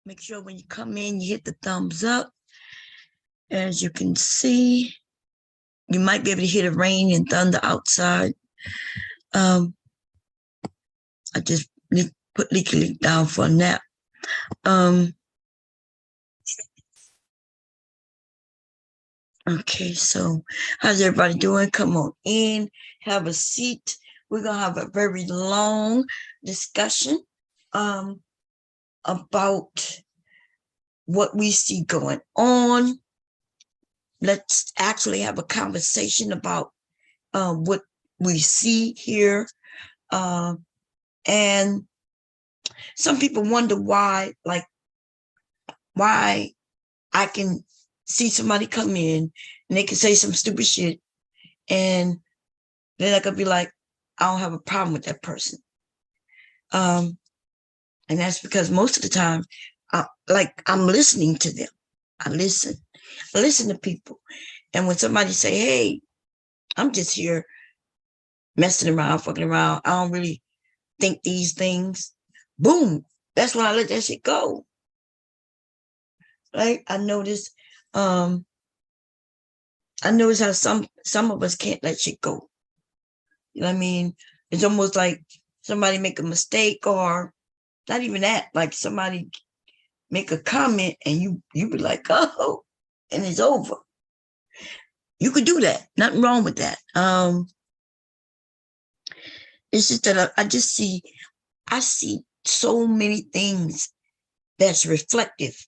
Make sure when you come in, you hit the thumbs up. As you can see, you might be able to hear the rain and thunder outside. I just put Leaky Leak down for a nap. Okay, so how's everybody doing? Come on in, have a seat. We're gonna have a very long discussion about what we see going on. Let's actually have a conversation about what we see here. And some people wonder why I can see somebody come in and they can say some stupid shit, and then I could be like, I don't have a problem with that person. And that's because most of the time, I'm listening to them. I listen to people. And when somebody say, hey, I'm just here messing around, fucking around, I don't really think these things, boom, that's when I let that shit go. Right? I notice how some of us can't let shit go. You know what I mean? It's almost like somebody make a mistake, or not even that, like somebody make a comment and you be like, oh, and it's over. You could do that. Nothing wrong with that. It's just that I see so many things that's reflective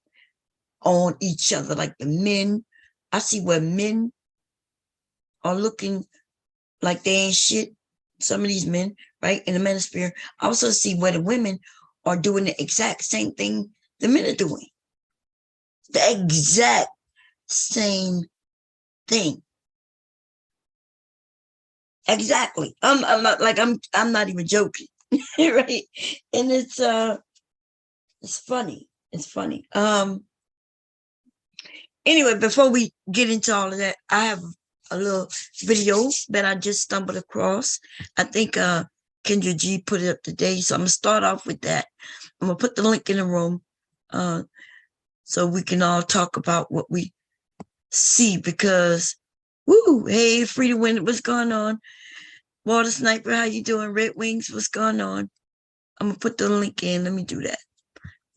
on each other. Like the men, I see where men are looking like they ain't shit. Some of these men, right, in the Manosphere. I also see where the women are doing the exact same thing the men are doing. The exact same thing. Exactly. I'm not even joking. Right? And it's funny. It's funny. Anyway, before we get into all of that, I have a little video that I just stumbled across. I think Kendra G put it up today. So I'm gonna start off with that. I'm gonna put the link in the room so we can all talk about what we see, because woo, hey, Free to Win, what's going on? Water Sniper, how you doing? Red Wings, what's going on? I'm gonna put the link in. Let me do that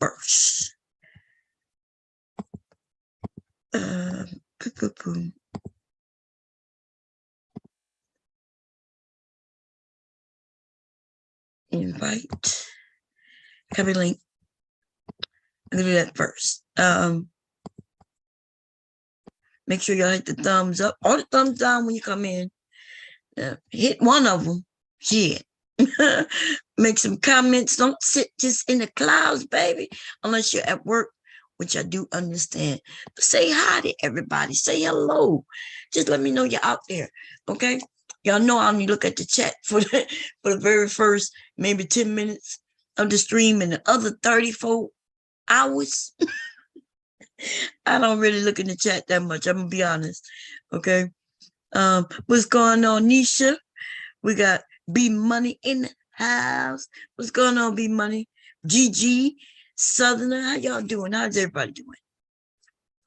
first. Invite. Copy link. I'm gonna do that first. Make sure y'all hit the thumbs up or the thumbs down when you come in. Hit one of them. Shit. Make some comments. Don't sit just in the clouds, baby, unless you're at work, which I do understand. But say hi to everybody. Say hello. Just let me know you're out there. Okay? Y'all know I only look at the chat for the very first maybe 10 minutes of the stream, and the other 34 hours. I don't really look in the chat that much. I'm gonna be honest. Okay. What's going on, Nisha? We got B Money in the house. What's going on, B Money? GG Southerner, how y'all doing? How's everybody doing?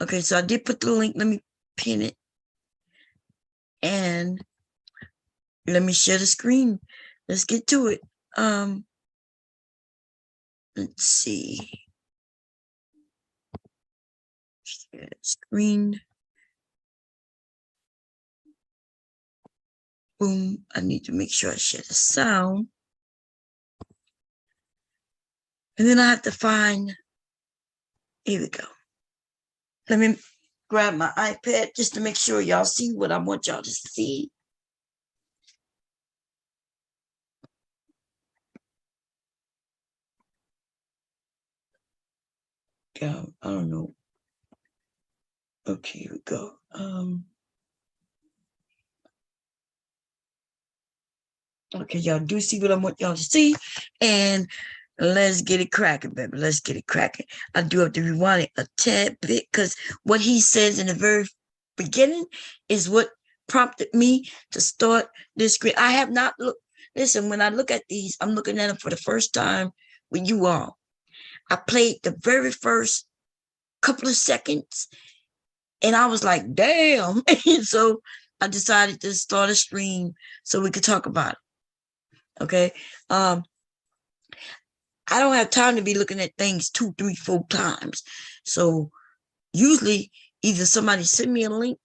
Okay, so I did put the link. Let me pin it. And let me share the screen. Let's get to it. Let's see. Share the screen. Boom. I need to make sure I share the sound. And then I have to find, here we go. Let me grab my iPad just to make sure y'all see what I want y'all to see. Yeah, I don't know. Okay, here we go. Okay, y'all do see what I want y'all to see, and let's get it cracking, baby. Let's get it cracking. I do have to rewind it a tad bit, because what he says in the very beginning is what prompted me to start this screen. I have not looked. Listen, when I look at these, I'm looking at them for the first time with you all. I played the very first couple of seconds, and I was like, damn. And so I decided to start a stream so we could talk about it. Okay. I don't have time to be looking at things 2, 3, 4 times. So usually either somebody send me a link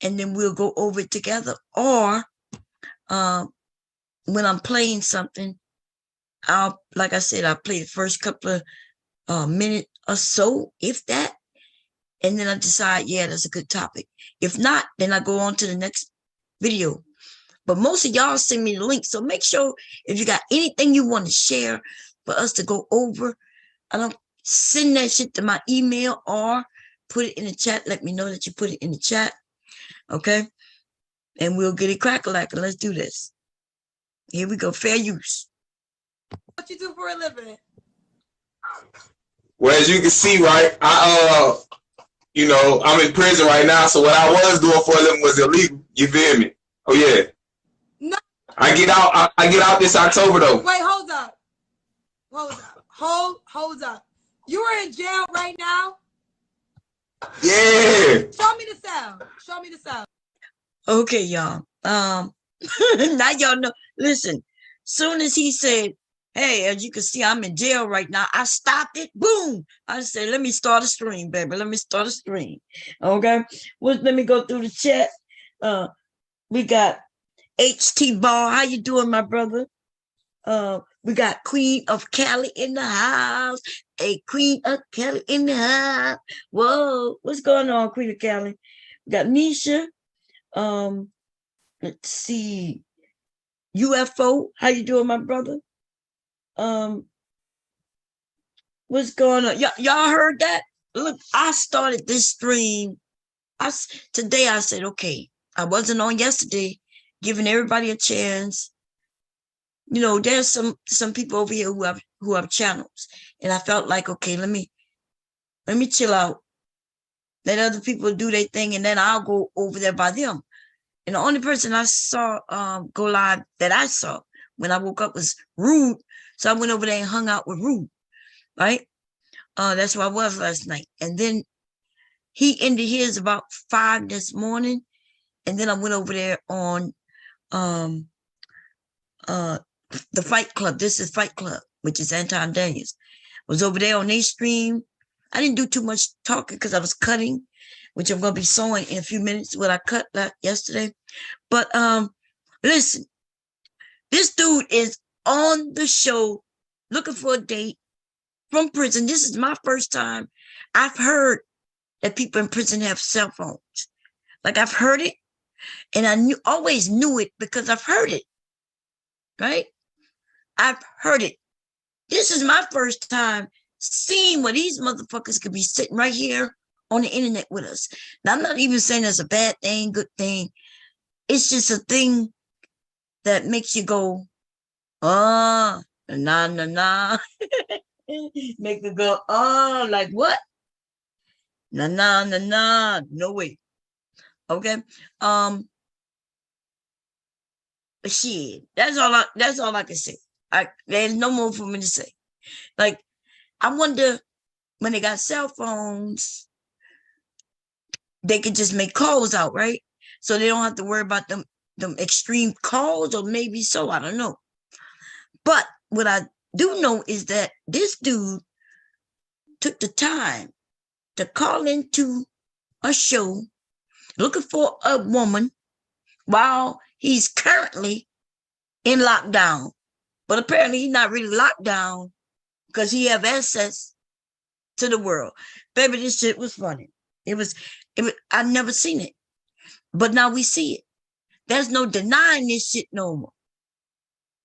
and then we'll go over it together, or when I'm playing something, like I said, I'll play the first couple of minutes or so, if that, and then I decide, yeah, that's a good topic. If not, then I go on to the next video. But most of y'all send me the link, so make sure if you got anything you want to share for us to go over, I don't send that shit to my email or put it in the chat. Let me know that you put it in the chat, okay? And we'll get it crack-a-lackin'. Let's do this. Here we go. Fair use. What you do for a living? Well, as you can see, right, you know, I'm in prison right now, so what I was doing for a living was illegal. You feel me? Oh yeah. No. I get out this October though. Wait, hold up. Hold up. You are in jail right now? Yeah. Show me the cell. Show me the cell. Okay, y'all. Now y'all know. Listen, soon as he said, hey, as you can see, I'm in jail right now, I stopped it. Boom. I said, let me start a stream, baby. Let me start a stream. Okay. Well, let me go through the chat. We got HT Ball. How you doing, my brother? We got Queen of Cali in the house. Hey, Queen of Cali in the house. Whoa, what's going on, Queen of Cali? We got Nisha. Let's see. UFO. How you doing, my brother? What's going on? Y'all heard that? Look, I started this stream. Today I said, okay, I wasn't on yesterday, giving everybody a chance. You know, there's some people over here who have channels, and I felt like, okay, let me chill out, let other people do their thing, and then I'll go over there by them. And the only person I saw go live that I saw when I woke up was Rude, so I went over there and hung out with Rude, right? That's where I was last night, and then he ended his about 5 this morning, and then I went over there on the Fight Club. This is Fight Club, which is Anton Daniels. Was over there on their stream. I didn't do too much talking because I was cutting, which I'm going to be showing in a few minutes what I cut yesterday. But listen, this dude is on the show looking for a date from prison. This is my first time. I've heard that people in prison have cell phones. Like, I've heard it, and I always knew it because I've heard it, right? I've heard it. This is my first time seeing where these motherfuckers could be sitting right here on the internet with us. Now, I'm not even saying that's a bad thing, good thing. It's just a thing that makes you go, nah. Make you go, like what? Nah, no way. Okay. Shit. That's all I can say. There's no more for me to say. Like, I wonder when they got cell phones, they could just make calls out, right? So they don't have to worry about them extreme calls, or maybe so, I don't know. But what I do know is that this dude took the time to call into a show looking for a woman while he's currently in lockdown. But apparently he's not really locked down because he have access to the world. Baby, this shit was funny. It was I've never seen it. But now we see it. There's no denying this shit no more.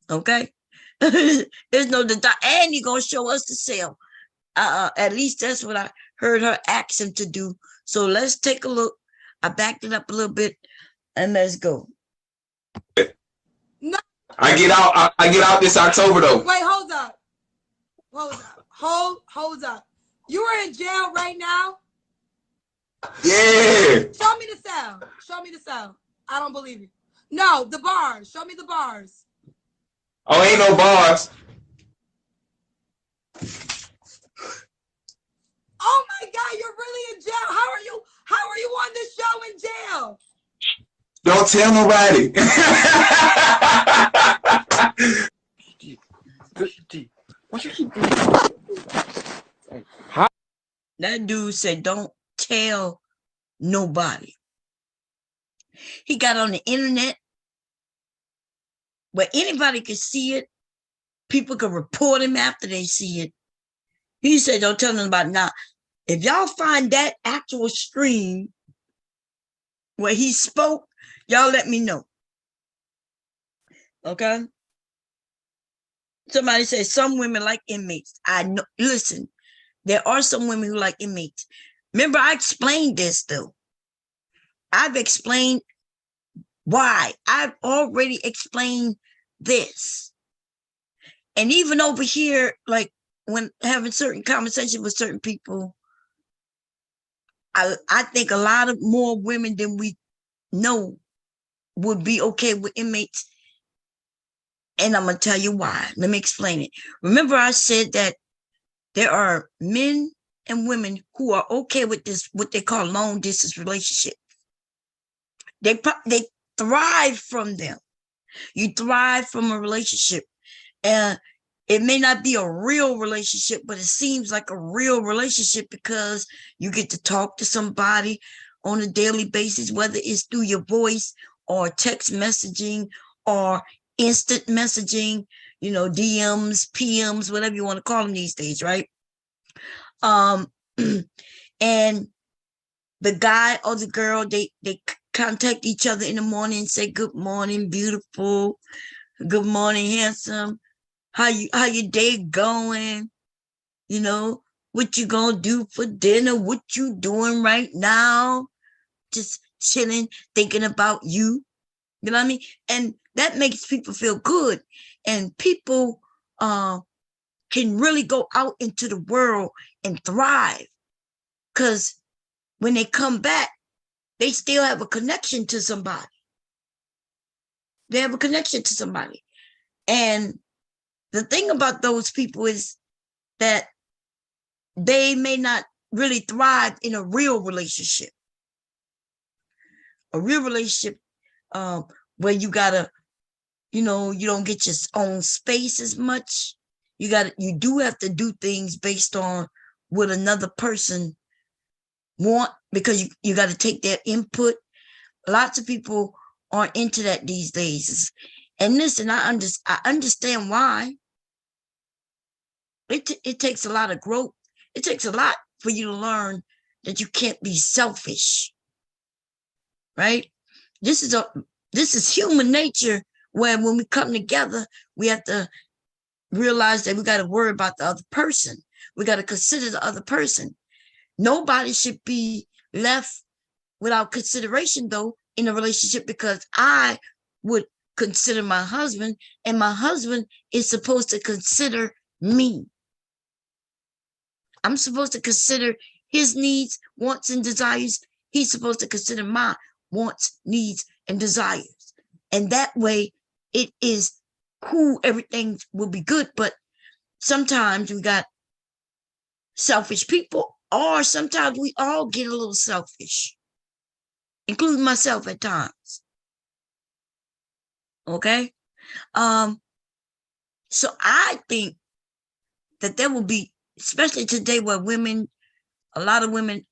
Okay? There's no denying. And you're going to show us the cell. At least that's what I heard her ask him to do. So let's take a look. I backed it up a little bit, and let's go. No. I get out this October though. Wait, hold up. Hold up. You are in jail right now? Yeah. Show me the cell. I don't believe you. No, the bars. Show me the bars. Oh, ain't no bars. Oh my God, you're really in jail. How are you on this show in jail? Don't tell nobody. What you keep doing? That dude said, don't tell nobody. He got on the internet where anybody could see it. People could report him after they see it. He said, don't tell nobody. Now, if y'all find that actual stream where he spoke, y'all let me know. Okay? Somebody said some women like inmates. I know. Listen, there are some women who like inmates. Remember, I explained this, though. I've explained why. I've already explained this. And even over here, like when having certain conversations with certain people, I think a lot of more women than we know would be okay with inmates. And I'm going to tell you why. Let me explain it. Remember, I said that there are men and women who are okay with this, what they call long distance relationship. They thrive from them. You thrive from a relationship. And it may not be a real relationship, but it seems like a real relationship because you get to talk to somebody on a daily basis, whether it's through your voice or text messaging or instant messaging, you know, DMs, PMs, whatever you want to call them these days, right? And the guy or the girl, they contact each other in the morning and say, good morning, beautiful. Good morning, handsome. How your day going? You know, what you gonna do for dinner? What you doing right now? Just chilling, thinking about you. You know what I mean? And that makes people feel good. And people can really go out into the world and thrive. Because when they come back, they still have a connection to somebody. They have a connection to somebody. And the thing about those people is that they may not really thrive in a real relationship. A real relationship where you gotta, you know, you don't get your own space as much. You do have to do things based on what another person want, because you got to take their input. Lots of people aren't into that these days. And listen, I understand why. It takes a lot of growth. It takes a lot for you to learn that you can't be selfish, right? This is human nature, where when we come together, we have to realize that we got to worry about the other person. We got to consider the other person. Nobody should be left without consideration, though, in a relationship, because I would consider my husband, and my husband is supposed to consider me. I'm supposed to consider his needs, wants, and desires. He's supposed to consider my wants, needs, and desires. And that way, it is cool. Everything will be good. But sometimes we got selfish people, or sometimes we all get a little selfish, including myself at times. Okay? So I think that there will be, especially today where a lot of women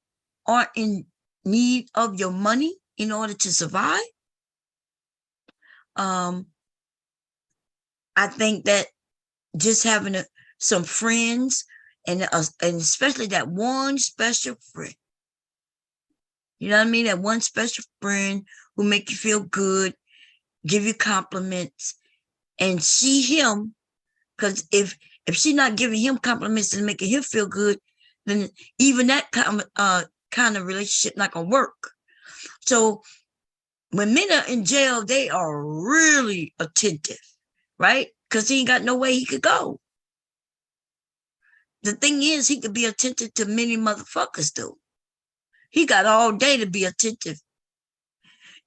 aren't in need of your money in order to survive. I think that just having some friends, and especially that one special friend, you know what I mean? That one special friend who make you feel good, give you compliments, and see him, because if she's not giving him compliments and making him feel good, then even that kind of relationship not gonna work. So when men are in jail, they are really attentive, right? Because he ain't got no way he could go. The thing is, he could be attentive to many motherfuckers, though. He got all day to be attentive.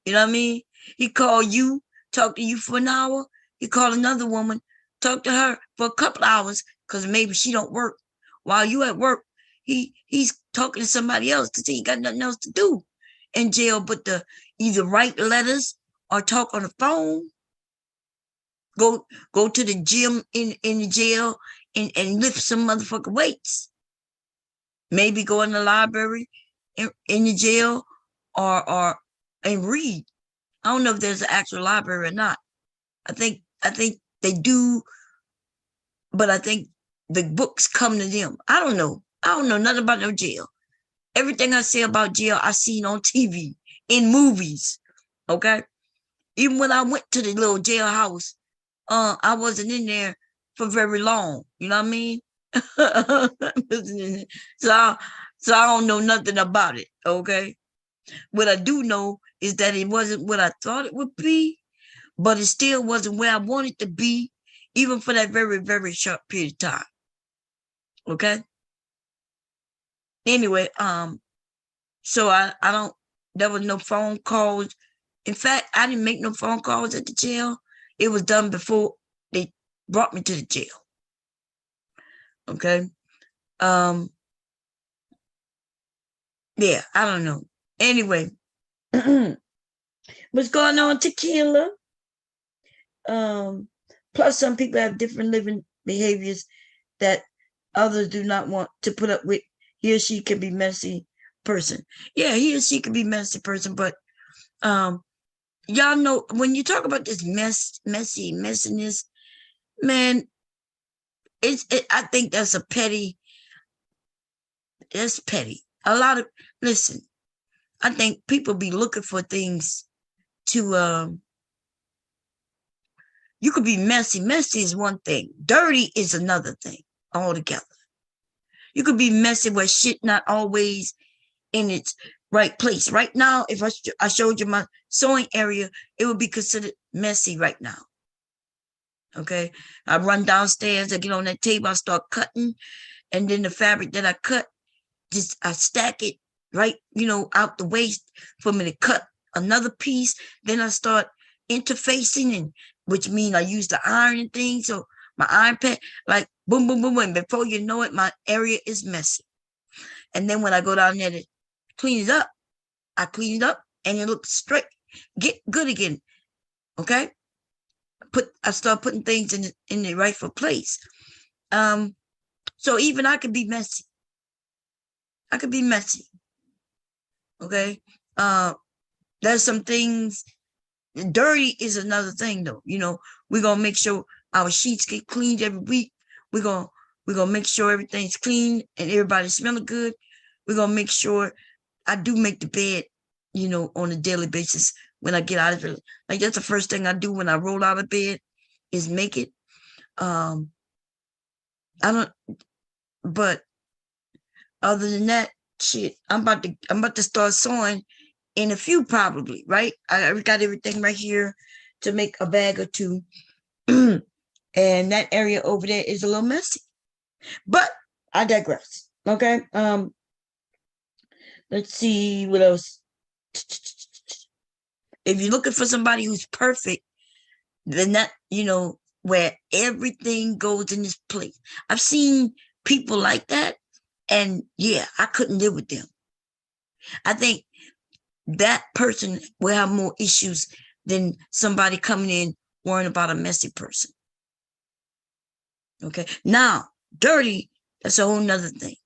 You know what I mean? He call you, talk to you for an hour. He call another woman, talk to her for a couple hours, because maybe she don't work. While you at work, he's talking to somebody else because he ain't got nothing else to do in jail but to either write letters or talk on the phone. Go to the gym in the jail and lift some motherfucking weights. Maybe go in the library in the jail or and read. I don't know if there's an actual library or not. I think they do, but I think the books come to them. I don't know. I don't know nothing about no jail. Everything I say about jail, I seen on TV, in movies. Okay? Even when I went to the little jailhouse, I wasn't in there for very long. You know what I mean? So I don't know nothing about it. Okay? What I do know is that it wasn't what I thought it would be, but it still wasn't where I wanted to be, even for that very, very short period of time. Okay? Anyway, so I don't, there was no phone calls. In fact, I didn't make no phone calls at the jail. It was done before they brought me to the jail. Okay? Yeah, I don't know. Anyway, what's going on, Tequila? Plus some people have different living behaviors that others do not want to put up with. He or she can be messy person. Yeah, he or she can be messy person, but y'all know when you talk about this messiness, man, I think that's petty. A lot of, listen, I think people be looking for things to you could be messy. Messy is one thing. Dirty is another thing altogether. You could be messy where shit not always in its right place. Right now, if I showed you my sewing area, it would be considered messy right now. Okay? I run downstairs, I get on that table, I start cutting, and then the fabric that I cut, just I stack it right, out the waist for me to cut another piece. Then I start interfacing, and which means I use the iron and things. So my iron pad, like boom, boom, boom, boom. Before you know it, my area is messy. And then when I go down there to clean it up, I clean it up and it looks straight, get good again. Okay. I start putting things in the rightful place. So even I could be messy. Okay. There's some things. Dirty is another thing though. We're gonna make sure our sheets get cleaned every week. We're gonna make sure everything's clean and everybody's smelling good. We're gonna make sure I do make the bed, on a daily basis when I get out of it. Like that's the first thing I do when I roll out of bed is make it. But other than that, shit, I'm about to start sewing in a few probably, right? I got everything right here to make a bag or two. And that area over there is a little messy. But I digress. Okay. Let's see what else. If you're looking for somebody who's perfect, then that, where everything goes in this place. I've seen people like that, and yeah, I couldn't live with them. I think that person will have more issues than somebody coming in worrying about a messy person. Okay. Now, dirty, that's a whole nother thing.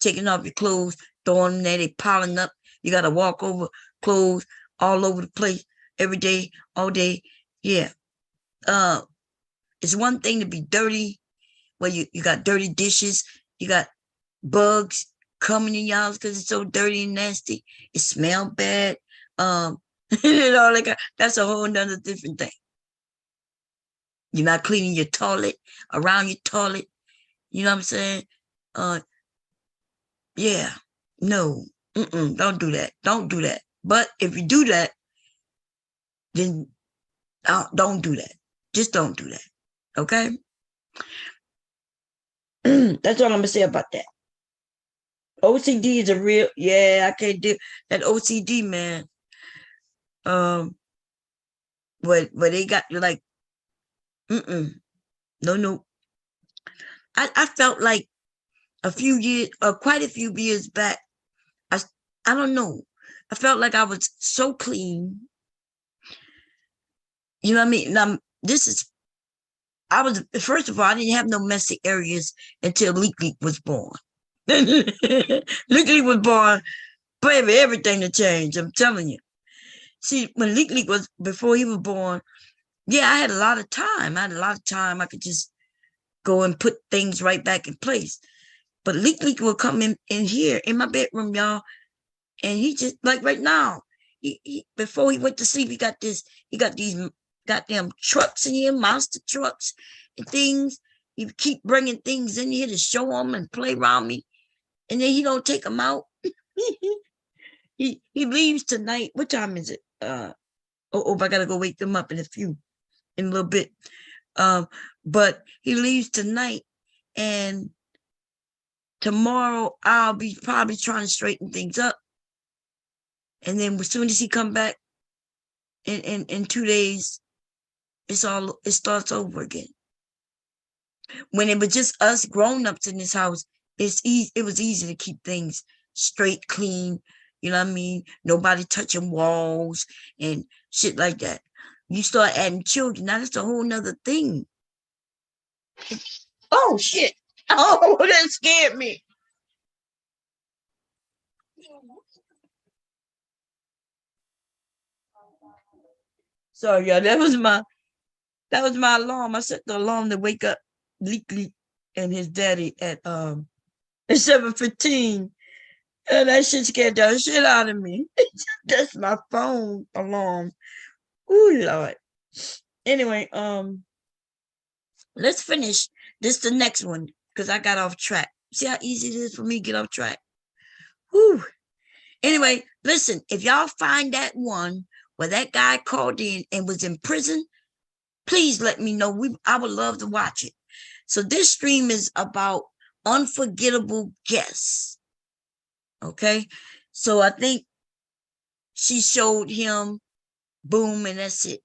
Taking off your clothes, throwing them there, they piling up. You got to walk over clothes all over the place every day, all day. Yeah. It's one thing to be dirty, where you got dirty dishes, you got bugs coming in your house because it's so dirty and nasty. It smells bad. That's a whole nother different thing. You're not cleaning your toilet, around your toilet. You know what I'm saying? Yeah, no, don't do that. Don't do that. But if you do that, then don't do that. Just don't do that. Okay? That's all I'm gonna say about that. OCD is a real, yeah, I can't do that OCD, man. But they got like, no. I felt like quite a few years back, I don't know. I felt like I was so clean. You know what I mean? Now, first of all, I didn't have no messy areas until Leak was born. Leak was born, baby, everything to change. I'm telling you. See, when Leak was, before he was born, yeah, I had a lot of time. I could just go and put things right back in place. But Leak will come in here in my bedroom, y'all. And he just, like right now, he before he went to sleep, he got these goddamn trucks in here, monster trucks and things. He keep bringing things in here to show them and play around me. And then he don't take them out. he leaves tonight. What time is it? I gotta go wake them up in a little bit. But he leaves tonight, and tomorrow I'll be probably trying to straighten things up. And then as soon as he come back in 2 days, it starts over again. When it was just us grown-ups in this house, it was easy to keep things straight, clean. You know what I mean? Nobody touching walls and shit like that. You start adding children, now that's a whole nother thing. Oh shit. Oh, that scared me. Sorry, y'all. That was my alarm. I set the alarm to wake up Leak and his daddy at 7:15. And that shit scared the shit out of me. That's my phone alarm. Ooh, Lord. Anyway, let's finish the next one, because I got off track. See how easy it is for me to get off track? Whew. Anyway, listen, if y'all find that one where that guy called in and was in prison, please let me know. I would love to watch it. So this stream is about unforgettable guests. Okay, so I think she showed him, boom, and that's it.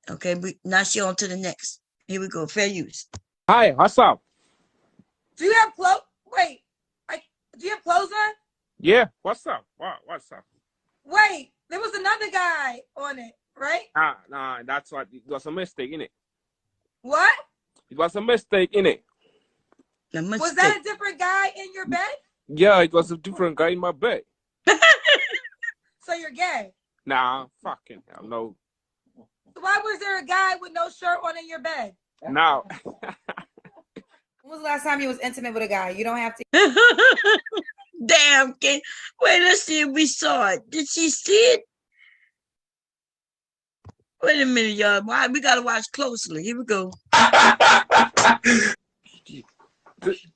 Okay, now she on to the next. Here we go, fair use. Hi, what's up? Do you have clothes? Wait, do you have clothes on? Yeah, what's up? What's up? Wait, there was another guy on it, right? Nah, that's what, it was a mistake, innit? What? It was a mistake, innit? Was that a different guy in your bed? Yeah, it was a different guy in my bed. So you're gay? Nah, fucking hell, no. Why was there a guy with no shirt on in your bed? Now. When was the last time you was intimate with a guy? You don't have to. Damn, wait, let's see if we saw it. Did she see it? Wait a minute, y'all. Why we gotta watch closely. Here we go.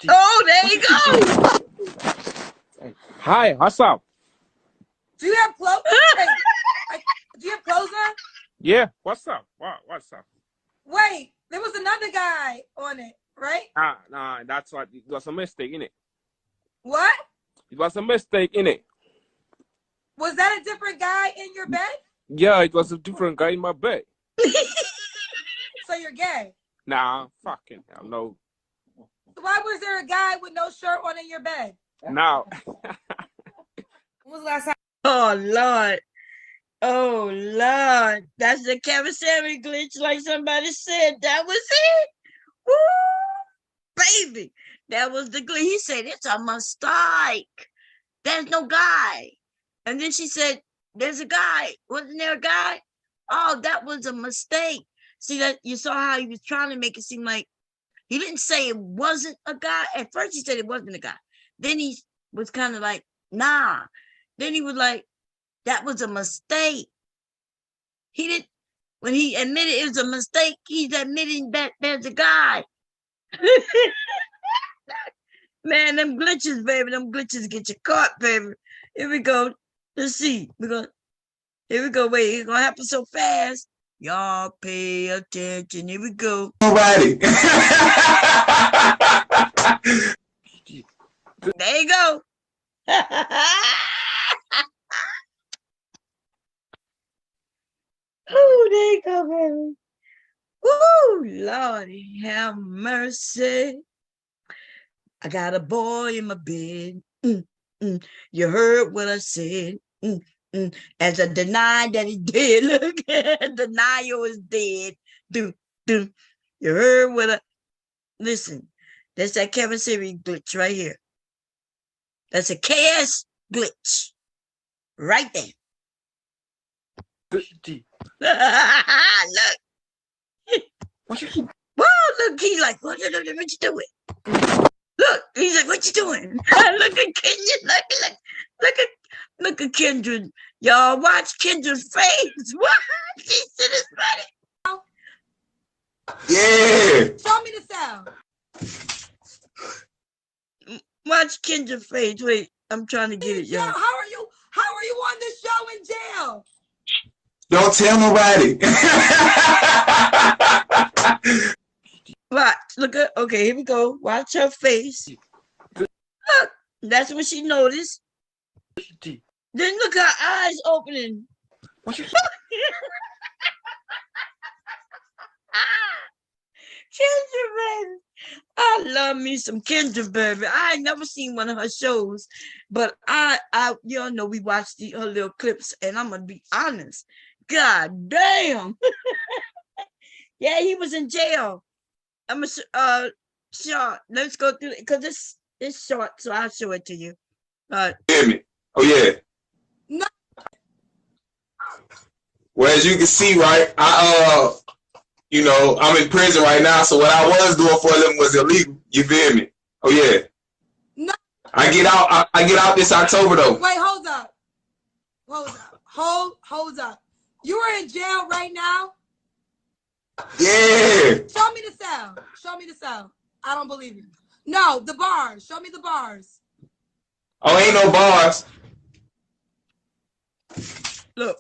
Oh, there you go. Hi, what's up? Do you have clothes? Do you have clothes on? Yeah, what's up? What's up? Wait, there was another guy on it, right? Nah, that's what, it was a mistake, innit? What? It was a mistake, innit? Was that a different guy in your bed? Yeah, it was a different guy in my bed. So you're gay? Nah, fucking hell, no. Why was there a guy with no shirt on in your bed? Now. When was the last time? Oh, Lord. Oh, Lord. That's the Kawasaki glitch, like somebody said. That was it. Woo! Baby. That was the glitch. He said, it's a mistake. There's no guy. And then she said, there's a guy. Wasn't there a guy? Oh, that was a mistake. See, that you saw how he was trying to make it seem like he didn't say it wasn't a guy. At first he said it wasn't a guy. Then he was kind of like, nah. Then he was like, that was a mistake. He didn't, when he admitted it was a mistake, he's admitting that there's a guy. Man, them glitches, baby. Them glitches get you caught, baby. Here we go. Let's see. Here we go. Wait, it's gonna happen so fast. Y'all pay attention. Here we go. Nobody. There you go. Oh, there you go, baby. Woo, Lordy, have mercy. I got a boy in my bed. You heard what I said. As I deny that he did. Look, denial is dead. Do. You heard what I listen. That's that Kevin Siri glitch right here. That's a KS glitch. Right there. Look. Whoa, look, he's like, what you doing? Look, he's like, what you doing? Look at Kendra, look at Kendra. Y'all watch Kendra's face. What? She said it's funny. Yeah. Show me the sound. Watch Kendra's face. Wait, I'm trying to get it, y'all. How are you on this show in jail? Don't tell nobody. Watch, look at, okay, here we go. Watch her face. Look, that's what she noticed. Then look, her eyes opening. Kendra, baby. I love me some Kendra, baby. I ain't never seen one of her shows, but I y'all know we watched her little clips, and I'm gonna be honest. God damn. Yeah, he was in jail. I'm short. Let's go through it because it's short, so I'll show it to you. Hear me? Oh yeah. No. Well, as you can see, right, I'm in prison right now, so what I was doing for a living was illegal. You feel me? Oh yeah. No. I get out this October though. Wait, hold up. Hold up. You are in jail right now? Yeah. Show me the sound. I don't believe you. No, the bars. Show me the bars. Oh, ain't no bars. Look.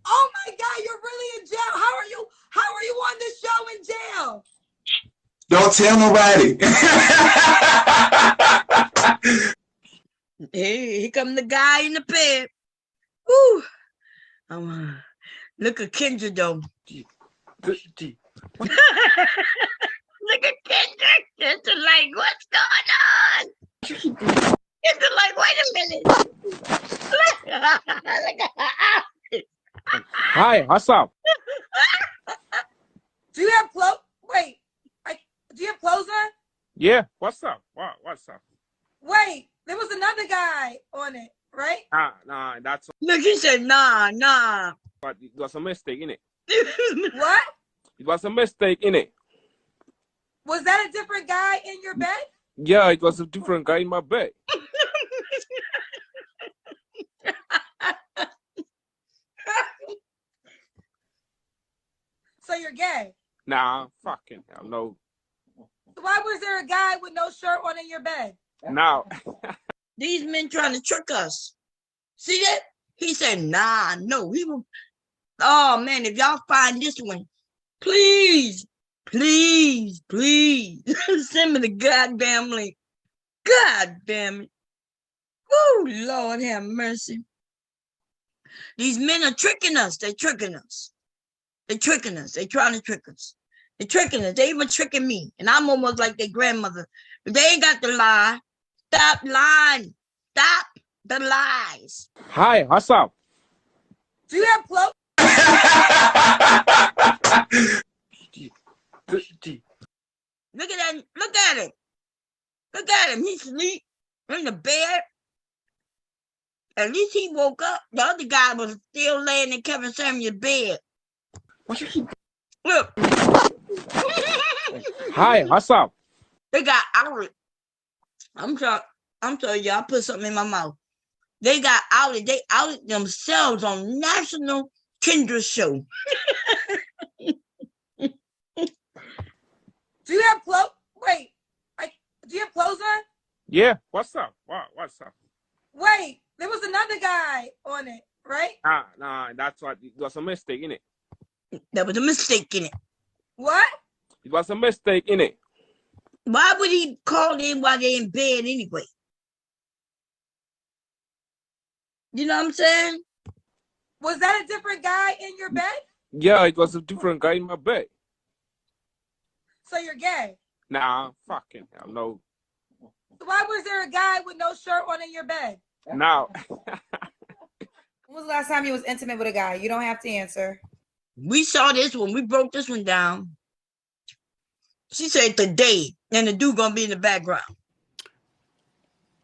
Oh my God, you're really in jail. How are you on this show in jail? Don't tell nobody. Hey, here come the guy in the bed. Woo. Look at Kendra though. Look at Kendra. Kendra like, what's going on? Kendra like, wait a minute. Look at her. Hi, what's up? Do you have clothes? Wait, do you have clothes on? Yeah, what's up? What's up? Wait, there was another guy on it, right? Nah, that's Look, he said, nah. but it was a mistake, innit? What? It was a mistake, innit? Was that a different guy in your bed? Yeah, it was a different guy in my bed. So you're gay? Nah, fucking hell, no. Why was there a guy with no shirt on in your bed? Now. These men trying to trick us. See that? He said, nah, no. He will. Oh, man, if y'all find this one, please, send me the goddamn link. God damn it. Oh, Lord have mercy. These men are tricking us. They're tricking us. They're trying to trick us. They're tricking us. They even tricking me. And I'm almost like their grandmother. But they ain't got the lie. Stop lying. Stop the lies. Hi, what's up? Do you have clothes? Look at that. Look at him. Look at him. He's asleep in the bed. At least he woke up. The other guy was still laying in Kevin Samuel's bed. Look. Hi, what's up? They got outed. I'm sorry, y'all put something in my mouth. They got outed. They outed themselves on national Kendra show. Do you have clothes? Wait, do you have clothes on? Yeah, what's up? What's up? Wait, there was another guy on it, right? Nah, that's what it was a mistake, innit? That was a mistake in it. What? It was a mistake, innit? Why would he call in while they're in bed anyway? You know what I'm saying? Was that a different guy in your bed? Yeah, it was a different guy in my bed. So you're gay? Nah, fucking hell, no. Why was there a guy with no shirt on in your bed? No. When was the last time you was intimate with a guy? You don't have to answer. We saw this one. We broke this one down. She said today, and the dude gonna be in the background.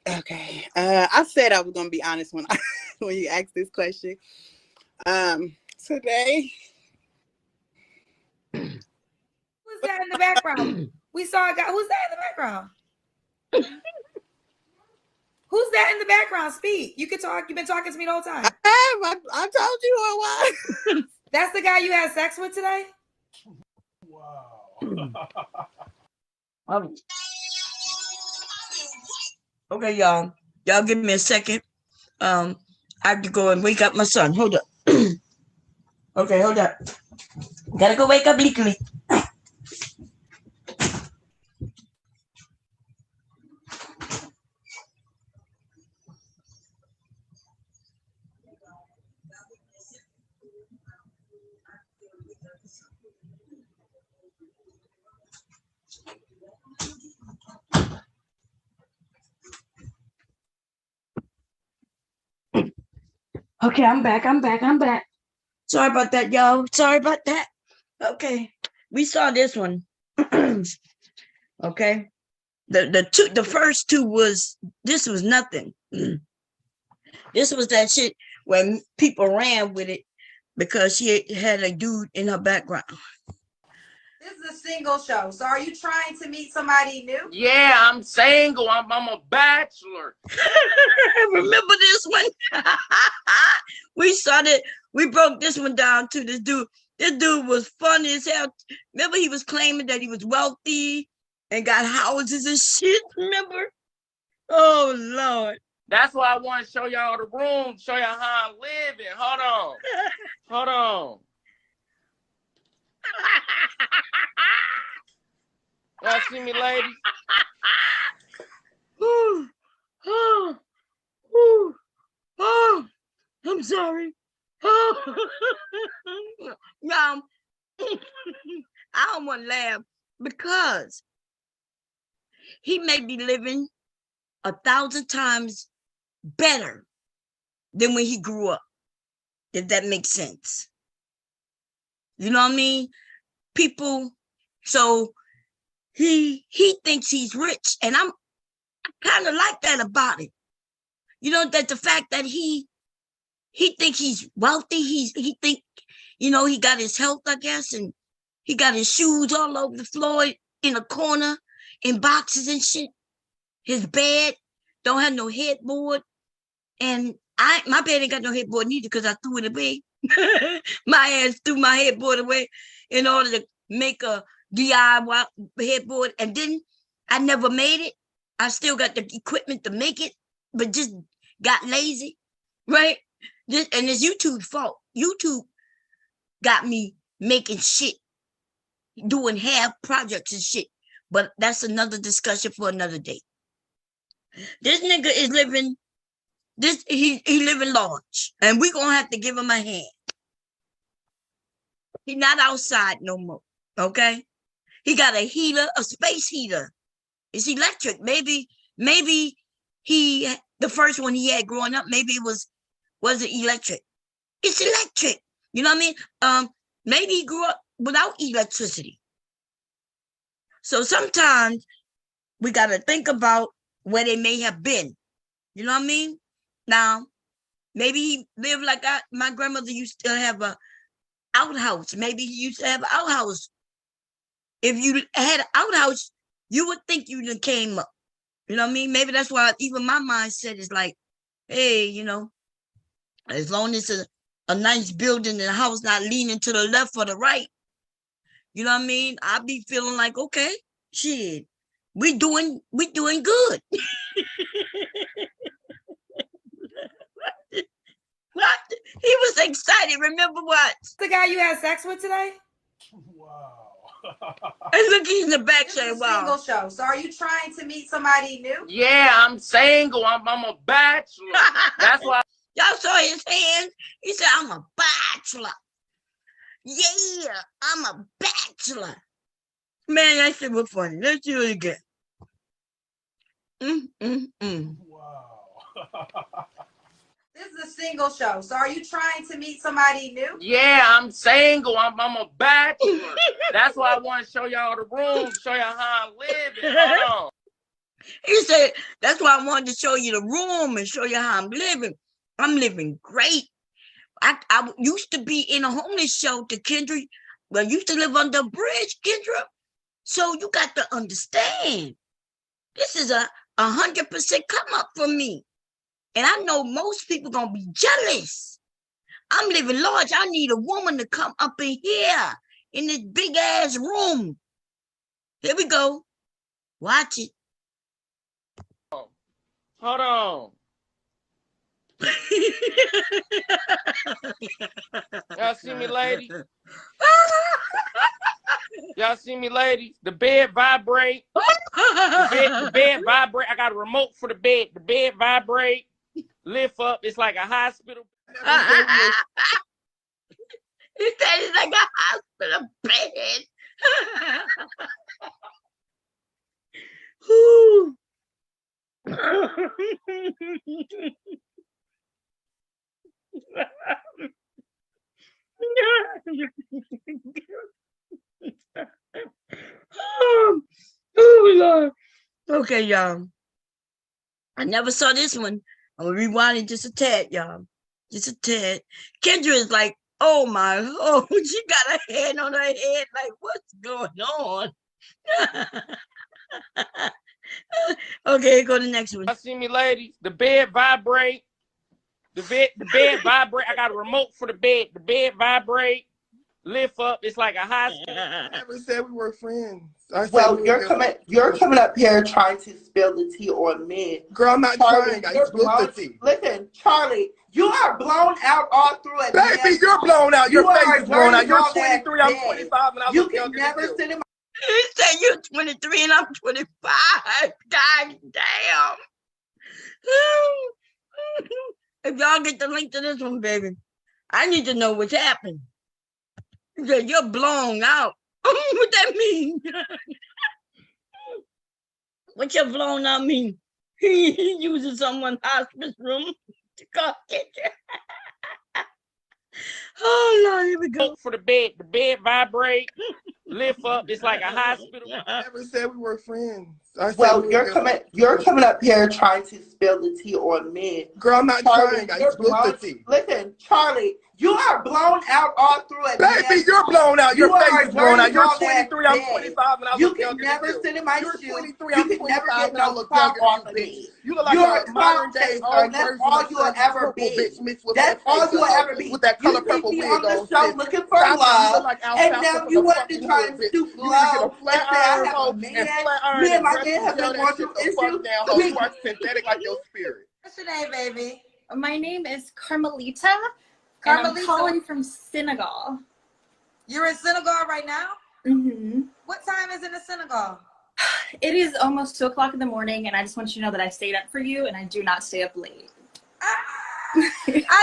Okay. I said I was gonna be honest when when you asked this question. Today. Who's that in the background? We saw a guy. Who's that in the background? Who's that in the background? Speak. You can talk. You've been talking to me the whole time. I told you who it was. That's the guy you had sex with today? Wow. Okay, y'all. Y'all give me a second. I have to go and wake up my son. Hold up. Okay, hold up. Gotta go wake up legally. Okay, I'm back. Sorry about that, y'all. Sorry about that. Okay, we saw this one. Okay, the first two was this was nothing. This was that shit when people ran with it because she had a dude in her background. This is a single show. So are you trying to meet somebody new? Yeah, I'm single. I'm a bachelor. Remember this one? We started, we broke this one down to this dude. This dude was funny as hell. Remember, he was claiming that he was wealthy and got houses and shit. Remember? Oh, Lord. That's why I want to show y'all the room, show y'all how I'm living. Hold on. Hold on. Y'all see me, ladies? Oh, I'm sorry. Oh, now, I don't want to laugh because he may be living 1,000 times better than when he grew up, if that makes sense. You know what I mean? People, so he thinks he's rich, and I kind of like that about it. You know, that the fact that he thinks he's wealthy, he think, you know, he got his health, I guess, and he got his shoes all over the floor in a corner, in boxes and shit. His bed don't have no headboard, and my bed ain't got no headboard neither because I threw it away. My ass threw my headboard away in order to make a DIY headboard, and then I never made it. I still got the equipment to make it, but just got lazy, right? And it's YouTube's fault. YouTube got me making shit, doing half projects and shit. But that's another discussion for another day. This nigga is living, he living large, and we gonna have to give him a hand. He not outside no more, okay? He got a heater, a space heater. It's electric. Maybe he, the first one he had growing up, maybe it wasn't electric. It's electric. You know what I mean? Maybe he grew up without electricity. So sometimes we got to think about where they may have been. You know what I mean? Now, maybe he lived like my grandmother used to have a outhouse. Maybe he used to have an outhouse. If you had an outhouse, you would think you done came up. You know what I mean? Maybe that's why even my mindset is like, hey, you know, as long as it's a nice building and the house not leaning to the left or the right, you know what I mean? I'll be feeling like, okay, shit, we doing good. What? He was excited. Remember what? The guy you had sex with today? Wow. And look, he's in the back This saying, is a single wow. show. So are you trying to meet somebody new? Yeah, I'm single. I'm a bachelor. That's why. Y'all saw his hands? He said, I'm a bachelor. Yeah, I'm a bachelor. Man, that shit was funny. Let's do it again. Wow. This is a single show. So are you trying to meet somebody new? Yeah, I'm single. I'm a bachelor. That's why I want to show y'all the room, show y'all how I'm living. Hold on. He said, that's why I wanted to show you the room and show you how I'm living. I'm living great. I used to be in a homeless shelter, Kendra. Well, I used to live under a bridge, Kendra. So you got to understand, this is a 100% come up for me. And I know most people gonna be jealous. I'm living large. I need a woman to come up in here in this big ass room. Here we go. Watch it. Hold on. Y'all see me, ladies? Y'all see me, ladies? The bed vibrate. The bed vibrate. I got a remote for the bed. The bed vibrate. Lift up. It's like a hospital. He said it's like a hospital bed. Oh, Lord. Okay, y'all. I never saw this one. I'm gonna rewind it just a tad, y'all. Just a tad. Kendra is like, oh my, oh, she got her hand on her head, like, what's going on? Okay, go to the next one. Y'all see me, ladies? The bed vibrate. The bed vibrate. I got a remote for the bed. The bed vibrate. Lift up. It's like a hospital. Never said we were friends. I said Well, we you're coming up here trying to spill the tea on men. Girl, I'm not Charlie, trying. I spilled the tea. Listen, Charlie, you are blown out all through it. Baby, you're blown out. Your face is blown out. You're 23, I'm day. 25, and I You look can younger never than you. sit in my He said you're 23 and I'm 25. God damn. If y'all get the link to this one, baby, I need to know what's happened. He said you're blown out. What that mean? What your blown out mean? He using someone's hospice room to come get you. Oh Lord, here we go. For the bed vibrate. Lift up. It's like a hospital. Never said we were friends. I said Well, you're coming up here trying to spill the tea on men. Girl, I'm not Charlie, trying. I spilled the tea. Listen, Charlie, you are blown out all through it. Baby, you're blown out. Your face is blown out. You're 23, I'm day. 25, and I You look can younger never than you. sit in my You're shoes. 23, You I'm can 25, never get and I no look clout younger off than of you, me. bitch. You look like You're a modern day old that's version all of you'll some ever purple be. bitch mixed with That's that all face you'll of ever her be. with that color You purple see me wig on the on. show Sis. looking for Stop it. You look love, like and alfalfa now from you the want to fucking try hood, and bitch. stoop You need to get low a and flat say I iron, have hoe, a and man. flat iron Me and and my brush man and have gel been that going shit through the fuck issues. down, hoe. You are synthetic like your spirit. What's your name, baby? My name is Carmelita, and I'm Carmelita. calling from Senegal. You're in Senegal right now? Mm-hmm. What time is it in Senegal? It is almost 2 o'clock in the morning, and I just want you to know that I stayed up for you, and I do not stay up late. I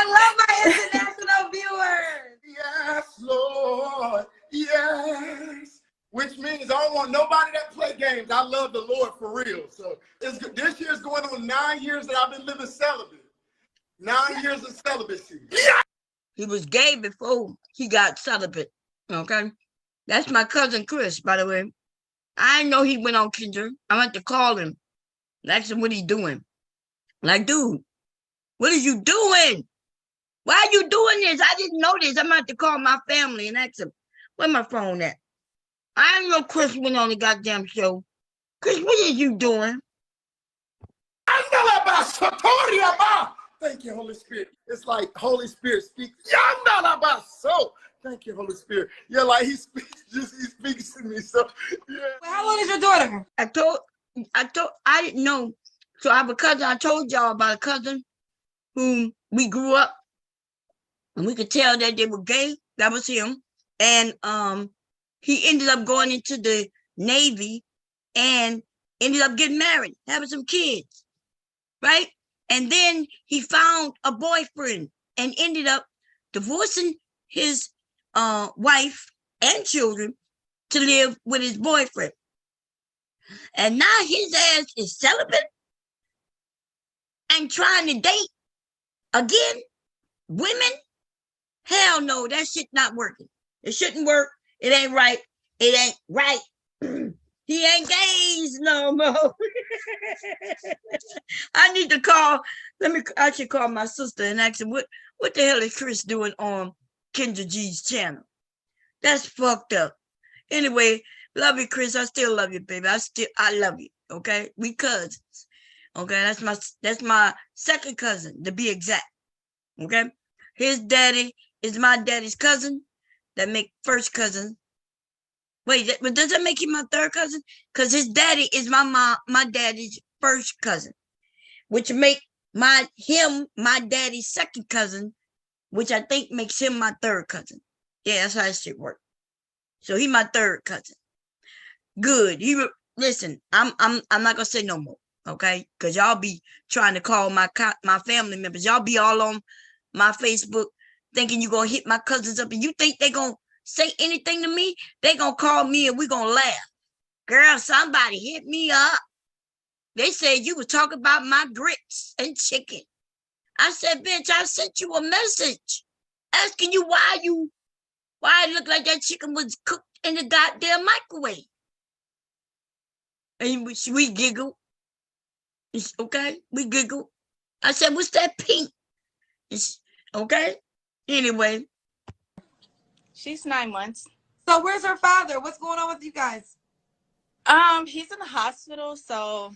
love my international viewers. Yes, Lord. Yes. Which means I don't want nobody that play games. I love the Lord for real. So this year's going on 9 years that I've been living celibate. 9 years of celibacy. He was gay before he got celibate. Okay. That's my cousin Chris, by the way. I know he went on Kendra. I went to call him. Ask him what he doing. Like, dude, what are you doing? Why are you doing this? I didn't know this. I'm about to call my family and ask him, where my phone at? I didn't know Chris went on the goddamn show. Chris, what are you doing? Thank you, Holy Spirit. It's like Holy Spirit speaks. So thank you, Holy Spirit. Yeah, like he speaks to me. So yeah. How old is your daughter? I didn't know. So I have a cousin. I told y'all about a cousin whom we grew up and we could tell that they were gay. That was him. And he ended up going into the Navy and ended up getting married, having some kids, right? And then he found a boyfriend and ended up divorcing his wife and children to live with his boyfriend. And now his ass is celibate and trying to date again women. Hell no, that shit not working. It shouldn't work. It ain't right. It ain't right. He ain't gays no more. I need to call. I should call my sister and ask her what the hell is Chris doing on Kendra G's channel? That's fucked up. Anyway, love you, Chris. I still love you, baby. I love you. Okay, we cousins. Okay, that's my second cousin to be exact. Okay, his daddy is my daddy's cousin. That make first cousin. Wait, but does that make him my third cousin? Because his daddy is my daddy's first cousin, which make my daddy's second cousin, which I think makes him my third cousin. Yeah, that's how that shit works. So he my third cousin. Good. Listen. I'm not gonna say no more, okay? Because y'all be trying to call my family members. Y'all be all on my Facebook thinking you gonna hit my cousins up, and you think they gonna say anything to me? They gonna call me and we gonna laugh. Girl, somebody hit me up. They said you was talking about my grits and chicken. I said, bitch, I sent you a message asking you why it looked like that chicken was cooked in the goddamn microwave. And we giggled. It's okay, we giggled. I said, what's that pink? It's okay. Anyway. She's 9 months. So where's her father? What's going on with you guys? He's in the hospital, so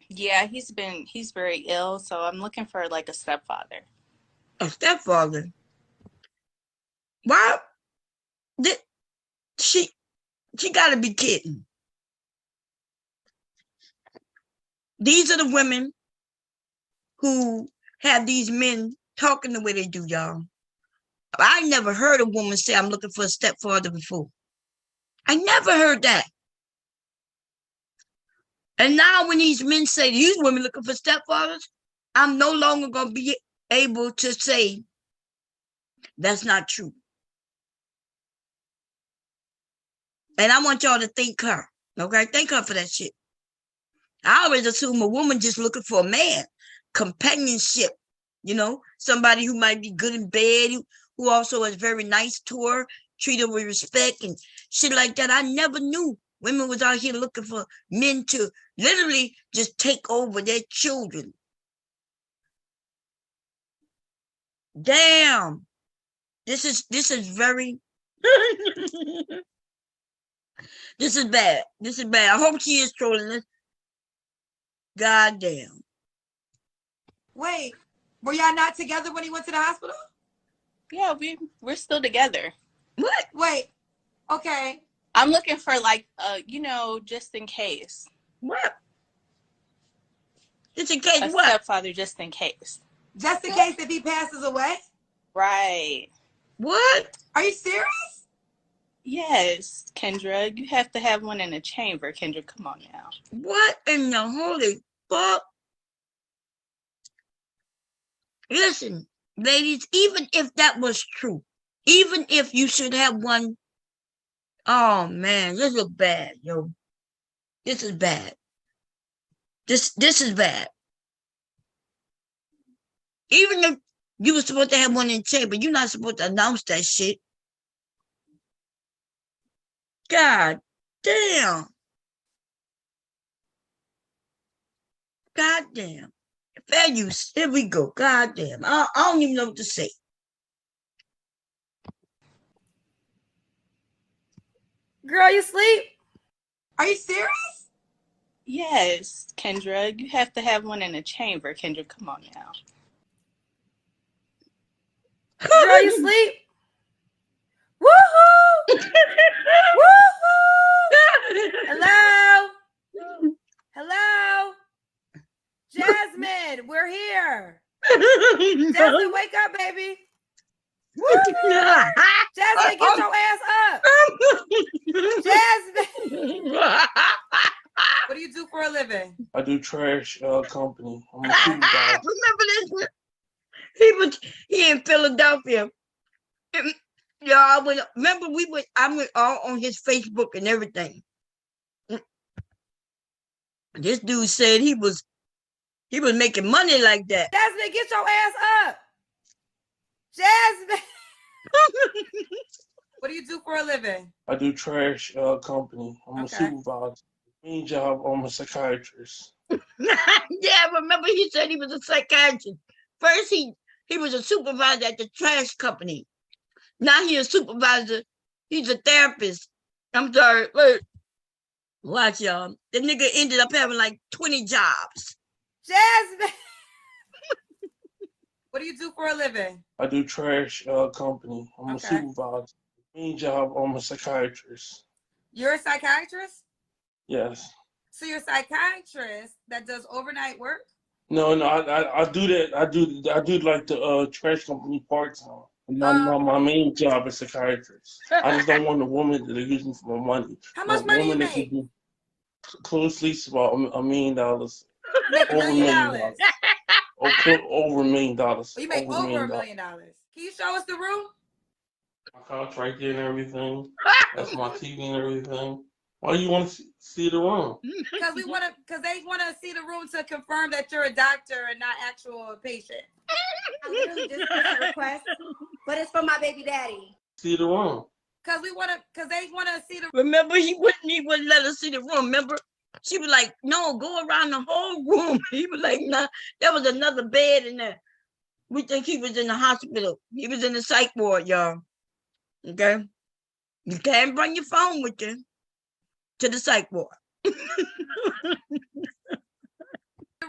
yeah, he's very ill, so I'm looking for like a stepfather. A stepfather? Why? She gotta be kidding. These are the women who have these men talking the way they do, y'all. I never heard a woman say, I'm looking for a stepfather before. I never heard that. And now when these men say these women looking for stepfathers, I'm no longer going to be able to say that's not true. And I want y'all to thank her. Okay? Thank her for that shit. I always assume a woman just looking for a man. Companionship. You know, somebody who might be good in bed, who also is very nice to her, treat her with respect and shit like that. I never knew women was out here looking for men to literally just take over their children. Damn. This is very this is bad. This is bad. I hope she is trolling this. God damn. Wait, were y'all not together when he went to the hospital? Yeah, we're still together. What? Wait, okay. I'm looking for like just in case. What? Just in case a what? Stepfather, just in case. Just in case if he passes away? Right. What? Are you serious? Yes, Kendra. You have to have one in the chamber, Kendra. Come on now. What in the holy fuck? Listen, ladies, even if that was true, even if you should have one, oh man, this is bad, yo. This is bad. This is bad. Even if you were supposed to have one in chamber, you're not supposed to announce that shit. God damn. God damn. Fair use. Here we go. God damn. I don't even know what to say. Girl, you sleep? Are you serious? Yes, Kendra. You have to have one in the chamber, Kendra. Come on now. Girl, you sleep? Woohoo! Woohoo! Hello? Hello? Jasmine, we're here. Jasmine, wake up, baby. Jasmine, get your ass up. Jasmine. What do you do for a living? I do trash company. I'm a supervisor. Remember this? He in Philadelphia. Yeah, remember I went all on his Facebook and everything. This dude said he was making money like that. Jasmine, get your ass up. Jasmine. What do you do for a living? I do trash company. I'm a supervisor. Main job, I'm a psychiatrist. Yeah, remember he said he was a psychiatrist. First he was a supervisor at the trash company. Now he's a supervisor. He's a therapist. I'm sorry. Look. Watch, y'all. The nigga ended up having like 20 jobs. Jasmine. What do you do for a living? I do trash company. I'm a supervisor. Main job, I'm a psychiatrist. You're a psychiatrist? Yes. So you're a psychiatrist that does overnight work? No, I do that. I do like the trash company part time. My main job is psychiatrist. I just don't want a woman that are using for my money. How much money you make? Closely about $1 million. Make $1 million. Over $1 million. Well, you make over $1 million. Can you show us the room? My couch right there and everything. That's my TV and everything. Why do you want to see the room? Because they want to see the room to confirm that you're a doctor and not actual patient. I literally just put a request, but it's for my baby daddy. See the room. Because they want to see the. Remember, he wouldn't let us see the room. Remember, she was like, "No, go around the whole room." He was like, "Nah, there was another bed in there." We think he was in the hospital. He was in the psych ward, y'all. Okay, you can't bring your phone with you to the psych ward. The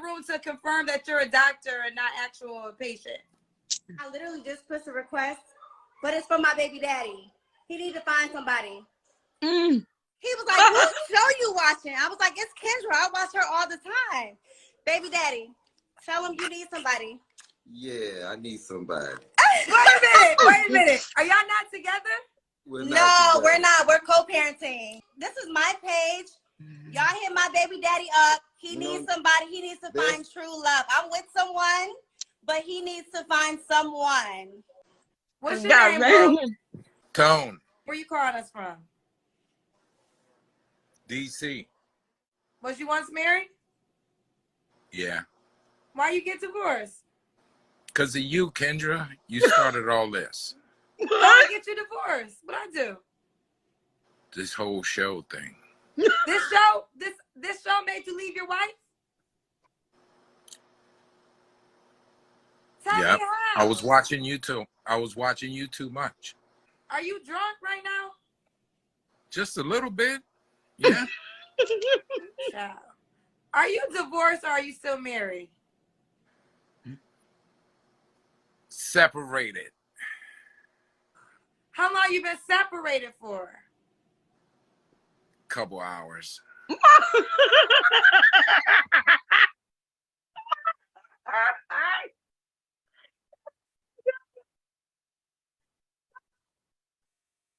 room to confirm that you're a doctor and not actual patient. I literally just put a request, but it's for my baby daddy. He needs to find somebody. He was like, "What show you watching?" I was like, "It's Kendra. I watch her all the time." Baby daddy, tell him you need somebody. Yeah, I need somebody. Wait a minute. Are y'all not together? We're not We're not. We're co-parenting. This is my page. Y'all hit my baby daddy up. He needs somebody. He needs to find true love. I'm with someone, but he needs to find someone. What's your name, bro? Tone. Where you calling us from? DC. Was you once married? Yeah. Why you get divorced? Because of you, Kendra. You started all this. Why get you divorced? What I do? This whole show thing. This show made you leave your wife? Tell me how. I was watching you too. I was watching you too much. Are you drunk right now? Just a little bit. Yeah. Child. Are you divorced or are you still married? Separated. How long you been separated for? Couple hours.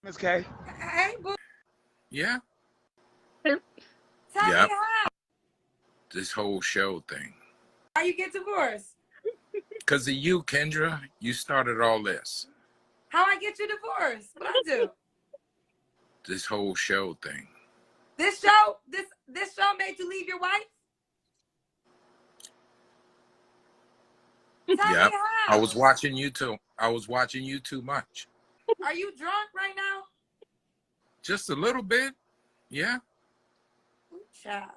Miss K. Hey, boo. Yeah. Tell me how. This whole show thing. Why you get divorced? Because of you, Kendra. You started all this. How I get you divorced? What I do? This whole show thing. This show made you leave your wife? Tell me how. I was watching you too. I was watching you too much. Are you drunk right now? Just a little bit. Yeah. Child.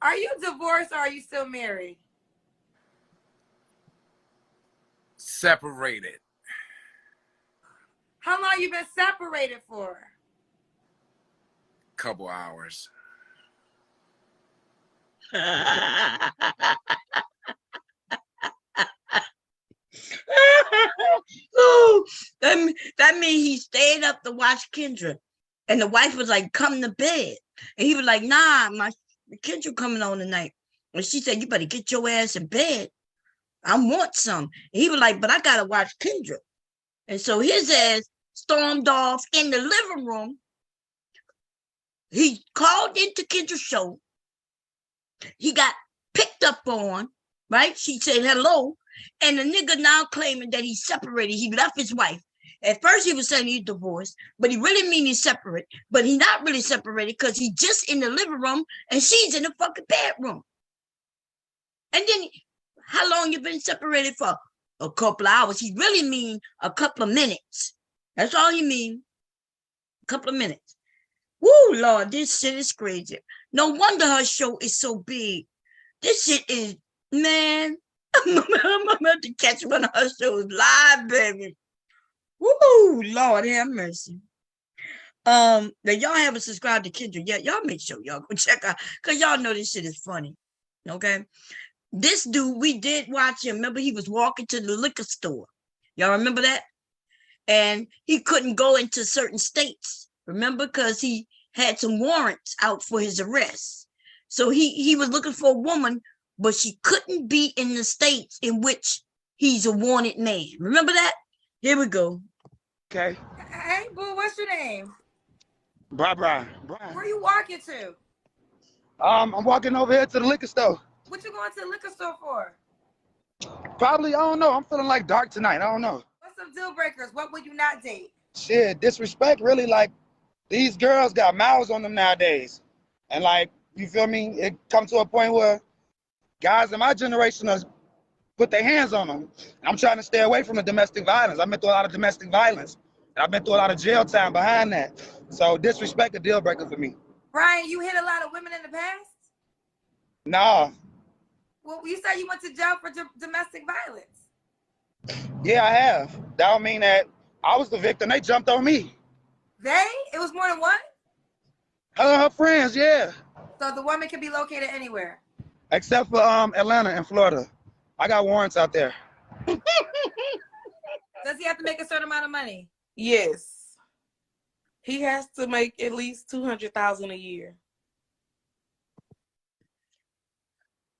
Are you divorced or are you still married? Separated. How long you been separated for? Couple hours. Oh, that means he stayed up to watch Kendra. And the wife was like, "Come to bed." And he was like, "Nah, my Kendra coming on tonight." And she said, "You better get your ass in bed. I want some." And he was like, "But I gotta watch Kendra." And so his ass stormed off in the living room. He called into Kendra's show. He got picked up on, right? She said hello. And the nigga now claiming that he's separated. He left his wife. At first he was saying he's divorced, but he really mean he's separate. But he's not really separated because he's just in the living room and she's in the fucking bedroom. And then how long you been separated for? A couple of hours. He really mean a couple of minutes. That's all he mean. A couple of minutes. Woo, Lord, this shit is crazy. No wonder her show is so big. This shit is, man. I'm about to catch one of her shows live, baby. Woo, Lord have mercy. Now y'all haven't subscribed to Kendra yet. Y'all make sure y'all go check out, because y'all know this shit is funny. Okay. This dude, we did watch him. Remember, he was walking to the liquor store. Y'all remember that? And he couldn't go into certain states. Remember, because he had some warrants out for his arrest. So he was looking for a woman, but she couldn't be in the states in which he's a wanted man. Remember that? Here we go. Okay. Hey, boo, what's your name? Brian. Where you walking to? I'm walking over here to the liquor store. What you going to the liquor store for? Probably, I don't know. I'm feeling like dark tonight. I don't know. What's some deal breakers? What would you not date? Shit, disrespect, really, like, these girls got mouths on them nowadays. And, like, you feel me? It comes to a point where guys in my generation are put their hands on them. I'm trying to stay away from the domestic violence. I've been through a lot of domestic violence. And I've been through a lot of jail time behind that. So disrespect a deal breaker for me. Brian, you hit a lot of women in the past? Nah. Well, you said you went to jail for domestic violence. Yeah, I have. That don't mean that I was the victim. They jumped on me. They? It was more than one? Her friends, yeah. So the woman can be located anywhere? Except for Atlanta and Florida. I got warrants out there. Does he have to make a certain amount of money? Yes. He has to make at least $200,000 a year.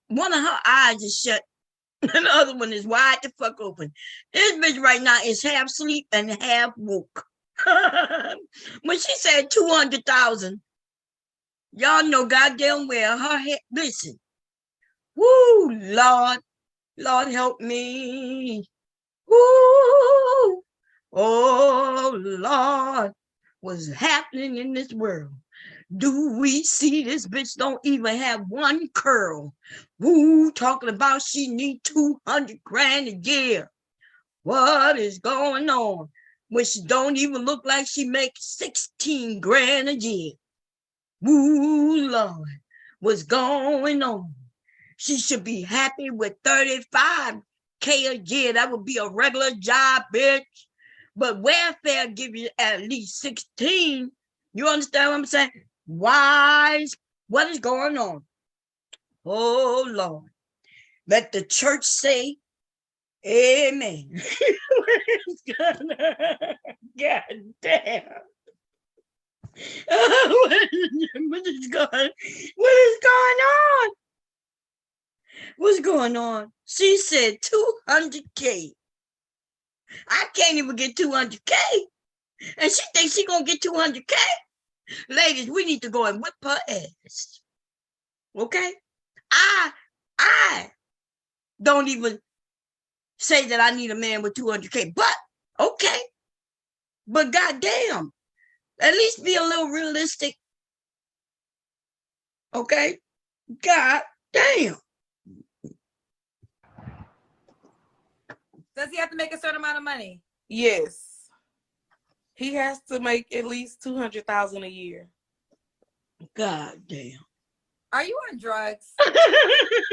One of her eyes is shut, and the other one is wide the fuck open. This bitch right now is half asleep and half woke. When she said 200,000, y'all know goddamn well her head. Listen, woo, Lord help me. Woo, oh Lord, what's happening in this world? Do we see this bitch don't even have one curl? Woo, talking about she need 200 grand a year. What is going on? When she don't even look like she makes 16 grand a year. Woo, Lord, what's going on? She should be happy with 35K a year. That would be a regular job, bitch. But welfare give you at least 16. You understand what I'm saying? Wise, what is going on? Oh, Lord. Let the church say, amen. God damn. What is going on? What's going on? She said 200K. I can't even get 200K. And she thinks she's going to get 200K. Ladies, we need to go and whip her ass. Okay? I don't even say that I need a man with 200K, but okay. But goddamn, at least be a little realistic. Okay? God damn. Does he have to make a certain amount of money? Yes. He has to make at least $200,000 a year. God damn. Are you on drugs?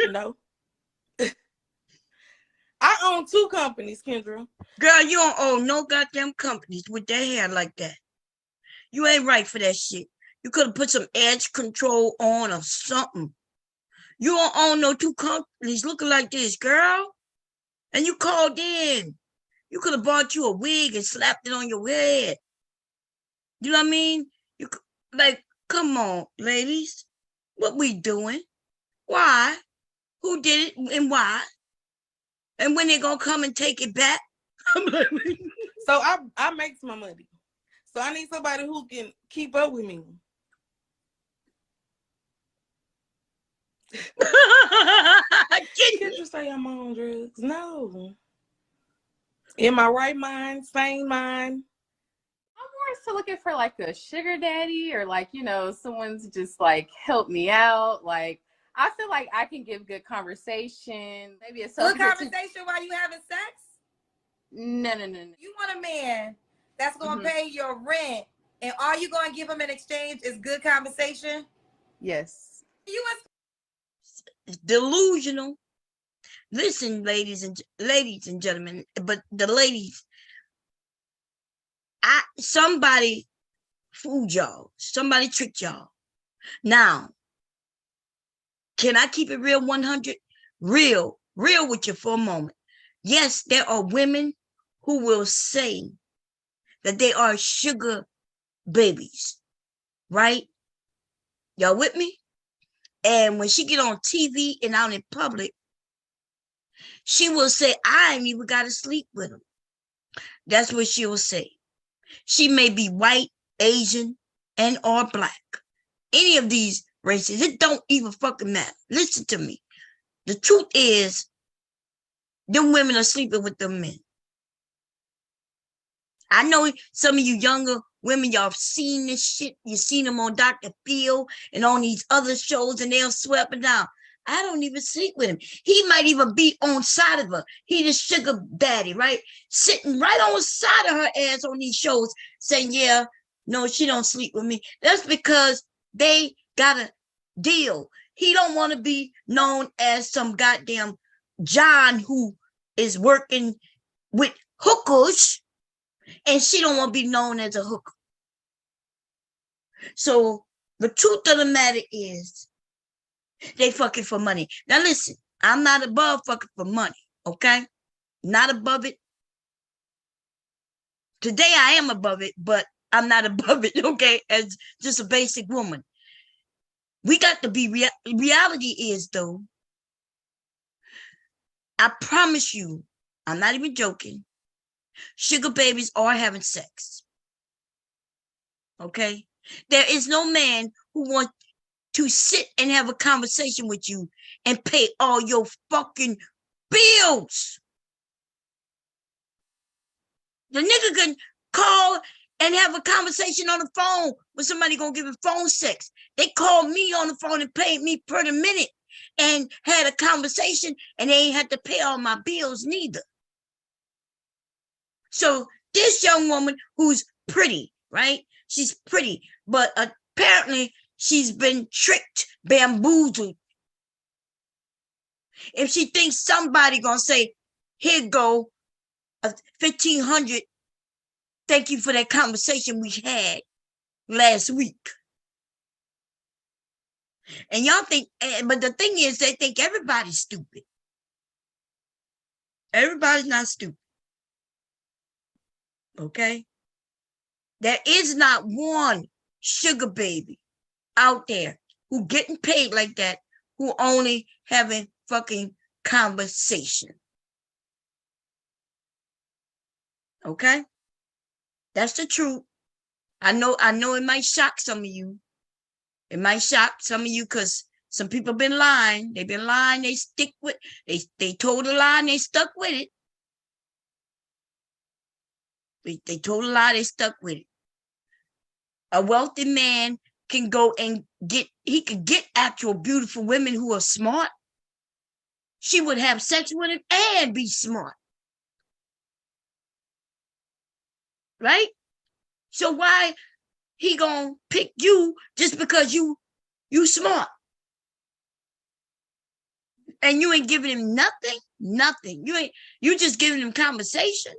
No. I own 2 companies, Kendra. Girl, you don't own no goddamn companies with their hair like that. You ain't right for that shit. You could have put some edge control on or something. You don't own no 2 companies looking like this, girl. And you called in. You could have bought you a wig and slapped it on your head. You know what I mean? You like, come on, ladies. What we doing? Why? Who did it and why? And when they gonna come and take it back? So I make my money. So I need somebody who can keep up with me. Can't you say I'm on drugs? No. In my right mind, sane mind. I'm more so looking for like a sugar daddy or like, you know, someone to just like help me out. Like, I feel like I can give good conversation. Maybe a Good conversation while you having sex? No. You want a man that's going to pay your rent, and all you going to give him in exchange is good conversation? Yes. You delusional. Listen, ladies and gentlemen, but the ladies, somebody fooled y'all. Somebody tricked y'all. Now, can I keep it real 100? Real with you for a moment. Yes, there are women who will say that they are sugar babies, right? Y'all with me? And when she get on TV and out in public, she will say, I ain't even got to sleep with him. That's what she will say. She may be white, Asian, and or black. Any of these races, it don't even fucking matter. Listen to me. The truth is, them women are sleeping with them men. I know some of you younger women, y'all have seen this shit. You've seen them on Dr. Phil and on these other shows, and they'll swear up and down. I don't even sleep with him. He might even be on side of her. He the sugar daddy, right? Sitting right on the side of her ass on these shows saying, yeah, no, she don't sleep with me. That's because they got a deal. He don't want to be known as some goddamn John who is working with hookers, and she don't want to be known as a hooker. So the truth of the matter is, they fucking for money. Now listen, I'm not above fucking for money, okay? Not above it. Today I am above it, but I'm not above it, okay? As just a basic woman. We got to be, reality is though, I promise you, I'm not even joking, sugar babies are having sex, okay? There is no man who wants to sit and have a conversation with you and pay all your fucking bills. The nigga can call and have a conversation on the phone with somebody gonna give him phone sex. They called me on the phone and paid me per the minute and had a conversation, and they ain't had to pay all my bills neither. So this young woman who's pretty, right? She's pretty, but apparently she's been tricked, bamboozled. If she thinks somebody gonna say, here go 1,500, thank you for that conversation we had last week. And y'all think, but the thing is, they think everybody's stupid. Everybody's not stupid. Okay? There is not one sugar baby out there who getting paid like that, who only having fucking conversation. Okay? That's the truth. I know it might shock some of you. It might shock some of you because some people been lying. They've been lying. They stick with, they told a lie and they stuck with it. They told a lie, they stuck with it. A wealthy man can go and he could get actual beautiful women who are smart. She would have sex with him and be smart. Right? So why he gonna pick you just because you smart? And you ain't giving him nothing. You just giving him conversation.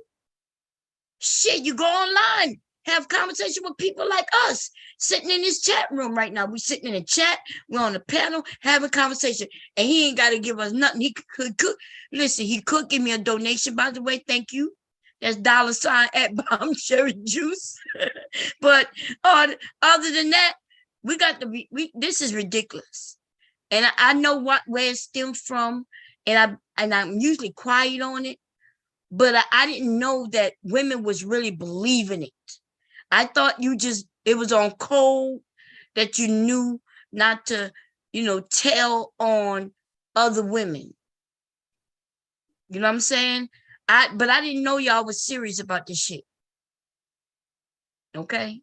Shit, you go online, have conversation with people like us, sitting in this chat room right now. We sitting in a chat, we're on the panel, having conversation, and he ain't got to give us nothing. He could listen, he could give me a donation, by the way, thank you. That's $ at Bomb Cherry Juice. But other than that, we got to be, this is ridiculous. And I know where it stems from, and I'm usually quiet on it, but I didn't know that women was really believing it. I thought it was on code that you knew not to, tell on other women. You know what I'm saying? But I didn't know y'all was serious about this shit. Okay?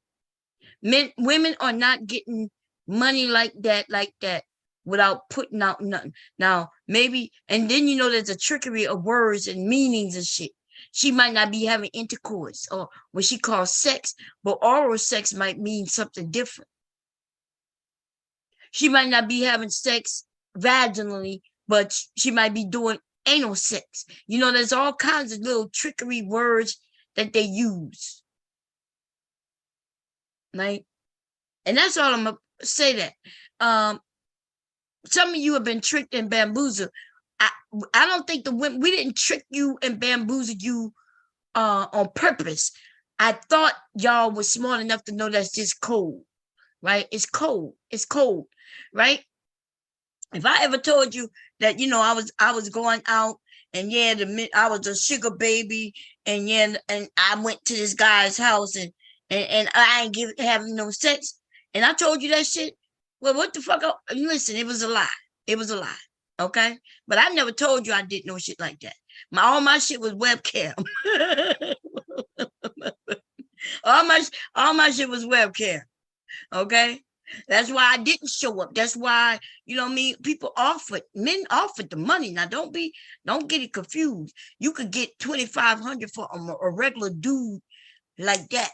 Women are not getting money like that without putting out nothing. Now, maybe, and then there's a trickery of words and meanings and shit. She might not be having intercourse or what she calls sex, but oral sex might mean something different. She might not be having sex vaginally, but she might be doing anal sex. There's all kinds of little trickery words that they use. Right? And that's all I'm going to say that. Some of you have been tricked and bamboozled. I don't think we didn't trick you and bamboozle you on purpose. I thought y'all was smart enough to know that's just cold, right? It's cold. It's cold, right? If I ever told you that, I was going out and I was a sugar baby and I went to this guy's house and I ain't having no sex and I told you that shit, well, what the fuck? Listen, it was a lie. It was a lie. Okay? But I never told you I did no shit like that. All my shit was webcam. all my shit was webcam. Okay? That's why I didn't show up. That's why, people men offered the money. Now don't get it confused. You could get $2,500 for a regular dude like that.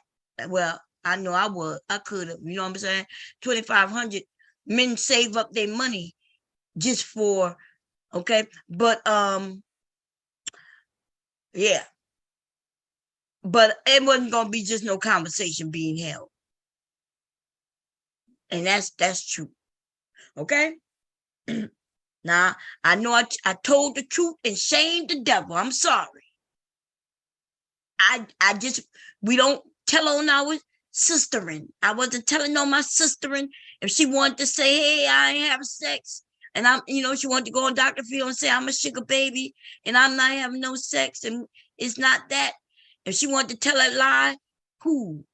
Well, I know I could have, you know what I'm saying? $2,500. Men save up their money just for, okay? But yeah. But it wasn't gonna be just no conversation being held. And that's true. Okay? Now, I know I told the truth and shamed the devil. I'm sorry. We don't tell on our sistering. I wasn't telling on my sistering. If she wanted to say, hey, I ain't having sex, and she wanted to go on Dr. Phil and say I'm a sugar baby and I'm not having no sex, and it's not that. If she wanted to tell a lie, cool.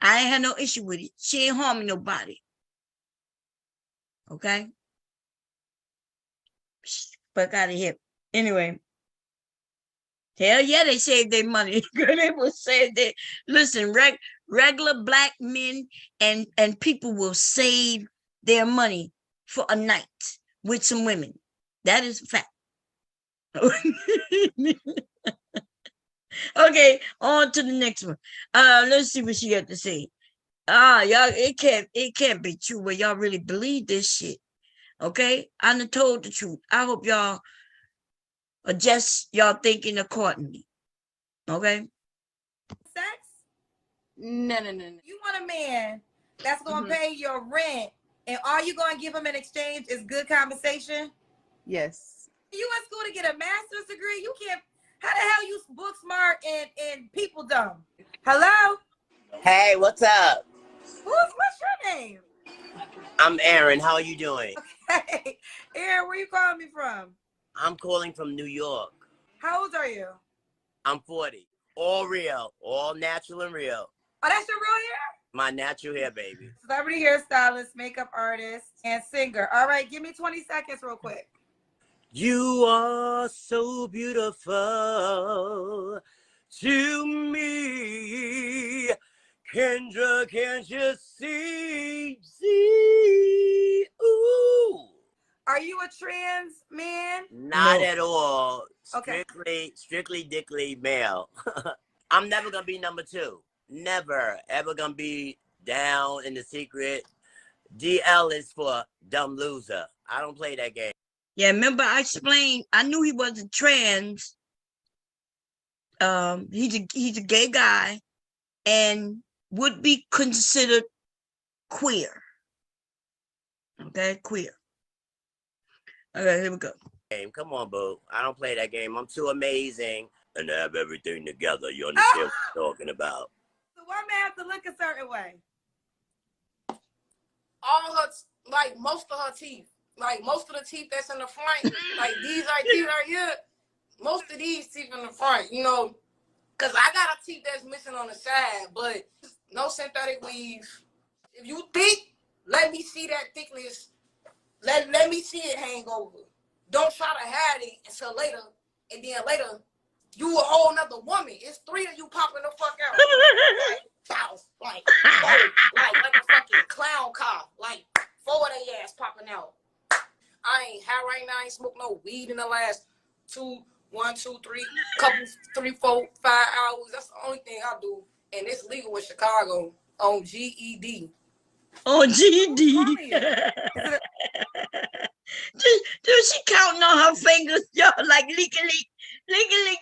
I ain't had no issue with it. She ain't harming nobody. Okay? Fuck out of here. Anyway. Hell yeah, they saved their money. They will say that. Listen, regular black men and people will save their money for a night with some women. That is a fact. Okay, on to the next one. Let's see what she got to say. Y'all, it can't be true where y'all really believe this shit. Okay, I done told the truth. I hope y'all adjust y'all thinking accordingly. Okay. Sex? No. You want a man that's gonna pay your rent, and all you gonna give him in exchange is good conversation? Yes. You in school to get a master's degree? You can't. How the hell you book smart and people dumb? Hello? Hey, what's up? What's your name? I'm Aaron. How are you doing? Okay. Aaron, where you calling me from? I'm calling from New York. How old are you? I'm 40. All real. All natural and real. Oh, that's your real hair? My natural hair, baby. Celebrity hairstylist, makeup artist, and singer. All right, give me 20 seconds real quick. You are so beautiful to me. Kendra, can't you see? Ooh. Are you a trans man? Not at all. Okay. Strictly dickly male. I'm never gonna be number 2. Never, ever gonna be down in the secret. DL is for dumb loser. I don't play that game. Yeah, remember I explained, I knew he wasn't trans. He's a gay guy and would be considered queer. Okay, queer. Okay, here we go. Come on, boo. I don't play that game. I'm too amazing and have everything together. You understand what I'm talking about? So why may I have to look a certain way? All her, like most of her teeth, like most of the teeth that's in the front, like these right teeth right here, most of these teeth in the front, because I got a teeth that's missing on the side, but no synthetic weave. If you thick, let me see that thickness. Let me see it hang over. Don't try to hide it until later, and then later You a whole nother woman. It's 3 of you popping the fuck out. Like, bounce, like, oh, like a fucking clown car. Like, 4 of their ass popping out. I ain't high right now. I ain't smoked no weed in the last 2, 1, 2, 3, couple, 3, 4, 5 hours. That's the only thing I do. And it's legal in Chicago on GED. On GED. Dude, she counting on her fingers, yo, like legally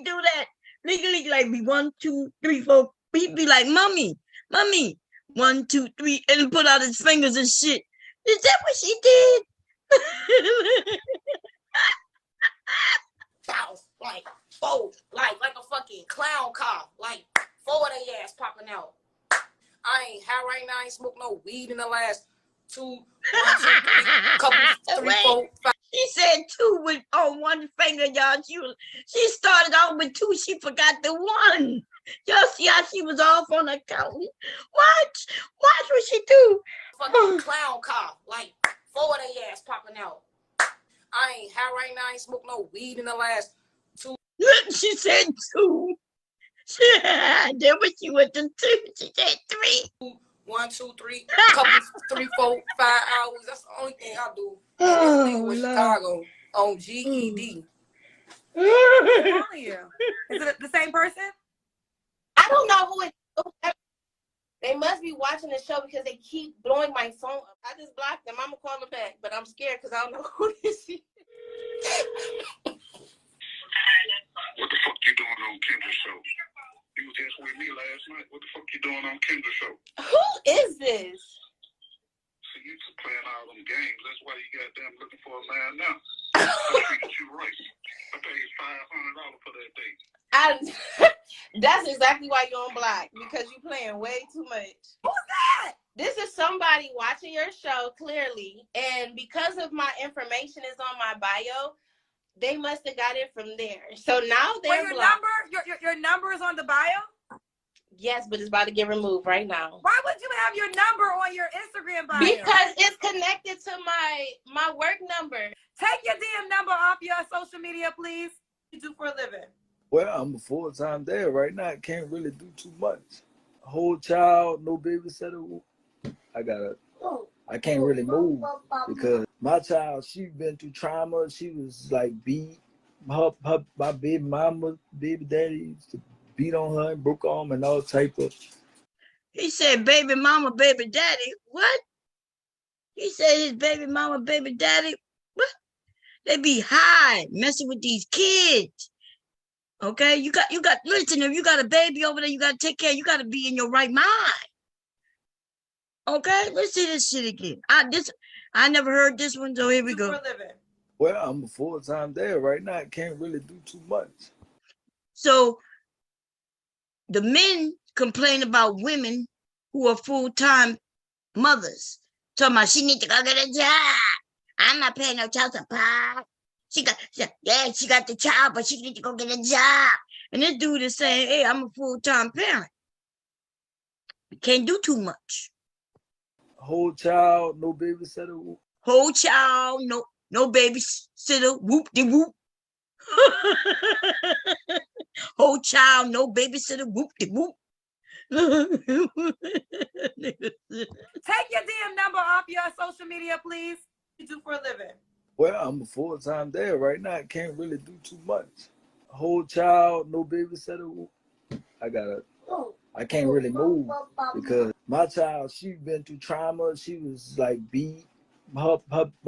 do that. Legally, like be 1, 2, 3, 4. He'd be like, mommy, 1, 2, 3, and put out his fingers and shit. Is that what she did? Bounce, like, oh, like a fucking clown car. Like, 4 of their ass popping out. I ain't high right now. I ain't smoked no weed in the last 2, 1, 2, 3, couple, 3, 4, 5. She said 2 with on 1 finger, y'all. She started out with 2. She forgot the 1. Y'all see how she was off on her counting? Watch what she do. Fucking clown car. Like, 4 of their ass popping out. I ain't high right now. I ain't smoked no weed in the last 2. She said 2. Then when she went to 2, she said 3. 1, 2, 3, couple, 3, 4, 5 hours. That's the only thing I do. And it's legal in Chicago on GED. Is it the same person? I don't know who it is. They must be watching the show because they keep blowing my phone up. I just blocked them. I'm going to call them back, but I'm scared because I don't know who this is. What the fuck you doing on Kendra's show? You was just with me last night. What the fuck you doing on Kendra's show? Who is this? So you just playing all them games. That's why you goddamn looking for a man now. I treated you right. I paid $500 for that date. That's exactly why you're on block, because you're playing way too much. Who's that? This is somebody watching your show, clearly, and because of my information is on my bio, they must have got it from there. So now they're your blocked. your number is on the bio? Yes, but it's about to get removed right now. Why would you have your number on your Instagram bio? Because it's connected to my work number. Take your damn number off your social media, please. What do you do for a living? Well, I'm a full-time dad right now. I can't really do too much. Whole child, no babysitter. I can't really move because my child, she been through trauma. She was like beat. My baby mama, baby daddy used to beat on her and broke arm and all type of. He said baby mama, baby daddy. What? He said his baby mama, baby daddy. What? They be high messing with these kids. Okay, you got listen, if you got a baby over there, you gotta take care, you gotta be in your right mind. Okay, let's see this shit again. I never heard this one, so here we go. Well, I'm a full-time dad right now. I can't really do too much. So the men complain about women who are full-time mothers. Talking about she need to go get a job. I'm not paying no child support. She got the child, but she need to go get a job. And this dude is saying, hey, I'm a full-time parent. Can't do too much. Whole child, no babysitter. Whole child, no babysitter, whoop-de-whoop. Whole child, no babysitter, whoop-de-whoop. Take your damn number off your social media, please. What do you do for a living? Well, I'm a full-time dad right now. I can't really do too much. Whole child, no babysitter. I can't really move because my child, she been through trauma. She was like beat. My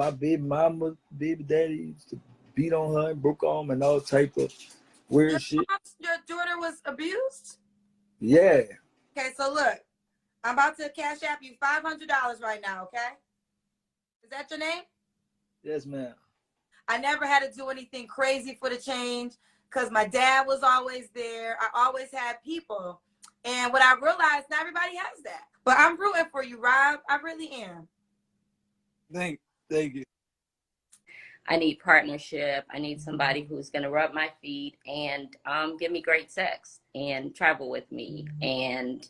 baby mama, baby daddy used to beat on her and broke arm and all type of weird shit. Your daughter was abused? Yeah. Okay, so look, I'm about to cash app you $500 right now, okay? Is that your name? Yes, ma'am. I never had to do anything crazy for the change because my dad was always there. I always had people. And what I realized, not everybody has that. But I'm rooting for you, Rob. I really am. Thank you. I need partnership. I need somebody who's going to rub my feet and give me great sex and travel with me. And,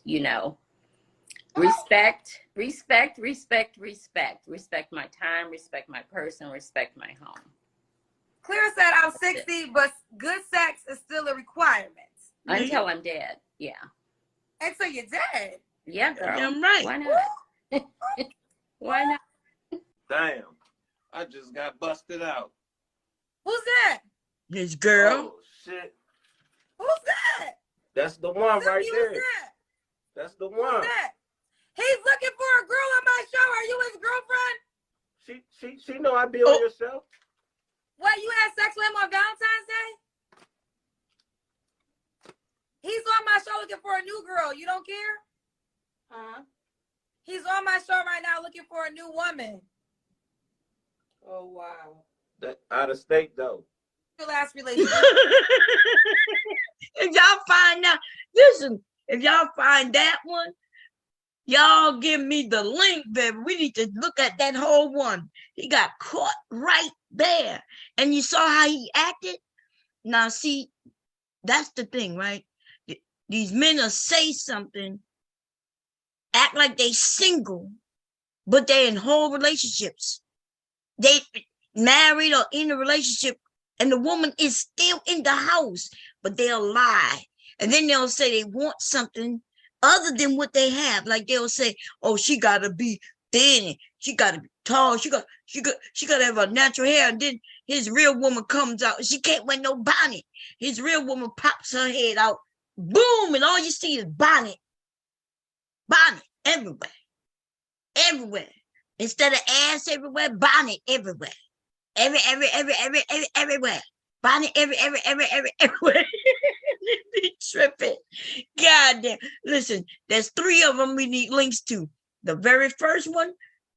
respect my time, respect my person, respect my home. Clear said I'm 60, but good sex is still a requirement. Until I'm dead. Yeah. Until you're dead. Yeah, girl. Damn right. Why not? Why not? Damn. I just got busted out. Who's that? His girl. Oh, shit. Who's that? That's the one right Who's there. that? That's the Who's one. that? He's looking for a girl on my show. Are you his girlfriend? She know I be on your show. What, you had sex with him on Valentine's Day? He's on my show looking for a new girl. You don't care? Huh? He's on my show right now looking for a new woman. Oh, wow. That out of state though. Your last relationship. If y'all find out, listen, if y'all find that one, y'all give me the link, baby. We need to look at that whole one. He got caught right there. And you saw how he acted? Now, see, that's the thing, right? These men will say something, act like they single, but they're in whole relationships. They married or in a relationship, and the woman is still in the house, but they'll lie. And then they'll say they want something other than what they have. Like they'll say, oh, she gotta be thin, she gotta be tall, she gotta have a natural hair. And then his real woman comes out, she can't wear no bonnet. His real woman pops her head out, boom, and all you see is bonnet everywhere. Instead of ass everywhere, bonnet everywhere. Everywhere. Bonnet everywhere. Be tripping. God damn. Listen, there's 3 of them we need links to. The very first one,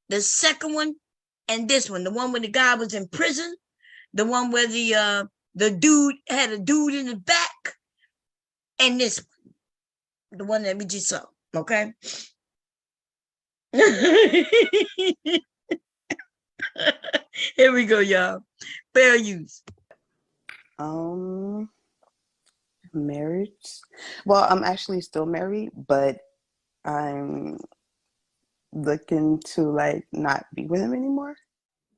the second one, and this one. The one where the guy was in prison. The one where the dude had a dude in the back. And this one. The one that we just saw. Okay? Here we go, y'all. Fair use. Marriage. Well, I'm actually still married, but I'm looking to like not be with him anymore.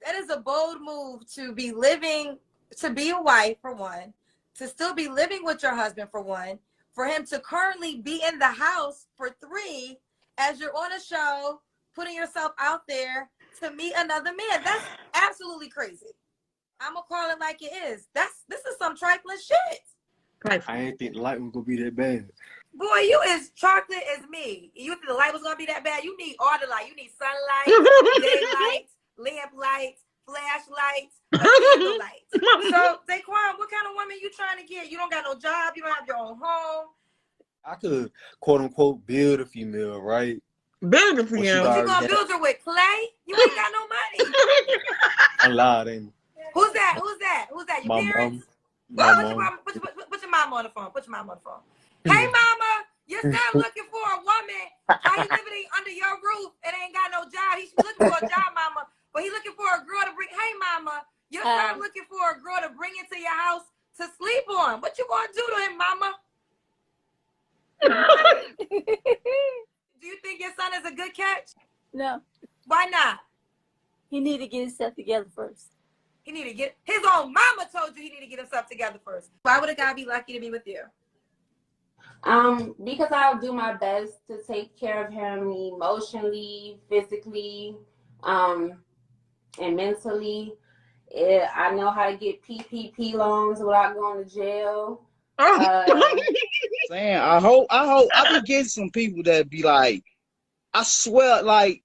That is a bold move to be living, to be a wife for one, to still be living with your husband for one, for him to currently be in the house for 3, as you're on a show, putting yourself out there to meet another man. That's absolutely crazy. I'm gonna call it like it is. This is some trifling shit. I ain't think the light was gonna be that bad. Boy, you as chocolate as me. You think the light was gonna be that bad? You need all the light. You need sunlight, daylight, lamp lights, flashlights, a candle light. So, Daquan, what kind of woman you trying to get? You don't got no job. You don't have your own home. I could quote unquote build a female, right? Build a female. What you gonna build her with clay? You ain't got no money. I lied, ain't Who's that? Your my parents? mom. Put your mama on the phone. Hey, mama, your son looking for a woman. Why he living under your roof and ain't got no job? He's looking for a job, mama. But he looking for a girl to bring. Hey, mama, your son looking for a girl to bring into your house to sleep on. What you gonna do to him, mama? Do you think your son is a good catch? No. Why not? He need to get himself together first. He need to get his own mama told you he need to get himself together first. Why would a guy be lucky to be with you? Because I'll do my best to take care of him emotionally, physically, and mentally. I know how to get PPP loans without going to jail. Saying, I hope I be getting some people that be like, I swear, like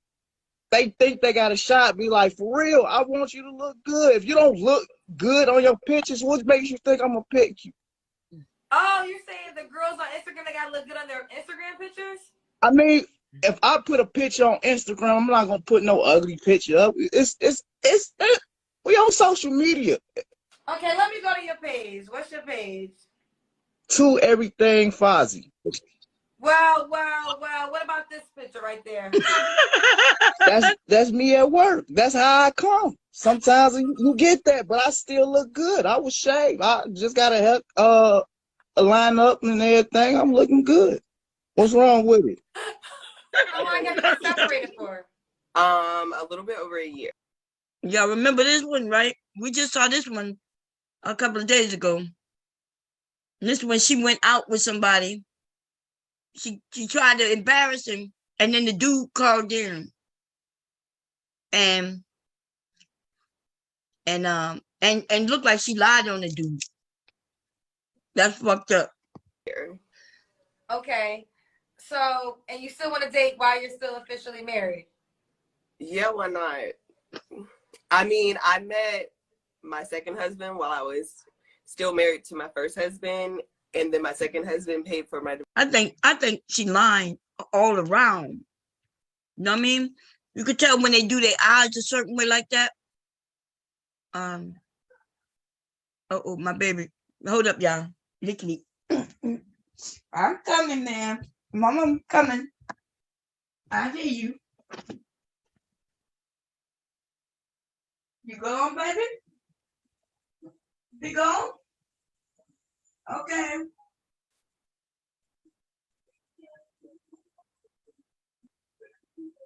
they think they got a shot. Be like, for real, I want you to look good. If you don't look good on your pictures, what makes you think I'm gonna pick you? Oh, you're saying the girls on Instagram, they gotta look good on their Instagram pictures? I mean, if I put a picture on Instagram, I'm not gonna put no ugly picture up. We on social media. Okay, let me go to your page. What's your page? To everything Fozzie. Well, what about this picture right there? That's me at work. That's how I come. Sometimes you get that, but I still look good. I was shaved. I just gotta help line up and everything. I'm looking good. What's wrong with it? How long have you been separated for? A little bit over a year. Y'all remember this one, right? We just saw this one a couple of days ago. This when she went out with somebody. She tried to embarrass him, and then the dude called in, and looked like she lied on the dude. That's fucked up. Okay. So, and you still want to date while you're still officially married? Yeah, why not? I mean, I met my second husband while I was still married to my first husband, and then my second husband paid for my. I think she lying all around. You know what I mean? You could tell when they do their eyes a certain way like that. Oh, my baby. Hold up, y'all. Lickety. I'm coming, man. Mama, I'm coming. I hear you. You going, baby? You going? Okay.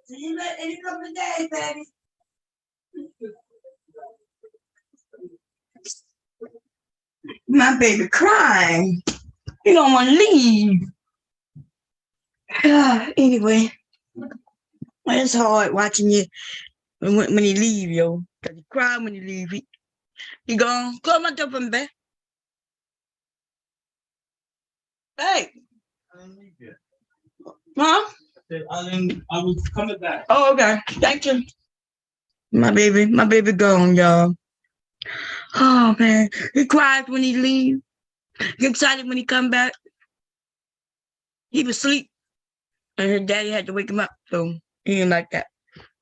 See you later in a couple of days, baby. My baby crying. You don't want to leave. Anyway, it's hard watching you when you leave, yo. Cause you cry when you leave. He gone. Close my door for me, babe. Hey. Huh? I was coming back. Oh, okay. Thank you. My baby gone, y'all. Oh man, he cries when he leave. Get excited when he come back. He was asleep, and his daddy had to wake him up, so he didn't like that.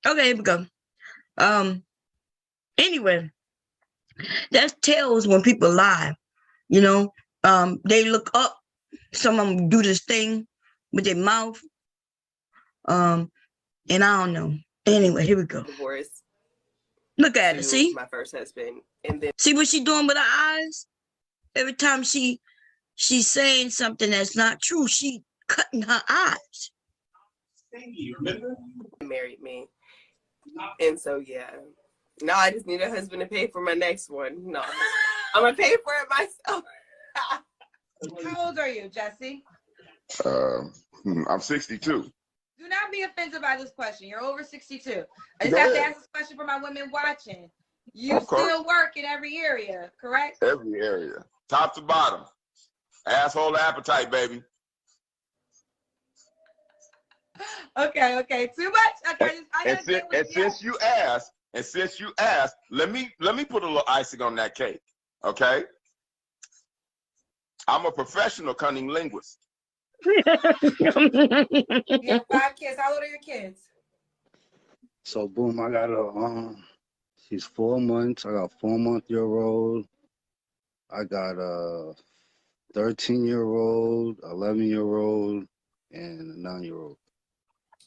Okay, here we go. Anyway, that tells when people lie. You know, they look up. Some of them do this thing with their mouth. And I don't know. Anyway, here we go. Divorce. Look at it. See, my first husband, and then see what she doing with her eyes. Every time she's saying something that's not true, she cutting her eyes. Married me, and so yeah. Now I just need a husband to pay for my next one. No, I'm gonna pay for it myself. How old are you, Jesse? I'm 62. Do not be offended by this question. You're over 62. I just have to ask this question for my women watching. You still work in every area, correct? Every area, top to bottom. Asshole appetite, baby. Okay. Too much. Okay. Since you asked, let me put a little icing on that cake. Okay. I'm a professional cunning linguist. You have 5 kids. How old are your kids? So boom, I got she's 4 months. I got a 4-month-year-old. I got a 13-year-old, 11-year-old, and a 9-year-old.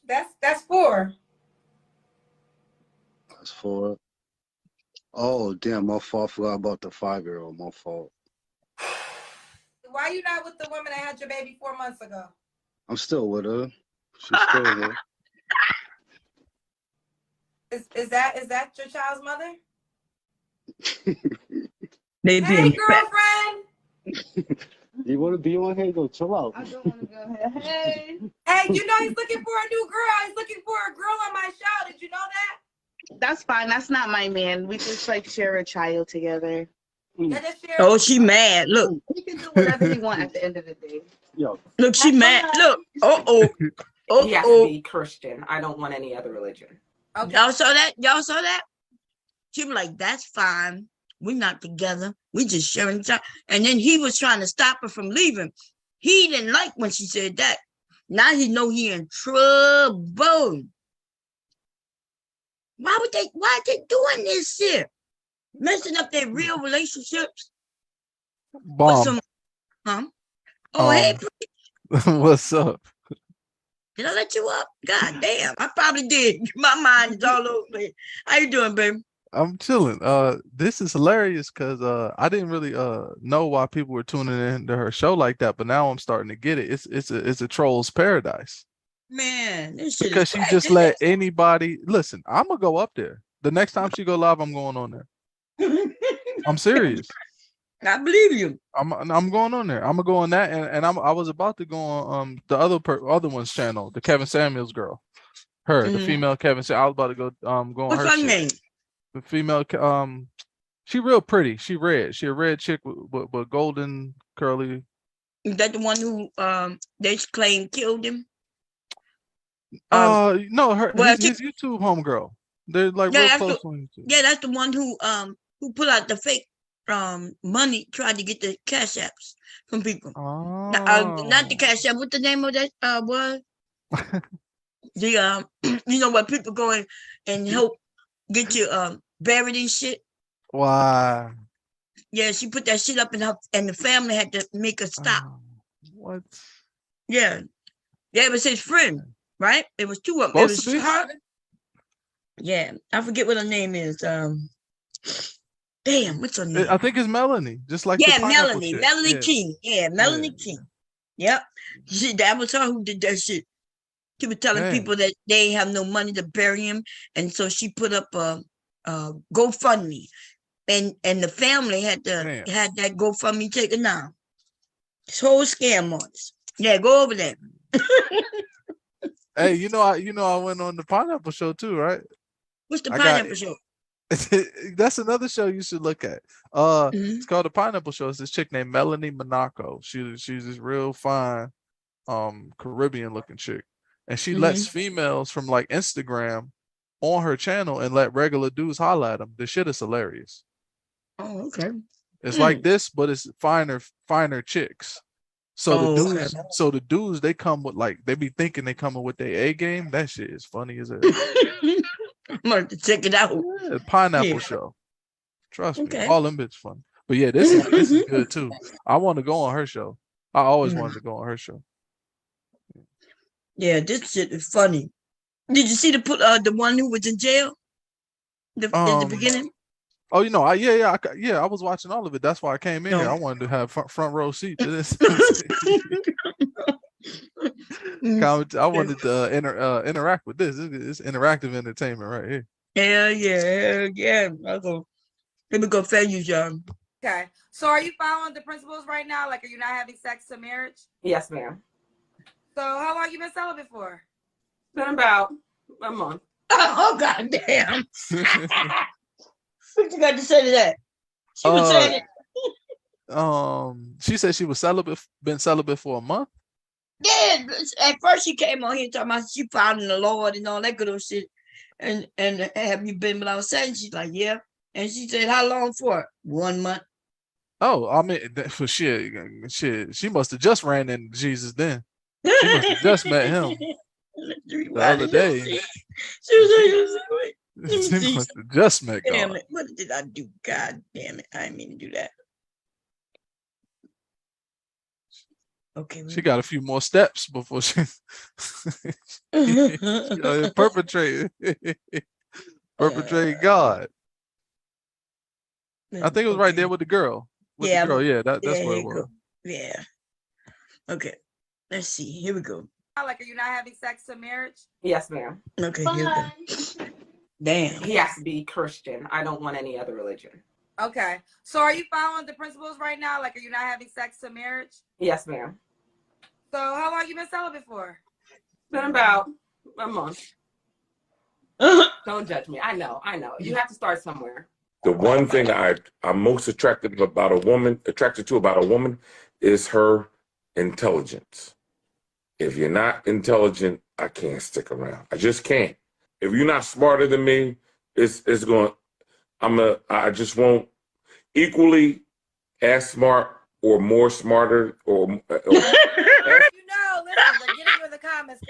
That's 4. That's 4. Oh damn, my fault. I forgot about the 5-year-old. My fault. Why are you not with the woman that had your baby 4 months ago? I'm still with her. She's still here. Is that your child's mother? Hey, girlfriend. You want to be on here? Go chill out. I don't want to go ahead. Hey, you know he's looking for a new girl. He's looking for a girl on my show. Did you know that? That's fine. That's not my man. We just like share a child together. Oh, she mad. Look. He can do whatever he wants at the end of the day. Yo. Look, she mad. Look. He has to be Christian. I don't want any other religion. Okay. Y'all saw that? She was like, that's fine. We're not together. We just sharing time. And then he was trying to stop her from leaving. He didn't like when she said that. Now he know he in trouble. Why are they doing this shit? Messing up their real relationships. Bomb. Huh? Oh, hey, what's up? did I let you up? God damn, I probably did. My mind is all over. How you doing, baby? I'm chilling. This is hilarious because I didn't really know why people were tuning in to her show like that, but now I'm starting to get it. It's a troll's paradise. Man, this shit because is she crazy. just let anybody listen. I'm gonna go up there. The next time she go live, I'm going on there. I'm serious. I believe you. I'm going on there. I'm gonna go on that, and I was about to go on the other one's channel, the Kevin Samuels girl, the female Kevin. I was about to go go on What's her her shit. name? The female she real pretty. She a red chick with golden curly. Is that the one who they claim killed him? No, well, his YouTube homegirl. They're like yeah, real that's close the, on YouTube. yeah, that's the one who put out the fake money, tried to get the cash apps from people. Not the cash app. What the name of that was? The you know where people go in and help get you buried and shit. Wow. Yeah, she put that shit up in her, and the family had to make her stop. What? Yeah, it was his friend, right? It was two of them. It was her. Yeah, I forget what her name is. Damn, what's her name? I think it's Melanie, just like yeah, the Melanie, chick. Melanie King. Yeah, Melanie King. Yep, that was her who did that shit. She was telling people that they have no money to bury him, and so she put up a GoFundMe, and the family had that GoFundMe taken down. This whole scam on us. Yeah, go over there. Hey, I went on the Pineapple Show too, right? What's the Pineapple Show? That's another show you should look at. It's called the Pineapple Show. It's this chick named Melanie Monaco. She's this real fine, Caribbean looking chick, and she lets females from like Instagram on her channel and let regular dudes holler at them. The shit is hilarious. Oh, okay. It's like this, but it's finer chicks. So the dudes, they come with they be thinking they coming with their A game. That shit is funny as hell. I'm gonna check it out. Yeah, Pineapple Show. Trust me, all them bits funny. But yeah, this is good too. I want to go on her show. I always wanted to go on her show. Yeah, this shit is funny. Did you see the one who was in jail? In the beginning? Oh, I was watching all of it. That's why I came in here. I wanted to have front row seat to this. I wanted to interact with this. It's interactive entertainment right here. Yeah. Let me go fair you, John. Okay. So are you following the principles right now? Like, are you not having sex to marriage? Yes, ma'am. So how long you been celibate for? Been about a month. Oh, goddamn. What you got to say to that? She was saying it. She said she was been celibate for a month. Yeah, at first she came on here talking about she found in the Lord and all that good old shit. And have you been without sex? She's like, yeah. And she said, how long for? 1 month. Oh, I mean, for shit. She must have just ran into Jesus then. She must have just met him the other day. She must have just met God. Damn it. What did I do? God damn it. I didn't mean to do that. Okay. She got a few more steps before she perpetrate God. I think it was right there with the girl. That's where it was. Yeah. Okay. Let's see. Here we go. Like, are you not having sex to marriage? Yes, ma'am. Okay, here we go. Damn. He has to be Christian. I don't want any other religion. Okay. So are you following the principles right now? Like, are you not having sex to marriage? Yes, ma'am. So how long you been celibate for? Been about a month. Don't judge me. I know. You have to start somewhere. The one thing I'm most attracted to about a woman is her intelligence. If you're not intelligent, I can't stick around. I just can't. If you're not smarter than me, I just won't equally as smart or more smarter or listen, they're getting you in the comments.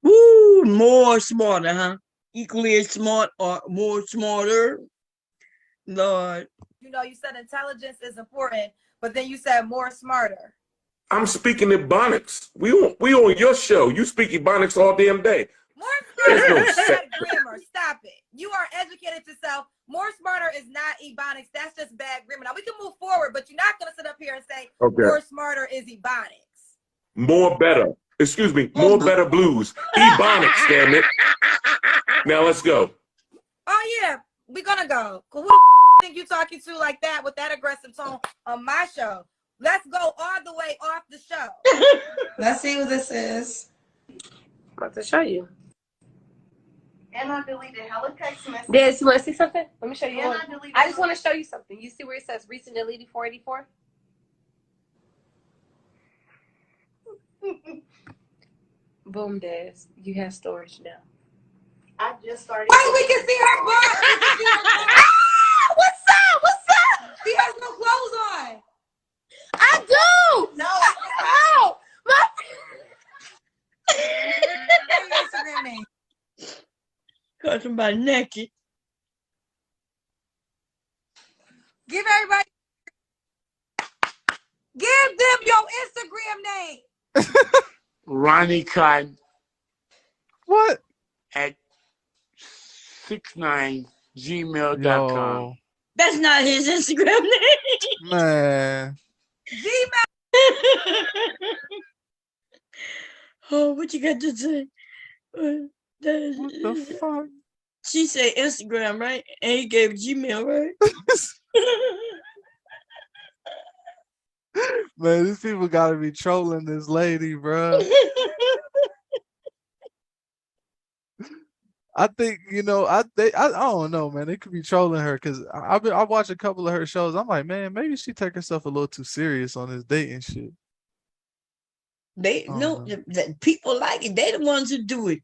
Woo, more smarter, huh? Equally as smart or more smarter. Lord. You said intelligence is important, but then you said more smarter. I'm speaking Ebonics. We on your show. You speak Ebonics all damn day. More smarter is bad grammar. Stop it. You are educated yourself. More smarter is not Ebonics. That's just bad grammar. Now we can move forward, but you're not gonna sit up here and say more smarter is Ebonics. More better. Excuse me. More better blues. Ebonics, damn it. Now let's go. Oh yeah, we're gonna go. Who think you talking to like that with that aggressive tone on my show. Let's go all the way off the show. Let's see what this is. I'm about to show you. And I deleted hella text messages. Des, you want to see something? Let me show you And one. I deleted I just want to show you something. You see where it says recent deleted 484? Boom, Des. You have storage now. I just started. Wait, we can see her butt. We can see her butt. What's up? What's up? She has no clothes on. I do. No. Oh, my. Instagram name. Caught somebody naked. Give everybody. Give them your Instagram name. Ronnie Cotton What? at 69gmail.com. That's not his Instagram name. Man. Gmail. Oh, what you got to say? What the fuck? She said Instagram, right? And he gave Gmail, right? Man, these people gotta be trolling this lady, bro. I think, I don't know, man. They could be trolling her because I watched a couple of her shows. I'm like, man, maybe she take herself a little too serious on this dating shit. They know that people like it. They the ones who do it.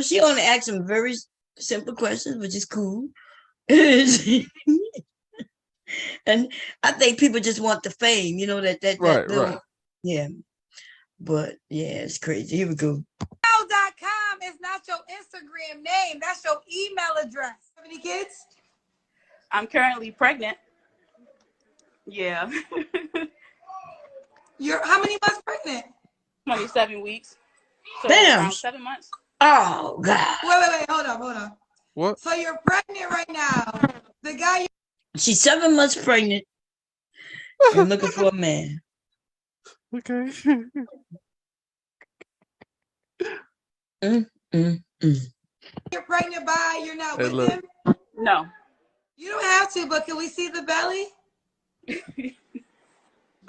She only asks them very simple questions, which is cool. And I think people just want the fame, Right. Yeah. But yeah, it's crazy. Here we go. Gmail.com is not your Instagram name. That's your email address. Have any kids? I'm currently pregnant. Yeah. You're how many months pregnant? 27 weeks. So Damn. around 7 months. Oh God. Wait. Hold on. What? So you're pregnant right now. The guy She's 7 months pregnant and looking for a man. Okay. you're pregnant by, you're not with look. him? No. You don't have to, but can we see the belly?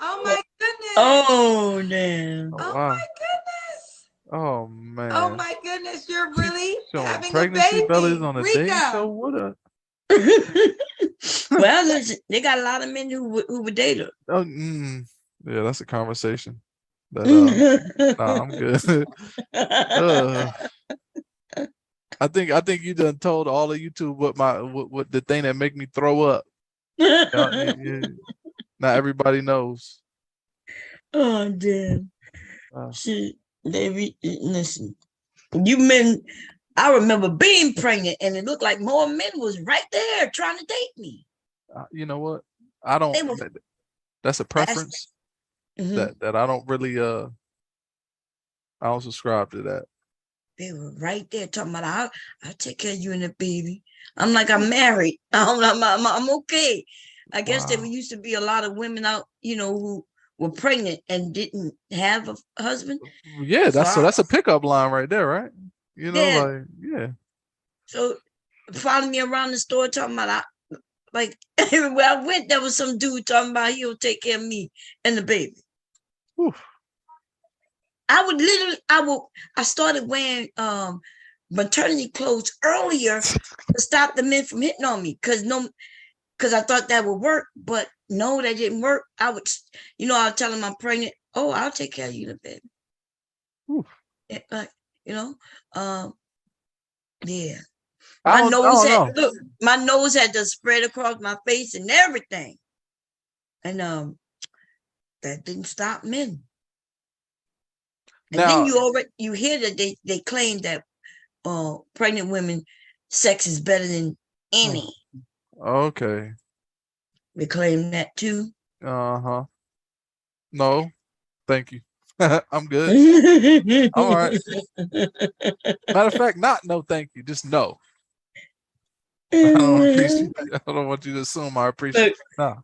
Oh my goodness. Oh damn. Oh Wow. my goodness. Oh man. Oh my goodness, you're really Showing having pregnancy a baby. bellies on a dating Rika. show? What a Well, listen, they got a lot of men who would date her. yeah, that's a conversation. That nah, I'm good. I think you done told all of YouTube what the thing that make me throw up. Yeah. Not everybody knows. Oh damn. Shit, baby, listen. You men, I remember being pregnant, and it looked like more men was right there trying to date me. You know what? I don't. That's a preference that I don't really. I don't subscribe to that. They were right there talking about I'll take care of you and the baby. I'm like, I'm married. I'm okay. I guess there used to be a lot of women out, who were pregnant and didn't have a husband. Yeah, that's a pickup line right there, right? Yeah. So following me around the store talking about like everywhere I went, there was some dude talking about he'll take care of me and the baby. Oof. I started wearing maternity clothes earlier to stop the men from hitting on me because I thought that would work, but no, that didn't work. I would tell them I'm pregnant. Oh, I'll take care of you, the baby. Yeah. My nose had to spread across my face and everything. And that didn't stop men. And then you hear that they claim that pregnant women sex is better than any. Okay. They claim that too. No, thank you. I'm good. All right. Matter of fact, no, thank you. Just no. I don't want you to assume I appreciate it. No.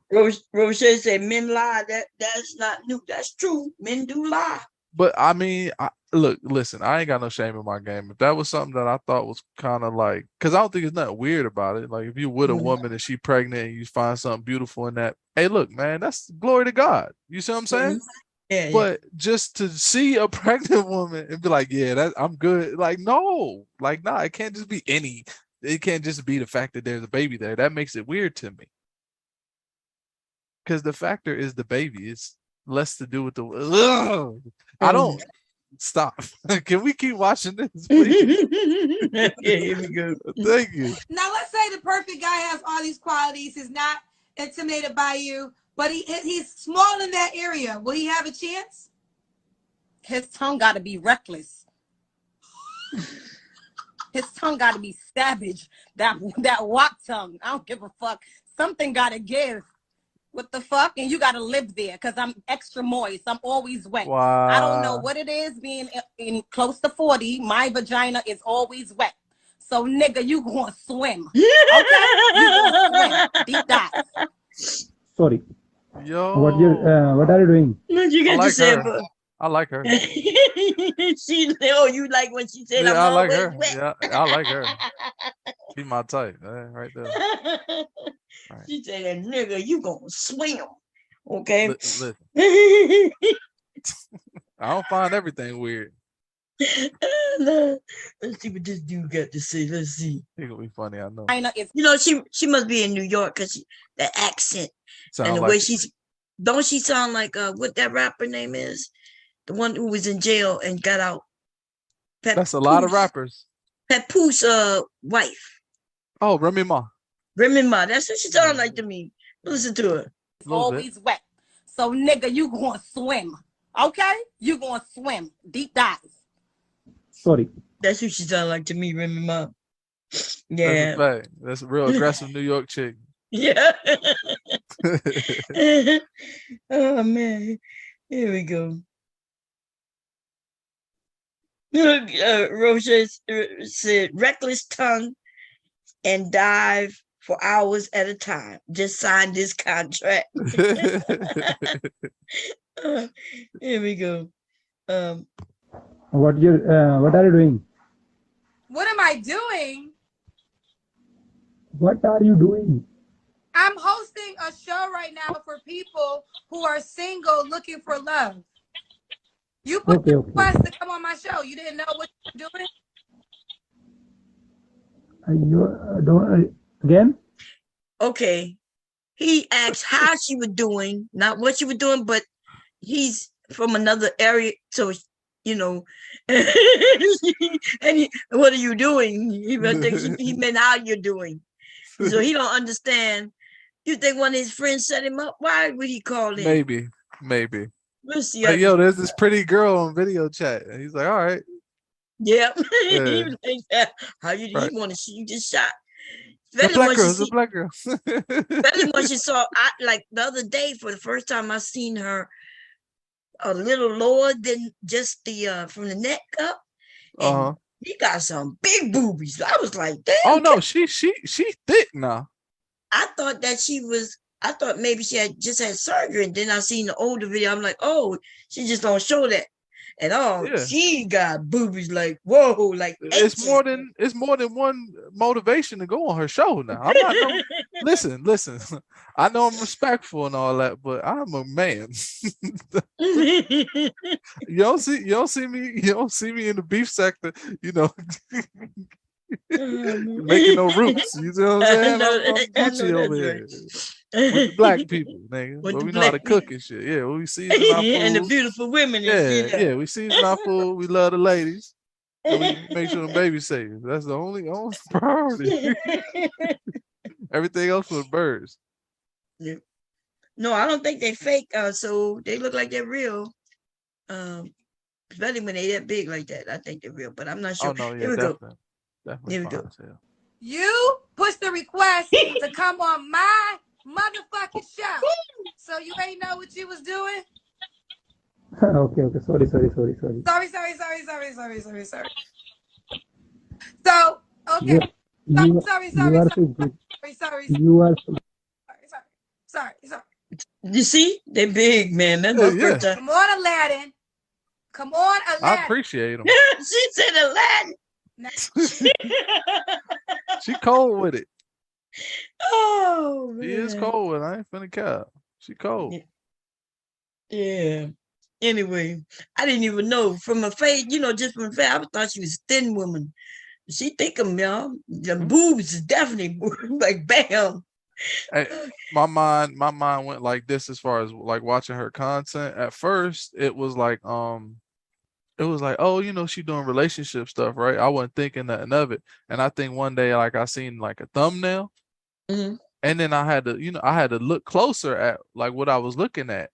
Roche said men lie. That's not new. That's true. Men do lie. But I mean, look, listen, I ain't got no shame in my game. If that was something that I thought was kind of like, because I don't think there's nothing weird about it. Like if you with a woman and she pregnant and you find something beautiful in that, hey, look, man, that's glory to God. You see what I'm saying? Yeah, But just to see a pregnant woman and be like, yeah, that I'm good. Like, no, like, nah, it can't just be any. It can't just be the fact that there's a baby there. That makes it weird to me. Because the factor is the baby. It's less to do with the. Ugh! I don't stop. Can we keep watching this, please? Yeah, here we go. Thank you. Now let's say the perfect guy has all these qualities. He's not intimidated by you, but he's small in that area. Will he have a chance? His tongue got to be reckless. His tongue got to be savage. That walk tongue. I don't give a fuck. Something got to give. What the fuck? And you got to live there because I'm extra moist. I'm always wet. Wow. I don't know what it is being in close to 40. My vagina is always wet. So, nigga, you gonna swim. Okay? You gonna swim. Deep dive. Sorry. Yo. What are you doing? What you got to say about? I like her. You like when she said, Yeah, I'm I like always her. wet. Yeah, I like her. She my type, right there. She said, that nigga, you gonna swim. Okay. Listen. I don't find everything weird. No. Let's see what this dude got to say. Let's see. It's gonna be funny, I know. You know, she must be in New York because the accent Sound and the like way it. she's. Don't she sound like what that rapper name is? The one who was in jail and got out. That's a lot of rappers. Papoose wife. Oh, Remy Ma. Remy Ma. That's what she sounds like to me. Listen to her. Always wet. So, nigga, you gonna swim. Okay? You gonna swim. Deep dive. Sorry. That's what she sounds like to me, Remy Ma. Yeah. That's a fact. That's a real aggressive New York chick. Yeah. Oh man. Here we go. Roche said reckless tongue and dive for hours at a time. Just sign this contract. Here we go. What are you doing? What am I doing? What are you doing? I'm hosting a show right now for people who are single looking for love. You put the request to come on my show. You didn't know what you're doing? Again? Okay. He asked how she was doing, not what she was doing, but he's from another area, so you know. And what are you doing? He meant how you're doing. So he don't understand. You think one of his friends set him up? Why would he call in? Maybe. We'll see. Like, yo, there's this pretty girl on video chat. And he's like, all right. Yeah. Yeah. He was like, how you Right. want to see you just shot? The black girl. Especially when she saw, like the other day, for the first time, I seen her a little lower than just the from the neck up. And he got some big boobies. I was like, damn. Oh no, she thick now. I thought maybe she had just had surgery, and then I seen the older video. I'm like, oh, she just don't show that at all. Yeah. She got boobies like whoa, like It's more than one motivation to go on her show now. I'm not listen. I know I'm respectful and all that, but I'm a man. you don't see me in the beef sector, making no roots. You know what I'm saying? I'm Gucci over here. With the black people, nigga. Where we know how to cook and shit. Yeah, we season our food. And the beautiful women. Yeah, we season our food. We love the ladies. And we make sure the baby's safe. That's the only priority. Everything else was birds. Yeah. No, I don't think they fake. So they look like they're real. Especially when they that big like that. I think they're real, but I'm not sure. Oh no, yeah, Here we definitely. go. Here we go. You pushed the request to come on my motherfucking show. So you ain't know what you was doing? Okay. Sorry. Sorry. So, okay. Sorry. You are so good. Sorry. You are so Sorry. You see? They're big, man. That's my first time. Come on, Aladdin. Come on, I Aladdin. appreciate him. She said Aladdin. She cold with it. Oh man. She is cold with it. I ain't finna cap. She cold. Yeah. Anyway, I didn't even know from her face, just from her face, I thought she was a thin woman. She think of y'all. The boobs is definitely like bam. Hey, my mind went like this as far as like watching her content. At first, it was like, oh, she doing relationship stuff, right? I wasn't thinking nothing of it. And I think one day, like I seen like a thumbnail, and then I had to look closer at like what I was looking at.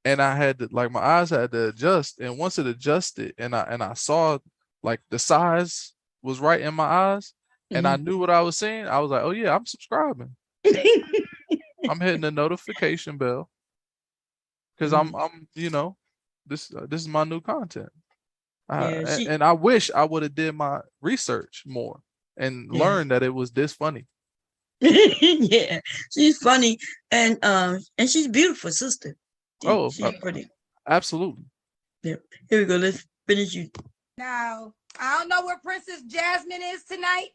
And I had to, like, my eyes had to adjust. And once it adjusted and I saw like the size was right in my eyes and I knew what I was seeing, I was like, oh yeah, I'm subscribing. I'm hitting the notification bell because I'm this is my new content. And I wish I would have did my research more and learned that it was this funny. Yeah, she's funny and she's beautiful, sister. She's pretty. Absolutely. Yeah. Here we go. Let's finish you. Now, I don't know where Princess Jasmine is tonight,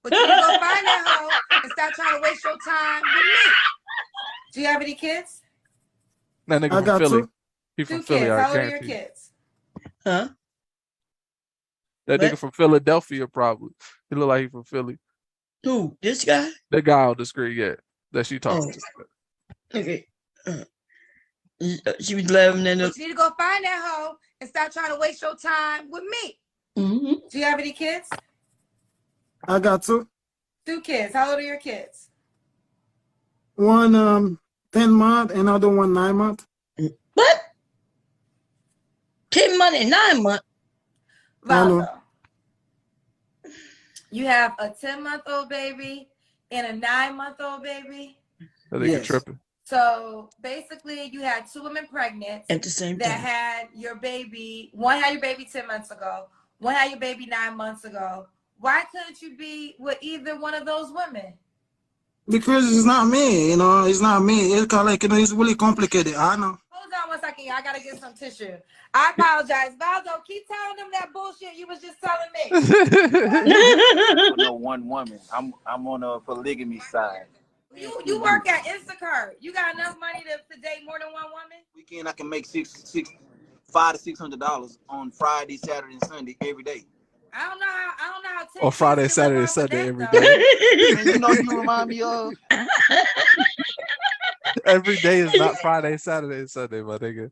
but you can go find that hoe and stop trying to waste your time with me. Do you have any kids? That nigga from Philly. He from Philly. Kids. I How old are your guarantee. kids? Huh? That nigga from Philadelphia probably. He look like he from Philly. Who? This guy? The guy on the screen, yeah. That she talking to. Okay. She was laughing at us. You need to go find that hoe and stop trying to waste your time with me. Do you have any kids? I got two. 2 kids. How old are your kids? One 10 months, another one 9 months. What? 10 months and 9 months? Valdo. You have a 10-month-old baby and a 9-month-old baby. That nigga tripping. So basically, you had 2 women pregnant at the same that time. had your baby. One had your baby 10 months ago. One had your baby 9 months ago. Why couldn't you be with either one of those women? Because it's not me, it's not me. It's kind of like, it's really complicated. I know. Hold on 1 second, I gotta get some tissue. I apologize. Valdo, keep telling them that bullshit you was just telling me. No one woman. I'm on a polygamy side. You work at Instacart. You got enough money to date more than one woman? Weekend I can make $500 to $600 on Friday, Saturday, and Sunday every day. I don't know how. Or Friday, Saturday, and Sunday every day. Man, you know you remind me of. Every day is not Friday, Saturday, and Sunday, my nigga.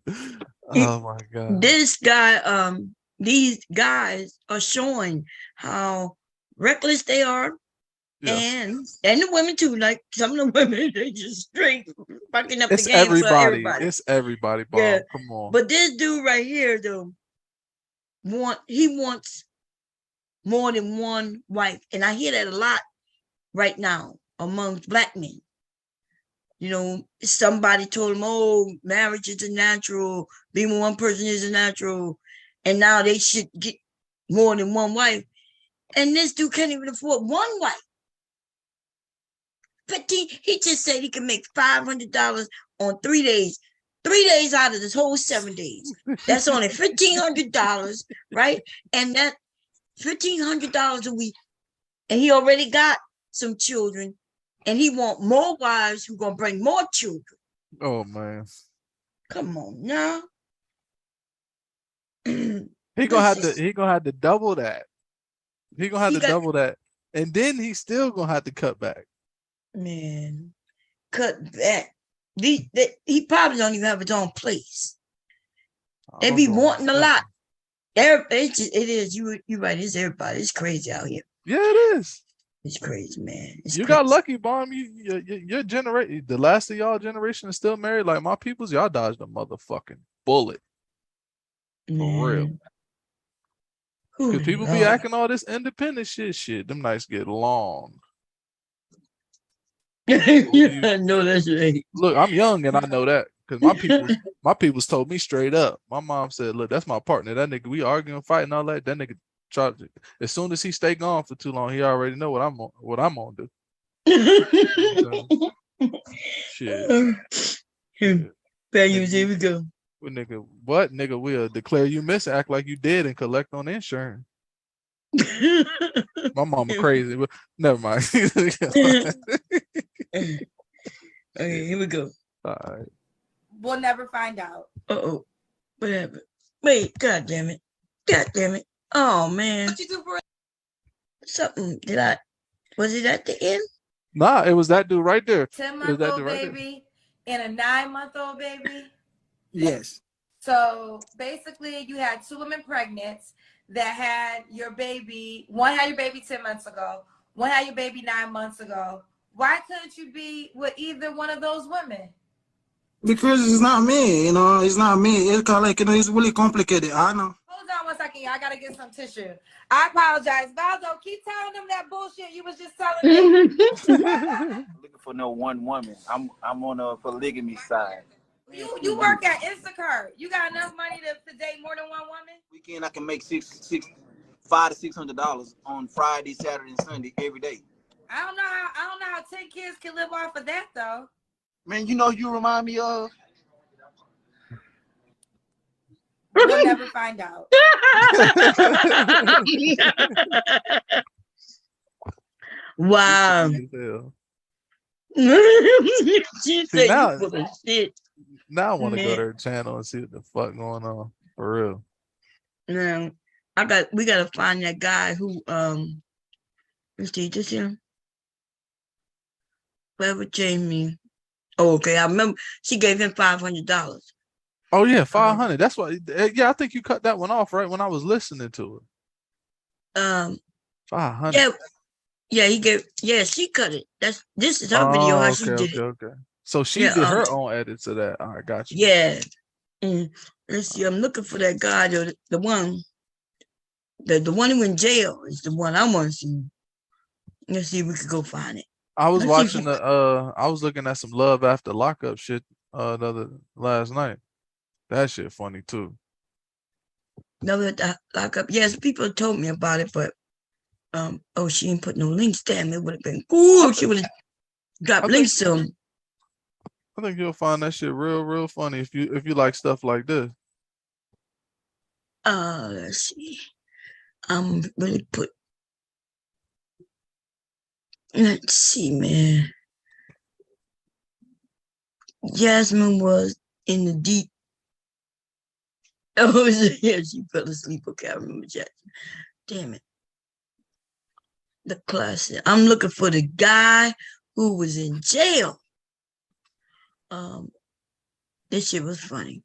Oh my god. This guy, these guys are showing how reckless they are. And the women too, like some of the women, they just straight fucking up It's the game for everybody. everybody. It's everybody, Bob. Yeah. Come on. But this dude right here, though, wants more than one wife. And I hear that a lot right now amongst Black men. Somebody told him, oh, marriage is a natural, being with one person is a natural, and now they should get more than one wife. And this dude can't even afford one wife. He just said he can make $500 on 3 days. 3 days out of this whole 7 days. That's only $1,500, right? And that $1,500 a week. And he already got some children. And he want more wives who gonna bring more children. Oh man. Come on now. He gonna have to double that. He gonna have to double that. And then he's still gonna have to cut back. Man, cut back. He probably don't even have his own place. They be wanting a lot. It is. You right. It's everybody. It's crazy out here. Yeah, it is. It's crazy, man. You got lucky, Bomb. Your generation, the last of y'all generation is still married. Like my peoples, y'all dodged a motherfucking bullet. For real. Because people be acting all this independent shit. Them nights get long. I know that's right. Look, I'm young and I know that because my peoples told me straight up. My mom said, "Look, that's my partner. That nigga, we arguing, fighting, all that. That nigga tried to, as soon as he stay gone for too long, he already know what I'm gonna do." Shit. Here we go. Well, nigga, what? Nigga, we'll declare you missing, act like you did, and collect on insurance. My mama crazy, but never mind. Okay, here we go. All right. We'll never find out. Uh-oh. What happened? Wait, god damn it. God damn it. Oh man. What you do for something? Was it at the end? Nah, it was that dude right there. 10-month-old baby and a 9-month-old baby? Yes. So basically you had 2 women pregnant that had your baby. One had your baby 10 months ago. One had your baby 9 months ago. Why couldn't you be with either one of those women? Because it's not me, you know, it's not me. It's kind of like, you know, it's really complicated. I know. Hold on 1 second, y'all. I gotta get some tissue. I apologize. Valdo, keep telling them that bullshit you was just telling me. Looking for no one woman. I'm on a polygamy side. You work at Instacart. You got enough money to date more than one woman? Weekend I can make $500 to $600 on Friday, Saturday, and Sunday every day. I don't know how 10 kids can live off of that though. Man, you know you remind me of. We'll never find out. Wow. She said you full of shit. Now I want to go to her channel and see what the fuck going on. For real. Now we gotta find that guy who let's see, this him. Whoever changed me. Oh, okay. I remember she gave him $500. Oh yeah, 500. That's why. Yeah, I think you cut that one off right when I was listening to it. 500. Yeah, he gave. Yeah, she cut it. This is her video. How she did it. Okay. So she did her own edits to that. All right, got you. Yeah. Let's see. I'm looking for that guy. The one. The one who in jail is the one I want to see. Let's see if we could go find it. I was watching I was looking at some Love After Lockup shit last night. That shit funny too. Love After Lockup. Yes, people told me about it, but she didn't put no links. Damn, it would have been cool. She would have dropped links to them. I think you'll find that shit real funny if you like stuff like this. Let's see. I'm really put. Let's see, man. Jasmine was in the deep. Oh, yeah, she fell asleep. Okay, I remember Jasmine. Damn it. The classic. I'm looking for the guy who was in jail. This shit was funny.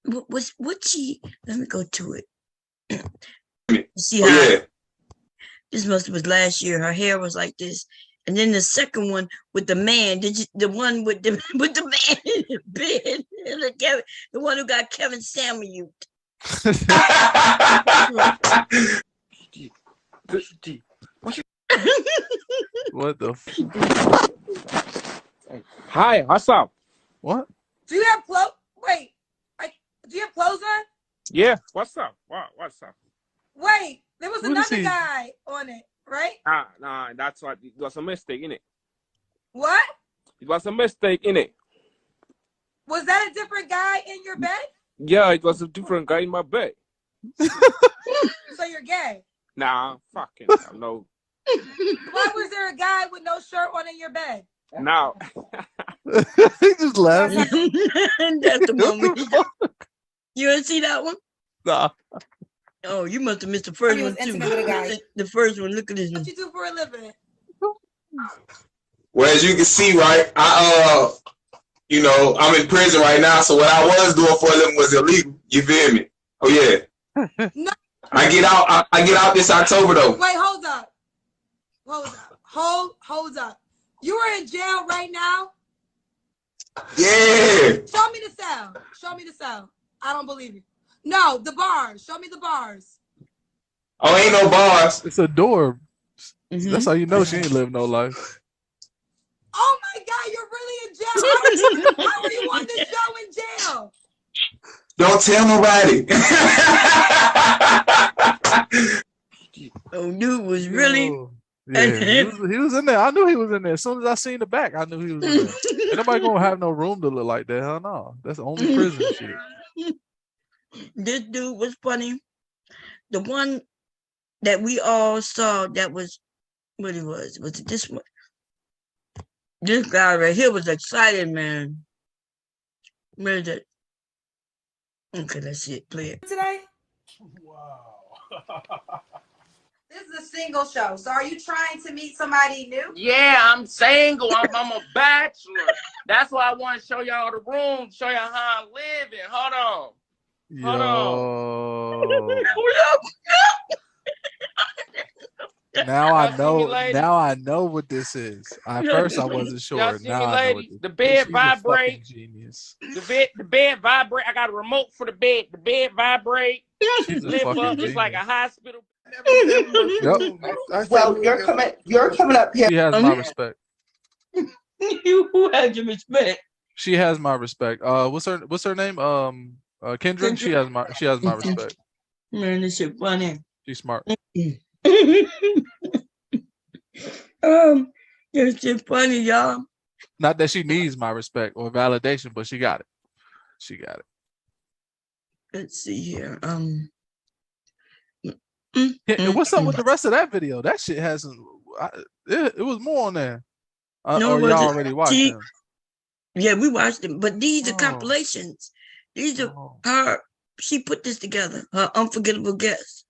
What she? Let me go to it. See how? This must have was last year. Her hair was like this, and then the second one with the man. The one with the man in the bed, the one who got Kevin Samuel. What the? Hi, what's up? What? Do you have clothes? Wait, do you have clothes on? Yeah, what's up? What's up? Wait, there was another guy on it, right? Nah, that's what it was a mistake, innit? What? It was a mistake, innit? Was that a different guy in your bed? Yeah, it was a different guy in my bed. So you're gay? Nah, fucking hell, no. Why was there a guy with no shirt on in your bed? Now. He just laughed. That's the one you didn't see that one? Nah. Oh, you must have missed the first one too. The first one, look at this one. What you do for a living? Well, as you can see, right, I'm in prison right now, so what I was doing for a living was illegal. You feel me? Oh yeah. No. I get out this October though. Wait, hold up. Hold up. You are in jail right now? Yeah. Show me the cell. I don't believe you. No, the bars. Show me the bars. Oh, ain't no bars. It's a door. That's how you know she ain't living no life. Oh my God, you're really in jail. How are you on this show in jail? Don't tell nobody. Oh, dude was really. Yeah, he was in there. I knew he was in there. As soon as I seen the back, I knew he was in there. Ain't nobody gonna have no room to look like that. Hell no. That's only prison shit. This dude was funny. The one that we all saw that was what it was it this one? This guy right here was excited, man. Where is it? Okay, let's see it. Play it. Today? This is a single show. So are you trying to meet somebody new? Yeah, I'm single. I'm a bachelor. That's why I want to show y'all the room, show y'all how I'm living. Hold on. Hold on. Now I Y'all see me, know. ladies? Now I know what this is. At first I wasn't sure. Y'all see Now me, I know what ladies? this. The bed She's a fucking vibrate. genius. The bed vibrate. I got a remote for the bed. The bed vibrate. She's a Lift fucking up. genius. It's like a hospital. Yep. Well, you're coming up here. She has my respect. Who has your respect? She has my respect. What's her name? Kendra. She has my respect. Man, this shit funny. She's smart. This shit funny, y'all. Not that she needs my respect or validation, but she got it. She got it. Let's see here. What's up with the rest of that video? That shit hasn't. It was more on there. No, or it y'all wasn't. already watched See, them? Yeah, we watched them, but these are compilations. These are her. She put this together. Her unforgettable guest.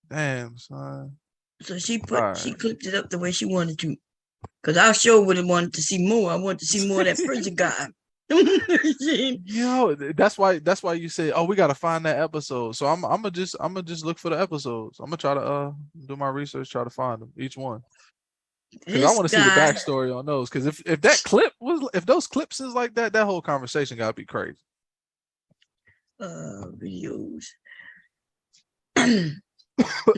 Damn, son. So she clipped it up the way she wanted to. Cause I sure would have wanted to see more. I wanted to see more of that prison guy. Yo, that's why you say, oh, we gotta find that episode. So I'm gonna just look for the episodes. I'm gonna try to do my research, try to find them, each one. Because I want to see the backstory on those. Because if those clips is like that, that whole conversation gotta be crazy. Videos.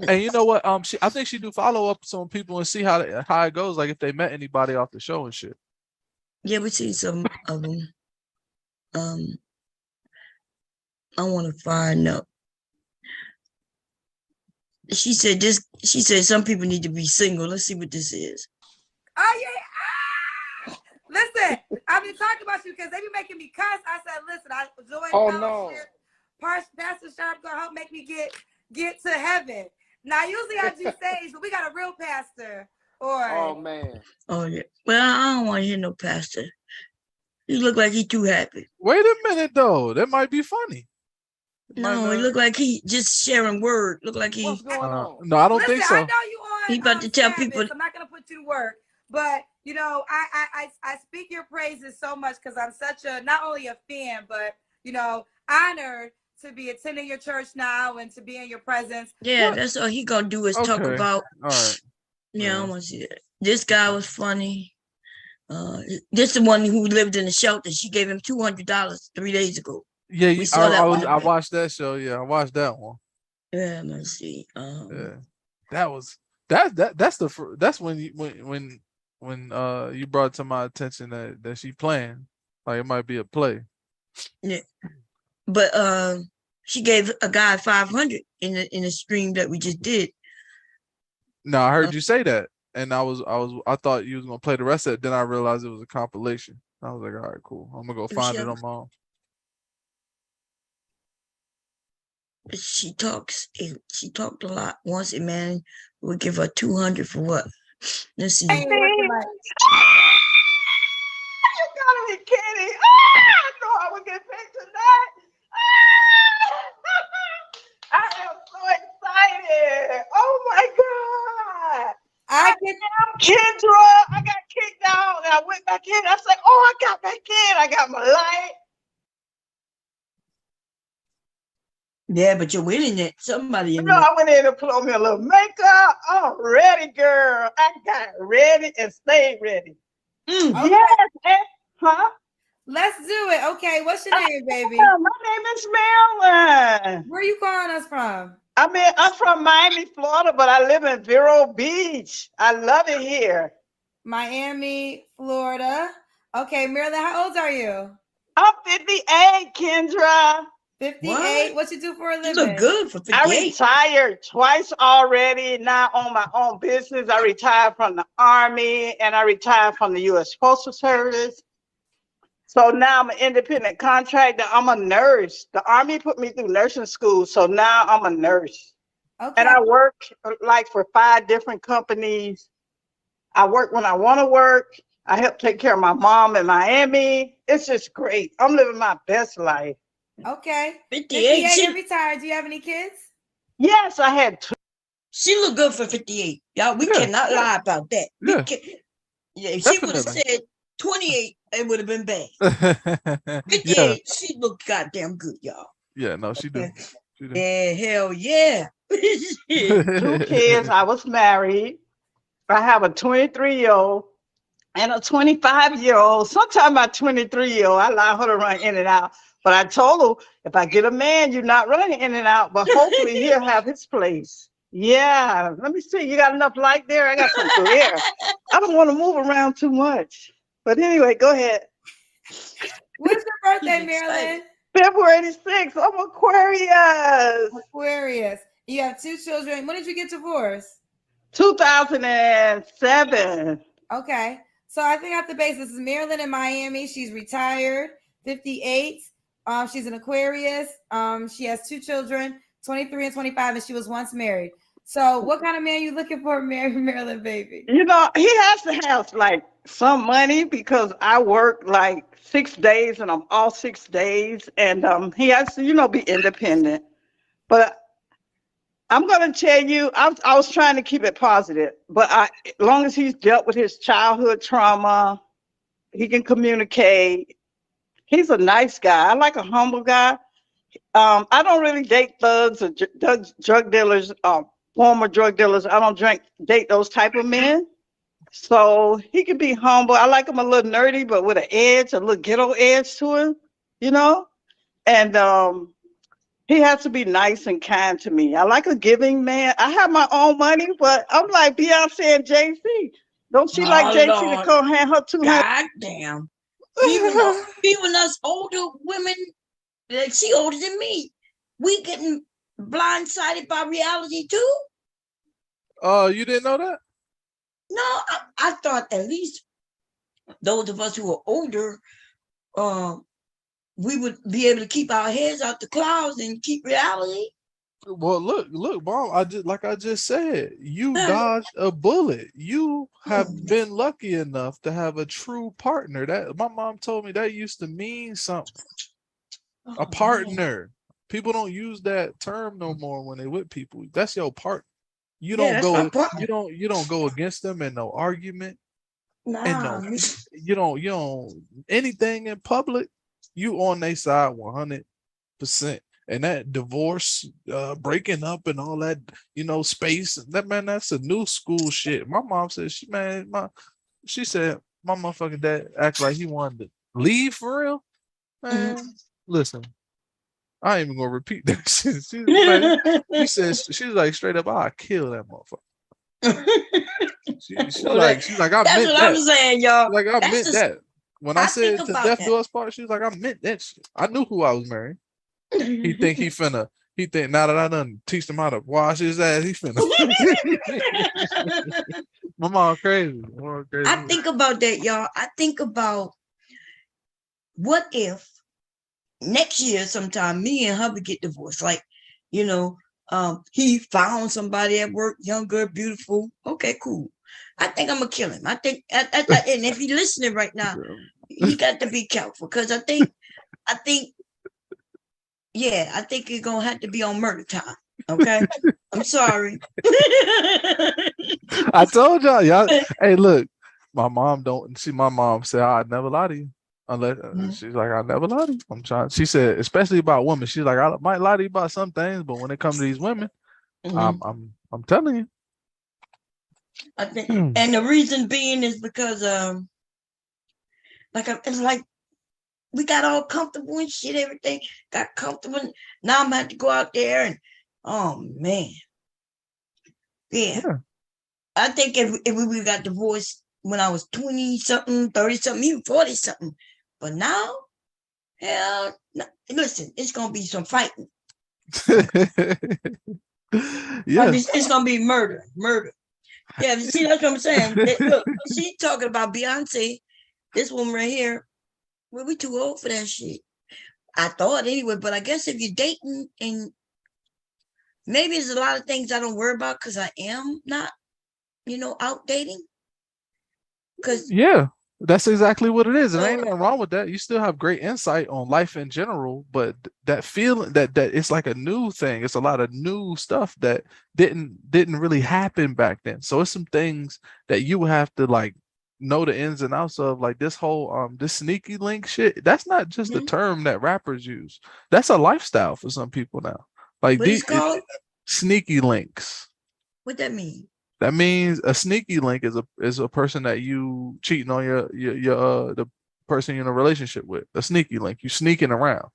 And you know what? I think she do follow up on people and see how it goes. Like if they met anybody off the show and shit. Yeah, we see some of them. I want to find out. She said some people need to be single. Let's see what this is. Oh yeah. Listen, I've been talking about you because they be making me cuss. I said, listen, I joined fellowship. Pastor Sharp gonna help make me get to heaven. Now usually I do stage, but we got a real pastor. Oh man. Oh yeah. Well, I don't want to hear no pastor. He look like he too happy. Wait a minute though. That might be funny. No, he look like he just sharing word. Look like he. What's going on? No, I don't think so. I know you on. He about to tell people. I'm not gonna put you to work, but you know, I speak your praises so much because I'm such a not only a fan, but you know, honored to be attending your church now and to be in your presence. Yeah, that's all he gonna do is talk about. All right. Yeah, I want to see that. This guy was funny. This the one who lived in the shelter. She gave him $200 3 days ago. Yeah, I watched that show. Yeah, I watched that one. Yeah, let's see. Yeah, that's when you brought to my attention that she playing like it might be a play. Yeah, but she gave a guy 500 in the stream that we just did. No, I heard you say that, and I thought you was gonna play the rest of it. Then I realized it was a compilation. I was like, all right, cool. I'm gonna go find it on my own. She talked a lot. Once a man would give her 200 for what? Let's see. You gotta be kidding. I know I would get paid tonight. I am so excited. Oh my God. I'm Kendra. I got kicked out and I went back in. I said, oh, I got back in. I got my light. Yeah, but you're winning it. Somebody in I went in and put on me a little makeup. I'm ready, girl. I got ready and stayed ready. Okay. Yes. Huh? Let's do it. Okay, what's your name, baby? My name is Marilyn. Where are you calling us from? I'm from Miami, Florida, but I live in Vero Beach. I love it here. Miami, Florida. Okay, Marilyn, how old are you? I'm 58, Kendra. 58. What you do for a You living? look good for I 58. retired twice already. Now on my own business. I retired from the Army and I retired from the U.S. Postal Service. So now I'm an independent contractor. I'm a nurse. The Army put me through nursing school. So now I'm a nurse. Okay. And I work like for 5 different companies. I work when I want to work. I help take care of my mom in Miami. It's just great. I'm living my best life. Okay. 58. 58 and retired. Do you have any kids? Yes, I had 2. She look good for 58. Y'all, we cannot lie about that. Yeah. If she would have Definitely. said 28, it would have been bad. Yeah. 58, she looked goddamn good, y'all. Yeah, no, she do. She do. Yeah, hell yeah. 2 kids. I was married. I have a 23-year-old and a 25-year-old. Sometimes my 23-year-old, I allow her to run in and out. But I told her, if I get a man, you're not running in and out. But hopefully he'll have his place. Yeah. Let me see. You got enough light there? I got some glare. I don't want to move around too much. But anyway, go ahead. When's your birthday, Marilyn? February 6th. I'm Aquarius. Aquarius. You have 2 children. When did you get divorced? 2007. Okay. So I think I have to base this is Marilyn in Miami. She's retired, 58. She's an Aquarius. She has 2 children, 23 and 25, and she was once married. So what kind of man you looking for, Marilyn, baby? You know, he has to have like some money because I work like 6 days and I'm off 6 days. And he has to, be independent. But I'm going to tell you, I was trying to keep it positive, but as long as he's dealt with his childhood trauma, he can communicate. He's a nice guy. I like a humble guy. I don't really date thugs or drug dealers, former drug dealers. I don't date those type of men. So he can be humble. I like him a little nerdy, but with an edge, a little ghetto edge to him, And he has to be nice and kind to me. I like a giving man. I have my own money, but I'm like Beyonce and Jay-Z. Don't she like Jay-Z to come hand her 200? God damn. Even us older women, like she older than me, we getting blindsided by reality too. You didn't know that? No, I thought at least those of us who are older, we would be able to keep our heads out the clouds and keep reality. Well, look, Mom. I just said, you dodged a bullet. You have been lucky enough to have a true partner. That my mom told me that used to mean something. A partner. People don't use that term no more when they with people. That's your partner. You don't go. You don't go against them in no argument. Nah. You don't anything in public. You on their side 100%. And that divorce, breaking up and all that, space, that's a new school shit. My mom said, she said, my motherfucking dad act like he wanted to leave for real. Man, listen, I ain't even gonna repeat that shit. She's like, straight up, I'll kill that motherfucker. She's like, I meant that. I'm saying, y'all. Like, I meant that. When I said to death do us part, she was like, I meant that shit. I knew who I was marrying. He think now that I done teach him how to wash his ass, he finna. My mom crazy. I think about that, y'all. I think about what if next year sometime me and hubby get divorced. Like, he found somebody at work, younger, beautiful. Okay, cool. I think I'm gonna kill him. I think, and if he's listening right now, he got to be careful because I think it's gonna have to be on murder time. Okay, I'm sorry. I told y'all. Hey, look, my mom don't. See, my mom said I'd never lie to you unless she's like I never lie to you. I'm trying. She said, especially about women. She's like, I might lie to you about some things, but when it comes to these women, I'm telling you. I think, and the reason being is because it's like we got all comfortable and shit. Everything got comfortable. Now I'm about to go out there and oh man, yeah. I think if we got divorced when I was 20 something, 30 something, even 40 something, but now Hell, no. Listen, it's gonna be some fighting. Yeah. It's gonna be murder. Yeah, see, that's what I'm saying. Look, she talking about Beyonce. This woman right here. Well, we too old for that shit. I thought anyway, but I guess if you're dating, and maybe there's a lot of things I don't worry about because I am not, out dating. Because yeah, that's exactly what it is. And ain't nothing wrong with that. You still have great insight on life in general, but that feeling that it's like a new thing. It's a lot of new stuff that didn't really happen back then. So it's some things that you have to like know the ins and outs of, like this whole this sneaky link shit. That's not just a term that rappers use. That's a lifestyle for some people now. Like what it's called? Sneaky links. What that mean? That means a sneaky link is a person that you cheating on your the person you're in a relationship with. A sneaky link. You sneaking around.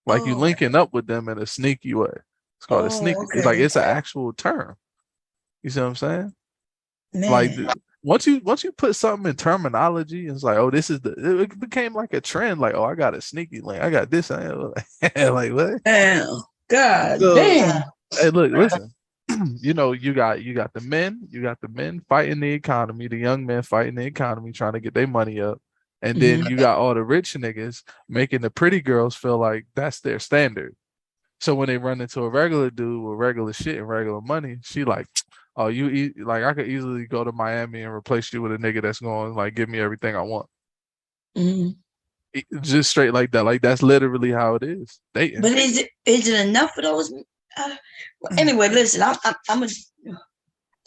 Like you linking up with them in a sneaky way. It's called a sneaky. Okay. Like it's an actual term. You see what I'm saying? Man. Like once you put something in terminology, it's like, oh, this is it became like a trend. Like, oh, I got a sneaky link. I got this. Like what? Damn. God damn. Hey, look, listen. You got the men fighting the economy, the young men fighting the economy, trying to get their money up. And then you got all the rich niggas making the pretty girls feel like that's their standard. So when they run into a regular dude with regular shit and regular money, she like, oh, like I could easily go to Miami and replace you with a nigga that's going like give me everything I want. Just straight like that. Like that's literally how it is. Dating. But is it enough for those? Anyway, listen,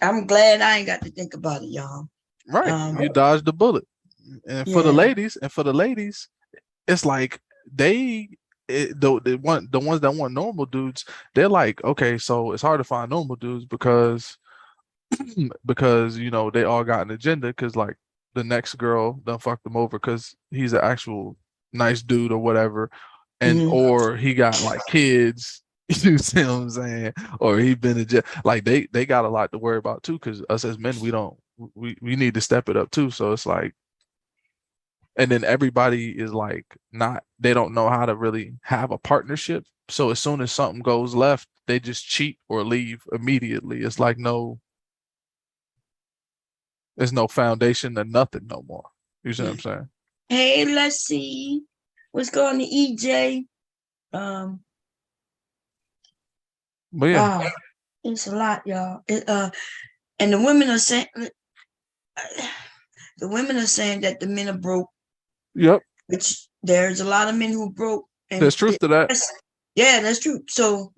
I'm glad I ain't got to think about it, y'all. Right, you dodged the bullet. And for the ladies, it's like the ones that want normal dudes, they're like, okay, so it's hard to find normal dudes because they all got an agenda because like the next girl done fucked them over because he's an actual nice dude or whatever, and or he got like kids. You see what I'm saying? Or he been in jail. Like they got a lot to worry about too, because us as men, we need to step it up too. So it's like, and then everybody is like they don't know how to really have a partnership. So as soon as something goes left, they just cheat or leave immediately. It's like there's no foundation to nothing no more. You see what I'm saying? Hey, let's see. What's going on, EJ? But yeah, wow, it's a lot, y'all. And the women are saying that the men are broke. Yep. Which there's a lot of men who broke. And there's truth to that. That's true. So,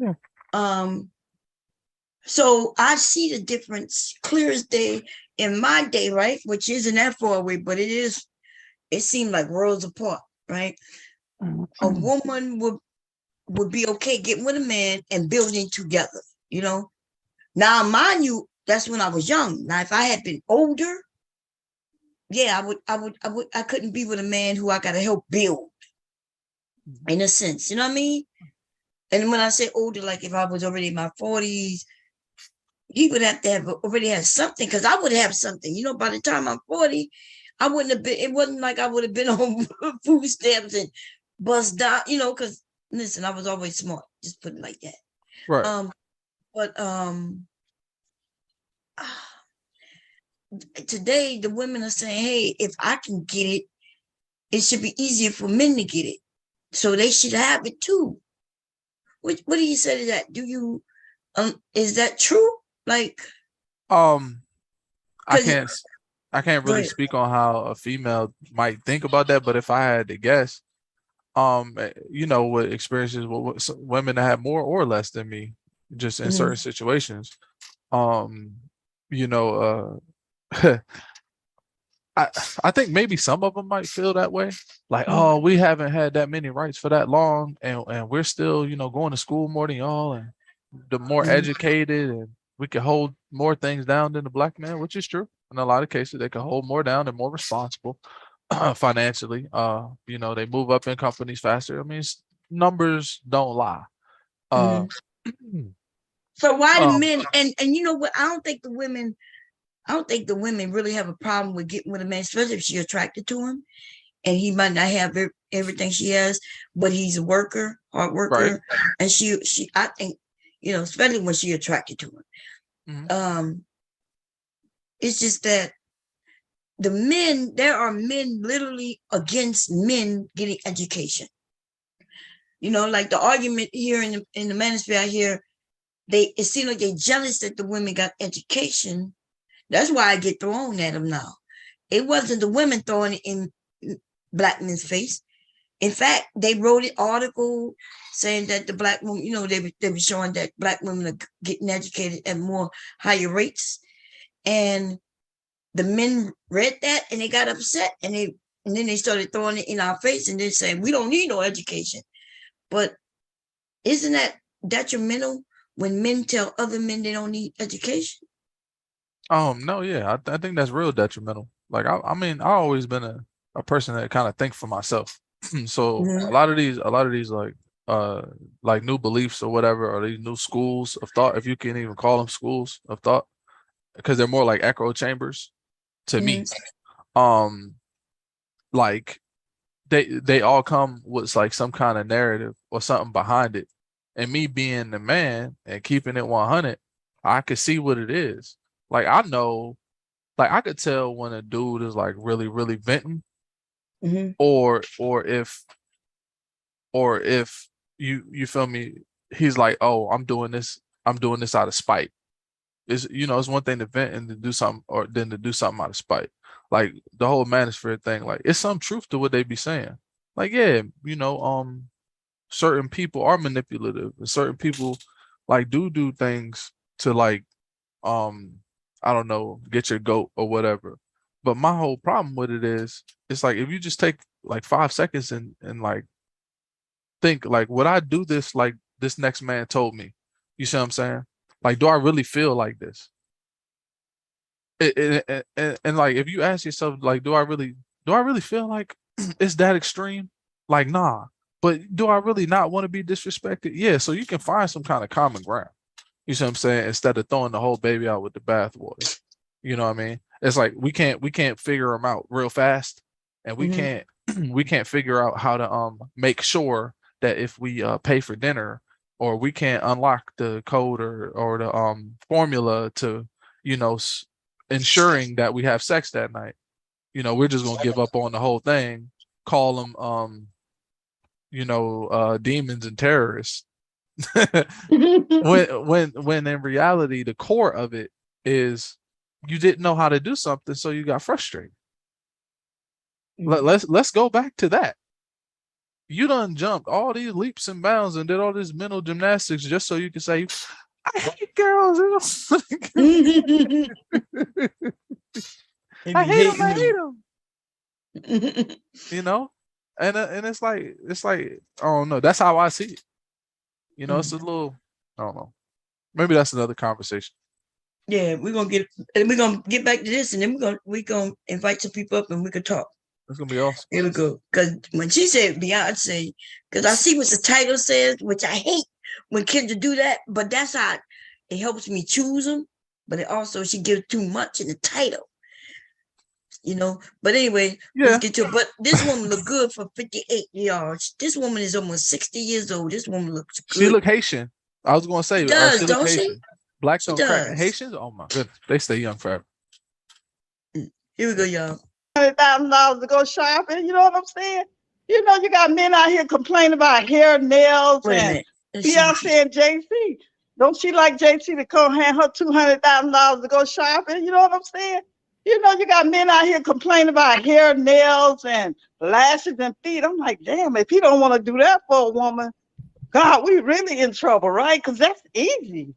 so I see the difference clear as day in my day, right? Which isn't that far away, but it is. It seemed like worlds apart, right? A woman would be okay getting with a man and building together, Now, mind you, that's when I was young. Now, if I had been older, I couldn't be with a man who I gotta help build, in a sense, you know what I mean? And when I say older, like if I was already in my 40s, he would have to have already had something, because I would have something, by the time I'm 40, I wouldn't have been, it wasn't like I would have been on food stamps and bust down, because listen, I was always smart, just put it like that. Right. Today the women are saying, hey, if I can get it, it should be easier for men to get it. So they should have it too. What do you say to that? Do you is that true? Like I can't really speak on how a female might think about that, but if I had to guess, what experiences with women that have more or less than me, just in certain situations, I think maybe some of them might feel that way, like, oh, we haven't had that many rights for that long, and we're still, going to school more than y'all, and the more educated, and we can hold more things down than the black man, which is true. In a lot of cases, they can hold more down and more responsible financially. They move up in companies faster. I mean, numbers don't lie. So why do men and you know what? I don't think the women really have a problem with getting with a man, especially if she's attracted to him. and he might not have everything she has, but he's a worker, hard worker, and she, I think, especially when she attracted to him. It's just that there are men literally against men getting education. Like the argument here in the Manosphere, I hear it seems like they're jealous that the women got education. That's why I get thrown at them now. It wasn't the women throwing it in black men's face. In fact, they wrote an article saying that the black women, they were showing that black women are getting educated at more higher rates. And the men read that and they got upset, and then they started throwing it in our face and then saying, we don't need no education. But isn't that detrimental when men tell other men they don't need education? No, yeah, I think that's real detrimental. Like, I mean, I've always been a person that kind of think for myself. So a lot of these like new beliefs or whatever, or these new schools of thought, if you can even call them schools of thought, because they're more like echo chambers to me. Like they all come with like some kind of narrative or something behind it. And me being the man and keeping it 100, I could see what it is. Like, I know, like, I could tell when a dude is like really, really venting, or if you feel me, he's like, oh, I'm doing this out of spite. It's one thing to vent and to do something, or then to do something out of spite. Like the whole Manosphere thing, like, it's some truth to what they be saying. Like, yeah, certain people are manipulative, and certain people like do things to, like, I don't know, get your goat or whatever. But my whole problem with it is, it's like, if you just take like 5 seconds and like think, like, would I do this like this next man told me? You see what I'm saying? Like, do I really feel like this? And like, if you ask yourself, like, do I really feel like it's that extreme? Like, nah. But do I really not want to be disrespected? Yeah. So you can find some kind of common ground. You see what I'm saying? Instead of throwing the whole baby out with the bathwater. You know what I mean? It's like we can't figure them out real fast, and we can't figure out how to make sure that if we pay for dinner, or we can't unlock the code or the formula to ensuring that we have sex that night. We're just gonna give up on the whole thing, call them demons and terrorists. when in reality, the core of it is you didn't know how to do something, so you got frustrated. Let's go back to that. You done jumped all these leaps and bounds and did all this mental gymnastics just so you can say, I hate girls. I hate them. And it's like I don't know. That's how I see it. It's a little, I don't know. Maybe that's another conversation. Yeah, we're gonna get back to this, and then we're gonna invite some people up and we can talk. It's gonna be awesome. Here we go. Because when she said Beyonce, because I see what the title says, which I hate when kids do that, but that's how it helps me choose them. But it also, she gives too much in the title. But anyway, let's get to it. But this woman look good for 58 yards. This woman is almost 60 years old. This woman looks good. She look Haitian. I was gonna say, she does, she don't Haitian. she? Blacks don't crack. Haitians, oh my goodness, they stay young forever. Here we go, y'all. $100,000 to go shopping. You know what I'm saying? You got men out here complaining about hair, nails, and Beyonce and JC. Don't she like JC to come hand her $200,000 to go shopping? You know what I'm saying? You got men out here complaining about hair, nails, and lashes and feet. I'm like, damn, if he don't want to do that for a woman, God, we really in trouble, right? Because that's easy.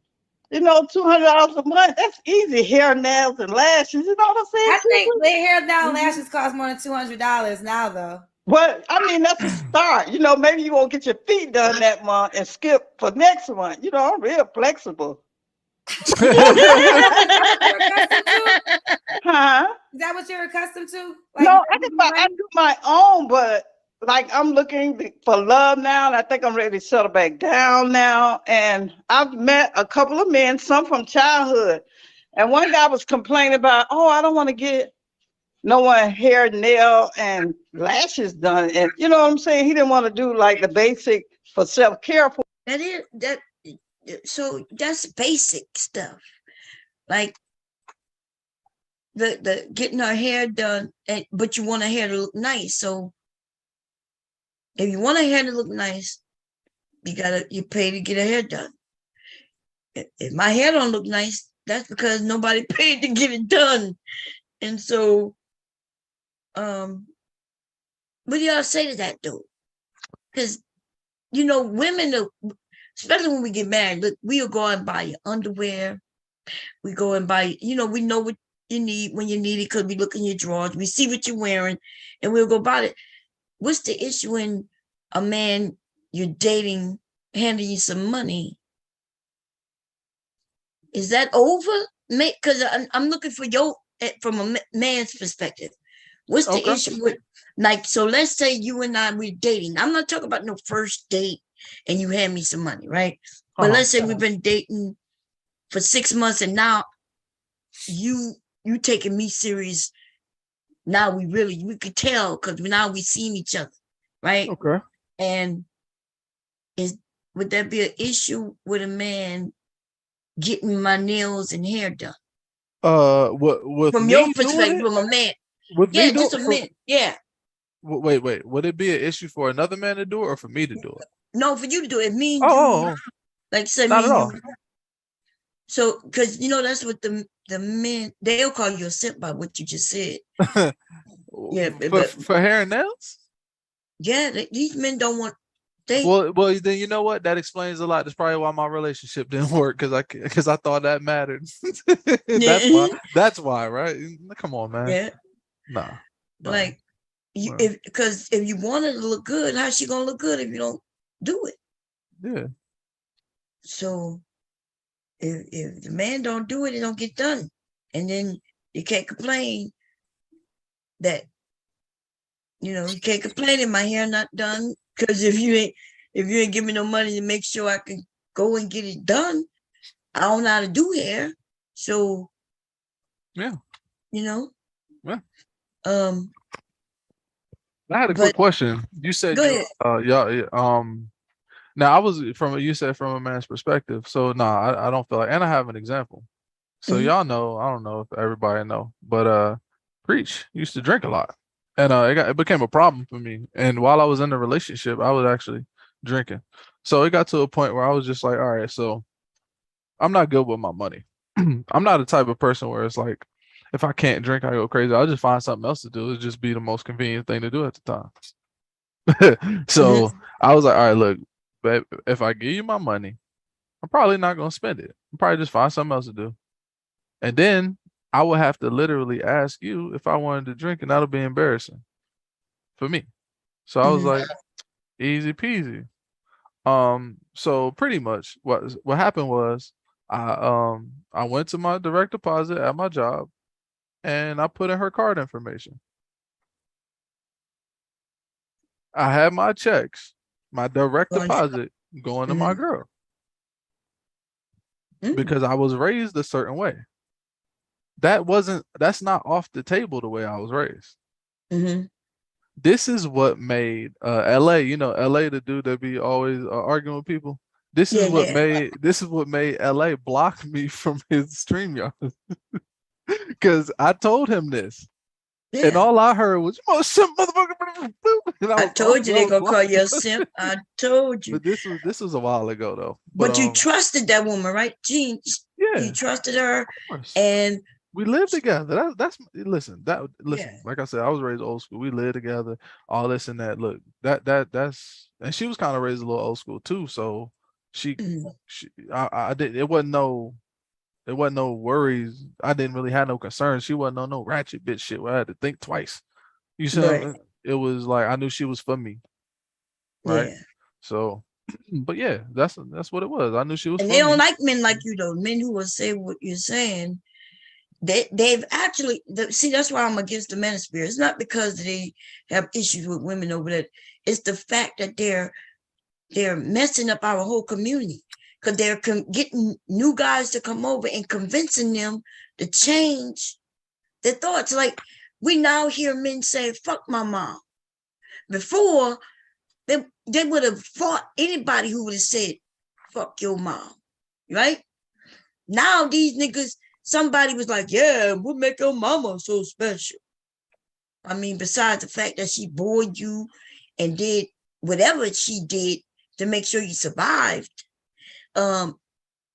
$200 a month, that's easy. Hair, nails, and lashes. You know what I'm saying? I think their hair, nails, and lashes cost more than $200 now, though. Well, I mean, that's a start. Maybe you won't get your feet done that month and skip for next month. I'm real flexible. Huh? Is that what you're accustomed to? Like, no, I do my own, but like I'm looking for love now, and I think I'm ready to settle back down now. And I've met a couple of men, some from childhood, and one guy was complaining about, oh, I don't want to get no one hair, nail, and lashes done, and you know what I'm saying. He didn't want to do like the basic for self-care. That is that. So that's basic stuff, like the getting her hair done, but you want her hair to look nice. So if you want her hair to look nice, you pay to get her hair done. If my hair don't look nice, that's because nobody paid to get it done. And so, what do y'all say to that though? Because women, especially when we get married, look, we'll go and buy your underwear. We go and buy, we know what you need when you need it because we look in your drawers, we see what you're wearing, and we'll go buy it. What's the issue when a man you're dating handing you some money? Is that over? Because I'm looking for from a man's perspective. What's the issue with, so let's say you and we're dating. I'm not talking about no first date and you hand me some money, right? But let's say we've been dating for 6 months and now you taking me serious. Now we could tell because now we seen each other, right? Okay. And would there be an issue with a man getting my nails and hair done? What from your perspective, from a man? With yeah, me just a man. Yeah. Wait. Would it be an issue for another man to do it or for me to do it? No, for you to do it. Me and you. Like say not me at and all. you. So, because that's what the men, they'll call you a simp by what you just said. Yeah, for hair and nails. Yeah, these men don't want. Well, then you know what? That explains a lot. That's probably why my relationship didn't work because I thought that mattered. That's why, right? Come on, man. Yeah. Nah. Like, because if you want it to look good, how's she gonna look good if you don't do it? Yeah. So, if the man don't do it, it don't get done, and then you can't complain that you can't complain if my hair not done, because if you ain't give me no money to make sure I can go and get it done, I don't know how to do hair. So yeah, yeah. I had a quick question. You said now I was you said from a man's perspective. So I don't feel like, and I have an example. So y'all know, I don't know if everybody know, but Preach used to drink a lot. And it became a problem for me. And while I was in the relationship, I was actually drinking. So it got to a point where I was just like, all right, so I'm not good with my money. I'm not the type of person where it's like, if I can't drink, I go crazy. I'll just find something else to do. It'll just be the most convenient thing to do at the time. So I was like, all right, look, babe, if I give you my money, I'm probably not going to spend it. I'll probably just find something else to do. And then I would have to literally ask you if I wanted to drink, and that'll be embarrassing for me. So I was like, easy peasy. So pretty much what happened was I went to my direct deposit at my job and I put in her card information. I had my checks, my direct deposit going to my girl. Because I was raised a certain way. That's not off the table the way I was raised. This is what made LA, LA, the dude that be always arguing with people. This is what made LA block me from his StreamYard. Because I told him this. And all I heard was, "Oh, simp, motherfucker." I told you they're gonna call you a simp. I told you. But this was a while ago though. But you trusted that woman, right, Jean? Yeah. You trusted her, and we lived together. Listen. Like I said, I was raised old school. We lived together, all this and that. Look, that's and she was kind of raised a little old school too. So I did. It wasn't no worries. I didn't really have no concerns. She wasn't no ratchet bitch shit where I had to think twice. You see, it was like I knew she was for me, right? Yeah. So, but yeah, that's what it was. I knew she was. And for they don't me. like men like you though. Men who will say what you're saying. They've actually see. That's why I'm against the Manosphere. It's not because they have issues with women over there. It's the fact that they're messing up our whole community. Because they're getting new guys to come over and convincing them to change their thoughts. Like, we now hear men say, "Fuck my mom." Before, they would have fought anybody who would have said, fuck your mom, right? Now these niggas, somebody was like, yeah, what make your mama so special? I mean, besides the fact that she bore you and did whatever she did to make sure you survived.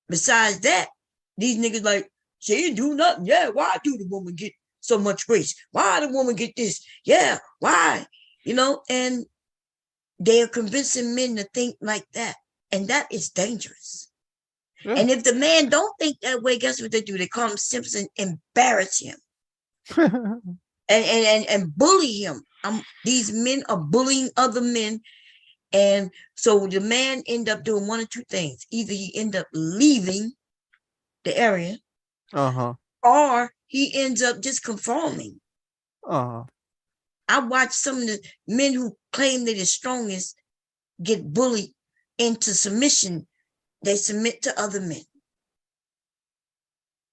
Besides that, these niggas like, she didn't do nothing. Yeah, why do the woman get so much grace? Why the woman get this? Yeah, why? You know, and they're convincing men to think like that. And that is dangerous. Yeah. And if the man don't think that way, guess what they do? They call him Simpson, embarrass him. and bully him. These men are bullying other men. And so the man end up doing one or two things. Either he end up leaving the area, or he ends up just conforming. I watched some of the men who claim they're the strongest get bullied into submission. They submit to other men.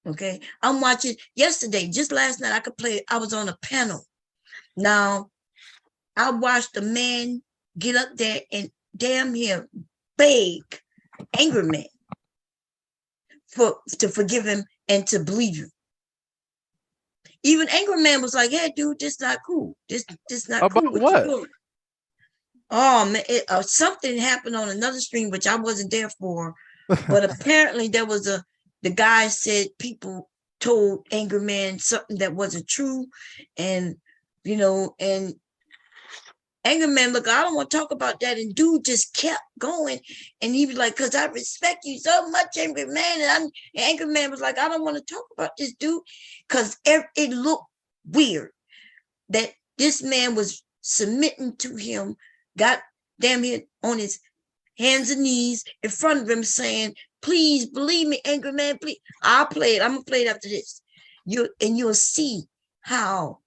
Okay. I'm watching yesterday, just last night, I was on a panel. Now, I watched a man get up there and damn near beg angry man to forgive him and to believe him. Even angry man was like, "Hey, dude, this not cool. This not about cool. What you doing?" Oh man, something happened on another stream which I wasn't there for, but apparently there was the guy said people told angry man something that wasn't true, and you know, and angry man, look, I don't want to talk about that. And dude just kept going. And he was like, because I respect you so much, angry man. And angry man was like, I don't want to talk about this dude. Because it looked weird that this man was submitting to him, got damn it on his hands and knees in front of him saying, please believe me, angry man, please. I'll play it. I'm going to play it after this. You'll see how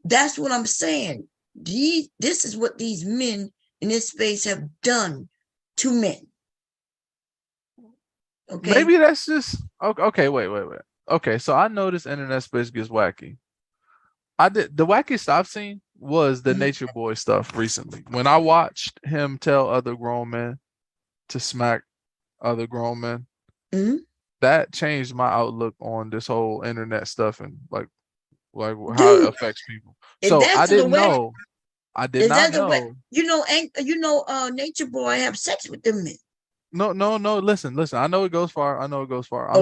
that's what I'm saying. This is what these men in this space have done to men. Okay. Maybe that's just okay. Wait. Okay, so I know this internet space gets wacky. The wackiest I've seen was the Nature Boy stuff recently. When I watched him tell other grown men to smack other grown men, that changed my outlook on this whole internet stuff and like how it affects people. So I didn't know. I did not know. You know, Nature Boy have sex with them men. No. Listen. I know it goes far. I'm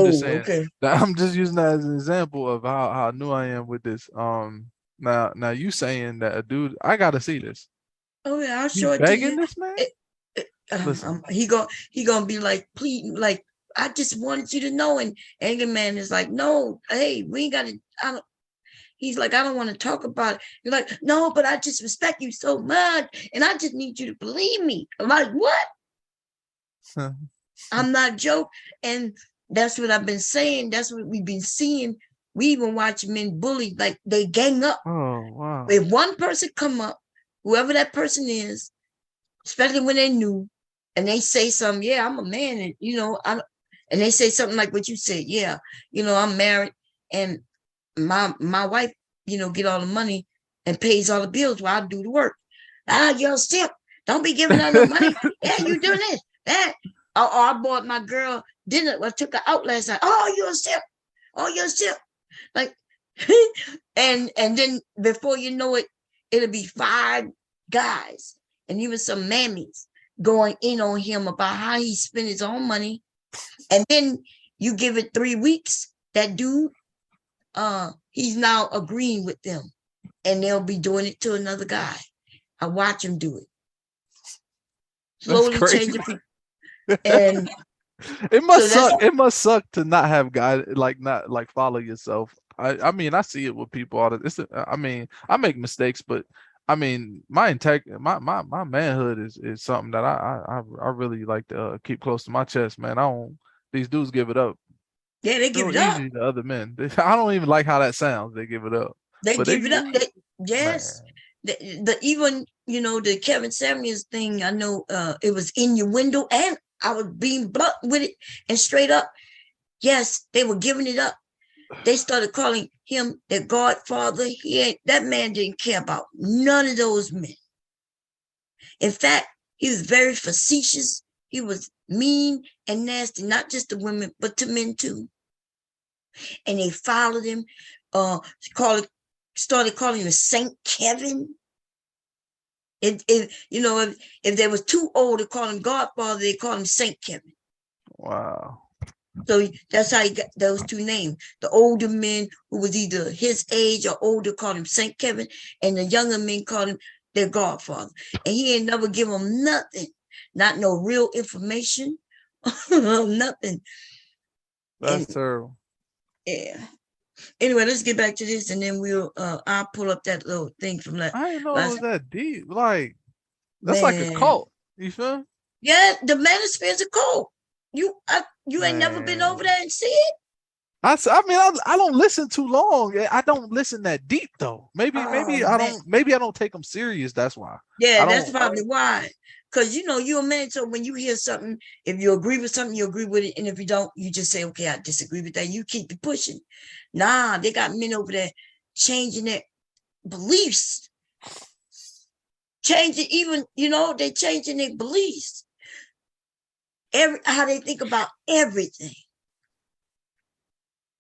just saying that I'm just using that as an example of how new I am with this. Now you saying that a dude, I gotta see this. Oh yeah, I'll show it to you. This man? Listen. He gonna be like, please, like, I just wanted you to know. And angry man is like, no, hey, we ain't gotta. He's like, I don't want to talk about it. You're like, no, but I just respect you so much. And I just need you to believe me. I'm like, what? I'm not joking. And that's what I've been saying. That's what we've been seeing. We even watch men bully, like they gang up. Oh, wow. If one person come up, whoever that person is, especially when they're new, and they say something, yeah, I'm a man. And, you know, and they say something like what you said. Yeah, you know, I'm married. And my wife, you know, get all the money and pays all the bills while I do the work. You're a simp. Don't be giving her no money. Yeah, you doing this, that. Or I bought my girl dinner. I took her out last night. Oh, you're a simp. Oh, you're a simp. Like, and then before you know it, it'll be 5 guys and even some mammies going in on him about how he spent his own money. And then you give it 3 weeks, that dude, he's now agreeing with them, and they'll be doing it to another guy. I watch him do it. Slowly changing people. And it must suck. It must suck to not have guys not follow yourself. I mean, I see it with people all the. I mean, I make mistakes, but I mean, my manhood is something that I really like to keep close to my chest, man. These dudes give it up. Yeah, they give it up. Easy to other men. I don't even like how that sounds. They give it up. They give it up. Yes. The even, you know, the Kevin Samuels thing, I know it was in your window, and I was being blunt with it and straight up. Yes, they were giving it up. They started calling him the Godfather. That man didn't care about none of those men. In fact, he was very facetious. He was mean and nasty, not just to women, but to men too. And they followed him, started calling him Saint Kevin. If they was too old to call him Godfather, they call him Saint Kevin. Wow. So that's how he got those two names. The older men who was either his age or older called him Saint Kevin, and the younger men called him their Godfather. And he ain't never give them nothing, not no real information, nothing. That's terrible. Yeah. Anyway, let's get back to this, and then I'll pull up that little thing from that. I didn't know it was that deep. Like, that's like a cult. You feel? Yeah, the Manosphere is a cult. You ain't never been over there and see it? I mean, I don't listen too long. I don't listen that deep though. Maybe I don't take them serious. That's why. Yeah, that's probably why. Because you're a man, so when you hear something, if you agree with something, you agree with it, and if you don't, you just say, okay, I disagree with that. You keep it pushing. Nah, they got men over there changing their beliefs. Changing even, they're changing their beliefs. How they think about everything.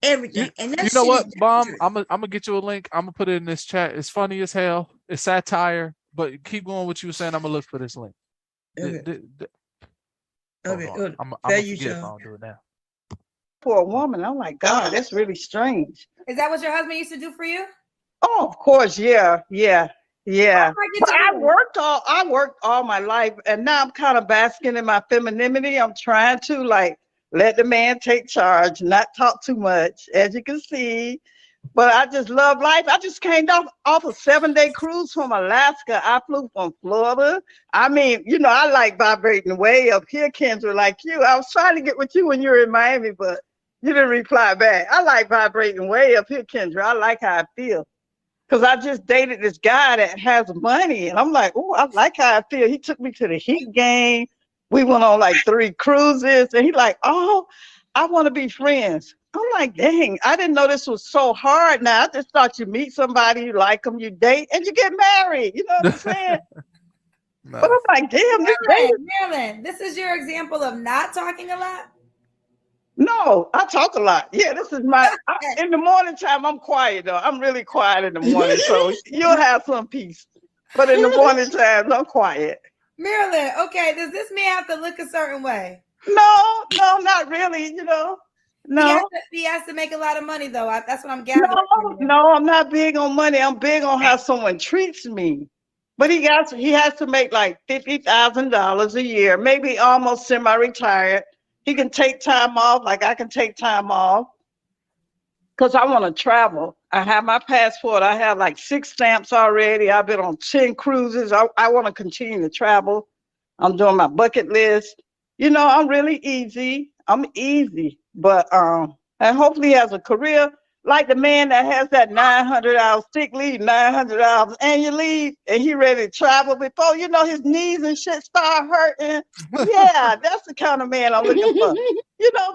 Everything. And you know what, Bomb? I'm gonna get you a link. I'm gonna put it in this chat. It's funny as hell. It's satire, but keep going what you were saying. I'm gonna look for this link. Okay. I'm gonna forget if I don't do it now. For a woman, I'm like, God, that's really strange. Is that what your husband used to do for you? Oh, of course, yeah. But I worked all my life, and now I'm kind of basking in my femininity. I'm trying to let the man take charge, not talk too much, as you can see. But I just love life. I just came off a 7-day cruise from Alaska. I flew from Florida. I mean, I like vibrating way up here, Kendra, like you. I was trying to get with you when you were in Miami, but you didn't reply back. I like vibrating way up here, Kendra. I like how I feel. Because I just dated this guy that has money. And I'm like, oh, I like how I feel. He took me to the Heat game. We went on 3 cruises. And he like, oh, I want to be friends. I'm like, dang, I didn't know this was so hard now. I just thought you meet somebody, you like them, you date, and you get married. You know what I'm saying? But I'm like, damn, Marilyn, this is your example of not talking a lot? No, I talk a lot. Yeah, this is in the morning time, I'm quiet though. I'm really quiet in the morning. So you'll have some peace. But in the morning times, I'm quiet. Marilyn, okay, does this man have to look a certain way? No, not really, No. He has to make a lot of money though. That's what I'm gathering. No, I'm not big on money. I'm big on how someone treats me. But he has to make $50,000 a year, maybe almost semi-retired. He can take time off, like I can take time off, because I want to travel. I have my passport. I have 6 stamps already. I've been on 10 cruises. I want to continue to travel. I'm doing my bucket list. I'm really easy. I'm easy, but and hopefully he has a career like the man that has that 900 hours sick leave, 900 hours annual leave, and he ready to travel before his knees and shit start hurting. Yeah, that's the kind of man I'm looking for.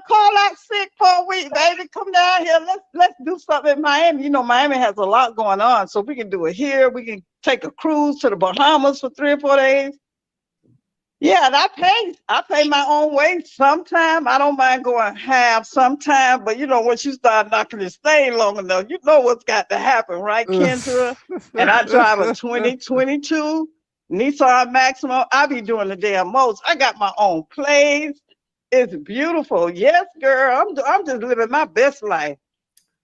Call out sick for a week, baby. Come down here. Let's do something in Miami. Miami has a lot going on, so we can do it here. We can take a cruise to the Bahamas for 3 or 4 days. Yeah, and I pay my own way sometime. I don't mind going half sometime, but once you start knocking this thing long enough, you know what's got to happen, right, Kendra? And I drive a 2022 Nissan Maximo. I be doing the damn most. I got my own place. It's beautiful. Yes, girl. I'm just living my best life.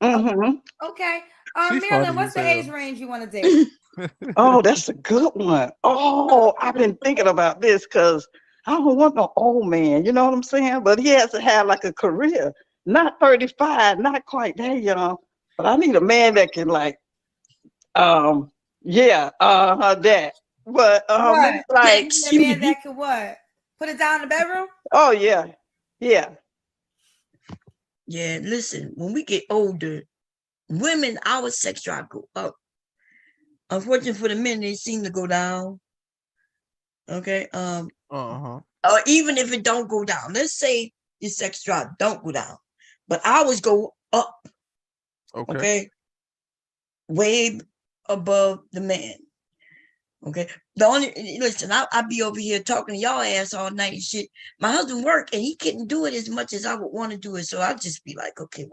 Mm-hmm. Okay. Marilyn, what's the age range you want to date? Oh, that's a good one. Oh, I've been thinking about this because I don't want no old man. You know what I'm saying? But he has to have a career. Not 35, not quite that young. But I need a man that can that. But What? A man that could what? Put it down in the bedroom? Oh yeah. Yeah, listen, when we get older, women, our sex drive go up. Unfortunately for the men, they seem to go down. Okay. Or even if it don't go down, let's say your sex drive don't go down, but ours go up. Okay. Way above the man. Okay. The only listen, I be over here talking to y'all ass all night and shit. My husband work and he couldn't do it as much as I would want to do it. So I'll just be like, okay,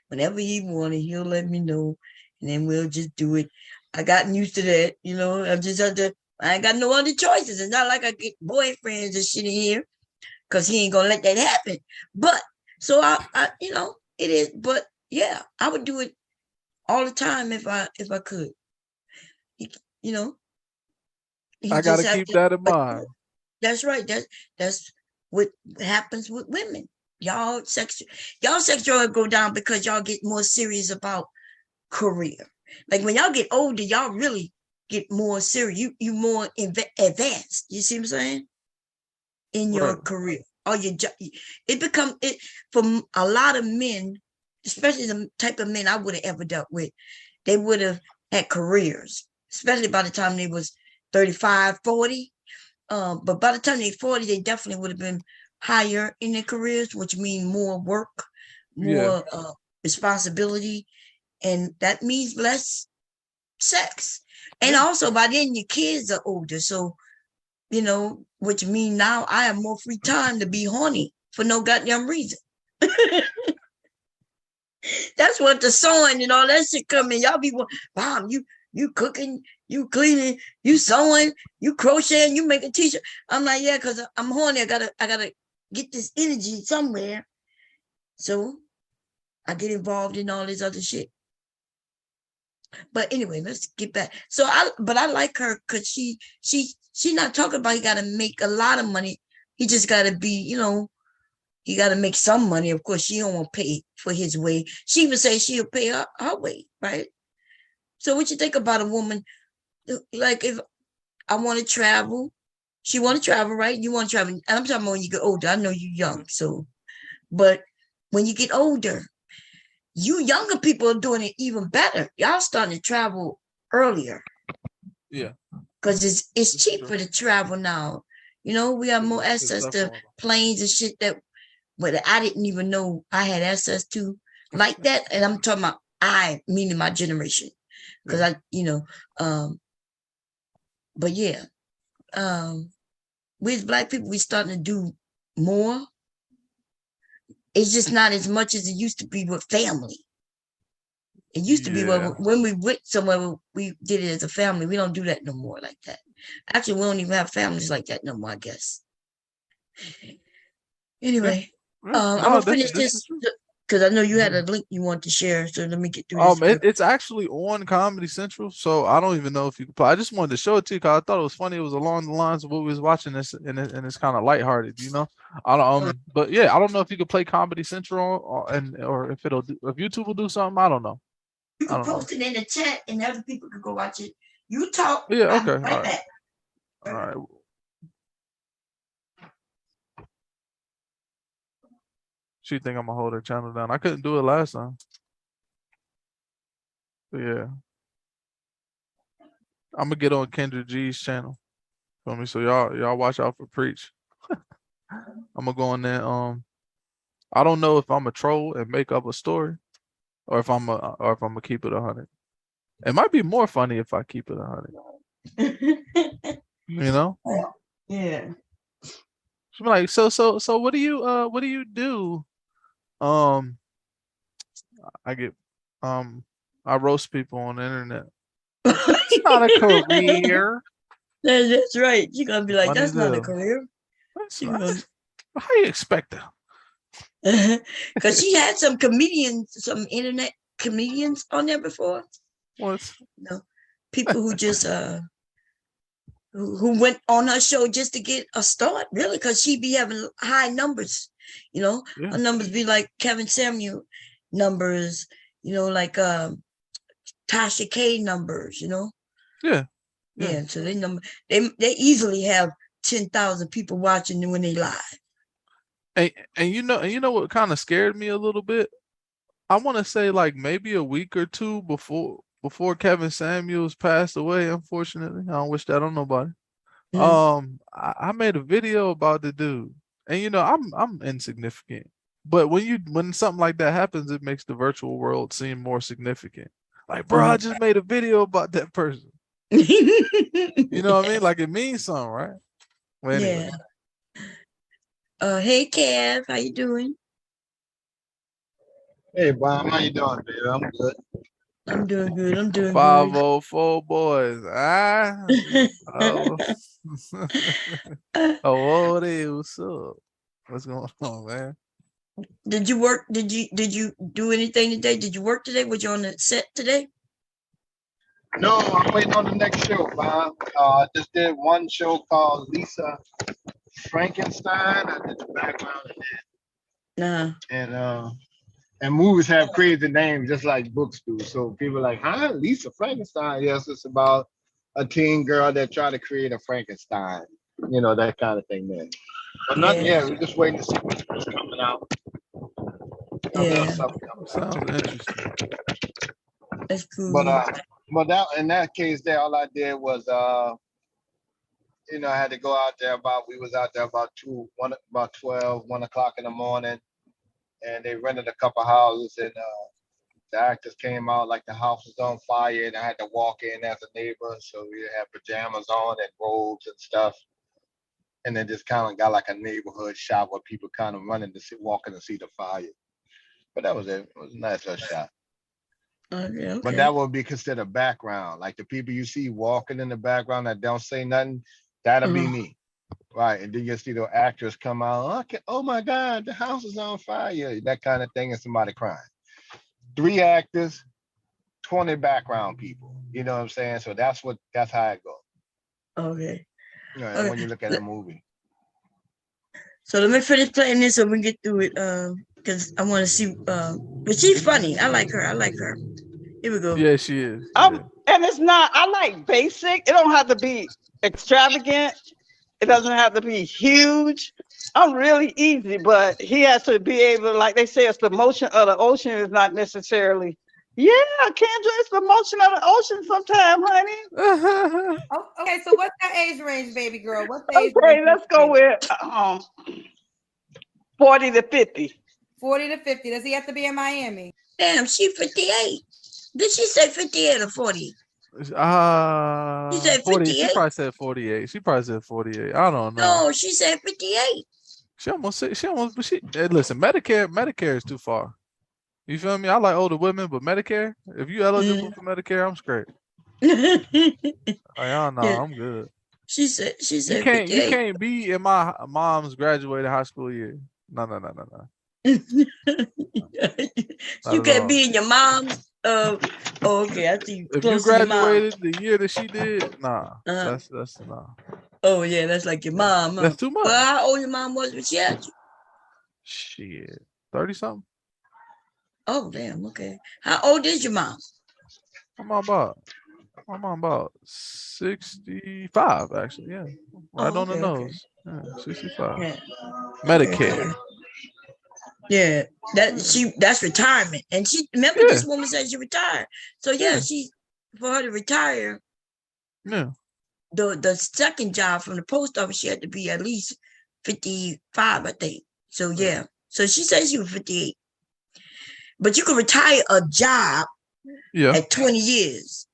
whenever he want it, he'll let me know, and then we'll just do it. I gotten used to that, you know. I ain't got no other choices. It's not like I get boyfriends and shit in here because he ain't gonna let that happen. But so I you know, it is. But yeah, I would do it all the time if I could. You know. I gotta keep that in mind. That's right. That's what happens with women. Y'all sexual go down because y'all get more serious about career. Like when y'all get older, y'all really get more serious. You more advanced. You see what I'm saying? In your career, or your job, it become it from a lot of men, especially the type of men I would have ever dealt with. They would have had careers, especially by the time they was 35, 40. But by the time they 40, they definitely would have been higher in their careers, which means more work, more responsibility, and that means less sex. And also by then your kids are older, so you know, which means now I have more free time to be horny for no goddamn reason. That's what the sewing and all that shit come in. Y'all be, Mom, you cooking, you cleaning, you sewing, you crocheting, you making t-shirt. I'm like, yeah, because I'm horny. I gotta get this energy somewhere. So I get involved in all this other shit. But anyway, let's get back. So I like her because she not talking about he gotta make a lot of money. He just gotta be, you know, he gotta make some money. Of course, she don't want to pay for his way. She would say she'll pay her way, right? So what you think about a woman, like if I want to travel, she want to travel, right? You want to travel. And I'm talking about when you get older. I know you're young, so, but when you get older, you younger people are doing it even better. Y'all starting to travel earlier. Yeah. Because it's cheaper to travel now. You know, we have more access to planes and shit that but I didn't even know I had access to like that. And I'm talking about meaning my generation. Because I, you know, but yeah. We as Black people, we starting to do more. It's just not as much as it used to be with family. It used to be when we went somewhere, we did it as a family. We don't do that no more like that. Actually, we don't even have families like that no more, I guess. Anyway, I'm gonna finish this because I know you had a link you want to share. So let me get through this. It's actually on Comedy Central, so I don't even know if you could play. I just wanted to show it to you because I thought it was funny. It was along the lines of what we was watching this, and it's kind of lighthearted, you know. I don't, but yeah, I don't know if you could play Comedy Central or if YouTube will do something. I don't know. You can post it in the chat, and other people could go watch it. You talk. Yeah. Okay. Right All right. back. All right. She think I'm gonna hold her channel down. I couldn't do it last time. But yeah. I'm gonna get on Kendra G's channel. Feel me? So y'all watch out for Preach. I'm gonna go on there. I don't know if I'm a troll and make up a story, or if I'm gonna keep it 100. It might be more funny if I keep it 100. You know? Yeah. She'll be like, so what do you do? I roast people on the internet. It's not a career. That's right. You're gonna be like, that's not a career. How you expect that? Because she had some internet comedians on there before. What? You know, people who just who went on her show just to get a start, really, because she be having high numbers. You know, her numbers be like Kevin Samuel numbers. You know, like Tasha K numbers. You know. Yeah. So they easily have 10,000 people watching when they live. And you know what kind of scared me a little bit? I want to say like maybe a week or two before Kevin Samuels passed away, unfortunately. I don't wish that on nobody. I made a video about the dude. And you know, I'm insignificant. But when something like that happens, it makes the virtual world seem more significant. Like, bro, I just made a video about that person. You know what I mean? Like it means something, right? Well, anyway. Yeah. Hey, Kev, how you doing? Hey, Bob, how you doing, baby? I'm good. I'm doing good. I'm doing 504 boys. Ah. Oh. Oh, what's up? What's going on, man? Did you work? Did you do anything today? Did you work today? Was you on the set today? No, I'm waiting on the next show, Bob. I just did one show called Lisa Frankenstein. I did the background in that. And movies have crazy names just like books do. So people are like, huh? Lisa Frankenstein? Yes, it's about a teen girl that tried to create a Frankenstein. You know, that kind of thing there. But nothing yet. We're just waiting to see what's coming out. Sounds interesting. That's cool. But that in that case there, all I did was you know, I had to go out there we was out there about 1 o'clock in the morning, and they rented a couple houses, and the actors came out like the house was on fire, and I had to walk in as a neighbor, so we had pajamas on and robes and stuff, and then just kind of got like a neighborhood shot where people kind of walking to see the fire. But that was it. It was a nice little shot. Okay. But that would be considered background. Like the people you see walking in the background that don't say nothing, that'll be me. Right. And then you see the actors come out, okay, oh my God, the house is on fire, that kind of thing, and somebody crying. 3 actors, 20 background people. You know what I'm saying? So that's how it goes. Okay. Right, when you look at a movie. So let me finish playing this so we can get through it. Because I want to see. But she's funny. I like her. Here we go. Yeah, she is. And it's not. I like basic. It don't have to be extravagant. It doesn't have to be huge. I'm really easy, but he has to be able, like they say, it's the motion of the ocean is not necessarily. Yeah, Kendra, it's the motion of the ocean sometime, honey. Okay, so what's that age range, baby girl? What's the age Okay, range? let's go with 40 to 50. 40 to 50. Does he have to be in Miami? Damn, she 58. Did she say 58 or 40? She said 40. 58. She probably said 48. She probably said 48. I don't know. No, she said 58. She almost said, hey, listen, Medicare is too far. You feel me? I like older women, but Medicare, if you eligible for Medicare, I'm straight. I don't know, I'm good. She said you 58. can't be in my mom's graduated high school year. No. You can't be in your mom's. Okay, I see. If you graduated the year that she did, nah. That's nah. Oh yeah, that's like your mom. That's too much. Well, how old your mom was when she had you? Shit, 30 something. Oh damn. Okay. How old is your mom? My mom about 65 actually. Yeah, right on the nose. Yeah, 65. Yeah. Medicare. Yeah, that's retirement, and she remember this woman said she retired. So she for her to retire. Yeah. The second job from the post office, she had to be at least 55, I think. So yeah, so she said she was 58. But you can retire a job at 20 years.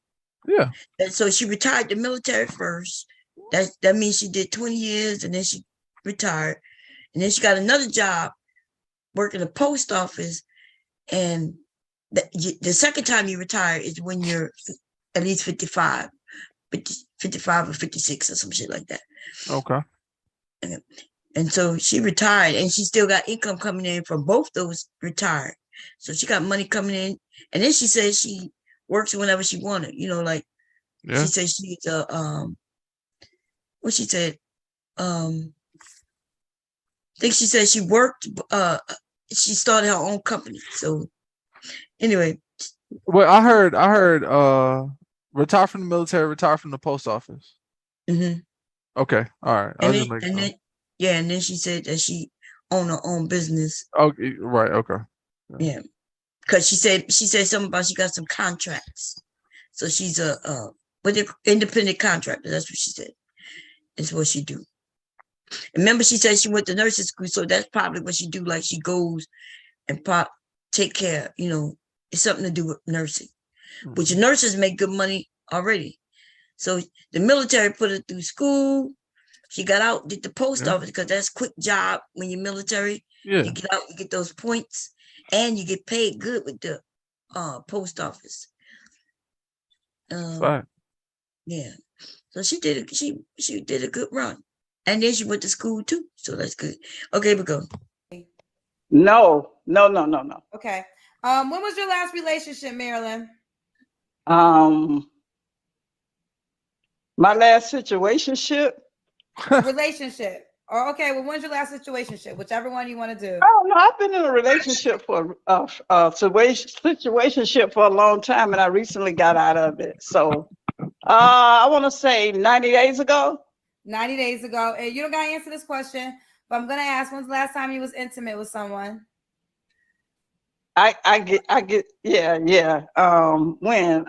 Yeah. And so she retired the military first. That means she did 20 years, and then she retired, and then she got another job working the post office, and the second time you retire is when you're at least 55 or 56 or some shit like that. Okay. And so she retired, and she still got income coming in from both those retired. So she got money coming in, and then she says she works whenever she wanted. You know, like she said she's a what she said. I think she said she worked. She started her own company. So anyway. Well, I heard. Retire from the military. Retire from the post office. Mm-hmm. Okay. All right. And then she said that she owned her own business. Okay. Right. Okay. Yeah. Because she said something about she got some contracts. So she's a independent contractor. That's what she said. It's what she do. Remember, she said she went to nursing school, so that's probably what she do. Like she goes and take care. You know, it's something to do with nursing, which nurses make good money already. So the military put her through school. She got out, did the post office because that's a quick job when you're military. Yeah. You get out, you get those points, and you get paid good with the post office. Fine. Yeah. So she did a good run. And then she went to school too. So that's good. Okay, we go. No. Okay. When was your last relationship, Marilyn? My last situationship. Relationship. Or okay, well, when's your last situationship? Whichever one you want to do. Oh no, I've been in a relationship for situationship for a long time, and I recently got out of it. So I want to say 90 days ago. 90 days ago. And you don't gotta answer this question, but I'm gonna ask, when's the last time you was intimate with someone? I get yeah. When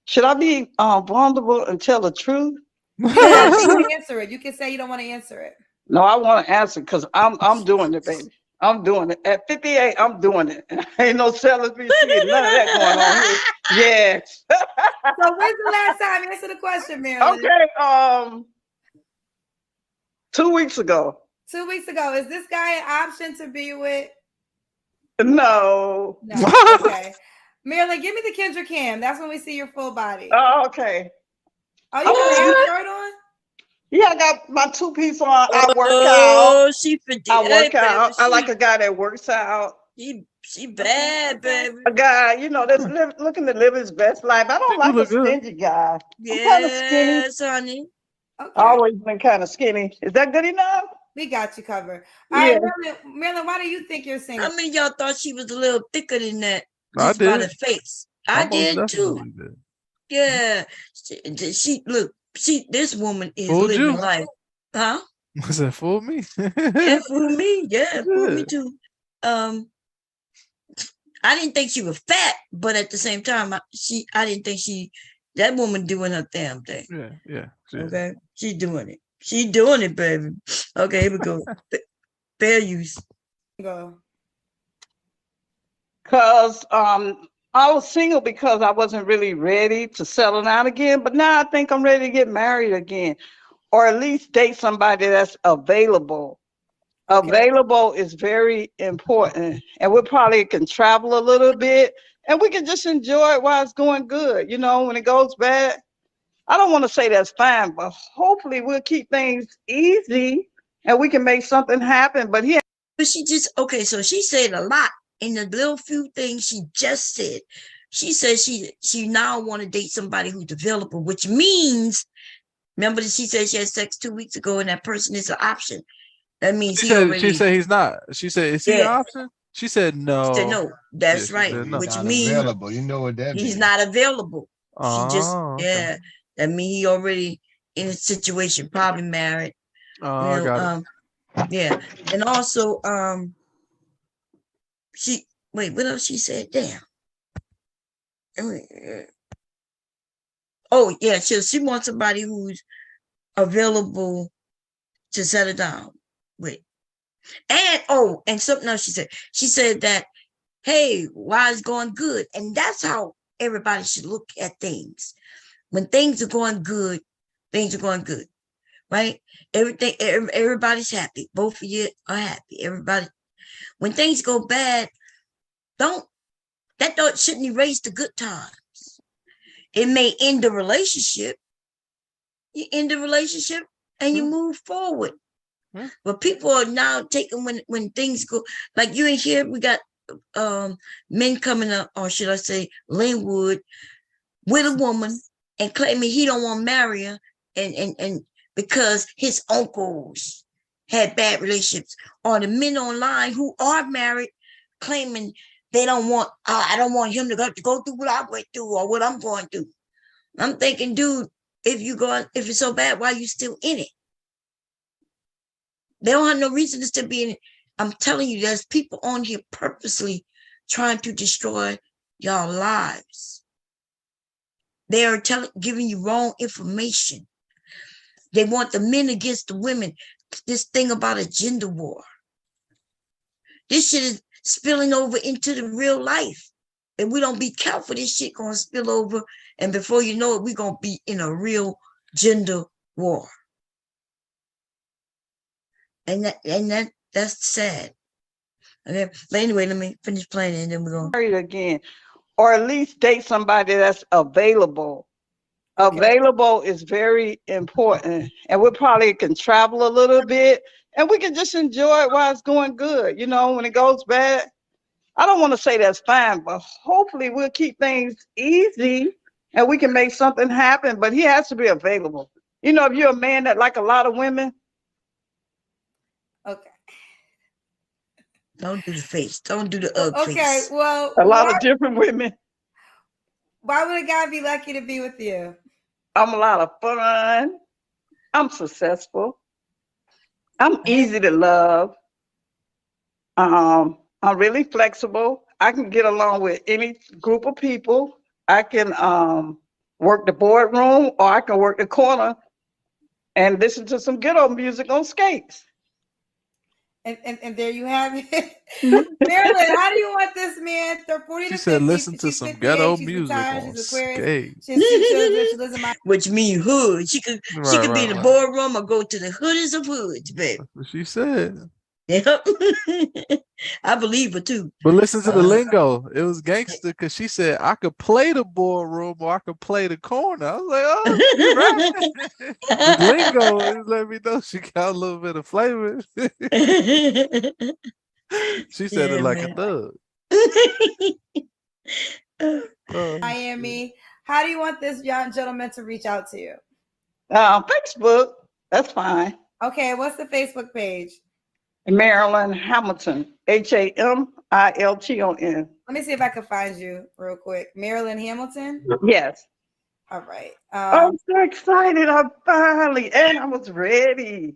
should I be vulnerable and tell the truth? You don't want to answer it. You can say you don't want to answer it. No, I want to answer because I'm doing it, baby. I'm doing it. At 58, I'm doing it. Ain't no celibacy, none of that going on here. Yes. So when's the last time? Answer the question, Marilyn. Okay. 2 weeks ago. 2 weeks ago. Is this guy an option to be with? No. Okay. Marilyn, give me the Kendra cam. That's when we see your full body. Oh, okay. Oh, you got a shirt on? Yeah, I got my 2-piece on. I work out. Oh, she I work out. I like a guy that works out. She bad, baby. A guy, that's looking to live his best life. I don't like a stingy guy. I'm kind of skinny. Yes, honey. Okay. Always been kind of skinny. Is that good enough? We got you covered. All right, Marilyn, why do you think you're single? I mean, y'all thought she was a little thicker than that. I Just by did. the face. I did too. Did. Yeah. She look, this woman is Fooled living you. life. Huh? Was that for me? Yeah, for me. Yeah, for me too. I didn't think she was fat, but at the same time, I didn't think that woman doing her damn thing. Yeah. Okay, she's doing it. She doing it, baby. Okay, here we go. Fair use. Go. Because I was single because I wasn't really ready to settle down again. But now I think I'm ready to get married again, or at least date somebody that's available. Okay. Available is very important, and we probably can travel a little bit, and we can just enjoy it while it's going good. When it goes bad, I don't want to say that's fine, but hopefully we'll keep things easy and we can make something happen. But she just so she said a lot in the little few things she just said. She said she now want to date somebody who's available, which means, remember that she said she had sex 2 weeks ago and that person is an option. That means she said he's not. She said, is he an option? She said no. She said no. That's right. No. Which Not means available. You know what that means. He's not available. She just okay. That means he already in a situation, probably married. I got it. Yeah. And also what else she said? Damn. Oh yeah, she wants somebody who's available to settle down with. And something else she said that, hey, why is going good? And that's how everybody should look at things. When things are going good, right? Everybody's happy. Both of you are happy. Everybody. When things go bad, shouldn't erase the good times. It may end the relationship. You end the relationship and you move forward. But people are now taking when things go, like you in here, we got men coming up, or should I say Linwood, with a woman and claiming he don't want to marry her and because his uncles had bad relationships, or the men online who are married claiming they don't want, I don't want him to go through what I went through or what I'm going through. I'm thinking, dude, if it's so bad, why are you still in it? They don't have no reason to still be in it. I'm telling you, there's people on here purposely trying to destroy y'all lives. They are giving you wrong information. They want the men against the women. This thing about a gender war. This shit is spilling over into the real life. and we don't be careful, this shit gonna spill over. And before you know it, we're gonna be in a real gender war. And that's sad. Okay. But anyway, let me finish playing and then we're gonna married again. Or at least date somebody that's available. Okay. Available is very important. And we probably can travel a little bit and we can just enjoy it while it's going good. You know, when it goes bad, I don't want to say that's fine, but hopefully we'll keep things easy and we can make something happen. But he has to be available. You know, if you're a man that like a lot of women. Okay. Don't do the face. Don't do the Okay, face. well, A lot of different women. Why would a guy be lucky to be with you? I'm a lot of fun. I'm successful. I'm easy to love. I'm really flexible. I can get along with any group of people. I can work the boardroom or I can work the corner and listen to some ghetto music on skates. And there you have it. Marilyn, how do you want this man? They're 40 She to said, 50. listen to She's some 58, ghetto she's music retired, on she's Aquarius. skate. She has 2 children. She lives in my Which means hood. She could be in the boardroom or go to the hoodest of hoods, baby. That's what she said. Yep. I believe her too. But listen to the lingo. It was gangster because she said I could play the boardroom or I could play the corner. I was like, oh, you right. The lingo is let me know she got a little bit of flavor. She said it like a thug. Miami. How do you want this young gentleman to reach out to you? Facebook. That's fine. Okay, what's the Facebook page? Marilyn Hamilton. Hamilton. Let me see if I can find you real quick. Marilyn Hamilton? Yes. All right. I'm so excited. I was ready.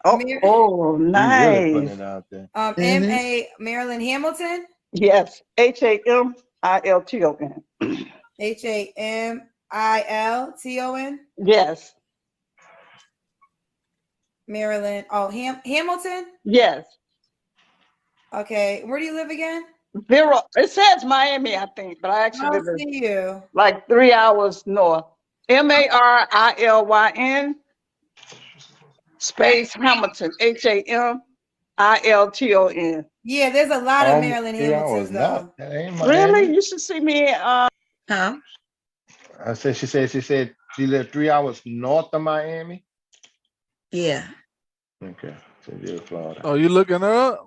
Oh, nice. Putting it out there. M.A. Marilyn Hamilton? Yes. Hamilton. Hamilton? Yes. Marilyn. Oh, Hamilton? Yes. Okay. Where do you live again? Vero. It says Miami, I think, but I actually live see you. like 3 hours north. Marilyn space Hamilton. Hamilton. Yeah, there's a lot of Marilyn Hamiltons though. Really? You should see me. Huh? I said she said she lived 3 hours north of Miami. Yeah. Okay. So you're Florida. Oh, you looking her up?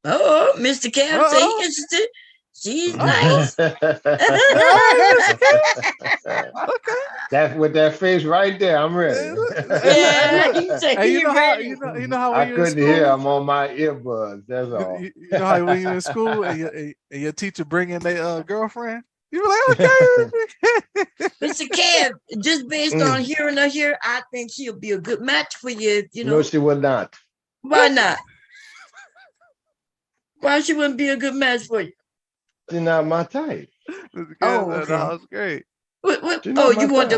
Oh, Mr. Cam say he's interested. She's nice. That's with that face right there. I'm ready. Yeah, Hey, you know how I when you're in couldn't school, hear. I'm on my earbuds. That's all. You know how when you're in school and your teacher bring in their girlfriend, you be like, okay. Mr. Kev, just based on hearing her here, I think she'll be a good match for you. You know, No, she would not. Why not? Why she wouldn't be a good match for you? She's not my type. Oh, okay. That was great. What you want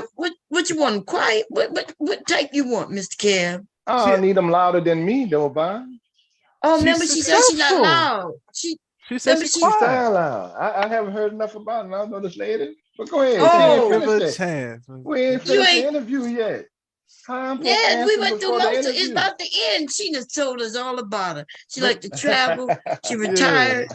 what you want? Quiet? What type you want, Mr. Kev? Oh, I need them louder than me, though, Bob. Oh, remember she said she's not loud. She said she's quiet. Loud. I haven't heard enough about it. I know this lady. But go ahead. Give her a chance. We ain't finished the interview yet. Yeah, we went through most of it. It's about the end. She just told us all about her. She liked to travel. She retired.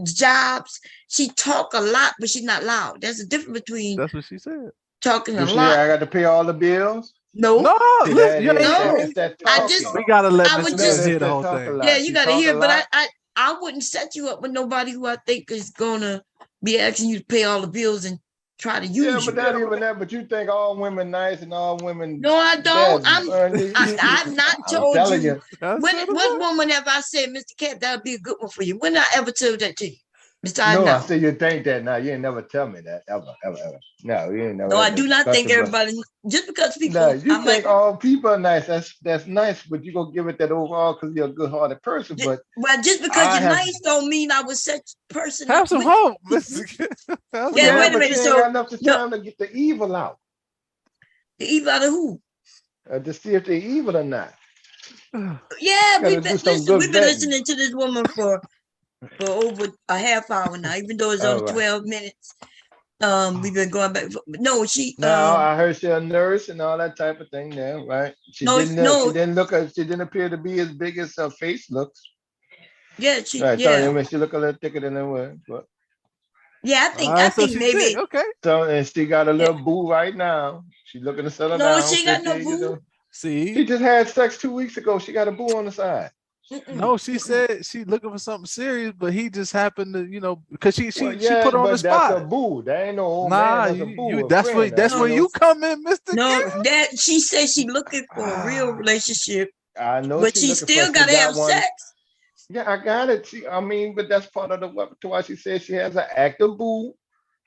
Jobs. She talk a lot, but she's not loud. There's a difference between. That's what she said. Talking a lot. I got to pay all the bills. No, no. I just. We gotta let I would Mr. just hear the whole thing. Yeah, you gotta hear. But I wouldn't set you up with nobody who I think is gonna be asking you to pay all the bills and try to use you. Yeah, but not even that. But you think all women nice and all women? No, I don't. I've not told you. What woman have I said, Mr. Cat, that would be a good one for you? When I ever told that to you? No, I say you think that now. You ain't never tell me that ever. No, you ain't never. No, I do not think everybody. Just because people. No, you think all people are nice. That's nice, but you gonna give it that overall because you're a good-hearted person. But well, just because you're nice don't mean I was such a person. Have some hope. Yeah, wait a minute. So got enough time to get the evil out. The evil out of who? To see if they're evil or not. Yeah, we've been listening to this woman for for over a half hour now, even though it's All only right. 12 minutes. We've been going back. No, she Now I heard she's a nurse and all that type of thing there, right? She no, didn't no, she didn't appear to be as big as her face looks. yeah, Right, so I yeah. mean she looked a little thicker than it was, but Yeah, I so think she maybe thick. Okay. so and she got a little boo right now. She's looking to settle no, down, she ain't got no 50 years boo. old. See, She just had sex 2 weeks ago. She got a boo on the side. no, she said she looking for something serious, but he just happened to, because she Well, she put her on the but that's a spot. boo. That ain't no old Nah, man. That's a boo. A that's friend. where you come in, Mr. No, Gill. that she said she looking for a real relationship, I know but she's she looking still for. She gotta got have one. sex. Yeah, I got it. But that's part of the weapon to why she said she has an active boo.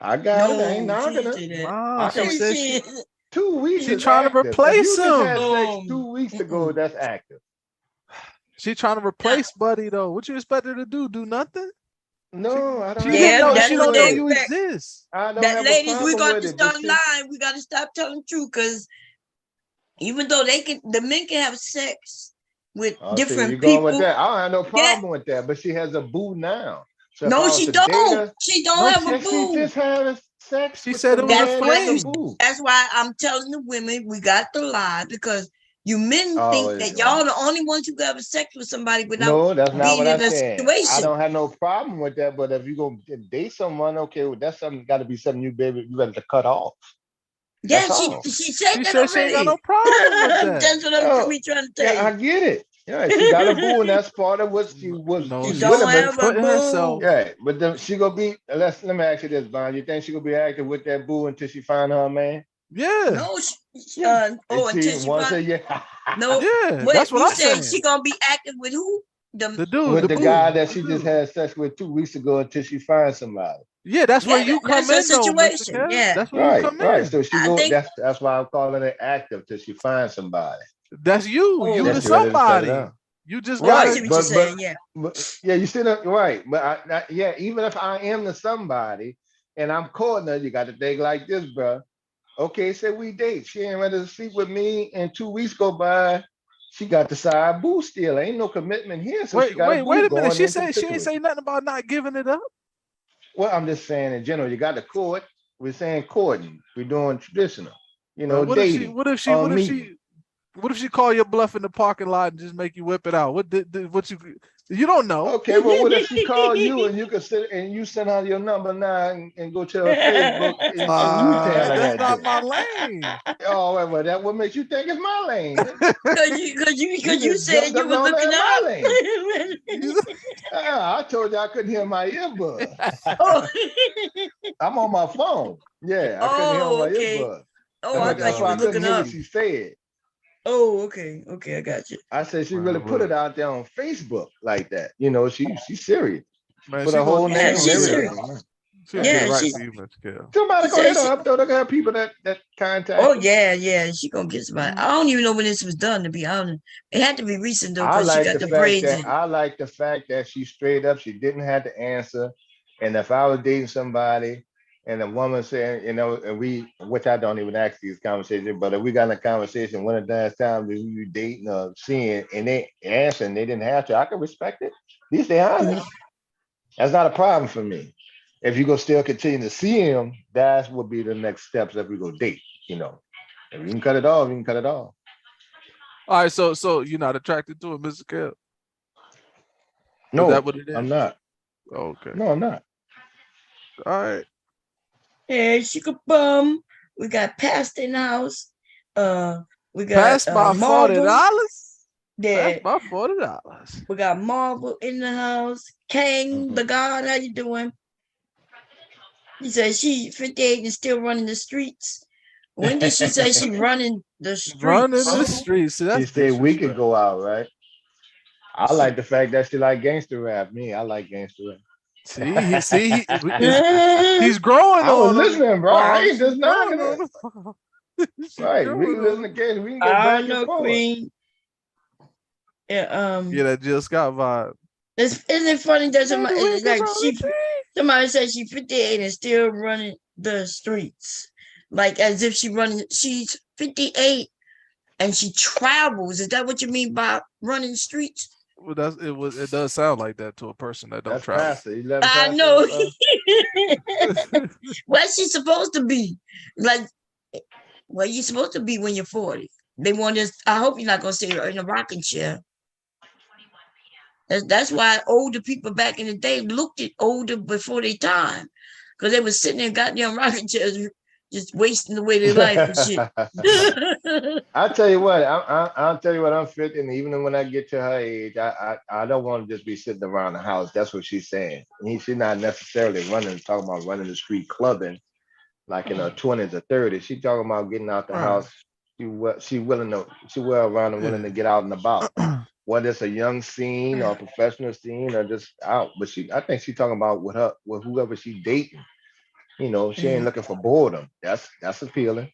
I got it. I ain't No, she knocking didn't her. say that. Nah, she said she 2 weeks she is trying to active. If replace you just had sex him. 2 weeks ago, that's active. She trying to replace Buddy though. What you expect her to do? Do nothing? No, I don't. She have didn't a know. that's She what don't problem know they with you it. expect. exist. I don't That have a ladies, we problem got with to it. start But she, lying. We got to stop telling the truth, because even though the men can have sex with oh, see, different you're going with people. that. I don't have no Yeah. problem with that. But she has a boo now. So if No, I was she to date don't. her, She don't No, have a she boo. just had sex. She with said the it was a That's man why that's a fling. boo. that's why I'm telling the women we got to lie, because you men Oh, think that y'all the only ones who can have sex with somebody without no, that's not being what I in a said. situation. I don't have no problem with that. But if you go date someone, okay, well, that's something got to be something you got to cut off. Yeah, That's all. she said She that said she ain't got already. no problem with that. That's what I'm trying to tell Yeah, I you. get it. Yeah, she got a boo, and that's part of what she was. No, She She's don't with it, have but a boo. yeah, but then she gonna be. Let me ask you this, Bond. You think she gonna be active with that boo until she find her man? Yeah. No, Until until she once a find. year. No, Yeah, wait, that's what you I'm said saying. she gonna be active with who? The dude, with the the boo. guy that she just had sex with 2 weeks ago until she finds somebody. Yeah, that's where Yeah, you that's come her in though, Mr. situation. Kev. Yeah, That's where you come Right. in. So she I go. think. That's why I'm calling it active till she finds somebody. That's you. Oh, You the That's you ready to set it somebody. up. You just oh, I gotta. see what you're saying. Yeah. But yeah, you see that right. But yeah, even if I am the somebody and I'm courting her, you got to think like this, bro. Okay, say we date. She ain't ready to sleep with me, and 2 weeks go by. She got the side boo still. Ain't no commitment here, so she got a Wait boo a minute. going She into the said she ain't situation. say nothing about not giving it up. Well, I'm just saying in general, you got the court. We're saying courting. We're doing traditional, What if she? dating, meeting. What if she call your bluff in the parking lot and just make you whip it out? What you don't know? Okay, well, what if she call you and you can sit and you send her your number now and go to her Facebook and you tell her That's that not day? my lane. Oh, well, that what makes you think it's my lane? Because you just said jumped you up were on looking my up. lane. I told you I couldn't hear my earbud. Oh. I'm on my phone. Yeah, I couldn't hear on my Okay. earbud. Oh, I thought That's you why were I couldn't looking hear up. what she said. Oh, okay. I got you. I said she really put it out there on Facebook like that. She's serious. Man, Put she her gonna whole name and she's serious. everything. She gonna get it right for you, Mr. Kev. Somebody She go hit said her up though. They got people that contact. Oh her. yeah. She gonna get somebody. I don't even know when this was done, to be honest. It had to be recent though, I because she like got the the fact braids in. that she's straight up. She didn't have to answer. And if I was dating somebody and a woman saying, and which I don't even ask these conversations, but if we got in a conversation one of the last times we were dating or seeing and they answer and they didn't have to, I can respect it. At least they honest. That's not a problem for me. If you go still continue to see him, that would be the next steps if we go date. If you can cut it off, you can cut it off. All right, so you're not attracted to it, Mr. Kev? No, is that what it is? I'm not. Okay. No, I'm not. All right. Yeah, she could bum. We got pasta in the house. We got Pass my Marvel. $40. Yeah. Pass my $40. We got Marvel in the house. Kang, the God, how you doing? He said she 58 and still running the streets. When did she say she running the streets? Running the streets. So that's she said we could go out, right? I like the fact that she like gangster rap. Me, I like gangster rap. See, he's growing I was on listening, bro. I ain't just knocking growing it. Right, we can listen again. We can go I back don't and know, forth. Queen. Yeah, yeah, that Jill Scott vibe. Isn't it funny that somebody said she 58 and still running the streets, like as if she's 58 and she travels. Is that what you mean by running streets? It does sound like that to a person that don't That's travel. Pastor. You let him I pass know. it, What's she supposed to be? Like, well, you're supposed to be when you're 40. They want us. I hope you're not gonna sit in a rocking chair. That's why older people back in the day looked at older before their time, because they were sitting in goddamn rocking chairs, just wasting away their life and shit. I'll tell you what. I'll tell you what. I'm 50, and even when I get to her age, I don't want to just be sitting around the house. That's what she's saying. She's not necessarily talking about running the street clubbing like in her 20s or 30s. She's talking about getting out the house. She willing to. She well around and willing to get out and about. Whether it's a young scene or a professional scene or just out. But I think she's talking about with whoever she's dating. She ain't looking for boredom. That's appealing.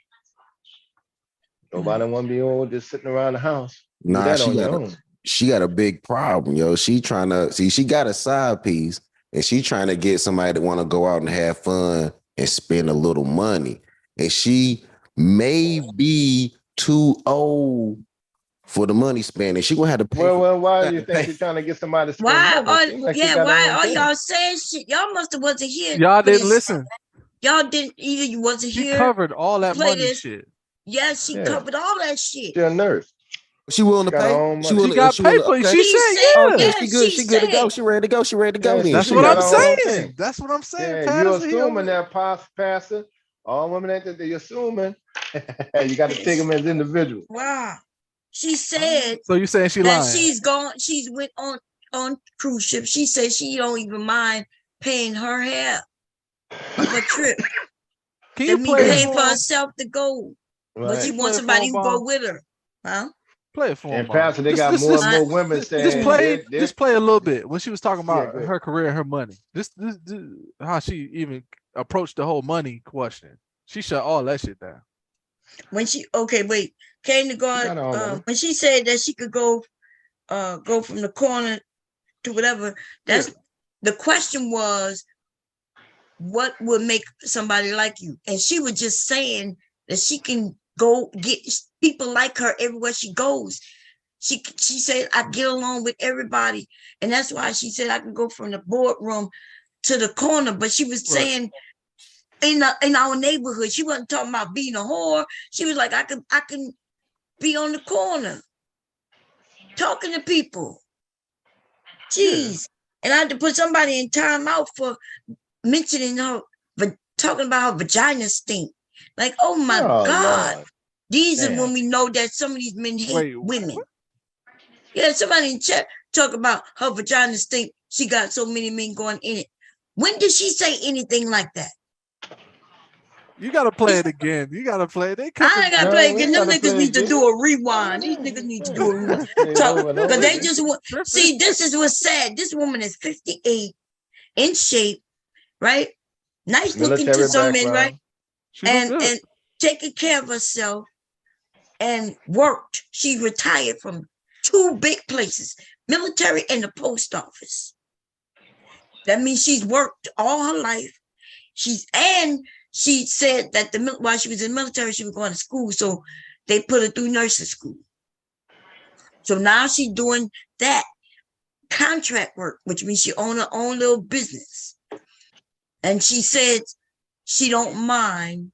Nobody want to be old just sitting around the house. Do Nah, that on your own. she got a big problem, yo. She trying to see. She got a side piece, and she trying to get somebody that want to go out and have fun and spend a little money. And she may be too old for the money spending. She gonna have to pay. Well, why do you think she's trying to get somebody to spend money? Why are y'all saying shit? Y'all must have wasn't here. Y'all didn't listen. Y'all didn't either. You wasn't She here. covered all that money this. shit. Yes, she covered all that shit. She's a nurse. She willing to pay. She got paper. She said, "Yeah, she good. She good to go. She ready to go. She ready to go." Then That's what I'm saying. That's what I'm saying. Yeah, you're assuming that, Pastor. All women ain't that you're assuming. You got to take them as individuals. Wow. She said. So you saying she that lying? she's gone. She's went on cruise ship. She said she don't even mind paying her hair of a trip. Can you pay for herself to go, but she wants somebody who go with her, huh? Play it for him. And Pastor, they got more and more women saying. Just play a little bit when she was talking about her career and her money. This how she even approached the whole money question. She shut all that shit down. When she came to God, when she said that she could go from the corner to whatever. That's the question was, what would make somebody like you? And she was just saying that she can go get people like her everywhere she goes. She said, I get along with everybody. And that's why she said I can go from the boardroom to the corner. But she was saying in our neighborhood, she wasn't talking about being a whore. She was like, I can be on the corner talking to people. Jeez. And I had to put somebody in timeout for mentioning her, but talking about her vagina stink. Like, oh my God. Lord. These are when we know that some of these men hate women. Yeah, somebody in chat talk about her vagina stink. She got so many men going in it. When did she say anything like that? You gotta play it again. You gotta play it. I ain't gotta play it again. Them niggas need to do a rewind. These niggas need to do a rewind. Because they just want, see, this is what's sad. This woman is 58, in shape, right? Nice looking to some men, right? And taking care of herself and worked. She retired from 2 big places, military and the post office. That means she's worked all her life. She said that while she was in the military, she was going to school. So they put her through nursing school. So now she's doing that contract work, which means she owns her own little business. And she said she don't mind.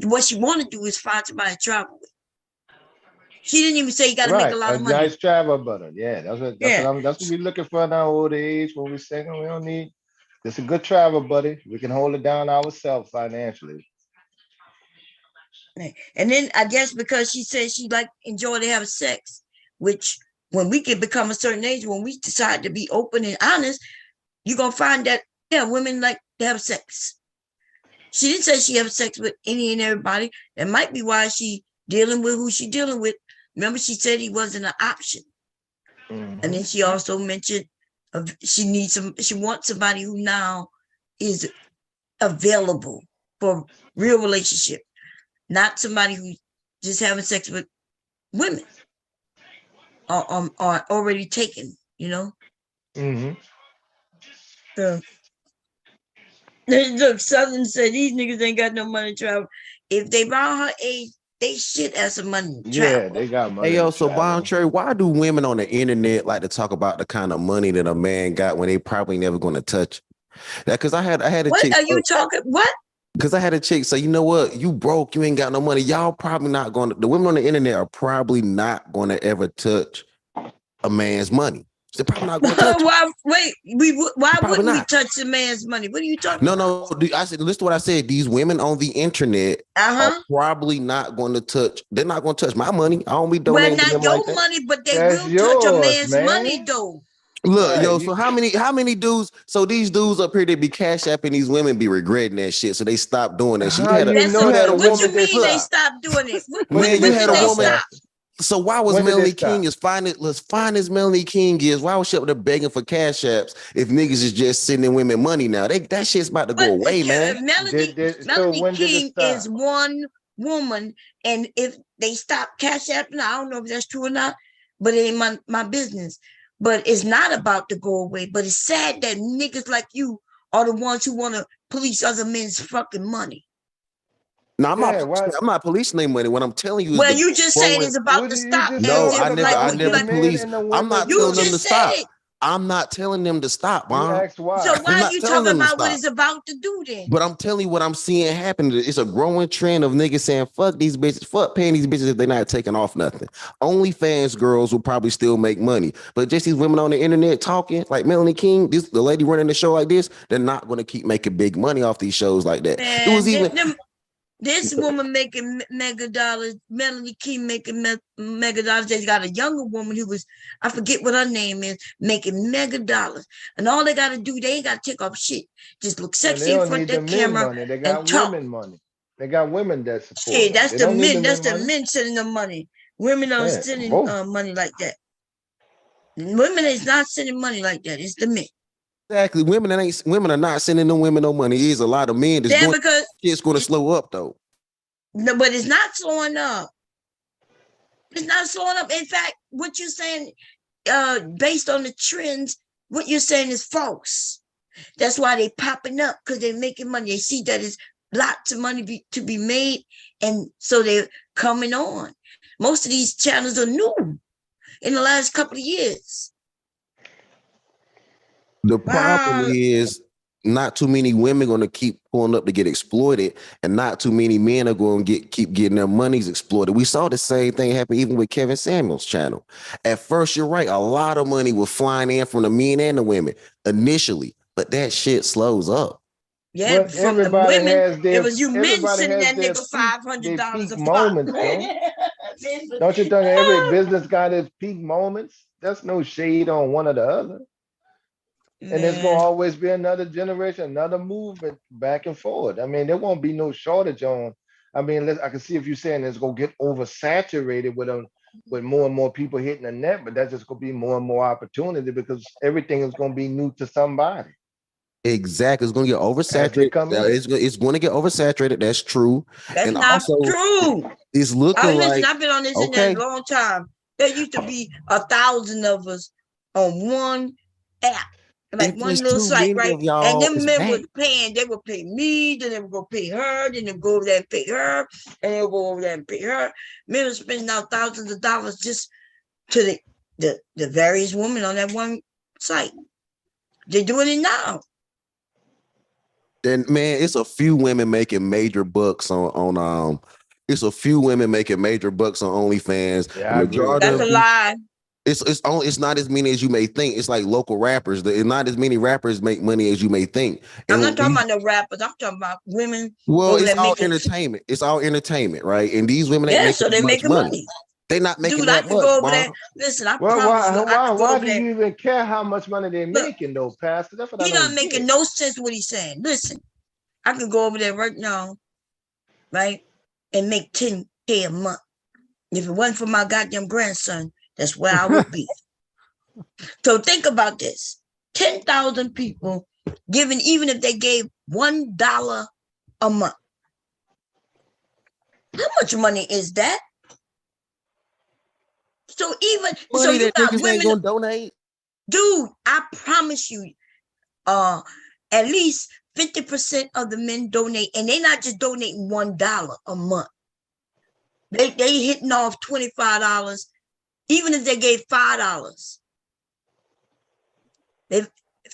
What she want to do is find somebody to travel with. She didn't even say you got to make a lot of money. Nice travel buddy. Yeah, that's what we're looking for in our old age when we're saying we don't need. It's a good travel buddy. We can hold it down ourselves financially. And then I guess because she said she enjoy to have sex, which when we can become a certain age, when we decide to be open and honest, you're gonna find that women like to have sex. She didn't say she have sex with any and everybody. That might be why she dealing with who she dealing with. Remember, she said he wasn't an option. Mm-hmm. And then she also mentioned she wants somebody who now is available for real relationship, not somebody who's just having sex with women or already taken, Mm-hmm. So look, Southern said these niggas ain't got no money to travel. If they around her age, they shit as some money to Yeah, travel. they got money. Hey yo, to so travel. Bontre, why do women on the internet like to talk about the kind of money that a man got when they probably never going to touch? That because I had a What chick. are you talking? What? Because I had a chick say, you know what, you broke, you ain't got no money. Y'all probably not going to. The women on the internet are probably not going to ever touch a man's money. They're probably not going to touch. Why? Wait, why Probably wouldn't we not. touch the man's money? What are you talking No, about? no. I said, listen to what I said. These women on the internet are probably not going to touch. They're not going to touch my money. I don't be Well, donating to not them your like that. money, but they That's will touch a yours, man's man. money, though. Look, Right, yo, so how many dudes? So these dudes up here, they be cash apping these women, be regretting that shit. So they stop doing that shit. How you know that a What woman you mean stop? they stopped doing it? Man, you When had did a they woman. stop? So why was When did they Melanie stop? King as fine as Melanie King is? Why was she up there begging for cash apps if niggas is just sending women money now? That shit's about to go away, man. Melanie King is one woman, and if they stop cash apping, I don't know if that's true or not, but it ain't my business. But it's not about to go away. But it's sad that niggas like you are the ones who want to police other men's fucking money. No, I'm not policing their money. What I'm telling you is Well, you just saying it's about to stop. No, I never police. I'm not telling them to stop. I'm not telling them to stop, Mom. So why are you talking about what it's about to do then? But I'm telling you what I'm seeing happen. It's a growing trend of niggas saying, fuck these bitches, fuck paying these bitches if they're not taking off nothing. OnlyFans girls will probably still make money. But just these women on the internet talking, like Melanie King, the lady running the show like this, they're not going to keep making big money off these shows like that. Man, it was even... This woman making mega dollars, Melanie King making mega dollars. They got a younger woman who was, I forget what her name is, making mega dollars. And all they got to do, they ain't got to take off shit. Just look sexy in front of that camera money. They got and talk. women money. They got women that support. Shit, that's the men. That's the men sending them money. Women don't sending money like that. Women is not sending money like that. It's the men. Exactly. Women are not sending them women no money. There's a lot of men that's doing because it's going to slow up though. No, but it's not slowing up. It's not slowing up. In fact, what you're saying, based on the trends, what you're saying is false. That's why they popping up, because they're making money. They see that it's lots of money to be made, and so they're coming on. Most of these channels are new in the last couple of years. The problem is not too many women going to keep pulling up to get exploited, and not too many men are going to keep getting their monies exploited. We saw the same thing happen even with Kevin Samuels' channel. At first, you're right, a lot of money was flying in from the men and the women initially, but that shit slows up. Yeah, but from the women, it was you men sending that nigga $500 a moments, Don't you think every business got its peak moments? That's no shade on one or the other. And there's going to always be another generation, another movement back and forward. I mean, there won't be no shortage on. I mean, I can see if you're saying it's going to get oversaturated with more and more people hitting the net, but that's just going to be more and more opportunity because everything is going to be new to somebody. Exactly. It's going to get oversaturated. It's going to get oversaturated. That's true. That's and not also, true. It's looking like... I've been on this internet a long time. There used to be 1,000 of us on one app. Like one little site, right? And them men was paying, they would pay me, then they would go pay her, then they would go over there and pay her, and they would go over there and pay her. Men were spending out thousands of dollars just to the various women on that one site. They're doing it now. Then man, it's a few women making major bucks on it's a few women making major bucks on OnlyFans. Yeah, that's a lie. It's not as many as you may think. It's like local rappers. Not as many rappers make money as you may think. I'm not talking about no rappers. I'm talking about women. Well, it's all entertainment. It's all entertainment, right? And these women ain't making they're much making money. They're not making Dude, that I could much. go over there. Listen, I promise why do you even care how much money they're making, though, Pastor? That's what He's not making no sense what he's saying. Listen, I can go over there right now, right, and make $10K a month. If it wasn't for my goddamn grandson, that's where I would be. So think about this. 10,000 people giving, even if they gave $1 a month. How much money is that? So even so you got women gonna donate. Dude, I promise you, at least 50% of the men donate, and they're not just donating $1 a month. They hitting off $25, even if they gave $5. They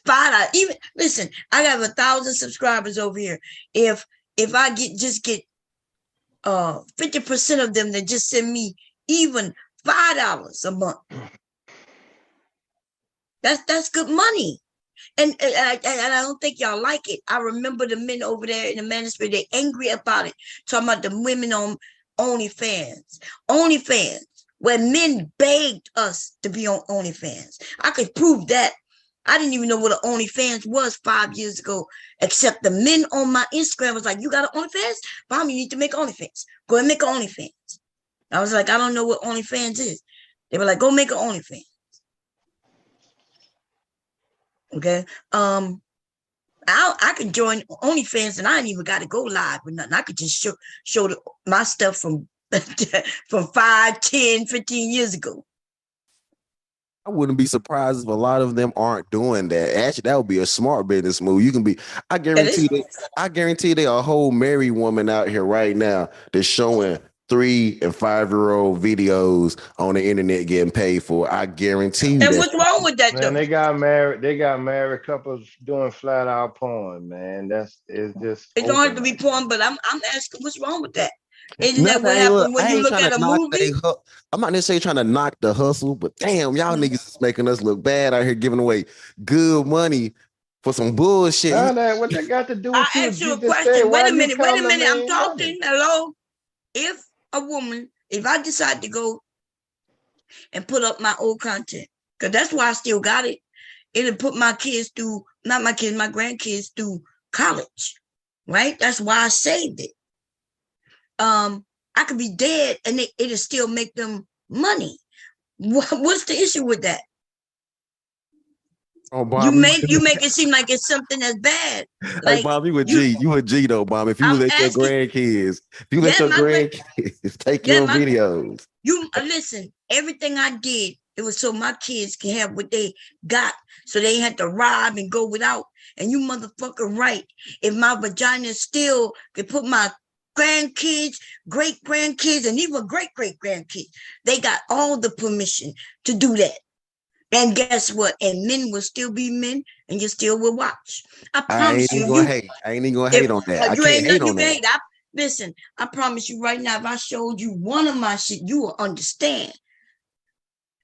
$5. Even listen, I have 1,000 subscribers over here. If I get 50% of them that just send me even $5 a month, that's good money. And I don't think y'all like it. I remember the men over there in the Manosphere, they angry about it, talking about the women on OnlyFans, where men begged us to be on OnlyFans. I could prove that. I didn't even know what an OnlyFans was 5 years ago, except the men on my Instagram was like, you got an OnlyFans? Mom, you need to make OnlyFans. Go and make an OnlyFans. I was like, I don't know what OnlyFans is. They were like, go make an OnlyFans. Okay. I could join OnlyFans and I ain't even got to go live with nothing. I could just show my stuff from 5, 10, 15 years ago. I wouldn't be surprised if a lot of them aren't doing that. Actually, that would be a smart business move. You can be, I guarantee there are a whole married woman out here right now that's showing 3 and 5 year old videos on the internet getting paid for. I guarantee you. And what's wrong with that? Man, though? they got married couples doing flat out porn, man. It's just it don't have to be porn, but I'm asking what's wrong with that? Isn't Nothing, that what happened when you look at a movie? I'm not necessarily trying to knock the hustle, but damn, y'all niggas is making us look bad out here giving away good money for some bullshit. What they got to do with I asked you a question. Wait a minute. I'm talking. Hello. If a woman, if I decide to go and put up my old content, because that's why I still got it, it'll put my kids through, not my kids, my grandkids through college, right? That's why I saved it. I could be dead and it'll still make them money. What's the issue with that? Oh, Bob, you make it seem like it's something that's bad. Like, Bob, you a G though, Bob. If you let your grandkids, take your videos. You listen, everything I did, it was so my kids can have what they got, so they had to rob and go without. And you motherfucker right. If my vagina still could put my grandkids, great grandkids, and even great grandkids, they got all the permission to do that. And guess what? And men will still be men, and you still will watch. I promise you. I ain't even gonna hate on that. I can't hate on that. Listen, I promise you right now, if I showed you one of my shit, you will understand.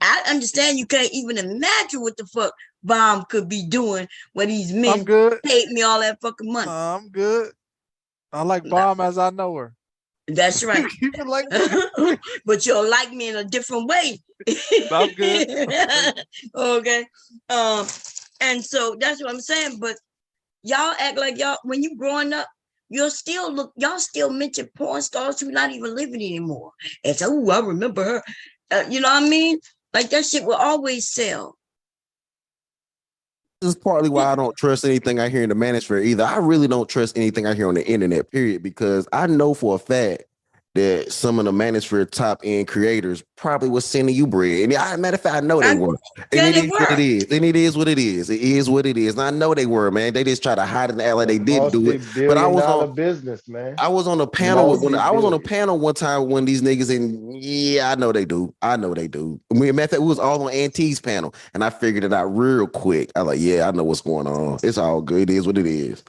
I understand you can't even imagine what the fuck Bomb could be doing when these men paid me all that fucking money. I'm good. I like Bomb as I know her. That's right. But you'll like me in a different way. I'm good. Okay. And so that's what I'm saying. But y'all act like y'all, when you growing up, y'all still mention porn stars who not even living anymore. And so, I remember her. You know what I mean? Like that shit will always sell. This is partly why I don't trust anything I hear in the Manosphere either. I really don't trust anything I hear on the internet, period, because I know for a fact that some of the Manosphere top end creators probably was sending you bread. And matter of fact, I know they were. And it is what it is. And it is what it is. It is what it is. And I know they were, man. They just try to hide it and act like they didn't do it. But I was on business, man. I was on a panel one time when these niggas, and yeah, I know they do. Matter of fact, it was all on Auntie's panel, and I figured it out real quick. I was like, yeah, I know what's going on. It's all good. It is what it is.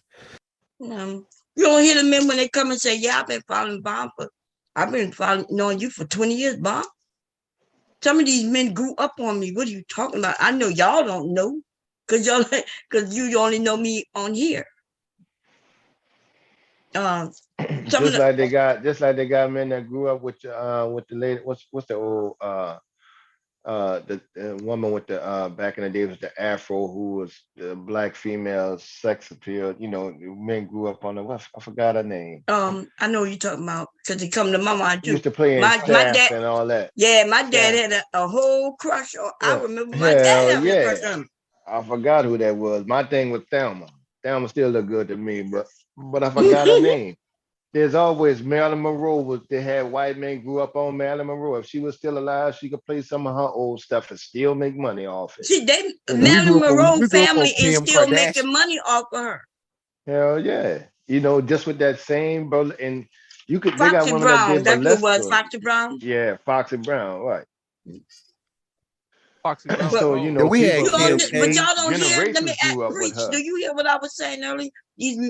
You don't hear the men when they come and say, yeah, I've been following knowing you for 20 years, Bob. Some of these men grew up on me. What are you talking about? I know y'all don't know, because you only know me on here. Just like they got men that grew up with the lady. What's the old the woman with the back in the day was the afro, who was the black female sex appeal. You know, men grew up on her. I forgot her name. I know what you're talking about, because he come to my mind too. Used to play in my dad and all that. Yeah, my dad had a whole crush on. I remember my dad having a crush on him. I forgot who that was. My thing with Thelma. Thelma still look good to me, but I forgot her name. There's always Marilyn Monroe. They had white men grew up on Marilyn Monroe. If she was still alive, she could play some of her old stuff and still make money off it. See, Marilyn Monroe family is still making money off of her. Hell yeah. You know, just with that same brother. And You could. They got Foxy women that Brown. did That's what it was. burlesque. Foxy Brown. Yeah, Foxy Brown, right. Foxy Brown. So Oh. And we had You Kim but K. y'all don't hear. Let me Generations grew up with preach. her. Do you hear what I was saying earlier?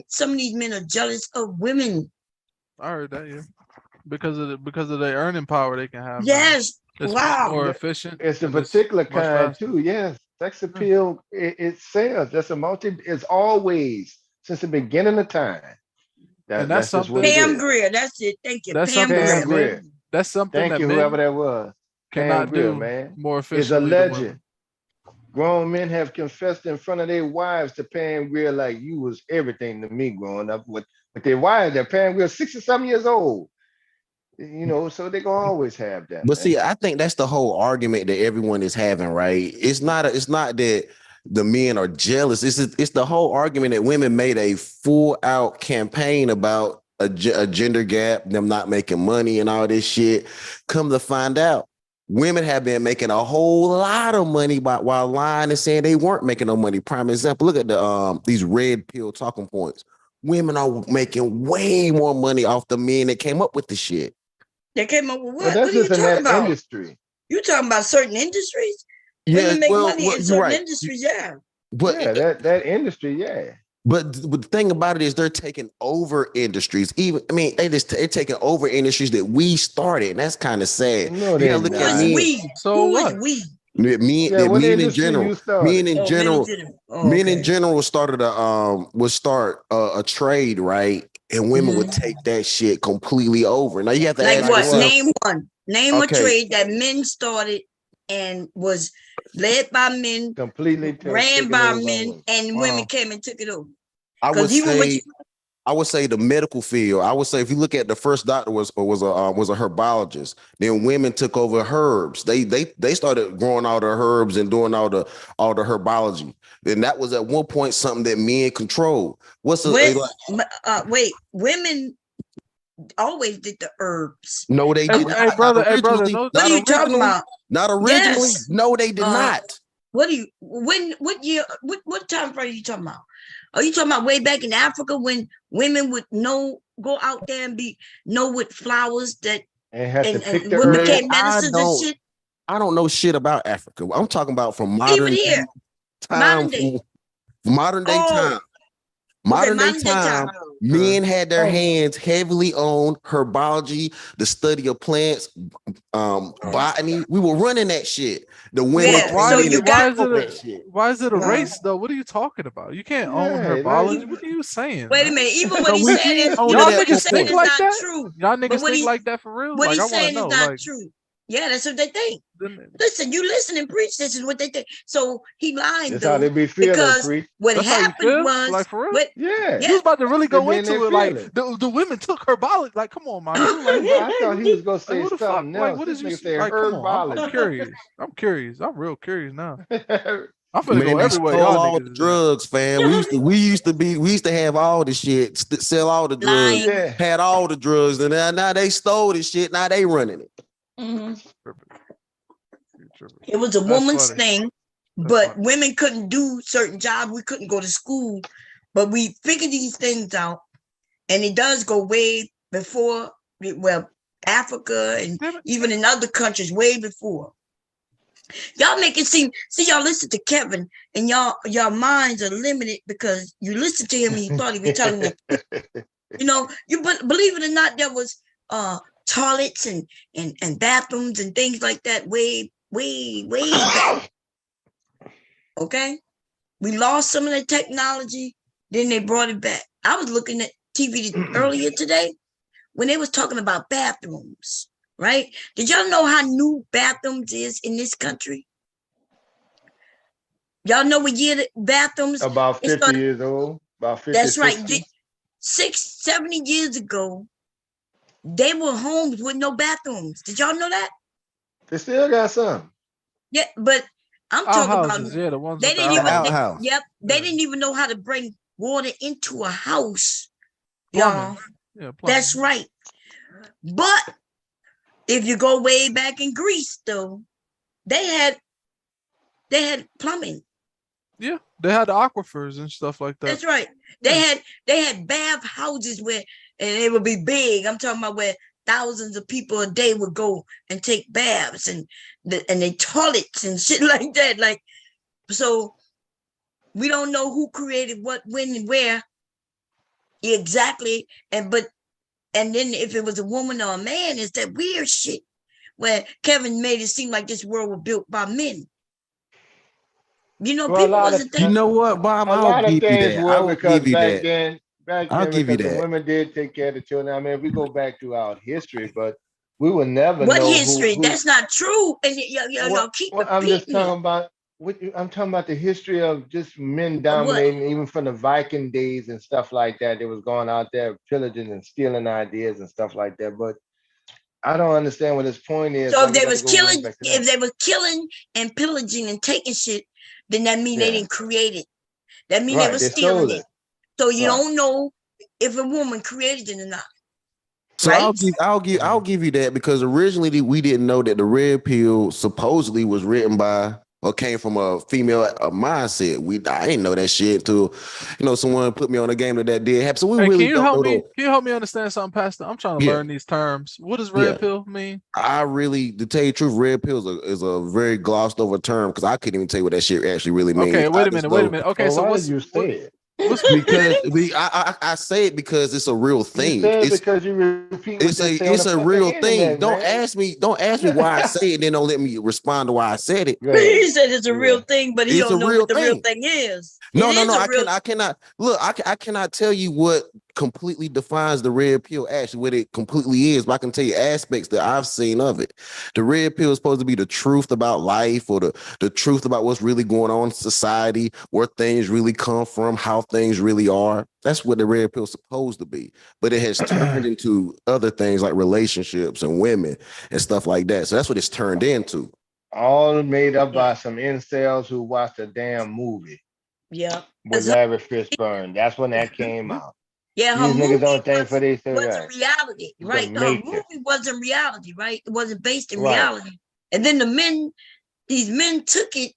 Some of these men are jealous of women. I heard that, yeah. Because of their earning power they can have. Yes. It's Wow. more efficient. It's a and particular much kind faster. too. Yes, sex appeal. It sells. That's a multi. It's always since the beginning of time. And That's just what it Pam is. Grier. That's it. Thank you. That's Pam something Grier. that men. That's something Thank that you, whoever men that was. Pam cannot Grier, do man. more Is a efficiently than legend. women. Grown men have confessed in front of their wives to Pam Grier like you was everything to me growing up with their wives. That Pam Grier 60-something years old. You know, so they gonna always have that. But Man. see, I think that's the whole argument that everyone is having, right? It's not that the men are jealous. It's the whole argument that women made a full out campaign about a gender gap, them not making money and all this shit. Come to find out, women have been making a whole lot of money while lying and saying they weren't making no money. Prime example, look at these red pill talking points. Women are making way more money off the men that came up with the shit. They came up with what? Well, that's What are you just in talking that about? industry. You talking about certain industries? Yeah, Women make well, money in you're certain right. industries, yeah. But yeah, that industry, yeah. But the thing about it is they're taking over industries. They're taking over industries that we started, and that's kind of sad. No, You they're gotta look Who at is not. we? So Who is what? we? What Men in industry general, you started? Men in general. Oh, men in okay. general started would start a trade, right? And women would take that shit completely over. Now you have to Like ask what? yourself, Name one. Name a okay, trade that men started and was led by men, completely ran taken by over by men, women. and women came and took it over. I would Because even with say the medical field. I would say if you look at the first doctor was a herbologist. Then women took over herbs. They started growing all the herbs and doing all the herbology. Then that was at one point something that men controlled. wait, women always did the herbs. No, they did not. Hey, brother. No, What are you talking about? Not originally. Yes. No, they did not. What year, what time frame are you talking about? Are you talking about way back in Africa when women would go out there and know what flowers that and women became medicines and shit? I don't know shit about Africa. I'm talking about from Even here. modern day time. Modern day time, men had their hands heavily on herbology, the study of plants, botany. We were running that shit. The women why is it a race though? What are you talking about? You can't own herbology. What are you saying? Wait a minute. Even what he's saying is, y'all niggas think like not that? true. Y'all niggas But think like that for real? What Like, he's I want to saying know. is not true. Yeah, that's what they think. Listen, you listen and preach. This is what they think. So he lied That's though, how they be feeling, because preach. what That's how you happened feel? was, Like, for real? what, Yeah. You was about to really go They be in into their it like feelings. the women took herbology. Like, come on, my dude. Like, I thought he was gonna say who the fuck? something Like, else. what This is you nigga say like? Come on, I'm herbology. curious. I'm real curious now. I'm finna Man, go they everywhere. stole Y'all all niggas the is drugs, fam. We used to have all the shit, sell all the drugs, had all the drugs, and now they stole this shit. Now they running it. Mm-hmm. It was a woman's thing, but women couldn't do certain jobs. We couldn't go to school, but we figured these things out, and it does go way before. Well, Africa and even in other countries, way before. Y'all make it seem. See, y'all listen to Kevin, and y'all minds are limited because you listen to him and you thought he was telling you. You know, believe it or not, there was toilets and bathrooms and things like that way back. Okay, we lost some of the technology, then they brought it back. I was looking at TV earlier today when they was talking about bathrooms, right? Did y'all know how new bathrooms is in this country? Y'all know what year the bathrooms about 50 years old, about 50. That's right. 60. 70 years ago, they were homes with no bathrooms. Did y'all know that? They still got some. Yeah, but I'm talking about the ones they with didn't the even outhouse. they didn't even know how to bring water into a house. Plumbing. Y'all. That's right. But if you go way back in Greece, though, they had plumbing. Yeah, they had the aquifers and stuff like that. That's right. They had bath houses where and it would be big. I'm talking about where thousands of people a day would go and take baths and they toilets and shit like that. Like, so we don't know who created what, when, and where exactly. And then if it was a woman or a man, it's that weird shit where Kevin made it seem like this world was built by men. You know, Well, people wasn't You thinking. know what, Bob? A I'll lot of give you things that. I were will because give you that. back I'll then, give you because the that. women did take care of the children. I mean, if we go back throughout history, but we will never What know history? who. That's not true. And y'all keep I'm just repeating it. talking about. I'm talking about the history of just men What? dominating, even from the Viking days and stuff like that. They was going out there pillaging and stealing ideas and stuff like that. But I don't understand what his point is. So Why if we they got was to go way killing, back to that. if they was killing and pillaging and taking shit, then that mean they Yeah. didn't create it. That mean they Right, was they stealing stole it. it. So you Right. don't know if a woman created it or not. So Right? I'll give you that, because originally we didn't know that the red pill supposedly was written by or came from a female mindset. I didn't know that shit till someone put me on a game that did happen. So we Hey, really can you don't help know me? though. Can you help me understand something, Pastor? I'm trying to Yeah. learn these terms. What does Yeah. red pill mean? To tell you the truth, red pill is a very glossed over term, because I couldn't even tell you what that shit actually really means. Okay, wait a minute. Okay, Well, so why did you say it? what's because I say it because it's a real You thing. said it because you repeat what they say on It's the a fucking real thing. internet, Don't man. ask me why I say it, then don't let me respond to why I said it. He said it's a real thing, but he It's a don't know real what the real thing. thing is. No, It is a real. I cannot look. I cannot tell you what completely defines the red pill, actually, what it completely is, but I can tell you aspects that I've seen of it. The red pill is supposed to be the truth about life, or the truth about what's really going on in society, where things really come from, how things really are. That's what the red pill is supposed to be. But it has turned into other things like relationships and women and stuff like that. So that's what it's turned into. All made up by some incels who watched a damn movie. Yeah. With Larry Fishburne. That's when that came out. Yeah, her These movie niggas don't think for these wasn't reality, right? The Her Matrix. movie wasn't reality, right? It wasn't based in Right. reality. And then these men took it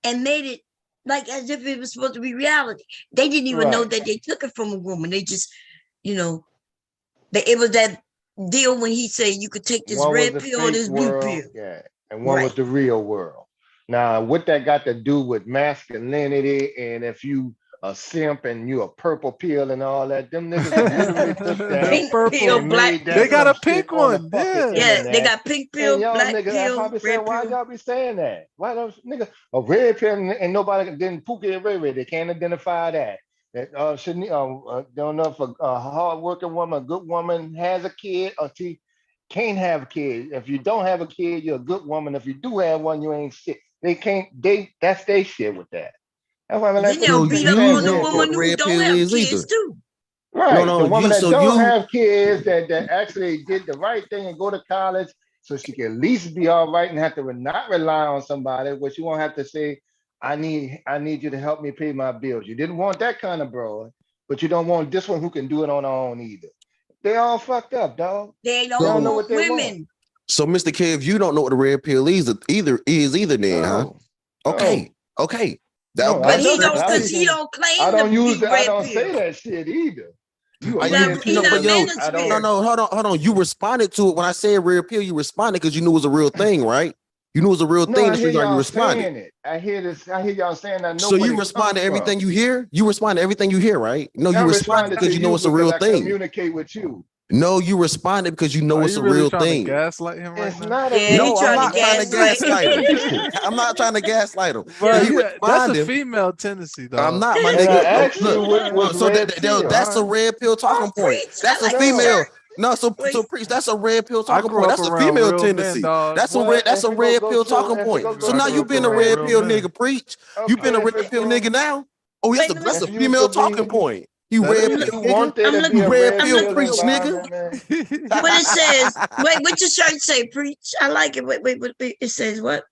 and made it like as if it was supposed to be reality. They didn't even know Right. that they took it from a woman. They just, it was that deal when he said you could take this One was red the pill or fake this blue world, pill. yeah, and one was Right. the real world. Now, what that got to do with masculinity, and if you a simp and you a purple pill and all that, them niggas literally took that Pink pill, and black made that They got pill. a pink one. Yeah. Yeah, they got pink pill, And y'all black niggas, I pill, probably said, red why pill. y'all be saying that? Why those niggas a red pill and nobody didn't Pookie and Ray Ray, they can't identify that. That shouldn't don't know if a hardworking woman, a good woman has a kid, or she can't have a kid. If you don't have a kid, you're a good woman. If you do have one, you ain't shit. That's their shit with that. That's why Then they'll beat up on the woman who don't have kids too. Right. No, The woman that so don't you- have kids that actually did the right thing and go to college so she can at least be all right and have to not rely on somebody, where she won't have to say, I need you to help me pay my bills. You didn't want that kind of bro, but you don't want this one who can do it on her own either. They all fucked up, dog. They don't know what they want. So, Mr. K, if you don't know what the red pill is either then, huh? Okay. Okay. No, But he doesn't. don't, because he don't claim I don't to use be that. I red don't pill. say that shit either. You a He's red not pill. Manosphere. No, hold on. You responded to it when I said red pill. You responded because you knew it was a real thing, right? You knew it was a real No, thing. I That's hear the reason you y'all responded. saying it. I hear this. I hear y'all saying I know. So where you it respond to comes everything from. you hear? You respond to everything you hear, right? No, you I responded responded because to you know it's a real because I thing. communicate with you. No, you responded because you know Are it's you a really real trying thing. to gaslight him right It's now? not Yeah, No, I'm he not trying to gaslight him. I'm not trying to gaslight him. Bro, He that's a responded. female tendency, dog. I'm not, my And I nigga. asked you what Look, was so red pill. that's a red pill talking point. Preach. That's I a like female. his shirt. No, so preach. That's a red pill I talking grew point. up That's a around female real men, tendency. dog. That's Well, a if we gonna red go pill to, talking if we point. gonna So go now I to you grew it up been a for around red real pill men. nigga, preach. You been a okay, if red it's pill going, nigga now. Oh, Wait, that's a if you female could talking be, point. You That red is. pill you nigga. want there I'm to be looking. You a red red I'm pill pill looking preach, for it. nigga. environment, man. What it says. Wait, what your shirt say, preach? I like it. Wait, it says what?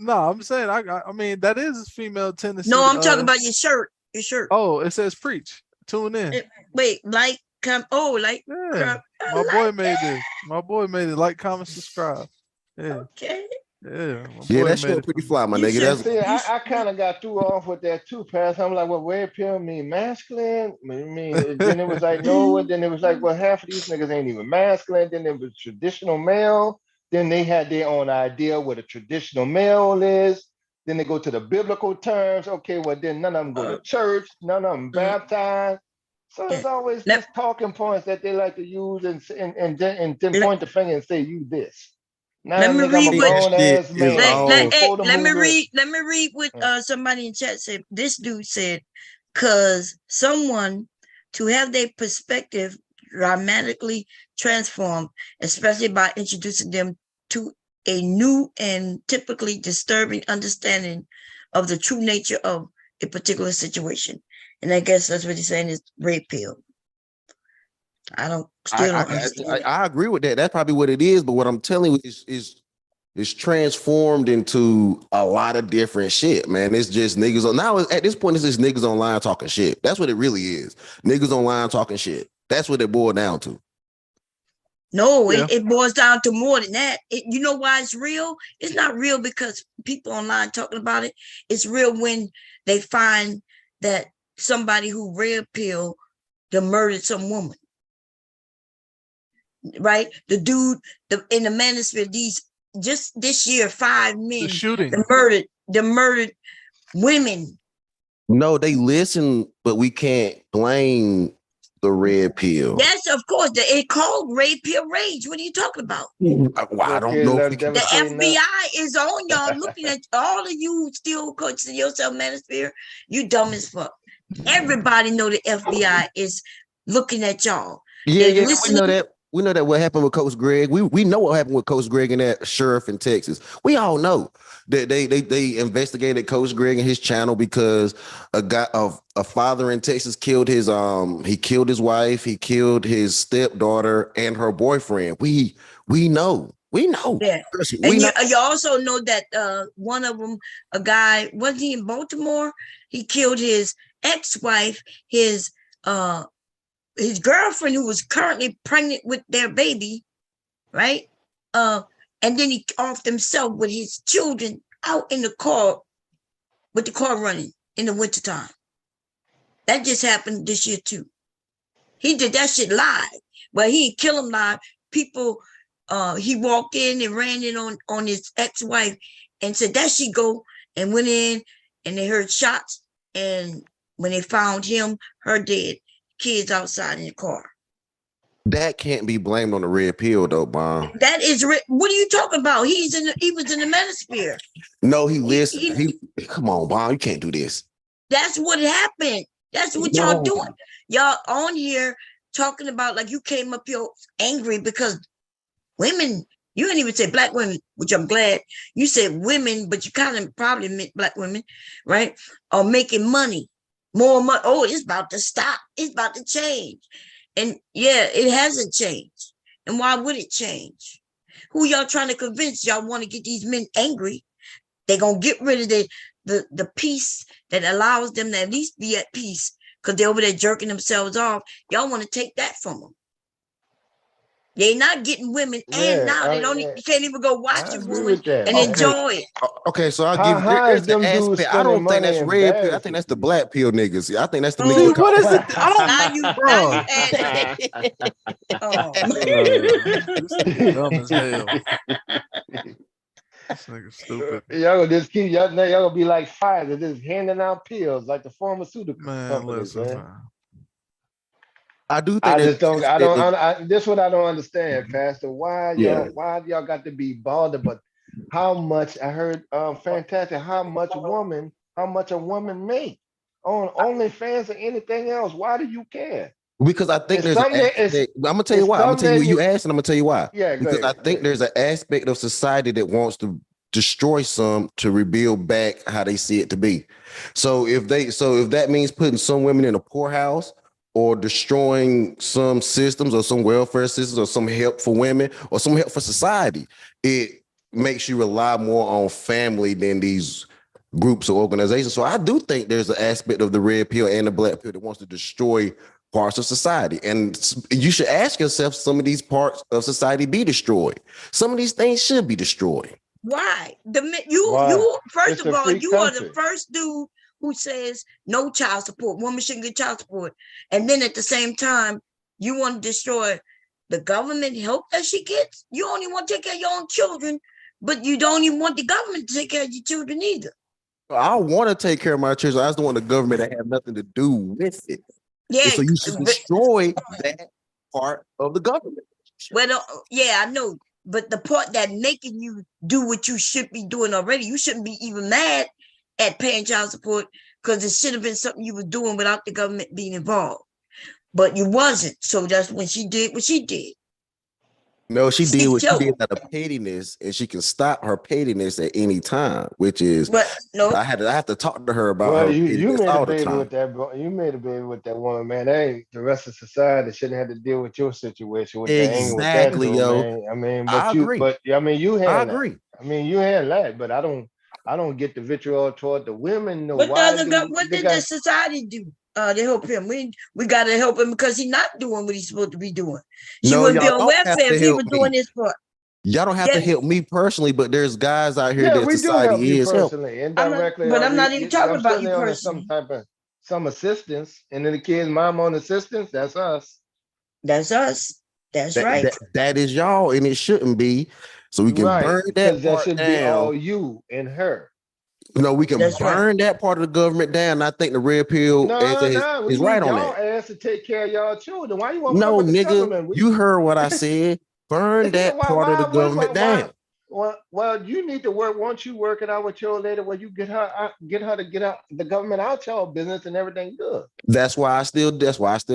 No, I'm saying I mean that is female tendency. No, I'm talking about your shirt. Your shirt. Oh, it says preach. Tune in. Wait, like, come. Oh, like. Yeah, my boy made this. My boy made it. Like, comment, subscribe. Yeah. Okay. Yeah, Yeah, that shit pretty fly, my nigga. That's See, I kind of got threw off with that too, Pass. I'm like, well, red pill mean masculine? Then it was like, no. Then it was like, well, half of these niggas ain't even masculine. Then it was traditional male. Then they had their own idea what a traditional male is. Then they go to the biblical terms. Okay, well, then none of them go to church. None of them baptized. So it's always just talking points that they like to use and then point the finger and say, you this. Now, Let me nigga, I'm read a what grown ass man. let me read what somebody in chat said. This dude said, cause someone to have their perspective dramatically transformed, especially by introducing them to a new and typically disturbing understanding of the true nature of a particular situation. And I guess that's what he's saying is red pill. I don't understand. I agree with that. That's probably what it is. But what I'm telling you is transformed into a lot of different shit, man. It's just niggas on now. At this point, it's just niggas online talking shit. That's what it really is. Niggas online talking shit. That's what it boiled down to. No, it boils down to more than that. You know why it's real? It's not real because people online talking about it. It's real when they find that somebody who red pill murdered some woman. Right? The dude in the Manosphere, just this year, 5 men the murdered women. No, they listen, but we can't blame the red pill. Yes, of course. It called red pill rage. What are you talking about? I don't know if the FBI is on y'all looking at all of you still coaching yourself Manosphere. You dumb as fuck. Everybody know the FBI is looking at y'all. Yeah, we know that. We know that what happened with Coach Greg. We know what happened with Coach Greg and that sheriff in Texas. We all know that they investigated Coach Greg and his channel because a father in Texas killed his wife, he killed his stepdaughter and her boyfriend. We know. Yeah. And you also know that one of them, a guy, wasn't he in Baltimore? He killed his ex-wife, his girlfriend who was currently pregnant with their baby, right? And then he offed himself with his children out in the car with the car running in the wintertime. That just happened this year too. He did that shit live, but he didn't kill him live. People, he walked in and ran in on his ex-wife and said, "There she go," and went in and they heard shots. And when they found him, her dead, kids outside in the car. That can't be blamed on the red pill though, Bon. That is what are you talking about? He was in the Manosphere. No, he listened. Come on, Bon, you can't do this. That's what happened. That's what y'all doing. Y'all on here talking about like you came up here angry because women, you didn't even say black women, which I'm glad. You said women, but you kind of probably meant black women, right? Are making money. More money. Oh, it's about to stop. It's about to change. And yeah, it hasn't changed. And why would it change? Who y'all trying to convince? Y'all want to get these men angry. They're going to get rid of the peace that allows them to at least be at peace because they're over there jerking themselves off. Y'all want to take that from them. They're not getting women, and now they you can't even go watch a woman and enjoy it. Okay, so I'll give there's the aspect. I don't think that's red pill. I think that's the black pill niggas. I think that's the niggas. What is it? This nigga dumb as hell. This nigga stupid. Y'all gonna just keep y'all gonna be like Pfizer, just handing out pills like the pharmaceutical companies, man. I do think this is what I don't understand, Pastor. Why y'all got to be bothered? But how much I heard fantastic, how much a woman make on OnlyFans or anything else? Why do you care? Because I think I'm gonna tell you why. I'm gonna tell you what you asked, and I'm gonna tell you why. Yeah, because I think there's an aspect of society that wants to destroy some to rebuild back how they see it to be. So if that means putting some women in a poorhouse, or destroying some systems or some welfare systems or some help for women or some help for society, it makes you rely more on family than these groups or organizations. So I do think there's an aspect of the red pill and the black pill that wants to destroy parts of society. And you should ask yourself, some of these parts of society be destroyed. Some of these things should be destroyed. Why? Why? You first It's of a all, free you are the country. first dude who says no child support. Women shouldn't get child support. And then at the same time, you want to destroy the government help that she gets. You only want to take care of your own children, but you don't even want the government to take care of your children either. I want to take care of my children. I just don't want the government to have nothing to do with it. Yeah. And so you should destroy that part of the government. Well, yeah, I know. But the part that making you do what you should be doing already, you shouldn't be even mad at paying child support because it should have been something you were doing without the government being involved. But you wasn't. So that's when she did what she did. No, she did what she did out of pettiness, and she can stop her pettiness at any time, which is I have to talk to her about her you pettiness made all a the baby time. with that. You made a baby with that woman, man. Hey, the rest of society shouldn't have to deal with your situation with the anger with that Exactly, dude, yo. man. I mean, I agree. you I had that. agree. I mean, you had that, but I don't get the vitriol toward the women. No, What why did the society do to help him? We got to help him because he's not doing what he's supposed to be doing. She wouldn't be on welfare if he was doing this part. Y'all don't have to help me personally, but there's guys out here Yeah, that we do help society you is help. personally, indirectly. But I'm not even talking about you personally. Some assistance, and then the kid's mom on assistance. That's us. That's us. That's right. That is y'all, and it shouldn't be. So we can burn that that part should down. be all you and her. No, we can burn that part of the government down. I think the red pill is right on y'all that. ass to take care of y'all children. Why you want to No, fuck with the nigga, government? you heard what I said. Burn that part of the government down. Well, you need to work. Once you work it out with your lady, where you get her to get out the government out y'all business and everything good. That's why I still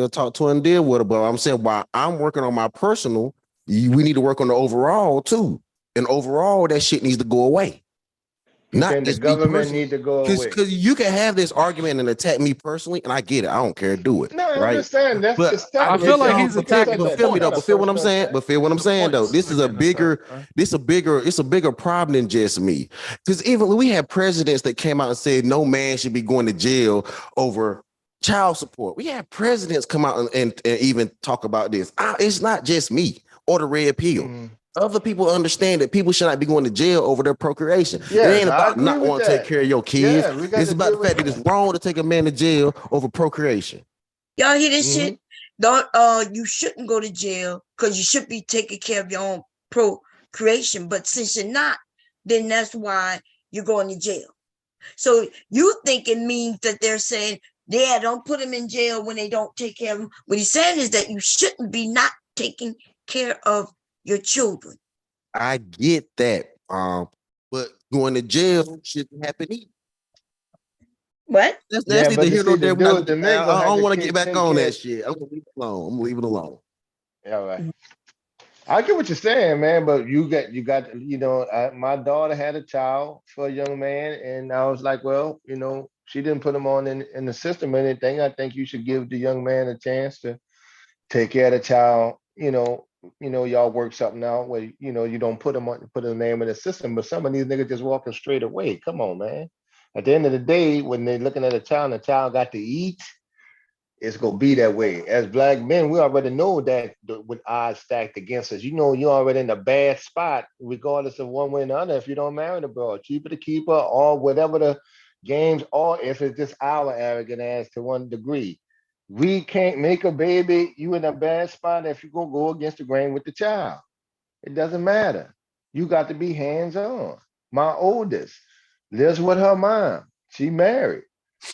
talk to her and deal with her. But I'm saying while I'm working on my personal, we need to work on the overall too. And overall, that shit needs to go away. Not the government need to go away. Because you can have this argument and attack me personally, and I get it. I don't care. Do it. No, I right? understand. I feel like he's attacking But feel me though. But feel what I'm saying. But feel what I'm saying though. This is a bigger. It's a bigger problem than just me. Because even when we had presidents that came out and said no man should be going to jail over child support. We had presidents come out and even talk about this. It's not just me or the red pill. Other people understand that people should not be going to jail over their procreation. Yes, it ain't about not wanting to take care of your kids. Yeah, it's about the fact that it's wrong to take a man to jail over procreation. Y'all hear this shit? Don't you shouldn't go to jail because you should be taking care of your own procreation. But since you're not, then that's why you're going to jail. So you think it means that they're saying, yeah, don't put them in jail when they don't take care of them. What he's saying is that you shouldn't be not taking care of your children. I get that, but going to jail shouldn't happen either. What? That's neither here nor there. I don't want to get back on that shit. I'm gonna leave it alone. I'm gonna leave it alone. Yeah, right. I get what you're saying, man, but you got, my daughter had a child for a young man, and I was like, well, she didn't put him on in the system or anything. I think you should give the young man a chance to take care of the child. Y'all work something out where you don't put a name in the system, but some of these niggas just walking straight away. Come on, man. At the end of the day, when they're looking at a child and the child got to eat, it's gonna be that way. As black men, we already know that with odds stacked against us, you're already in a bad spot, regardless of one way or another. If you don't marry the girl, cheaper to keep her, or whatever the games, or if it's just our arrogant ass to one degree. We can't make a baby. You in a bad spot if you go against the grain with the child. It doesn't matter. You got to be hands-on. My oldest lives with her mom. She married.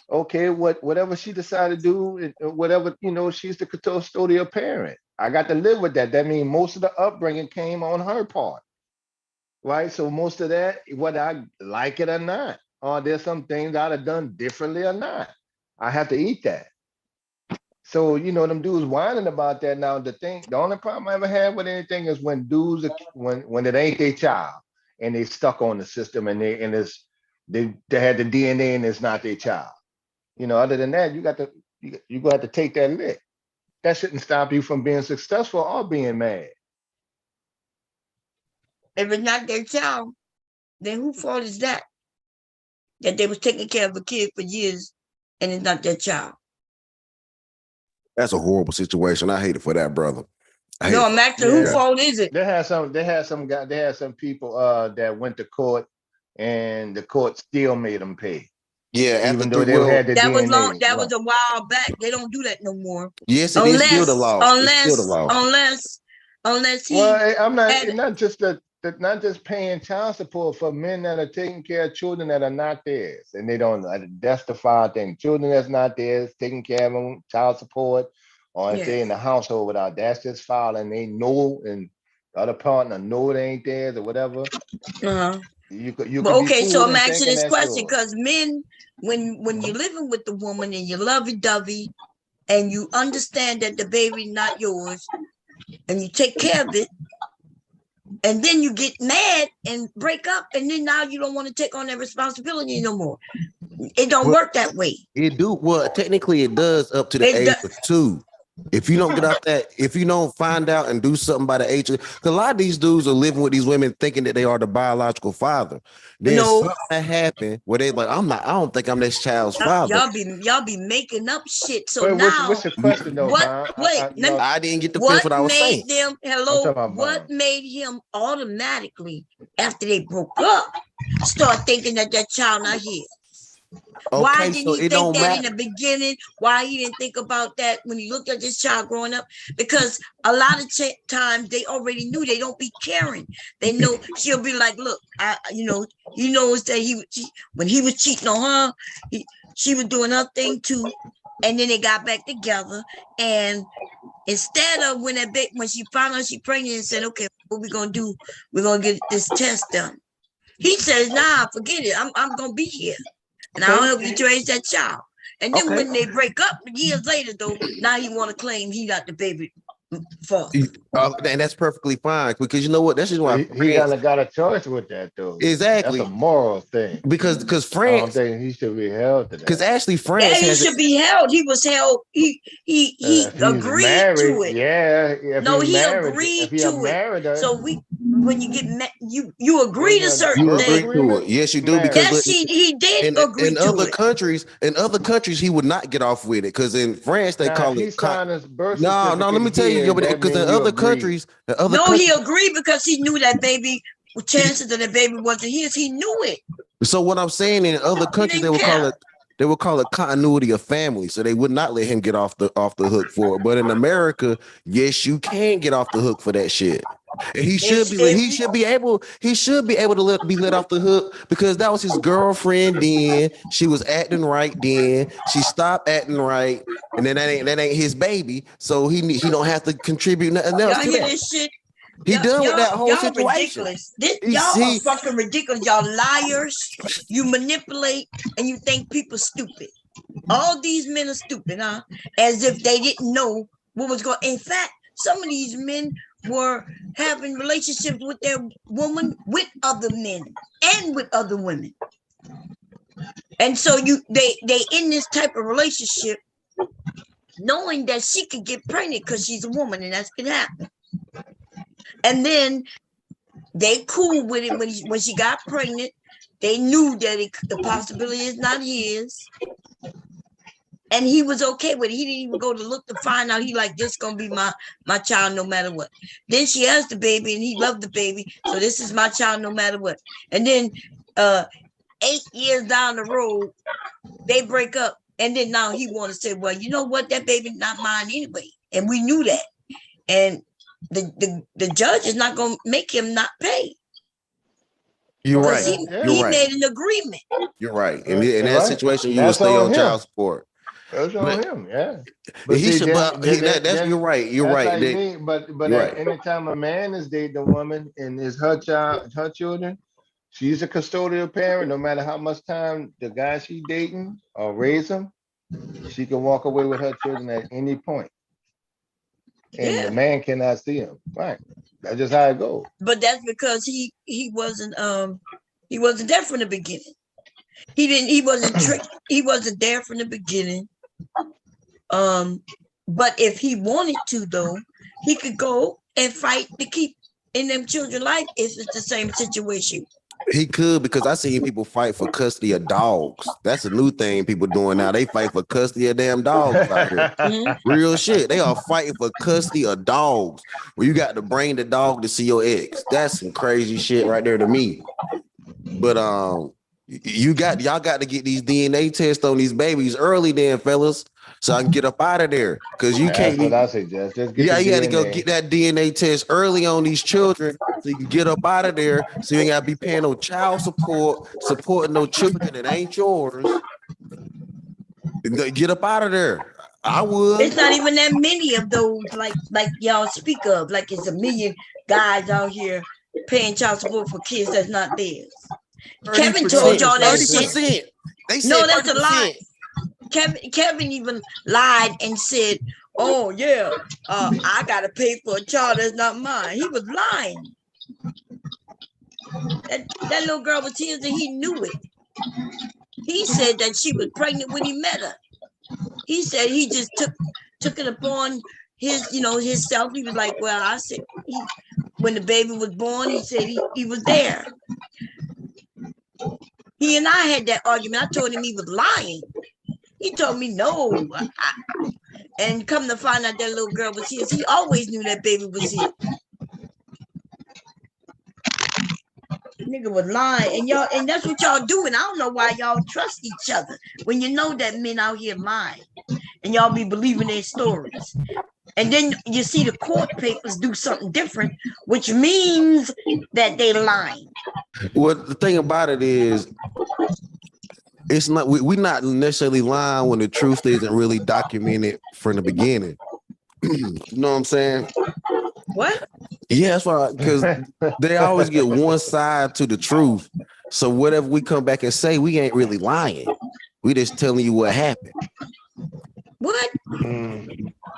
Okay, whatever she decided to do, whatever, she's the custodial parent. I got to live with that. That means most of the upbringing came on her part. Right? So most of that, whether I like it or not, or there's some things I'd have done differently or not, I have to eat that. So, them dudes whining about that. Now, the only problem I ever had with anything is when dudes, when it ain't their child and they stuck on the system and they had the DNA and it's not their child. Other than that, you're going to have to take that lick. That shouldn't stop you from being successful or being mad. If it's not their child, then whose fault is that? That they was taking care of a kid for years and it's not their child. That's a horrible situation. I hate it for that brother. No, Max, whose fault is it? They had some people that went to court, and the court still made them pay. Yeah, even though they had the that was DNA. long. That was a while back. They don't do that no more. Yes, it is still the law. Unless he. Well, I'm not just not just paying child support for men that are taking care of children that are not theirs, and they don't. That's the foul thing. Children that's not theirs, taking care of them, child support, or if they're in the household without. That's just foul, and they know, and the other partner know they ain't theirs or whatever. You could okay, so I'm asking this question because men, when you're living with the woman and you're lovey-dovey and you understand that the baby's not yours and you take care of it, and then you get mad and break up, and then now you don't want to take on that responsibility no more. It don't work that way. It do. Well, technically it does up to the age of 2. If you don't get out that, if you don't find out and do something by the age of, because a lot of these dudes are living with these women thinking that they are the biological father. There's something that happened where they like, I don't think I'm this child's father. Y'all be making up shit. So wait, now, what's the question though? I didn't get the point what I was saying. What made him automatically after they broke up start thinking that child not his? Okay, Why didn't he think that in the beginning? Why he didn't think about that when he looked at this child growing up? Because a lot of times they already knew. They don't be caring. They know. She'll be like, look, he knows that when he was cheating on her, she was doing her thing too. And then they got back together. And instead of when she found out she pregnant and said, okay, what we gonna do? We're gonna get this test done. He says, nah, forget it. I'm gonna be here. And I'll help you to raise that child. And then when they break up years later, though, now he want to claim he got the baby father. And that's perfectly fine because you know what? That's just why he got a choice with that though. Exactly, that's a moral thing. Because France, I don't think he should be held to that. Because actually, France, he should be held. He was held. He agreed to it. Yeah. No, he agreed to it. So when you get you agree to certain things. To it. Yes, you do. Because he did agree in to other it. countries, he would not get off with it because in France they call it. No. Let me tell you, because in other countries, he agreed because he knew that baby. Chances that the baby wasn't his. He knew it. So what I'm saying, in other countries they would call it continuity of family. So they would not let him get off the hook for it. But in America, yes, you can get off the hook for that shit. And he should be able to be let off the hook because that was his girlfriend then. She was acting right then. She stopped acting right, and then that ain't his baby. So he don't have to contribute nothing else to that. This shit? He done with that whole situation. Ridiculous. Y'all are fucking ridiculous. Y'all liars. You manipulate and you think people stupid. All these men are stupid, huh? As if they didn't know what was going. In fact, some of these men were having relationships with their woman with other men and with other women. And so they in this type of relationship knowing that she could get pregnant because she's a woman and that's gonna happen. And then they cool with it when she got pregnant. They knew that the possibility is not his. And he was okay with it. He didn't even go to look to find out. He like, this gonna be my child no matter what. Then she has the baby and he loved the baby. So this is my child no matter what. And then 8 years down the road, they break up. And then now he want to say, well, you know what? That baby's not mine anyway. And we knew that. And the judge is not going to make him not pay. You're right. He made an agreement. You're right. In that situation, you will stay on child support. That's on him, yeah. You're right. You're right. But anytime a man is dating a woman and is her children, she's a custodial parent. No matter how much time the guy she's dating or raise them, she can walk away with her children at any point. And the man cannot see him. Right. That's just how it goes. But that's because he wasn't there from the beginning. He wasn't tricked. He wasn't there from the beginning. But if he wanted to though, he could go and fight to keep in them children's life if it's the same situation. He could, because I seen people fight for custody of dogs. That's a new thing people doing now. They fight for custody of damn dogs out here. Real shit. They are fighting for custody of dogs. Where you got to bring the dog to see your ex. That's some crazy shit right there to me. But y'all got to get these DNA tests on these babies early, then, fellas, so I can get up out of there. Because you can't. That's what I suggest. Just get Yeah, the you got to DNA. go get that DNA test early on these children so you can get up out of there. So you ain't got to be paying no child support, supporting no children that ain't yours. Get up out of there. I would. It's not even that many of those like y'all speak of. Like it's a million guys out here paying child support for kids that's not theirs. Kevin told y'all that shit. They said no, that's 30%. a lie. Kevin even lied and said, "Oh yeah, I gotta pay for a child that's not mine." He was lying. That little girl was his, and he knew it. He said that she was pregnant when he met her. He said he just took it upon his, himself. He was like, "Well, I said when the baby was born, he said he was there." He and I had that argument. I told him he was lying. He told me no. And come to find out that little girl was his. He always knew that baby was his. Nigga was lying. And that's what y'all doing. I don't know why y'all trust each other when you know that men out here lying. And y'all be believing their stories. And then you see the court papers do something different, which means that they lying. Well, the thing about it is, it's not we're not necessarily lying when the truth isn't really documented from the beginning. You know what I'm saying? What? Yeah, that's why, because they always get one side to the truth. So whatever we come back and say, we ain't really lying. We just telling you what happened. What?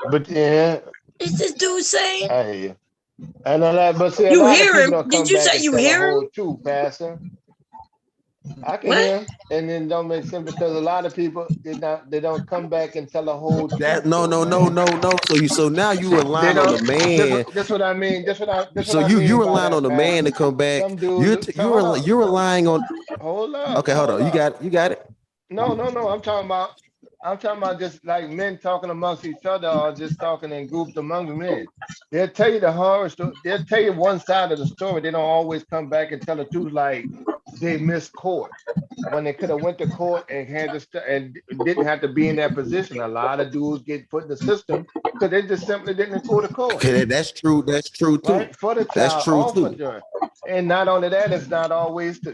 But yeah, is this dude saying? I hear you. I know that, but see, you a lot hear of people him? don't come Did you back say and you tell the hear him? whole truth, Pastor. I can hear him, and then don't make sense because a lot of people they don't come back and tell the whole truth. That no. So now you relying on the man. That's what I mean. That's what I you mean by relying that, on the man to come back. Some dudes. You're relying on. Hold up. Okay, hold on. You got it. No. I'm talking about just like men talking amongst each other or just talking in groups among men. They'll tell you the horror story. They'll tell you one side of the story. They don't always come back and tell the truth, like they missed court when they could have went to court and had to and didn't have to be in that position. A lot of dudes get put in the system because they just simply didn't go to court. Okay, that's true too. Right? For the child, that's true or too. for the, and not only that, it's not always the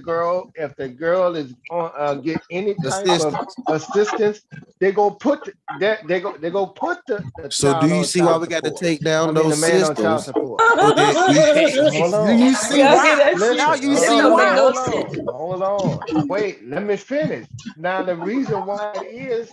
girl. If the girl is on get any type of assistance, they go put that they go put the So child do you on see why child we got to support. take down the those man on child systems? support. So that we can't. Hold on. Do you see Y'all why? hear that shit? Now you Hold see on, why. Hold on. Wait, let me finish. Now the reason why it is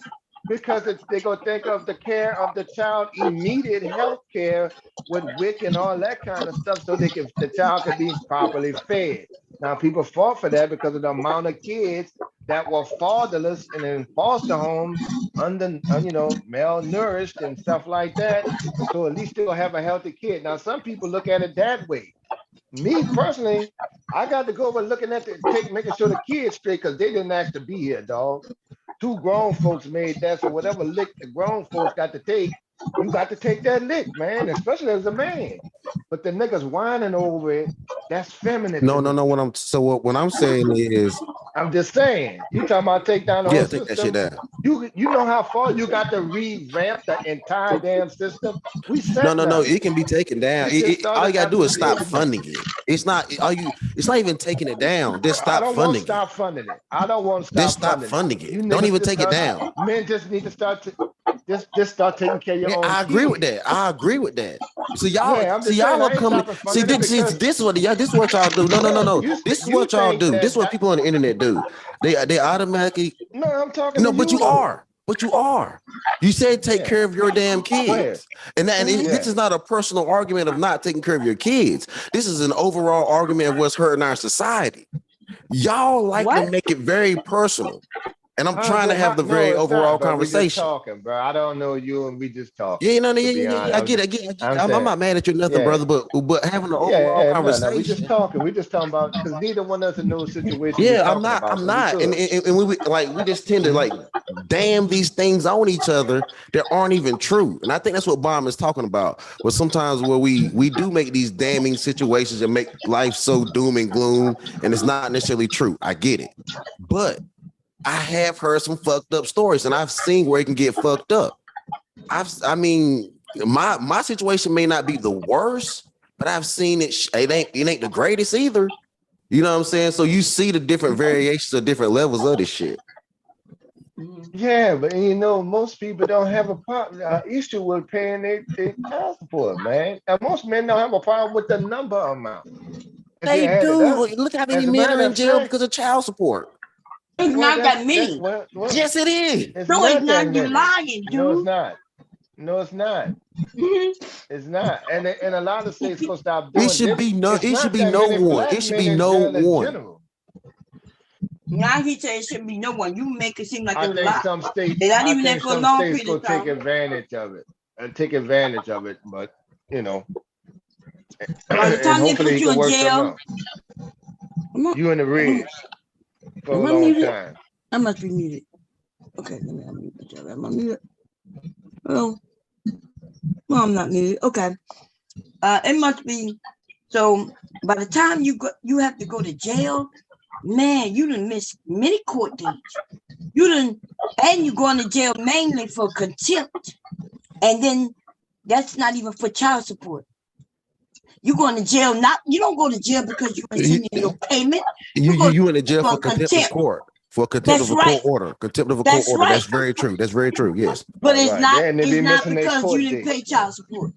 because they go think of the care of the child, immediate health care with WIC and all that kind of stuff, so the child can be properly fed. Now people fought for that because of the amount of kids that were fatherless and in foster homes, malnourished and stuff like that. So at least they'll have a healthy kid. Now some people look at it that way. Me personally, I got to go over looking at making sure the kids straight because they didn't ask to be here, dog. Two grown folks made that, so whatever lick the grown folks got to take, you got to take that lick, man, especially as a man. But the niggas whining over it, that's feminine. No. What I'm saying is, I'm just saying, you talking about take down the whole take system. that shit down. You know how far you got to revamp the entire damn system. We said No. It can be taken down. All you gotta do is stop funding it. It's not even taking it down. Just stop funding it. Stop funding it. I don't want to stop. Just stop funding it. Don't even take it down. Men just need to start just start taking care of your own. I agree with that. So y'all are coming. This is what y'all do. No. This is what y'all do. This is what people on the internet do. They automatically. No, I'm talking. No, but you are. You said take care of your damn kids. And this is not a personal argument of not taking care of your kids. This is an overall argument of what's hurting our society. Y'all like to make it very personal. And I'm trying to have the No, very it's overall not, bro. We just conversation. talking, bro. I don't know you, and we just talking. Yeah, no, To yeah, be yeah, yeah, honest, I get it. I'm I'm saying, not mad at you, nothing, yeah, brother. But having the overall yeah, no. We just conversation. talking. We just talking about because neither one of us know the situation we Yeah, talking about, I'm so we not, good. and we just tend to like damn these things on each other that aren't even true, and I think that's what Bomb is talking about. But sometimes where we do make these damning situations and make life so doom and gloom, and it's not necessarily true. I get it, but I have heard some fucked up stories, and I've seen where it can get fucked up. I mean, my situation may not be the worst, but I've seen it. It ain't the greatest either. You know what I'm saying? So you see the different variations of different levels of this shit. Yeah, but you know, most people don't have a problem issue with paying their child support, man. And most men don't have a problem with the number amount. If you They add it do. up, Look how many as a men are matter in of jail fact, because of child support. It's not that many. Yes, it is. It's No, it's not that not. You many. lying, dude. No, it's not. No, it's not. It's not. And a lot of states gonna stop doing It should be no. It's It not should be that no many one. black It should men be in no jail in one. general. Now he said it shouldn't be no one. You make it seem like I there's a think lot. some states, They're not even there for a long states period go of take time. advantage of it and take advantage of it, but you know, By the and time they hopefully put he you can in work something jail, out. You in the red for a am I long muted? time. I must be muted. Okay, let me unmute myself. Am I muted? Oh, no, I'm not muted. Okay. It must be. So by the time you have to go to jail, man, you done miss many court dates. And you're going to jail mainly for contempt. And then that's not even for child support. You're going to jail, you don't go to jail because you're sending your payment. You in the jail for contempt of court. For contempt of a court order. Contempt of a court order. That's very true. That's very true. Yes. But it's not because you didn't pay child support.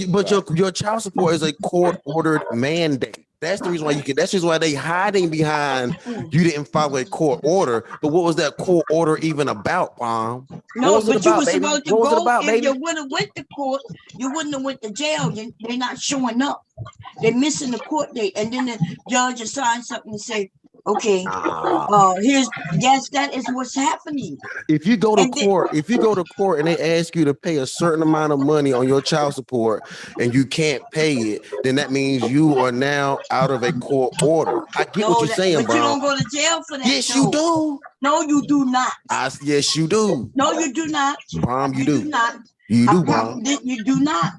But your child support is a court-ordered mandate. That's the reason why that's the reason why they hiding behind you didn't follow a court order. But what was that court order even about, Mom? No, but you were supposed to go. If you would have went to court, you wouldn't have went to jail. They're not showing up. They're missing the court date, and then the judge assigns something and say, "Okay, that is what's happening." If you go to court, and they ask you to pay a certain amount of money on your child support, and you can't pay it, then that means you are now out of a court order. I get what you're saying, but you don't go to jail for that. Yes, you do. No, you do not. Yes, you do. No, you do not. Bomb, you do not. You do, Bomb. You do not.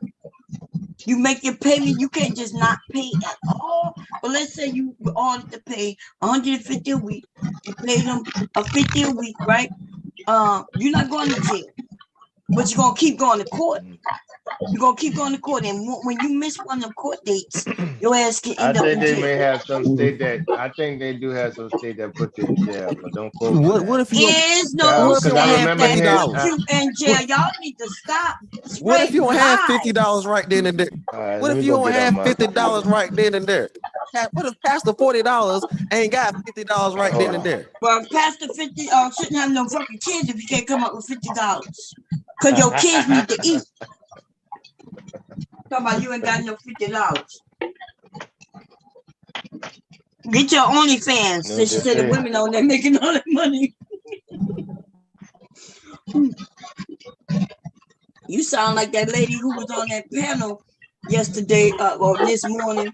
You make your payment. You can't just not pay at all. But let's say you ordered to pay $150 a week. You pay them $50 a week, right? You're not going to jail, but you're gonna keep going to court. You're gonna keep going to court, and when you miss one of them court dates, your ass can end up in jail. They may have some state that I think they do have some state that put you in jail, but don't quote me. What if you is no state that put you in jail? Y'all need to stop. What if you don't have $50 right then and there? What if you don't have $50 right then and there? What if past the $40 ain't got $50 right then and there? Well, past the 50, shouldn't have no fucking kids if you can't come up with $50. Cause your kids need to eat. Talking about you ain't got no $50. Get your OnlyFans. Since you said the women on there making all that money. You sound like that lady who was on that panel yesterday or this morning,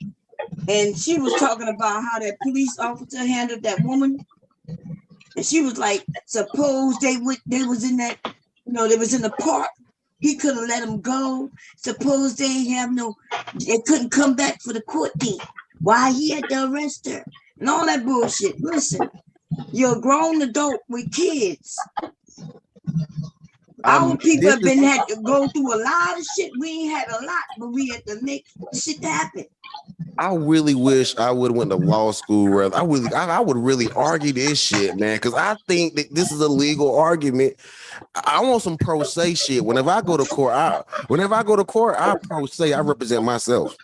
and she was talking about how that police officer handled that woman, and she was like, suppose they was in that, they was in the park. He could have let them go. Suppose they couldn't come back for the court date. Why he had to arrest her and all that bullshit. Listen, you're a grown adult with kids. Our people had to go through a lot of shit. We ain't had a lot, but we had to make shit happen. I really wish I would have went to law school. I would really argue this shit, man, because I think that this is a legal argument. I want some pro se shit. Whenever I go to court, I pro se. I represent myself.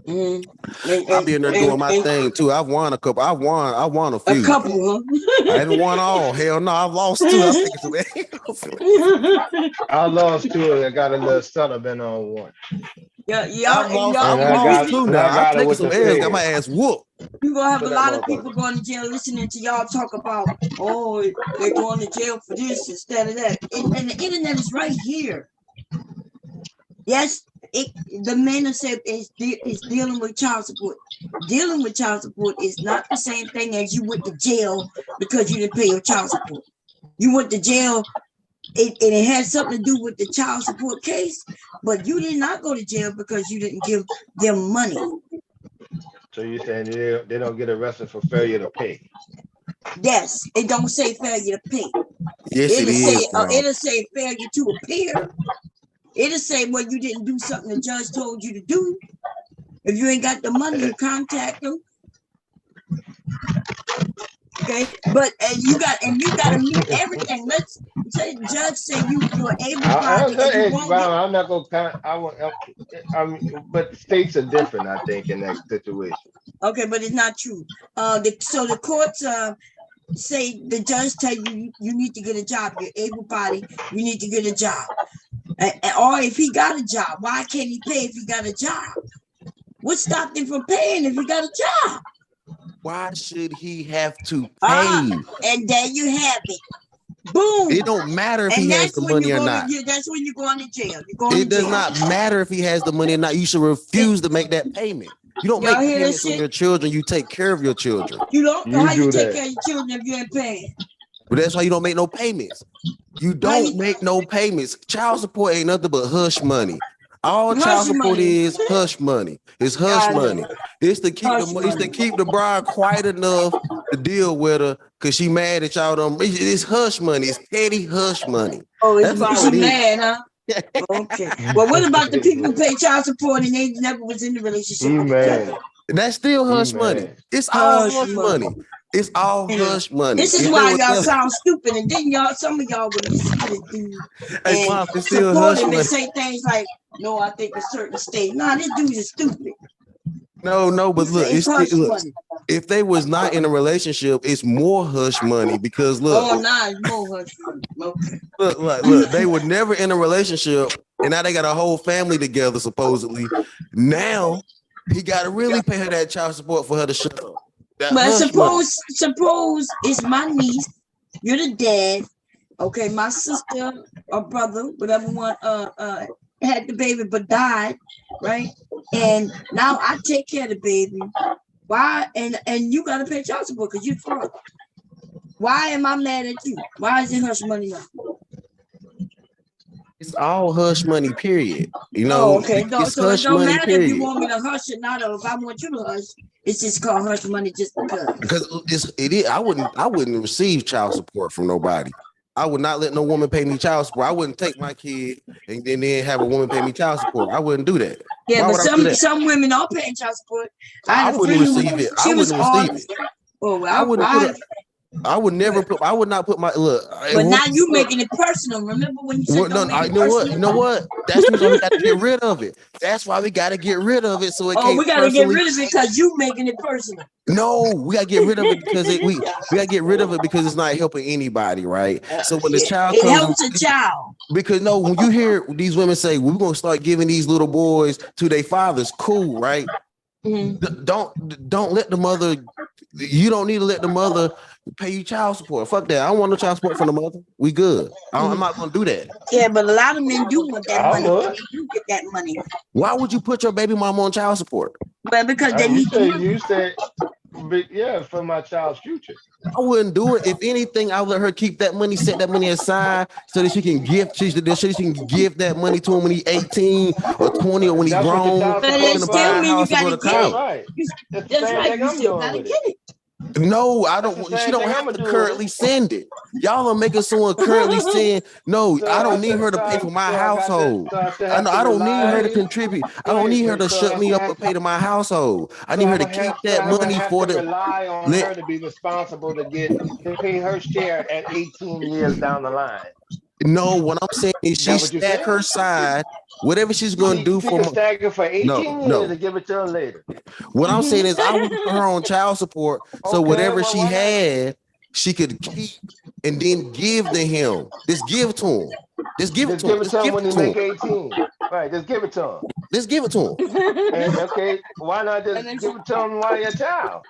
I'll be in there doing my thing too. I've won a couple. I won a few. A couple. I haven't won all. Hell no, I've lost two. I lost two. I got a little settlement on one. I've lost two now. I've taken some L's. Got my ass whooped. You're gonna have For a that lot of motherfucker. people going to jail listening to y'all talk about, oh, they're going to jail for this instead of that. And the internet is right here. Yes, the Manosphere is dealing with child support. Dealing with child support is not the same thing as you went to jail because you didn't pay your child support. You went to jail, and it had something to do with the child support case, but you did not go to jail because you didn't give them money. So you're saying they don't get arrested for failure to pay? Yes, it don't say failure to pay. Yes, it is. It'll say failure to appear. It'll say, well, you didn't do something the judge told you to do. If you ain't got the money, you contact them. Okay, but you got to meet everything. Let's say the judge say you're able-bodied. I'm not gonna. I mean, but states are different. I think in that situation. Okay, but it's not true. So the courts say the judge tell you you need to get a job. You're able-bodied. You need to get a job. Or if he got a job, why can't he pay if he got a job? What stopped him from paying if he got a job? Why should he have to pay? And there you have it. Boom. It don't matter if he has the money or not. That's when you're going to jail. It does not matter if he has the money or not. You should refuse to make that payment. You don't make payments on your children. You take care of your children. You don't know how you take care of your children if you ain't paying. But that's why you don't make no payments. You don't make no payments. Child support ain't nothing but hush money. All child support is hush money. It's hush money. It's to keep the bride quiet enough to deal with her because she mad at y'all. It's hush money. It's petty hush money. Oh, it's because she mad, huh? Okay. Well, what about the people who pay child support and they never was in the relationship? That's still hush money. It's all hush money. It's all hush money. This is why y'all sound stupid, and then some of y'all when you see this dude hey, Mom, it's still hush money. And say things like, "No, I think a certain state." Nah, this dude is stupid. No, but look, look. If they was not in a relationship, it's more hush money because look. Oh, nah, it's more hush money. Okay. Look, they were never in a relationship, and now they got a whole family together. Supposedly, now he got to really pay her that child support for her to shut up. But suppose it's my niece, you're the dad, okay, my sister or brother, whatever one had the baby but died, right? And now I take care of the baby. Why? And you gotta pay child support because you're the father. Why am I mad at you? Why is it hush money now? It's all hush money, period. You know, okay. So it don't matter period. if you want me to hush it not, or if I want you to hush. It's just called hush money just because. Because it is. I wouldn't receive child support from nobody. I would not let no woman pay me child support. I wouldn't take my kid and then have a woman pay me child support. I wouldn't do that. Yeah, but some women are paying child support. I wouldn't receive it. I wouldn't receive it. Oh, I would never put. I would not put my look. But now you making it personal. Remember when you said you know what? That's the reason we got to get rid of it. That's why we got to get rid of it. So it can't. We got to get rid of it because you making it personal. No, we got to get rid of it because we got to get rid of it because it's not helping anybody, right? So when the child it helps a child. Because no, when you hear these women say we're gonna start giving these little boys to their fathers, cool, right? Mm-hmm. Don't let the mother. You don't need to let the mother pay you child support. Fuck that. I don't want no child support from the mother. We good. I'm not gonna do that. Yeah, but a lot of men do want that money. They do get that money. Why would you put your baby mama on child support? Well, because they need the money. You said, but yeah, for my child's future. I wouldn't do it. If anything, I would let her keep that money, set that money aside so that she can give that money to him when he's 18 or 20 or when he's grown. But it still means you gotta get it. Right. That's right. You still gotta get it. No, I don't. She don't have to currently send it. Y'all are making someone currently send. No, I don't need her to pay for my household. I don't need her to contribute. I don't need her to shut me up and pay to my household. I need her to keep that money for the. Rely on her to be responsible to pay her share at 18 years down the line. No, what I'm saying is she stack her side. Whatever she's gonna do for stagger for 18 years to give it to her later. What I'm saying is I would put her on child support, so whatever she had, she could keep and then give to him. Just give to him. Just give it to him. Just give it to him when he make 18. Right, just give it to him. Just give it to him. Okay, why not just give it to him while you're a child?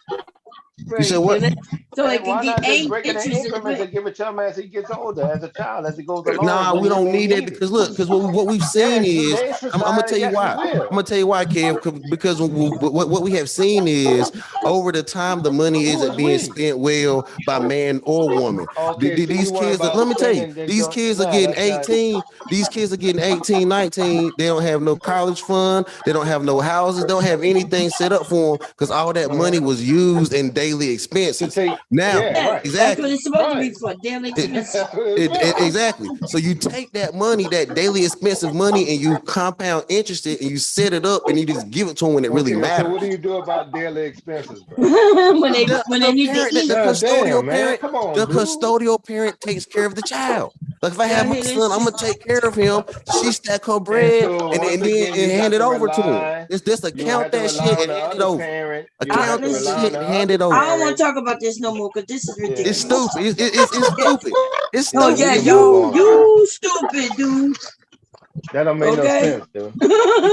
You said what? So And it can why get not just break it in interest in increments and give it to him as he gets older, as a child, as he goes along? Nah, when we he don't may need that need it. because look, because what we've seen is, today's I'm gonna tell society, you yes, why. we I'm will. gonna tell you why, Kev, because what we have seen is over the time the money Who isn't is being we? spent well by man or woman. Okay, so These you worry kids, about let me tell you, spending the these joint. kids are Nah, getting that's not. 18. These kids are getting 18, 19. They don't have no college fund. They don't have no houses. They don't have anything set up for them because all that money was used in daily expenses. Now, right. That's what exactly. it's supposed to be for, daily expenses. Exactly. So you take that money, that daily expensive money, and you compound interest it, and you set it up, and you just give it to them when it really Okay, so what matters. do you do about daily expenses, bro? when they need to eat. The custodial Damn, man, parent, come on, the dude. custodial parent takes care of the child. Like if I have Yeah, my here son, this I'm gonna shit. take care of him. She stack her And bread so and once then again, you hand got it to over to him. rely. Just You don't account have to that rely shit on and the hand it other over. parent. You don't Account have to that rely on shit the and hand other it over. I don't want parent. to talk about this no more because this is ridiculous. It's stupid. It's stupid. It's Oh stupid. yeah, We can move on, bro. you stupid dude. That don't make no Okay. sense, dude.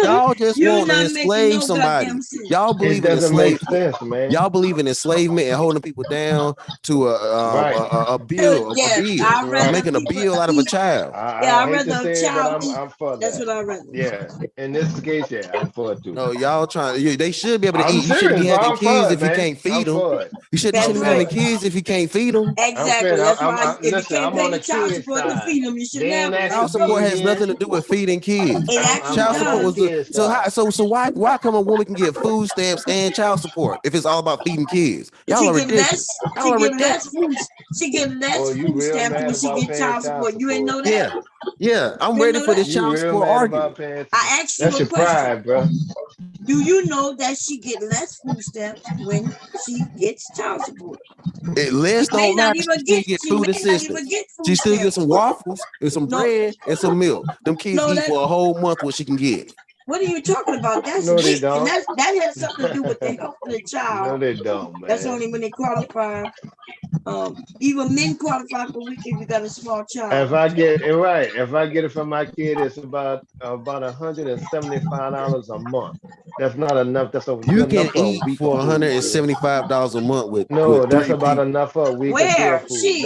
Y'all just You're want to not making enslave no somebody. goddamn sense. Y'all It believe in doesn't make enslavement. sense, man. Y'all believe in enslavement and holding people down to Right. a bill, I'd rather making a people bill out of a eat. child. Yeah, I I'd hate to rather a say it, but child eat. I'm for That's that. what I'd rather. Yeah. In this case, yeah, I'm for it too. No, y'all trying. They should be able to I'm eat. You shouldn't serious, be bro. having I'm for kids it, if you man. can't feed I'm them. for it. You shouldn't That's be right. having kids if you can't feed them. Exactly. That's why if you Listen, can't I'm pay on the the child kid support to side. feed them, you should They ain't never. Child asking support me has nothing to do with feeding kids. It actually Child I'm on support the does. was kid side. so why come a woman can get food stamps and child support if it's all about feeding kids? Y'all She are get ridiculous. less. Y'all She are get ridiculous. less food. She get Oh, less you food real stamps mad when she about get paying child child support. You ain't support. know that. Yeah. I'm You ain't ready know for that. this You child real support mad argument. about paying. I asked you That's a your question. pride, bro. Do you know that she get less food stamps when she gets child support? Less She may don't not matter. She even still get. get She food may not assistance. even get She food still stamps. get some waffles and some No, bread and some milk. Them kids no, eat that. for a whole month what she can get. What are you talking about? That's No, they WIC, and don't. that has something to do with the health of the child. No, they don't, That's man. only when they qualify. Even men qualify for WIC if you got a small child. If I get it right, if I get it from my kid, it's about $175 a month. That's not enough. That's good You can enough for a eat week of for food, dude. $175 a month No, with that's 3 about people. enough for a week of Where? good food. Shit.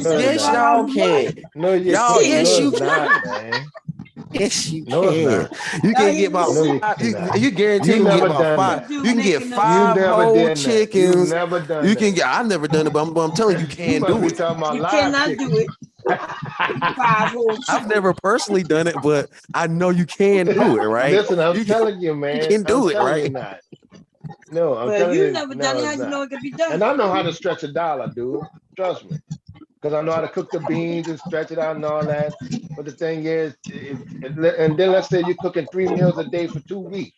No, it's Yes, not. $175 y'all a month. can. No, you Y'all, can't. yes, No, you it's not, can. man. Yes, you No, it's can. not. You Y'all can hear get about this No, shit? you cannot. you guarantee You you can get never about done 5. that. Dude You can get making up You 5 shit. never whole done that. You chickens. never done You can that. get. I've never done it, but I'm telling you, you You can must do be it. talking about You live cannot chicken. do it. 5 whole I've chickens. never personally done it, but I know you can do it, right? Listen, I'm You telling you, you man. can I'm do it, telling you right? not. No, I'm Well, telling you you, never done no, it. How it's you know not. it could be done? And I know how to stretch a dollar, dude. Trust me. Because I know how to cook the beans and stretch it out and all that. But the thing is, and then let's say you're cooking 3 meals a day for 2 weeks.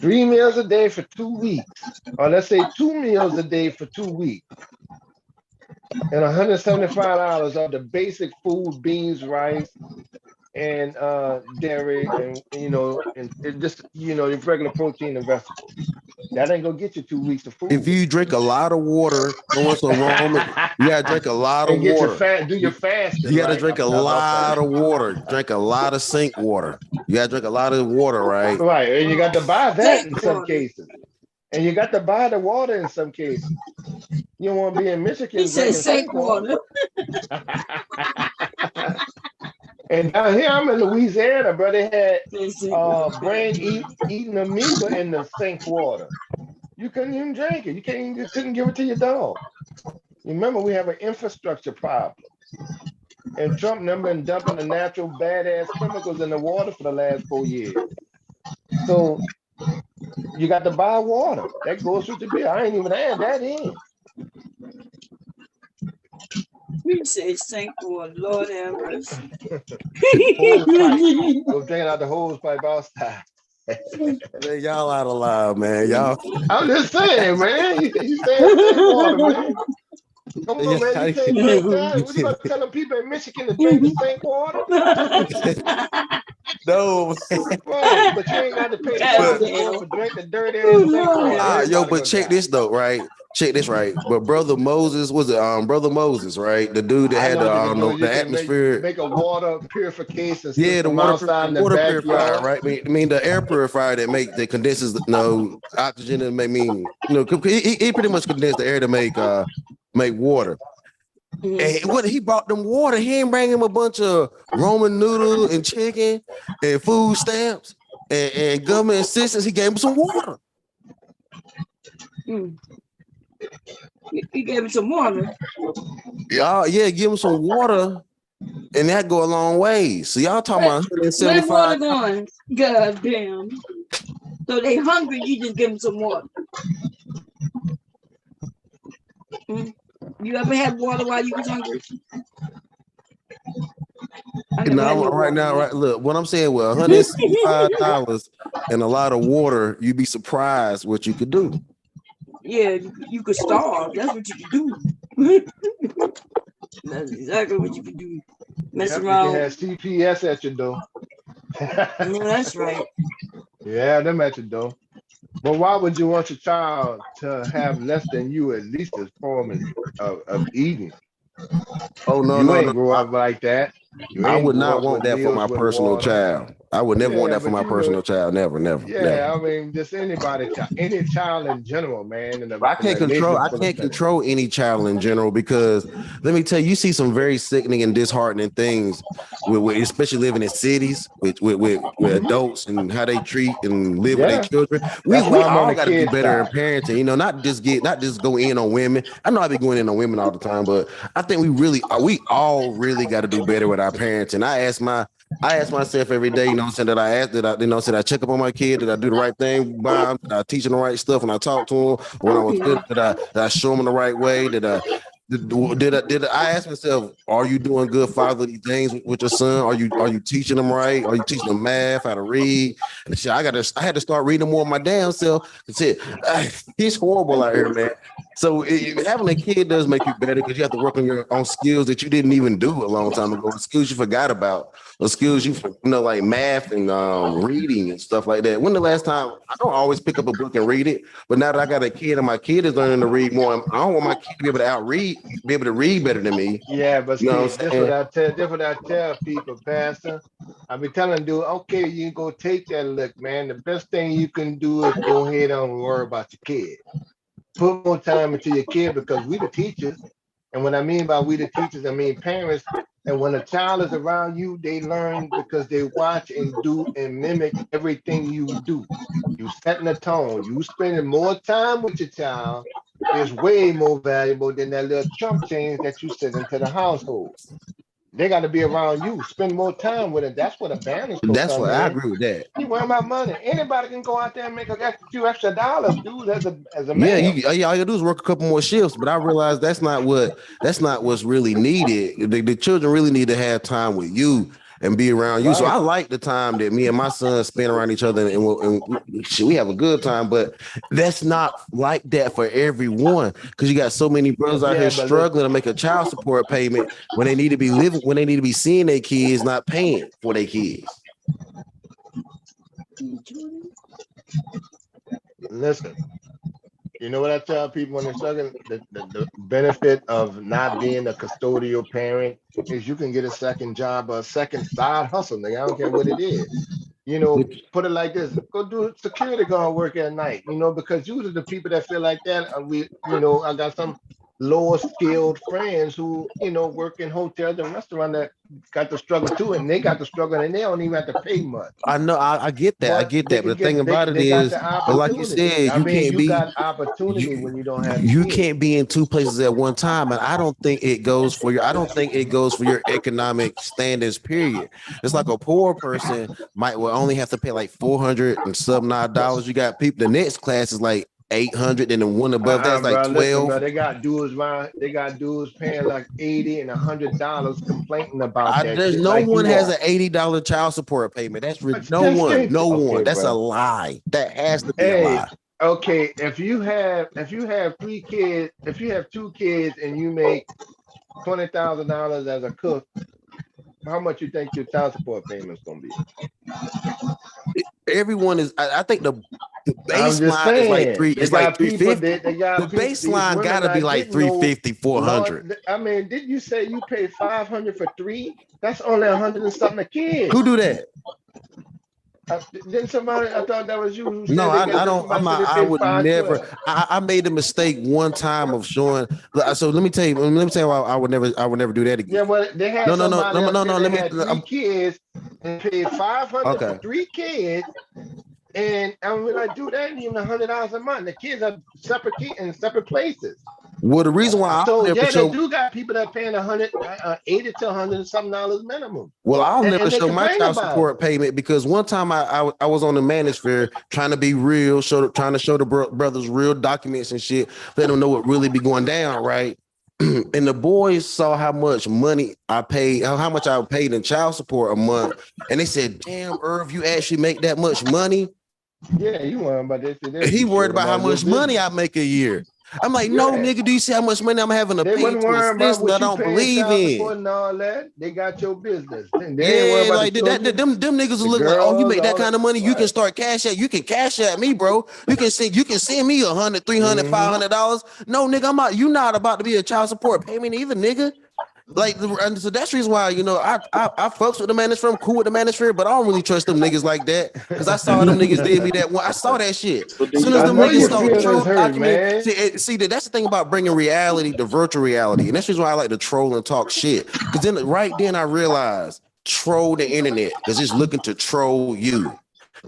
3 meals a day for 2 weeks. Or let's say 2 meals a day for 2 weeks. And $175 of the basic food, beans, rice, and dairy, and just your regular protein and vegetables. That ain't gonna get you 2 weeks of If food. you drink a lot of water, throwing some Roman, you gotta drink a lot of And get your water. fast, do your fasting, You gotta right? drink a Okay. lot of water. Drink a lot of sink water. You gotta drink a lot of water, right? Right, and you got to buy that Tank in some water. cases. And you got to buy the water in some cases. You don't want to be in He Michigan said drinking sink sink water. water. And down here, I'm in Louisiana, bro. They had Sink water. eating amoeba in the sink water. You couldn't even drink it. You couldn't give it to your dog. Remember, we have an infrastructure problem. And Trump never been dumping the natural badass chemicals in the water for the last 4 years. So you got to buy water. That goes with the bill. I ain't even add that in. He said sink water. Lord have mercy. Hose pipe. Go drinking out the hose pipe outside. Man, y'all out of line, man. Y'all. I'm just saying, man. You saying sink water, man. Come on, man. You can't drink that. What you gonna tell them people in Michigan to drink the sink water? No, Right, but you ain't got to pay God child but support damn. for drinking dirty Oh, ass sink Lord water. have mercy. yo, Everybody but gonna check die. this though, right? check this right. But Brother Moses was it Brother Moses, right? The dude that I had know what you can do. You the can atmosphere. make a water purification Yeah, system outside in the water purifier, backyard. right? I mean the air purifier that condenses oxygen and he pretty much condensed the air to make water. And what he brought them water, he ain't bring him a bunch of Roman noodles and chicken and food stamps and government assistance. He gave him some water. He gave him some water. Yeah, give him some water, and that go a long way. So y'all talking about Where 175. water going? God damn. So they hungry, you just give them some water. You ever had water while you was hungry? Look, what I'm saying, well, $165 and a lot of water, you'd be surprised what you could do. Yeah, you could starve. That's what you could do. That's exactly what you could do. Mess around. You can have CPS at your door. That's right. Yeah, them at your door. But why would you want your child to have less than you, at least as form of eating? Oh no, you ain't grow up like that. I would not want that for my personal child. I would never want that for my personal child. Never. I mean, just anybody, any child in general, man. I can't control any child in general because let me tell you, you see some very sickening and disheartening things with especially living in cities with adults and how they treat and live with their children. We all got to do better in parenting, not just go in on women. I know I be going in on women all the time, but I think we all really got to do better with our parents. And I ask myself every day, that I check up on my kid, did I do the right thing by him, did I teach him the right stuff when I talk to him, when I was good, did I show him the right way, did I ask myself, are you doing good fatherly things with your son? Are you teaching them right? Are you teaching them math, how to read? And shit, I had to start reading more of my damn self. He's horrible out here, man. So having a kid does make you better because you have to work on your own skills that you didn't even do a long time ago, skills you forgot about, or skills like math and reading and stuff like that. When the last time, I don't always pick up a book and read it, but now that I got a kid and my kid is learning to read more, I don't want my kid to be able to read better than me. Yeah, but see, this what I tell people, Pastor. I be telling dude, okay, you go take that look, man. The best thing you can do is go ahead and worry about your kid. Put more time into your kid because we the teachers. And what I mean by we the teachers, I mean parents. And when a child is around you, they learn because they watch and do and mimic everything you do. You setting the tone. You spending more time with your child is way more valuable than that little chump change that you send into the household. They got to be around you. Spend more time with it. That's what a balance. That's what I agree with that. You worry about money. Anybody can go out there and make a few extra dollars, dude. As a man. All you gotta do is work a couple more shifts. But I realize that's not what's really needed. The children really need to have time with you and be around you. Right. So I like the time that me and my son spend around each other, and we have a good time. But that's not like that for everyone because you got so many brothers out here struggling to make a child support payment when they need to be seeing their kids, not paying for their kids. Listen, you know what I tell people when they're struggling? The benefit of not being a custodial parent is you can get a second job or a second side hustle, nigga. I don't care what it is. Put it like this: go do security guard work at night. Because usually the people that feel like that, I got some lower skilled friends who work in hotels and restaurants that got the struggle too, and they got the struggle and they don't even have to pay much. I know, I get that. But the thing about it is, like you said, you got opportunity when you don't have. You can't be in two places at one time, and I don't think it goes for your economic standards. Period. It's like a poor person will only have to pay like $400 and some odd dollars. You got people. The next class is like 800, and the one above that's like 12. Listen, bro, they got dudes paying like $80 and $100 complaining about that. There's no one has an $80 child support payment. That's no one. That's a lie. That has to be a lie. Okay, if you have 3 kids, if you have 2 kids and you make $20,000 as a cook, how much you think your child support payment is gonna be? Everyone is. I think The I'm just baseline is like saying, it's like 350. they got The people, these baseline women gotta be not like getting no 350, 400. Lord, I mean, didn't you say you paid 500 for 3? That's only 100 and something a kid. Who do that? Didn't somebody? I thought that was you who No, said they got. I don't. Somebody said they I paid would never. 512. I made the mistake one time of showing. So let me tell you. Let me tell you why I would never do that again. Yeah, well, they had No, somebody else no. that Let me. had 3 kids and paid 500 for Okay. 3 kids. And we're like, dude, that ain't even $100 a month. The kids are separate kids in separate places. Well, the reason why I'll So never yeah, they show. do got people that paying 80 to $100 and something dollars minimum. Well, I'll never And they show my complain child about support payment because one time I was on the Manosphere trying to be real, trying to show the brothers real documents and shit, let them know what really be going down, right? And the boys saw how much money I paid, how much I paid in child support a month, and they said, "Damn, Irv, you actually make that much money?" Yeah, you worried about this. He worried about how much money I make a year. I'm like, no, nigga, do you see how much money I'm having to They pay wasn't to a worrying about system that I what you don't paying believe child in? support and all that. They got your business. They ain't worried Yeah, about like the children, them niggas will the look like, oh, you girls, make that all kind that. of money, you can Right. start cash out. You can cash at me, bro. You can send me $100, $300, $500. No, nigga, I'm out. You not about to be a child support payment either, nigga. Like, and so that's the reason why, you know, I fucks with the Manosphere, I'm cool with the Manosphere, but I don't really trust them niggas like that because I saw them niggas did me that one. I saw that shit. As soon as I them know niggas your saw the feelings truth hurt, document, man. see that's the thing about bringing reality to virtual reality, and that's the reason why I like to troll and talk shit. Because then right then I realized troll the internet because it's looking to troll you.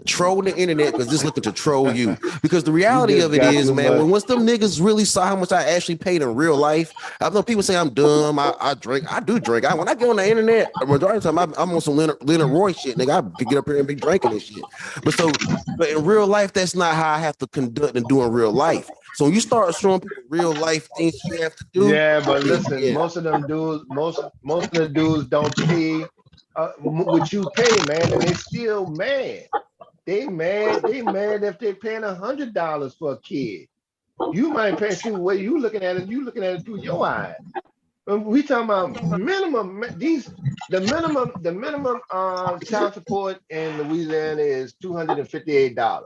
Troll the internet because it's looking to troll you. Because the You reality just of it got is, too man, much. once them niggas really saw how much I actually paid in real life, I know people say I'm dumb. I drink. I do drink. When I get on the internet, the majority of the time I'm on some Leonard Roy shit, nigga. I get up here and be drinking and shit. But in real life, that's not how I have to conduct and do in real life. So when you start showing people real life things you have to do, Yeah, but yeah, listen, yeah. most of them dudes, most of the dudes don't pay what you pay, man, and they still mad. They mad if they're paying $100 for a kid. You might pay. See the way you looking at it. You looking at it through your eyes. We talking about minimum. The minimum child support in Louisiana is $258,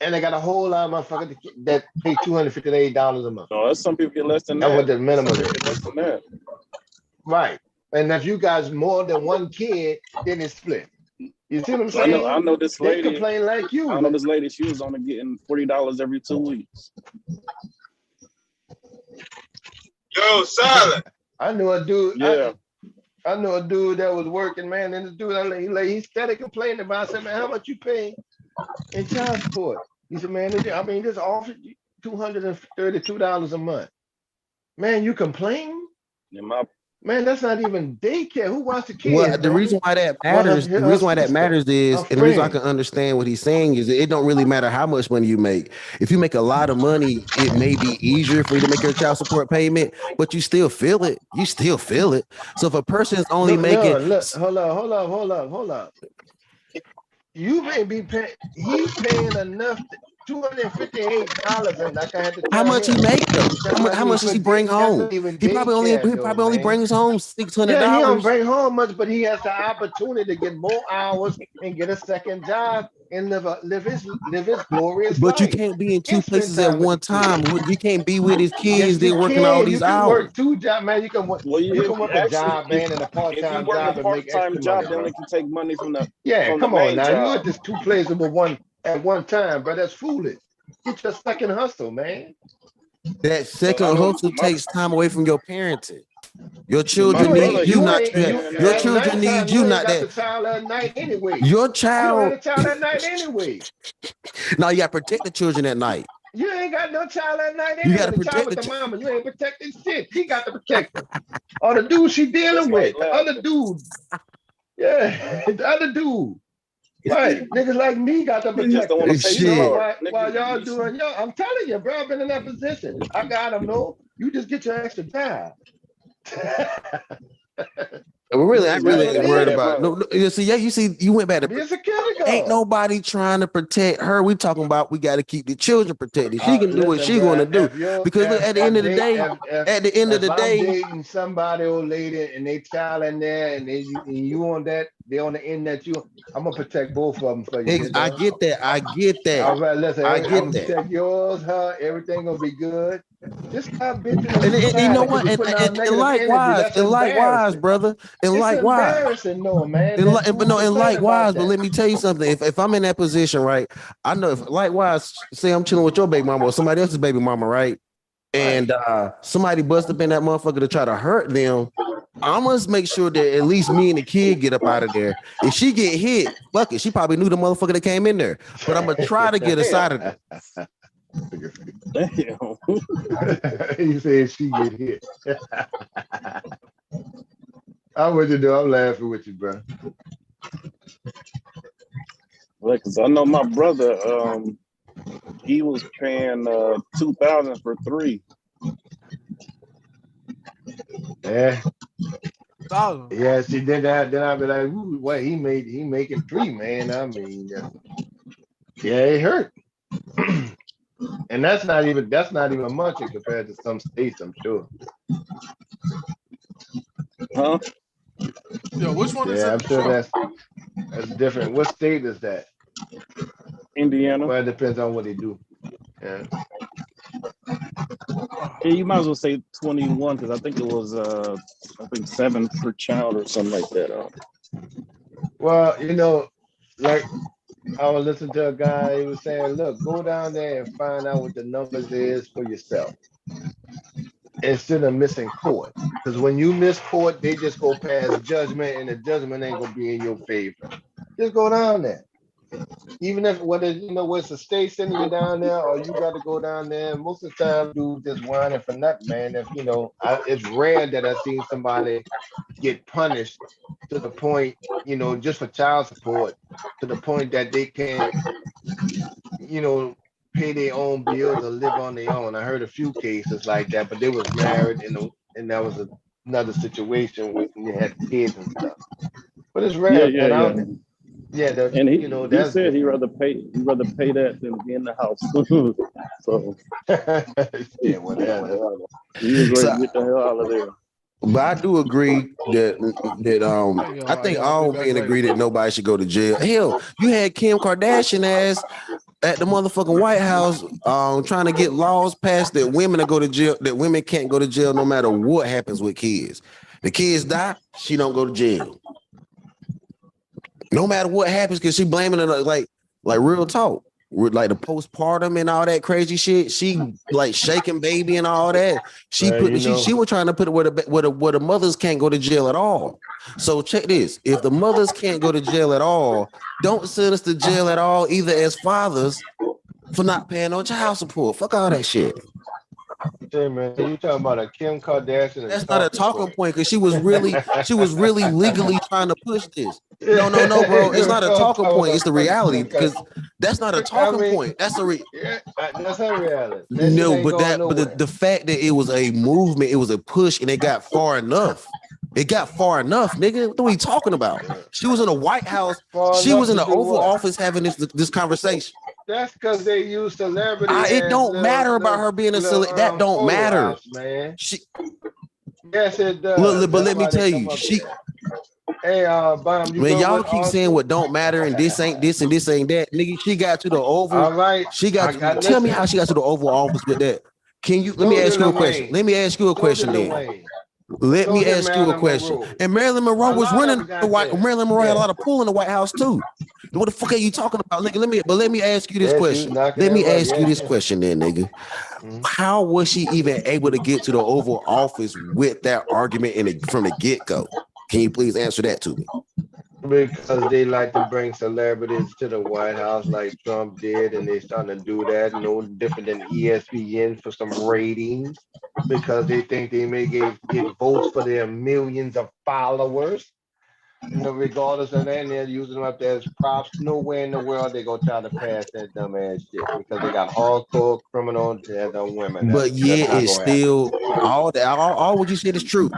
and they got a whole lot of motherfuckers that pay $258 a month. No, some people get less than That's that. what the minimum Some is. people get less than that. Right. And if you guys more than one kid, then it's split. You see what I'm saying? I know this They lady. complain like you. I know this lady. She was only getting $40 every 2 weeks. Yo, Silent. I knew a dude. Yeah. I know a dude that was working, man, and this dude, he started complaining about. I said, man, how much you pay in child support? He said, man, this offered $232 a month. Man, you complain? Man, that's not even daycare. Who wants the kids? Well, the reason why that matters, the reason why that matters is, and the reason I can understand what he's saying is it don't really matter how much money you make. If you make a lot of money, it may be easier for you to make your child support payment, but you still feel it. You still feel it. So if a person is only making, hold up. You may be paying. He's paying enough. $258, and like I had to tell how much him, he make though? How much does he bring home? He probably only brings home $600. Yeah, he don't bring home much, but he has the opportunity to get more hours and get a second job and live his glorious But you life. can't be in two And spend places at time with one the kids. time. You can't be with his kids. Yes, you They're working all can. these You can hours. work 2 jobs, man. You can work. You can work a job, man, and a If you part-time work job a and make part-time extra money, job, they bro. only can take money from the Come on main now. You job. at this 2 places at one time, bro. That's foolish. Get your second hustle, man. That second hustle takes time away from your parenting. Your children My need brother, you he not. was paying Your children need you, You ain't not got the that. child at night anyway. Your You don't child. have a child at night anyway. Now you got to protect the children at night. You ain't got no child at night You anyway. got to The child protect with the the mama. You ain't protecting shit. He got to protect her. Or the dude she dealing with. The other dude. Yeah, the other dude. Right. Niggas like me got to protect her. While y'all doing y'all, I'm telling you, bro, I've been in that position. I got them, no. You just get your extra job. Really, I really That's ain't what worried it is, about. No, you see, you went back to. Be a security Ain't guard. nobody trying to protect her. We talking about we got to keep the children protected. She can do what Listen, she bro. gonna do. Because look, at the end of the day, If I'm dating somebody, old lady, and they child in there, and you on that, they on the end that I'm gonna protect both of them for you. I get that. I get that. All right, listen. I I'm get gonna that. protect yours, her. Everything gonna be good. Just stop bitching and And you know complaining because what? you're putting out And negative energy. That's likewise, embarrassing. brother. And It's likewise. embarrassing, no, man. And That you complain about likewise, but that. let me tell you something. If I'm in that position, right, I know if likewise, say I'm chilling with your baby mama or somebody else's baby mama, right? And somebody bust up in that motherfucker to try to hurt them, I must make sure that at least me and the kid get up out of there. If she get hit, fuck it. She probably knew the motherfucker that came in there. But I'm gonna try to get aside of it. You said she get hit. I'm with you, though. I'm laughing with you, bro. Well, because I know my brother, he was paying $2,000 for 3. Yeah. Yeah, see, then I'll be like, ooh, what he making 3, man. I mean, yeah, it hurt. And that's not even much compared to some states, I'm sure. Huh? Yo, which one is Yeah, in I'm the sure trunk? that's different. What state is that? Indiana. Well, it depends on what they do. Yeah. Yeah, you might as well say 21 because I think it was 7 per child or something like that. Well, like I was listening to a guy, he was saying, look, go down there and find out what the numbers is for yourself instead of missing court. Because when you miss court, they just go past judgment and the judgment ain't gonna be in your favor. Just go down there. Even if whether what's the state sending you down there or you got to go down there, most of the time dudes just whining for nothing, man. If it's rare that I've seen somebody get punished to the point, just for child support, to the point that they can't, pay their own bills or live on their own. I heard a few cases like that, but they was married and that was another situation when they had kids and stuff. But it's rare, Yeah. man. And he that's said different. he'd rather pay that than be in the house. So yeah, whatever. He was ready to get the hell out of there. But I do agree that I think all men agree that nobody should go to jail. Hell, you had Kim Kardashian ass at the motherfucking White House trying to get laws passed that women to go to jail, that women can't go to jail no matter what happens with kids. The kids die, she don't go to jail. No matter what happens, because she blaming it like real talk. Like the postpartum and all that crazy shit. She like shaking baby and all that. She was trying to put it where the mothers can't go to jail at all. So check this. If the mothers can't go to jail at all, don't send us to jail at all, either as fathers for not paying no child support. Fuck all that shit. Hey man, you talking about a Kim Kardashian? That's not a talking point because she was really legally trying to push this. No, bro. It's not a talking point. It's the reality because that's not a talking point. That's that's her reality. No, but the fact that it was a movement, it was a push, and it got far enough. It got far enough, nigga. What are we talking about? She was in the White House. She was in the Oval Office having this conversation. That's because they use celebrity. It don't matter about her being a celebrity. That don't matter, ops, man. Yes, it does. But let me tell you, Hey, Bam, when y'all keep saying what don't matter and this ain't this and this ain't that, nigga, she got to the Oval. All right. Tell me how she got to the Oval Office with that. Can you? Let me ask you a question. Let me ask you a question then. Let me ask you a question. And Marilyn Monroe was running the White. Marilyn Monroe had a lot of pull in the White House too. What the fuck are you talking about, nigga? Let me ask you this question. Let me ask you this question then, nigga. How was she even able to get to the Oval Office with that argument from the get-go? Can you please answer that to me? Because they like to bring celebrities to the White House like Trump did, and they're starting to do that no different than ESPN for some ratings, because they think they may get votes for their millions of followers. Regardless of that, and they're using them up there as props. Nowhere in the world they gonna try to pass that dumb ass shit because they got hardcore criminal women. But yeah, it's still all what you said is true.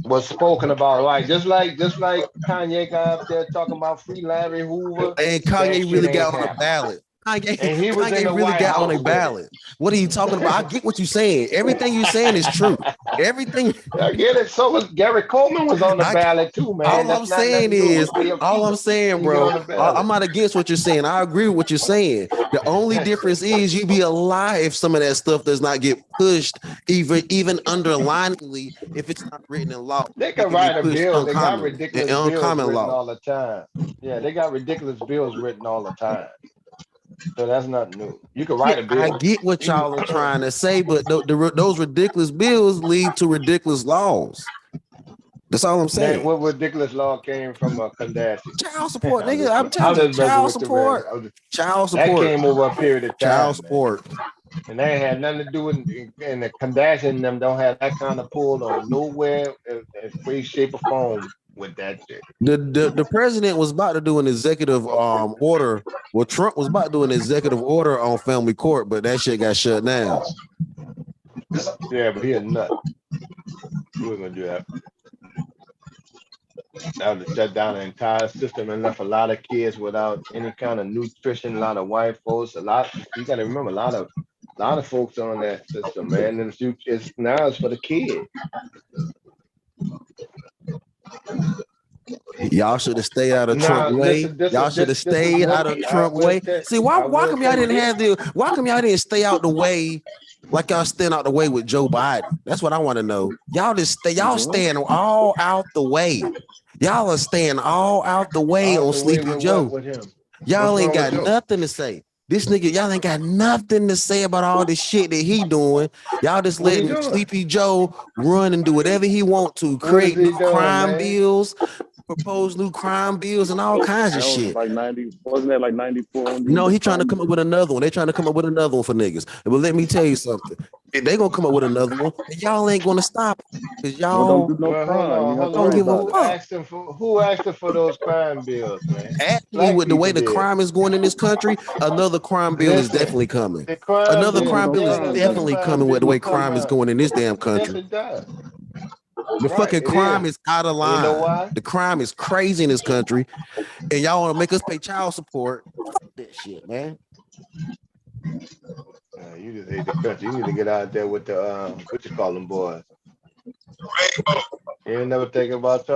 was spoken about, right? Just like Kanye got up there talking about free Larry Hoover. And That Kanye shit really ain't got on the happening. ballot. And he was in Kanye the really White got on House a with it. ballot. What are you talking about? I get what you're saying. Everything you're saying is true. Everything. I get it. So was Gary Coleman was on the ballot too, man. All That's I'm not saying nothing new. is, all I'm saying, You get bro, on the ballot. I'm not against what you're saying. I agree with what you're saying. The only difference is you be a lie if some of that stuff does not get pushed, even underliningly, if it's not written in law. They It can can be write a pushed bill. They got uncommonly, in ridiculous bills uncommon written law. all the time. Yeah, they got ridiculous bills written all the time. So that's not new. You can write a bill. I get what y'all are trying to say, but those ridiculous bills lead to ridiculous laws. That's all I'm saying. What ridiculous law came from Kardashian? Child support, nigga. I'm telling you, just messing child with you, support. man. Child support. That came over a period of time. Child support. Man. And they ain't had nothing to do with, and the Kardashian and them don't have that kind of pull on nowhere in way, shape, or form with that shit. The president was about to do an executive order. Well, Trump was about to do an executive order on family court, but that shit got shut down. Yeah, but he a nut. Who was gonna do that? That would have shut down the entire system and left a lot of kids without any kind of nutrition. A lot of white folks. You got to remember, a lot of folks on that system, man. And it's now it's for the kids. Y'all should have stayed out of Trump way. Y'all should have stayed out of Trump way. See, why come y'all didn't have why come y'all didn't stay out the way like y'all staying out the way with Joe Biden? That's what I want to know. Y'all staying all out the way. Y'all are staying all out the way on Sleepy Joe. Y'all ain't got nothing to say. This nigga, y'all ain't got nothing to say about all this shit that he doing. Y'all just letting Sleepy Joe run and do whatever he want to, create new crime bills, propose new crime bills, and all kinds of shit. Like 90, wasn't that like 94? No, he trying to come up with another one. They trying to come up with another one for niggas. But let me tell you something. If they gonna come up with another one, and y'all ain't gonna stop because y'all don't do no crime. Don't give a fuck. Who asked him for those crime bills, man? Actually, with the way the crime is going in this country, another crime bill is definitely coming. Another crime bill is definitely coming with the way crime is going in this damn country. Yes, it does. The fucking crime is out of line. You know why? The crime is crazy in this country, and y'all want to make us pay child support. Fuck that shit, man. You just hate the country. You need to get out there with the what you call them boys. You ain't never think about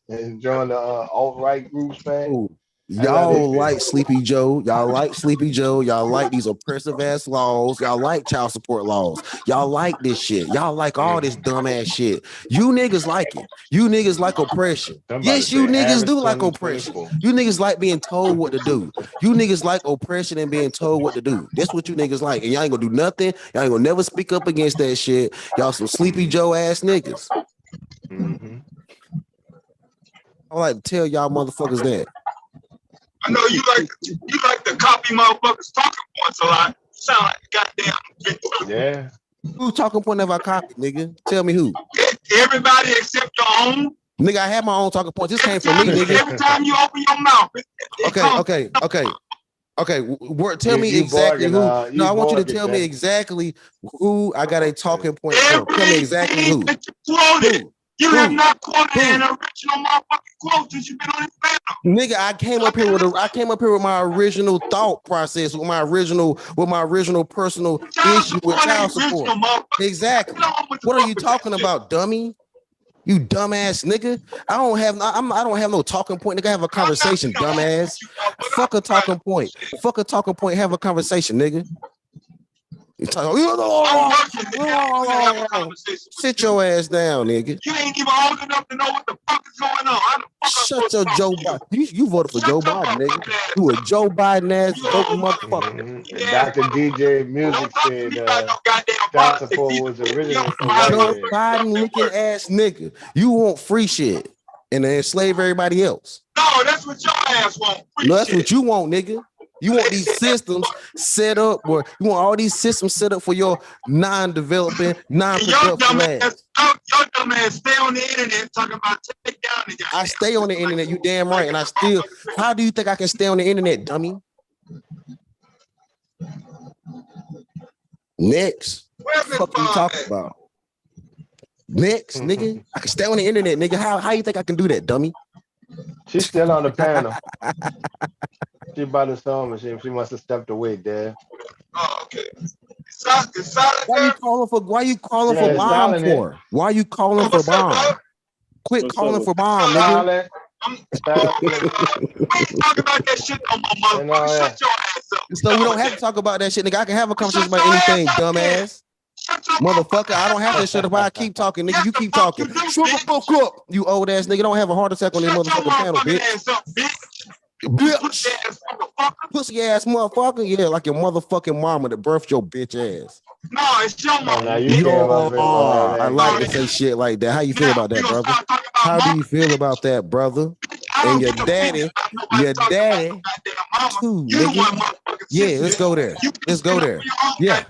and join the alt-right groups, man. Ooh. Y'all like Sleepy Joe. Y'all like Sleepy Joe. Y'all like these oppressive ass laws. Y'all like child support laws. Y'all like this shit. Y'all like all this dumb ass shit. You niggas like it. You niggas like oppression. Yes, you niggas do like oppression. You niggas like being told what to do. You niggas like oppression and being told what to do. That's what you niggas like. And y'all ain't gonna do nothing. Y'all ain't gonna never speak up against that shit. Y'all some Sleepy Joe ass niggas. I like to tell y'all motherfuckers that. I know you like to copy motherfuckers' talking points a lot. You sound like a goddamn. Yeah. Who talking point have I copied, nigga? Tell me who. Everybody except your own. Nigga, I have my own talking points. This came from me, nigga. Every time you open your mouth. Okay. Tell me exactly who. No, I want you to tell me exactly who I got a talking point from. Tell me exactly who. You have not quoted an original motherfucking quote since you've been on this panel. Nigga, I came up here with my original thought process, with my original personal issue with child support. Exactly. What are you talking about, dummy? You dumbass nigga. I don't have no talking point. Nigga, have a conversation, dumbass. Fuck a talking point. Fuck a talking point. Have a conversation, nigga. Sit your ass down, nigga. You ain't even old enough to know what the fuck is going on. Shut your Joe Biden. You voted for Joe Biden, nigga. You a Joe Biden ass voting motherfucker. Dr. DJ Music said child support was originally for white Joe men. Biden looking ass nigga. You want free shit and then enslave everybody else. No, that's what your ass want. No, that's what you want, nigga. You want these systems set up, or you want all these systems set up for your non-developing, non-productive ass. Your dumb ass stay on the internet talking about take down the guy. I stay on the internet, you damn right, and I still. How do you think I can stay on the internet, dummy? Next, what the fuck you talking about? Next, nigga. I can stay on the internet, nigga. How you think I can do that, dummy? She's still on the panel. She by the sewing machine. She must have stepped away, Dad. Oh, okay. It's silent. Why you calling for Yeah, bomb silent, for? Why are you calling for bomb? Quit What's calling up? for bomb, nigga. Silent. We ain't talking about that shit no more, motherfucker. Shut your ass up. So we don't have to talk about that shit, nigga. I can have a conversation about anything, dumbass. Motherfucker, I don't have to shut up. I keep talking, nigga. You keep talking. Shut the fuck up, you old ass nigga. Don't have a heart attack on this motherfucking panel, bitch. Bitch. Pussy ass motherfucker. Yeah, like your motherfucking mama that birthed your bitch ass. No, it's your mama. Now you came up with I like to say shit like that. How you feel about that, brother? How do you feel about that, brother? And your daddy too, nigga. Yeah, let's go there. Let's go there. Yeah.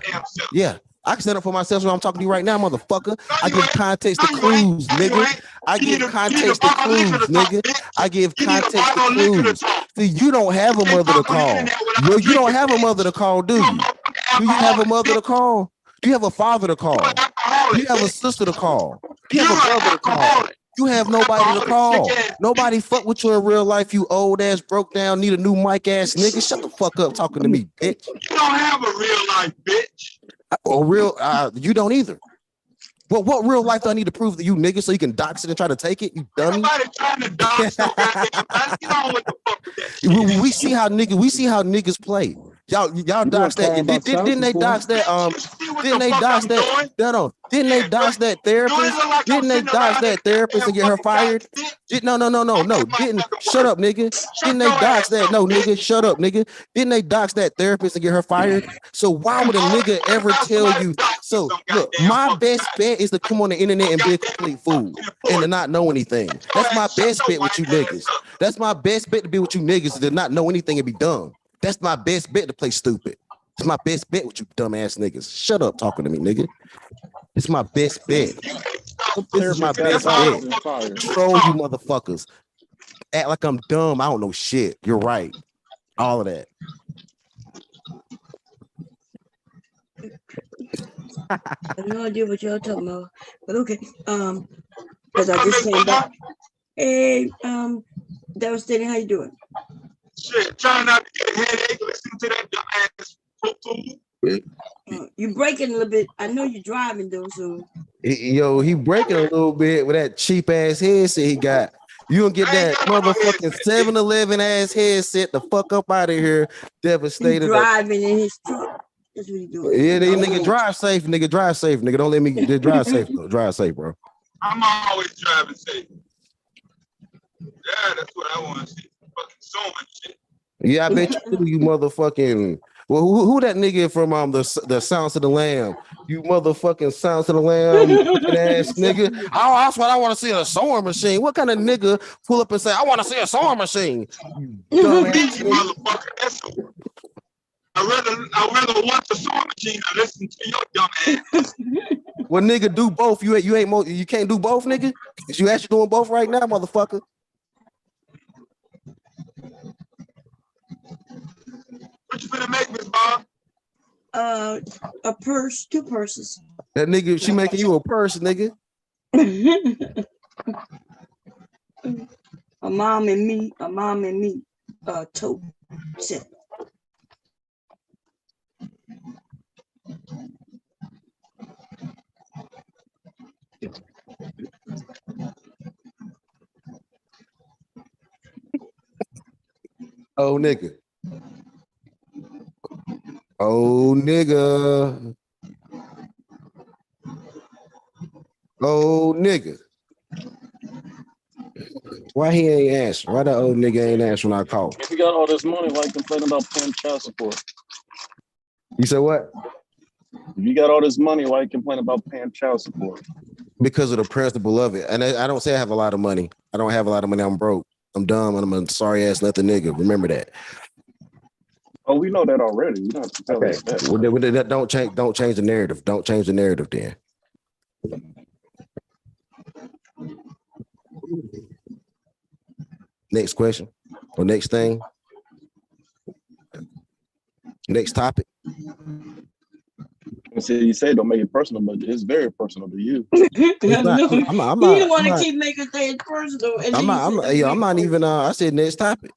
I can stand up for myself when I'm talking to you right now, motherfucker. I give context to clues, nigga. I give context to clues, nigga. I give context to clues. See, you don't have a mother to call. You don't have a mother to call, do you? Do you have a mother to call? Do you have a father to call? Do you have a sister to call? Do you have a brother to call? You have nobody to call. Nobody fuck with you in real life, you old ass, broke down, need a new mic ass nigga. Shut the fuck up talking to me, bitch. You don't have a real life, bitch. You don't either. Well, what real life do I need to prove to you, nigga, so you can dox it and try to take it, you dummy? Nobody trying to dox no goddamn. Let's get on with the fuck with that shit. We see how niggas play. Y'all dox that. Didn't they dox that? Didn't they dox that? No. Didn't they dox that therapist? Didn't they dox that therapist and get her fired? No. Didn't shut up, nigga. Didn't they dox that? No, nigga, shut up, nigga. Didn't they dox that therapist and get her fired? So why would a nigga ever tell you? So look, my best bet is to come on the internet and be a complete fool and to not know anything. That's my best bet with you niggas. That's my best bet to be with you niggas, is to not know anything and be dumb. That's my best bet to play stupid. It's my best bet with you dumbass niggas. Shut up talking to me, nigga. It's my best bet. This is my best bet. Troll you motherfuckers. Act like I'm dumb. I don't know shit. You're right. All of that. I have no idea what y'all talking about. But okay. Because I just came back. Hey, Devastating, how you doing? Shit, trying not to get a headache, listen to that dumbass. You breaking a little bit. I know you're driving though, so. Yo, he breaking a little bit with that cheap ass headset he got. You gonna get that motherfucking 7-Eleven ass headset the fuck up out of here, Devastated. He's driving in his truck. That's what he doing. Yeah, nigga, drive safe, nigga. Drive safe, nigga. Don't let me drive safe, though. Drive safe, bro. I'm always driving safe. Yeah, that's what I want to see. Fucking so much shit. Yeah, I bet you motherfucking. Well, who that nigga from the Sounds of the Lamb? You motherfucking Sounds of the Lamb ass nigga. Oh, that's what I want to see, a sewing machine. What kind of nigga pull up and say, I want to see a sewing machine? You dumbass motherfucker. I'd rather watch a sewing machine than listen to your dumb ass. Well, nigga, do both. You can't do both, nigga. You actually doing both right now, motherfucker. What you finna make, Miss Bob? A purse, 2 purses. That nigga, she making you a purse, nigga. A mom and me, tote set. Oh, nigga. Oh, nigga. Oh, nigga. Why he ain't answering? Why that old nigga ain't answering when I call? If you got all this money, why you complaining about paying child support? You said what? If you got all this money, why you complaining about paying child support? Because of the principle of it. And I don't say I have a lot of money. I don't have a lot of money. I'm broke. I'm dumb, and I'm a sorry ass nothing nigga. Remember that. Oh, we know that already. You don't have to tell us that. Well, don't change the narrative. Don't change the narrative then. Next question or next thing. Next topic. So you say don't make it personal, but it's very personal to you. It's not, No, I'm he not, don't want I'm to not, keep making things personal. And I'm then not, you say, I'm not even, I said next topic.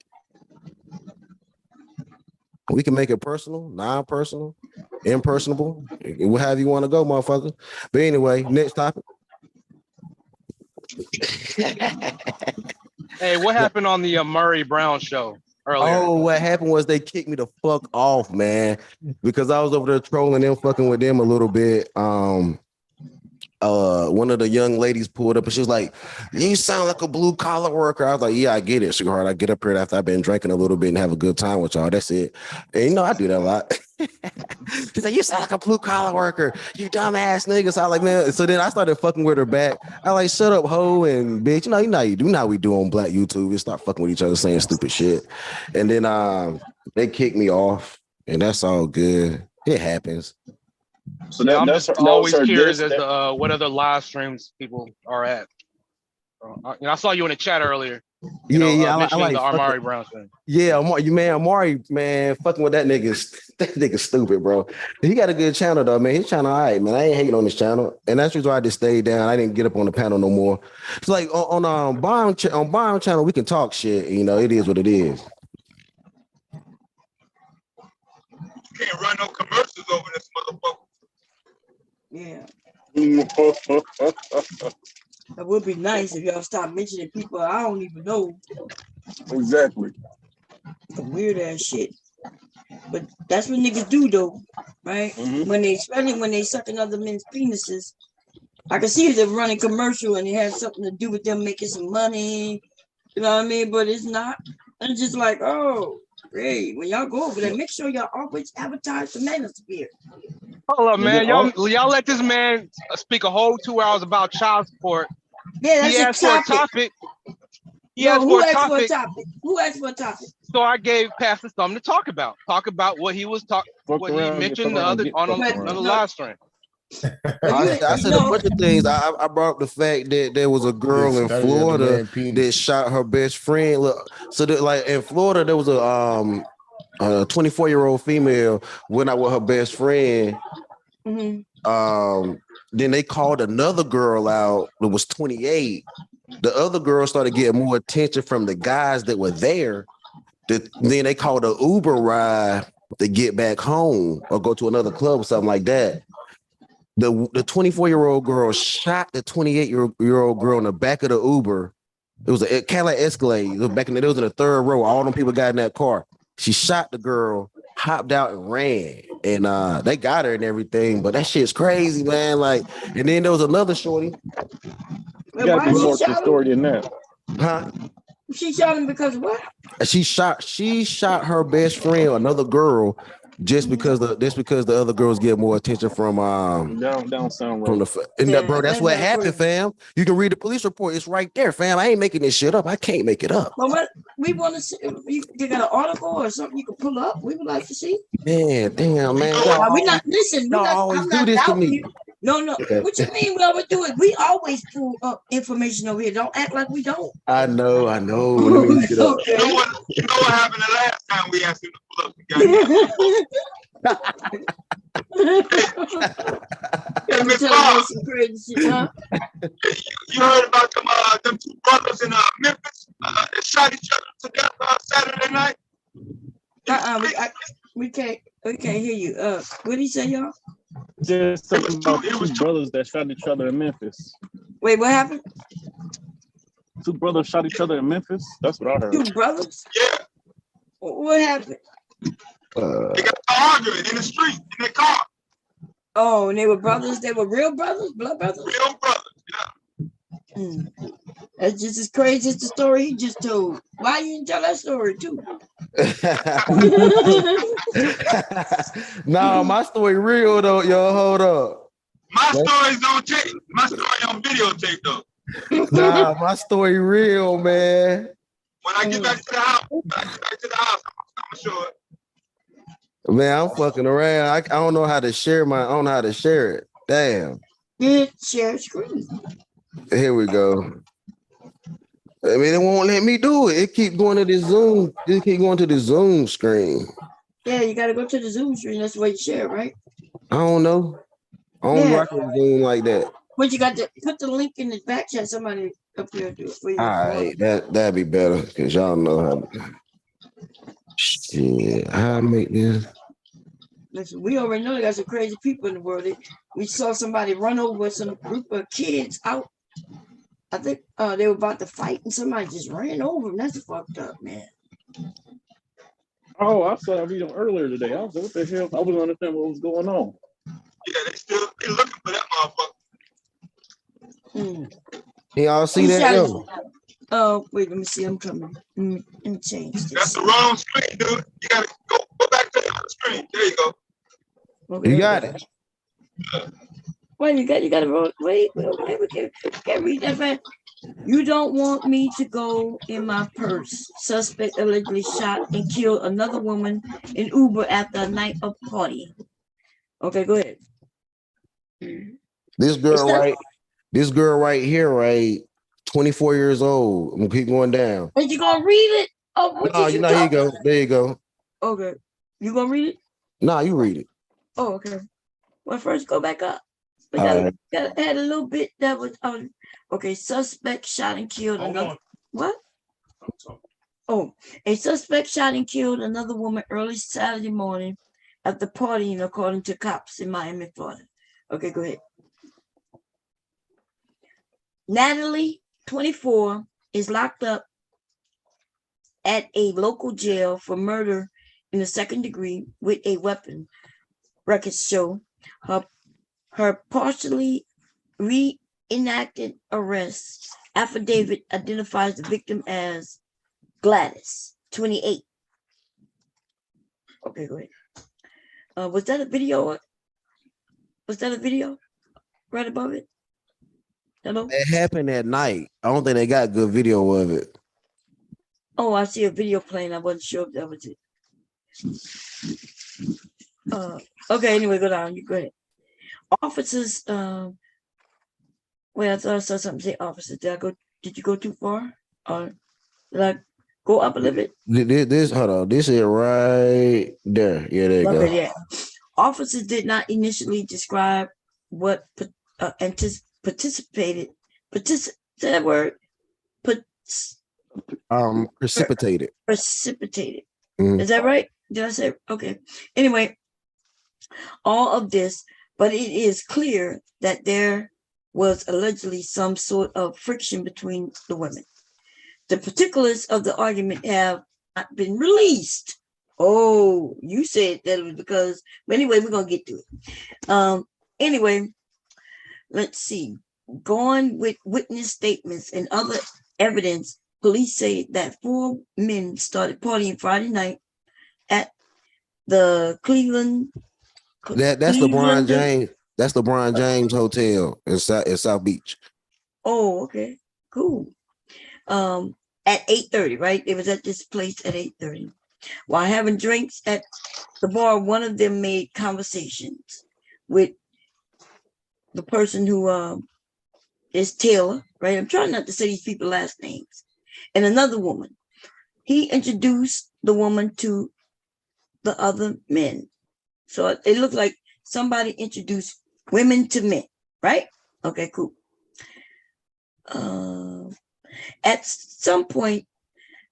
We can make it personal, non-personal, impersonable, however you want to go, motherfucker. But anyway, next topic. Hey, what happened on the Murray Brown show earlier? Oh, what happened was they kicked me the fuck off, man, because I was over there trolling them, fucking with them a little bit. One of the young ladies pulled up and she was like, "You sound like a blue collar worker." I was like, "Yeah, I get it, sweetheart. I get up here after I've been drinking a little bit and have a good time with y'all. That's it." And you know, I do that a lot. She's like, "You sound like a blue collar worker, you dumbass nigga." So I like, man. So then I started fucking with her back. I like, "Shut up, hoe and bitch." You know you do not we do on Black YouTube. We start fucking with each other, saying stupid shit. And then they kicked me off, and that's all good. It happens. So Yeah, I'm that's just her, that was always her curious diss. as to what other live streams people are at. I saw you in the chat earlier. I Mentioning like the fucking. Amari Brown thing. Yeah, Amari, man, fucking with that nigga, that nigga stupid, bro. He got a good channel though, man. His channel, all right, man. I ain't hating on his channel, and that's the reason why I just stayed down. I didn't get up on the panel no more. It's like on Bomb channel, we can talk shit. You know, it is what it is. Can't run no commercials over this motherfucker. Yeah. It would be nice if y'all stop mentioning people I don't even know. Exactly. Some weird ass shit. But that's what niggas do though, right? Especially when they sucking other men's penises. I can see if they're running commercial and it has something to do with them making some money. You know what I mean? But it's not. It's just like, oh, hey, when y'all go over there, make sure y'all always advertise the Manosphere. Hold up, man. Y'all let this man speak a whole 2 hours about child support. Yeah, that's he asked for a topic. He asked for a topic. Who asked for a topic? So I gave Pastor something to talk about. Talk about what he was what he mentioned on the live stream. I said a bunch of things. I brought up the fact that there was a girl in Florida that shot her best friend. Look, so that, like in Florida, there was a 24-year-old female went out with her best friend. Then they called another girl out that was 28. The other girl started getting more attention from the guys that were there. Then they called an Uber ride to get back home or go to another club or something like that. The 24-year-old girl shot the 28-year-old girl in the back of the Uber. It was a Cadillac Escalade. It was in the third row. All them people got in that car. She shot the girl, hopped out and ran. And they got her and everything. But that shit's crazy, man. Like, and then there was another shorty. You gotta be more to the story than that. Huh? She shot him because of what? She shot her best friend, another girl, just because the other girls get more attention from don't sound right. bro, that's what happened, fam. You can read the police report. It's right there, fam. I ain't making this shit up. I can't make it up. Well, we want to see. You got an article or something you can pull up. We would like to see. Man, damn, man. We're not listen. Y'all always do this to me. No. Okay. What you mean we always do it? We always pull up information over here. Don't act like we don't. I know. Let me look it up. Okay. You know what happened the last time we asked him to pull up the Hey, Miss Bob, you heard about them two brothers in Memphis that shot each other together Saturday night? We can't hear you. What did he say, y'all? Just something about two brothers that shot each other in Memphis. Wait, what happened? Two brothers shot each other in Memphis? That's what I heard. Two brothers? Yeah. What happened? They got arguing in the street, in their car. Oh, and they were brothers? They were real brothers? Blood brothers? Real brothers, yeah. That's just as crazy as the story he just told. Why you didn't tell that story too? No, my story real though, yo. Hold up. My story's on tape. My story on videotape though. Nah, my story real, man. When I get back to the house, I'm gonna show it. Man, I'm fucking around. I don't know how to share I don't know how to share it. Damn. Share screen. Here we go. I mean, it won't let me do it. It keep going to the Zoom. It keep going to the Zoom screen. Yeah, you gotta go to the Zoom screen. That's the way you share, right? I don't know. I don't Yeah. rock with Zoom like that. But you got to put the link in the back chat. Somebody up here do it for you. All right, that'd be better because y'all know how. Shit, how I make this? Listen, we already know they got some crazy people in the world. We saw somebody run over some group of kids out. I think they were about to fight and somebody just ran over them. That's fucked up, man. Oh, I saw that video earlier today. I was like, what the hell? I wasn't understanding what was going on. Yeah, they looking for that motherfucker. Y'all see that though? Oh, wait, let me see. I'm coming. Let me change this. That's the wrong screen, dude. You gotta go back to the other screen. There you go. Okay, you got it. Wait, you got to wait. Okay, we can't read that fast. You don't want me to go in my purse. Suspect allegedly shot and killed another woman in Uber after a night of partying. Okay, go ahead. This girl right here, right? 24 years old. I'm gonna keep going down. Are you gonna read it? Oh, what No, did you here you go. There you go. Okay. You gonna read it? Nah, you read it. Oh, okay. Well, first go back up. But All that had a little bit that was okay. Suspect shot and killed another. What? Oh, a suspect shot and killed another woman early Saturday morning after partying, according to cops in Miami, Florida. Okay, go ahead. Natalie, 24, is locked up at a local jail for murder in the second degree with a weapon. Records show her partially reenacted arrest affidavit identifies the victim as Gladys, 28. Okay, go ahead. Was that a video? Was that a video right above it? Hello? It happened at night. I don't think they got good video of it. Oh, I see a video playing. I wasn't sure if that was it. Okay, anyway, go down. You go ahead. Officers, wait, I thought I saw something say officers. Did you go too far? Or did I go up a little bit? Hold on. This is right there. Yeah, there you go. Okay, yeah. Officers did not initially describe what precipitated. Precipitated. Is that right? Did I say okay? Anyway, all of this, but it is clear that there was allegedly some sort of friction between the women. The particulars of the argument have not been released. Oh, you said that it was because, but anyway, we're gonna get to it. Anyway, let's see. Going with witness statements and other evidence, police say that 4 men started partying Friday night at the Cleveland. That's LeBron James. That's LeBron James Hotel in South Beach. Oh, okay, cool. At 8:30, right? It was at this place at 8:30. While having drinks at the bar, one of them made conversations with the person who is Taylor, right? I'm trying not to say these people's last names. And another woman. He introduced the woman to the other men. So it looked like somebody introduced women to men, right? Okay, cool. At some point,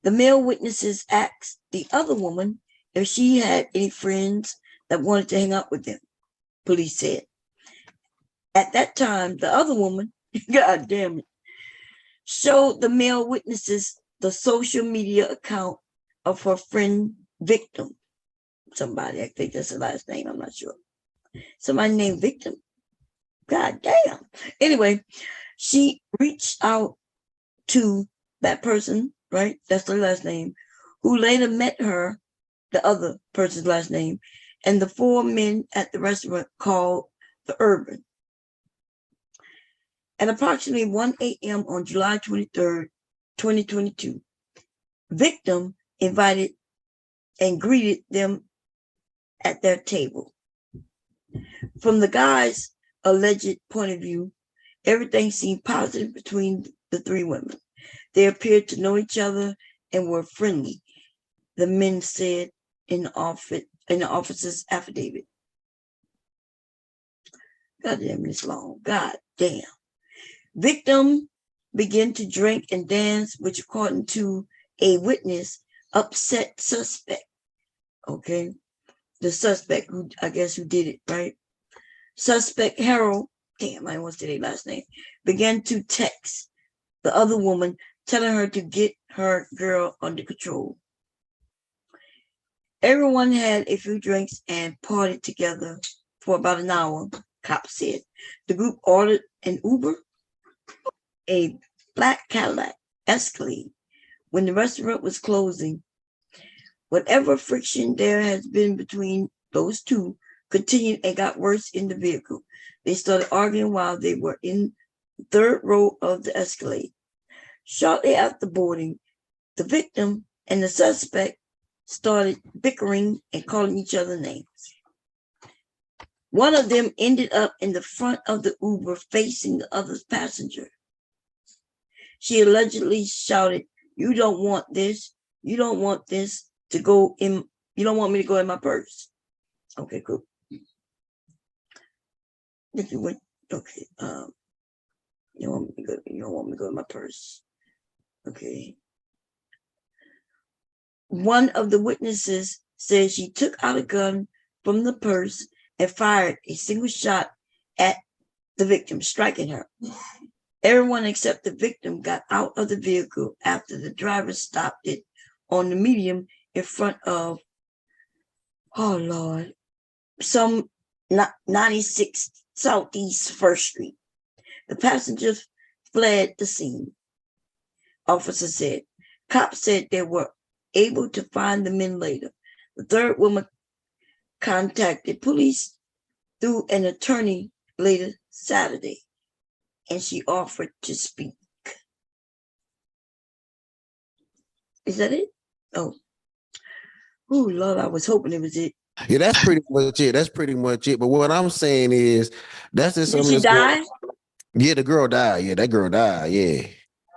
the male witnesses asked the other woman if she had any friends that wanted to hang out with them, police said. At that time, the other woman, God damn it, showed the male witnesses the social media account of her friend Victim. Somebody, I think that's the last name, I'm not sure. Somebody named Victim. God damn. Anyway, she reached out to that person, right? That's their last name, who later met her, the other person's last name, and the 4 men at the restaurant called the Urban. At approximately 1 a.m. on July 23rd, 2022, Victim invited and greeted them at their table. From the guy's alleged point of view, everything seemed positive between the 3 women. They appeared to know each other and were friendly, the men said in the officer's affidavit. God damn, it's long. God damn. Victim began to drink and dance, which according to a witness, upset suspect. Okay. The suspect who did it, right? Suspect Harold, damn, I almost did their last name, began to text the other woman, telling her to get her girl under control. Everyone had a few drinks and partied together for about an hour, cops said. The group ordered an Uber, a black Cadillac Escalade. When the restaurant was closing, whatever friction there has been between those two continued and got worse in the vehicle. They started arguing while they were in the third row of the Escalade. Shortly after boarding, the victim and the suspect started bickering and calling each other names. One of them ended up in the front of the Uber facing the other passenger. She allegedly shouted, "You don't want this. You don't want this to go in. You don't want me to go in my purse." Okay, cool. Okay. You don't want me to go in my purse. Okay. One of the witnesses said she took out a gun from the purse and fired a single shot at the victim, striking her. Everyone except the victim got out of the vehicle after the driver stopped it on the median in front of, oh Lord, some 96 Southeast 1st Street. The passengers fled the scene. Officer said. Cops said they were able to find the men later. The third woman contacted police through an attorney later Saturday, and she offered to speak. Is that it? Oh, Lord, I was hoping it was it. Yeah, that's pretty much it. That's pretty much it. But what I'm saying is, that's just Did something. she die? Yeah, the girl died. Yeah, that girl died. Yeah.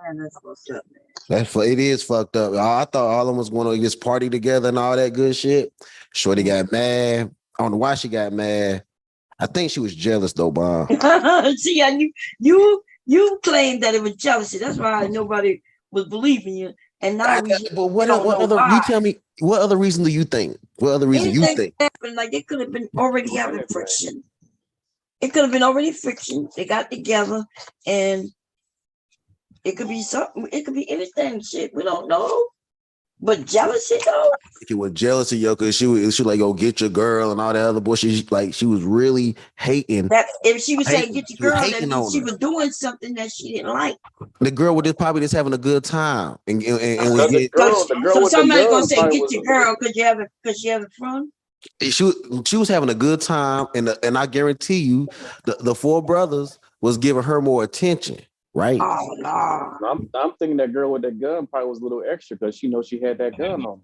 Man, that's fucked up, man. It is fucked up. I thought all of them was going to just party together and all that good shit. Shorty got mad. I don't know why she got mad. I think she was jealous though, Bob. See, and you claimed that it was jealousy. That's why nobody was believing you. And now but what other? You tell me. What other reason do you think? What other reason you think? Happened, like it could have been already having friction. It could have been already friction. They got together, and it could be something. It could be anything. Shit, we don't know. But jealousy, though. It was jealousy, yo, because she like, go get your girl and all that other bullshit. Like, she was really hating. That if she was saying get your girl, that means she her. was doing something that she didn't like. The girl was probably just having a good time, and was the girl so with somebody the gonna say gun get your girl because you have fun. She was having a good time, and I guarantee you, the four brothers was giving her more attention, right? Oh no! I'm thinking that girl with that gun probably was a little extra because she knows she had that gun on.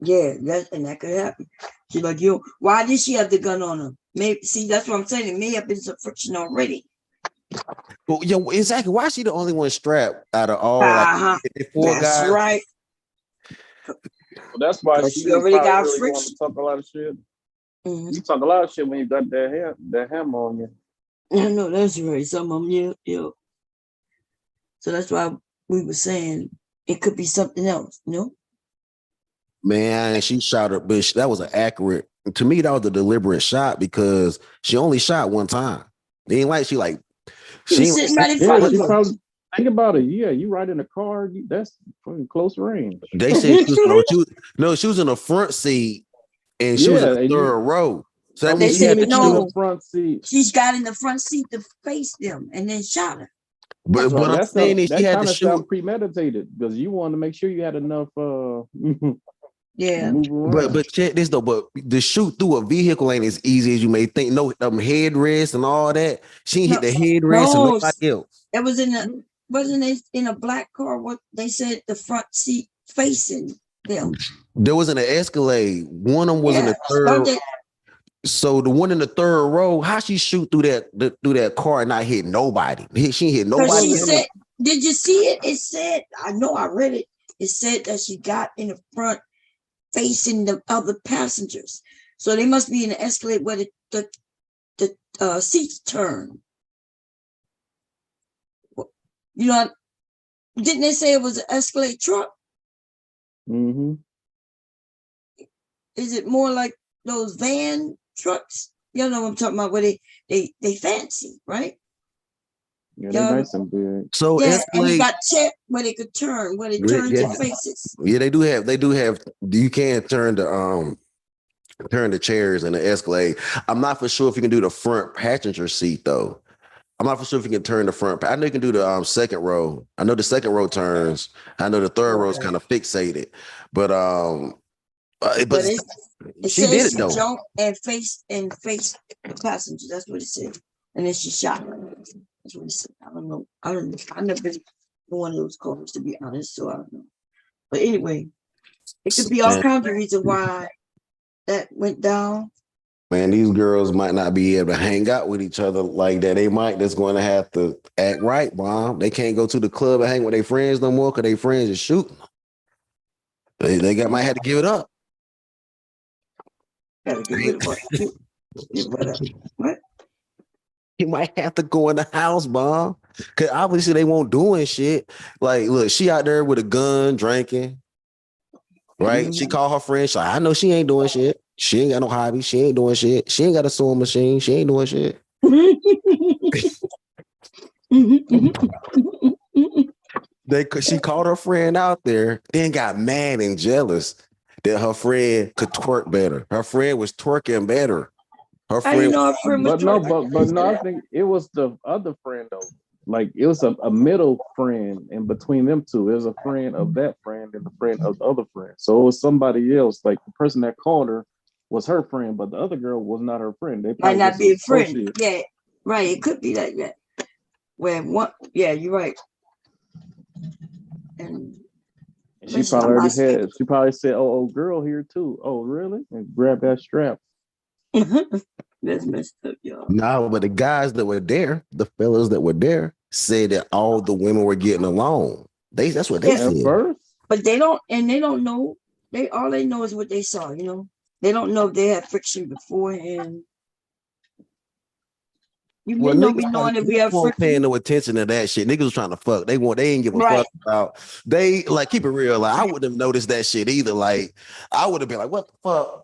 Yeah, that could happen. She's like, why did she have the gun on her? Maybe see, that's what I'm saying. It may have been some friction already. Well, exactly. Why is she the only one strapped out of all the four that's guys? Right. Well, that's why she already got really friction. Want to talk a lot of shit. Mm-hmm. You talk a lot of shit when you got that hammer on you. I know that's right. Some of them, yeah. So that's why we were saying it could be something else, Man, she shot her, but that was an accurate. To me, that was a deliberate shot because she only shot one time. It ain't like she sitting right in front of her. Think about it. Yeah, you ride in a car. That's pretty close range. They said she was in the front seat and she was in the third row. So that means she had the front seat. She's got in the front seat to face them and then shot her. But what I'm saying is she had to shoot premeditated because you wanted to make sure you had enough. Yeah. But check this though. But the shoot through a vehicle ain't as easy as you may think. No, headrests and all that. She ain't hit the headrest and nobody else. It was wasn't it in a black car? What they said the front seat facing them. There was an Escalade. One of them was in the third. So the one in the third row, how she shoot through that car and not hit nobody? She hit nobody. She said, did you see it? It said, I know I read it. It said that she got in the front facing the other passengers. So they must be in the Escalade where the seats turn. You know, didn't they say it was an Escalade truck? Mm-hmm. Is it more like those van trucks? You know what I'm talking about? Where they fancy, right? Yeah, they're nice and big. So yeah, and you Escalade, got check where they could turn, where they turn yeah, to faces. yeah, they do have. You can turn the chairs in the Escalade. I'm not for sure if you can do the front passenger seat though. I'm not for sure if you can turn the front. I know you can do the second row. I know the second row turns. I know the third row is kind of fixated, but But it she did says it she though. jumped and faced the passenger. That's what it said. And then she shot her. That's what it said. I don't know. I've never been in one of those cars, to be honest, so I don't know. But anyway, it could be all kinds of reasons why that went down. Man, these girls might not be able to hang out with each other like that. They might just going to have to act right, Mom. They can't go to the club and hang with their friends no more because their friends are shooting. Might have to give it up. Gotta get rid of what? Get rid of what? He might have to go in the house, Mom. Because obviously they won't doing shit. Like, look, she out there with a gun, drinking. Right? She called her friend. She's like, I know she ain't doing shit. She ain't got no hobby. She ain't doing shit. She ain't got a sewing machine. She ain't doing shit. She called her friend out there, then got mad and jealous that her friend could twerk better. Her friend was twerking better. Her friend, but no, I think it was the other friend though. Like it was a middle friend in between them two. It was a friend of that friend and the friend of the other friend. So it was somebody else. Like the person that called her was her friend, but the other girl was not her friend. They Might not be a friend. associate. Yeah, right. It could be like that. Where one, yeah, you're right. And she probably said, "Oh, girl here too." Oh, really? And grab that strap. That's messed up, y'all. No, but the guys that were there, the fellas that were there, said that all the women were getting along. That's what they said. First? But they don't know. All they know is what they saw. You know, they don't know if they had friction beforehand. You men don't be knowing if we have friction. Paying no attention to that shit. Niggas was trying to fuck. They didn't give a fuck about. They like keep it real. Like I wouldn't have noticed that shit either. Like I would have been like, what the fuck?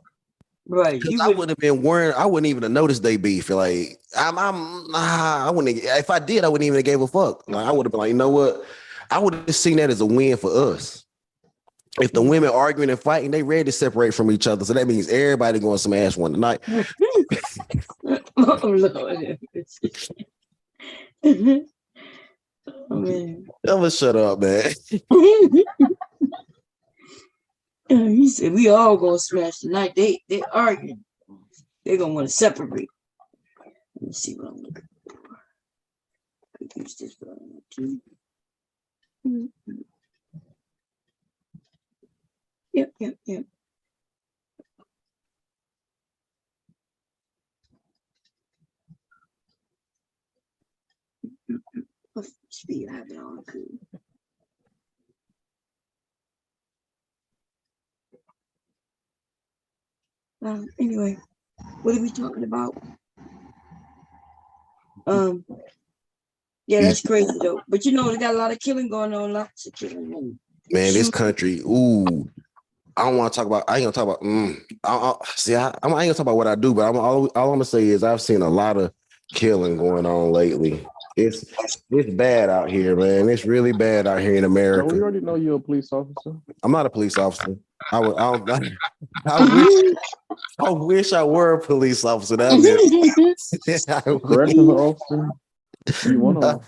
Right. I would have been worried. I wouldn't even have noticed they beef. Like I wouldn't. If I did, I wouldn't even have gave a fuck. Like I would have been like, you know what? I would have seen that as a win for us. If the women arguing and fighting, they ready to separate from each other. So that means everybody going to smash one tonight. Oh Lord. Oh man. Never shut up, man. He said we all gonna smash tonight. They arguing. They're gonna want to separate. Let me see what I'm looking for. Could use this for too. Yep. What speed I have it on? Anyway, what are we talking about? Yeah, that's crazy though. But you know, they got a lot of killing going on, lots of killing. Man, this country, ooh. I don't want to talk about. I ain't gonna talk about. I ain't gonna talk about what I do, but all I'm gonna say is I've seen a lot of killing going on lately. It's bad out here, man. It's really bad out here in America. So we already know you're a police officer. I'm not a police officer. I wish I were a police officer. Correctional officer. You wanna?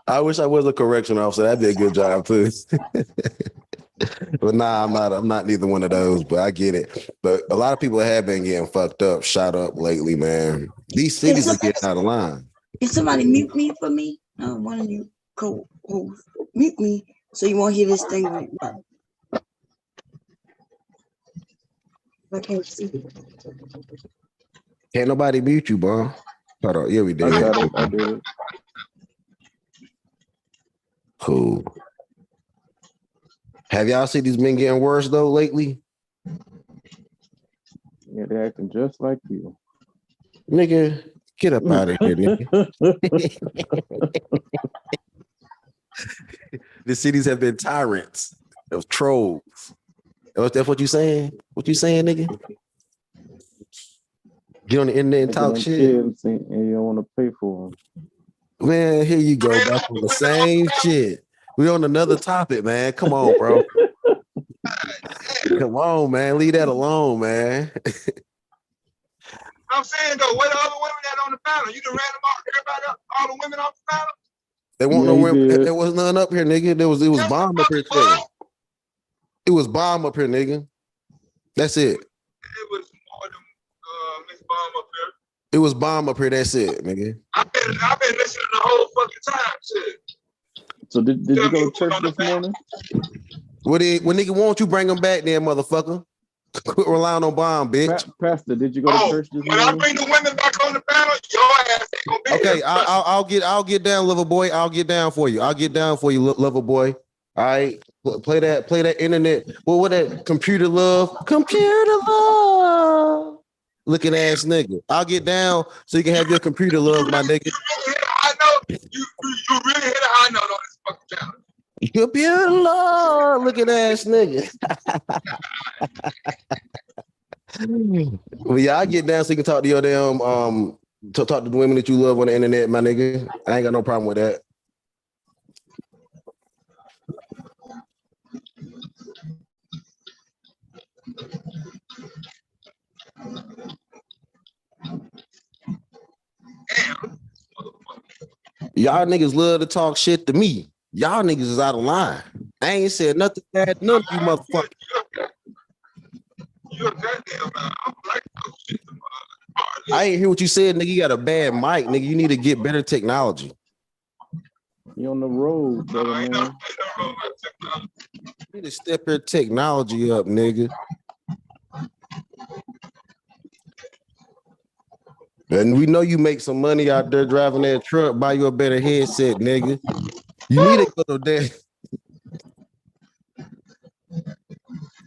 I wish I was a correctional officer. That'd be a good job too. But nah, I'm not neither one of those, but I get it. But a lot of people have been getting fucked up, shot up lately, man. These cities are getting out of line. Can somebody mute me for me? One of you mute me so you won't hear this thing right now. I can't see it. Can't nobody mute you, bro. Hold on. Yeah, we did. I did it. Cool. Have y'all seen these men getting worse though lately? Yeah, they're acting just like you. Nigga, Get up out of here, nigga. The cities have been tyrants of trolls. That's what you saying? What you saying, nigga? Get on the internet and talk shit. Kids and you don't want to pay for them. Man, here you go back on the same shit. We on another topic, man. Come on, bro. Come on, man. Leave that alone, man. I'm saying though, where the other women that on the panel? You done ran them off, everybody up, all the women off the panel? There wasn't no women. There was none up here, nigga. It was bomb up here today. It was bomb up here, nigga. That's it. It was more than Miss Bomb up here. It was bomb up here. That's it, nigga. I've been listening the whole fucking time, shit. So did you go to church this morning? When nigga won't you bring them back there, motherfucker? Quit relying on bomb, bitch. Pastor, did you go to church this morning? When I bring the women back on the panel, your ass ain't gonna be Okay, here. I'll get down, lover boy. I'll get down for you. I'll get down for you, lover boy. All right, play that internet. Well, what that computer love? Computer love. Looking ass nigga. I'll get down so you can have your computer love, my nigga. You really hit a high note on this fucking channel. Computer love. Looking ass nigga. Well, yeah, I get down so you can talk to your damn talk to the women that you love on the internet, my nigga. I ain't got no problem with that. Y'all niggas love to talk shit to me. Y'all niggas is out of line. I ain't said nothing bad, none of you motherfuckers. I ain't hear what you said, nigga. You got a bad mic, nigga. You need to get better technology. You on the road, brother, man. You need to step your technology up, nigga. And we know you make some money out there driving that truck. Buy you a better headset, nigga. You need to go to that.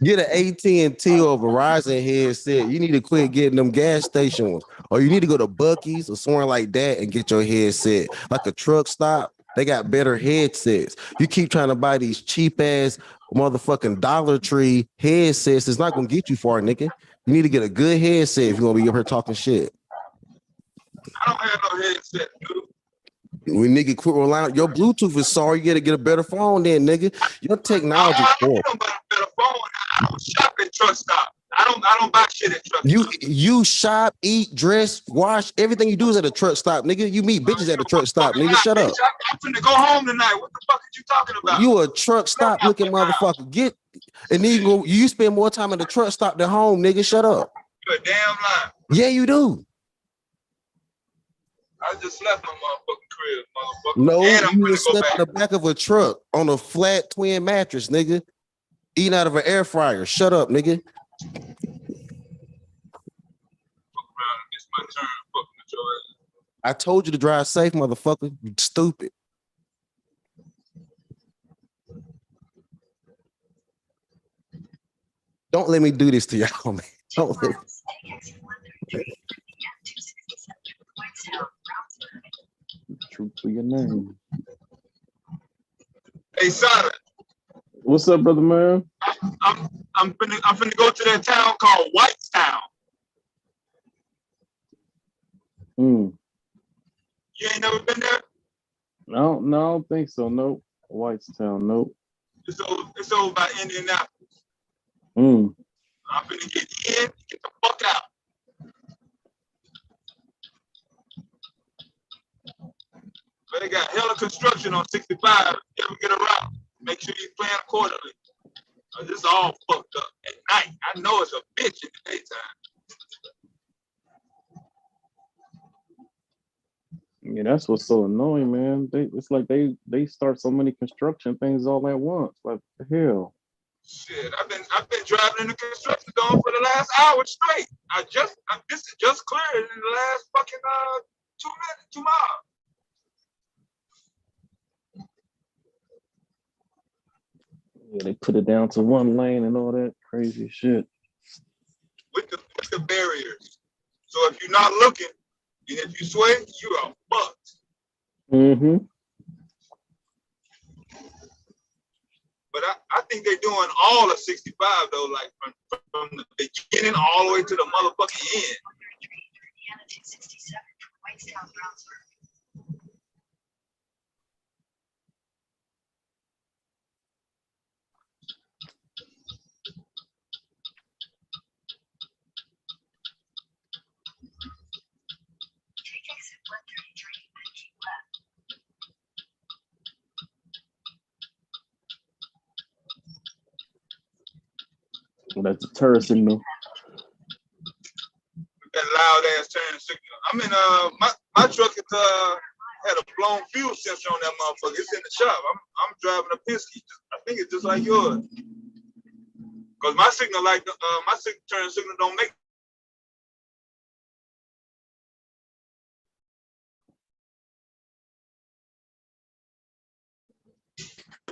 Get an AT&T or Verizon headset. You need to quit getting them gas station ones. Or you need to go to Buc-ee's or somewhere like that and get your headset. Like a truck stop, they got better headsets. You keep trying to buy these cheap ass motherfucking Dollar Tree headsets. It's not going to get you far, nigga. You need to get a good headset if you're going to be up here talking shit. I don't have no headset, dude. When nigga quit relying, your Bluetooth is sorry. You got to get a better phone then, nigga. Your technology. I don't buy a better phone. I don't shop at truck stop. I don't buy shit at truck stop. You shop, eat, dress, wash. Everything you do is at a truck stop, nigga. You meet bitches at a truck stop, nigga. Shut up. I'm finna go home tonight. What the fuck are you talking about? You a truck stop looking motherfucker. And then you spend more time at the truck stop than home, nigga. Shut up. You're a damn lie. Yeah, you do. I just left my motherfucking crib, motherfucker. No, And you just slept in the back of a truck on a flat twin mattress, nigga. Eating out of an air fryer. Shut up, nigga. I told you to drive safe, motherfucker. You stupid. Don't let me do this to y'all, man. Don't let me. Truth for your name. Hey, Simon. What's up, brother, man? I'm finna go to that town called Whitestown. You ain't never been there? No, I don't think so. Nope. Whitestown, nope. It's over by Indianapolis. I'm finna get in, get the fuck out. But they got hella construction on 65. You ever get around? Make sure you plan accordingly. This is all fucked up at night. I know it's a bitch in the daytime. Yeah, that's what's so annoying, man. It's like they start so many construction things all at once. Like the hell. Shit, I've been driving in the construction zone for the last hour straight. This is just cleared in the last fucking 2 miles. Yeah, they put it down to one lane and all that crazy shit. With the barriers. So if you're not looking, And if you sway, you are fucked. Mm-hmm. But I think they're doing all of 65 though, like from the beginning all the way to the motherfucking end. That's a turn signal. That loud ass turn signal. I mean, my truck is had a blown fuel sensor on that motherfucker. It's in the shop. I'm driving a Pisky. I think it's just like yours. Cause my signal my turn signal don't make.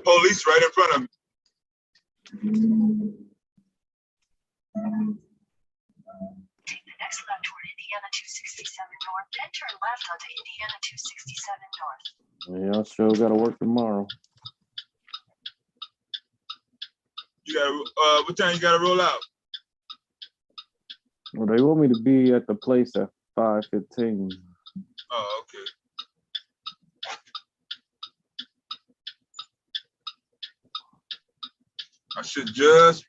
Police right in front of me. Take the next left toward Indiana 267 North, then turn left onto Indiana 267 North. Yeah, I sure gotta work tomorrow. You got what time you gotta roll out? Well, they want me to be at the place at 5:15. Oh, okay. I should just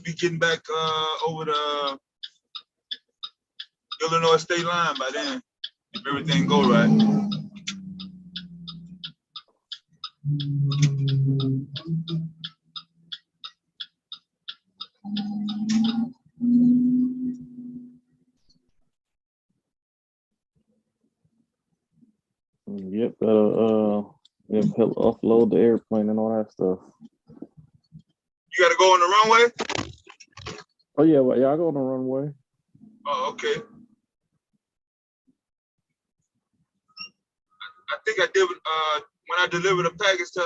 be getting back over the Illinois state line by then, if everything go right. Yep, help offload the airplane and all that stuff. You gotta go on the runway? Oh yeah, well, yeah, I go on the runway. Oh, okay. I think I did when I delivered a package to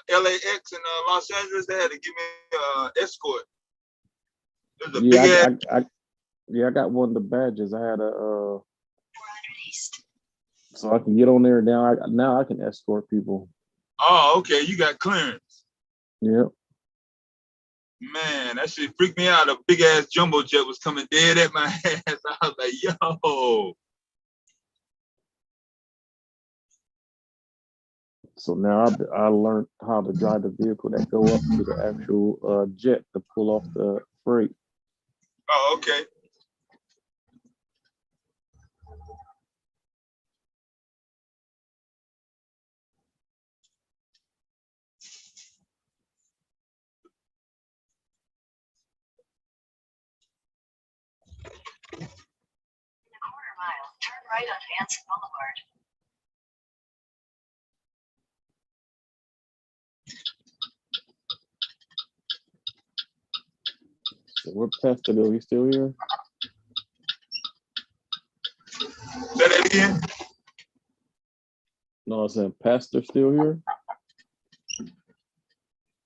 LAX in Los Angeles, they had to give me escort. It was a big ass. I got one of the badges. I had so I can get on there now. Now I can escort people. Oh, okay. You got clearance. Yep. Man, that shit freaked me out. A big ass jumbo jet was coming dead at my ass. I was like, yo. So now I learned how to drive the vehicle that go up to the actual jet to pull off the freight. Oh, okay. In a quarter mile, turn right on Hanson Boulevard. So where Pastor go? He still here? Say that again? No, I said Pastor still here?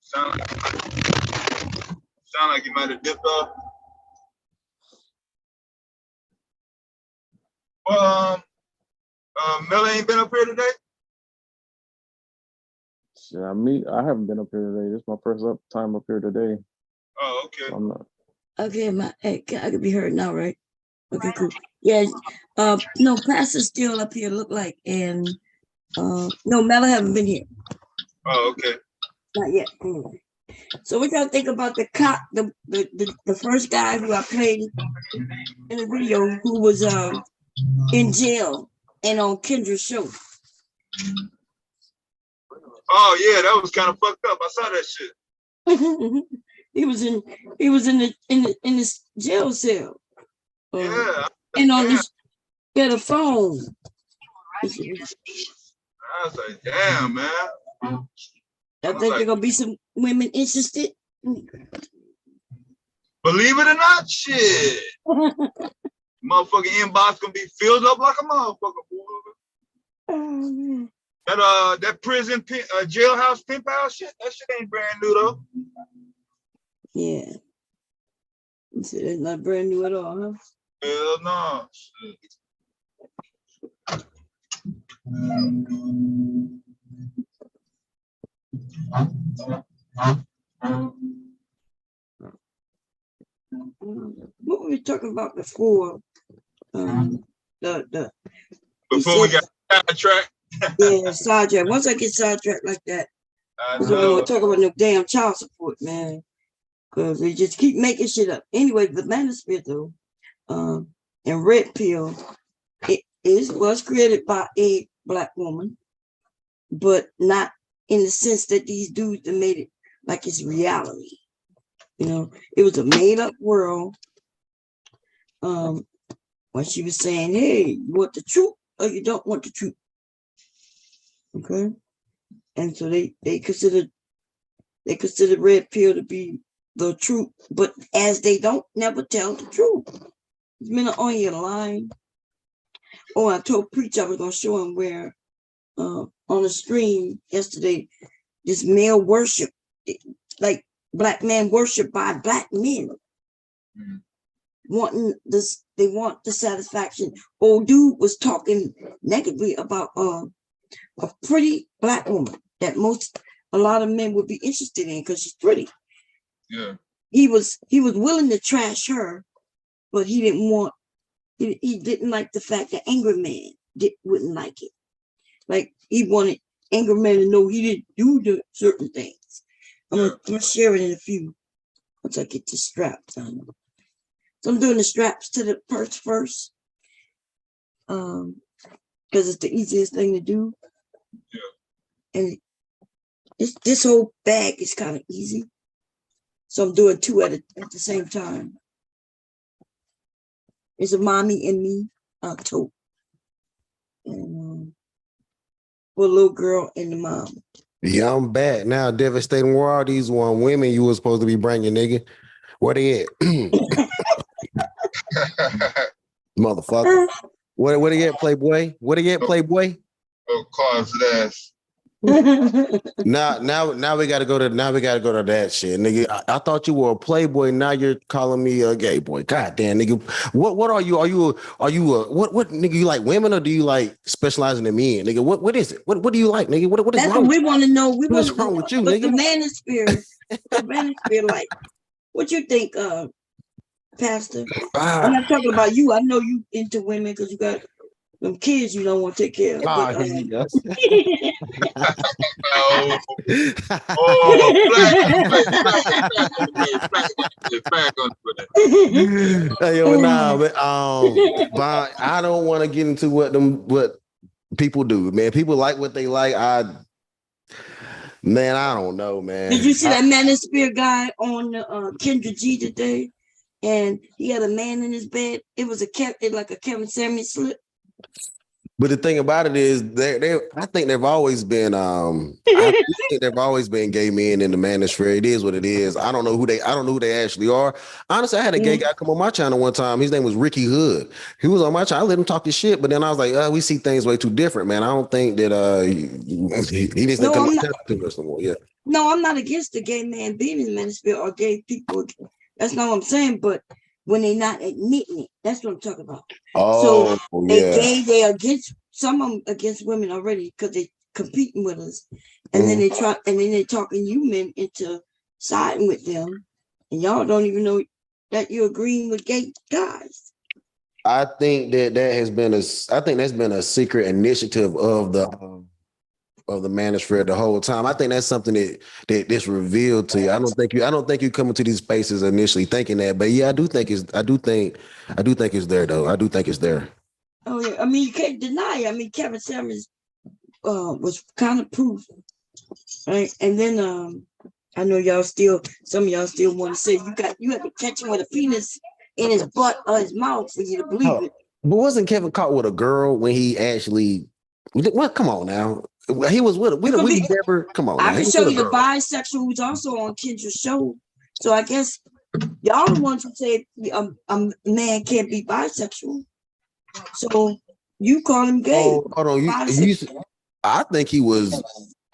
Sound like you might have dipped off. Well, Mel ain't been up here today? Yeah, I haven't been up here today. This is my first time up here today. Oh, okay. So I'm not. Okay, I could be heard now, right? Okay, cool. Yeah, no, Pastor's still up here, look like, and no, Mella haven't been here. Oh, okay. Not yet. Anyway. So we gotta think about the cop, the first guy who I played in the video, who was in jail and on Kendra's show. Oh yeah, that was kind of fucked up. I saw that shit. He was in this jail cell. Yeah. And on this, the phone. I was like, damn, man. I think there gonna be some women interested. Believe it or not, shit. Motherfucking inbox gonna be filled up like a motherfucker. That prison jailhouse pimp out shit, that shit ain't brand new though. Yeah. You said it's not brand new at all, huh? Hell no. What were we talking about before? Before we got sidetracked. Yeah, sidetrack. Once I get sidetracked like that, I don't want to talk about no damn child support, man. Because they just keep making shit up. Anyway, the Manosphere though, and Red Pill, was created by a Black woman, but not in the sense that these dudes have made it like it's reality. You know, it was a made up world. When she was saying, hey, you want the truth or you don't want the truth? Okay. And so they considered Red Pill to be the truth, but as they don't never tell the truth. There's men on here lying. Oh, I told Preach I was gonna show him where on the stream yesterday, this male worship, like Black man worship by Black men. Wanting this, they want the satisfaction. Old dude was talking negatively about a pretty Black woman that a lot of men would be interested in because she's pretty. Yeah. He was willing to trash her, but he didn't like the fact that Angry Man wouldn't like it. Like he wanted Angry Man to know he didn't do the certain things. I'm gonna share it in a few once I get the straps done. So I'm doing the straps to the purse first. Because it's the easiest thing to do. Yeah. And this whole bag is kind of easy. So I'm doing two at the same time. It's a mommy and me tote. And for a little girl and the mom. Yeah, I'm back now. Devastating war. All these one women you were supposed to be bringing, nigga. Where they at? Motherfucker. Where they at, Playboy? Where they at, Playboy? Oh, cause that. Now we gotta go to that shit, nigga. I thought you were a Playboy. Now you're calling me a gay boy. God damn, nigga. What are you? Are you what nigga? You like women or do you like specializing in men, nigga? What is it? What do you like, nigga? What is That's wrong? What we want to know. What's wrong with you, but nigga? The Manosphere, like, what you think, Pastor? I'm not talking about you. I know you into women because you got them kids you don't want to take care of. But, but I don't want to get into what people do, man. People like what they like. I don't know, man. Did you see that Manosphere guy on Kendra G today? And he had a man in his bed. It was like a Kevin Samuels slip. But the thing about it is, I think they've always been. I think they've always been gay men in the Manosphere. It is what it is. I don't know who they actually are. Honestly, I had a gay guy come on my channel one time. His name was Ricky Hood. He was on my channel. I let him talk his shit, but then I was like, we see things way too different, man. I don't think that he needs to come on to us no more. Yeah. No, I'm not against the gay man being in the Manosphere or gay people. That's not what I'm saying. But when they're not admitting it, that's what I'm talking about. Oh, so they're against some of them against women already because they're competing with us, and then they're talking you men into siding with them, and y'all don't even know that you're agreeing with gay guys. I think that's been a secret initiative of the Manosphere the whole time. I think that's something that's revealed to you. I don't think you come into these spaces initially thinking that, but yeah, I do think it's there though. I do think it's there. Oh yeah, I mean you can't deny it. I mean Kevin Samuels was kind of proof, right? And then I know some of y'all still want to say you have to catch him with a penis in his butt or his mouth for you to believe it. But wasn't Kevin caught with a girl when he actually? Well, come on now. He was with we never. Come on. I now. can show you the bisexual who's also on Kendra's show. So I guess y'all the ones who say a man can't be bisexual. So you call him gay. Oh, hold on. I think he was.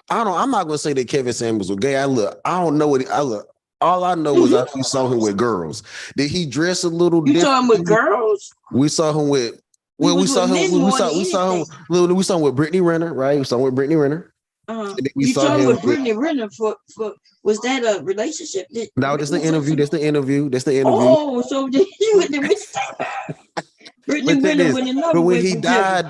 I'm not gonna say that Kevin Samuels was gay. I don't know what I look. All I know is we saw him with girls. Did he dress a little different? You saw him with girls? We saw him with Well, we was saw with him. men We more saw than we saw him. anything. We saw him with Brittany Renner, right? We saw him with Brittany Renner. And then we You saw talking him with Brittany Renner for was that a relationship? No, that's the interview. That's the interview. That's the interview. Oh, so you went there with Brittany But check Renner this. with another But when way he from Kevin. died,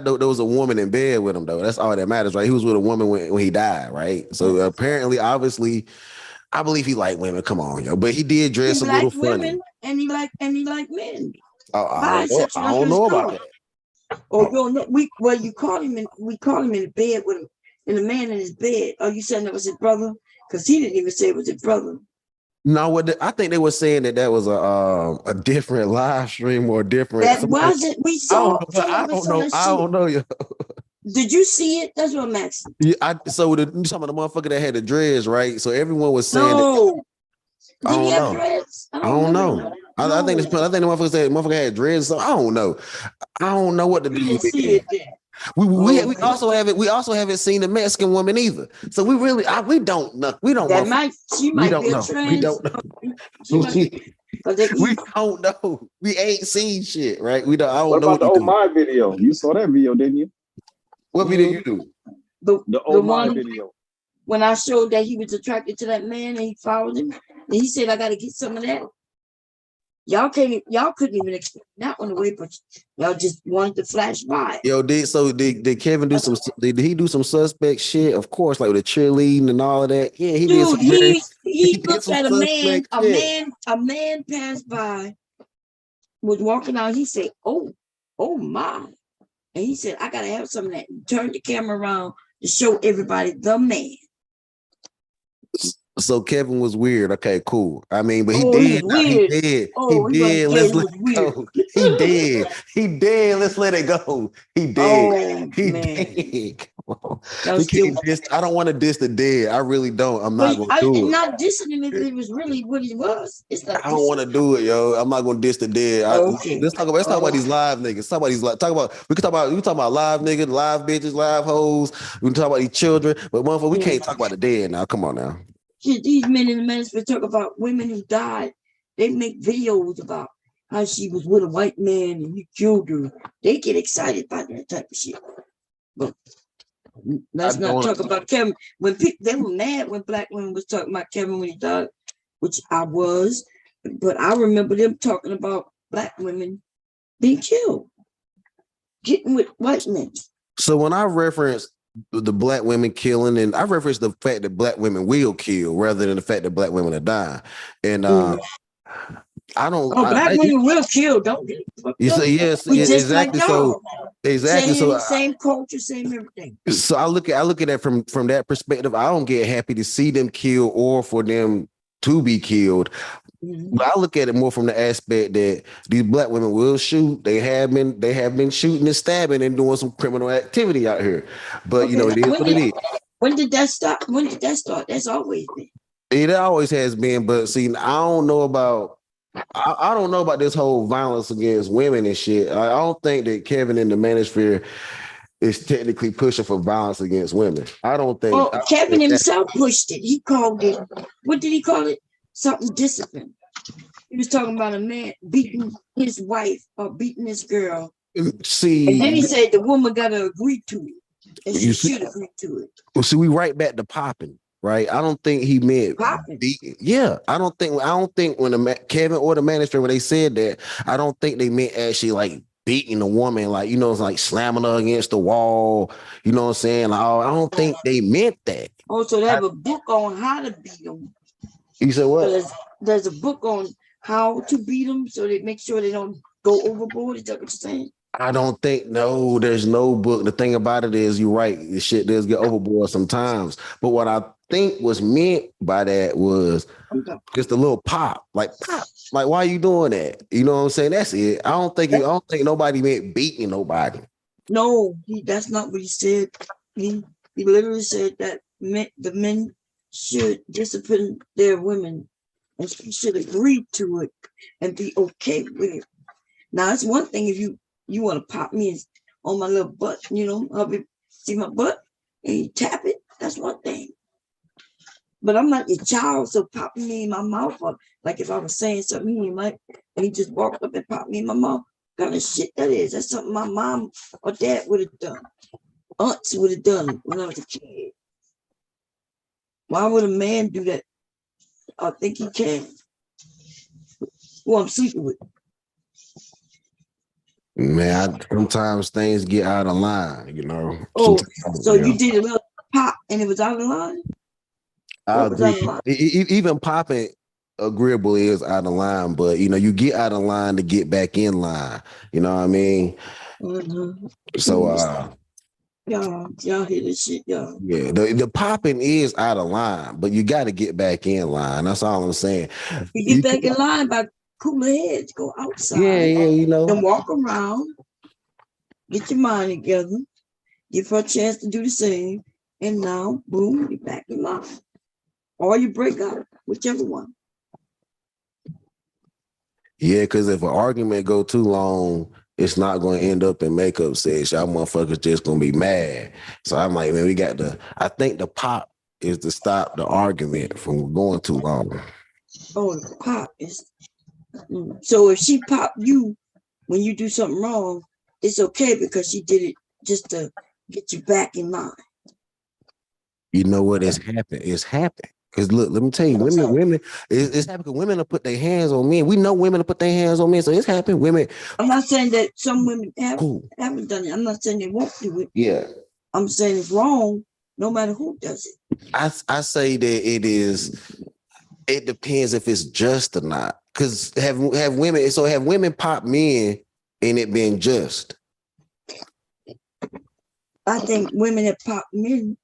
though, there was a woman in bed with him, though. That's all that matters, right? He was with a woman when he died, right? So apparently, obviously, I believe he liked women. Come on, yo. But he did dress He a little liked funny. women and he liked men. I Bisexual. don't know about that. Oh, you don't know. You called him we called him in the bed with him, and the man in his bed. Oh, you said that was his brother? Because he didn't even say it was his brother. No, I think they were saying that was a different live stream or different. That wasn't. We saw. I don't know, yo. Did you see it? That's what I'm asking. Yeah, so you talking about the motherfucker that had the dreads, right? So everyone was saying no. I don't know. Dreads? I don't know. I think the motherfucker said motherfucker had dreads. So I don't know. I don't know what to do with it. We also haven't seen the Mexican woman either. So we really we don't know. We don't know. She might be a trans. We don't know. We don't know. We ain't seen shit, right? We don't. I don't what know about the Omar video? You saw that video, didn't you? What video you do? The Omar video. When I showed that he was attracted to that man and he followed him, and he said, "I got to get some of that." Y'all couldn't even expect that one away, but y'all just wanted to flash by. Yo, did Kevin do some? Did he do some suspect shit? Of course, like with the cheerleading and all of that. Yeah, he did. Some he looked at a man. A man passed by, was walking out. He said, "Oh my," and he said, "I gotta have some of that." He turned the camera around to show everybody the man. So Kevin was weird. Okay, cool. I mean, but he did. He did. Let's let it go. He did. He did. Let's let it go. He did. He did. I don't want to diss the dead. I really don't. I'm not going to do it. I'm not dissing him if it was really what he was. I don't want to do it, yo. I'm not going to diss the dead. Let's talk about these live niggas. We can talk about live niggas, live bitches, live hoes. We can talk about these children, but motherfucker, we can't talk about the dead now. Come on now. These men in the Manosphere talk about women who died. They make videos about how she was with a white man and he killed her. They get excited about that type of shit. But let's not talk about Kevin. When they were mad when black women was talking about Kevin when he died, which I was. But I remember them talking about black women being killed, getting with white men. So when I reference the black women killing, and I reference the fact that black women will kill rather than the fact that black women are dying. And I don't. Black women will kill. Don't get it. You say yes, exactly. So exactly. Same culture, same everything. So I look at it from that perspective. I don't get happy to see them kill or for them to be killed. But I look at it more from the aspect that these black women will shoot. They have been shooting and stabbing and doing some criminal activity out here. But it is what it is. When did that stop? When did that start? That's always been. It always has been. But see, I don't know about this whole violence against women and shit. I don't think that Kevin in the Manosphere is technically pushing for violence against women. I don't think. Well, Kevin himself pushed it. He called it. What did he call it? Something discipline. He was talking about a man beating his wife or beating his girl. See, and then he said the woman got to agree to it, and she should agree to it. Well, see, we right back to popping, right? I don't think he meant beating. Yeah, I don't think when Kevin or the Manosphere when they said that, I don't think they meant actually like beating a woman, like it's like slamming her against the wall. You know what I'm saying? Like, I don't think they meant that. Oh, so they have a book on how to beat them. You said what? So there's a book on how to beat them, so they make sure they don't go overboard. Is that what you're saying? I don't think there's no book. The thing about it is, you're right. The shit does get overboard sometimes. But what I think was meant by that was just a little pop, like pop. Like, why are you doing that? You know what I'm saying? That's it. I don't think nobody meant beating nobody. No, that's not what he said. He literally said that the men should discipline their women and she should agree to it and be okay with it. Now, it's one thing if you want to pop me on my little butt, see my butt and you tap it, that's one thing. But I'm not your child, so popping me in my mouth, or like if I was saying something, and he just walked up and popped me in my mouth, kind of shit that is? That's something my mom or dad would have done. Aunts would have done when I was a kid. Why would a man do that? I think he can. Who I'm sleeping with. Man, sometimes things get out of line, you know. Oh, so yeah. you did a little pop and it was out of line? I What was out agree. of line? Even popping agreeable is out of line, but you know, you get out of line to get back in line. You know what I mean? Mm-hmm. So y'all hear this shit, y'all. yeah, the popping is out of line, but you got to get back in line. That's all I'm saying. You get back in line by cooler heads, go outside. Yeah, you know. And walk around, get your mind together, give her a chance to do the same, and now, boom, you're back in line. Or you break up, whichever one. Yeah, because if an argument go too long, it's not going to end up in makeup sex. Y'all motherfuckers just going to be mad. So I'm like, man, I think the pop is to stop the argument from going too long. Oh, the pop is. So if she pop you when you do something wrong, it's okay because she did it just to get you back in line. You know what? It's happened. It's happened. Because look, let me tell you, women, it's happened because women will put their hands on men. We know women will put their hands on men, so it's happened. Women. I'm not saying that some women haven't done it. I'm not saying they won't do it. Yeah. I'm saying it's wrong no matter who does it. I say that it depends if it's just or not. Because have women pop men and it been just? I think women have popped men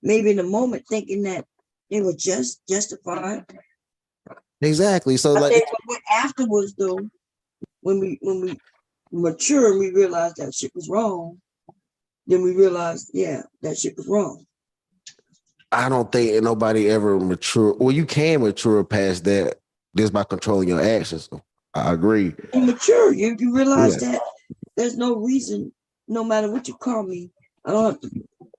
maybe in the moment thinking that they were just justified. Exactly. So I think afterwards though, when we mature and we realize that shit was wrong, then we realize, yeah, that shit was wrong. I don't think nobody ever mature. Well, you can mature past that just by controlling your actions. I agree. You mature. You realize that there's no reason, no matter what you call me, I don't have to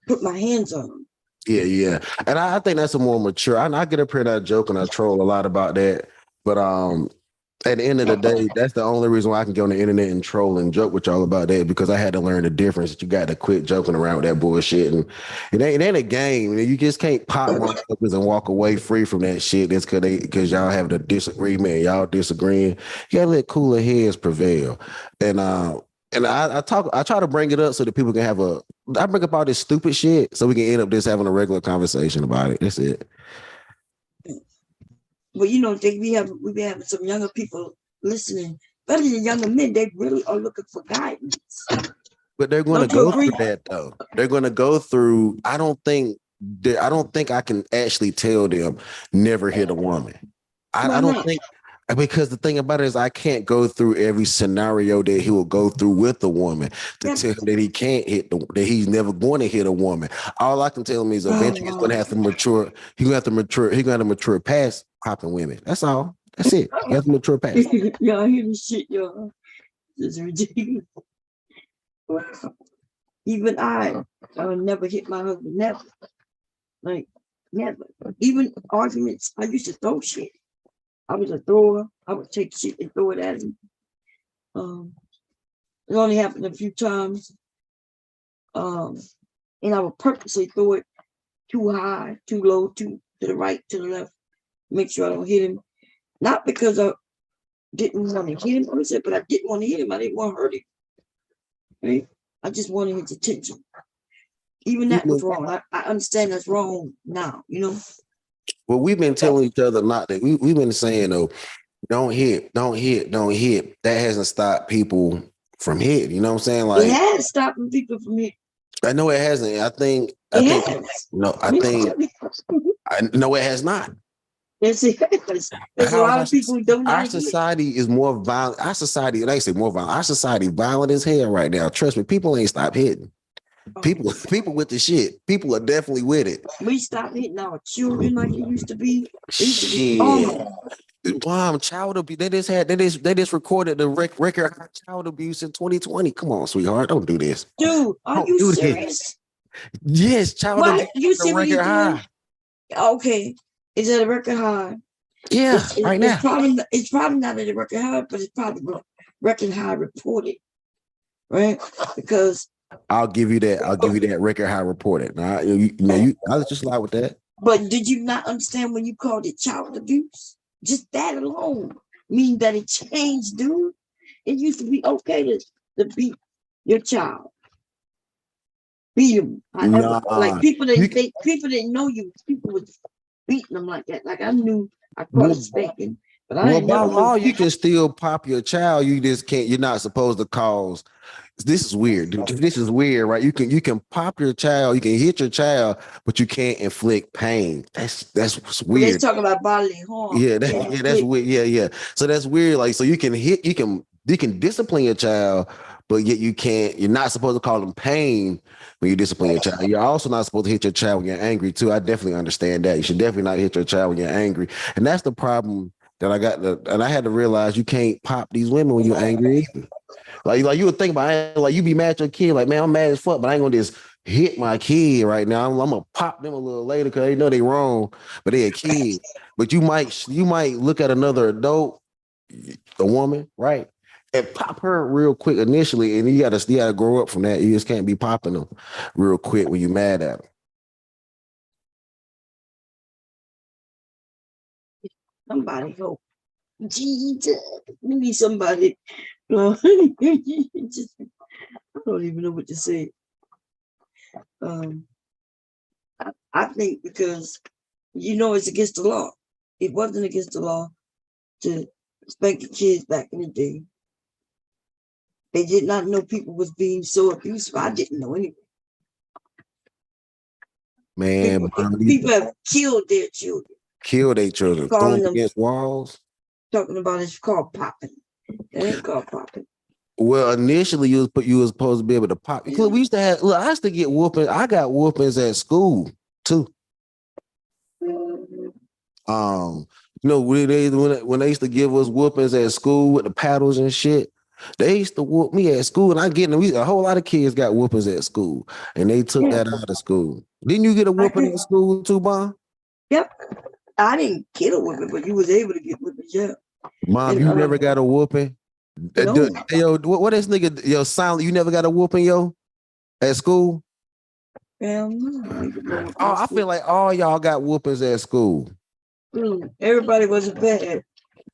put my hands on them. Yeah. And I think that's a more mature. I get up here and I joke and I troll a lot about that. But at the end of the day, that's the only reason why I can get on the internet and troll and joke with y'all about that, because I had to learn the difference. You got to quit joking around with that bullshit. And it ain't a game. You just can't pop motherfuckers and walk away free from that shit. That's because y'all have the disagreement. Y'all disagreeing. You gotta let cooler heads prevail. And I try to bring it up so that people can I bring up all this stupid shit so we can end up just having a regular conversation about it. That's it. Well, you know, we be having some younger people listening, better than younger men. They really are looking for guidance. But they're going to go through that though. They're going to go through. I don't think I can actually tell them never hit a woman. I don't think, because the thing about it is I can't go through every scenario that he will go through with a woman to tell him that he can't that he's never going to hit a woman. All I can tell him is eventually he's going to have to mature. He's going to have to mature past popping women. That's all. That's it. You have to mature past. Y'all hear this shit, y'all. It's ridiculous. Wow. Even I would never hit my husband. Never. Like, never. Even arguments, I used to throw shit. I was a thrower. I would take shit and throw it at him. It only happened a few times. And I would purposely throw it too high, too low, to the right, to the left. Make sure I don't hit him. Not because I didn't want to hit him, but I didn't want to hit him. I didn't want to hurt him. Right? I just wanted his attention. Even that was wrong. I understand that's wrong now, you know? Well, we've been telling each other not that. We've been saying, though, don't hit. That hasn't stopped people from hitting. You know what I'm saying? Like, it has stopped people from hitting. I know it hasn't. I think it has not. Yes, it has. There's a lot of people who don't. Our society is more violent. Our society, like I say, more violent. Our society violent as hell right now. Trust me, people ain't stopped hitting. People with the shit. People are definitely with it. We stopped hitting our children like it used to be. Child abuse. They just recorded the record child abuse in 2020. Come on, sweetheart, don't do this. Dude, are you serious? Yes, child abuse. You see what you're doing? Okay, it's at a record high. Yeah, right now. It's probably not at a record high, but it's probably record high reported, right? Because I'll give you that. I'll give you that record high reported. Now, I'll let you slide with that. But did you not understand when you called it child abuse? Just that alone means that it changed, dude. It used to be okay to beat your child. Beat them. Like people didn't know you. People was beating them like that. Like I knew I caught a spanking, but I By never law, you can still pop your child. You just can't. You're not supposed to cause. This is weird. Dude. This is weird, right? You can pop your child. You can hit your child, but you can't inflict pain. That's what's weird. Let's talk about bodily harm. Yeah, that's weird. Yeah. So that's weird. Like, so you can hit. You can discipline your child, but yet you can't. You're not supposed to call them pain when you discipline your child. You're also not supposed to hit your child when you're angry too. I definitely understand that. You should definitely not hit your child when you're angry, and that's the problem that I got. And I had to realize you can't pop these women when you're angry either. Like you would think about, like you be mad at your kid, like, man, I'm mad as fuck, but I ain't gonna just hit my kid right now. I'm gonna pop them a little later because they know they wrong, but they a kid. But you might look at another adult, a woman, right, and pop her real quick initially, and you gotta grow up from that. You just can't be popping them real quick when you mad at them. Somebody help. Jesus, we need somebody. I don't even know what to say. I think because it's against the law. It wasn't against the law to spank the kids back in the day. They did not know people was being so abusive. I didn't know anyway. Man, people have killed their children. Killed their children. Thrown against walls. Talking about it's called popping. It ain't called popping. Well, initially you was supposed to be able to pop. Yeah. We used to have. Look, I used to get whooping. I got whoopings at school too. When they used to give us whoopings at school with the paddles and shit, they used to whoop me at school, and I get them. A whole lot of kids got whoopings at school, and they took that out of school. Didn't you get a whooping at school too, Mom? Yep, I didn't get a whooping, but you was able to get whoopings. Yeah, Mom, you never got a whooping. No. Yo, what this nigga? Yo, silent. You never got a whooping, yo, at school? No. I feel like all y'all got whoopings at school. Everybody wasn't bad.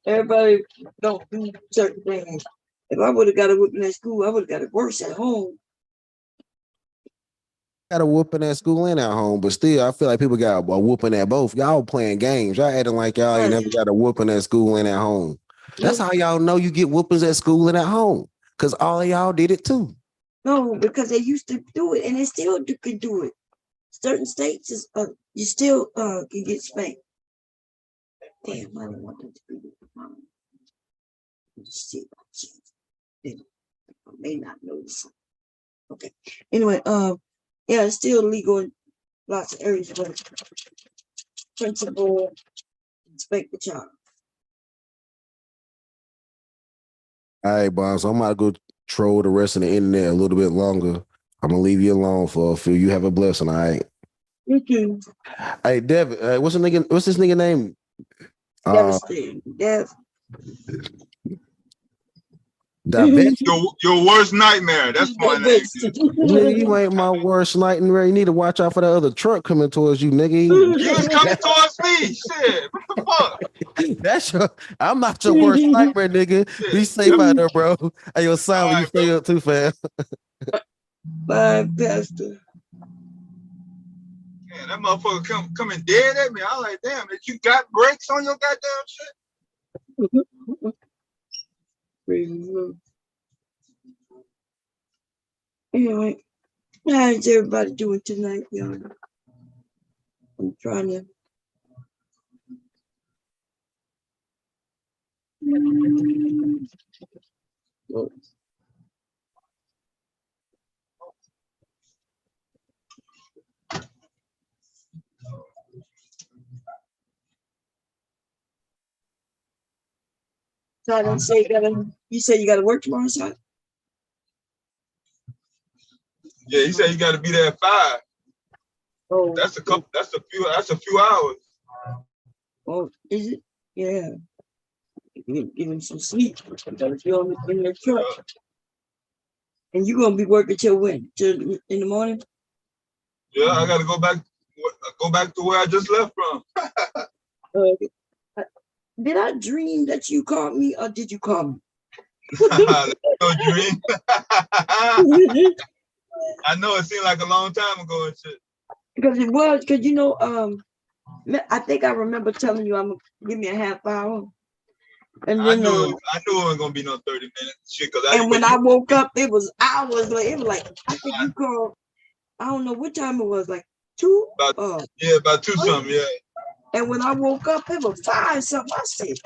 Everybody don't do certain things. If I would have got a whooping at school, I would have got it worse at home. Got a whooping at school and at home, but still, I feel like people got a whooping at both. Y'all playing games. Y'all acting like y'all ain't never got a whooping at school and at home. That's how y'all know you get whoopings at school and at home, because all of y'all did it too. No, because they used to do it, and they still can do it. Certain states is you still can get spanked. Damn, I don't want them to be with mom. Just see my chance. I may not know this. Okay. Anyway, yeah, it's still legal in lots of areas, but principal spank the child. All right, Bob. So I'm about to go troll the rest of the internet a little bit longer. I'm gonna leave you alone for a few. You have a blessing, all right? You too. Hey, Dev, what's this nigga name? Devastating. Dev. Your worst nightmare. That's my name. Nigga, you ain't my worst nightmare. You need to watch out for that other truck coming towards you, nigga. You was coming towards me. Shit. What the fuck? I'm not your worst nightmare, nigga. Be safe out there, bro. Hey, yo, Silent, you stay up too fast. Bye, Pastor. Man, that motherfucker coming dead at me. I was like, damn, you got brakes on your goddamn shit? Anyway, how's everybody doing tonight, y'all? I'm trying to. Oh. So I don't say you say you gotta work tomorrow, son? Yeah, he said you gotta be there at 5. Oh, that's a few hours. Oh, is it? Yeah. Give him some sleep. Because you're in your truck. And you're gonna be working till when? Till in the morning? Yeah, I gotta go back to where I just left from. Did I dream that you called me, or did you call me? No dream. I know it seemed like a long time ago and shit. Because it was, because I think I remember telling you I'm gonna give me a half hour. And then I knew it wasn't gonna be no 30 minutes. Shit, and when I woke up, it was hours. Like it was like I think you called. I don't know what time it was. Like 2. About 2 something. Yeah. And when I woke up, it was 5 something. I said,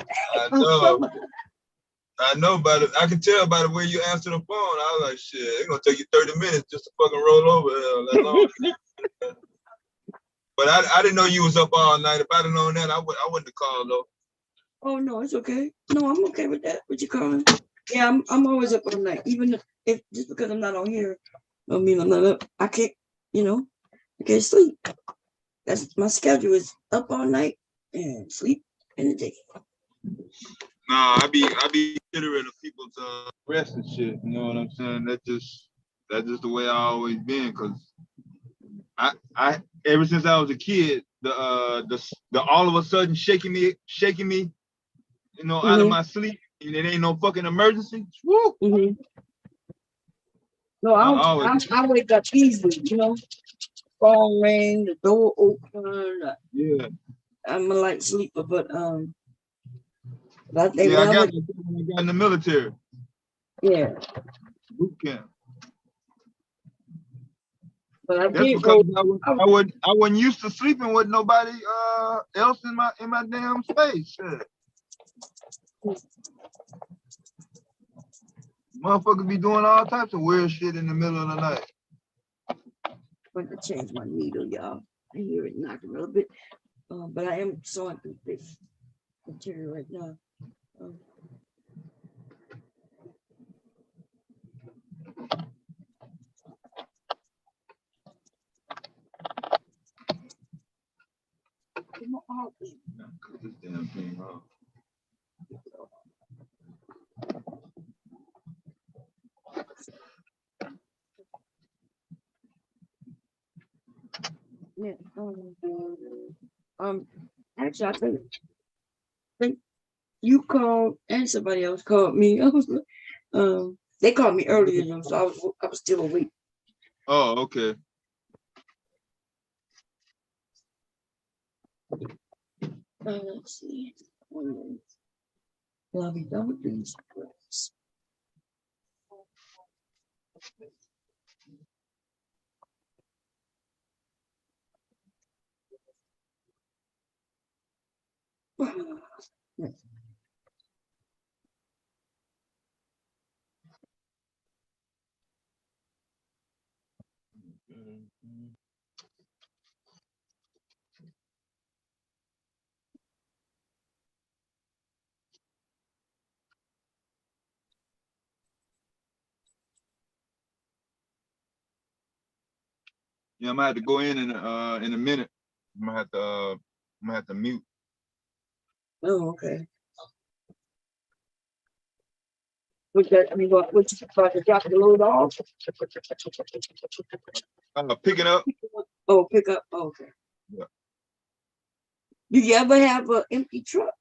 I know by it. I can tell by the way you answer the phone. I was like, shit, it's gonna take you 30 minutes just to fucking roll over that long. But I didn't know you was up all night. If I'd have known that, I wouldn't have called though. Oh no, it's okay. No, I'm okay with that. What you calling? Yeah, I'm always up all night. Even if just because I'm not on here, don't mean I'm not up. I can't, I can't sleep. That's my schedule is up all night and sleep in the day. Nah, I be considering of people's rest and shit. You know what I'm saying? That's just the way I always been. Cause I ever since I was a kid, the all of a sudden shaking me, out of my sleep, and it ain't no fucking emergency. Woo. No, I wake up easily. Phone ring, the door open. Yeah. I'm a light sleeper, but I got in the military. Yeah. Boot camp. But that's because I wasn't used to sleeping with nobody else in my damn space. Shit. Motherfuckers be doing all types of weird shit in the middle of the night. I'm going to change my needle, y'all. I hear it knocking a little bit, but I am sawing through this material right now. Cut this damn thing off. Yeah. Actually, I think you called and somebody else called me. They called me earlier, so I was still awake. Oh, okay. Let's see. I'll be done with these. Yeah, I'm gonna have to go in a minute. I'm gonna have to mute. Oh, okay. What you try to drop the load off? Pick it up. Oh, pick up. Oh, okay. Yeah. Do you ever have an empty truck?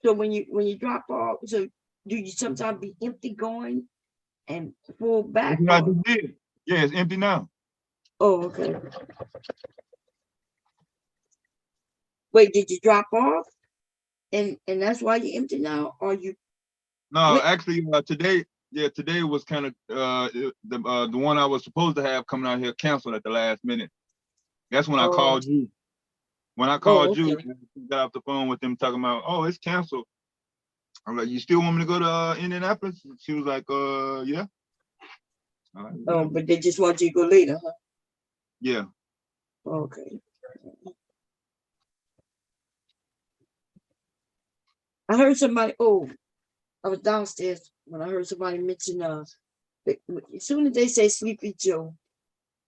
So when you drop off, so do you sometimes be empty going and full back? That's what I just did. Yeah, it's empty now. Oh, okay. Wait, did you drop off? And that's why you're empty now, or you? No, actually, today was kind of the one I was supposed to have coming out here canceled at the last minute. That's when I called you. When I called you, got off the phone with them talking about, oh, it's canceled. I'm like, you still want me to go to Indianapolis? She was like, yeah. Oh, but they just want you to go later, huh? Yeah. Okay. I heard somebody. Oh, I was downstairs when I heard somebody mention. As soon as they say Sleepy Joe,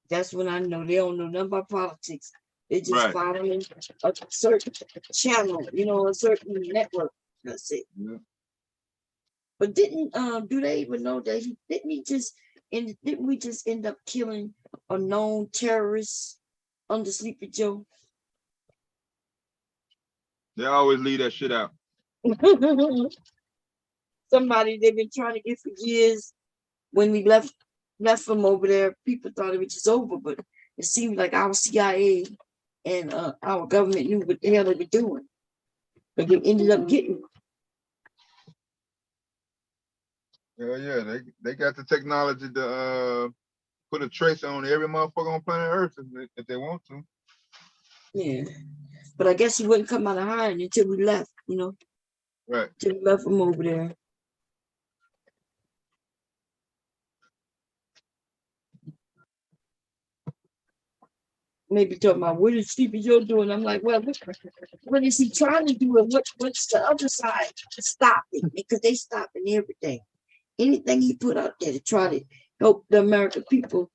that's when I know they don't know nothing about politics. They just following a certain channel, a certain network. That's it. Yeah. But didn't do they even know that didn't we just end up killing a known terrorist under Sleepy Joe? They always leave that shit out. Somebody they've been trying to get for years. When we left from over there, people thought it was just over, but it seemed like our CIA and our government knew what the hell they were doing. But they ended up getting. Yeah, they got the technology to put a trace on every motherfucker on planet Earth if they want to. Yeah, but I guess he wouldn't come out of hiding until we left, you know. Right. Until we left from over there. Maybe talking about what is Sleepy Joe doing? I'm like, well, what is he trying to do? And what's the other side to stop it? Because they stopping everything. Anything he put out there to try to help the American people,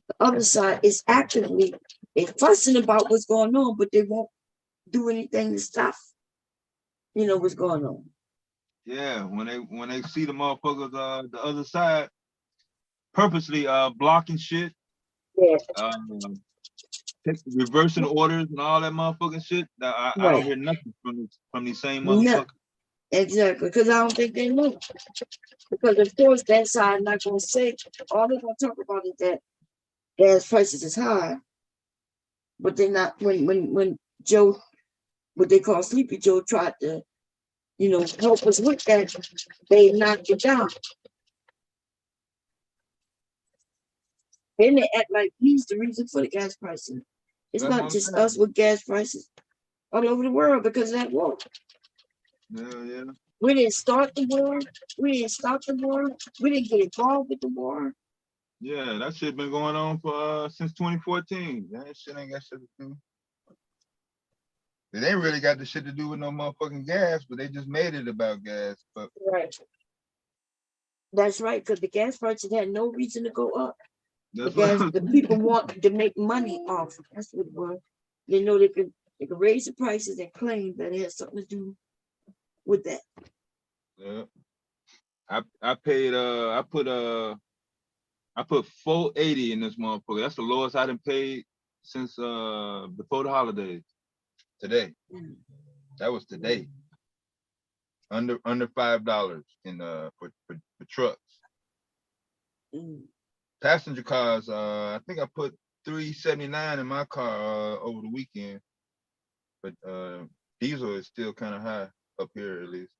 the other side is actively fussing about what's going on, but they won't do anything to stop, you know, what's going on. Yeah, when they see the motherfuckers the other side purposely blocking shit, reversing orders and all that motherfucking shit, I don't hear nothing from these same motherfuckers. No, exactly, because I don't think they know. Because of course that side not gonna say, all they're gonna talk about is that gas prices is high. But they're not when Joe, what they call Sleepy Joe, tried to, you know, help us with that, they knocked it down. Then they act like he's the reason for the gas prices. It's not just us with gas prices all over the world because of that war. Yeah. We didn't start the war. We didn't stop the war. We didn't get involved with the war. Yeah, that shit been going on for since 2014. That shit ain't got shit to do. It ain't really got the shit to do with no motherfucking gas, but they just made it about gas. But right. That's right, because the gas prices had no reason to go up. The people want to make money off. That's what it was. They know they could raise the prices and claim that it has something to do with that. Yeah. I paid I put $4.80 in this motherfucker. That's the lowest I done paid since before the holidays. Today. That was today. Under $5 in for trucks. Passenger cars, I think I put $3.79 in my car over the weekend. But diesel is still kind of high up here at least.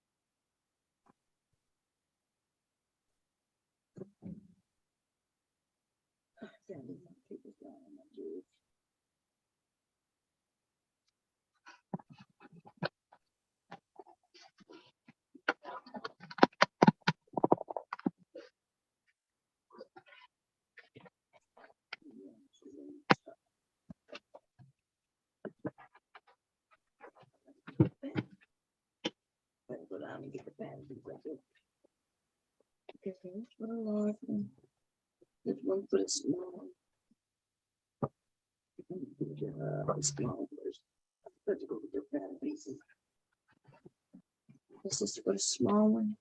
Go down and get the pen. Okay, this for the large one. This one for the small one. The small first. Let's go with the pen pieces. This is for the small one.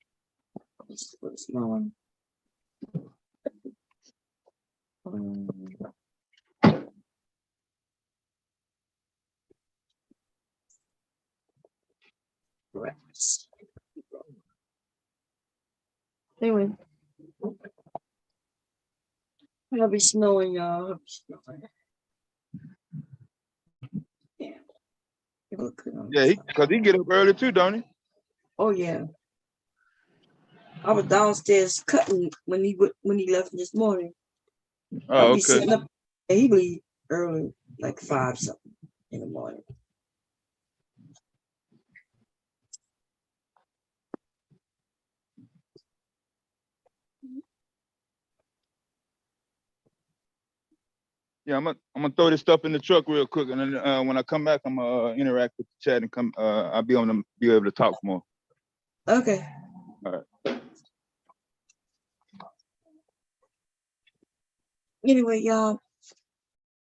This is for the small one. Right. Anyway, it'll be snowing, y'all. Yeah. Yeah, because he get up early too, don't he? Oh yeah. I was downstairs cutting when he left this morning. Oh, okay. Sitting up, and he leave early, like 5 something in the morning. Yeah, I'm gonna throw this stuff in the truck real quick, and then when I come back, I'm gonna interact with the chat and come. I'll be able to talk more. Okay. All right. Anyway, y'all,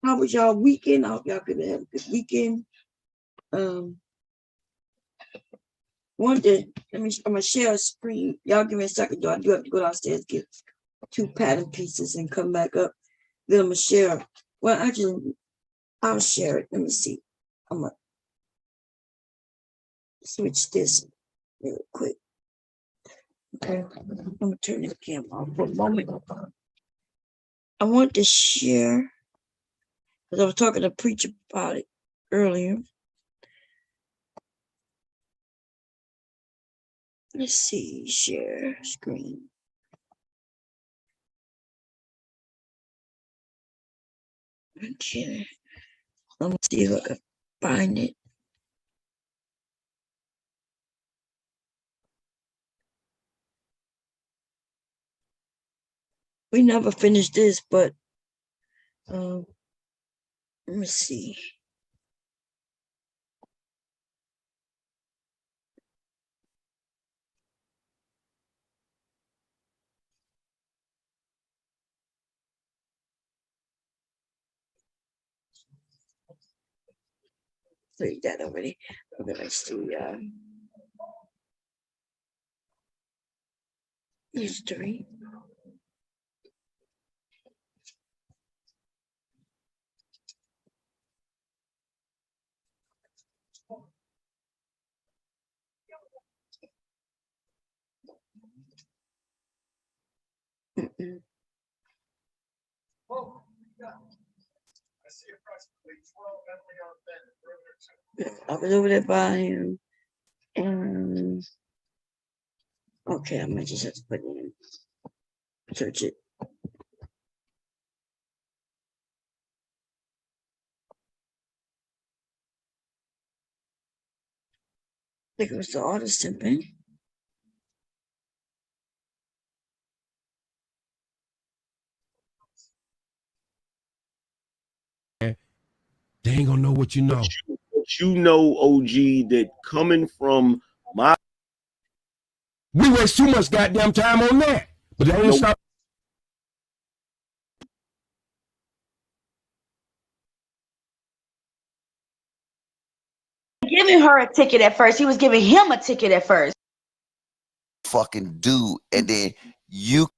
how was y'all weekend? I hope y'all could have a good weekend. I'm gonna share a screen. Y'all give me a second, though. I do have to go downstairs, get 2 pattern pieces and come back up. Then I'm gonna share. Well, actually, I'll share it. Let me see. I'm gonna switch this real quick. Okay, I'm gonna turn the camera off for a moment. I want to share, because I was talking to Preacher about it earlier. Let's see, share screen. Okay, let me see if I can find it. We never finished this, but let me see. Say that already. Okay, let's see. History. I was over there by him, and okay, I might just have to put it in. Search it. I think it was the artist simping. They ain't gonna know what you know. But you know, OG, that coming from my, We waste too much goddamn time on that. But they ain't stop. Giving her a ticket at first. He was giving him a ticket at first. Fucking do, and then you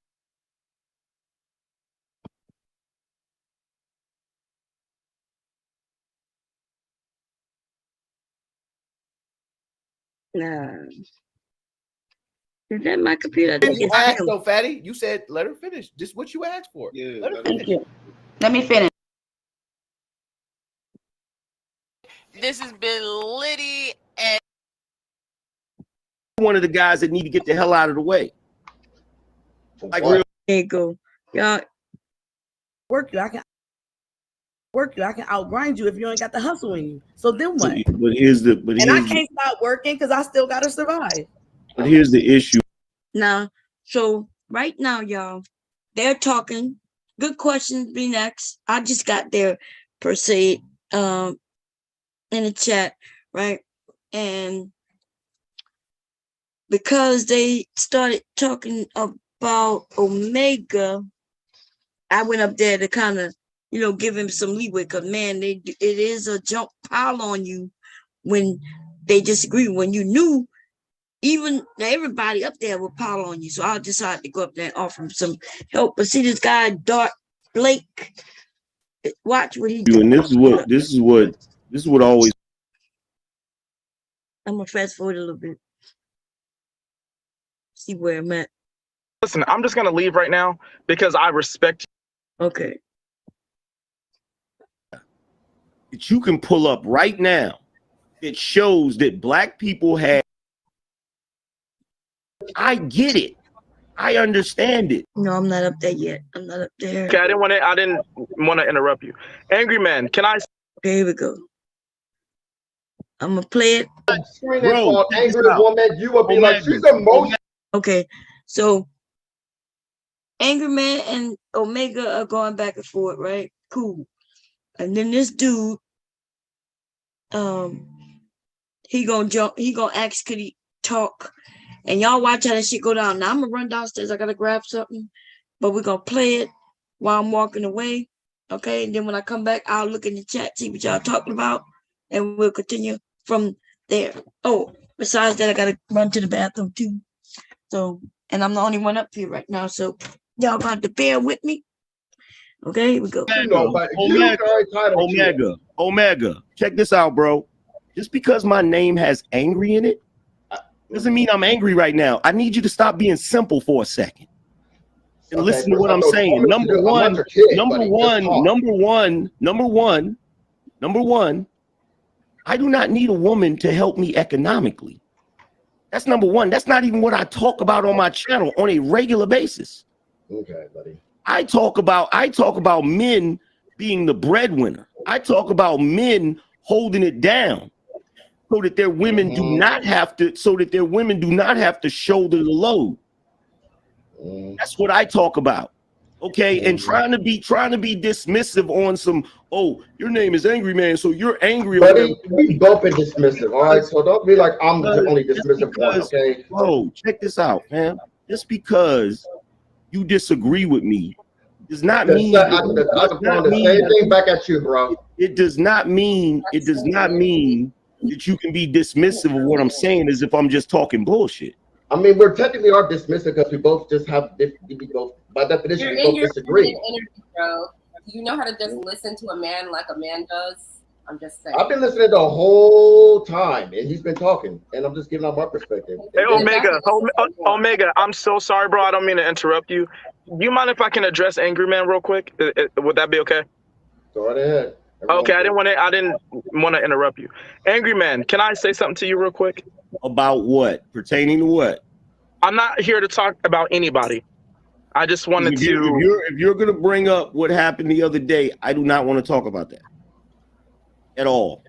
Nah. Is that my computer? You asked though, Fatty. You said let her finish. Just what you asked for. Yeah, let her finish. Let me finish. This has been Liddy and one of the guys that need to get the hell out of the way. Like real. There you go. Y'all work you. I can outgrind you if you ain't got the hustle in you. So then what? But here's the I can't stop working because I still gotta survive. But here's the issue. Now, so right now, y'all, they're talking. Good questions be next. I just got there per se in the chat, right? And because they started talking about Omega, I went up there to kind of, give him some leeway, because man, it is a jump pile on you when they disagree. When you knew, even everybody up there will pile on you. So I decided to go up there and offer him some help. But see this guy, Dark Blake, watch what he do. And this is what always. I'm gonna fast forward a little bit. See where I'm at. Listen, I'm just gonna leave right now because I respect you. Okay. That you can pull up right now. It shows that black people have. I get it. I understand it. No, I'm not up there yet. I'm not up there. Okay, I didn't want to interrupt you. Angry Man, can I? Okay, here we go. I'm gonna play it. Bro, angry woman, you will be like, she's emotional. Okay, so Angry Man and Omega are going back and forth, right? Cool. And then this dude, he gonna ask, could he talk? And y'all watch how that shit go down. Now I'm gonna run downstairs. I gotta grab something, but we're gonna play it while I'm walking away. Okay. And then when I come back, I'll look in the chat, see what y'all talking about, and we'll continue from there. Oh, Besides that, I gotta run to the bathroom too. So, and I'm the only one up here right now. So y'all got to bear with me. Okay, here we go. Omega. Check this out, bro. Just because my name has angry in it doesn't mean I'm angry right now. I need you to stop being simple for a second and listen to what I'm saying. Number one, I do not need a woman to help me economically. That's number one. That's not even what I talk about on my channel on a regular basis. Okay, buddy. I talk about men being the breadwinner. I talk about men holding it down so that their women do not have to shoulder the load. That's what I talk about. Okay, and trying to be dismissive on some, oh, your name is Angry Man, so you're angry. Buddy, we both been dismissive, all right? So don't be like I'm the only dismissive one, okay? Bro, check this out, man. Just because you disagree with me does not mean I'm throwing the same thing back at you, bro. It does not mean that you can be dismissive of what I'm saying as if I'm just talking bullshit. I mean, we're technically are dismissive because we both just have by definition we both disagree. Energy, bro. You know how to just listen to a man like a man does. I'm just saying. I've been listening the whole time, and he's been talking, and I'm just giving out my perspective. Hey, Omega, I'm so sorry, bro. I don't mean to interrupt you. You mind if I can address Angry Man real quick? Would that be okay? Go right ahead. Okay, I didn't want to interrupt you. Angry Man, can I say something to you real quick? About what? Pertaining to what? I'm not here to talk about anybody. I just wanted If you're gonna bring up what happened the other day, I do not want to talk about that. At all.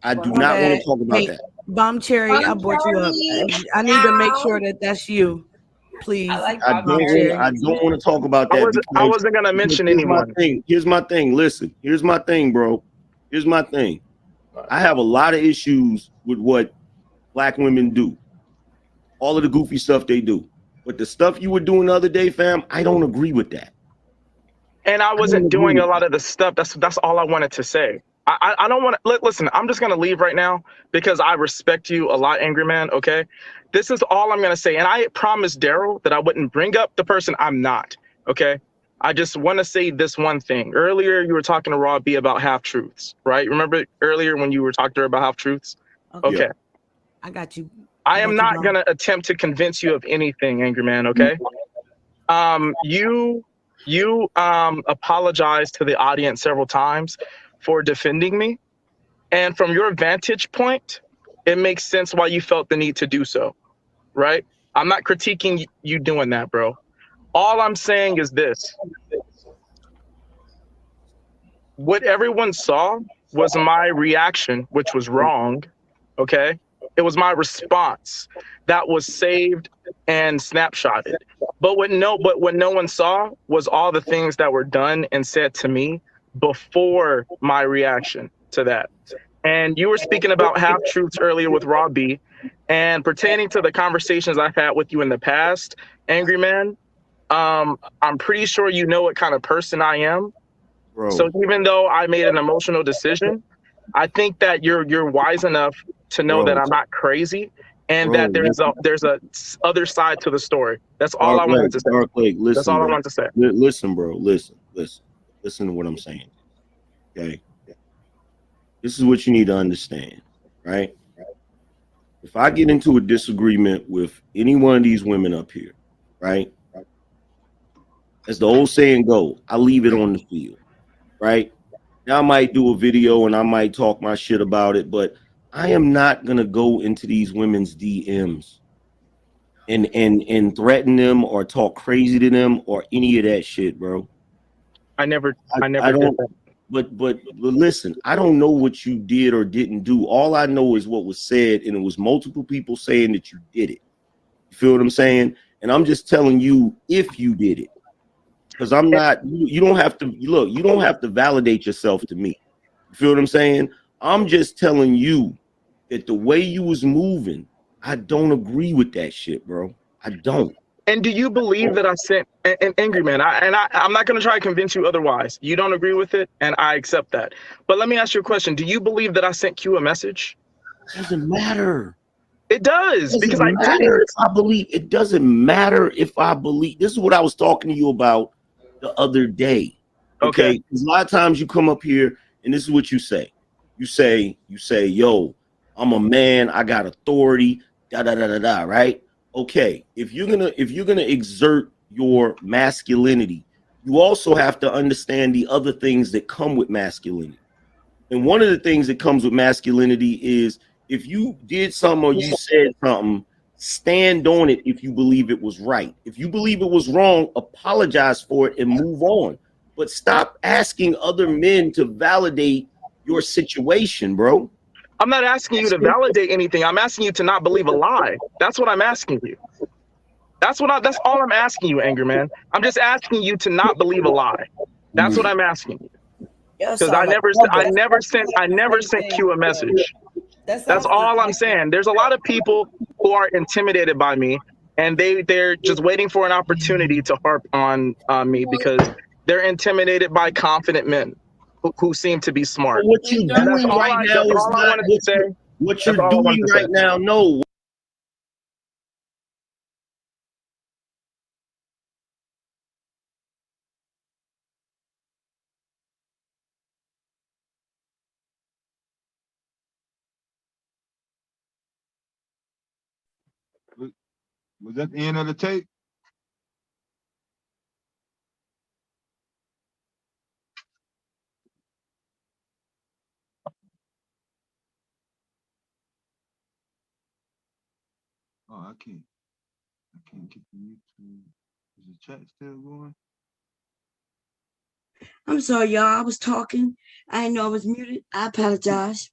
I do not want to talk about that. Bomb Cherry, I brought you up. I need to make sure that that's you. Please. I don't want to talk about that. I wasn't gonna mention anyone. Here's my thing. Listen, here's my thing, bro. Here's my thing. I have a lot of issues with what black women do. All of the goofy stuff they do. But the stuff you were doing the other day, fam, I don't agree with that. And I wasn't doing a lot of the stuff. That's all I wanted to say. I don't want to listen. I'm just gonna leave right now because I respect you a lot, Angry Man. Okay, this is all I'm gonna say. And I promised Daryl that I wouldn't bring up the person I'm not. Okay, I just want to say this one thing. Earlier, you were talking to Rob B about half truths, right? Remember earlier when you were talking to her about half truths? Okay. I got you. I am not gonna attempt to convince you of anything, Angry Man. Okay. You apologized to the audience several times for defending me. And from your vantage point, it makes sense why you felt the need to do so, right? I'm not critiquing you doing that, bro. All I'm saying is this. What everyone saw was my reaction, which was wrong, okay? It was my response that was saved and snapshotted. But what no one saw was all the things that were done and said to me before my reaction to that. And you were speaking about half truths earlier with Rob B, and pertaining to the conversations I've had with you in the past, Angry Man, I'm pretty sure you know what kind of person I am. Bro. So even though I made an emotional decision, I think that you're wise enough to know that I'm not crazy, and that there's a other side to the story. That's all I wanted to say. That's all I wanted to say. Listen, bro. Listen to what I'm saying. Okay. This is what you need to understand, right? If I get into a disagreement with any one of these women up here, right? As the old saying goes, I leave it on the field, right? Now I might do a video and I might talk my shit about it, but I am not gonna go into these women's DMs and threaten them or talk crazy to them or any of that shit, bro. I never did that. But listen, I don't know what you did or didn't do. All I know is what was said, and it was multiple people saying that you did it. You feel what I'm saying? And I'm just telling you if you did it. Because I'm not, you don't have to, look, you don't have to validate yourself to me. You feel what I'm saying? I'm just telling you that the way you was moving, I don't agree with that shit, bro. I don't. And do you believe that I sent an Angry Man? I'm not going to try to convince you otherwise. You don't agree with it, and I accept that. But let me ask you a question. Do you believe that I sent Q a message? Doesn't matter. It does, because I did it. It doesn't matter if I believe. This is what I was talking to you about the other day. Okay. Because a lot of times you come up here and this is what you say. You say, yo, I'm a man, I got authority, right? Okay. If you're gonna exert your masculinity, you also have to understand the other things that come with masculinity. And one of the things that comes with masculinity is if you did something or you said something, stand on it if you believe it was right. If you believe it was wrong, apologize for it and move on. But stop asking other men to validate your situation, bro. I'm not asking you to validate anything. I'm asking you to not believe a lie. That's what I'm asking you. That's all I'm asking you, Anger Man. I'm just asking you to not believe a lie. That's what I'm asking you. Because I never sent Q a message. That's all I'm saying. There's a lot of people who are intimidated by me, and they're just waiting for an opportunity to harp on me because they're intimidated by confident men who seem to be smart. What you're doing right now is not what you're doing right now. No. Was that the end of the tape? Oh, I can't get the YouTube. Is the chat still going? I'm sorry, y'all. I was talking. I didn't know I was muted. I apologize.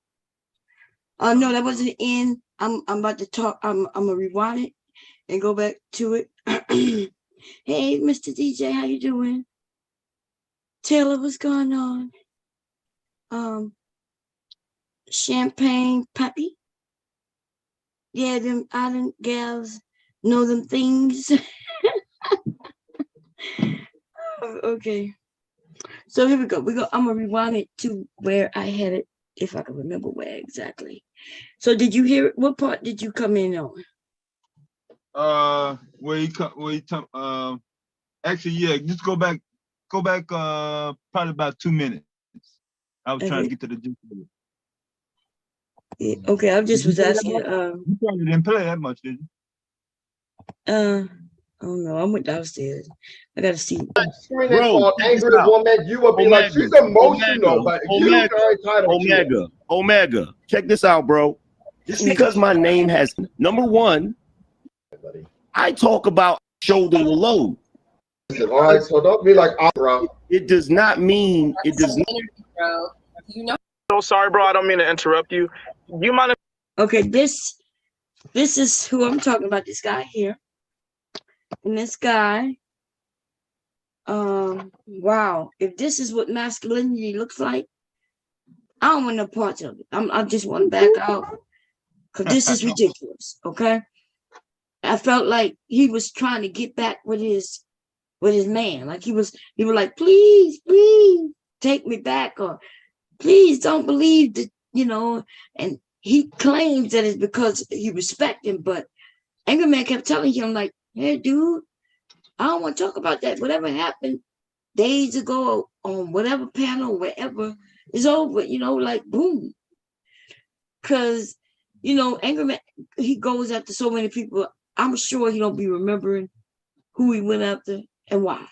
No, that wasn't the end. I'm about to talk. I'm gonna rewind it and go back to it. Hey, Mr. DJ, how you doing? Taylor, what's going on? Champagne Puppy. Yeah, them island gals know them things. Okay. So here we go. I'm gonna rewind it to where I had it, if I can remember where exactly. So did you hear it? What part did you come in on? Actually, yeah, just go back probably about 2 minutes. I was trying to get to the gist of it. Yeah, okay, I just was asking. You probably didn't play that much, did you? Oh no, I went downstairs. I gotta see. Bro, angry woman, you will be like, she's emotional, but you are entitled. Omega, check this out, bro. Just because my name has number one, I talk about shoulder to load. All right, so don't be like, bro. It does not mean it does not. Bro, you know. So sorry, bro. I don't mean to interrupt you. You mind? Okay, this is who I'm talking about. This guy here, and this guy. Wow. If this is what masculinity looks like, I don't want no parts of it. I just want to back out because this is ridiculous. Okay. I felt like he was trying to get back with his man. Like he was like, please take me back, or please don't believe that, and he claims that it's because he respect him, but Anger Man kept telling him like, hey dude, I don't want to talk about that. Whatever happened days ago on whatever panel, wherever, is over, like boom. Cause Anger Man, he goes after so many people. I'm sure he don't be remembering who he went after and why.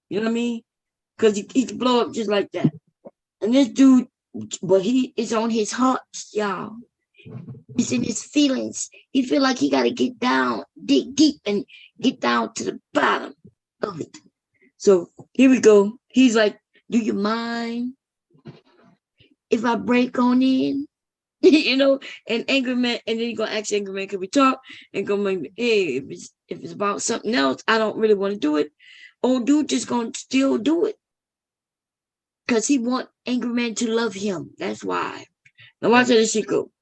You know what I mean? Because he can blow up just like that. And this dude, but he is on his heart, y'all. He's in his feelings. He feel like he got to get down, dig deep, and get down to the bottom of it. So here we go. He's like, do you mind if I break on in? And Anger Man, and then you're gonna ask Anger Man, can we talk? And go, hey, if it's about something else, I don't really want to do it. Old dude just gonna still do it. Because he want Anger Man to love him. That's why. Now watch how this shit go.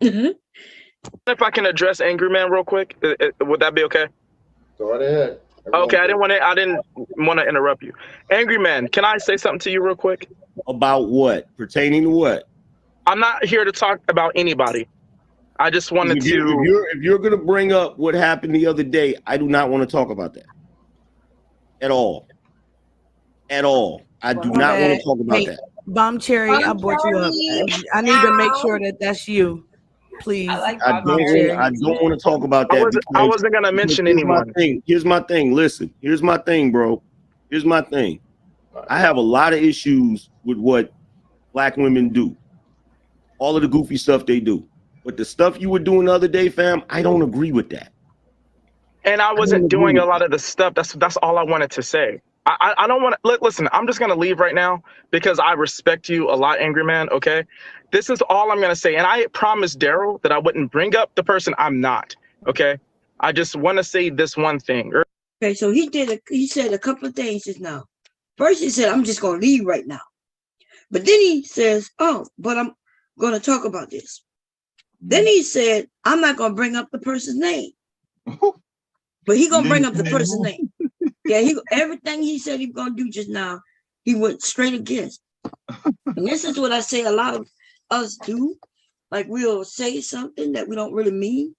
If I can address Angry Man real quick, would that be okay? Go right ahead. Okay, I didn't want to interrupt you. Angry Man, can I say something to you real quick? About what? Pertaining to what? I'm not here to talk about anybody. I just wanted If you're gonna bring up what happened the other day, I do not want to talk about that at all. At all. I do not want to talk about that. Bomb Cherry, I brought you up. I need to make sure that that's you, please. I don't want to talk about that. I wasn't gonna mention anyone. Here's my thing. Listen, here's my thing, bro. Here's my thing. I have a lot of issues with what black women do. All of the goofy stuff they do. But the stuff you were doing the other day, fam, I don't agree with that. And I wasn't doing a lot of the stuff. That's all I wanted to say. I don't want to listen. I'm just gonna leave right now because I respect you a lot, Angry Man. Okay, this is all I'm gonna say, and I promised Daryl that I wouldn't bring up the person I'm not. Okay, I just want to say this one thing. Okay, so he said a couple of things just now. First, he said, "I'm just gonna leave right now," but then he says, "Oh, but I'm gonna talk about this." Then he said, "I'm not gonna bring up the person's name," but he gonna bring up the person's name. Yeah, everything he said he was gonna do just now, he went straight against. And this is what I say a lot of us do. Like we'll say something that we don't really mean.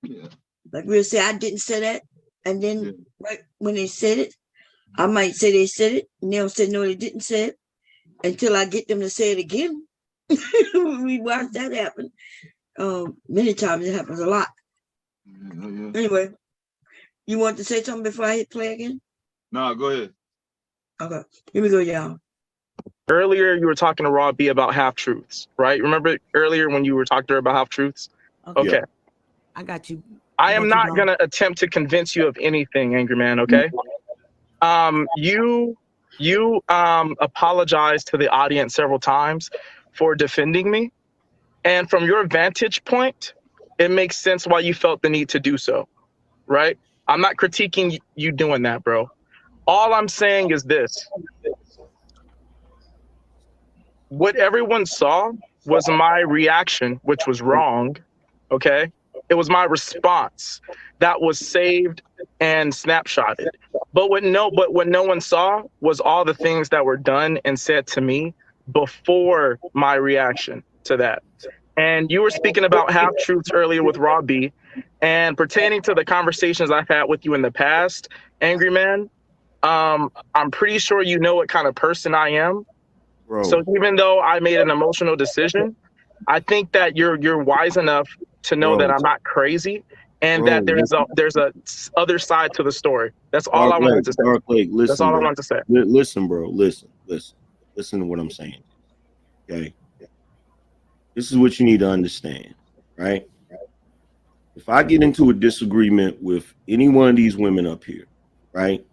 Yeah. Like we'll say, I didn't say that. And then right when they said it, I might say they said it, and they'll say, no, they didn't say it, until I get them to say it again. We watch that happen. Many times it happens a lot. Yeah. Anyway, you want to say something before I hit play again? No, go ahead. Okay, here we go, y'all. Earlier, you were talking to Rob B about half truths, right? Remember earlier when you were talking to her about half truths? Okay. I got you. I am not going to attempt to convince you of anything, Angry Man, okay? You apologized to the audience several times for defending me. And from your vantage point, it makes sense why you felt the need to do so, right? I'm not critiquing you doing that, bro. All I'm saying is this. What everyone saw was my reaction, which was wrong, okay? It was my response that was saved and snapshotted. But what no one saw was all the things that were done and said to me before my reaction to that. And you were speaking about half-truths earlier with Rob B, and pertaining to the conversations I've had with you in the past, Angry Man, I'm pretty sure you know what kind of person I am. Bro. So even though I made an emotional decision, I think that you're wise enough to know that I'm not crazy, and that there's a other side to the story. That's all I wanted to say. Listen, that's all I wanted to say. Listen, bro. Listen to what I'm saying. Okay. This is what you need to understand, right? If I get into a disagreement with any one of these women up here, right?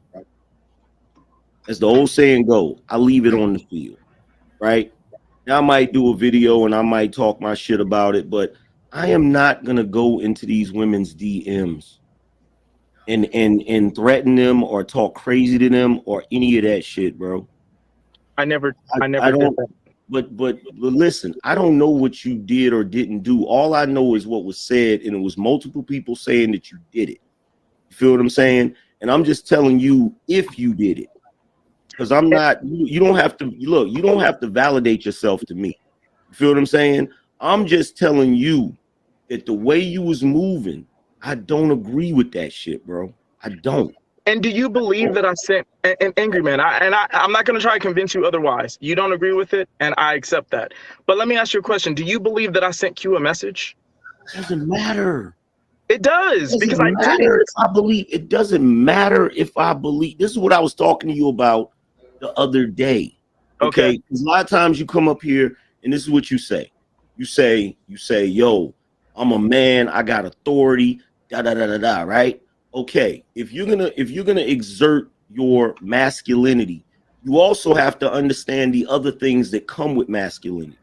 As the old saying go, I leave it on the field, right? Now I might do a video and I might talk my shit about it, but I am not gonna go into these women's DMs and threaten them or talk crazy to them or any of that shit, bro. I never did that. But listen, I don't know what you did or didn't do. All I know is what was said, and it was multiple people saying that you did it. You feel what I'm saying? And I'm just telling you if you did it. Because I'm not, you don't have to, look, you don't have to validate yourself to me. You feel what I'm saying? I'm just telling you that the way you was moving, I don't agree with that shit, bro. I don't. And do you believe that I sent an Angry Man? I'm not going to try to convince you otherwise. You don't agree with it, and I accept that. But let me ask you a question. Do you believe that I sent Q a message? It doesn't matter. It does, because I did it. I believe it doesn't matter if I believe. This is what I was talking to you about the other day. Okay. Because a lot of times you come up here and this is what you say. You say, yo, I'm a man, I got authority, right? Okay, if you're gonna exert your masculinity, you also have to understand the other things that come with masculinity.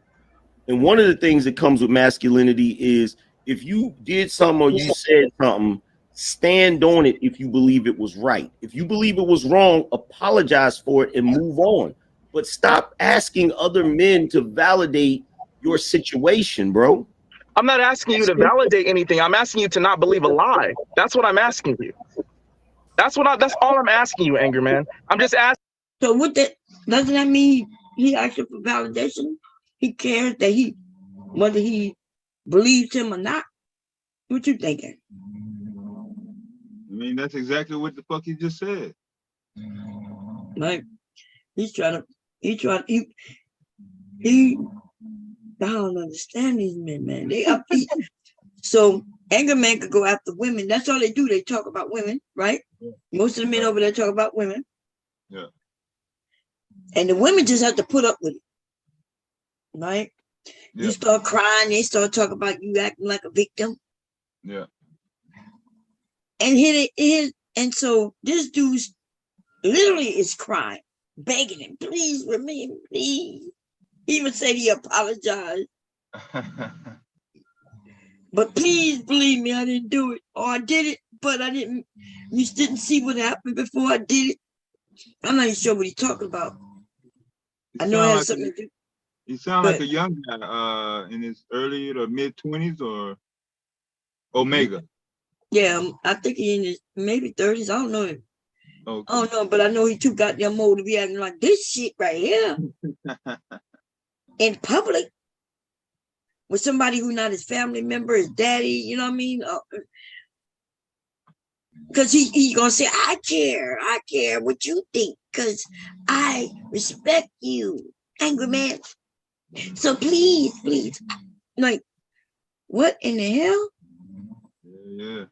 And one of the things that comes with masculinity is if you did something or you said something, stand on it if you believe it was right. If you believe it was wrong, apologize for it and move on. But stop asking other men to validate your situation, bro. I'm not asking you to validate anything. I'm asking you to not believe a lie. That's what I'm asking you. That's all I'm asking you, Angry Man. I'm just asking. So what that doesn't that mean he asked you for validation? He cares that he whether he believes him or not. What you thinking? I mean, that's exactly what the fuck he just said. Like he I don't understand these men, man. They upbeat. So anger man could go after women. That's all they do. They talk about women, right? Most of the men over there talk about women. Yeah. And the women just have to put up with it. Right? Yeah. You start crying, they start talking about you acting like a victim. Yeah. And so this dude's literally is crying, begging him, please remain, please. He even said he apologized. But please believe me, I didn't do it. Or I did it, but I didn't. You didn't see what happened before I did it. I'm not even sure what he's talking about. I know it has something to do. He sounds like a young guy, in his early to mid 20s or Omega. Yeah, I think he in his maybe 30s. I don't know him. Okay. I don't know, but I know he too goddamn old to be acting like this shit right here in public with somebody who not his family member, his daddy. You know what I mean? Because he gonna say, I care what you think, because I respect you, angry man. So please, like, what in the hell? Yeah.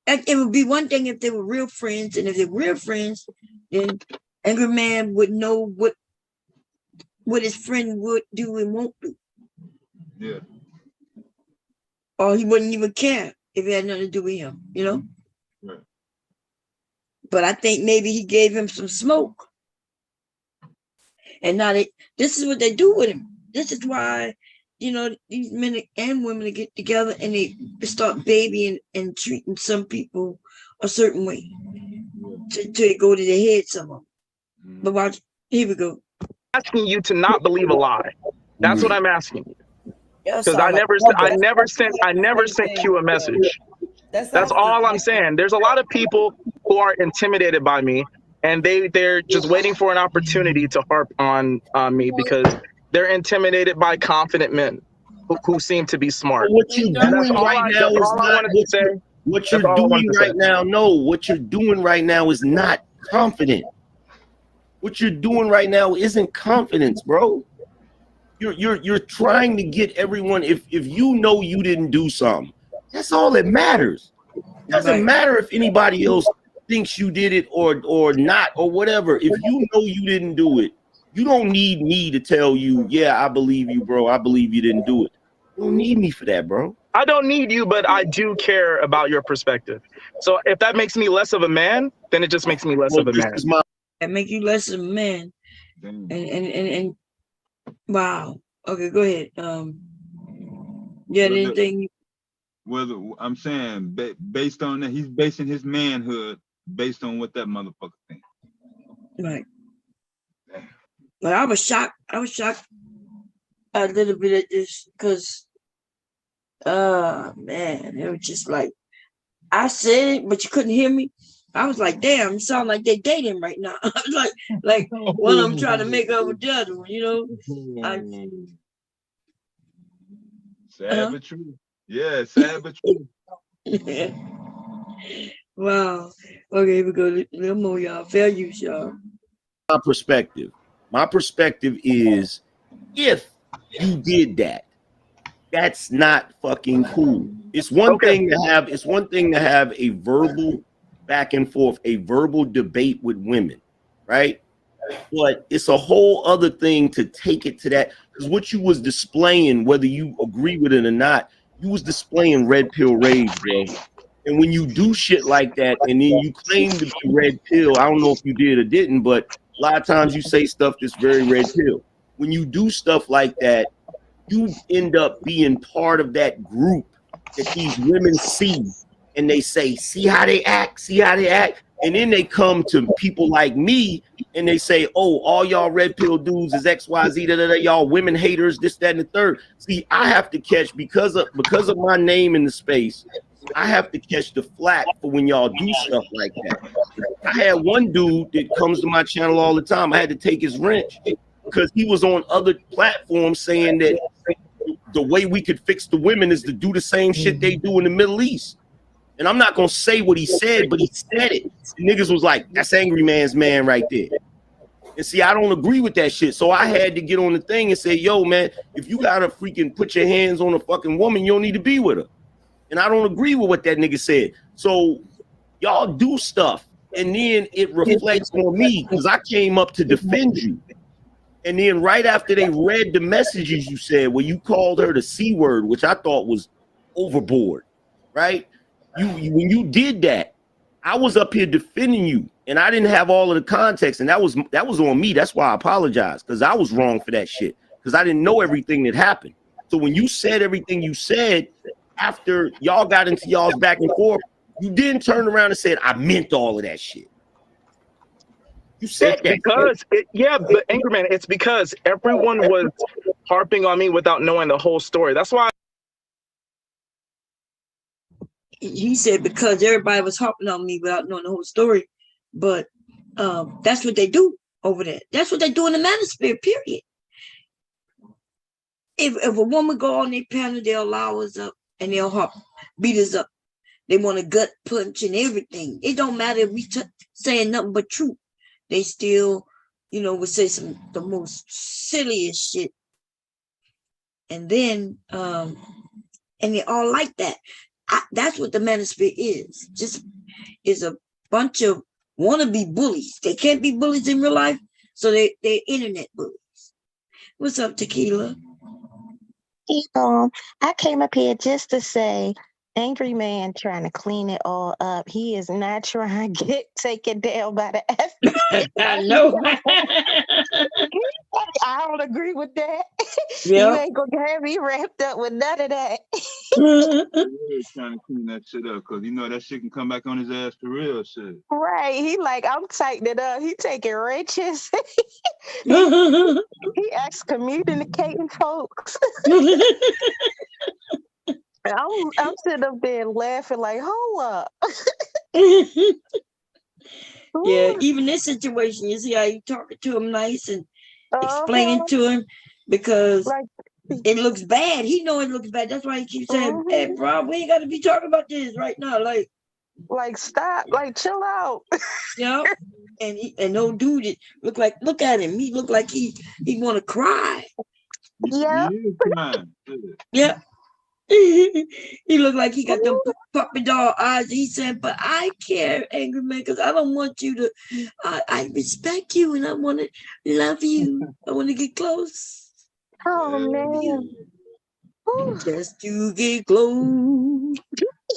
It would be one thing if they were real friends, and if they're real friends, then angry man would know what his friend would do and won't do. Yeah. Or he wouldn't even care if it had nothing to do with him, you know? Right. But I think maybe he gave him some smoke. And now this is what they do with him. This is why, you know, these men and women get together and they start babying and treating some people a certain way to go to their head some of them. But watch, here we go. Asking you to not believe a lie. That's what I'm asking you. Because I never sent Q a message. That's all I'm saying. There's a lot of people who are intimidated by me, and they're just waiting for an opportunity to harp on me because they're intimidated by confident men who seem to be smart. What you're doing right now is not what you're doing right now. No, what you're doing right now is not confident. What you're doing right now isn't confidence, bro. You're trying to get everyone. If you know you didn't do something, that's all that matters. It doesn't matter if anybody else thinks you did it or not or whatever. If you know you didn't do it, you don't need me to tell you, yeah, I believe you, bro. I believe you didn't do it. You don't need me for that, bro. I don't need you, but I do care about your perspective. So if that makes me less of a man, then it just makes me less of a man. That make you less of a man. And wow. Okay, go ahead. Yeah, anything. Whether I'm saying based on that, he's basing his manhood based on what that motherfucker thinks. Right. But I was shocked. I was shocked a little bit at this because, man, it was just like I said it, but you couldn't hear me. I was like, damn, it sounds like they're dating right now. I was like one of them trying to make up with the other one, you know. Sad but true. Yeah, sad but true. Wow. Okay, we go a little more, y'all. Fair use, y'all. My perspective is, if you did that, that's not fucking cool. It's one thing to have a verbal back and forth, a verbal debate with women, right? But it's a whole other thing to take it to that, because what you was displaying, whether you agree with it or not, you was displaying red pill rage, bro. And when you do shit like that, and then you claim to be red pill, I don't know if you did or didn't, but a lot of times you say stuff that's very red pill. When you do stuff like that, you end up being part of that group that these women see, and they say, see how they act, see how they act. And then they come to people like me and they say, oh, all y'all red pill dudes is XYZ, da, da, da, y'all women haters, this, that, and the third. See, I have to catch, because of my name in the space, I have to catch the flack for when y'all do stuff like that. I had one dude that comes to my channel all the time. I had to take his wrench because he was on other platforms saying that the way we could fix the women is to do the same shit they do in the Middle East. And I'm not gonna say what he said, but he said it. And niggas was like, that's angry man's man right there. And see, I don't agree with that shit. So I had to get on the thing and say, yo, man, if you gotta freaking put your hands on a fucking woman, you don't need to be with her. And I don't agree with what that nigga said. So y'all do stuff, and then it reflects on me because I came up to defend you. And then right after they read the messages you said, where you called her the C word, which I thought was overboard, right? When you did that, I was up here defending you, and I didn't have all of the context, and that was on me. That's why I apologize, because I was wrong for that shit, because I didn't know everything that happened. So when you said everything you said after y'all got into y'all's back and forth, you didn't turn around and said, I meant all of that shit. You said that. Because but Angry Man, it's because everyone was harping on me without knowing the whole story. That's why he said because everybody was harping on me without knowing the whole story. But that's what they do over there. That's what they do in the Manosphere, period. If a woman go on their panel, they'll allow us up and they'll harp, beat us up. They want a gut punch and everything. It don't matter if we saying nothing but truth. They still, would say the most silliest shit. And then, and they all like that. That's what the Manosphere is. Is a bunch of wannabe bullies. They can't be bullies in real life, so they're internet bullies. What's up, Tequila? I came up here just to say, Angry Man trying to clean it all up. He is not trying to get taken down by the FBI. I know. I don't agree with that. Yep. You ain't gonna have me wrapped up with none of that. He's trying to clean that shit up because that shit can come back on his ass for real shit. Right. He like, I'm tightening it up. He taking wrenches. he excommunicating folks. I'm sitting up there laughing like, hold up. Yeah, even this situation, you see how you talking to him nice and explaining to him because it looks bad. He know it looks bad. That's why he keeps saying, hey, bro, we ain't got to be talking about this right now. Like stop, like chill out. Yeah. And no dude, look at him. He look like he want to cry. Yeah. Yeah. He looked like he got them puppy dog eyes. He said, but I care, Angry Man, because I don't want you to, I respect you and I want to love you. I want to get close. Oh, man. Just to get close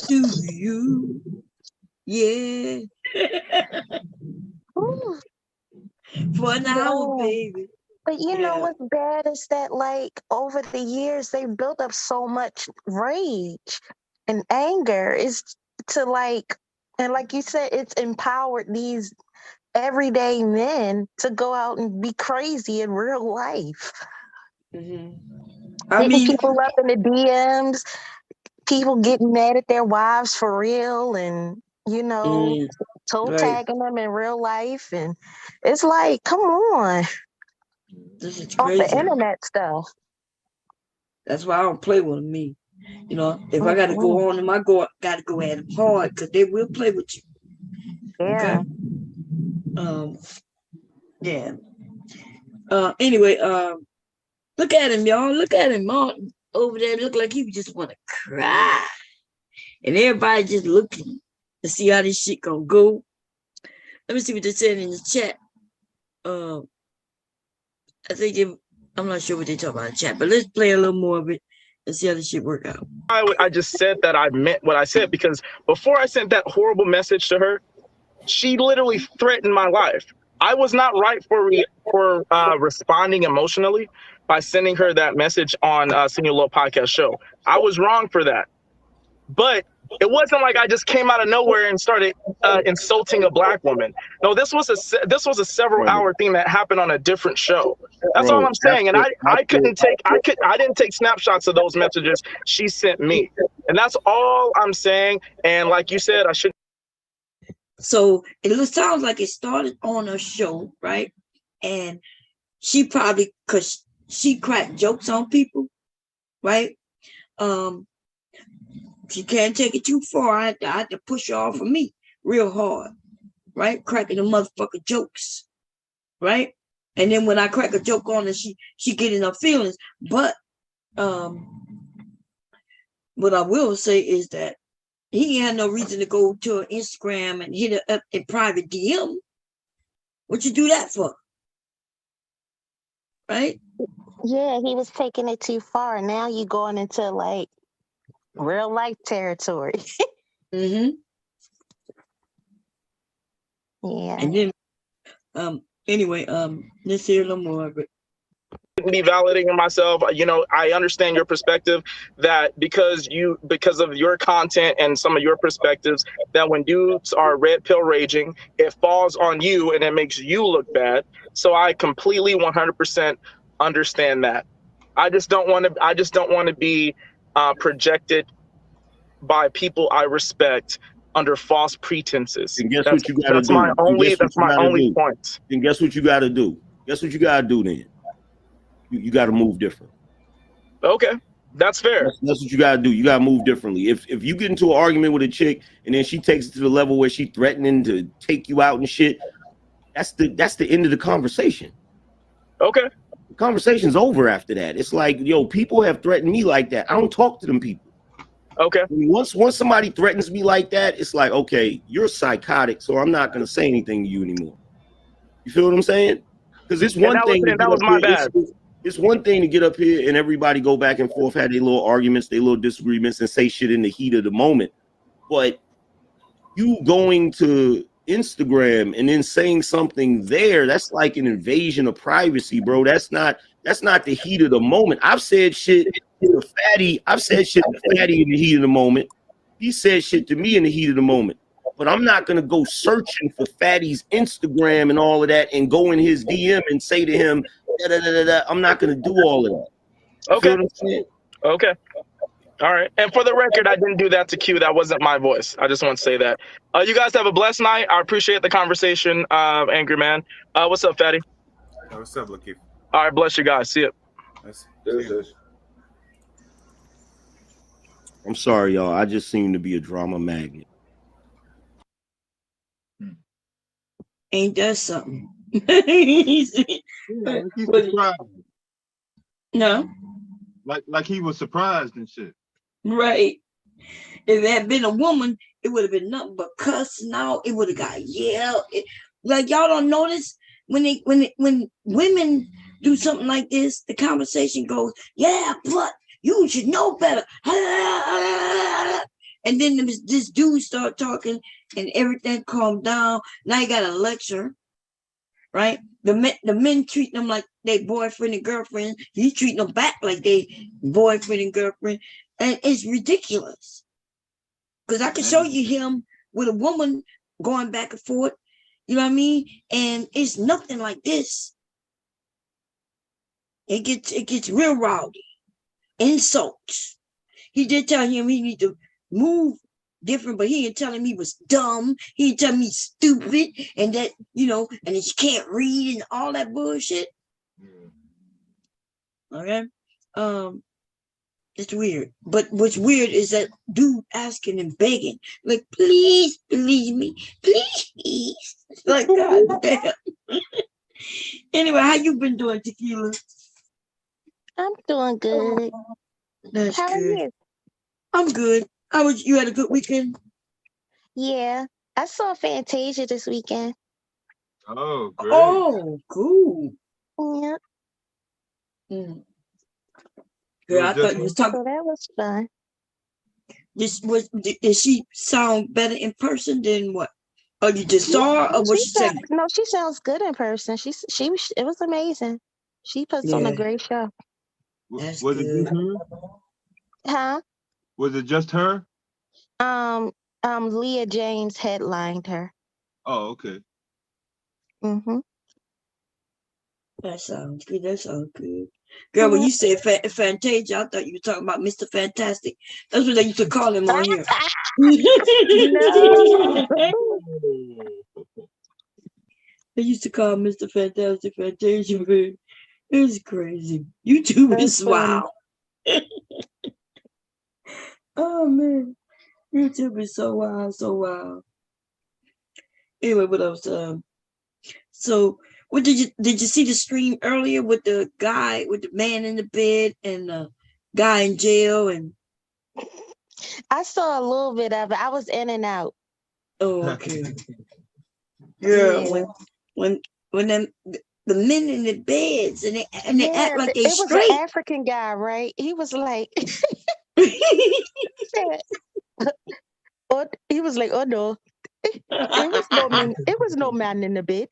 to you. Yeah. For an hour, baby. But you know what's bad is that, like, over the years, they built up so much rage and anger. Is to and like you said, it's empowered these everyday men to go out and be crazy in real life. I mean, people up in the DMs, people getting mad at their wives for real, and toe tagging them in real life, and it's like, come on. This is off crazy. the internet stuff. That's why I don't play with me. If I got to go on them, I got to go at them hard because they will play with you. Yeah. Okay. Yeah. Anyway, look at him, y'all. Look at him, Martin over there. Look like he just want to cry, and everybody just looking to see how this shit gonna go. Let me see what they said in the chat. I think I'm not sure what they talk about in the chat, but let's play a little more of it and see how this shit work out. I just said that I meant what I said because before I sent that horrible message to her, she literally threatened my life. I was not right for responding emotionally by sending her that message on Senior Low Podcast Show. I was wrong for that. But it wasn't like I just came out of nowhere and started insulting a black woman. No, this was a several hour thing that happened on a different show. That's all I'm saying. And I didn't take snapshots of those messages she sent me. And that's all I'm saying. And like you said, I should. So it sounds like it started on a show, right? And she probably, because she cracked jokes on people, right? She can't take it too far. I had to push her off of me real hard, right? Cracking the motherfucker jokes, right? And then when I crack a joke on her, she get in her feelings. But what I will say is that he had no reason to go to her Instagram and hit her up in private DM. What you do that for? Right? Yeah, he was taking it too far. Now you going into like real life territory. Mm-hmm. Yeah. And then anyway, let's hear a little more of it. Be validating myself. You know, I understand your perspective that because of your content and some of your perspectives, that when dudes are red pill raging, it falls on you and it makes you look bad. So I completely 100% understand that. I just don't want to be projected by people I respect under false pretenses. And guess what you got to do? That's my only point. And guess what you got to do? Guess what you got to do then? You got to move different. Okay, that's fair. That's what you got to do. You got to move differently. If you get into an argument with a chick and then she takes it to the level where she threatening to take you out and shit, that's the end of the conversation. Okay. The conversation's over after that. It's like, yo, people have threatened me like that. I don't talk to them people. Okay. Once somebody threatens me like that, it's like, okay, you're psychotic, so I'm not gonna say anything to you anymore. You feel what I'm saying? Because it's one thing. That was my bad. It's one thing to get up here and everybody go back and forth, have their little arguments, their little disagreements, and say shit in the heat of the moment. But you going to Instagram and then saying something there, that's like an invasion of privacy, bro. That's not the heat of the moment. I've said shit to Fatty. I've said shit to Fatty in the heat of the moment. He said shit to me in the heat of the moment. But I'm not gonna go searching for Fatty's Instagram and all of that and go in his DM and say to him, da, da, da, da, da. I'm not gonna do all of that. Okay. Okay. All right. And for the record, I didn't do that to Q. That wasn't my voice. I just want to say that. You guys have a blessed night. I appreciate the conversation, Angry Man. What's up, Fatty? What's up, Lakeith? All right, bless you guys. See you. I'm sorry, y'all. I just seem to be a drama magnet. Ain't that something? He's surprised. No. Like he was surprised and shit. Right. If it had been a woman, it would have been nothing but cussing out. It would have got yelled. Like y'all don't notice when women do something like this, the conversation goes, yeah, but you should know better. And then this dude start talking and everything calmed down. Now you got a lecture, right? The men treat them like they boyfriend and girlfriend. He treating them back like they boyfriend and girlfriend. And it's ridiculous. Because I can show you him with a woman going back and forth. You know what I mean? And it's nothing like this. It gets real rowdy. Insults. He did tell him he need to move different, but he didn't tell him he was dumb. He didn't tell him he's stupid and that, and that you can't read and all that bullshit. Okay. It's weird. But what's weird is that dude asking and begging, like, please believe me, please. Like, God damn. Anyway, how you been doing, Tequila? I'm doing good. That's How good. are you? I'm good. You had a good weekend? Yeah. I saw Fantasia this weekend. Oh, great. Oh, cool. Yeah. Girl, I thought you was talking. So that was fun. Did she sound better in person than what? Oh, you just saw her, or what she saying? No, she sounds good in person. It was amazing. She puts on a great show. That's was good. it just her? Huh? Was it just her? Leah James headlined her. Oh, okay. Mm-hmm. That sounds good. That sounds good. Girl, when you said Fantasia, I thought you were talking about Mr. Fantastic. That's what they used to call him on here. They used to call Mr. Fantastic Fantasia. It was crazy. YouTube is wild. Oh man, YouTube is so wild, so wild. Anyway, what else? So what did you see the stream earlier with the guy with the man in the bed and the guy in jail and I saw a little bit of it. I was in and out. oh okay. Yeah, Yeah. when them the men in the beds and they Yeah, act like they it was an straight. African guy, right? He was like, he said, he was like, oh no, it was no man. It was no man in the bed.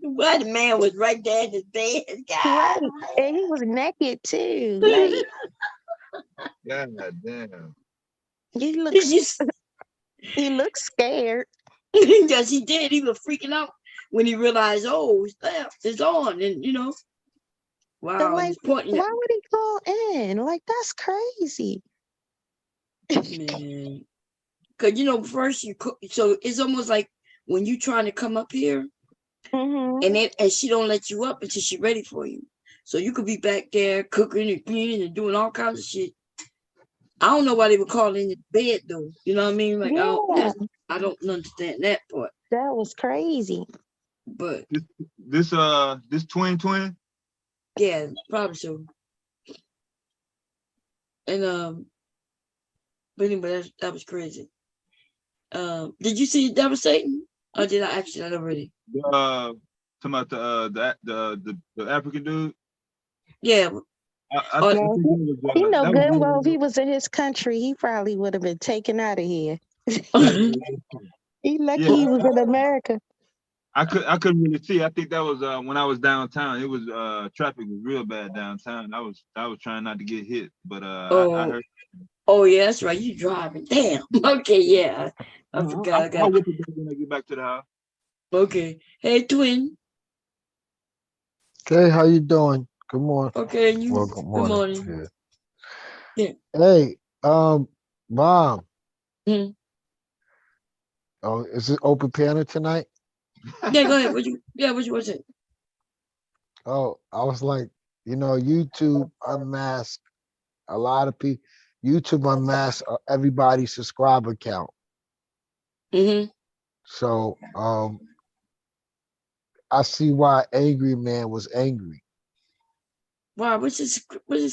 Why the man was right there in his bed, Right, God. and he was naked too. Like God damn. he looks, he looks scared. Yes, he did. He was freaking out when he realized, oh, it's on, and But wow, like, he's pointing at why would he call in? Like that's crazy. man. Cause first you cook, so it's almost like when you trying to come up here, and she don't let you up until she's ready for you. So you could be back there cooking and cleaning and doing all kinds of shit. I don't know why they would call in the bed though. You know what I mean? Like Yeah, I don't understand that part. that was crazy. But This twin. yeah, probably so. And but anyway, that was crazy. Did you see Devastating? Or did I ask you that already? Talking about the African dude. Yeah. I think it was, He know that good was well if he was in his country, he probably would have been taken out of here. He lucky yeah, he was in America. I couldn't really see. I think that was when I was downtown. It was traffic was real bad downtown. I was trying not to get hit, but I heard. Oh yeah, that's right. You driving? Damn. Okay, yeah. I forgot. I'll whip it back when I get back to the house. Okay. Hey, twin. Okay, how you doing? Good morning. Okay, and you. Well, good morning. Morning. Yeah. Hey, Mom. Hmm. Oh, is it open piano tonight? Yeah, go ahead. What you want to say? Oh, I was like, YouTube unmasked a lot of people. YouTube unmasked everybody's subscriber count. So, I see why Angry Man was angry. Wow, what's his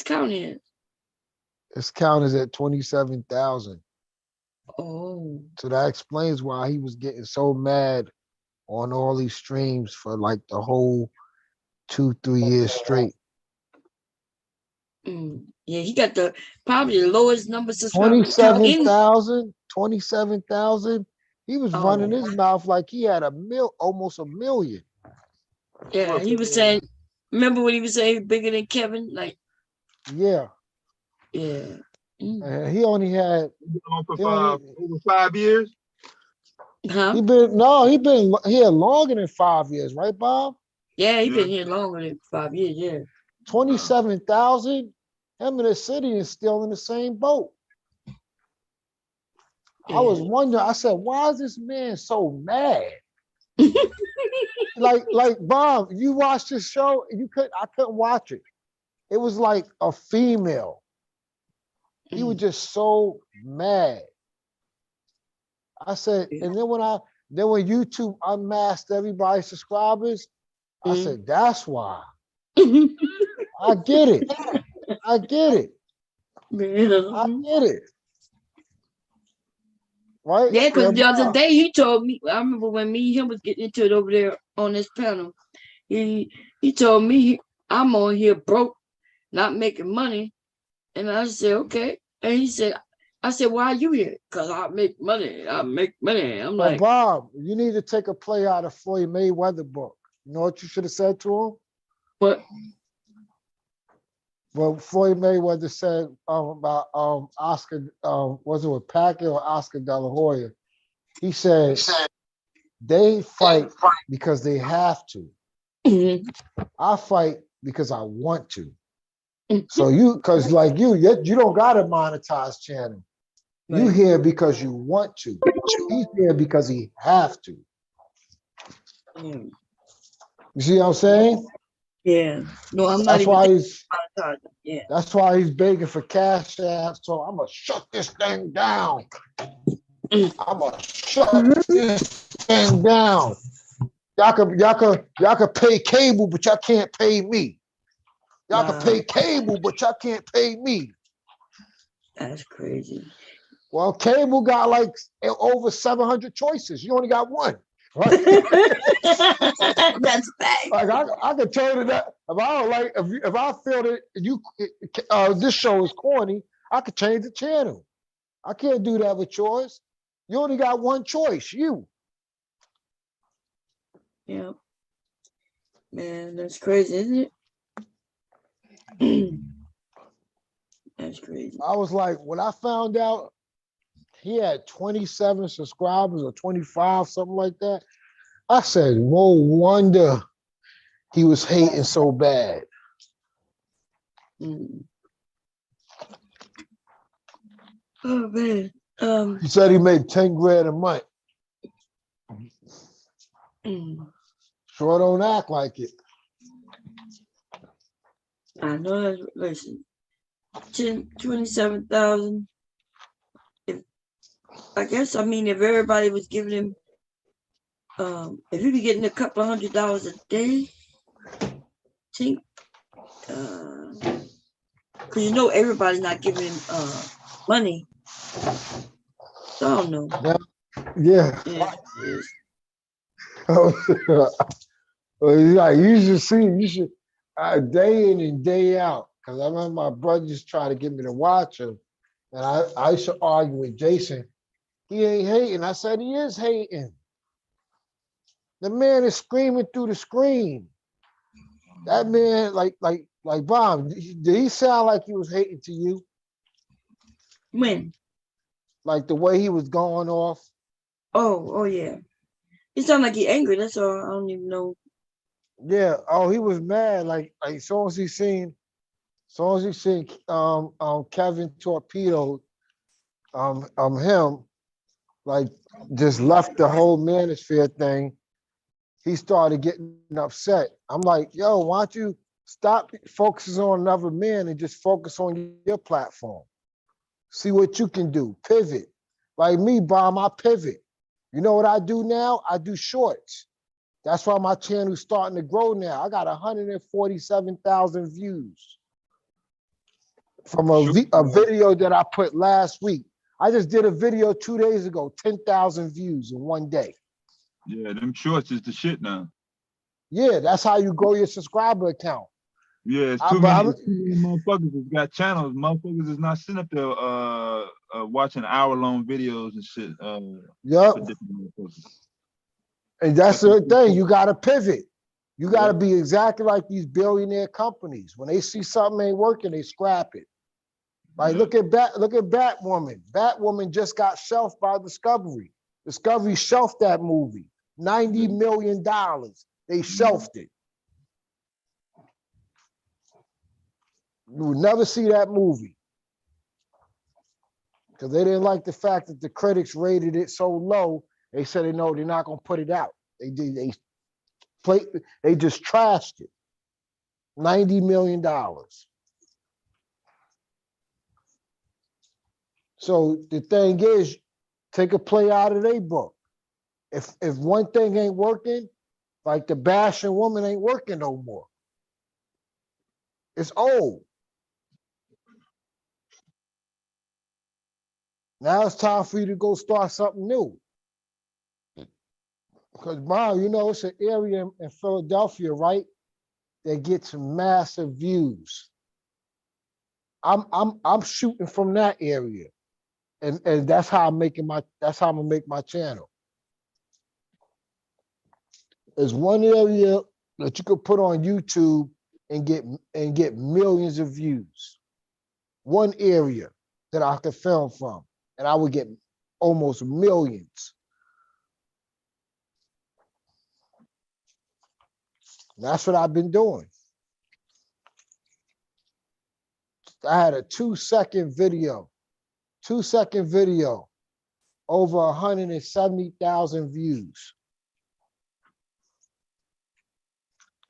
count is? His count is at 27,000. Oh. So that explains why he was getting so mad on all these streams for like the whole 2-3 years straight. Yeah, he got probably the lowest number of subscribers. 27,000. He was running his mouth like he had almost a million. Yeah, he was saying. Remember when he was saying bigger than Kevin? Like. Yeah. Yeah. And he only had over 5 years. Huh? He been here longer than 5 years, right, Bob? Yeah, he been here longer than 5 years. Yeah. 27,000. Him and the city is still in the same boat. I was wondering. I said, "Why is this man so mad?" like Bob, you watched this show. I couldn't watch it. It was like a female. He was just so mad. I said, and then when YouTube unmasked everybody's subscribers, I said, that's why. I get it. I get it. Right? Yeah, because the other day he told me, I remember when me and him was getting into it over there on this panel. He told me I'm on here broke, not making money. And I said, okay. And I said, why are you here? Because I make money. I'm like, Bob, you need to take a play out of Floyd Mayweather book. You know what you should have said to him? What? Well, Floyd Mayweather said about Oscar, was it with Pacquiao or Oscar De La Hoya? He said they fight because they have to. I fight because I want to. So because like you don't got a monetized channel. You here because you want to. He's here because he have to. You see what I'm saying? Yeah. No, I'm not That's even why thinking he's about it. Yeah. that's why he's begging for cash app. So I'm gonna shut this thing down. I'm gonna shut this thing down. Y'all could pay cable, but y'all can't pay me. Y'all can pay cable, but y'all can't pay me. That's crazy. Well, cable got like over 700 choices. You only got one. Right? That's fact. Like I can tell you that if I don't like if I feel that this show is corny, I could change the channel. I can't do that with yours. You only got one choice, you. Yeah. Man, that's crazy, isn't it? That's crazy. I was like, when I found out he had 27 subscribers or 25, something like that, I said, no wonder he was hating so bad. Oh man. He said he made 10 grand a month. Sure don't act like it. I know that's, listen, 27,000. I guess, I mean, if everybody was giving him, if he be getting a couple of $100 a day, think, because you know everybody's not giving him money. So I don't know. Yeah. Like you should day in and day out. Because I remember my brother just tried to get me to watch him. And I used to argue with Jason. He ain't hating. I said he is hating. The man is screaming through the screen. That man, like Bob, did he sound like he was hating to you? When? Like the way he was going off? Oh yeah. He sounded like he angry, that's all. I don't even know. Yeah. Oh, he was mad. Like as soon as he seen Kevin Torpedo, him, like just left the whole Manosphere thing, he started getting upset. I'm like, yo, why don't you stop focusing on another man and just focus on your platform? See what you can do. Pivot. Like me, Bomb, I pivot. You know what I do now? I do shorts. That's why my channel's starting to grow now. I got 147,000 views from a video that I put last week. I just did a video 2 days ago, 10,000 views in one day. Yeah, them shorts is the shit now. Yeah, that's how you grow your subscriber account. Yeah, it's too many motherfuckers that's got channels. Motherfuckers is not sitting up there watching hour-long videos and shit. Yep. And that's the thing. You got to pivot. You got to be exactly like these billionaire companies. When they see something ain't working, they scrap it. Like look at Batwoman. Batwoman just got shelved by Discovery. Discovery shelved that movie. $90 million. They shelved it. You would never see that movie. Because they didn't like the fact that the critics rated it so low. They said, no, they're not going to put it out. They just trashed it. $90 million. So the thing is, take a play out of their book. If one thing ain't working, like the bashing woman ain't working no more. It's old. Now it's time for you to go start something new. Because, Mom, you know, it's an area in Philadelphia, right? That gets massive views. I'm shooting from that area. And that's how I'm gonna make my channel. There's one area that you could put on YouTube and get millions of views. One area that I could film from, and I would get almost millions. That's what I've been doing. I had a 2-second video, over 170,000 views.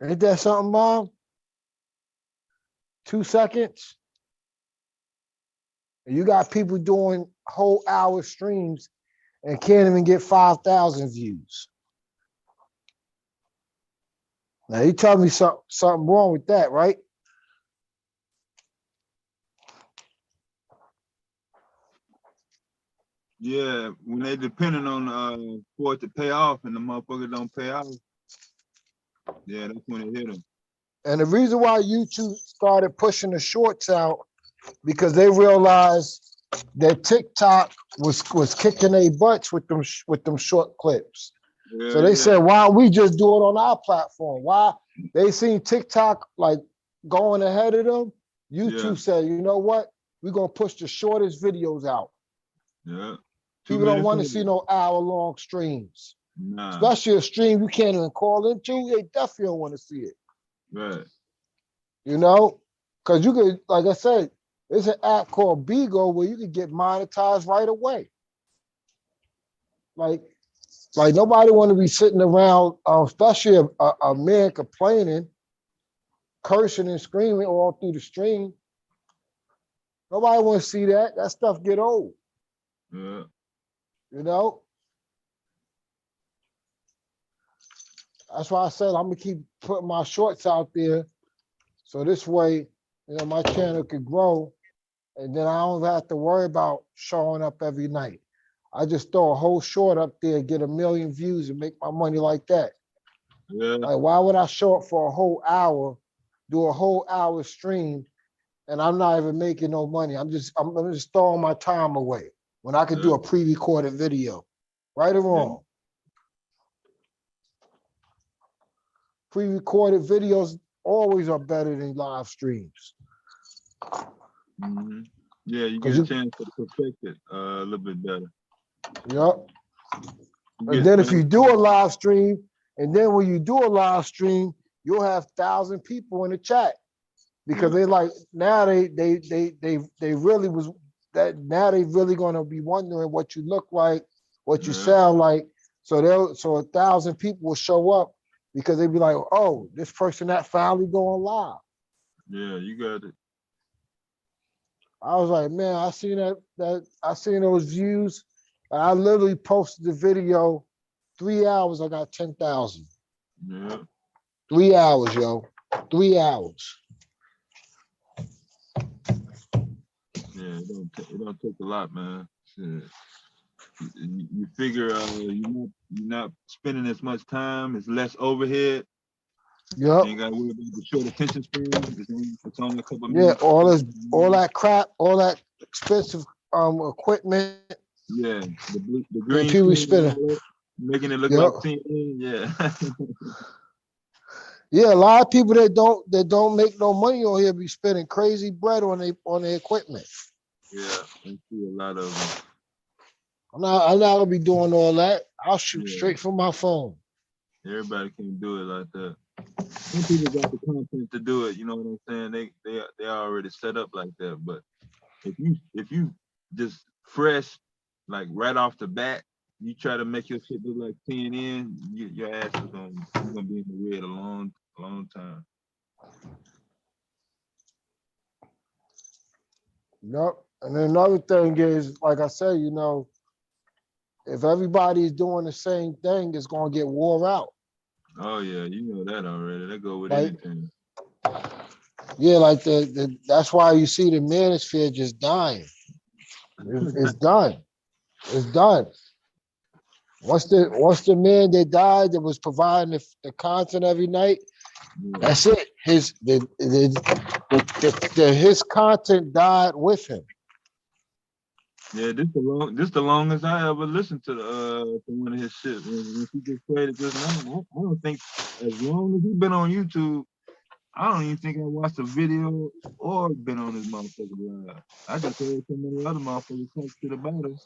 Ain't that something, Mom? 2 seconds. And you got people doing whole hour streams and can't even get 5,000 views. Now you tell me something wrong with that, right? Yeah, when they depending on for it to pay off and the motherfucker don't pay off, yeah, that's when it hit them. And the reason why YouTube started pushing the shorts out, because they realized that TikTok was kicking their butts with them short clips. Yeah, So they said, why don't we just do it on our platform? Why they seen TikTok like going ahead of them? YouTube said, you know what? We're gonna push the shortest videos out. Yeah. People don't want to see no hour-long streams. Nah. Especially a stream you can't even call into, they definitely don't want to see it. Right. You know? Because you could, like I said, there's an app called Bigo where you can get monetized right away. Like nobody want to be sitting around, especially a man complaining, cursing and screaming all through the stream. Nobody want to see that. That stuff get old. Yeah. You know? That's why I said I'm gonna keep putting my shorts out there, so this way, you know, my channel could grow, and then I don't have to worry about showing up every night. I just throw a whole short up there, get 1 million views, and make my money like that. Yeah. Like, why would I show up for a whole hour, do a whole hour stream, and I'm not even making no money? I'm just throwing my time away when I could do a pre-recorded video, right or wrong. Pre-recorded videos always are better than live streams. Mm-hmm. Yeah, you get a chance to perfect it a little bit better. Yep. And then if you do a live stream, and then when you do a live stream, you'll have 1,000 people in the chat because they like now they really was that now they really gonna be wondering what you look like, what you sound like. So 1,000 people will show up because they be like, oh, this person that finally going live. Yeah, you got it. I was like, man, I seen I seen those views. I literally posted the video, 3 hours, I got 10,000. Yeah. 3 hours, yo. 3 hours. Yeah, it don't take a lot, man. Shit. You figure you're not spending as much time, it's less overhead. Yep. You ain't got to worry about the short attention span. It's only a couple Yeah, minutes. all that crap, all that expensive equipment. Yeah, the green people screen, spending, making it look like CNN. Yeah. Yeah, a lot of people that don't make no money on here be spending crazy bread on their equipment. Yeah, I see a lot of them. I'm not gonna be doing all that. I'll shoot straight from my phone. Everybody can't do it like that. Some people got the content to do it. You know what I'm saying? They already set up like that. But if you just fresh, like right off the bat, you try to make your shit look like CNN, your ass is gonna be in the red a long time. Yep. And then another thing is, like I said, you know, if everybody's doing the same thing, it's gonna get wore out. Oh yeah, you know that already. That go with Like, anything. Yeah, like that's why you see the Manosphere just dying. It's done. It's done. Once the man that died that was providing the content every night, that's it. His content died with him. Yeah, this the longest I ever listened to one of his shit. When he just played it just now, I don't think as long as he's been on YouTube, I don't even think I watched a video or been on his motherfucker live. I just heard so many other motherfuckers talk shit about it.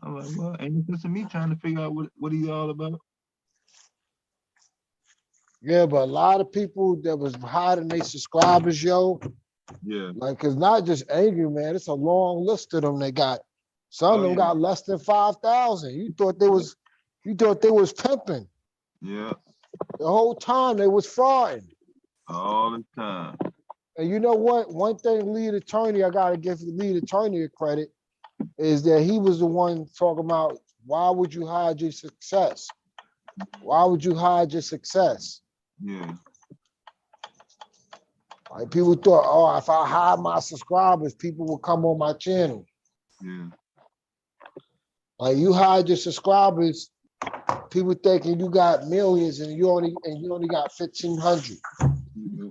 I'm like, well, ain't it just me trying to figure out what he all about? Yeah, but a lot of people that was hiding their subscribers, yo. Yeah. Like, it's not just angry, man. It's a long list of them they got. Some of them got less than 5,000. You thought they was pimping. Yeah. The whole time they was frauding. All the time. And you know what? One thing lead attorney, I gotta give the lead attorney credit, is that he was the one talking about why would you hide your success? Why would you hide your success? Yeah. Like people thought, oh, if I hide my subscribers, people will come on my channel. Yeah. Like you hide your subscribers, people thinking you got millions and you only got 1,500. Mm-hmm.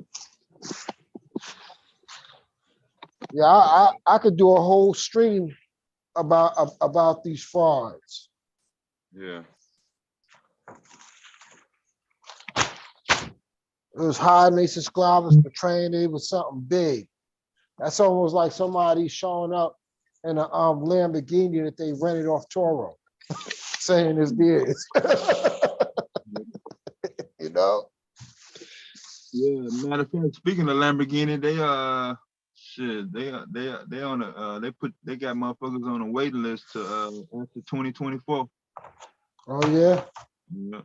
Yeah, I could do a whole stream about these frauds. Yeah. It was hiding their subscribers, portraying it was something big. That's almost like somebody showing up in a Lamborghini that they rented off Toro, saying it's theirs. You know? Yeah. Matter of fact, speaking of Lamborghini, they shit, they on a they got motherfuckers on a waiting list to after 2024. Oh yeah. Yeah.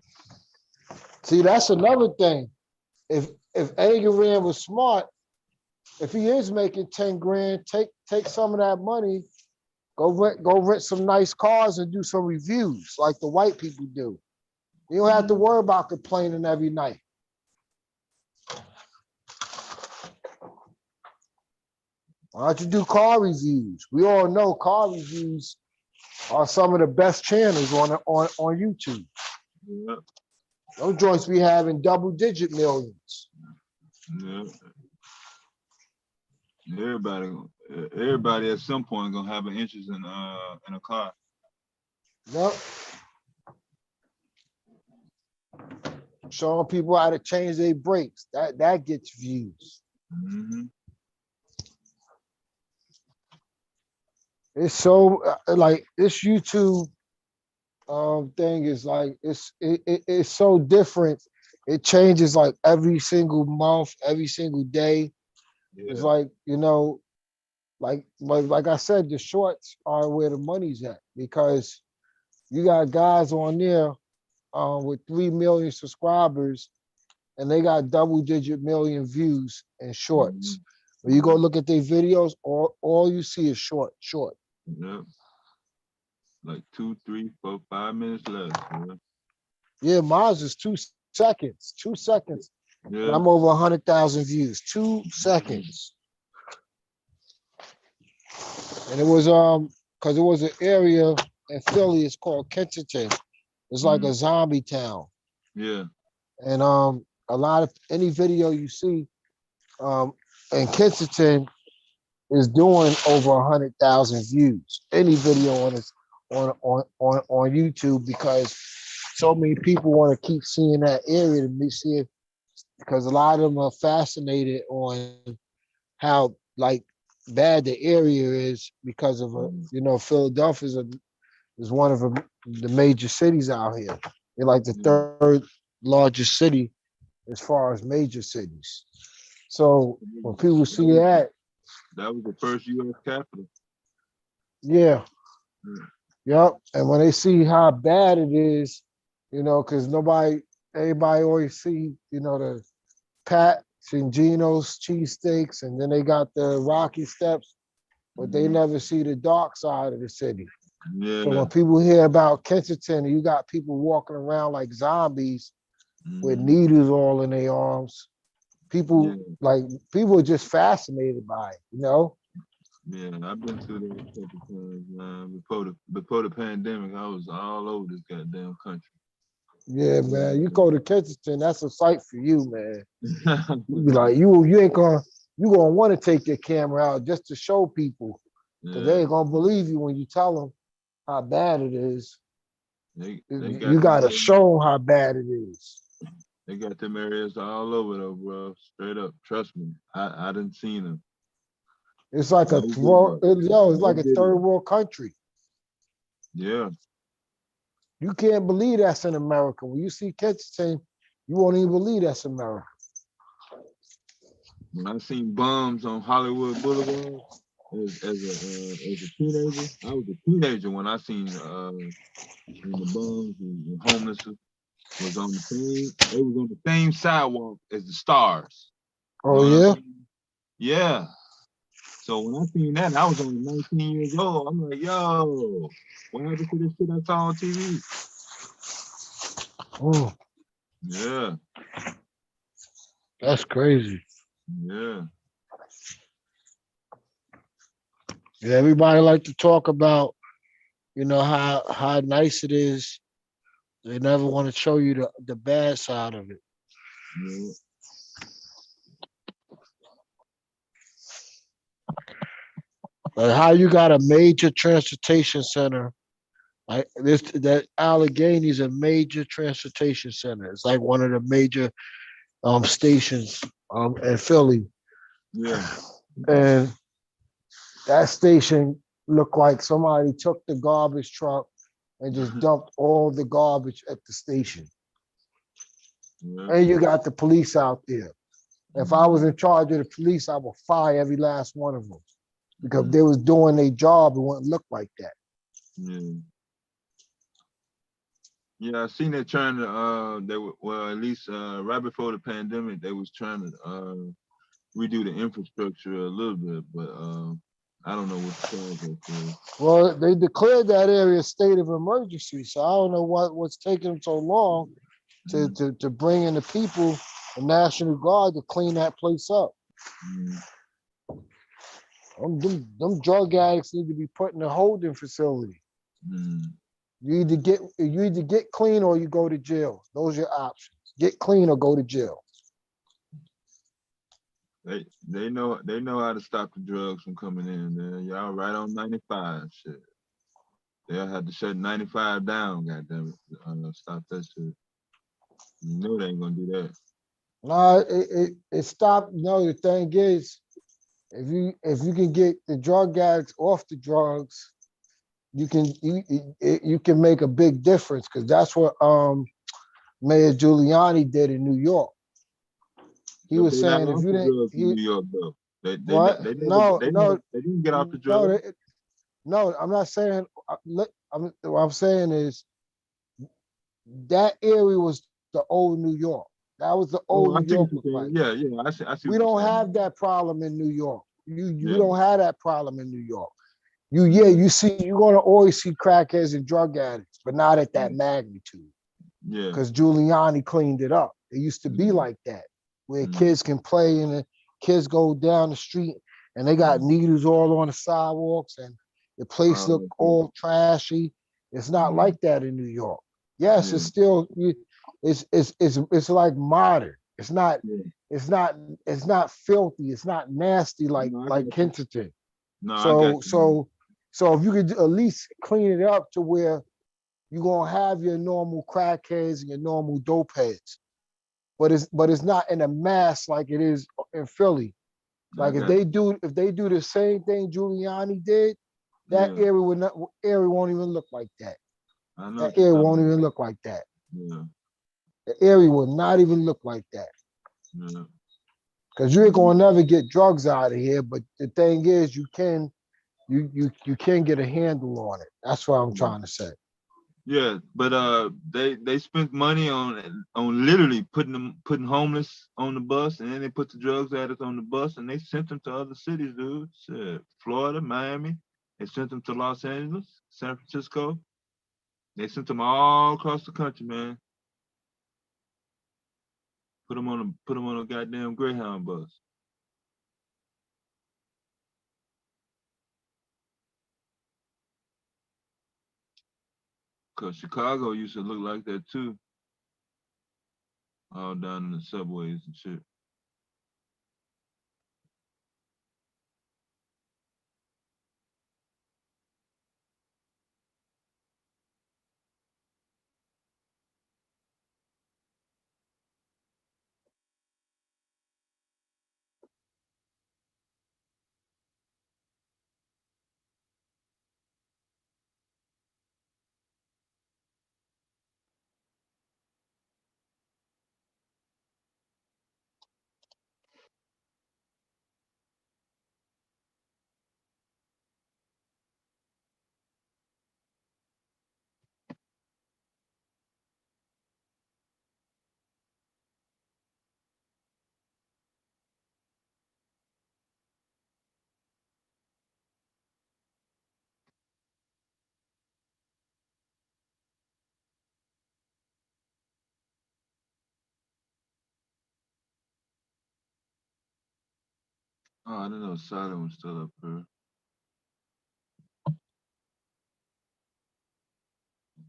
See, that's another thing. If Angeran was smart, if he is making 10 grand, take some of that money, go rent some nice cars and do some reviews like the white people do. You don't have to worry about complaining every night. Why don't you do car reviews? We all know car reviews are some of the best channels on YouTube. Yeah. Those joints be having double-digit millions. Yeah. Everybody at some point gonna have an interest in a car. Yep. Showing people how to change their brakes. That gets views. Mm-hmm. It's so like this YouTube thing is like it's so different. It changes like every single month, every single day. Yeah. It's like, you know, like I said, the shorts are where the money's at because you got guys on there with 3 million subscribers and they got double-digit million views in shorts. When you go look at their videos, all you see is short. Yep. Like 2, 3, 4, 5 minutes left. Yeah, mine is 2 seconds. 2 seconds. Yeah. And I'm over 100,000 views. 2 seconds. And it was because it was an area in Philly. It's called Kensington. It's like a zombie town. Yeah. And a lot of any video you see in Kensington is doing over 100,000 views. Any video on YouTube because so many people want to keep seeing that area to see it because a lot of them are fascinated on how like bad the area is because of Philadelphia is one of the major cities out here. They're like the third largest city as far as major cities. So when people see that was the first U.S. capital. Yeah. Yep. And when they see how bad it is, because everybody always see, the Pat and Gino's cheesesteaks, and then they got the Rocky Steps, but they never see the dark side of the city. Yeah. So when people hear about Kensington, you got people walking around like zombies with needles all in their arms. People are just fascinated by it, Yeah, I've been through that a couple times. Before the pandemic, I was all over this goddamn country. Yeah, man. You go to Kensington, that's a sight for you, man. You be like, you ain't gonna want to take your camera out just to show people, because they ain't gonna believe you when you tell them how bad it is. You gotta show them how bad it is. They got them areas all over though, bro. Straight up, trust me. I didn't see them. It's like it's like a third world country. Yeah. You can't believe that's in America. When you see Kensington, you won't even believe that's America. When I seen bums on Hollywood Boulevard as a teenager, I was a teenager when I seen the bums and homeless. was on the same. They was on the same sidewalk as the stars. Oh yeah. Yeah. So when I seen that, I was only 19 years old. I'm like, yo, what happened to this shit I saw on TV? Oh, Yeah. that's crazy. Yeah. Yeah, everybody like to talk about, how nice it is. They never want to show you the bad side of it. Yeah. Like how you got a major transportation center. Like this, that Allegheny is a major transportation center. It's like one of the major stations in Philly. Yeah. And that station looked like somebody took the garbage truck and just dumped all the garbage at the station. Yeah. And you got the police out there. If I was in charge of the police, I would fire every last one of them because if they was doing their job, it wouldn't look like that. Yeah. Yeah, I seen they trying to they were, well, at least right before the pandemic they was trying to redo the infrastructure a little bit, but I don't know what the progress is. Well, they declared that area a state of emergency, so I don't know what's taking them so long to bring in the people, the National Guard, to clean that place up. Them drug addicts need to be put in a holding facility. You either get clean or you go to jail. Those are your options. Get clean or go to jail. They know how to stop the drugs from coming in there. Y'all right on 95 shit. They'll have to shut 95 down, goddamn it. Stop that shit. You know they ain't gonna do that. No, it stopped. No, the thing is, if you can get the drug addicts off the drugs, you can make a big difference because that's what Mayor Giuliani did in New York. He was saying if you didn't, New York though. They didn't get off the drugs. No, I'm not saying. What I'm saying is that area was the old New York. That was the old New York look like. Yeah, I see. We don't have that problem in New York. You don't have that problem in New York. You're gonna always see crackheads and drug addicts, but not at that magnitude. Yeah. Because Giuliani cleaned it up. It used to be like that, where kids can play and the kids go down the street and they got needles all on the sidewalks and the place look all trashy. It's not like that in New York. Yes, it's still it's like modern. It's not filthy. It's not nasty like Kensington. No, So if you could at least clean it up to where you're gonna have your normal crackheads and your normal dope heads. But it's not in a mass like it is in Philly. Like if they do the same thing Giuliani did, that area won't even look like that. That area won't even look like that. Yeah. The area will not even look like that. Yeah. Because you ain't gonna never get drugs out of here. But the thing is, you can get a handle on it. That's what I'm trying to say. Yeah, but they spent money on literally putting homeless on the bus, and then they put the drugs addicts on the bus, and they sent them to other cities, dude. Shit. Florida, Miami. They sent them to Los Angeles, San Francisco. They sent them all across the country, man. Put them on a goddamn Greyhound bus. Cause Chicago used to look like that too. All down in the subways and shit. Oh, I didn't know Silent was still up here.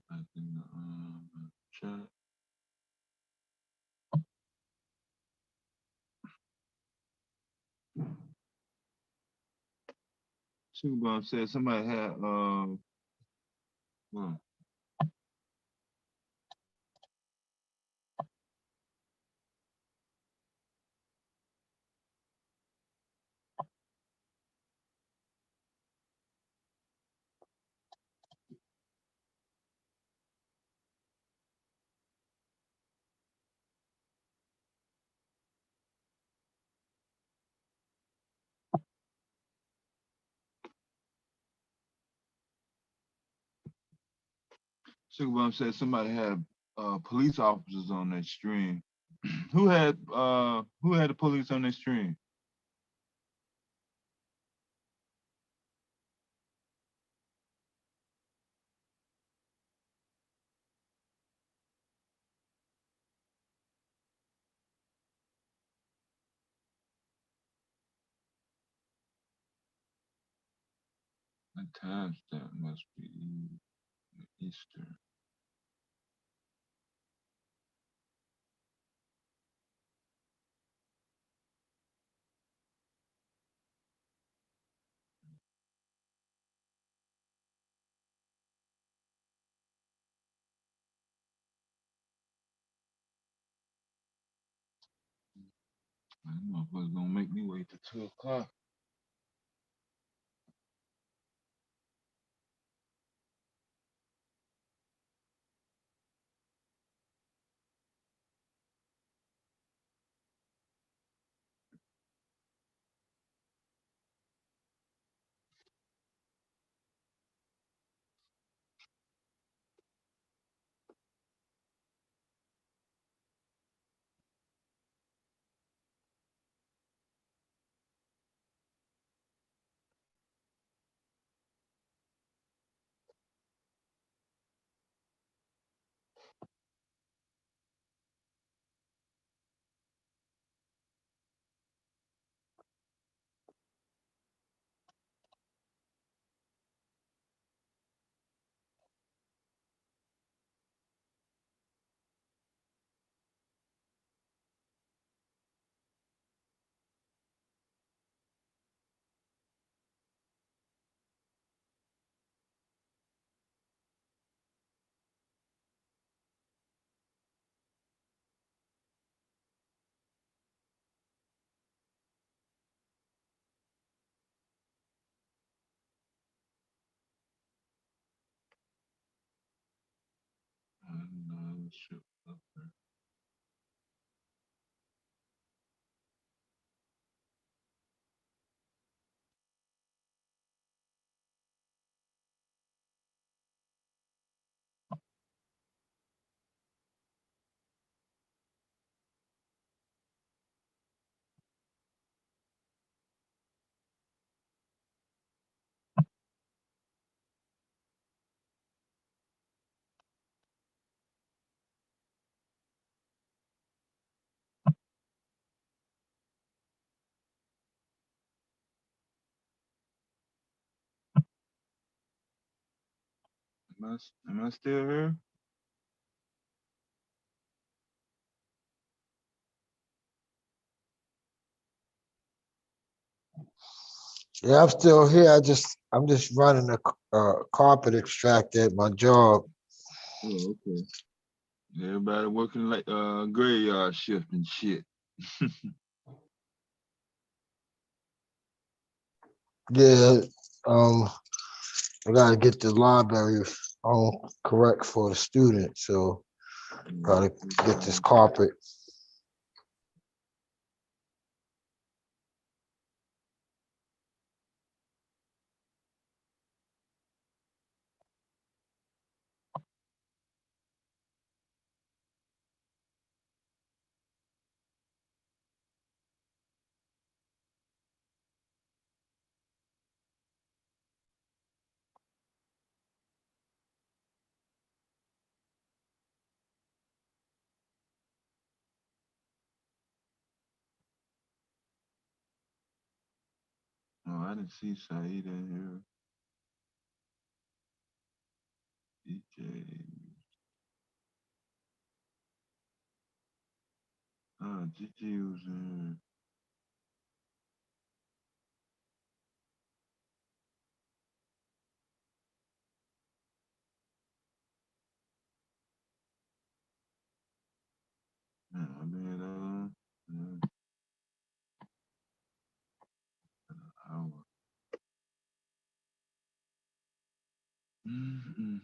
Back in the chat. Sugar Bomb said somebody had well, Sugar Bomb said somebody had police officers on that stream. Who had the police on that stream? The timestamp must be Easter. That motherfucker's gonna make me wait till 2 o'clock. Shit. Am I still here? Yeah, I'm still here. I'm just running a carpet extractor at my job. Oh, okay. Everybody working like graveyard shift and shit. Yeah, I gotta get the library correct for the students, so gotta get this carpet. didn't see Saeed in here. DJ. Gigi was in here. Man, I mean, an hour. Mm-mm.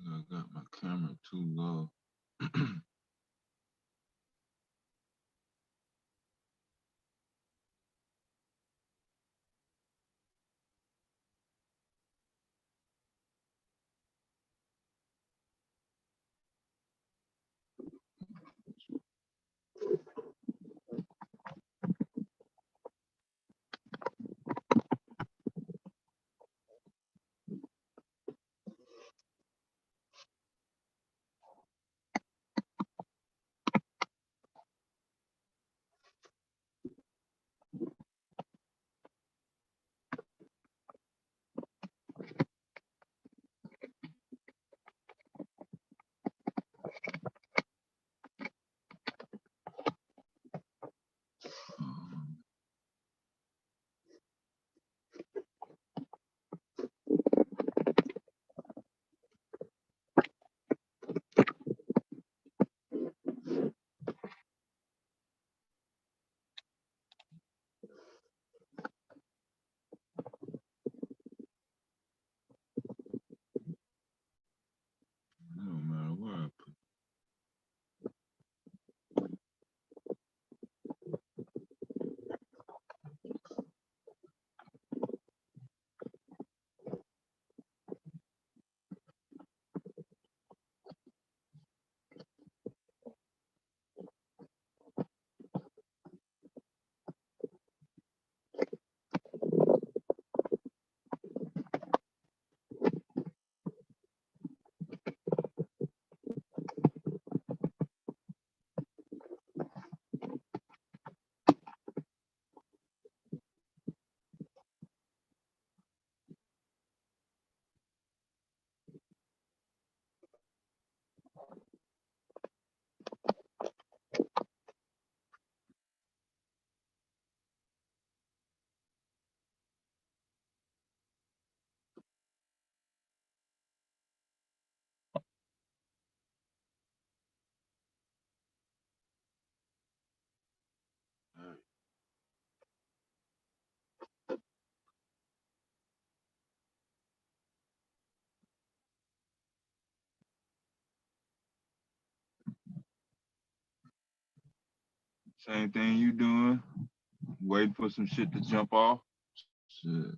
I got my camera too low. No matter where I put same thing you doing, waiting for some shit to jump off. Shit.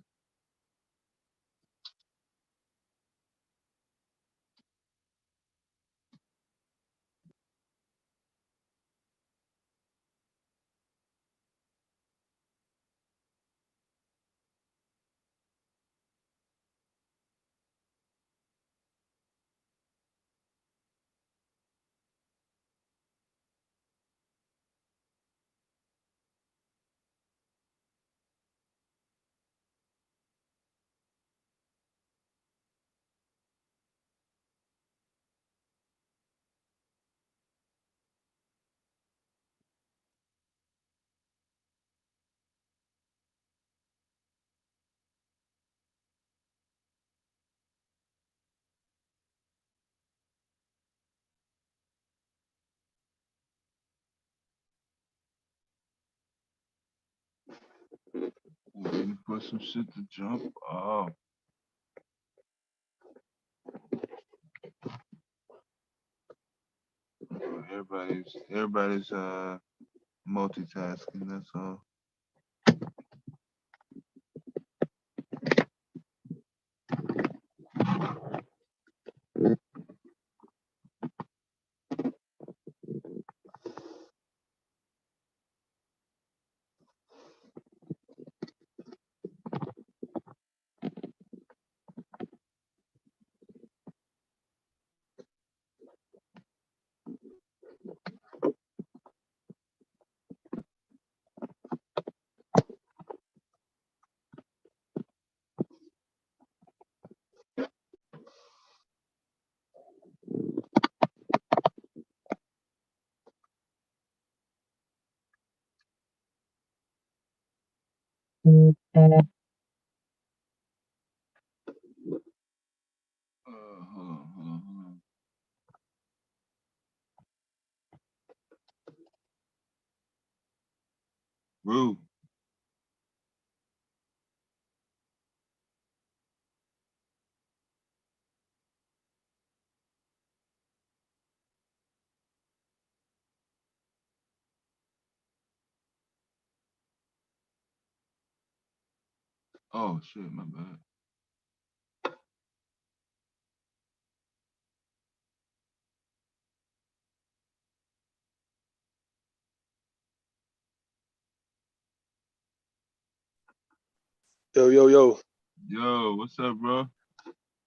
got some shit to jump off. Everybody's multitasking, that's all. Hold on. Rue. Oh shit, my bad. Yo. Yo, what's up, bro?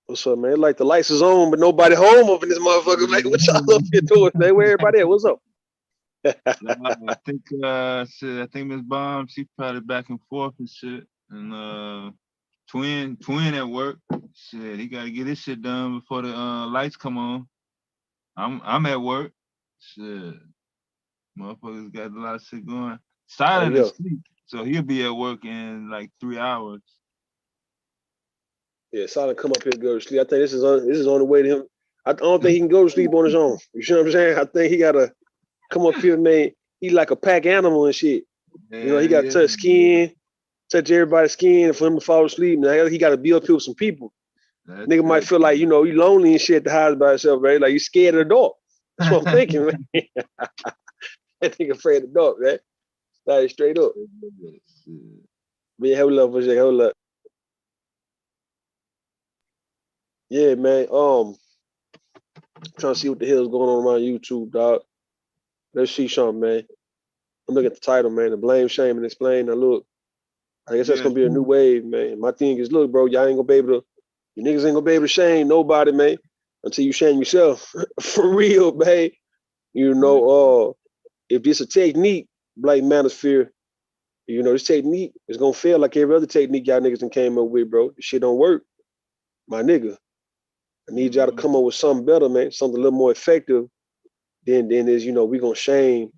What's up, man? Like the lights is on, but nobody home up in this motherfucker, man. What y'all up here doing, man? Where everybody at? What's up? I think Miss Bomb, she probably back and forth and shit. And Twin at work. Shit, he gotta get his shit done before the lights come on. I'm at work. Shit. Motherfuckers got a lot of shit going. Silent is asleep, so he'll be at work in like 3 hours. Yeah, Silent come up here and go to sleep. I think this is on the way to him. I don't think he can go to sleep on his own. You see what I'm saying? I think he gotta come up here, man. He like a pack animal and shit. You know, he gotta touch skin, touch everybody's skin for him to fall asleep. Now he gotta be up here with some people. Nigga might feel like, you know, he lonely and shit at the house by himself, right? Like you scared of the dark. That's what I'm thinking, man. That nigga afraid of the dark, man. Like straight up. But yeah, hold up for a second, hold up. Yeah, man. Trying to see what the hell's going on around YouTube, dog. Let's see something, man. I'm looking at the title, man. The blame, shame, and explain. Now look, I guess that's gonna be a new wave, man. My thing is, look, bro, y'all ain't gonna be able to, you niggas ain't gonna be able to shame nobody, man, until you shame yourself. For real, man. You know, if this a technique, like Manosphere, you know, this technique is gonna fail like every other technique y'all niggas done came up with, bro. This shit don't work, my nigga. I need y'all to come up with something better, man. Something a little more effective than is, you know, we gonna shame.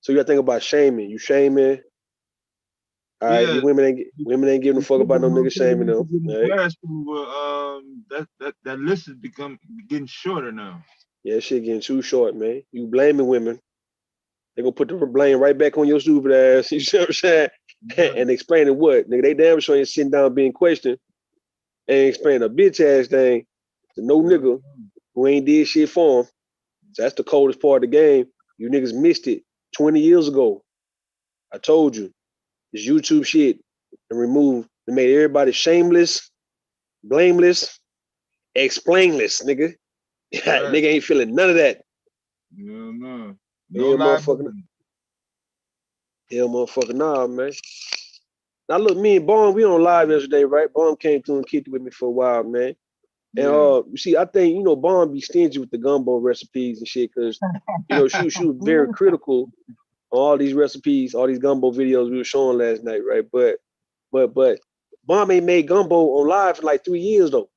So you gotta think about shaming. You shaming. All right, you women ain't giving a fuck about no nigga shaming them. Right? That list is getting shorter now. Yeah, that shit getting too short, man. You blaming women. They gonna put the blame right back on your stupid ass. You see what I'm saying? And explaining what? Nigga, they damn sure ain't sitting down being questioned and explaining a bitch ass thing to no nigga who ain't did shit for him. So that's the coldest part of the game. You niggas missed it 20 years ago. I told you. This YouTube shit and they made everybody shameless, blameless, explainless, nigga. Right. Nigga ain't feeling none of that. No motherfucker, nah, man. Now look, me and Bomb, we on live yesterday, right? Bomb came through and kicked it with me for a while, man. And you see, I think, you know, Bomb be stingy with the gumbo recipes and shit, because you know, she was very critical on all these recipes, all these gumbo videos we were showing last night, right? But Bomb ain't made gumbo on live for like 3 years though.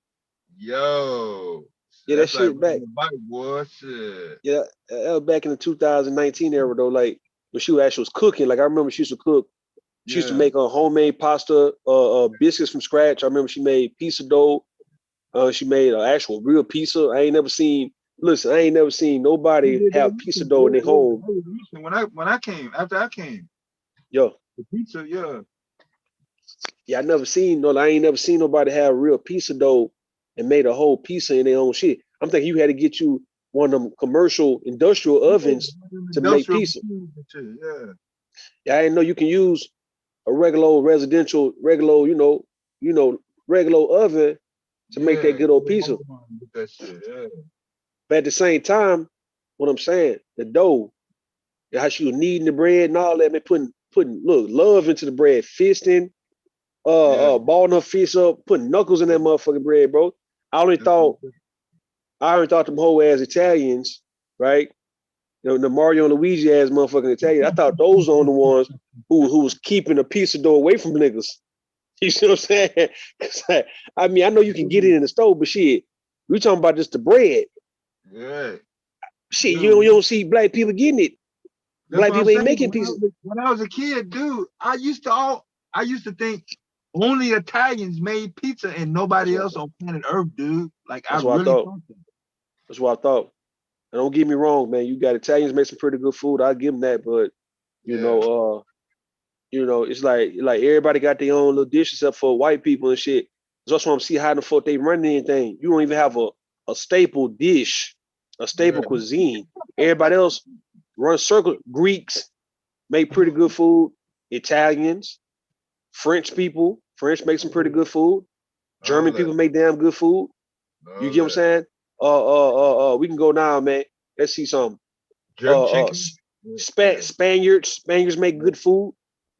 Yo. Yeah, that shit like back. Boy, shit. Yeah, that was back in the 2019 era though. Like when she actually was cooking. Like I remember she used to cook. She used to make a homemade pasta, biscuits from scratch. I remember she made pizza dough. She made an actual real pizza. I ain't never seen nobody have pizza dough in their home. When I came, after I came. Yo. The pizza, yeah. Yeah, I ain't never seen nobody have a real pizza dough and made a whole pizza in their own shit. I'm thinking you had to get you one of them commercial industrial ovens to make pizza. Yeah. Yeah, I didn't know you can use a regular old residential, regular oven to make that good old pizza. That shit, yeah. But at the same time, what I'm saying, the dough, how she was kneading the bread and all that, man, putting love into the bread, fisting, balling her fists up, putting knuckles in that motherfucking bread, bro. I already thought them whole ass Italians, right? You know, the Mario and Luigi ass motherfucking Italians. I thought those were the ones who was keeping a piece of dough away from niggas. You see what I'm saying? 'Cause I mean, I know you can get it in the stove, but shit, we talking about just the bread. Yeah. Shit, you don't see black people getting it. Black people ain't making pieces. When I was a kid, dude, I used to think only Italians made pizza and nobody else on planet Earth, dude. Like That's I what really I thought. thought that. That's what I thought. And don't get me wrong, man. You got Italians make some pretty good food. I'll give them that, but you know, it's like everybody got their own little dish except for white people and shit. So that's why I'm see how the fuck they run anything. You don't even have a staple dish, a staple cuisine. Everybody else run circle. Greeks make pretty good food. Italians, French make some pretty good food. German people make damn good food. You get what I'm saying? We can go now, man. Let's see something. Spaniards make good food.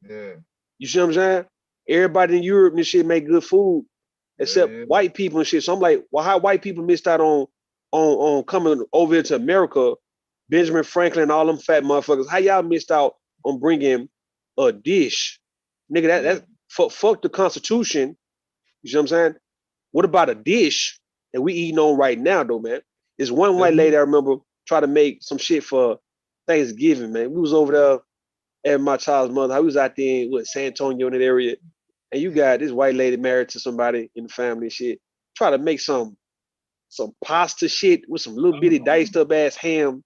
Yeah. You see what I'm saying? Everybody in Europe and shit make good food, except white people and shit. So I'm like, well, how white people missed out on coming over here to America? Benjamin Franklin and all them fat motherfuckers. How y'all missed out on bringing a dish, nigga? That's fuck the Constitution. You see what I'm saying? What about a dish that we eating on right now, though, man? There's one white lady I remember try to make some shit for Thanksgiving, man. We was over there at my child's mother. I was out there in San Antonio in that area, and you got this white lady married to somebody in the family and shit. Try to make some pasta shit with some little bitty diced up ass ham,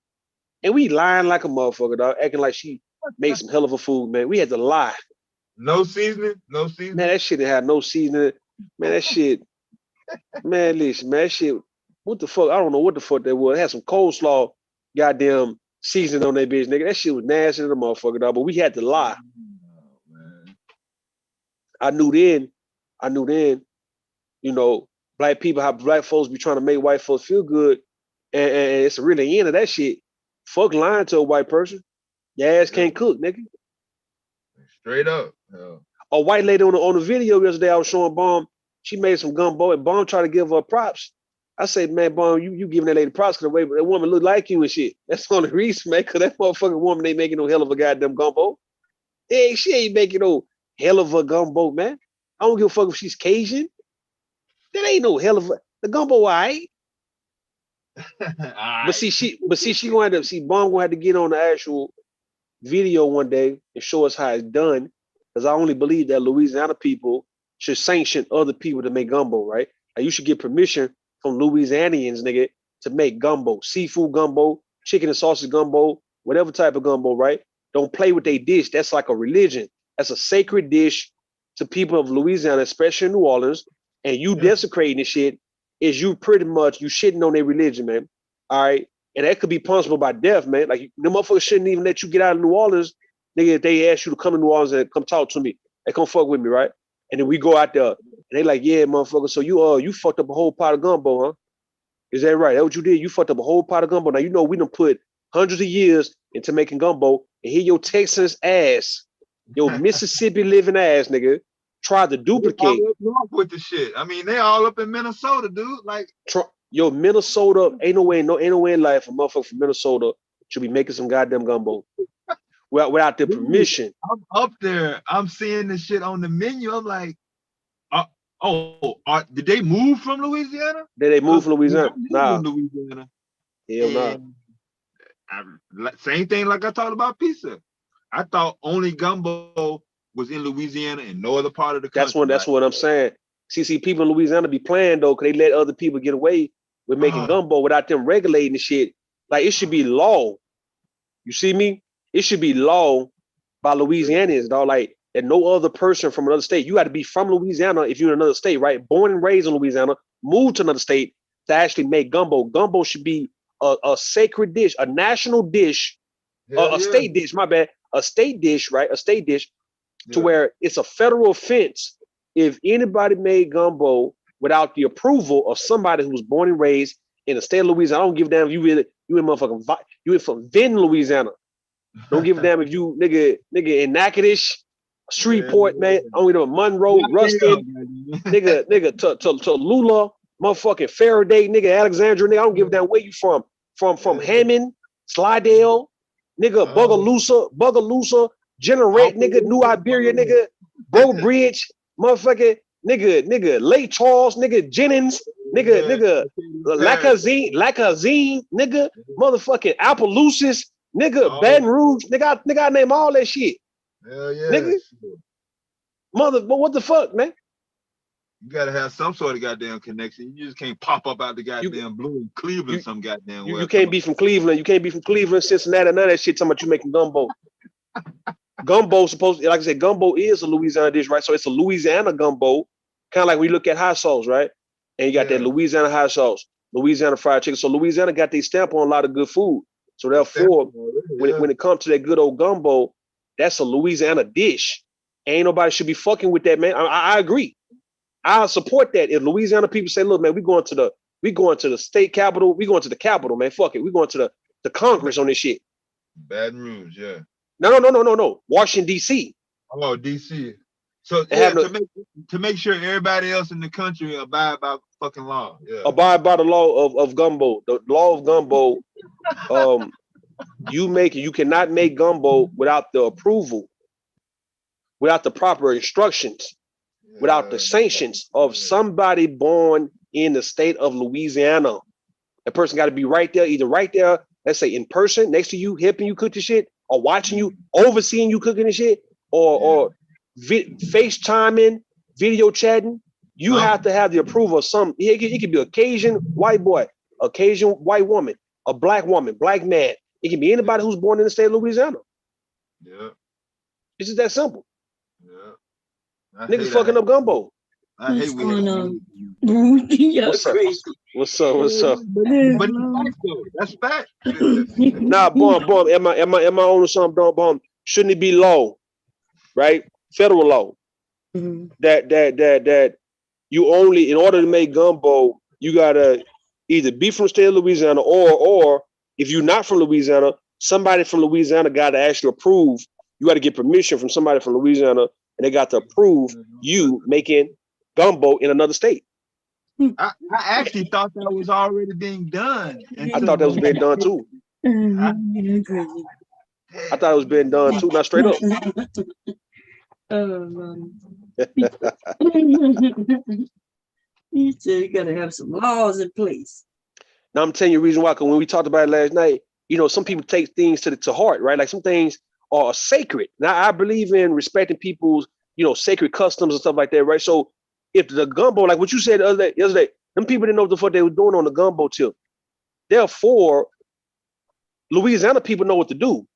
and we lying like a motherfucker, dog, acting like she made some hell of a food, man. We had to lie. No seasoning. Man, that shit didn't have no seasoning. Man, that shit. Man, listen, man, that shit. What the fuck? I don't know what the fuck that was. It had some coleslaw, goddamn seasoning on that bitch, nigga. That shit was nasty to the motherfucker, dog. But we had to lie. I knew then, you know, black people, how black folks be trying to make white folks feel good, and it's really the end of that shit. Fuck lying to a white person. Your ass can't cook, nigga. Straight up. Yeah. A white lady on the video yesterday, I was showing Bomb. She made some gumbo, and Bomb tried to give her props. I said, man, Bomb, you giving that lady props because the way that woman look like you and shit. That's the only reason, man, because that motherfucking woman ain't making no hell of a goddamn gumbo. Hey, she ain't making no hell of a gumbo, man. I don't give a fuck if she's Cajun. That ain't no hell of a the gumbo, all right. But see, she gonna have to Bomb gonna have to get on the actual video one day and show us how it's done. Because I only believe that Louisiana people should sanction other people to make gumbo, right? Like you should get permission from Louisianians, nigga, to make gumbo, seafood gumbo, chicken and sausage gumbo, whatever type of gumbo, right? Don't play with their dish. That's like a religion. That's a sacred dish to people of Louisiana, especially in New Orleans. And you desecrating this shit is you pretty much you shitting on their religion, man. All right. And that could be punishable by death, man. Like the motherfuckers shouldn't even let you get out of New Orleans, nigga, if they ask you to come to New Orleans and come talk to me. They come fuck with me, right? And then we go out there and they like, yeah, motherfucker. So you fucked up a whole pot of gumbo, huh? Is that right? That's what you did. You fucked up a whole pot of gumbo. Now you know we done put hundreds of years into making gumbo, and here your Texas ass, your Mississippi living ass, nigga, tried to duplicate. With the shit. I mean, they all up in Minnesota, dude. Like yo, Minnesota, ain't no way in life a motherfucker from Minnesota should be making some goddamn gumbo without their permission. I'm up there. I'm seeing this shit on the menu. I'm like, did they move from Louisiana? Did they move from Louisiana? Nah. Louisiana. Hell nah. Same thing like I talked about pizza. I thought only gumbo was in Louisiana and no other part of the country. That's what I'm saying. See, people in Louisiana be playing though, because they let other people get away with making gumbo without them regulating the shit. Like it should be law. You see me? It should be law by Louisianians, dog. Like that no other person from another state, you got to be from Louisiana if you're in another state, right? Born and raised in Louisiana, moved to another state to actually make gumbo. Gumbo should be a sacred dish, a national dish, a state dish, my bad, a state dish, right? A state dish to where it's a federal offense if anybody made gumbo without the approval of somebody who was born and raised in the state of Louisiana. I don't give a damn if you in from Vinton, Louisiana. Don't give a damn if you nigga in Natchitoches, Shreveport, man. I don't give a Monroe, Ruston, nigga to Lula, motherfucking Faraday, nigga, Alexandria, nigga. I don't give a damn where you from. From Hammond, Slidell, nigga, Bogalusa, Generate, nigga, New Iberia, nigga, Bow Bridge, motherfucking nigga, Lake Charles, nigga, Jennings, nigga, Lacazine, nigga, motherfucking Appaloosis, nigga, Baton Rouge, nigga, I name all that shit. Hell yeah. Nigga. But what the fuck, man? You gotta have some sort of goddamn connection. You just can't pop up out the goddamn blue in Cleveland some goddamn way. You can't be from Cleveland. You can't be from Cleveland, Cincinnati, none of that shit talking about you making gumbo. Gumbo supposed to, like I said, gumbo is a Louisiana dish, right? So it's a Louisiana gumbo, kind of like we look at hot sauce, right? And you got that Louisiana hot sauce, Louisiana fried chicken. So Louisiana got their stamp on a lot of good food. So therefore, when it comes to that good old gumbo, that's a Louisiana dish. Ain't nobody should be fucking with that, man. I agree. I support that. If Louisiana people say, look, man, we going to the state capitol, we going to the capitol, man. Fuck it. We going to the Congress on this shit. Baton Rouge, yeah. No. Washington, D.C. Oh, D.C. So to make sure everybody else in the country abide by fucking law. Yeah. Abide by the law of gumbo. The law of gumbo, you cannot make gumbo without the approval, without the proper instructions, without the sanctions of somebody born in the state of Louisiana. That person got to be right there, either right there, let's say in person, next to you, helping you cook the shit, or watching you, overseeing you cooking the shit, or FaceTiming, video chatting. You have to have the approval of some. It could be a Cajun white boy, a Cajun white woman, a black woman, black man. It can be anybody who's born in the state of Louisiana. Yeah. It's just that simple. Yeah. Niggas fucking up gumbo. I hate going on? What's up? But that's fact. Nah, bomb. Am I on to something? Bomb. Shouldn't it be law, right? Federal law. That you only, in order to make gumbo, you gotta either be from the state of Louisiana, or if you're not from Louisiana, somebody from Louisiana got to actually approve. You got to get permission from somebody from Louisiana, and they got to approve you making gumbo in another state. I actually thought that was already being done. I thought that was being done too. I thought it was being done too. Not straight up. You said you gotta have some laws in place. Now I'm telling you the reason why, because when we talked about it last night, some people take things to heart, right? Like some things are sacred. Now I believe in respecting people's, sacred customs and stuff like that, right? So if the gumbo, like what you said the other day, them people didn't know what the fuck they were doing on the gumbo tip. Therefore, Louisiana people know what to do.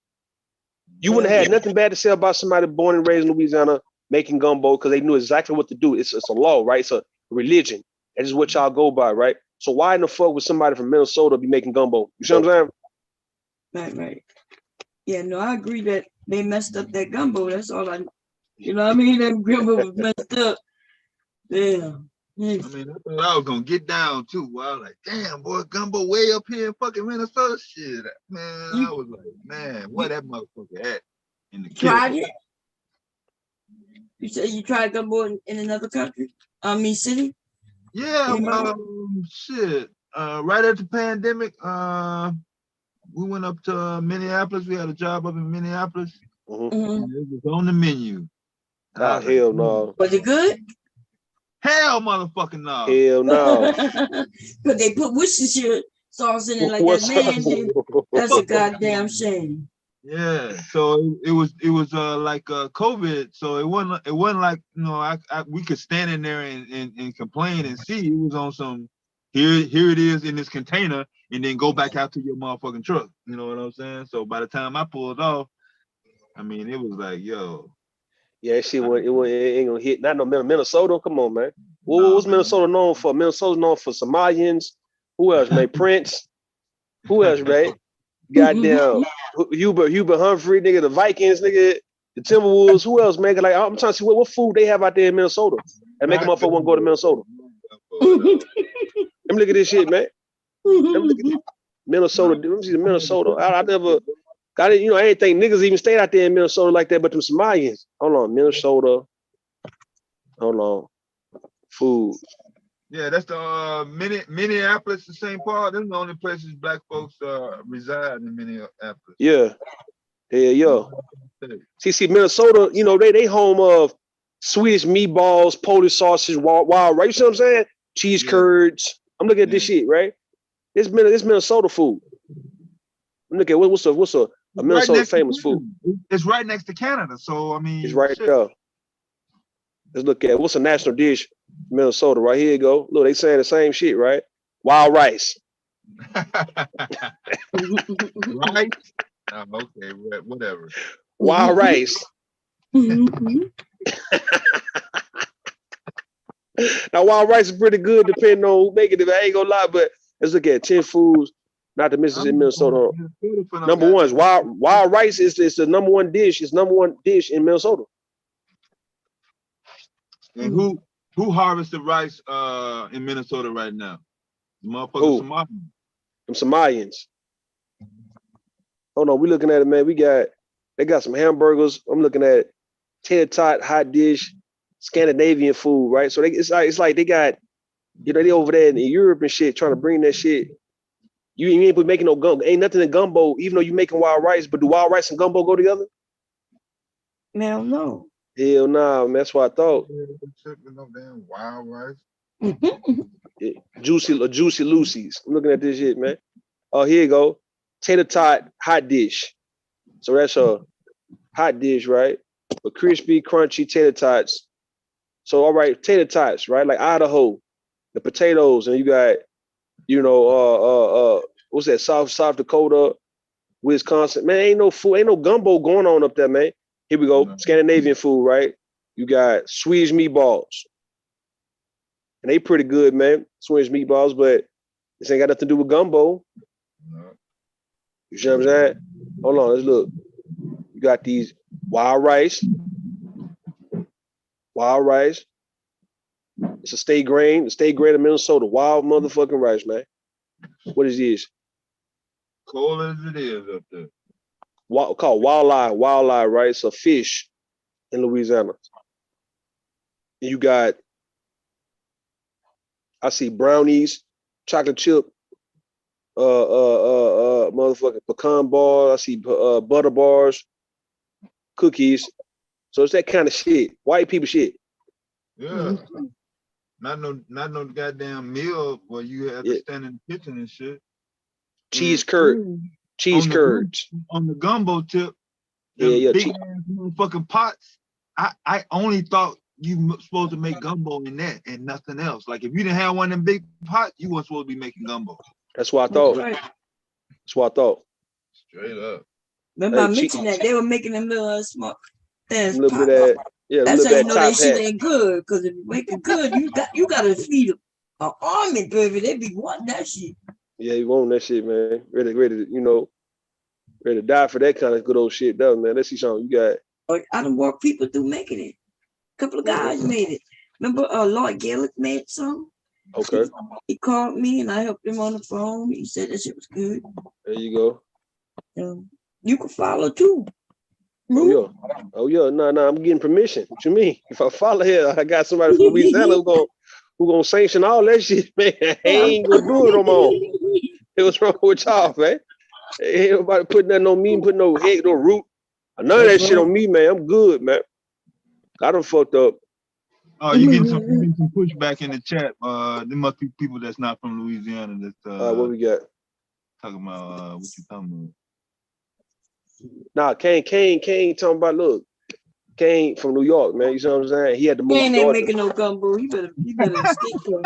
You wouldn't have had nothing bad to say about somebody born and raised in Louisiana making gumbo because they knew exactly what to do. It's a law, right? It's a religion. That is what y'all go by, right? So why in the fuck would somebody from Minnesota be making gumbo? You see what I'm saying? Right. Yeah, no, I agree that they messed up that gumbo. That's all That gumbo was messed up. Yeah. I mean, I thought I was gonna get down too. I was like, damn, boy, gumbo way up here in fucking Minnesota. Shit, man. I was like, man, where that motherfucker at? In the tried it? You said you tried gumbo in another country? City? Yeah, shit. Right after the pandemic, we went up to Minneapolis. We had a job up in Minneapolis. And it was on the menu. Hell no. Was it good? Hell motherfucking no. Hell no. But they put Worcestershire sauce in it like that, man. That's a goddamn shame. Yeah, so it was like COVID, so it wasn't like we could stand in there and complain and see. It was on some here it is in this container, and then go back out to your motherfucking truck. You know what I'm saying? So by the time I pulled off, I mean it was like, yo. Yeah, it ain't gonna hit. Not no Minnesota. Come on, man. What's Minnesota known for? Minnesota's known for Somalians. Who else, man? Prince. Who else, man? Goddamn Hubert Humphrey, nigga, the Vikings, nigga, the Timberwolves. Who else, man? Like, I'm trying to see what food they have out there in Minnesota and make a motherfucker want to go to Minnesota. Let me look at this shit, man. Let me look at this. Minnesota. Let me see the Minnesota. I never got it. You know, I ain't think niggas even stayed out there in Minnesota like that, but them Somalians. Hold on, Minnesota. Hold on. Food. Yeah, that's the Minneapolis and St. Paul. Those are the only places black folks reside in Minneapolis. Yeah. Yeah. See, Minnesota, you know, they home of Swedish meatballs, Polish sausage, wild rice. You see what I'm saying? Cheese curds. I'm looking at this shit, right? This Minnesota food. I'm looking at what's a Minnesota famous food. It's right next to Canada, so I mean, it's right there. Let's look at what's a national dish, Minnesota. Right here you go. Look, they saying the same shit, right? Wild rice. Right? Okay, whatever. Wild rice. Now, wild rice is pretty good, depending on who make it. If I ain't gonna lie, but let's look at 10 foods not to miss in Minnesota. Number one is wild rice is the number one dish. It's number one dish in Minnesota. And who harvests the rice in Minnesota right now? Motherfuckers Somalians. Them Somalians. Hold on, we looking at it, man. They got some hamburgers. I'm looking at tater tot, hot dish, Scandinavian food, right? So it's like they got, you know, they over there in Europe and shit trying to bring that shit. You ain't making no gumbo. Ain't nothing in gumbo, even though you making wild rice. But do wild rice and gumbo go together? Hell no. Hell nah, man. That's what I thought. No damn wild rice. Yeah. Juicy Lucy's. I'm looking at this shit, man. Oh, here you go. Tater tot hot dish. So that's a hot dish, right? But crispy, crunchy tater tots. So all right, tater tots, right? Like Idaho, the potatoes, and you got, you know, what's that? South Dakota, Wisconsin. Man, ain't no food, ain't no gumbo going on up there, man. Here we go. Scandinavian food, right? You got Swedish meatballs. And they pretty good, man. Swedish meatballs, but this ain't got nothing to do with gumbo. You see what I'm saying? Hold on, let's look. You got these wild rice. Wild rice. It's a state grain of Minnesota. Wild motherfucking rice, man. What is this? Cold as it is up there. Called wildlife, right? It's a fish in Louisiana. And you got, I see brownies, chocolate chip, motherfucking pecan bars. I see butter bars, cookies. So it's that kind of shit. White people shit. Yeah. Not no goddamn meal where you have to stand in the kitchen and shit. Cheese curds. On the gumbo tip, big ass motherfucking pots. I only thought you supposed to make gumbo in that and nothing else. Like if you didn't have one of them big pots, you weren't supposed to be making gumbo. That's what I thought. That's what I thought. Straight up. Remember I mentioned that they were making them little small things. That's how you know that shit ain't good. Because if you make it good, you gotta feed an army, baby. They be wanting that shit. Yeah, you want that shit, man. Ready to die for that kind of good old shit, though, man. Let's see something you got. I done walked people through making it. A couple of guys made it. Remember Lloyd Garrett made some? Okay. He called me and I helped him on the phone. He said that shit was good. There you go. You can follow too. Oh yeah. No, I'm getting permission. What you mean? If I follow here, I got somebody from Louisiana who gonna sanction all that shit, man. I ain't gonna do it no more. What's wrong with y'all, man? Ain't nobody putting that on me, putting no head, no root. None of that shit on me, man. I'm good, man. I done fucked up. Oh, you getting some pushback in the chat. There must be people that's not from Louisiana that's what we got? Talking about what you talking about. Nah, Kane talking about, look, Kane from New York, man. You see what I'm saying? He had to move. Kane ain't making no gumbo. You better stick to him.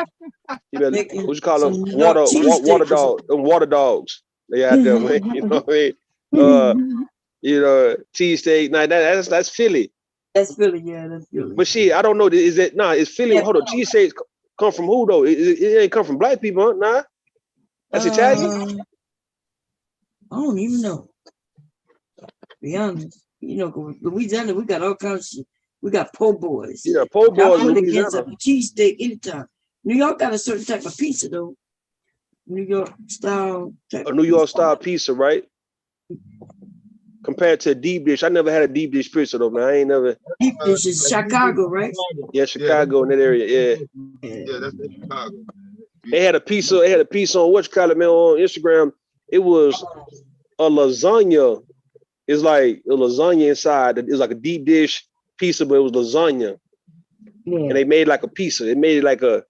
What you call them? Water dogs. They out there, man. You know what I mean? Cheesesteak. Nah, that's Philly. That's Philly, yeah, that's Philly. But shit, I don't know. Is it it's Philly? Yeah, Hold on, cheesesteaks come from who though? It ain't come from black people, huh? Nah, that's Italian. I don't even know. To be honest, you know, Louisiana, we got all kinds of shit. We got po' boys. Yeah, po' boys. I'm against a cheesesteak anytime. New York got a certain type of pizza though. New York style. A New York style pizza, right? Compared to a deep dish, I never had a deep dish pizza though, man. I ain't never. Deep dish is Chicago, right? Yeah, Chicago in that area. Yeah. Yeah, that's Chicago. They had a pizza. They had a piece on what you call it, man, on Instagram. It was a lasagna. It's like a lasagna inside. It was like a deep dish pizza, but it was lasagna. Yeah. And they made like a pizza. They made it like a.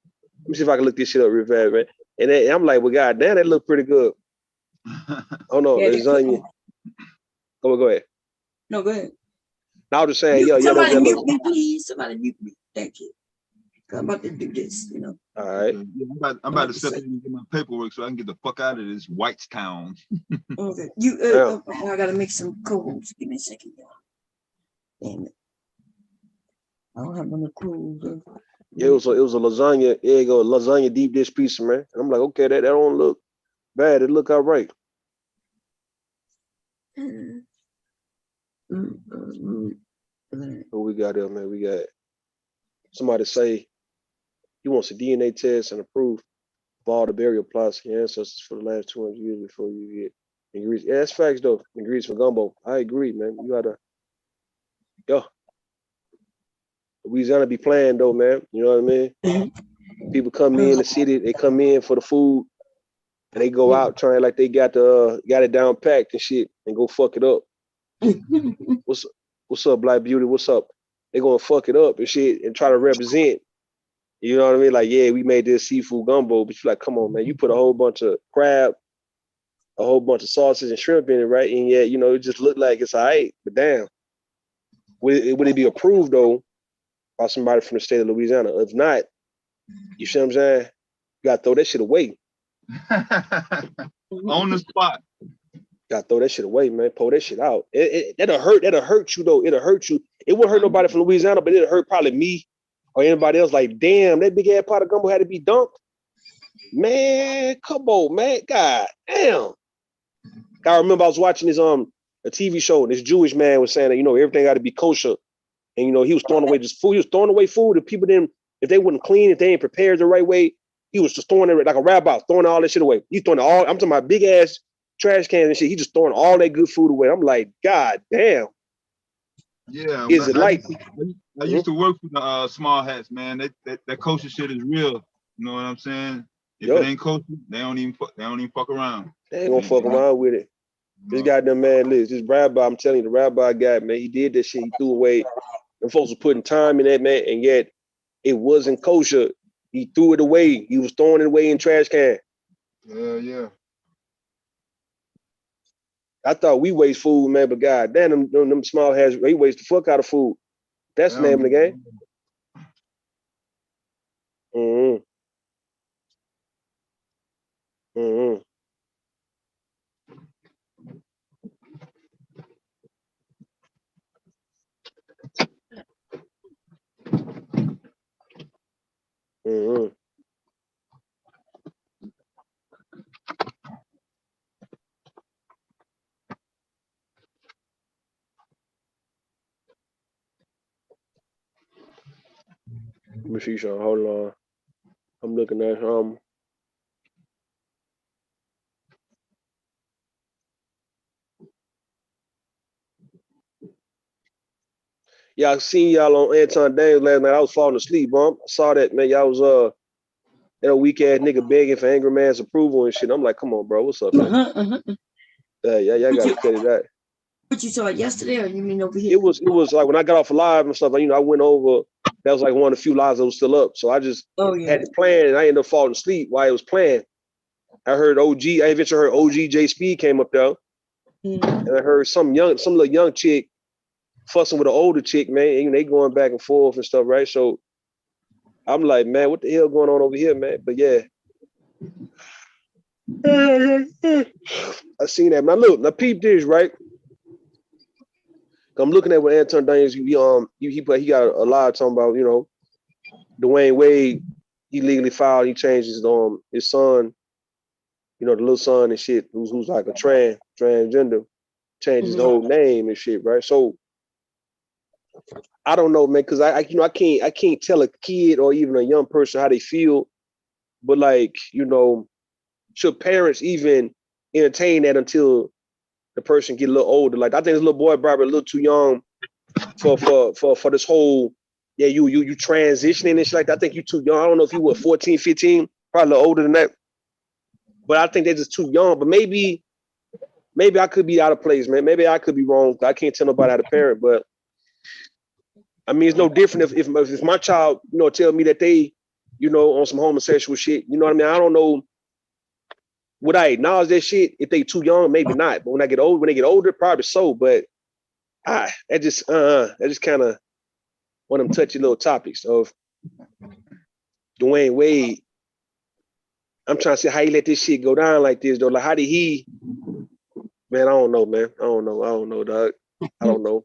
Let me see if I can look this shit up real fast, man. And I'm like, well, god damn, that looked pretty good. Oh no, Yeah, lasagna. Go ahead. No, go ahead. I was just saying, somebody mute me, please. Somebody mute me. Thank you. I'm about to do this, you know. All right. Yeah, I'm about to step in and get my paperwork so I can get the fuck out of this Whitestown. Okay. I gotta make some codes. Give me a second, y'all. Damn it. I don't have no codes. Yeah, it was a lasagna. There you go, lasagna deep dish pizza, man. I'm like, okay, that don't look bad. It look all right. What we got here, man? We got somebody say he wants a DNA test and a proof of all the burial plots of your ancestors for the last 200 years before you get ingredients. Yeah, that's facts though. Ingredients for gumbo. I agree, man. You gotta Louisiana be playing though, man. You know what I mean? People come in the city, they come in for the food, and they go out trying like they got it down packed and shit, and go fuck it up. What's up, Black Beauty? What's up? They gonna fuck it up and shit and try to represent. You know what I mean? Like, yeah, we made this seafood gumbo, but you're like, come on, man, you put a whole bunch of crab, a whole bunch of sausage and shrimp in it, right? And yet, you know, it just looked like it's all right, but damn. Would it be approved though by somebody from the state of Louisiana? If not, you see what I'm saying? You gotta throw that shit away. On the spot. Gotta throw that shit away, man. Pull that shit out. That'll hurt you though. It'll hurt you. It won't hurt nobody from Louisiana, but it'll hurt probably me or anybody else. Like, damn, that big ass pot of gumbo had to be dumped. Man, come on, man. God damn. I remember I was watching this a TV show, and this Jewish man was saying that, you know, everything got to be kosher. And you know, he was throwing away just food. He was throwing away food. If people didn't, if they wouldn't clean, if they ain't prepared the right way, he was just throwing it like a rabbi, throwing all that shit away. He's throwing all, I'm talking about big ass trash cans and shit. He just throwing all that good food away. I'm like, God damn. Yeah. Is it like? I used to work for the small hats, man. That kosher shit is real. You know what I'm saying? If it ain't kosher, they don't even fuck around. They ain't gonna fuck around with it. This goddamn man, this rabbi, I'm telling you, the rabbi guy, man, he did that shit. He threw away. Them folks were putting time in that, man, and yet it wasn't kosher. He threw it away. He was throwing it away in trash can. Yeah. I thought we waste food, man, but god damn, them small hats, they waste the fuck out of food. That's the name of the game. Let me see something. Hold on. I'm looking at Yeah, I seen y'all on Anton Daniels last night. I was falling asleep, bump. I saw that, man. Y'all was that weak ass nigga begging for angry man's approval and shit. I'm like, come on, bro. What's up, man? Y'all gotta cut it out. What you saw yesterday, or you mean over here? It was like when I got off live and stuff, you know, I went over. That was like one of the few lives that was still up. So I just had it playing, and I ended up falling asleep while it was playing. I heard I eventually heard OG J Speed came up there, and I heard some little young chick fussing with an older chick, man, and they going back and forth and stuff, right? So I'm like, man, what the hell going on over here, man? But yeah. I seen that. Now look, peep this, right? I'm looking at what Anton Daniels, he got a lot talking about, you know, Dwayne Wade, he legally filed, he changed his son, you know, the little son and shit, who's like a transgender, changed his whole name and shit, right? So I don't know, man, because I can't tell a kid or even a young person how they feel, but like, you know, should parents even entertain that until the person get a little older? Like I think this little boy probably a little too young for this whole, yeah, you transitioning and shit like that. I think you too young. I don't know if you were 14, 15, probably a little older than that. But I think they're just too young. But maybe I could be out of place, man. Maybe I could be wrong. I can't tell nobody how to parent, but I mean, it's no different if my child, you know, tell me that they, you know, on some homosexual shit. You know what I mean? I don't know. Would I acknowledge that shit if they too young? Maybe not. But when they get older, probably so. But that just kind of one of them touchy little topics of Dwayne Wade. I'm trying to see how he let this shit go down like this though. Like how did he? Man, I don't know, man. I don't know, dog. I don't know.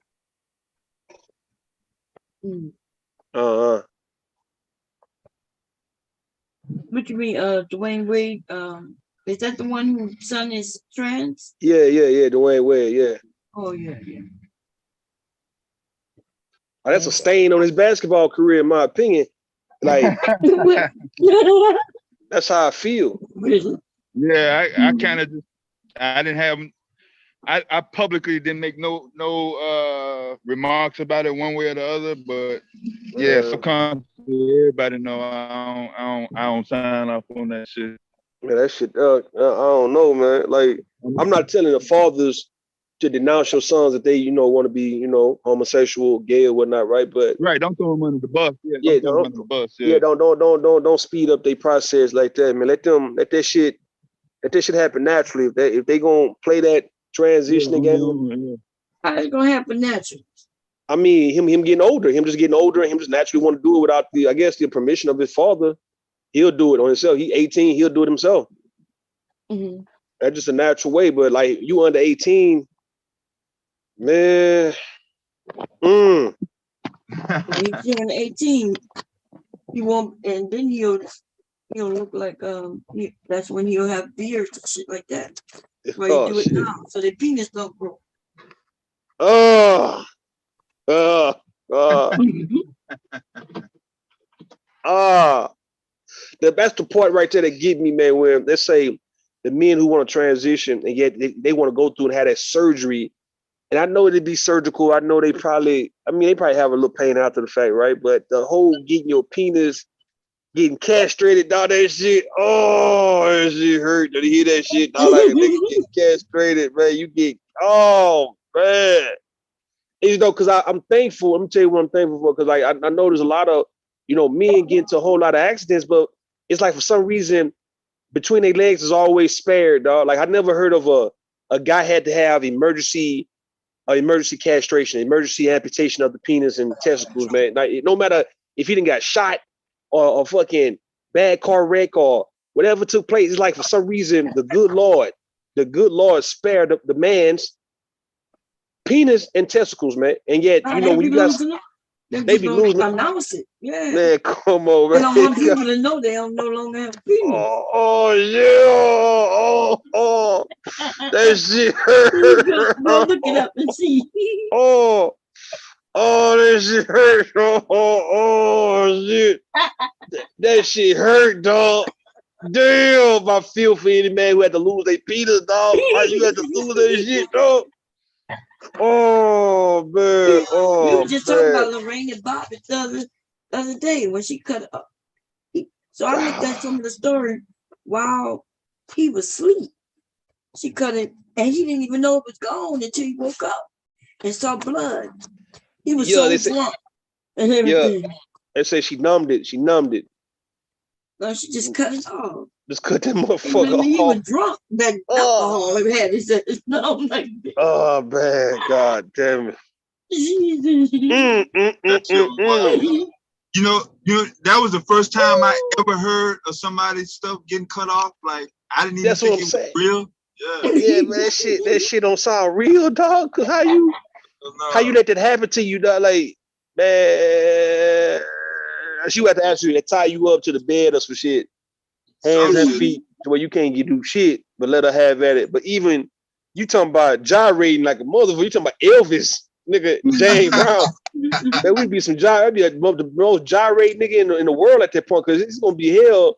What you mean, Dwayne Wade? Is that the one whose son is trans? Yeah, Dwayne Wade, yeah. Oh yeah. Oh, that's a stain on his basketball career, in my opinion. Like that's how I feel. Yeah, I kind of I didn't have I publicly didn't make no remarks about it one way or the other, but yeah, subconsciously everybody know I don't sign off on that shit. Yeah, that shit. I don't know, man. Like I'm not telling the fathers to denounce your sons if they, you know, want to be, you know, homosexual, gay or whatnot, right? But right, don't throw them under the bus. Yeah, don't throw them under the bus. Yeah, don't speed up their process like that, man. Let that shit happen naturally. If they gonna play that transitioning game, how it's gonna happen naturally? I mean, him getting older, him just getting older, and him just naturally want to do it without the permission of his father. He'll do it on himself. He's 18, he'll do it himself. That's just a natural way. But like you under 18, man. When he turn 18, he won't, and then he'll look like that's when he'll have beards and shit like that. Why you do it now, so the penis don't grow. That's the part right there that get me, man. Where let's say the men who want to transition and yet they want to go through and have that surgery, and I know it'd be surgical. I know they probably have a little pain after the fact, right? But the whole getting your penis, getting castrated, all that shit. Oh, that shit hurt. Did you hear that shit? All like a nigga getting castrated, man. You get man. You know, because I'm thankful. Let me tell you what I'm thankful for. Because like I know there's a lot of, you know, men get into a whole lot of accidents, but it's like for some reason between their legs is always spared, dog. Like I never heard of a guy had to have emergency castration, emergency amputation of the penis and testicles, man. Like, no matter if he didn't got shot or fucking bad car wreck or whatever took place, it's like for some reason the good Lord spared the man's penis and testicles, man. And yet, you know, when you got they be losing. Announce it, yeah. Man, come on, man. I don't want people to know they don't no longer have a penis. That shit hurt. Go look it up and see. That shit hurt. Shit. That shit hurt, dog. Damn, I feel for any man who had to lose their penis, dog. Why you had to lose that shit, dog? Oh man! We were just talking about Lorraine and Bobby the other day when she cut up. So I looked at some of the story while he was asleep. She cut it, and he didn't even know it was gone until he woke up and saw blood. He was drunk and everything. Yeah, they say she numbed it. No, she just cut it off. Just cut that motherfucker off. He was drunk. That alcohol had it. No, like that. Oh man, God damn it. You know, that was the first time I ever heard of somebody's stuff getting cut off. Like I didn't even think it was real. Yeah, man, that shit don't sound real, dog. Cause how you How you let that happen to you, dog? Like, man, she would have to ask you to tie you up to the bed or some shit, hands and feet, to where you can't do shit, but let her have at it. But even you talking about gyrating like a motherfucker, you talking about Elvis, nigga, James Brown. Man, we'd be some I'd be the most gyrate nigga in the world at that point, because it's gonna be hell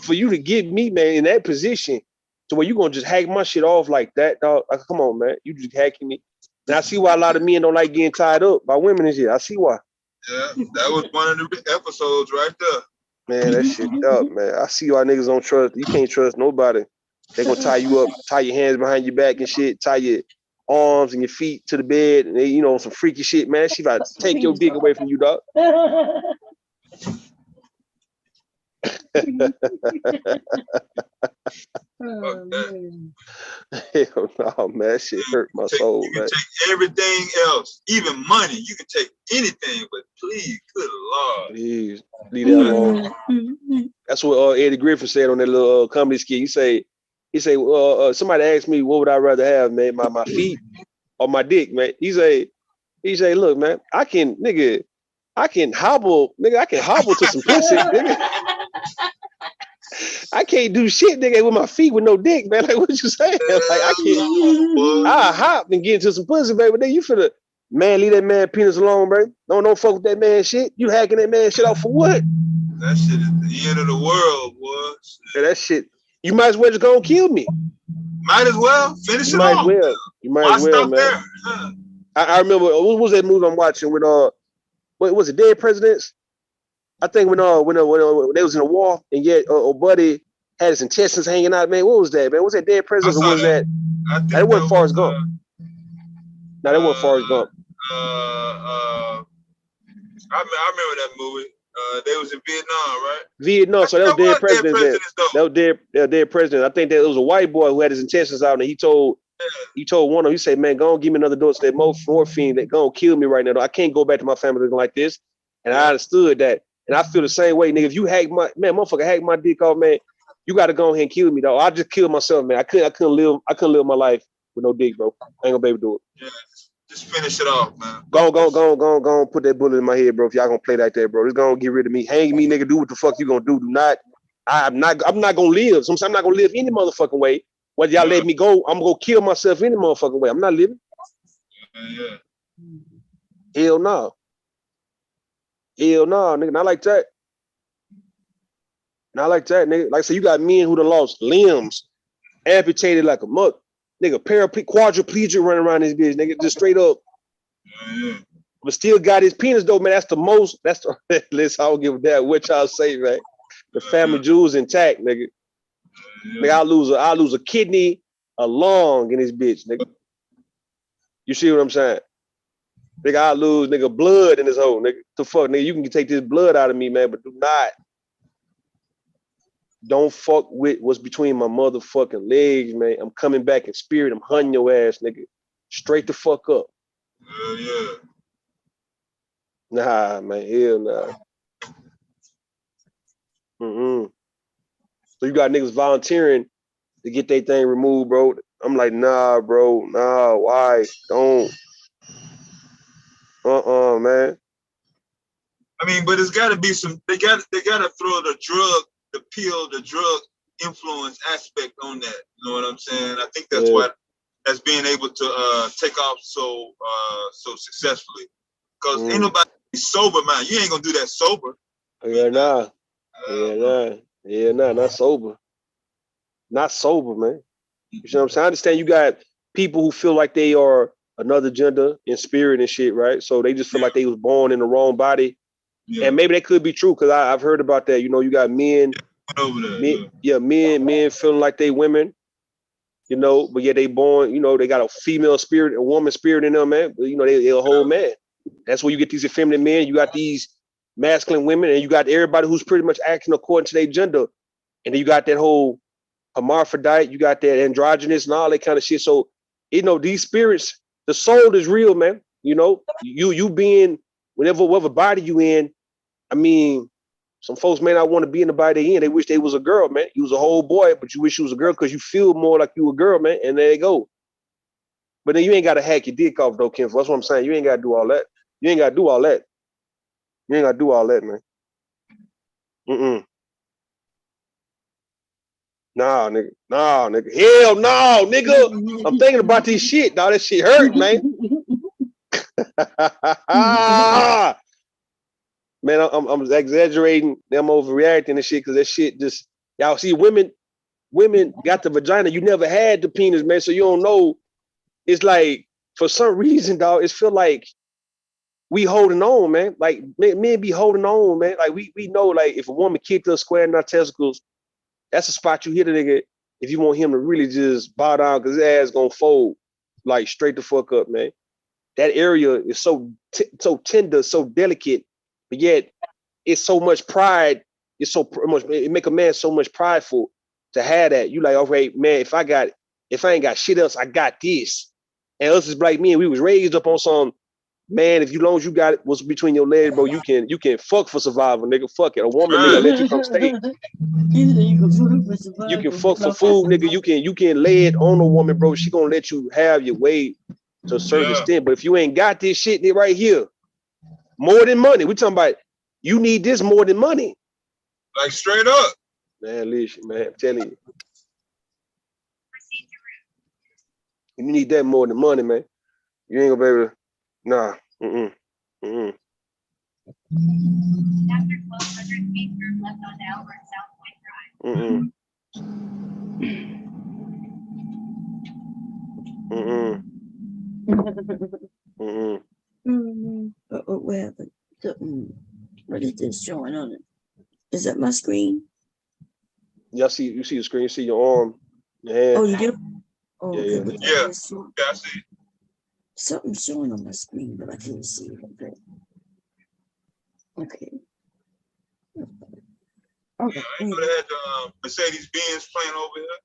for you to get me, man, in that position to where you gonna just hack my shit off like that, dog. Like, come on, man, you just hacking me. And I see why a lot of men don't like getting tied up by women and shit. I see why. Yeah, that was one of the episodes right there. Man, that shit up, man. I see why niggas don't trust. You can't trust nobody. They gonna tie you up, tie your hands behind your back and shit, tie your arms and your feet to the bed, and they, you know, some freaky shit, man. She about to take your dick away from you, dog. Fuck that. Hell no, man. That shit hurt my soul, You can man. take everything else, even money. You can take anything, but please, good Lord. Please, leave that alone. That's what Eddie Griffin said on that little comedy skit. He say, somebody asked me, what would I rather have, man, my feet or my dick, man? He say, look, man, I can hobble to some pussy, nigga. I can't do shit, nigga, with my feet with no dick, man. Like, what you saying? Like, I hop and get into some pussy, baby. Then you finna, man, leave that man penis alone, bro. Don't fuck with that man shit. You hacking that man shit off for what? That shit is the end of the world, boy. Yeah, that shit. You might as well just go and kill me. Might as well finish You it might off. as well. You might as well, man. Yeah. I remember, what was that movie I'm watching with what was it, Dead Presidents? I think when they was in a war and yet buddy had his intestines hanging out, man. What was that, man? Was that Dead Presidents or was that? That wasn't Forrest Gump. No, that wasn't Forrest Gump. I remember that movie. They was in Vietnam, right? Vietnam, so that was Dead Presidents. That was Dead Presidents. I think that it was a white boy who had his intestines out, and he told one of them, he said, man, go on, give me another dose of that morphine that gonna kill me right now. I can't go back to my family looking like this. And I understood that. And I feel the same way, nigga. If you motherfucker hack my dick off, man, you gotta go ahead and kill me, though. I just killed myself, man. I couldn't live my life with no dick, bro. I ain't gonna be able to do it. Yeah, just finish it off, man. Go, put that bullet in my head, bro. If y'all gonna play like that, bro, just gonna get rid of me. Hang me, nigga. Do what the fuck you gonna do. I'm not gonna live. Sometimes I'm not gonna live any motherfucking way. Whether y'all let me go, I'm gonna kill myself any motherfucking way. I'm not living. Yeah. Hell no. Hell no, nigga. Not like that. Not like that, nigga. Like I said, you got men who done lost limbs, amputated like a muck. Nigga, quadriplegic running around this bitch, nigga, just straight up. But still got his penis though, man. Listen, I don't give a damn what y'all say, man. The family jewels intact, nigga. Nigga, I'll lose a kidney, a lung in this bitch, nigga. You see what I'm saying? Nigga, I'll lose, nigga, blood in this hole, nigga. The fuck, nigga, you can take this blood out of me, man, but don't fuck with what's between my motherfucking legs, man. I'm coming back in spirit. I'm hunting your ass, nigga. Straight the fuck up. Yeah. Nah, man, hell nah. So you got niggas volunteering to get their thing removed, bro. I'm like, nah, bro, nah, why? Don't. Man. I mean, but it's got to be some. They got to throw the drug influence aspect on that. You know what I'm saying? I think that's what that's being able to take off so successfully. Because ain't nobody sober, man. You ain't gonna do that sober. Not sober. Not sober, man. You know what I'm saying? I understand you got people who feel like they are another gender in spirit and shit, right? So they just feel like they was born in the wrong body. Yeah. And maybe that could be true, because I've heard about that. You know, you got men feeling like they women, you know, but yeah, they born, you know, they got a female spirit, a woman spirit in them, man. But, you know, they're a whole man. That's where you get these effeminate men. You got these masculine women, and you got everybody who's pretty much acting according to their gender. And then you got that whole hermaphrodite, you got that androgynous and all that kind of shit. So, you know, these spirits, the soul is real, man. You know, you being whatever body you in. I mean, some folks may not want to be in the body they in. They wish they was a girl, man. You was a whole boy, but you wish you was a girl because you feel more like you a girl, man. And there you go. But then you ain't gotta hack your dick off though, Kim. That's what I'm saying. You ain't gotta do all that. You ain't gotta do all that. You ain't gotta do all that, man. Nah, nigga. Nah, nigga. Hell no, nigga. I'm thinking about this shit. Now that shit hurt, man. Man, I'm exaggerating. I'm overreacting and shit because that shit just y'all see women got the vagina. You never had the penis, man, so you don't know. It's like for some reason, dog, it feel like we holding on, man. Like men be holding on, man. Like we know, like if a woman kicked us square in our testicles, that's a spot you hit a nigga if you want him to really just bow down because his ass gonna fold like straight the fuck up, man. That area is so tender, so delicate, but yet it's so much pride. It's so much. It make a man so much prideful to have that. You like, okay, man. If I ain't got shit else, I got this. And us is like me, and we was raised up on some man. If you long as you got it, what's between your legs, bro, you can fuck for survival, nigga. Fuck it. A woman, nigga, let you come stay. You can fuck for food, nigga. You can lay it on a woman, bro. She gonna let you have your way to a certain extent. But if you ain't got this shit right here, more than money, we talking about you need this more than money. Like straight up. Man, listen, man, I'm telling you. You need that more than money, man. You ain't gonna be able to, nah. After 1,200 feet, turn left on Albert South Point Drive. What happened? What is this showing on it? Is that my screen? Yeah, you see the screen, you see your arm, your hand. Oh, you do? Oh, yeah, okay. Yeah, I see. Something's showing on my screen, but I can't see it. Okay. Okay. I know they had Mercedes Benz playing over here.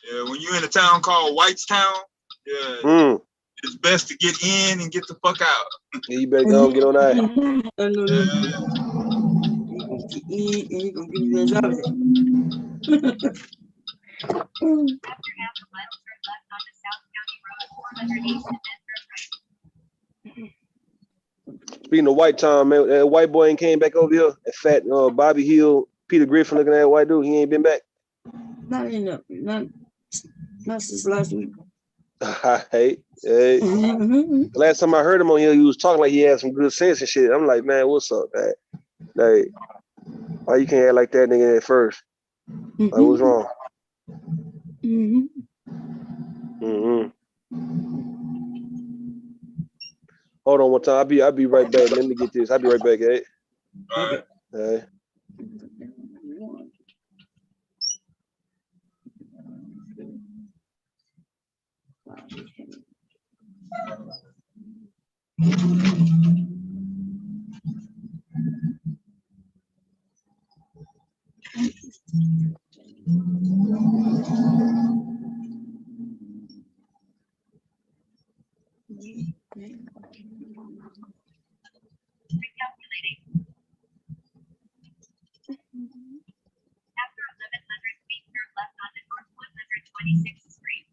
Yeah, when you're in a town called Whitestown, it's best to get in and get the fuck out. Yeah, you better go and get on that. I know that. You're gonna get his ass out of After half a mile, turn left onto South County Road 400 East and then turn right. Speaking of white time, man, that white boy ain't came back over here. That fat Bobby Hill, Peter Griffin looking at that white dude, he ain't been back. Not since last week. Hey. Last time I heard him on here, he was talking like he had some good sense and shit. I'm like, man, what's up, man? Like, why you can't act like that nigga at first? Like, what's wrong? Hold on one time. I'll be right back. Let me get this. I'll be right back, eh? Okay. Hey. After 1,100 feet, turn left onto North 126th Street.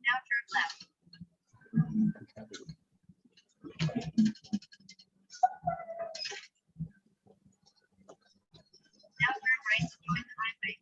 Now turn left. Now turn right to join the highway.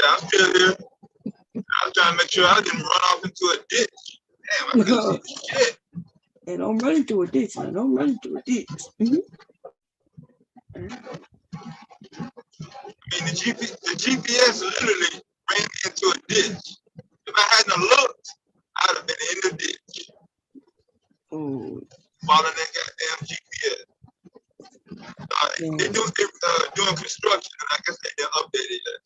I'm still here. I was trying to make sure I didn't run off into a ditch. Damn, I couldn't see shit. And don't run into a ditch. Now. Don't run into a ditch. Mm-hmm. I mean, the GPS literally ran me into a ditch. If I hadn't looked, I'd have been in the ditch. Oh. Following that goddamn GPS. They're doing construction, and I guess they didn't update it yet.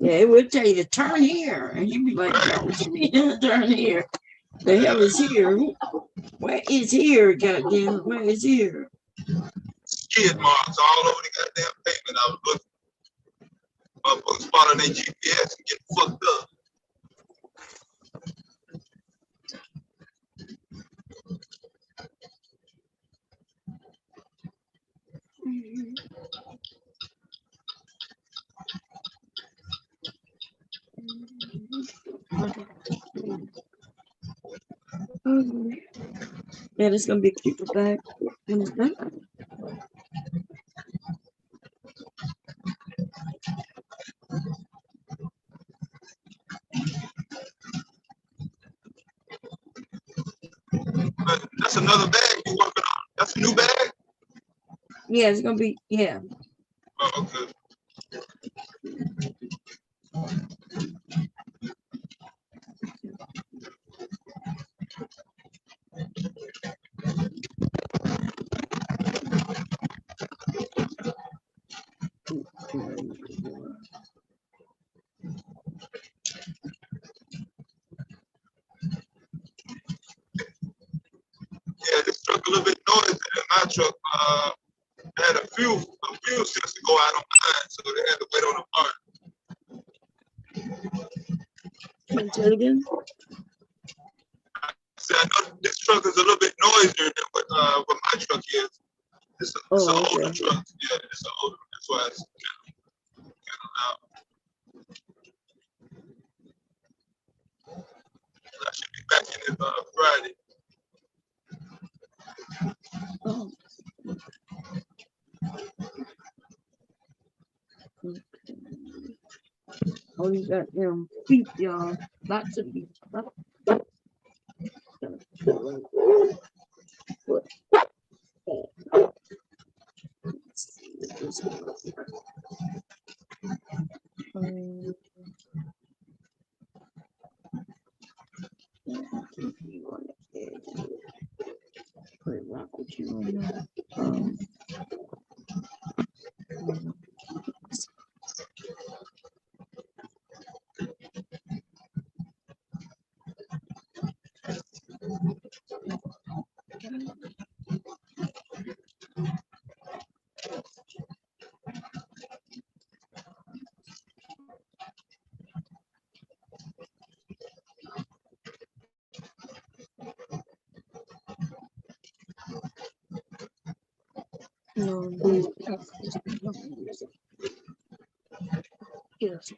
Yeah, it will tell you to turn here, and you'd be like, "No, what you mean turn here? The hell is here? Where is here? Goddamn, where is here?" Skid marks all over the goddamn pavement. I was looking. Motherfuckers following their GPS and getting fucked up. Yeah, there's gonna be a people back. When it's done. But that's another bag you're working on. That's a new bag? Yeah, it's gonna be, yeah. Oh, okay. Yeah, this truck a little bit noisy than my truck. Had a fuel sensor go out on mine, so they had to wait on the part. Can you say it again? See, I know this truck is a little bit noisier than what my truck is. It's an older truck. Yeah, it's an older. That's why it's kind of loud. I should be back in it Friday. Oh. Oh, you got them feet, y'all. Lots of feet. Put it rock with you on that. Yes.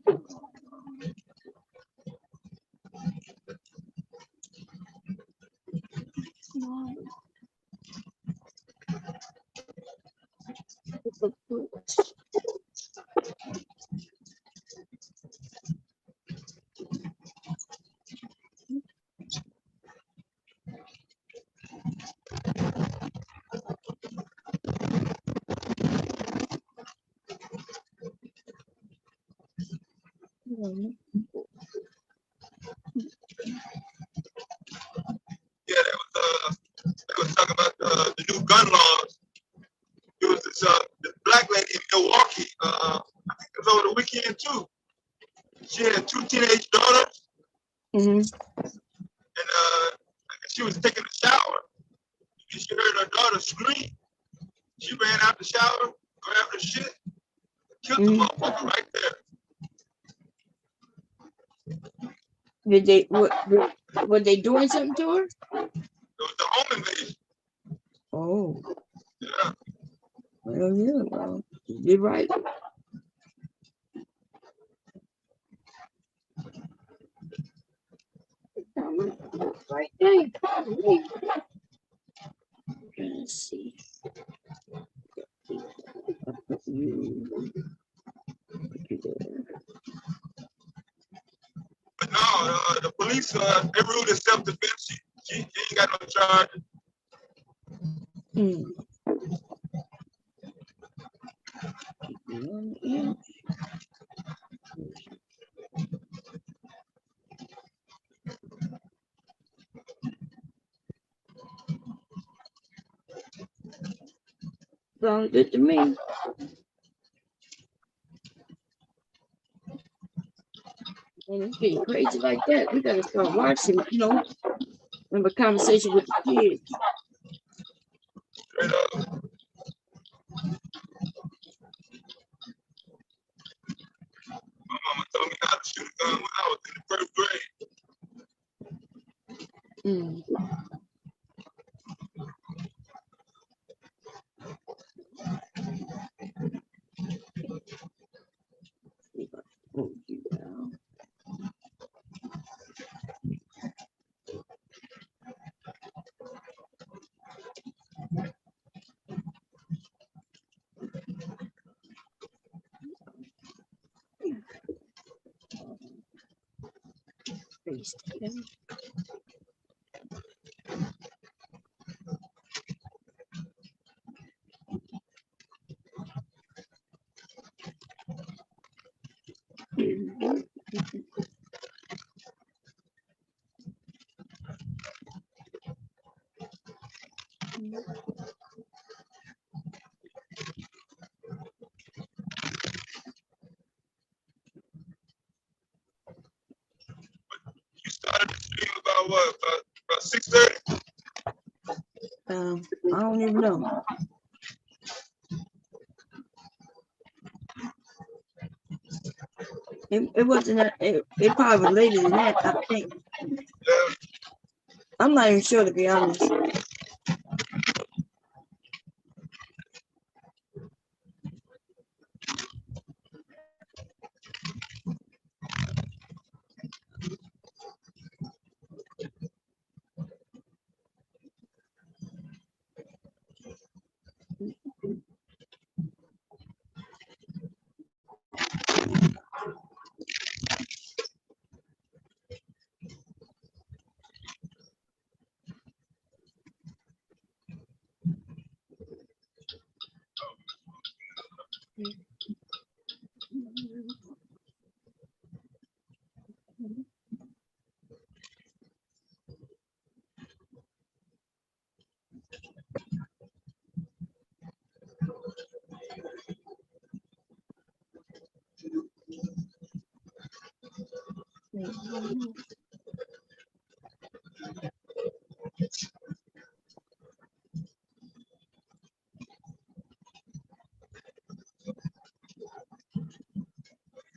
Yeah, they was talking about the new gun laws. It was this black lady in Milwaukee. I think it was over the weekend too. She had 2 teenage daughters, and was taking a shower. And she heard her daughter scream. She ran out the shower, grabbed her shit, killed the motherfucker right there. Did they were they doing something to her? It was the home invasion. Oh. Yeah. Well, yeah, well, you did right. Right there. Let's see. But no, the police, they ruled it self-defense. She ain't got no charges. Sounds good to me. And it's getting crazy like that. We gotta start watching, you know, have a conversation with the kids. My mama told me how to shoot a gun when I was in the first grade. You started the stream about what? About 6:30? I don't even know. It wasn't that, it probably was later than that, I think. I'm not even sure, to be honest.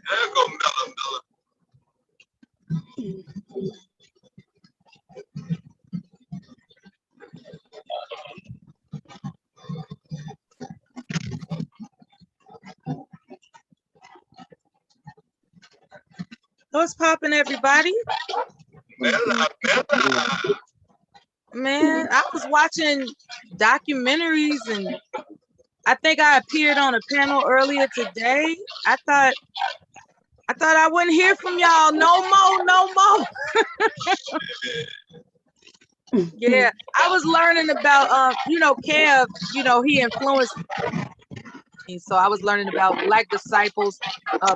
There go Mella. What's popping, everybody? Man, I was watching documentaries and I think I appeared on a panel earlier today. I thought I wouldn't hear from y'all no more. Yeah, I was learning about you know, Kev, you know, he influenced me. So I was learning about Black Disciples,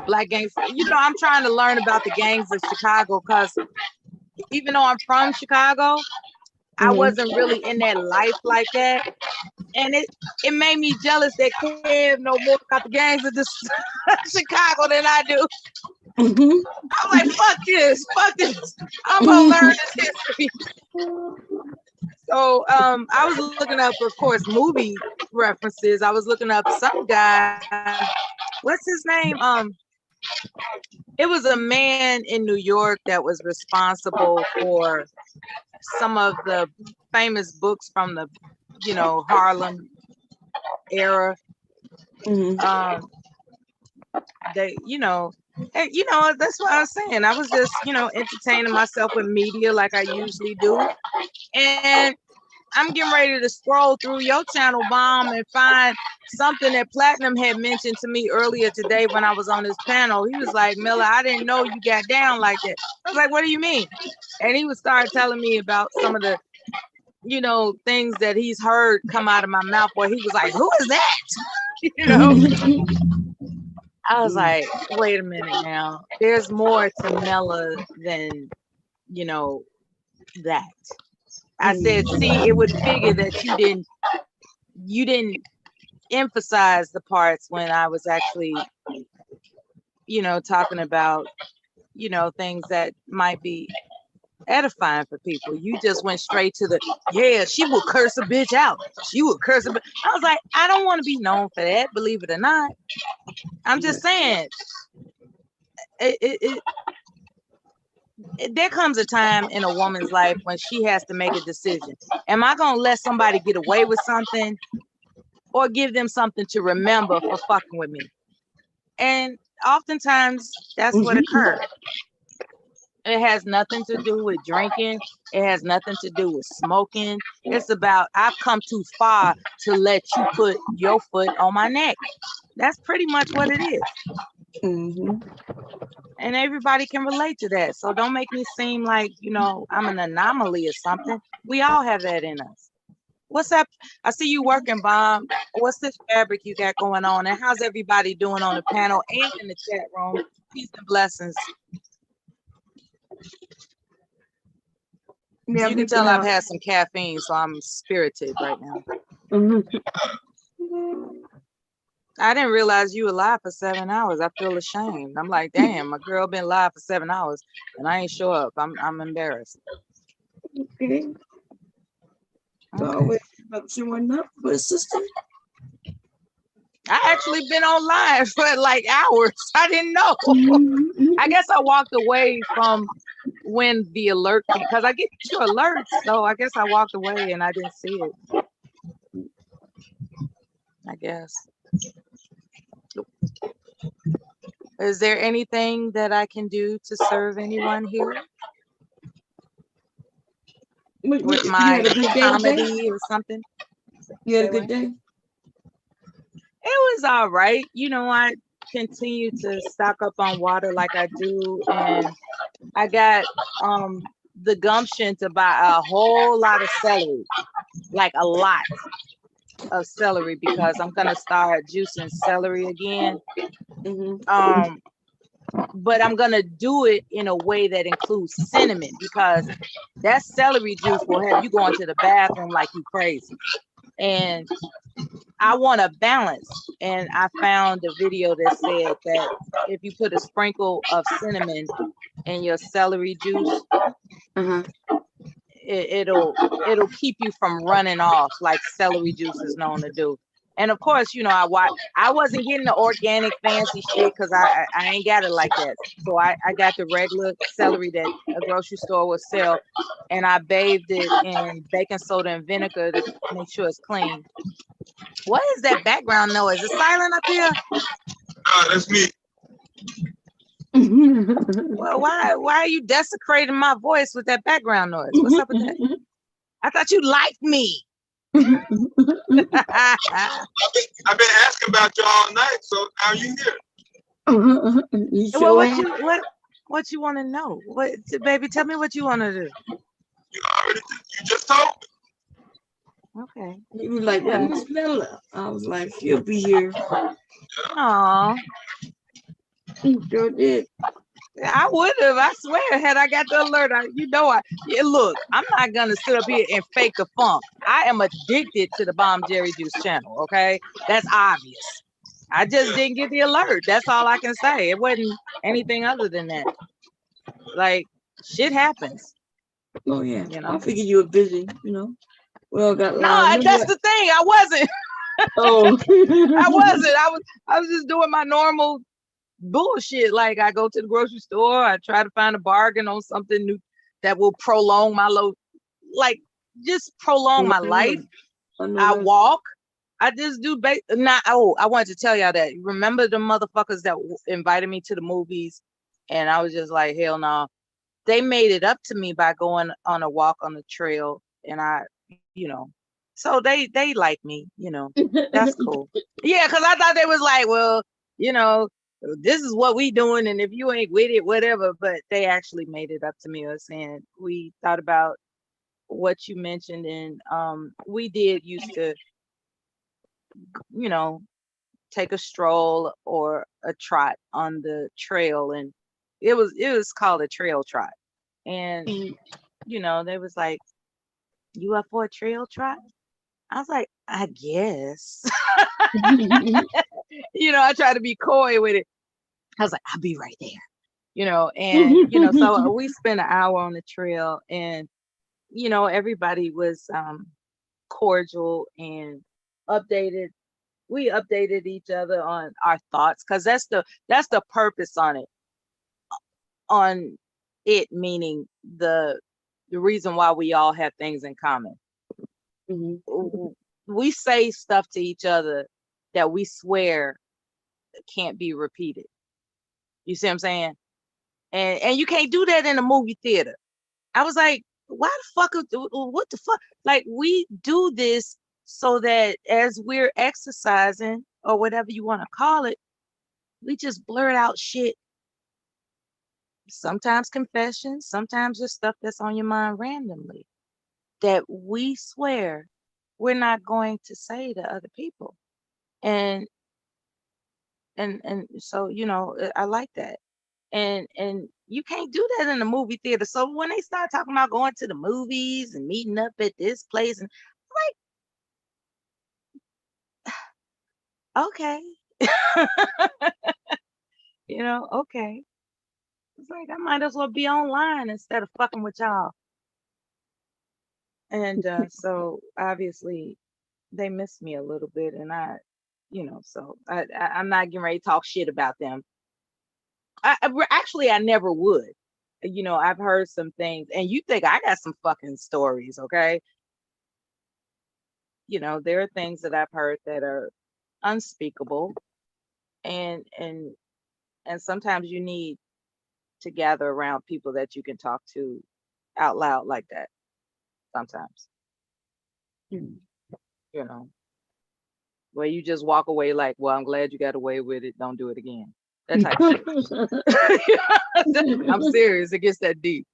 Black gangs. You know, I'm trying to learn about the gangs of Chicago because even though I'm from Chicago, I wasn't really in that life like that. And it made me jealous that Kev know more about the gangs of this Chicago than I do. I'm like, fuck this. I'm gonna learn this history. So I was looking up, of course, movie references. I was looking up some guy. What's his name? It was a man in New York that was responsible for some of the famous books from the, Harlem era. They, that's what I was saying. I was just, entertaining myself with media like I usually do. And I'm getting ready to scroll through your channel, Bomb, and find something that Platinum had mentioned to me earlier today when I was on his panel. He was like, Miller, I didn't know you got down like that. I was like, what do you mean? And he would start telling me about some of the, things that he's heard come out of my mouth, where he was like, who is that? I was like, wait a minute now. There's more to Mella than, that. I said, see, it would figure that you didn't emphasize the parts when I was actually, talking about, things that might be edifying for people. You just went straight to the, yeah, she will curse a bitch out. She will curse a bitch. I was like, I don't want to be known for that, believe it or not. I'm just saying, there comes a time in a woman's life when she has to make a decision. Am I going to let somebody get away with something or give them something to remember for fucking with me? And oftentimes that's what occurred. It has nothing to do with drinking. It has nothing to do with smoking. It's about, I've come too far to let you put your foot on my neck. That's pretty much what it is. And everybody can relate to that. So don't make me seem like, I'm an anomaly or something. We all have that in us. What's up? I see you working, Bomb. What's this fabric you got going on? And how's everybody doing on the panel and in the chat room? Peace and blessings. Yeah, you can tell I've had some caffeine, so I'm spirited right now. I didn't realize you were live for 7 hours. I feel ashamed. I'm like, damn, my girl been live for 7 hours and I ain't show up. I'm embarrassed. Okay. Always up showing up for a sister. I actually been online for like hours. I didn't know. I guess I walked away from when the alert came, because I get your alerts. So I guess I walked away and I didn't see it. I guess. Is there anything that I can do to serve anyone here? With my comedy or something? You had a good day? It was all right. I continue to stock up on water like I do, and I got the gumption to buy a whole lot of celery, like a lot of celery, because I'm gonna start juicing celery again. But I'm gonna do it in a way that includes cinnamon, because that celery juice will have you going to the bathroom like you crazy. And I want a balance. And I found a video that said that if you put a sprinkle of cinnamon in your celery juice, it'll keep you from running off like celery juice is known to do. And of course, I wasn't getting the organic fancy shit because I ain't got it like that. So I got the regular celery that a grocery store would sell, and I bathed it in baking soda and vinegar to make sure it's clean. What is that background noise? Is it silent up here? That's me. Well, why are you desecrating my voice with that background noise? What's up with that? I thought you liked me. I've been asking about you all night, so now you here. You sure what you want to know? What, baby? Tell me what you want to do. You just told me. Okay. You were like, "Where's Miss Miller?" I was like, "She'll be here." Aw. Sure did. I would have, I swear, had I got the alert. Look, I'm not gonna sit up here and fake the funk. I am addicted to the Bomb Jerry Juice channel, okay? That's obvious. I just didn't get the alert. That's all I can say. It wasn't anything other than that. Like, shit happens. Oh yeah. I figured you were busy, Well, got No, that's the thing. I wasn't. Oh, I wasn't. I was just doing my normal bullshit. Like I go to the grocery store, I try to find a bargain on something new that will prolong my just prolong my life. I walk. I just do I wanted to tell y'all that. Remember the motherfuckers that invited me to the movies, and I was just like, hell no. They made it up to me by going on a walk on the trail, and so they like me, that's cool. Yeah, because I thought they was like, well, this is what we doing, and if you ain't with it, whatever. But they actually made it up to me, saying we thought about what you mentioned, and we did used to, take a stroll or a trot on the trail, and it was called a trail trot. And they was like, you up for a trail trot? I was like, I guess. I try to be coy with it. I was like, I'll be right there. And so we spent an hour on the trail, and everybody was cordial and updated. We updated each other on our thoughts, because that's the purpose on it, meaning the reason why we all have things in common. Mm-hmm. We say stuff to each other that we swear can't be repeated. You see what I'm saying? And you can't do that in a movie theater. I was like, why the fuck? What the fuck? Like, we do this so that as we're exercising, or whatever you want to call it, we just blurt out shit. Sometimes confessions, sometimes just stuff that's on your mind randomly, that we swear we're not going to say to other people. And so, I like that. And you can't do that in a movie theater. So when they start talking about going to the movies and meeting up at this place, and like, okay. Okay. It's like, I might as well be online instead of fucking with y'all. And so obviously they missed me a little bit, and so I'm not getting ready to talk shit about them. I never would. I've heard some things, and you think I got some fucking stories, okay? There are things that I've heard that are unspeakable, and sometimes you need to gather around people that you can talk to out loud like that. Sometimes, where you just walk away like, well, I'm glad you got away with it. Don't do it again. That type of shit. I'm serious. It gets that deep,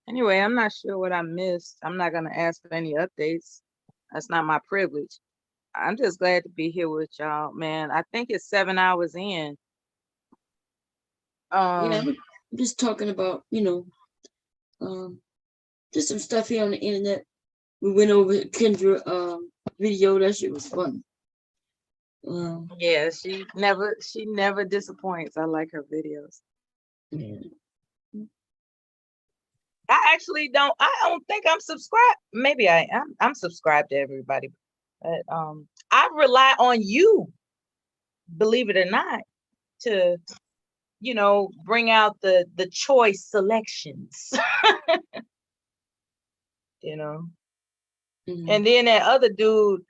Anyway, I'm not sure what I missed. I'm not going to ask for any updates. That's not my privilege. I'm just glad to be here with y'all, man. I think it's 7 hours in. Yeah, I'm just talking about, just some stuff here on the internet. We went over Kendra video. That shit was fun. Yeah, she never disappoints. I like her videos. Yeah. I don't think I'm subscribed. Maybe I'm subscribed to everybody, but I rely on you, believe it or not, to bring out the choice selections. Mm-hmm. And then that other dude,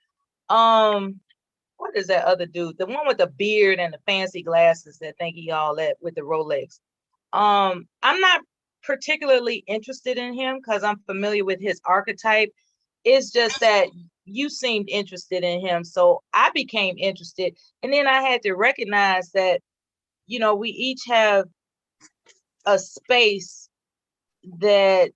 what is that other dude? The one with the beard and the fancy glasses that think he all that with the Rolex. I'm not particularly interested in him because I'm familiar with his archetype. It's just that you seemed interested in him, so I became interested. And then I had to recognize that, we each have a space that,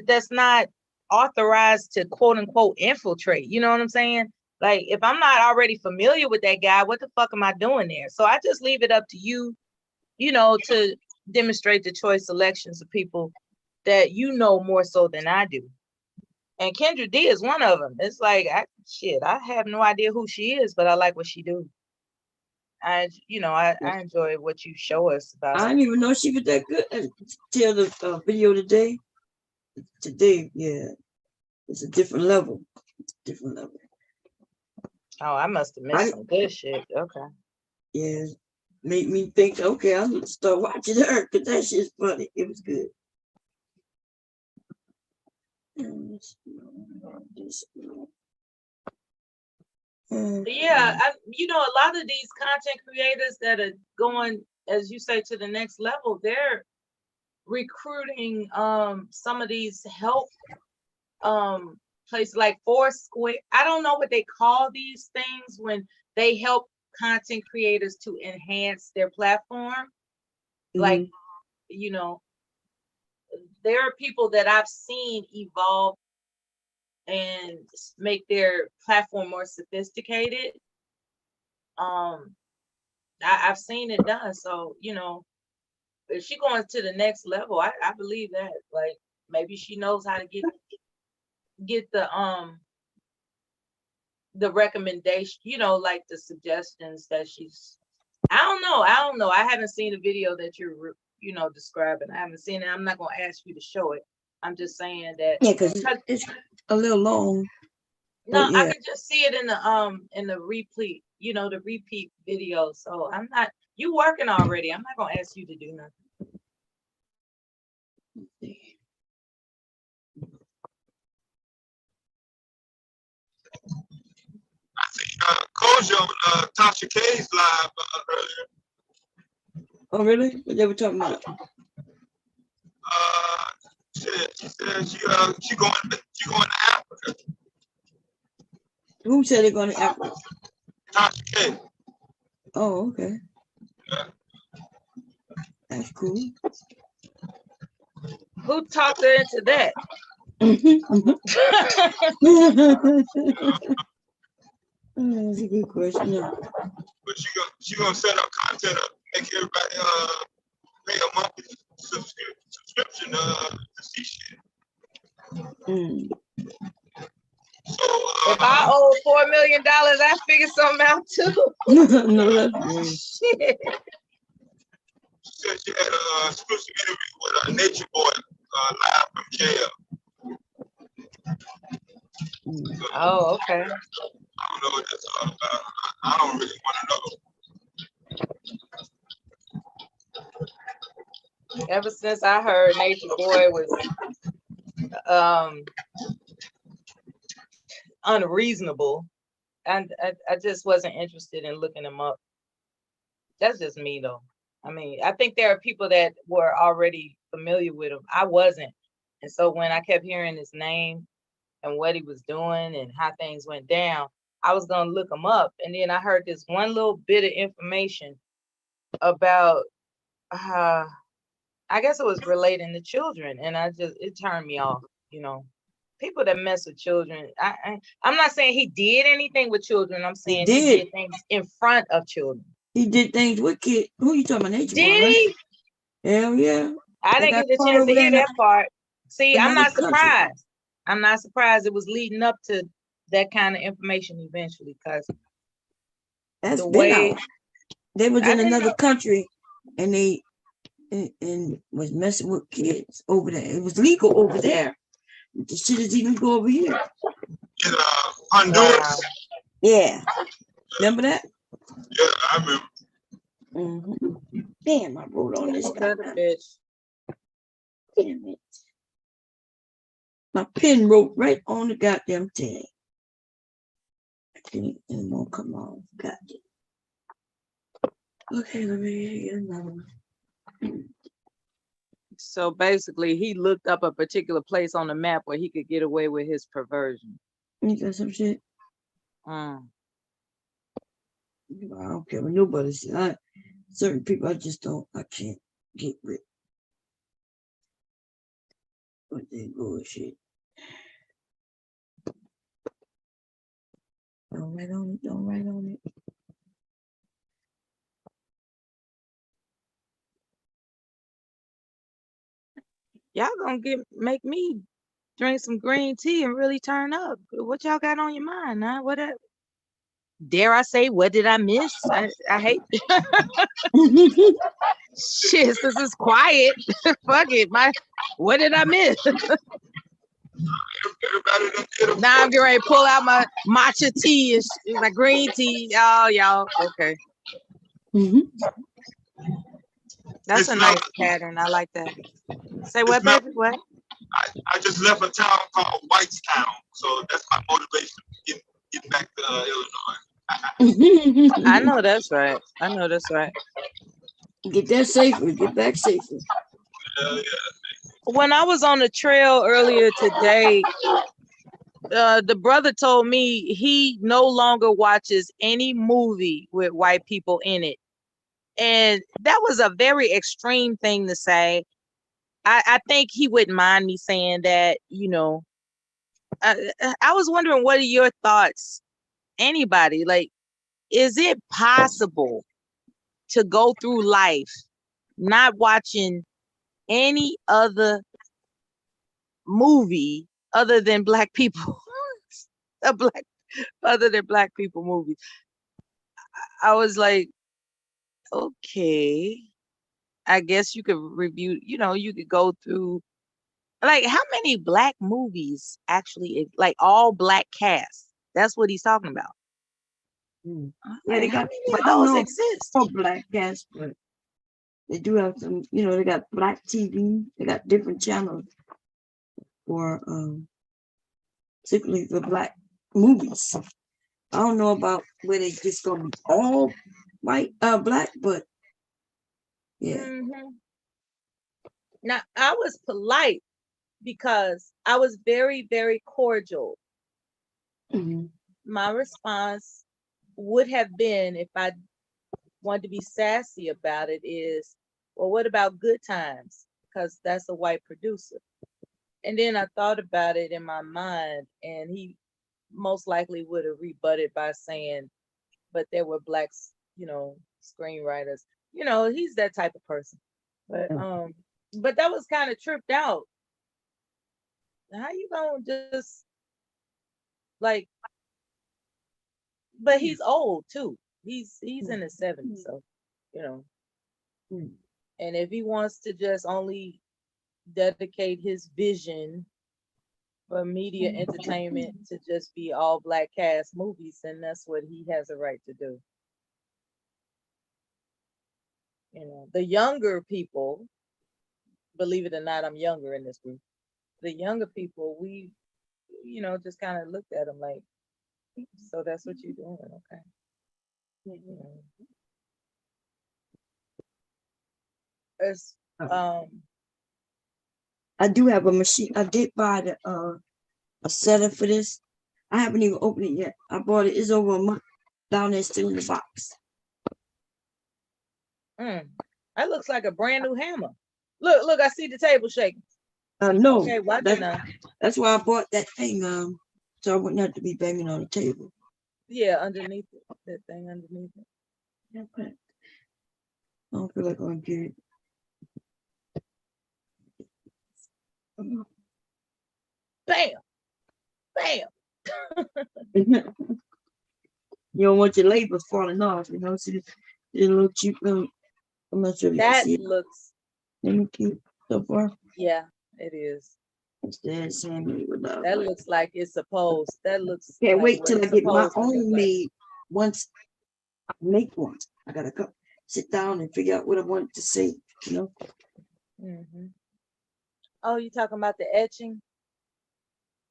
that's not authorized to quote unquote infiltrate. You know what I'm saying? Like, if I'm not already familiar with that guy, what the fuck am I doing there? So I just leave it up to you, to demonstrate the choice selections of people that more so than I do. And Kendra D is one of them. It's like, I have no idea who she is, but I like what she do. I enjoy what you show us about I it. didn't even know she was that good until the video today. Today, yeah, it's a different level. Different level. Oh, I must have missed some good shit. Okay. Yeah, made me think. Okay, I need to start watching her because that shit's funny. It was good. Yeah, a lot of these content creators that are going, as you say, to the next level, they're recruiting some of these help places like Foursquare. I don't know what they call these things when they help content creators to enhance their platform. Like, there are people that I've seen evolve and make their platform more sophisticated. I've seen it done. So, if she going to the next level, I believe that. Like, maybe she knows how to get the recommendation, like the suggestions that she's. I don't know. I haven't seen the video that you're describing. I haven't seen it. I'm not gonna ask you to show it. I'm just saying that. Yeah, because it's a little long. No, yeah. I can just see it in the repeat, the repeat video. So I'm not. You working already? I'm not gonna ask you to do nothing. Coach on Tasha K's live earlier. Oh, really? What they were talking about? She said she going to Africa. Who said they're going to Africa? Tasha K. Oh, okay. Yeah. That's cool. Who talked her into that? That's a good question. But she gonna set up content up, make everybody pay a monthly subscription to see shit. So if I owe $4 million, I figure something out too. No, that's great. Shit. She said she had an exclusive interview with a Nature Boy live from jail. Oh, okay. I don't know what that's all about. I don't really want to know. Ever since I heard Nature Boy was unreasonable, and I just wasn't interested in looking him up. That's just me though. I mean, I think there are people that were already familiar with him. I wasn't. And so when I kept hearing his name and what he was doing and how things went down, I was going to look him up. And then I heard this one little bit of information about, I guess it was relating to children. And it turned me off, People that mess with children. I'm not saying he did anything with children. I'm saying he did things in front of children. He did things with kids. Who you talking about? Nature Boy, Did right? he? Hell yeah. I didn't get the chance to hear that part. See, I'm not surprised. I'm not surprised it was leading up to that kind of information eventually, because that's the been way out. They was in another country and they and was messing with kids over there. It was legal over there. The shit is even go over here. In Honduras. Yeah. Remember that? Yeah, I remember. Damn, I wrote on this guy. Bitch. Damn it. My pen wrote right on the goddamn tag. I can't anymore. Come on. Goddamn. Okay, let me get another one. So basically, he looked up a particular place on the map where he could get away with his perversion. You got some shit? I don't care what nobody says. Certain people, I can't get with. But they bullshit. Don't write on it. Y'all gonna make me drink some green tea and really turn up. What y'all got on your mind, huh? Whatever. dare I say, what did I miss? I hate shit. This is quiet. Fuck it. What did I miss? Now I'm getting ready to pull out my matcha tea and my green tea. Oh, y'all. Okay. That's a nice pattern. I like that. Say what, baby? What? I just left a town called Whitestown, so that's my motivation to get back to Illinois. I know that's right. I know that's right. Get there safely. Get back safely. When I was on the trail earlier today, the brother told me he no longer watches any movie with white people in it. And that was a very extreme thing to say. I think he wouldn't mind me saying that, you know. I was wondering, what are your thoughts? Anybody, like, is it possible to go through life not watching any other movie other than black people? Other than black people movies? I was like, okay, I guess you could review, you know, you could go through, like, how many black movies actually, like, all black cast? That's what he's talking about. Yeah, they got, but I don't know for black cast, but they do have some, you know, they got black TV, they got different channels for particularly for black movies. I don't know about where they just gonna be all white, black, but yeah. Now, I was polite because I was very, very cordial. My response would have been, if I wanted to be sassy about it, is, well, what about Good Times? Because that's a white producer. And then I thought about it in my mind, and he most likely would have rebutted by saying, but there were black, you know, screenwriters. You know, he's that type of person. But that was kind of tripped out. How you gonna just, like, but he's old too. He's in his 70s, so, you know. And if he wants to just only dedicate his vision for media entertainment to just be all black cast movies, then that's what he has a right to do. You know, the younger people, believe it or not, I'm younger in this group. The younger people, we, you know, just kind of looked at them like, so that's what you're doing, okay? You know. It's, I do have a machine. I did buy the a setup for this. I haven't even opened it yet. I bought it. It's over a month down there, still in the box. That looks like a brand new hammer. Look, I see the table shaking. No, okay, that's why I bought that thing. So I wouldn't have to be banging on the table. Yeah, underneath it, that thing underneath it. Okay. I don't feel like I'm good. Bam, bam. You don't want your labels falling off, you know. So it's a little cheap. I'm not sure if you can see it. Looks. Let me keep so far. Yeah, it is. That looks like it's supposed. That looks. Can't like wait till I get my own like. made. Once I make one, I gotta come sit down and figure out what I want to say. You know. Oh, you talking about the etching?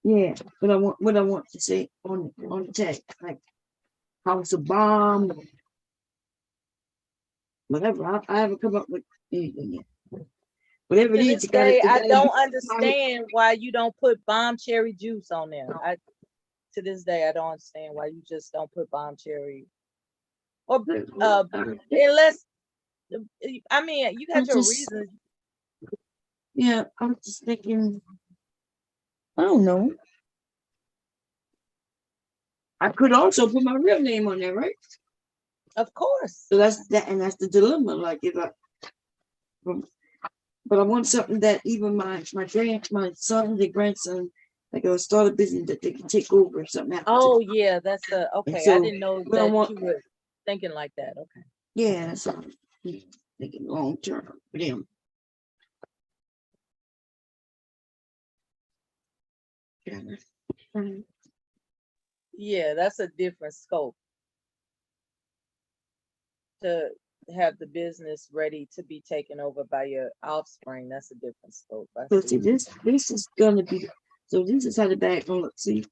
Yeah, but what I want to say on the tag, like house of bomb, whatever. I haven't come up with anything yet. Whatever it is, you gotta. I don't understand why you don't put bomb cherry juice on there. To this day, I don't understand why you just don't put bomb cherry. Or unless, I mean, you got your reasons. Yeah, I'm just thinking. I don't know. I could also put my real name on there, right? Of course. So that's the dilemma. Like if but I want something that even my son, the grandson, Like they'll start a business that they can take over if something happens. Oh yeah, that's okay. so I didn't know we don't that want, you were thinking like that. Okay. yeah, that's all. Thinking long term for them. Yeah, that's a different scope. To have the business ready to be taken over by your offspring, that's a different scope. So see, this is gonna be, so this is how the bag gonna look. See,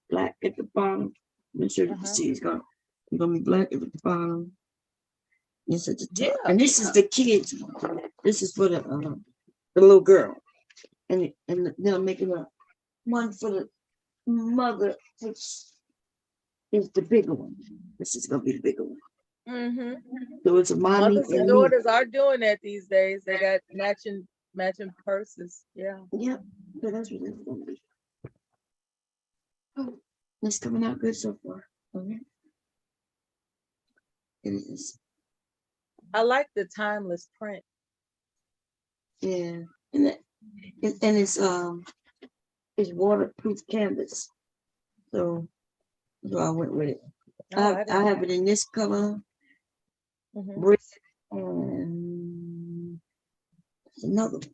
black at the bottom. Make sure you can see it's gonna be black at the bottom. This at the top, and this is the kids. This is for the little girl, and then I'm making one for the mother, which is the bigger one. This is gonna be the bigger one. Mm-hmm. So it's a mommy Mothers and and daughters are doing that these days. They got matching purses. Yeah. Yeah, but that's what it's gonna be. Oh, it's coming out good so far. Okay. It is. I like the timeless print. Yeah, and it's waterproof canvas. So I went with it. I have it in this color, brick, and another one.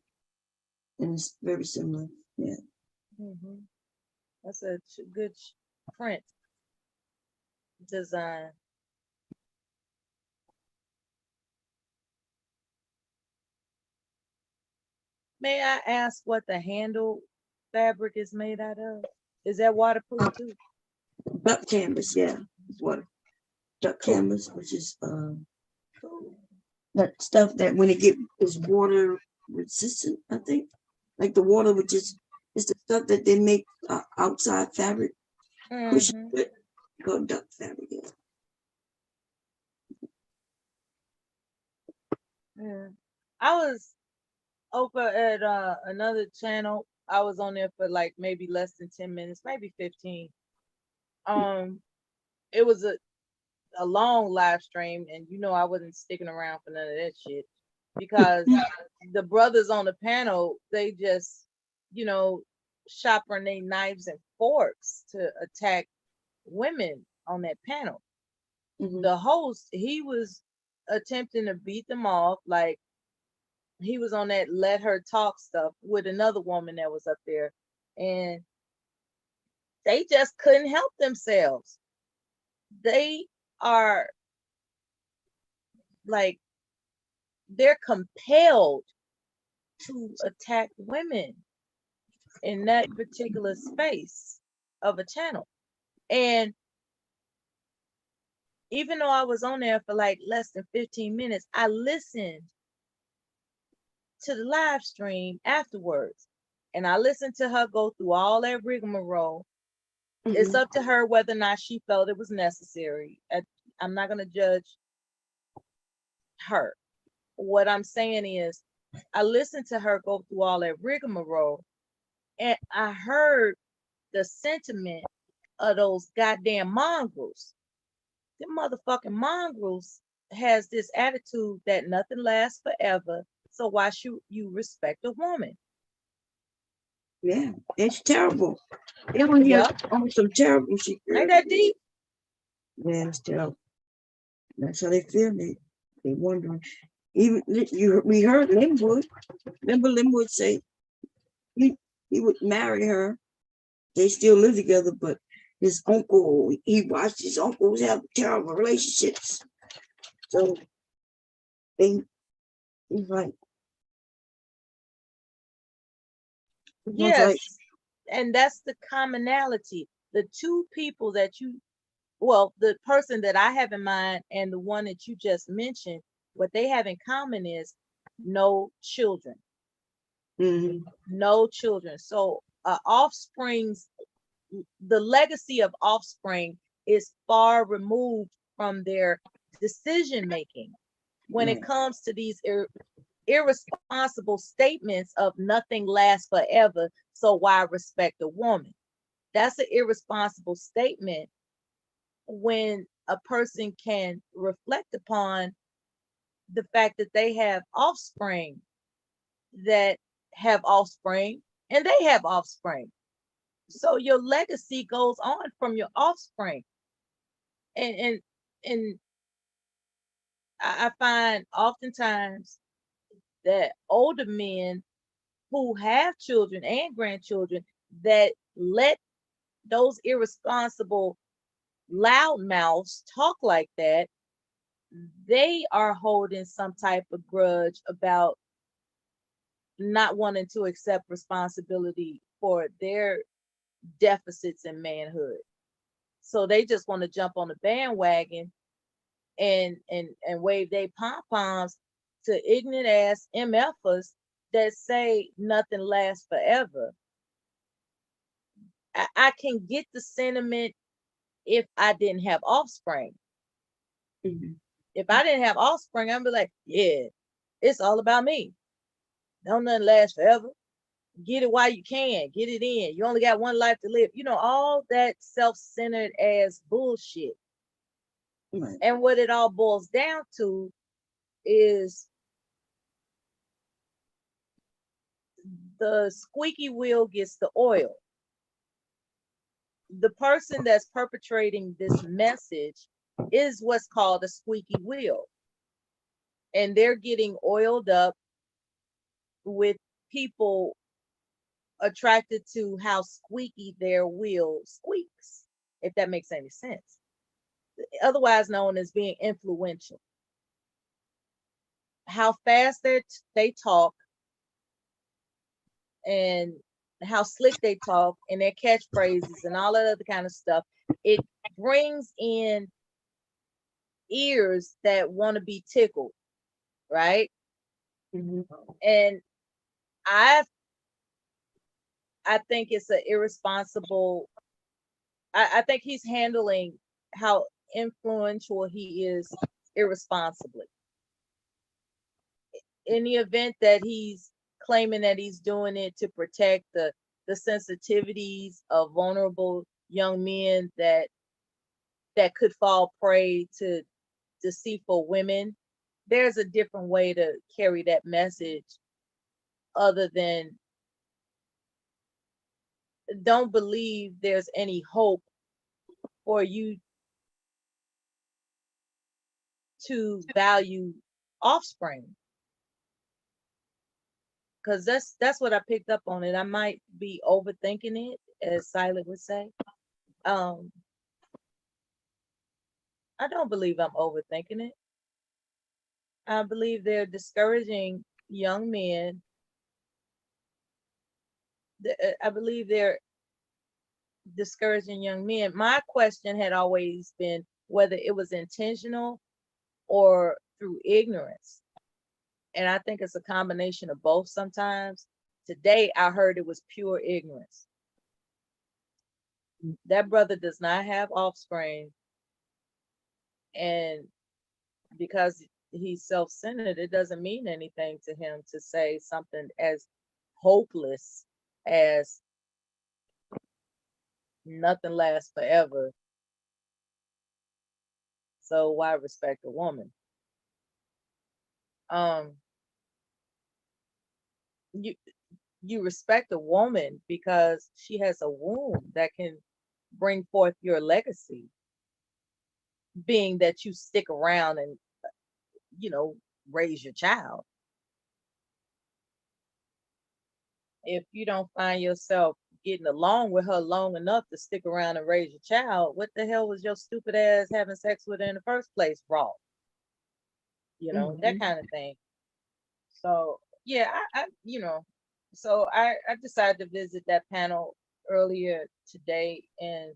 And it's very similar. Yeah. That's a good print design. May I ask what the handle fabric is made out of? Is that waterproof too? Duck canvas, yeah. It's water. Duck canvas, which is that stuff that when it is water resistant, I think. Like the water would just, it's the stuff that they make outside fabric. Cushion with called duck fabric. Yeah. I was over at another channel. I was on there for like maybe less than 10 minutes, maybe 15. It was a long live stream, and I wasn't sticking around for none of that shit because the brothers on the panel, they just, sharpen their knives and forks to attack women on that panel. The host, he was attempting to beat them off, like he was on that let her talk stuff with another woman that was up there, and they just couldn't help themselves. They are like, they're compelled to attack women in that particular space of a channel. And even though I was on there for like less than 15 minutes, I listened to the live stream afterwards, and I listened to her go through all that rigmarole. It's up to her whether or not she felt it was necessary. I'm not going to judge her. What I'm saying is, I listened to her go through all that rigmarole, and I heard the sentiment of those goddamn mongrels. The motherfucking mongrels has this attitude that nothing lasts forever, so why should you respect a woman? Yeah, it's terrible. They on here on some terrible shit. Ain't that deep? Yeah, it's terrible. That's how they feel. They wondering. Even we heard Linwood. Remember Linwood say he would marry her. They still live together, but his uncle, he watched his uncles have terrible relationships. So he's like, yes, and that's the commonality. The two people that the person that I have in mind and the one that you just mentioned, what they have in common is no children. No children. So the legacy of offspring is far removed from their decision making when it comes to these irresponsible statements of nothing lasts forever, so why respect a woman? That's an irresponsible statement when a person can reflect upon the fact that they have offspring that have offspring, and they have offspring. So your legacy goes on from your offspring. And I find oftentimes that older men who have children and grandchildren that let those irresponsible loudmouths talk like that, they are holding some type of grudge about not wanting to accept responsibility for their deficits in manhood. So they just want to jump on the bandwagon and wave their pom-poms to ignorant ass MFers that say nothing lasts forever. I can get the sentiment if I didn't have offspring. If I didn't have offspring, I'd be like, yeah, it's all about me. Don't nothing last forever. Get it while you can. Get it in. You only got one life to live. You know, all that self-centered ass bullshit. Right. And what it all boils down to is the squeaky wheel gets the oil. The person that's perpetrating this message is what's called a squeaky wheel. And they're getting oiled up with people attracted to how squeaky their wheel squeaks, if that makes any sense. Otherwise known as being influential. How fast they talk and how slick they talk and their catchphrases and all that other kind of stuff, it brings in ears that want to be tickled, right? And I think it's an irresponsible. I think he's handling how influential he is irresponsibly. In the event that he's claiming that he's doing it to protect the sensitivities of vulnerable young men that could fall prey to deceitful women, there's a different way to carry that message other than don't believe there's any hope for you to value offspring. Because that's what I picked up on it. I might be overthinking it, as Silent would say. I don't believe I'm overthinking it. I believe they're discouraging young men. I believe they're discouraging young men. My question had always been whether it was intentional or through ignorance. And I think it's a combination of both sometimes. Today, I heard it was pure ignorance. That brother does not have offspring. And because he's self-centered, it doesn't mean anything to him to say something as hopeless as nothing lasts forever. So why respect a woman? You respect a woman because she has a womb that can bring forth your legacy, being that you stick around and raise your child. If you don't find yourself getting along with her long enough to stick around and raise your child, what the hell was your stupid ass having sex with her in the first place? Raw. That kind of thing. So yeah, so I decided to visit that panel earlier today, and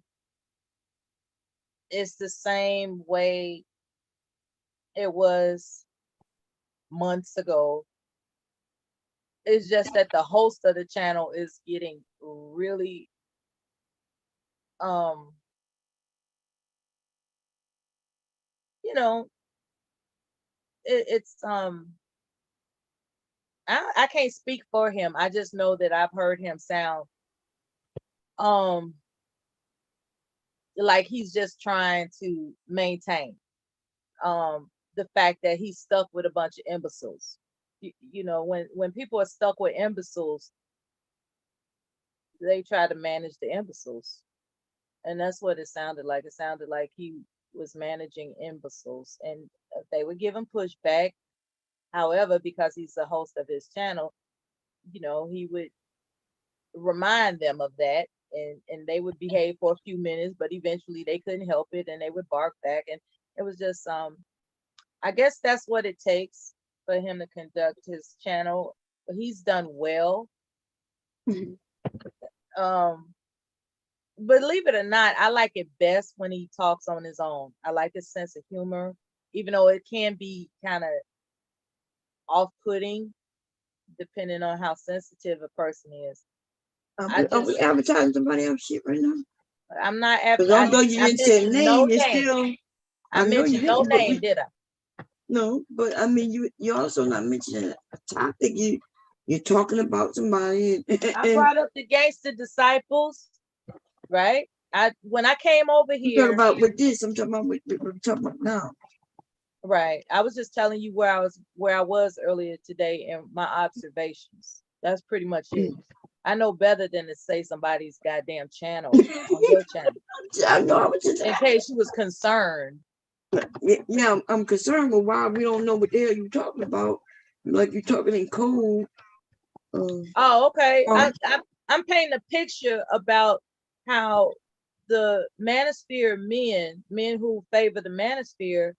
it's the same way it was months ago. It's just that the host of the channel is getting really it's I can't speak for him. I just know that I've heard him sound like he's just trying to maintain the fact that he's stuck with a bunch of imbeciles. When people are stuck with imbeciles, they tried to manage the imbeciles. And that's what it sounded like. It sounded like he was managing imbeciles, and they would give him pushback. However, because he's the host of his channel, he would remind them of that, and they would behave for a few minutes, but eventually they couldn't help it and they would bark back. And it was just, I guess that's what it takes for him to conduct his channel. He's done well. Believe it or not, I like it best when he talks on his own. I like his sense of humor, even though it can be kind of off-putting depending on how sensitive a person is. Are we advertising somebody else shit right now? I'm not Because although you didn't say a name, it's still. I mentioned no name, did I? No, but I mean, you also not mentioning a topic. You're talking about somebody. I brought up the gangster disciples, right? When I came over here. You talk about with this. I'm talking about what we're talking about now. Right. I was just telling you where I was earlier today and my observations. That's pretty much it. I know better than to say somebody's goddamn channel on your channel. I know. I was just in case you was concerned. Yeah, I'm concerned with why we don't know what the hell you're talking about. Like you're talking in code. Oh, okay. I'm painting a picture about how the Manosphere men who favor the Manosphere,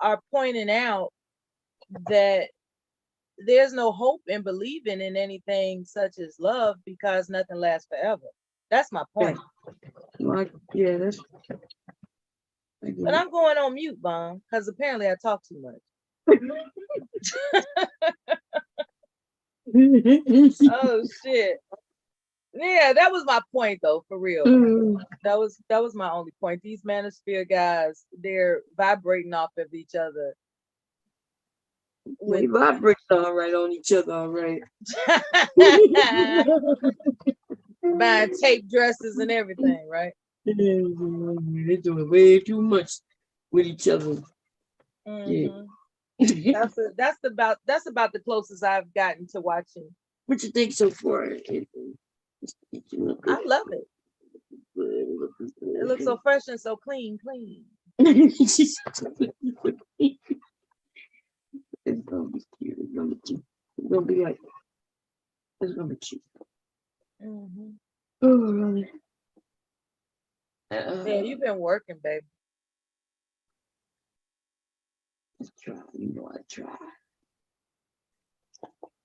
are pointing out that there's no hope in believing in anything such as love because nothing lasts forever. That's my point. Yeah, that's. But I'm going on mute, Bon, because apparently I talk too much. Oh shit. Yeah, that was my point though, for real. That was my only point. These Manosphere guys, they're vibrating off of each other. We vibrate all right on each other, all right. Buying tape dresses and everything, right? They're doing way too much with each other. Yeah. That's about the closest I've gotten to watching. What you think so far? I love it. It looks so fresh and so clean. It's gonna be cute. It's gonna be cute. It's gonna be like. It's gonna be cute. Oh, really? Yeah, you've been working, baby. I try. You know I try.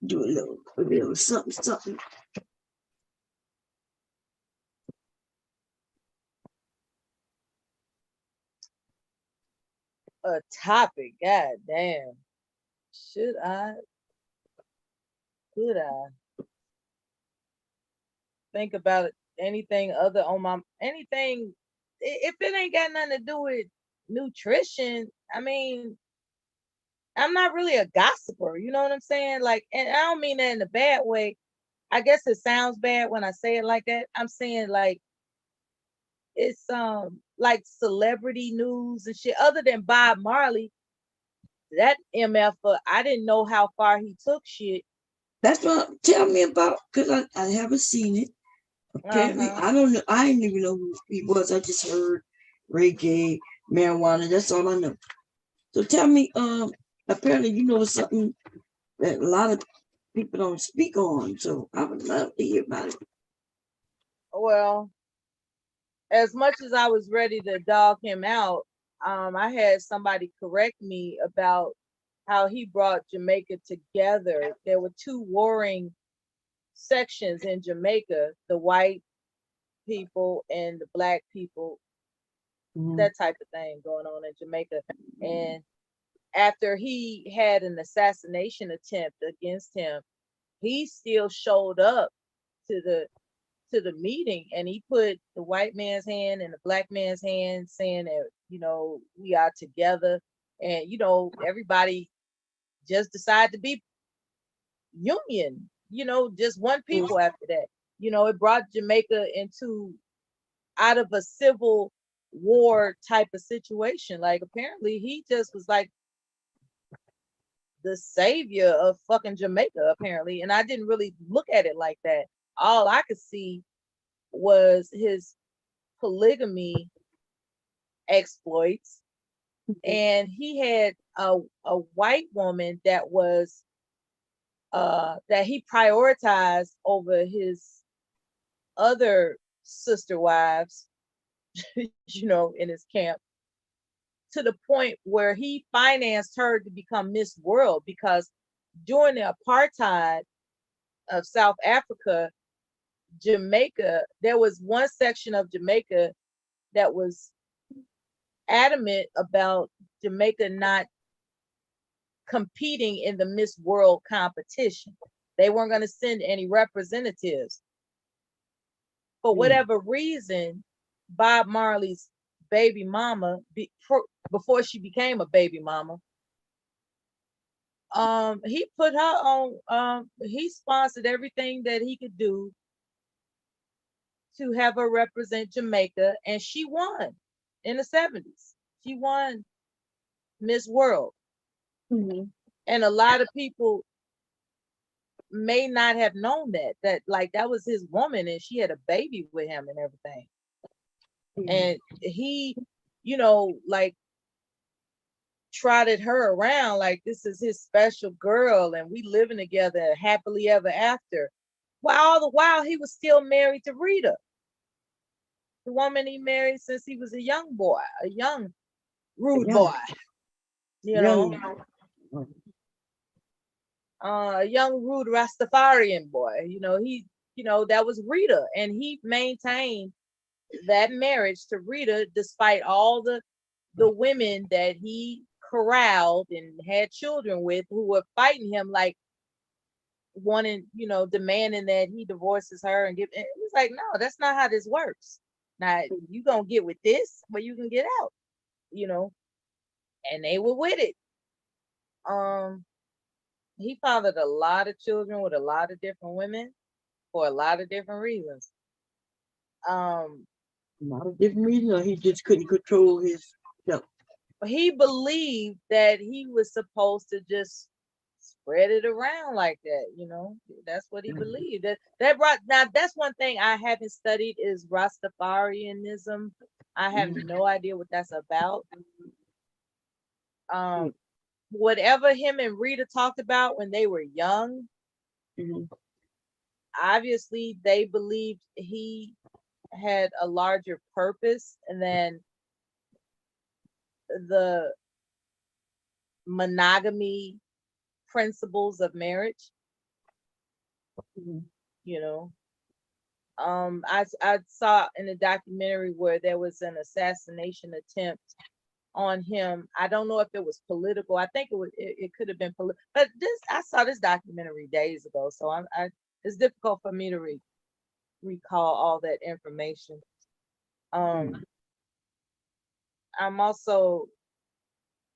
Do a little something. A topic, god damn. Could I think about it? Anything other on anything? If it ain't got nothing to do with nutrition, I mean, I'm not really a gossiper. You know what I'm saying? Like, and I don't mean that in a bad way. I guess it sounds bad when I say it like that. I'm saying like it's like celebrity news and shit. Other than Bob Marley, that MF, I didn't know how far he took shit. That's what tell me about, because I haven't seen it. Apparently, I don't know. I didn't even know who he was. I just heard reggae, marijuana. That's all I know. So tell me, apparently you know something that a lot of people don't speak on. So I would love to hear about it. Well, as much as I was ready to dog him out, I had somebody correct me about how he brought Jamaica together. There were two warring sections in Jamaica, the white people and the black people, that type of thing going on in Jamaica. And after he had an assassination attempt against him, he still showed up to the meeting, and he put the white man's hand in the black man's hand, saying that, we are together. And, everybody just decided to be union, just one people after that. It brought Jamaica out of a civil war type of situation. Like, apparently he just was like the savior of fucking Jamaica, apparently. And I didn't really look at it like that. all I could see was his polygamy exploits. And he had a white woman that was that he prioritized over his other sister wives, you know, in his camp, to the point where he financed her to become Miss World, because during the apartheid of South Africa, Jamaica, there was one section of Jamaica that was adamant about Jamaica not competing in the Miss World competition. They weren't going to send any representatives. For whatever reason, Bob Marley's baby mama, before she became a baby mama, he put her on, he sponsored everything that he could do to have her represent Jamaica, and she won in the 70s. She won Miss World. And a lot of people may not have known that like that was his woman and she had a baby with him and everything. And he, you know, like trotted her around like this is his special girl and we living together happily ever after. While all the while he was still married to Rita, the woman he married since he was a young boy, a young rude boy, you know, young rude Rastafarian boy. You know, he, you know, that was Rita, and he maintained that marriage to Rita despite all the women that he corralled and had children with who were fighting him, like wanting, you know, demanding that he divorces her and give. It was like, no, that's not how this works. Now you gonna get with this, but you can get out, you know. And they were with it. He fathered a lot of children with a lot of different women for a lot of different reasons. A lot of different reasons, or he just couldn't control his self. He believed that he was supposed to just spread it around like that, you know. That's what he believed. That brought, now that's one thing I haven't studied is Rastafarianism. I have no idea what that's about. Whatever him and Rita talked about when they were young, obviously they believed he had a larger purpose than the monogamy principles of marriage. You know, I saw in a documentary where there was an assassination attempt on him. I don't know if it was political. I think it could have been political. But I saw this documentary days ago, so it's difficult for me to recall all that information. I'm also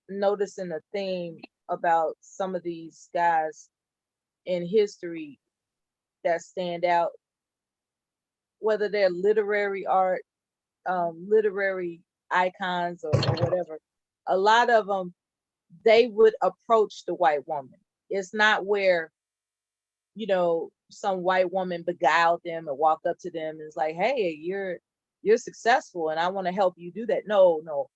noticing a theme about some of these guys in history that stand out, whether they're literary art, literary icons or whatever. A lot of them, they would approach the white woman. It's not where, you know, some white woman beguiled them and walked up to them and is like, hey, you're successful and I want to help you do that. No.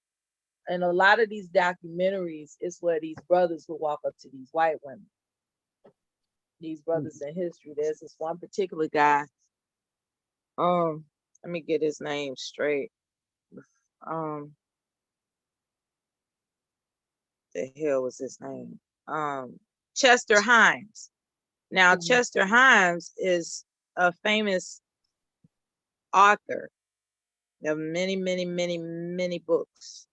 And a lot of these documentaries is where these brothers will walk up to these white women. These brothers in history. There's this one particular guy. Let me get his name straight. The hell was his name? Chester Himes. Now, Chester Himes is a famous author of many, many, many, many books.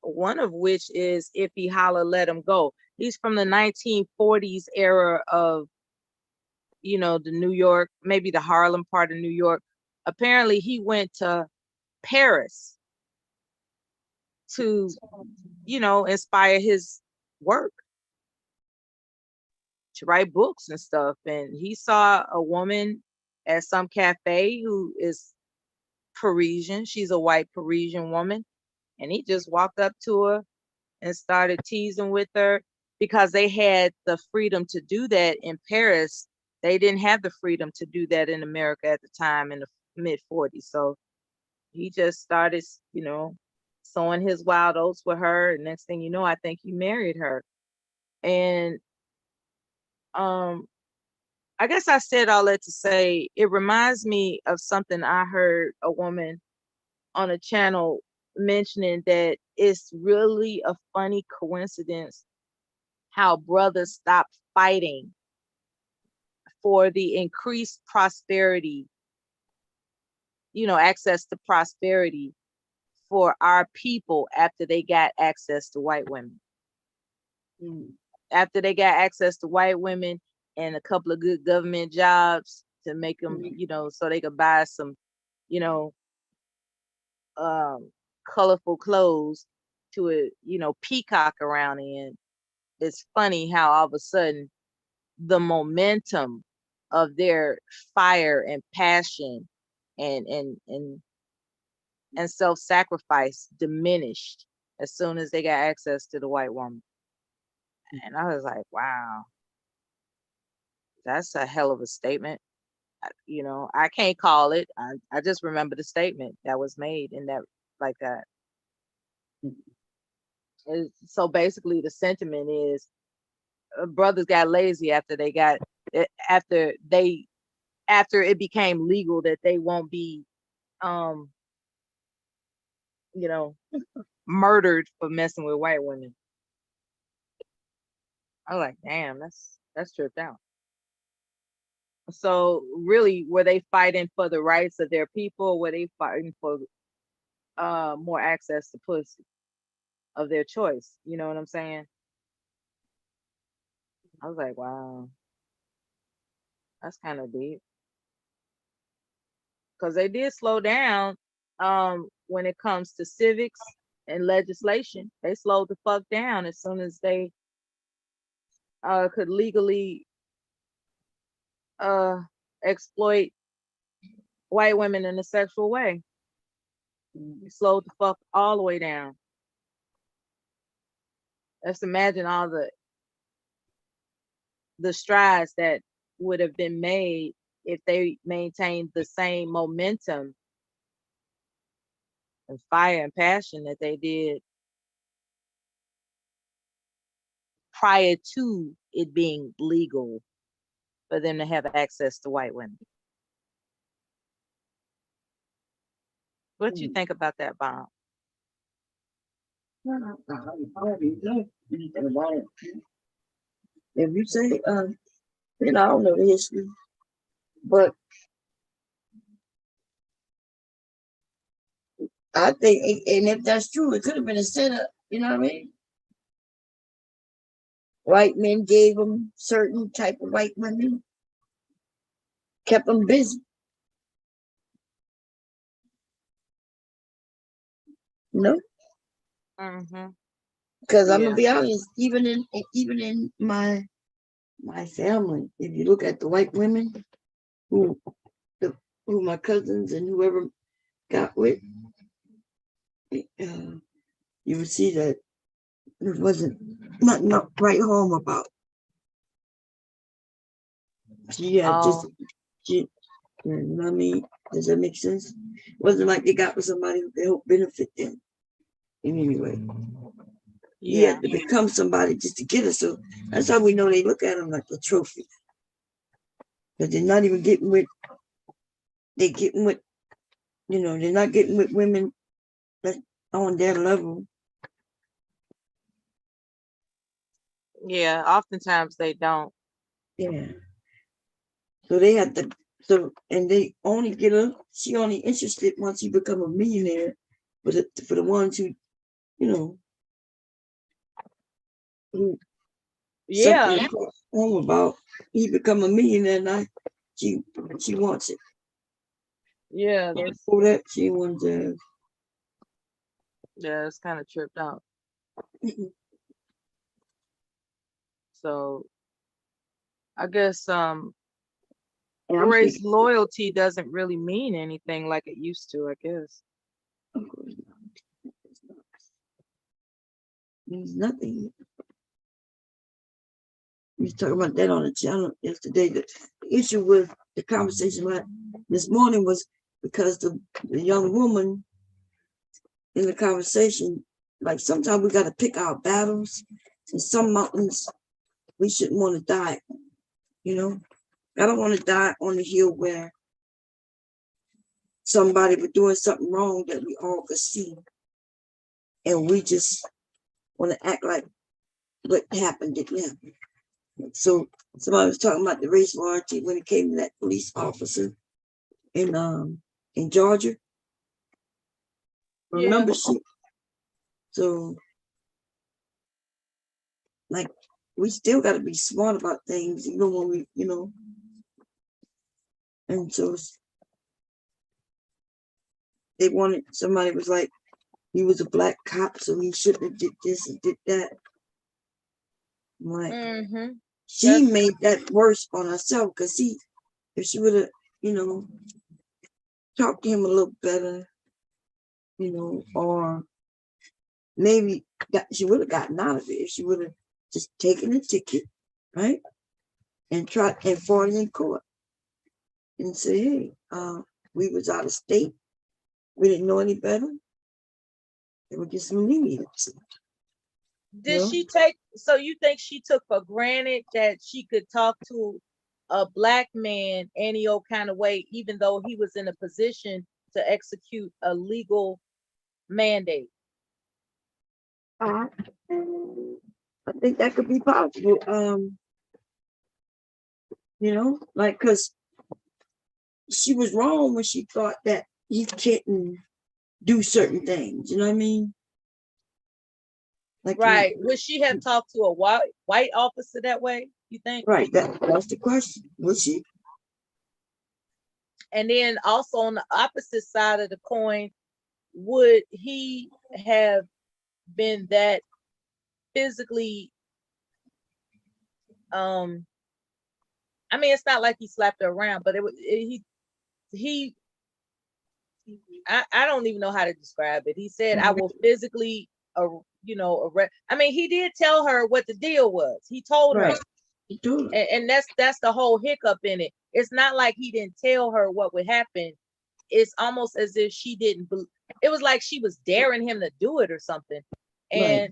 One of which is If He Holler, Let Him Go. He's from the 1940s era of, you know, the New York, maybe the Harlem part of New York. Apparently he went to Paris to, you know, inspire his work, to write books and stuff. And he saw a woman at some cafe who is Parisian. She's a white Parisian woman. And he just walked up to her and started teasing with her because they had the freedom to do that in Paris. they didn't have the freedom to do that in America at the time in the mid 40s. So he just started, you know, sowing his wild oats with her. And next thing you know, I think he married her. And I guess I said all that to say it reminds me of something I heard a woman on a channel mentioning, that it's really a funny coincidence how brothers stopped fighting for the increased prosperity, you know, access to prosperity for our people after they got access to white women. After they got access to white women and a couple of good government jobs to make them, you know, so they could buy some, you know, colorful clothes to a, you know, peacock around in. It's funny how all of a sudden the momentum of their fire and passion and self-sacrifice diminished as soon as they got access to the white woman. And I was like, wow, that's a hell of a statement. You know, I can't call it. I just remember the statement that was made in that, like that. So basically the sentiment is brothers got lazy after they got, after it became legal that they won't be, you know, murdered for messing with white women. I was like, damn, that's tripped out. So really, were they fighting for the rights of their people? Were they fighting for more access to pussy of their choice? You know what I'm saying? I was like, wow, that's kind of deep. Because they did slow down when it comes to civics and legislation. They slowed the fuck down as soon as they could legally exploit white women in a sexual way. Slowed the fuck all the way down. Let's imagine all the strides that would have been made if they maintained the same momentum and fire and passion that they did prior to it being legal for them to have access to white women. What you think about that, Bob? If you say, you know, I don't know the history, but I think, and if that's true, it could have been a setup. You know what I mean? White men gave them certain type of white women, kept them busy. No, because I'm gonna be honest. Even in my family, if you look at the white women who my cousins and whoever got with, you would see that there wasn't nothing to write home about. She had just, you know what I mean? Does that make sense? It wasn't like they got with somebody who could help benefit them in any way. He had to become somebody just to get her. So that's how we know they look at him like a trophy. But they're not even getting with, they're getting with, you know, they're not getting with women that's on their level. Yeah, oftentimes they don't. Yeah. So they had to, and they only get her, she only interested once you become a millionaire for the ones who, you know, who something home about, he become a millionaire now, she wants it. Yeah, before that she wants to. Yeah, it's kind of tripped out. So I guess race loyalty doesn't really mean anything like it used to, I guess. Of course not. Means nothing. We was talking about that on the channel yesterday, that issue with the conversation this morning was because the young woman in the conversation, like sometimes we got to pick our battles. In some mountains, we shouldn't want to die. You know, I don't want to die on the hill where somebody was doing something wrong that we all could see, and we just want to act like what happened didn't happen. So somebody was talking about the race warranty when it came to that police officer in Georgia. Remember she? So like we still got to be smart about things, even when we, you know. And so they wanted, somebody was like, he was a black cop, so he shouldn't have did this and did that. I'm like, she made that worse on herself, because if she would have, you know, talked to him a little better, you know, or maybe she would have gotten out of it if she would have just taken a ticket, right? And tried and fought in court and say, hey, we was out of state. We didn't know any better. They would get some leniency. Did she take, so you think she took for granted that she could talk to a black man any old kind of way, even though he was in a position to execute a legal mandate? I think that could be possible. You know, like, because she was wrong when she thought that he couldn't do certain things. You know what I mean? Like, right. Would she have talked to a white officer that way, you think? Right. That's the question. Would she? And then also on the opposite side of the coin, would he have been that physically, I mean, it's not like he slapped her around, but I don't even know how to describe it. He said, I will physically, you know, arrest. I mean, he did tell her what the deal was. He told her. He told her. And that's the whole hiccup in it. It's not like he didn't tell her what would happen. It's almost as if she didn't believe. It was like she was daring him to do it or something. And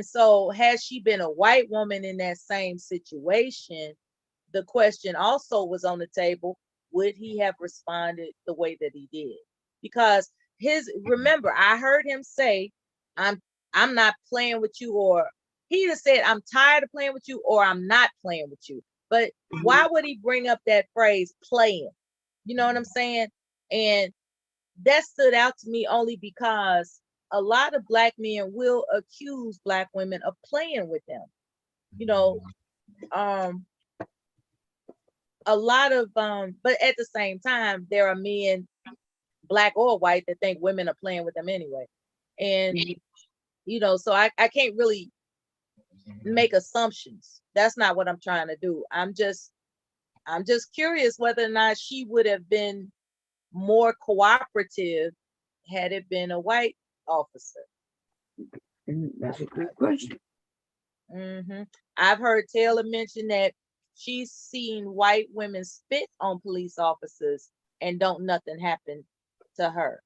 so had she been a white woman in that same situation, the question also was on the table, would he have responded the way that he did? Because remember, I heard him say, I'm not playing with you, or he either said, I'm tired of playing with you, or I'm not playing with you. But why would he bring up that phrase, playing? You know what I'm saying? And that stood out to me only because a lot of black men will accuse black women of playing with them. You know, a lot of, but at the same time, there are men, black or white, that think women are playing with them anyway. And, you know, so I can't really make assumptions. That's not what I'm trying to do. I'm just curious whether or not she would have been more cooperative had it been a white officer. That's a good question. I've heard Taylor mention that she's seen white women spit on police officers and don't nothing happen to her,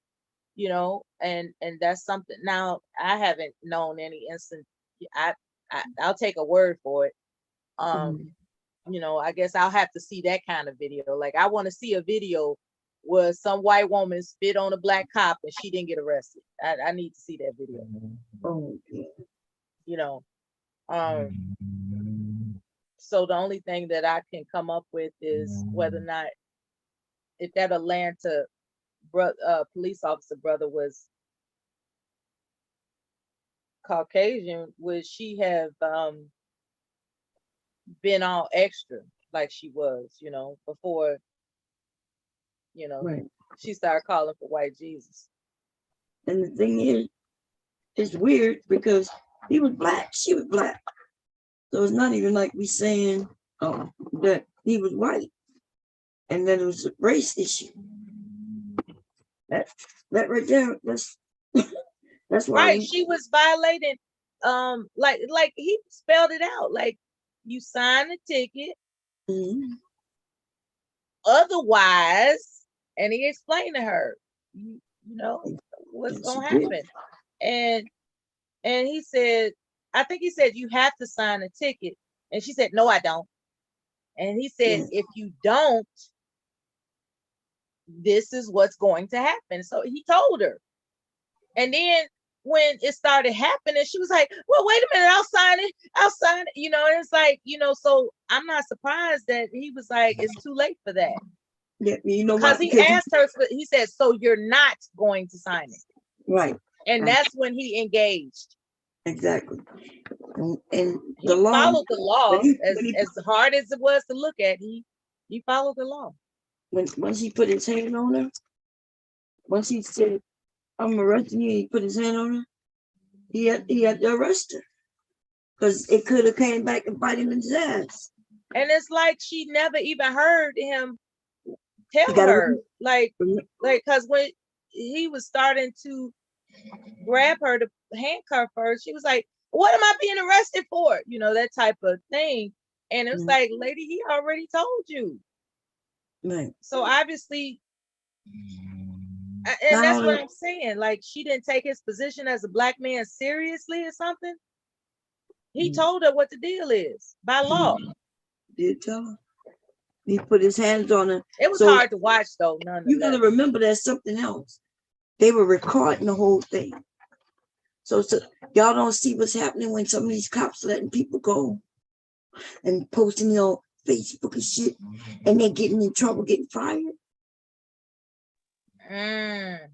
you know, and that's something. Now, I haven't known any instance. I'll take a word for it. You know, I guess I'll have to see that kind of video. Like, I want to see a video where some white woman spit on a black cop and she didn't get arrested. I need to see that video. You know, so the only thing that I can come up with is whether or not, if that Atlanta police officer brother was Caucasian, would she have been all extra like she was, you know, before, you know, she started calling for white Jesus. And the thing is, it's weird because he was black, she was black. So it's not even like we saying that he was white and that it was a race issue. That right there, that's why. Right, she was violating, like he spelled it out. Like, you sign the ticket, otherwise, and he explained to her, you know, what's gonna happen. And he said, I think he said, you have to sign a ticket. And she said, no, I don't. And he said, if you don't, this is what's going to happen. So he told her. And then when it started happening, she was like, well, wait a minute, I'll sign it. I'll sign it. You know, and it's like, you know, so I'm not surprised that he was like, it's too late for that. Yeah, you know Because what? he asked her, he said, so you're not going to sign it. Right. And that's when he engaged. Exactly. And He the law, followed the law when he as hard as it was to look at. He followed the law. Once he put his hand on her, once he said, I'm arresting you, he put his hand on her, he had to arrest her. Because it could have came back and bite him in his ass. And it's like she never even heard him tell her. Like, because when he was starting to grab her to handcuff her, she was like, what am I being arrested for? You know, that type of thing. And it was like, lady, he already told you. Right. So obviously, and that's what I'm saying. Like, she didn't take his position as a black man seriously or something. He told her what the deal is by law. Did tell her. He put his hands on her. It was hard to watch, though. You got to remember there's something else. They were recording the whole thing. So y'all don't see what's happening when some of these cops letting people go and posting on Facebook and shit, and they're getting in trouble, getting fired.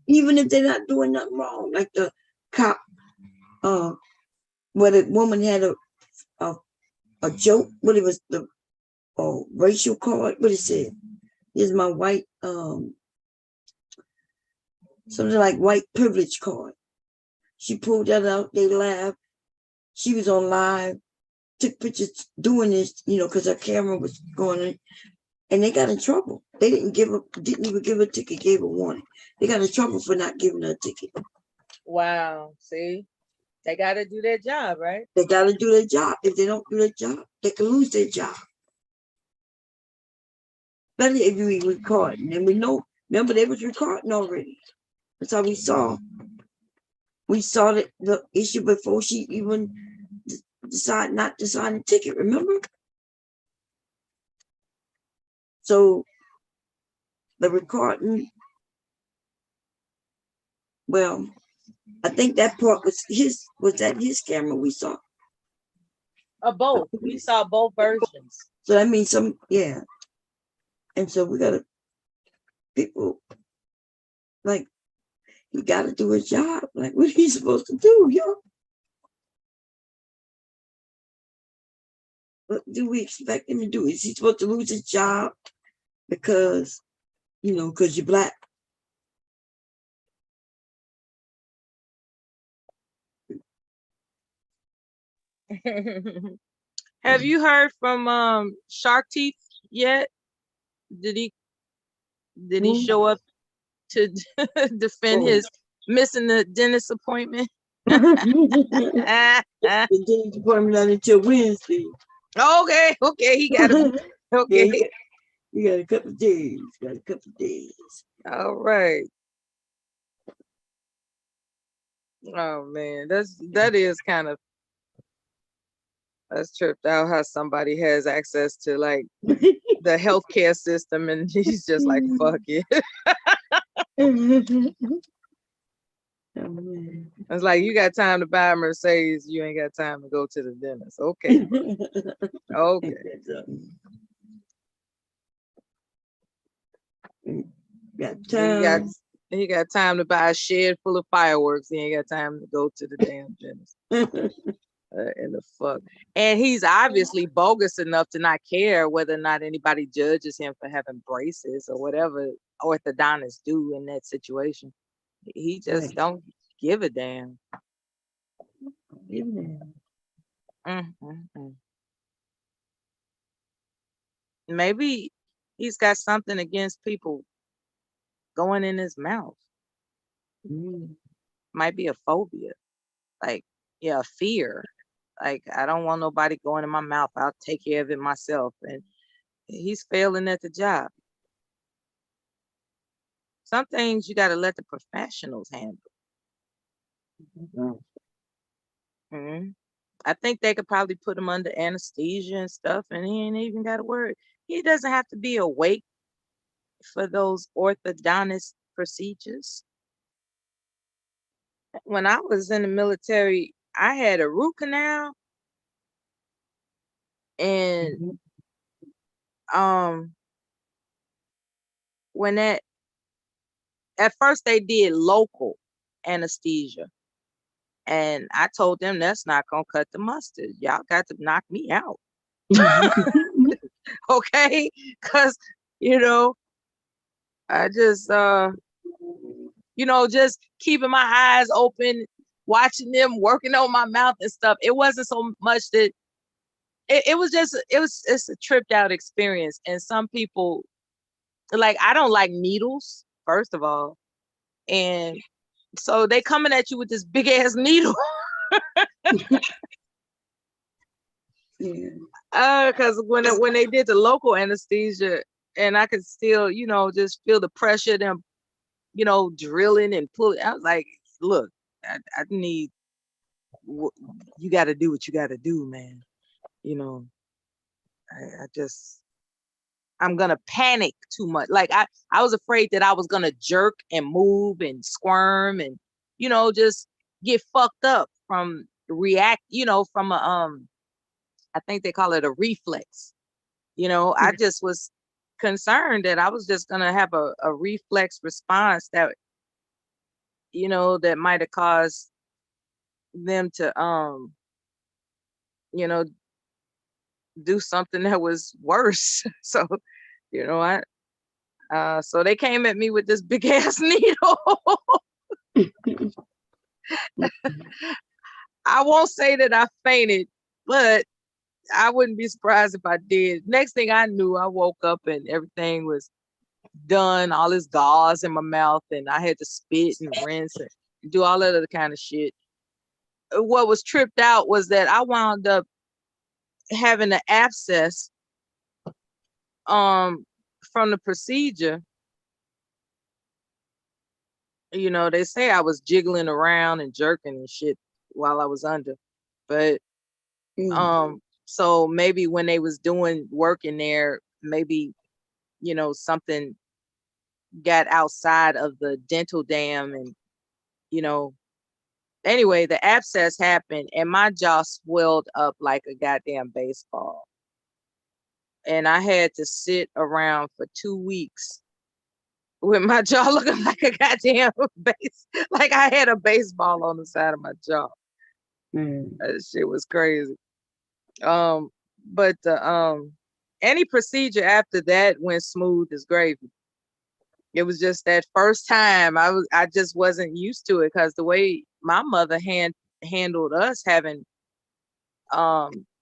Even if they're not doing nothing wrong, like the cop, where the woman had a joke, what it was, the racial card, what it said. Here's my white, something like white privilege card. She pulled that out, they laughed. She was on live, took pictures doing this, you know, because her camera was going in, and they got in trouble. They didn't even give her a ticket, gave a warning. They got in trouble for not giving her a ticket. Wow, see? They got to do their job, right? They got to do their job. If they don't do their job, they can lose their job. Especially if you recording. And we know, remember, they was recording already. That's how we saw. We saw the issue before she even decided not to sign a ticket, remember? So the recording, well, I think that part was that his camera we saw? Both. We saw both versions. So that means yeah. And so we gotta, people, like, he gotta do his job. Like, what he's supposed to do, yo? What do we expect him to do? Is he supposed to lose his job because, because you're black? Have you heard from Shark Teeth yet? Did he show up to defend his missing the dentist appointment? The dentist appointment not until Wednesday. Okay, he got it. Okay. Yeah, you got a couple of days. All right. Oh man, that is kind of, that's tripped out how somebody has access to like the healthcare system and he's just like, fuck it. It's like, you got time to buy a Mercedes, you ain't got time to go to the dentist. Okay. Okay. He got time to buy a shed full of fireworks. He ain't got time to go to the damn dentist. And the fuck. And he's obviously bogus enough to not care whether or not anybody judges him for having braces or whatever orthodontists do in that situation. He just don't give a damn. Maybe he's got something against people going in his mouth. Might be a phobia. Like, yeah, fear. Like, I don't want nobody going in my mouth. I'll take care of it myself. And he's failing at the job. Some things you got to let the professionals handle. Mhm. I think they could probably put him under anesthesia and stuff, and he ain't even got to worry. He doesn't have to be awake for those orthodontist procedures. When I was in the military, I had a root canal, and when at first they did local anesthesia, and I told them that's not gonna cut the mustard. Y'all got to knock me out. Okay, because I just just keeping my eyes open, watching them working on my mouth and stuff. It wasn't so much that it's a tripped out experience. And some people, like, I don't like needles, first of all, and so they coming at you with this big ass needle. Because when they did the local anesthesia, and I could still, just feel the pressure, them, drilling and pulling. I was like, look, I need, you got to do what you got to do, man. I'm gonna panic too much. Like I was afraid that I was gonna jerk and move and squirm and, just get fucked up from from a I think they call it a reflex. I just was concerned that I was just gonna have a reflex response that, that might have caused them to do something that was worse. So, so they came at me with this big ass needle. I won't say that I fainted, but I wouldn't be surprised if I did. Next thing I knew, I woke up and everything was done, all this gauze in my mouth, and I had to spit and rinse and do all that other kind of shit. What was tripped out was that I wound up having an abscess from the procedure. They say I was jiggling around and jerking and shit while I was under, but so maybe when they was doing work in there, maybe something got outside of the dental dam, and anyway, the abscess happened and my jaw swelled up like a goddamn baseball, and I had to sit around for 2 weeks with my jaw looking like a goddamn like I had a baseball on the side of my jaw. That shit was crazy. But any procedure after that went smooth as gravy. It was just that first time I just wasn't used to it, because the way my mother handled us having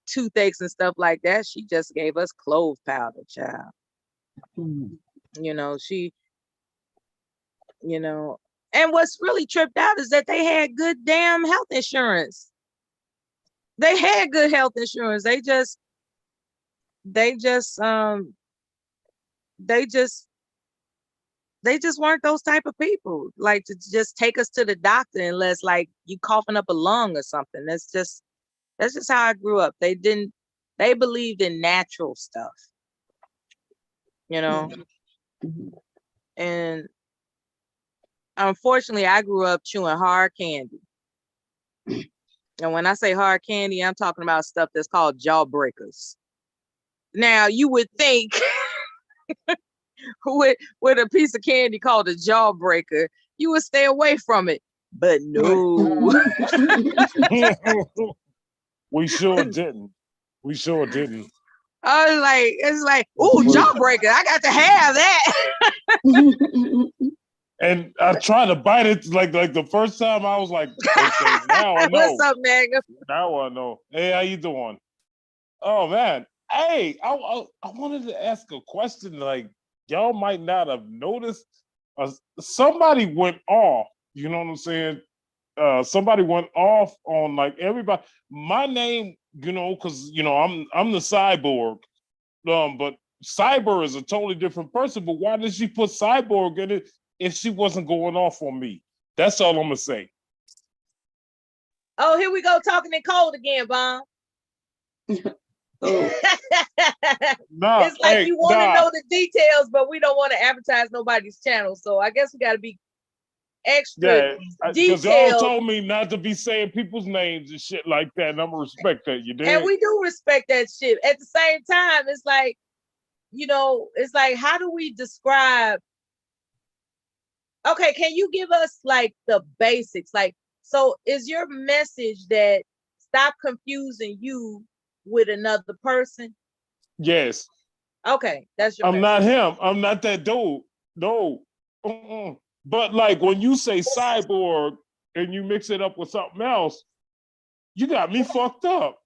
toothaches and stuff like that, she just gave us clove powder, child. She and what's really tripped out is that they had good damn health insurance. They had good health insurance. They just weren't those type of people, like, to just take us to the doctor unless, like, you coughing up a lung or something. That's just how I grew up. They believed in natural stuff, and unfortunately I grew up chewing hard candy. And when I say hard candy, I'm talking about stuff that's called jawbreakers. Now, you would think with a piece of candy called a jawbreaker, you would stay away from it. But no. We sure didn't. I was like, it's like, ooh, jawbreaker. I got to have that. And I tried to bite it like the first time. I was like, okay, now I know. What's up, nigga? Now I know. Hey, how you doing? Oh man. Hey, I wanted to ask a question. Like, y'all might not have noticed. Somebody went off. You know what I'm saying? Somebody went off on, like, everybody. My name, because I'm the cyborg. But Cyber is a totally different person. But why did she put cyborg in it? if she wasn't going off on me. That's all I'm gonna say. Oh, here we go talking in code again, Bomb. It's like you want to know the details, but we don't want to advertise nobody's channel. So I guess we got to be extra Because y'all detailed. told me not to be saying people's names and shit like that, and I'm gonna respect that. You did, and we do respect that shit. At the same time, it's like, you know, it's like, how do we describe? Okay, can you give us like the basics? Like, so is your message that stop confusing you with another person? Yes. Okay, that's your I'm message. not him. I'm not that dude. No. But like when you say cyborg and you mix it up with something else, you got me fucked up.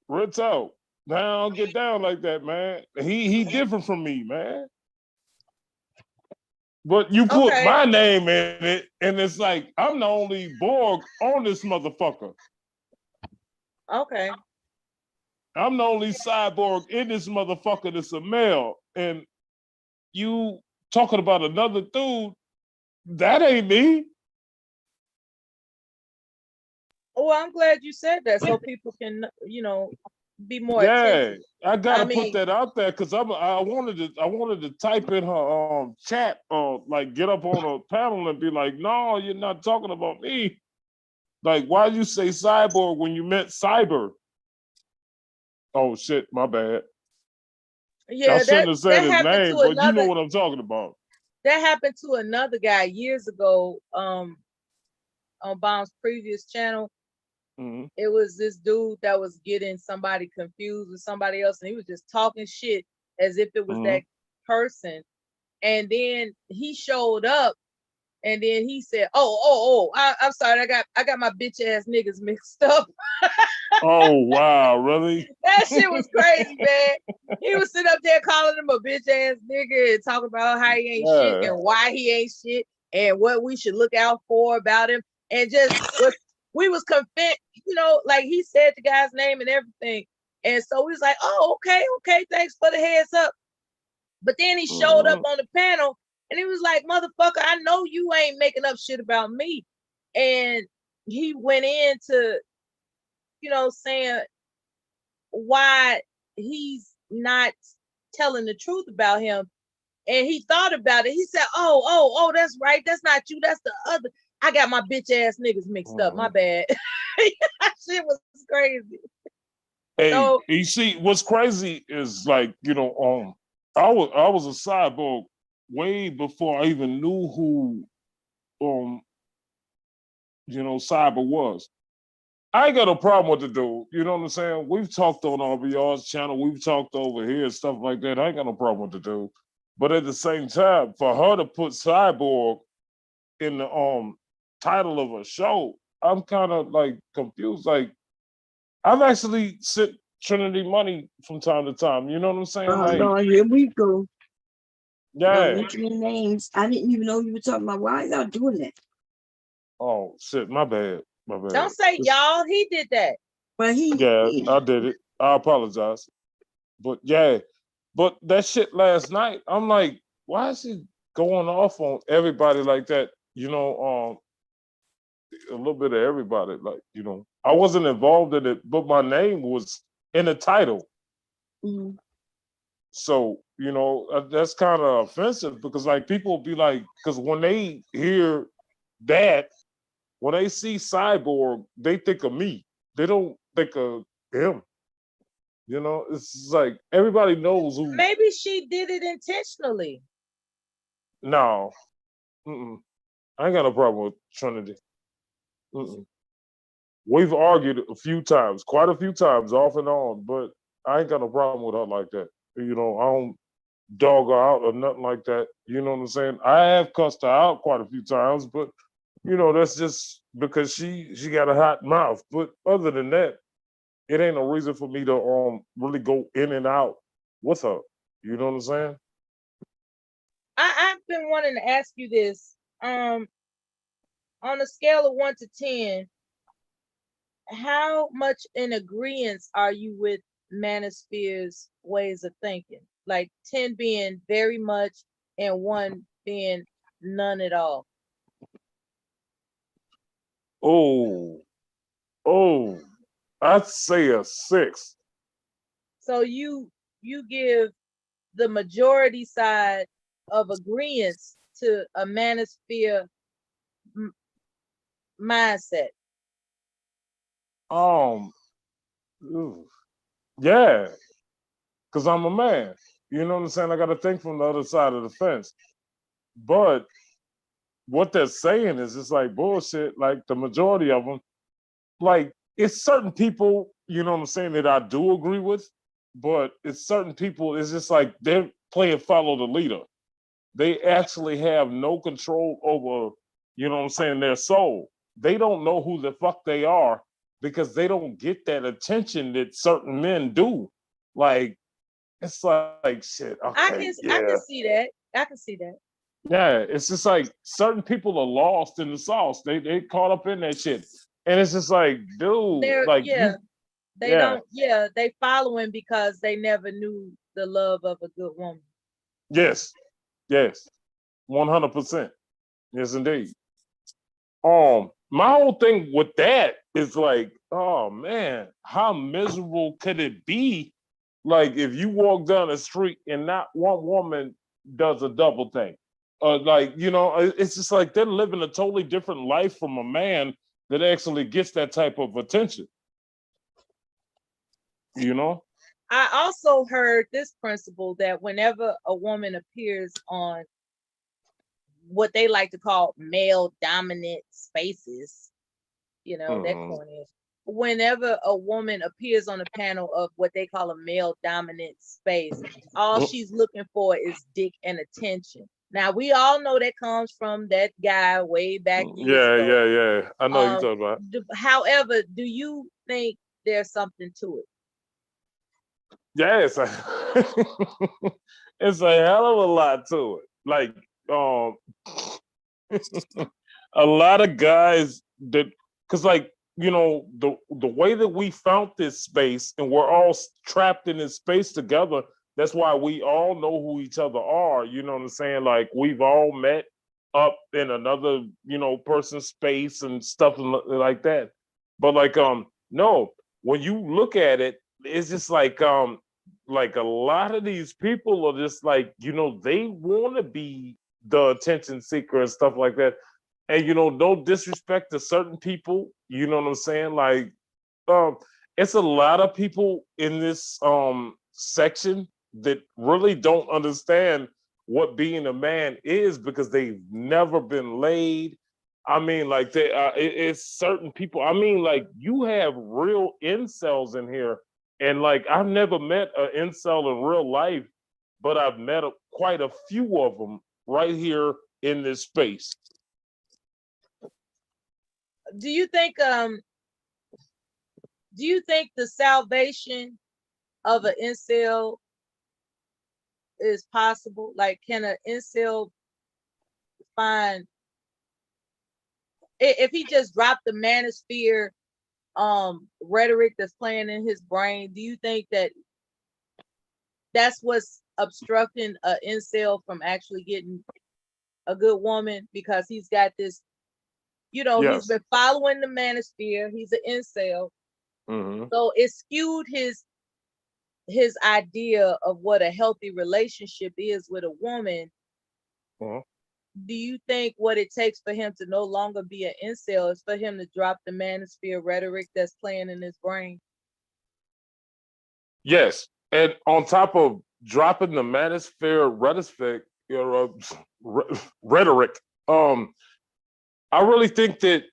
Ritz out. Now I don't get down like that, man. He different from me, man. But you put my name in it, and it's like I'm the only Borg on this motherfucker. Okay. I'm the only cyborg in this motherfucker that's a male. And you talking about another dude, that ain't me. Oh, I'm glad you said that so people can, you know, be more Yeah, attentive. I gotta put that out there because I wanted to type in her chat like get up on a panel and be like, no, you're not talking about me. Like, why you say cyborg when you meant cyber? Oh shit, my bad. Yeah, I shouldn't have said his happened name, to but another. you know what I'm talking about. That happened to another guy years ago. On Bomb's previous channel. Mm-hmm. It was this dude that was getting somebody confused with somebody else, and he was just talking shit as if it was that person. And then he showed up, and then he said, I'm sorry, I got my bitch ass niggas mixed up." Oh wow, really? That shit was crazy, man. He was sitting up there calling him a bitch ass nigga and talking about how he ain't shit and why he ain't shit and what we should look out for about him. And just we was convinced, you know, like he said the guy's name and everything. And so we was like, oh, okay, thanks for the heads up. But then he showed up on the panel and he was like, motherfucker, I know you ain't making up shit about me. And he went into, you know, saying why he's not telling the truth about him. And he thought about it. He said, oh, that's right. That's not you. That's the other. I got my bitch ass niggas mixed up. My bad. That shit was crazy. Hey, So, you see, what's crazy is like, you know, I was a cyborg way before I even knew who you know, cyber was. I ain't got no problem with the dude. You know what I'm saying? We've talked on RBR's channel. We've talked over here and stuff like that. I ain't got no problem with the dude. But at the same time, for her to put cyborg in the title of a show, I'm kind of like confused. Like, I've actually sent Trinity money from time to time. You know what I'm saying? Oh, like, Lord, here we go. yeah. Mentioning names. I didn't even know you were talking about. Why y'all doing that? Oh shit, my bad. My bad. Don't say y'all. He did that. Well, Yeah, I did it. I apologize. But yeah, but that shit last night, I'm like, why is he going off on everybody like that? You know, a little bit of everybody. Like, you know, I wasn't involved in it, but my name was in the title. Mm-hmm. So, you know, that's kind of offensive because like people be like, because when they hear that, when they see Cyborg, they think of me. They don't think of him. You know, it's like everybody knows who. Maybe she did it intentionally. No, I ain't got no problem with Trinity. We've argued a few times, quite a few times, off and on, but I ain't got no problem with her like that. You know, I don't dog her out or nothing like that. You know what I'm saying? I have cussed her out quite a few times, but you know, that's just because she got a hot mouth. But other than that, it ain't no reason for me to really go in and out with her. You know what I'm saying? I've been wanting to ask you this. On a scale of 1 to 10, how much in agreement are you with Manosphere's ways of thinking? like 10 being very much and 1 being none at all? Oh, I'd say a 6. So you give the majority side of agreeance to a manosphere mindset. Yeah, because I'm a man. You know what I'm saying? I got to think from the other side of the fence. But what they're saying is it's like bullshit. Like the majority of them, like it's certain people, you know what I'm saying, that I do agree with, but it's certain people, it's just like they're playing follow the leader. They actually have no control over, you know what I'm saying, their soul. They don't know who the fuck they are because they don't get that attention that certain men do. Like, it's like shit. I Okay, can see that. I can see that. yeah, it's just like certain people are lost in the sauce. They caught up in that shit, and it's just like, dude, They're like they don't they following because they never knew the love of a good woman. yes, 100%, yes, indeed. My whole thing with that is like, oh man, how miserable could it be? Like if you walk down the street and not one woman does a double thing. Like, you know, it's just like they're living a totally different life from a man that actually gets that type of attention. You know? I also heard this principle that whenever a woman appears on what they like to call male dominant spaces, you know, that corny. Whenever a woman appears on a panel of what they call a male dominant space, all she's looking for is dick and attention. Now we all know that comes from that guy way back years ago. Yeah. I know you're talking about. However, do you think there's something to it? Yeah, it's it's a hell of a lot to it. Like, a lot of guys that, because like, you know, the way that we found this space and we're all trapped in this space together, that's why we all know who each other are. You know what I'm saying? Like we've all met up in another, you know, person's space and stuff like that. But like, no, when you look at it, it's just like a lot of these people are just like, you know, they want to be the attention seeker and stuff like that. And you know, no disrespect to certain people, you know what I'm saying? Like, it's a lot of people in this section that really don't understand what being a man is because they've never been laid. I mean, like it's certain people. I mean, like you have real incels in here, and like I've never met an incel in real life, but I've met quite a few of them right here in this space. Do you think the salvation of an incel is possible? Like, can an incel find, if he just dropped the manosphere rhetoric that's playing in his brain, do you think that that's what's obstructing an incel from actually getting a good woman? Because he's got this, you know, he's been following the manosphere. He's an incel. So it skewed his idea of what a healthy relationship is with a woman. Do you think what it takes for him to no longer be an incel is for him to drop the manosphere rhetoric that's playing in his brain? Yes. And on top of dropping the manosphere rhetoric, I really think that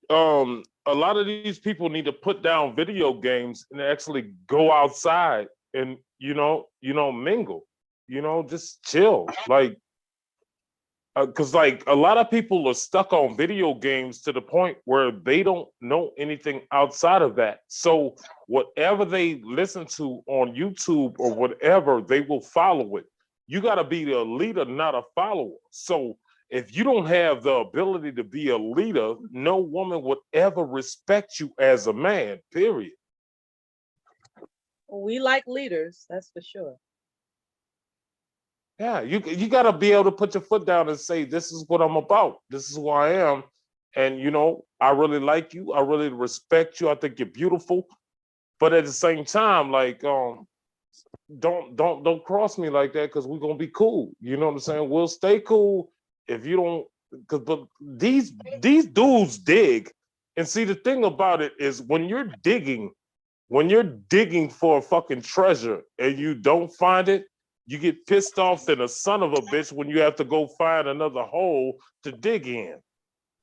a lot of these people need to put down video games and actually go outside and you know mingle, you know, just chill, like because like a lot of people are stuck on video games to the point where they don't know anything outside of that. So whatever they listen to on YouTube or whatever, they will follow it. You got to be the leader, not a follower. So if you don't have the ability to be a leader, no woman would ever respect you as a man, period. We like leaders, that's for sure. Yeah, you got to be able to put your foot down and say, this is what I'm about. This is who I am. And, you know, I really like you. I really respect you. I think you're beautiful. But at the same time, like, don't cross me like that because we're going to be cool. You know what I'm saying? We'll stay cool if you don't. But these dudes dig. And see, the thing about it is when you're digging for a fucking treasure and you don't find it, you get pissed off than a son of a bitch when you have to go find another hole to dig in.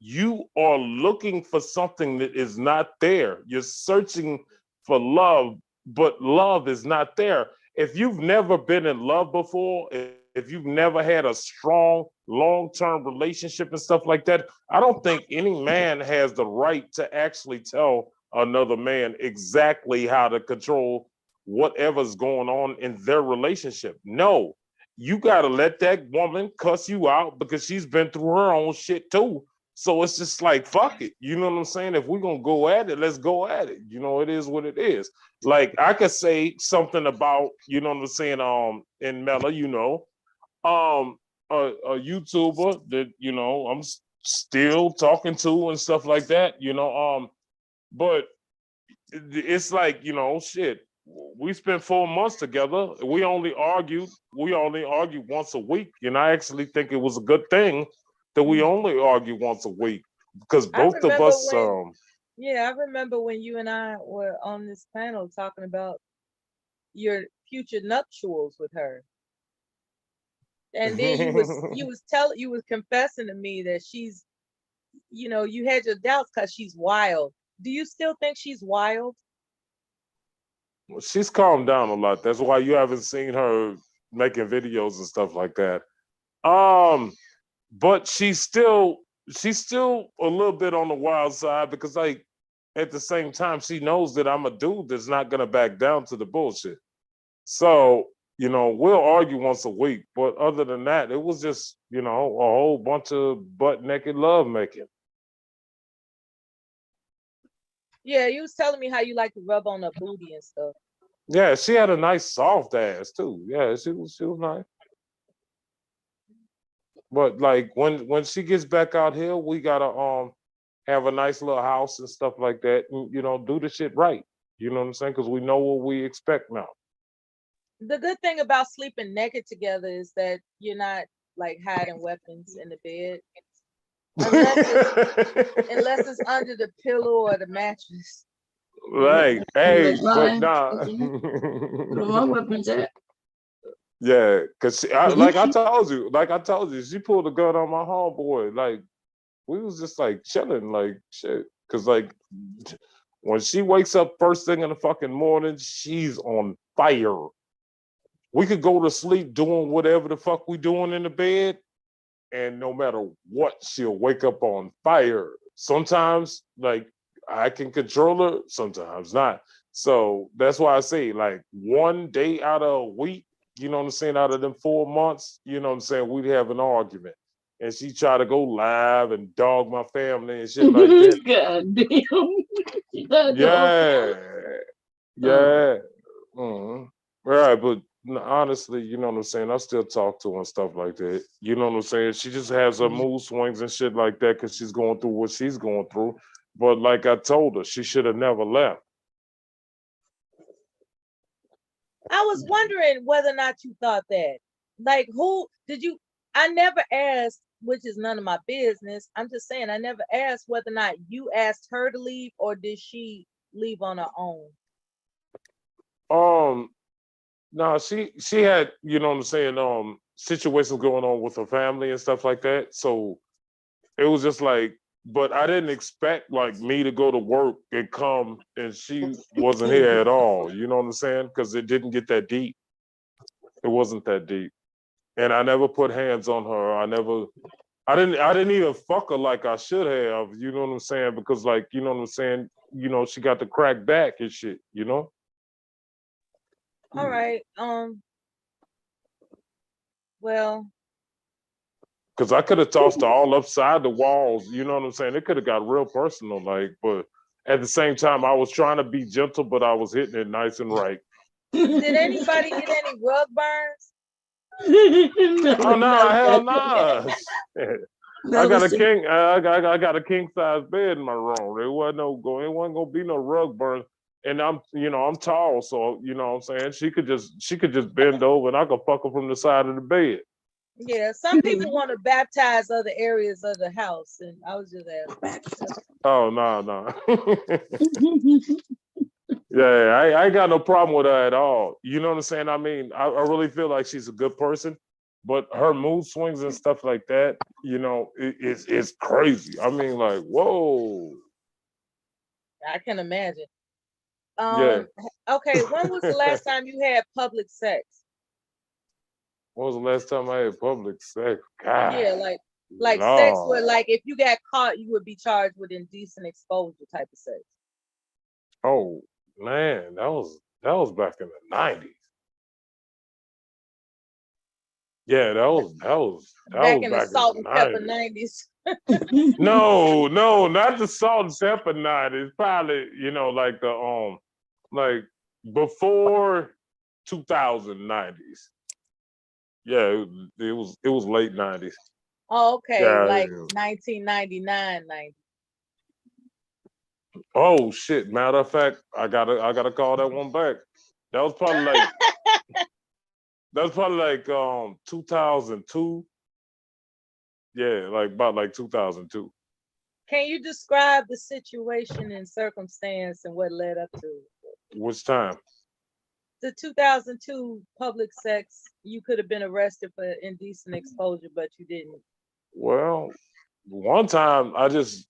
You are looking for something that is not there. You're searching for love, but love is not there. If you've never been in love before, if you've never had a strong, long-term relationship and stuff like that, I don't think any man has the right to actually tell another man exactly how to control whatever's going on in their relationship. No, you got to let that woman cuss you out because she's been through her own shit too. So it's just like, fuck it. You know what I'm saying? If we're going to go at it, let's go at it. You know, it is what it is. Like I could say something about, you know what I'm saying, in Mela, you know, a YouTuber that, you know, I'm still talking to and stuff like that, you know, but it's like, you know, shit. We spent 4 months together. We only argued once a week. And I actually think it was a good thing that we only argue once a week because both of us. I remember when you and I were on this panel talking about your future nuptials with her, and then you was confessing to me that she's, you know, you had your doubts because she's wild. Do you still think she's wild? She's calmed down a lot. That's why you haven't seen her making videos and stuff like that. But she's still a little bit on the wild side because, like, at the same time, she knows that I'm a dude that's not gonna back down to the bullshit. So, you know, we'll argue once a week, but other than that, it was just, you know, a whole bunch of butt naked love making. Yeah, you was telling me how you like to rub on her booty and stuff. Yeah, she had a nice soft ass too. Yeah, she was nice. But like when she gets back out here, we gotta have a nice little house and stuff like that. And, you know, do the shit right. You know what I'm saying? Because we know what we expect now. The good thing about sleeping naked together is that you're not like hiding weapons in the bed, unless it's under the pillow or the mattress. Like, hey, but nah. My weapons at? Yeah, cause like I told you, she pulled a gun on my homeboy. Like, we was just like chilling, like shit. Cause like when she wakes up first thing in the fucking morning, she's on fire. We could go to sleep doing whatever the fuck we doing in the bed, and no matter what, she'll wake up on fire. Sometimes, like, I can control her, sometimes not. So that's why I say, like, one day out of a week, you know what I'm saying, out of them 4 months, you know what I'm saying, we'd have an argument. And she tried to go live and dog my family and shit like that. God damn. Yeah. Mm-hmm. Right, but honestly, you know what I'm saying, I still talk to her and stuff like that. You know what I'm saying? She just has her mood swings and shit like that because she's going through what she's going through. But like I told her, she should have never left. I was wondering whether or not you thought that. Like, who did you? I never asked, which is none of my business. I'm just saying, I never asked whether or not you asked her to leave or did she leave on her own. No, she had, you know what I'm saying, situations going on with her family and stuff like that. So it was just like, but I didn't expect like me to go to work and come and she wasn't here at all. You know what I'm saying? Because it didn't get that deep. It wasn't that deep. And I never put hands on her. I didn't even fuck her like I should have. You know what I'm saying? Because like, you know what I'm saying? You know, she got the crack back and shit, you know? All right. Well, because I could have tossed her all upside the walls. You know what I'm saying? It could have got real personal, like, but at the same time, I was trying to be gentle, but I was hitting it nice and right. Did anybody get any rug burns? Oh no, hell no! I got a king. I got a king size bed in my room. It wasn't gonna be no rug burn. And I'm tall, so you know what I'm saying. She could just bend over, and I could fuck her from the side of the bed. Yeah, some people want to baptize other areas of the house, and I was just asking. Oh no. Yeah, I ain't got no problem with her at all. You know what I'm saying? I mean, I really feel like she's a good person, but her mood swings and stuff like that, you know, it's crazy. I mean, like, whoa. I can imagine. Yeah. Okay, when was the last time you had public sex? When was the last time I had public sex? God. Yeah, like sex where, like, if you got caught, you would be charged with indecent exposure type of sex. Oh man, that was back in the 90s. Yeah, that was back in the back salt in and the pepper 90s. 90s. No, not the salt and pepper 90s. Probably, you know, like the like before 2090s. Yeah, it was late 90s. Oh, okay, Yeah, like yeah. 1999, 90. Oh shit! Matter of fact, I gotta call that one back. That was probably like 2002. Yeah, like about like 2002. Can you describe the situation and circumstance and what led up to it? Which time? The 2002 public sex, you could have been arrested for indecent exposure, but you didn't. Well, one time I just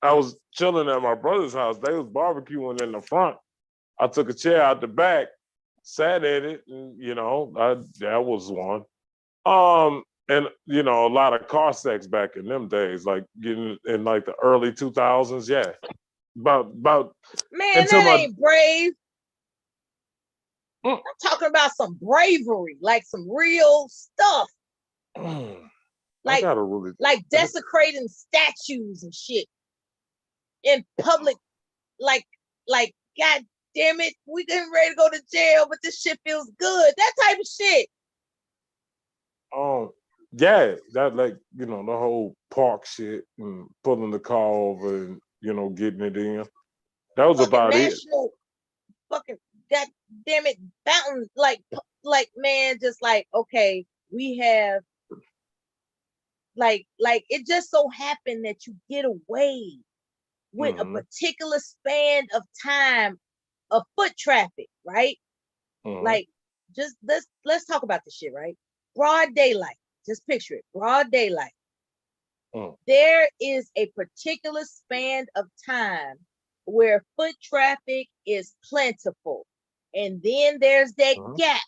I was chilling at my brother's house. They was barbecuing in the front. I took a chair out the back, sat in it, and you know, that was one. And you know, a lot of car sex back in them days, like getting in like the early 2000s. Yeah, about Man, until that my ain't brave. I'm talking about some bravery, like some real stuff, I like gotta really desecrating statues and shit in public, like God damn it, we getting ready to go to jail, but this shit feels good. That type of shit. yeah, that, like, you know, the whole park shit and pulling the car over and, you know, getting it in. That was Fucking about it. national, fucking God damn it, fountain, like man, just like, okay, we have like it just so happened that you get away with a particular span of time of foot traffic, right? Like, just let's talk about this shit, right? Broad daylight. Just picture it, broad daylight. There is a particular span of time where foot traffic is plentiful. And then there's that gap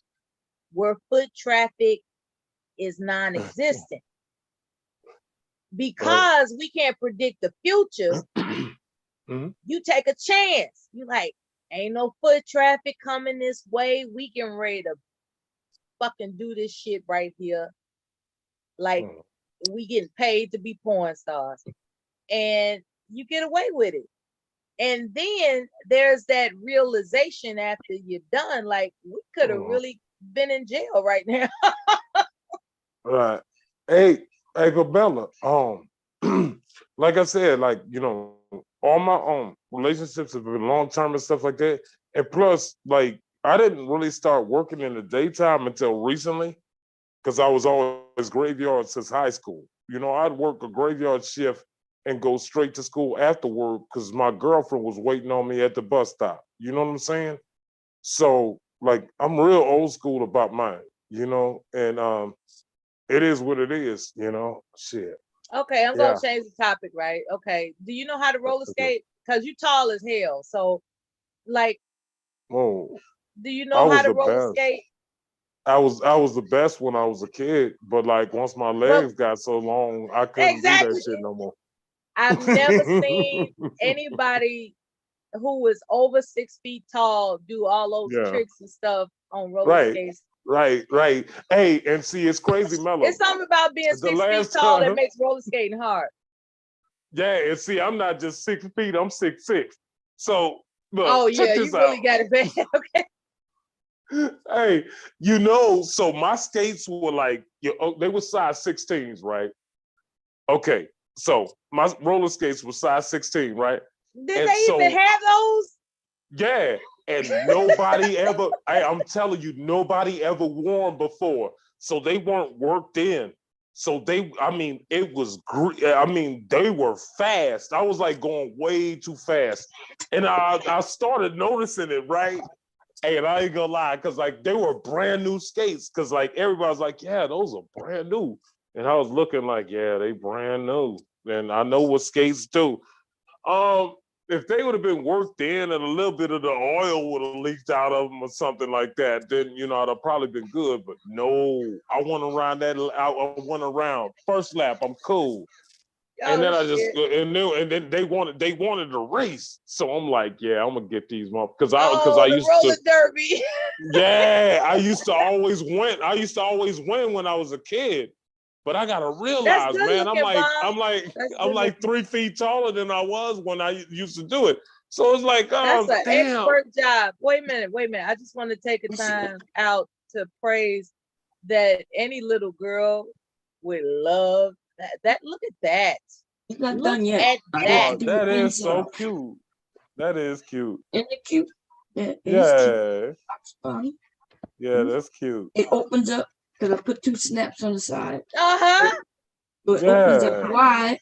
where foot traffic is non-existent. Because we can't predict the future, you take a chance. You like, ain't no foot traffic coming this way. We getting ready to fucking do this shit right here. Like, we getting paid to be porn stars. And you get away with it. And then there's that realization after you're done, like, we could have really been in jail right now. Right. Hey, Gabella, like I said, like, you know, all my relationships have been long term and stuff like that. And plus, like, I didn't really start working in the daytime until recently, because I was always graveyard since high school. You know, I'd work a graveyard shift and go straight to school after work because my girlfriend was waiting on me at the bus stop. You know what I'm saying? So, like, I'm real old school about mine, you know, and it is what it is, you know. Shit. Okay, I'm gonna change the topic, right? Okay. Do you know how to roller skate? Because you tall as hell. So, like, do you know how to roller skate? I was the best when I was a kid, but like once my legs got so long, I couldn't do that shit no more. I've never seen anybody who was over 6 feet tall do all those tricks and stuff on roller skates. Right. Hey, and see, it's crazy, Mellow. It's something about being 6 feet tall that makes roller skating hard. Yeah, and see, I'm not just 6 feet, I'm 6'6". So look, you check this really out. got it bad. Okay. Hey, so my skates were like, they were size 16s, right? Okay, so my roller skates were size 16, right? Did they even have those? Yeah, and nobody ever, I'm telling you, nobody ever wore them before. So they weren't worked in. So they were fast. I was like going way too fast. And I started noticing it, right? And I ain't gonna lie, because like they were brand new skates. Because like everybody was like, yeah, those are brand new. And I was looking like, yeah, they brand new. And I know what skates do. If they would have been worked in and a little bit of the oil would have leaked out of them or something like that, then it'd have probably been good. But no, I went around first lap. I'm cool. And then then they wanted to race. So I'm like, yeah, I'm gonna get these because I used roller to derby. yeah, I used to always win. I used to always win when I was a kid. But I gotta realize, man, I'm like 3 feet taller than I was when I used to do it. So it's like, that's an damn. expert job. Wait a minute. I just want to take a time out to praise that any little girl would love that. Look at that. It's not done yet. That is so cute. That is cute. Isn't it cute? Yeah. Cute. Yeah, that's cute. It opens up because I put 2 snaps on the side. Uh-huh. So it opens up wide.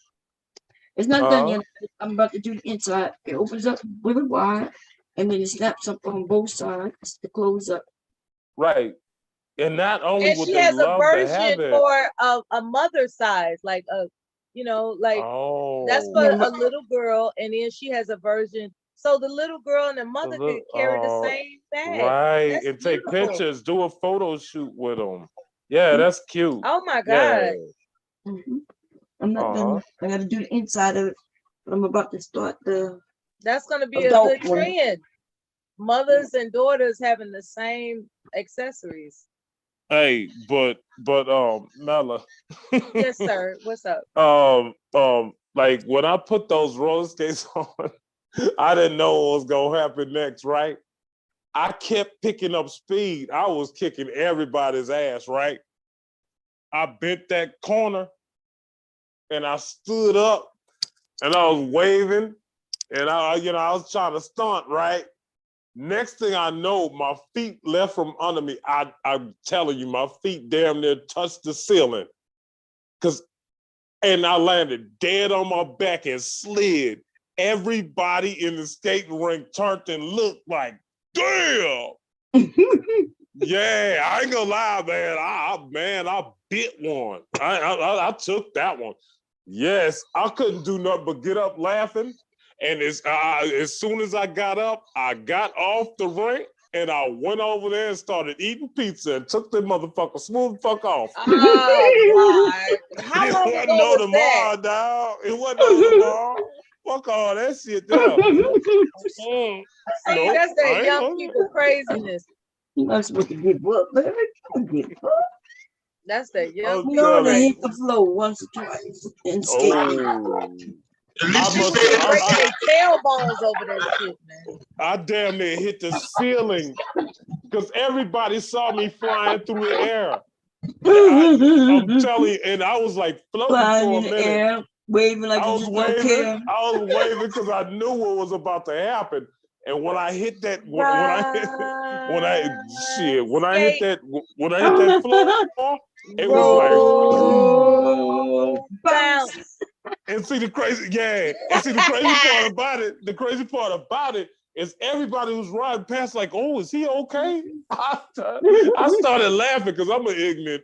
It's not done yet. I'm about to do the inside. It opens up really wide, and then it snaps up on both sides to close up. Right. And not only and would she they has love a to have version it, for a mother size, like that's for a little girl, and then she has a version so the little girl and the mother could carry the same bag. Right, That's and beautiful. take pictures, do a photo shoot with them. Yeah, that's cute. Oh my God. I'm not done. I got to do the inside of it. But I'm about to start the. That's going to be a good trend. Mothers and daughters having the same accessories. Hey, but Mella. Yes, sir. What's up? Like when I put those roller skates on, I didn't know what was gonna happen next, right? I kept picking up speed. I was kicking everybody's ass, right? I bent that corner and I stood up and I was waving and I was trying to stunt, right? Next thing I know, my feet left from under me. I'm telling you, my feet damn near touched the ceiling. And I landed dead on my back and slid. Everybody in the skating rink turned and looked like, damn. Yeah, I ain't gonna lie, man. I bit one. I took that one. Yes, I couldn't do nothing but get up laughing. And as soon as I got up, I got off the rink and I went over there and started eating pizza and took the motherfucker smooth fuck off. Oh my! How long It ago wasn't was tomorrow, that? dog. It wasn't tomorrow. Fuck all that shit, dog. See, that's that young people craziness. You're not supposed to give up, baby. Don't give up. That's that young You people know, they craziness. hit the floor once or twice and skate. Breaking tailbones over that shit, man. I damn near hit the ceiling because everybody saw me flying through the air. I'm telling you, and I was like floating Flying for a in the minute. air, waving like you just don't care. I was waving because I knew what was about to happen. And when I hit that, when I hit that floor, it was like bounce. And see the crazy part about it. The crazy part about it is everybody who's riding past like, oh, is he okay? I started laughing because I'm an ignorant.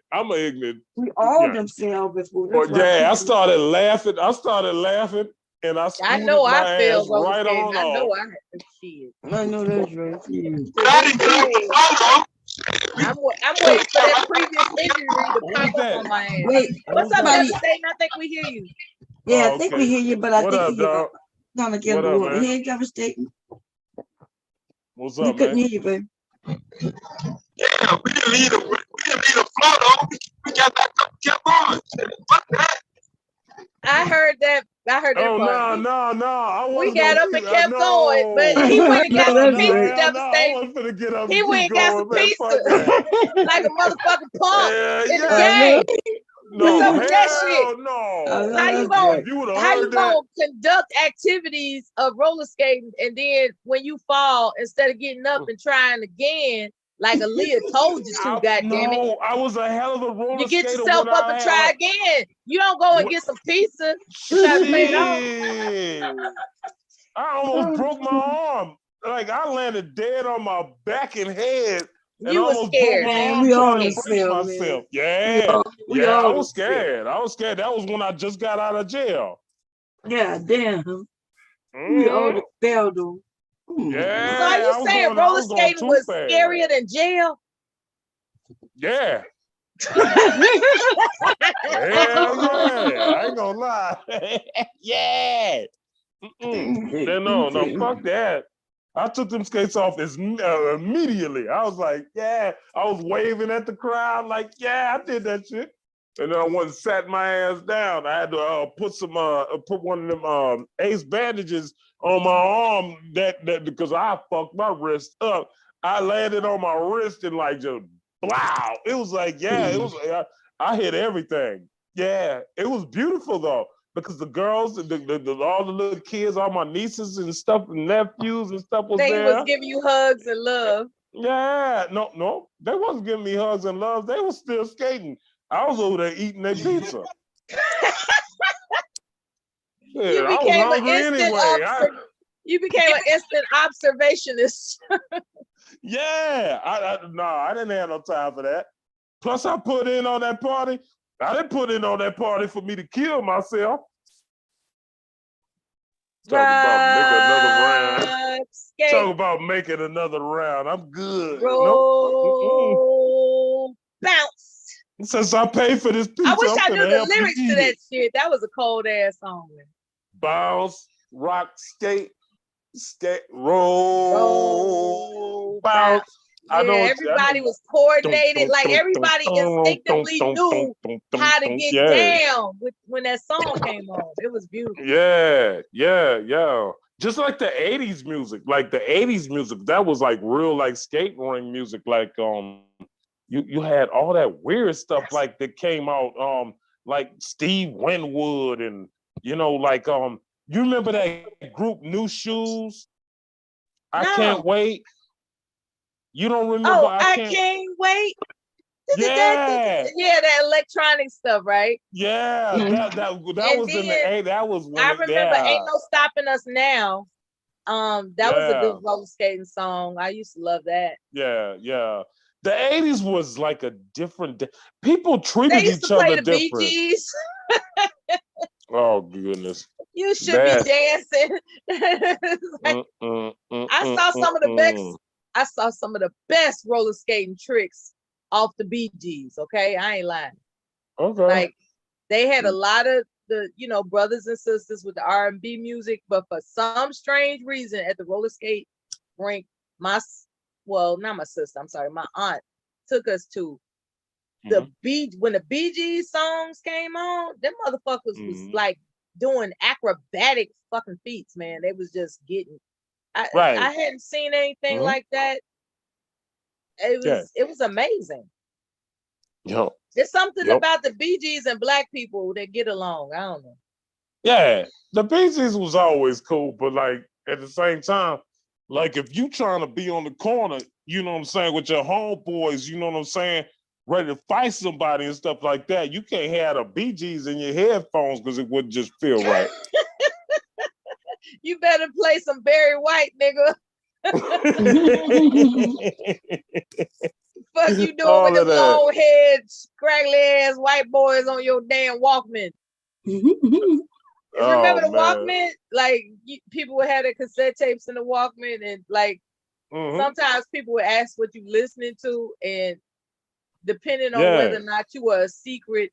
We all them fell before. But yeah, I started laughing, and I scooted my ass right on I know off. I had shit. I know that's right. I'm waiting for that previous injury to pop up on my ass. Wait, what's up, Dr. Staten? I think we hear you. Yeah, I think we hear you, but I What think up, you're dog? gonna get What the up, water. man? Hey, devastating. What's We up, couldn't man? hear you, babe. Yeah, we didn't leave the floor though. We got back up, kept on. What the heck? I heard that. I heard that Oh part. no! I We wasn't got gonna up and keep. kept going, but No, he went and got some no, pizza. hell no! I Devastated. wasn't gonna get up He and went keep and got some going, man. pizza, Fuck that. like a motherfucking punk in the Yeah. game. What's No, up with that shit? hell no. How you If gonna you would have how you heard that, gonna conduct activities of roller skating and then when you fall, instead of getting up and trying again, like Aaliyah told you to, goddamn it. no, I was a hell of a roller You get skater yourself when up I and had try like, again. You don't go and get some pizza to try to play it off. shit. I almost broke my arm. Like I landed dead on my back and head. And You I was almost broke scared. my Man, arm we all trying the to brace same, man. myself. Yeah, We I all was the same. scared. I was scared. That was when I just got out of jail. Yeah, damn. We all the failed though. Yeah, So are you I was saying going. I roller was going skating too was fast. scarier than jail? Yeah. Hell yeah! I ain't gonna lie. Yeah. No, fuck that. I took them skates off immediately. I was like, yeah. I was waving at the crowd like, yeah, I did that shit. And then I went and sat my ass down. I had to put one of them ace bandages on my arm that because I fucked my wrist up. I landed on my wrist and like just wow. It was like, yeah, it was. I hit everything. Yeah, it was beautiful though. Because the girls, all the little kids, all my nieces and stuff, and nephews and stuff was They there. was giving you hugs and love. Yeah, no, they wasn't giving me hugs and love. They was still skating. I was over there eating their pizza. You I was became hungry anyway. You became an instant observationist. Yeah, I didn't have no time for that. Plus, I put in on that party. I didn't put in on that party for me to kill myself. Talk about making another round. Talk about making another round. I'm good. Roll, bounce. Since I paid for this pizza, I wish I I'm knew finna the help you lyrics to eat that it. shit. That was a cold ass song. Bounce, rock, skate, roll, bounce. I know. Everybody was coordinated. Like everybody instinctively knew how to get down when that song came on. It was beautiful. Yeah. Just like the 80s music. Like the 80s music, that was like real like skate ring music. Like you had all that weird stuff like that came out, like Steve Winwood and like you remember that group New Shoes? I Can't Wait. You don't remember? I can't wait. Yeah. Yeah, that electronic stuff, right? Yeah, that was in the 80s. That was when I remember Ain't No Stopping Us Now. That was a good roller skating song. I used to love that. Yeah. The 80s was like a different people treated they used each to play other the different. Bee Gees. Oh goodness. You should be dancing. I saw some of the best roller skating tricks off the Bee Gees. Okay, I ain't lying. Okay. Like they had a lot of the brothers and sisters with the R&B music, but for some strange reason at the roller skate rink, not my sister, I'm sorry, my aunt took us to the when the Bee Gees songs came on, them motherfuckers was like doing acrobatic fucking feats, man. They was just getting I hadn't seen anything like that. It was amazing. Yo. There's something about the Bee Gees and black people that get along. I don't know. Yeah, the Bee Gees was always cool, but like at the same time, like if you trying to be on the corner, you know what I'm saying, with your homeboys, you know what I'm saying, ready to fight somebody and stuff like that, you can't have the Bee Gees in your headphones because it wouldn't just feel right. You better play some Barry White, nigga. Fuck you doing All with them of that. long head, scraggly ass white boys on your damn Walkman? Remember the Walkman? Like people would have their cassette tapes in the Walkman, and like sometimes people would ask what you listening to, and depending on whether or not you were a secret,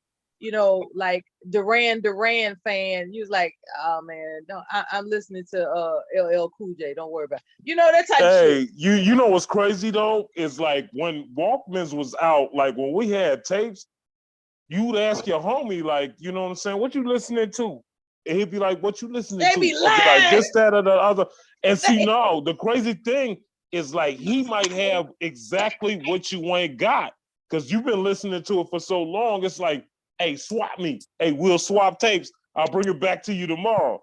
like Duran fan, you was like, oh man, no, I'm listening to LL Cool J. Don't worry about it. That type of shit. You know what's crazy though? Is like when Walkmans was out, like when we had tapes, you would ask your homie, like, you know what I'm saying, what you listening to? And he'd be like, what you listening They to? be I'd be like, lying. this, that, or the other. And see, no, the crazy thing is like, he might have exactly what you ain't got because you've been listening to it for so long. It's like, hey, swap me. Hey, we'll swap tapes. I'll bring it back to you tomorrow.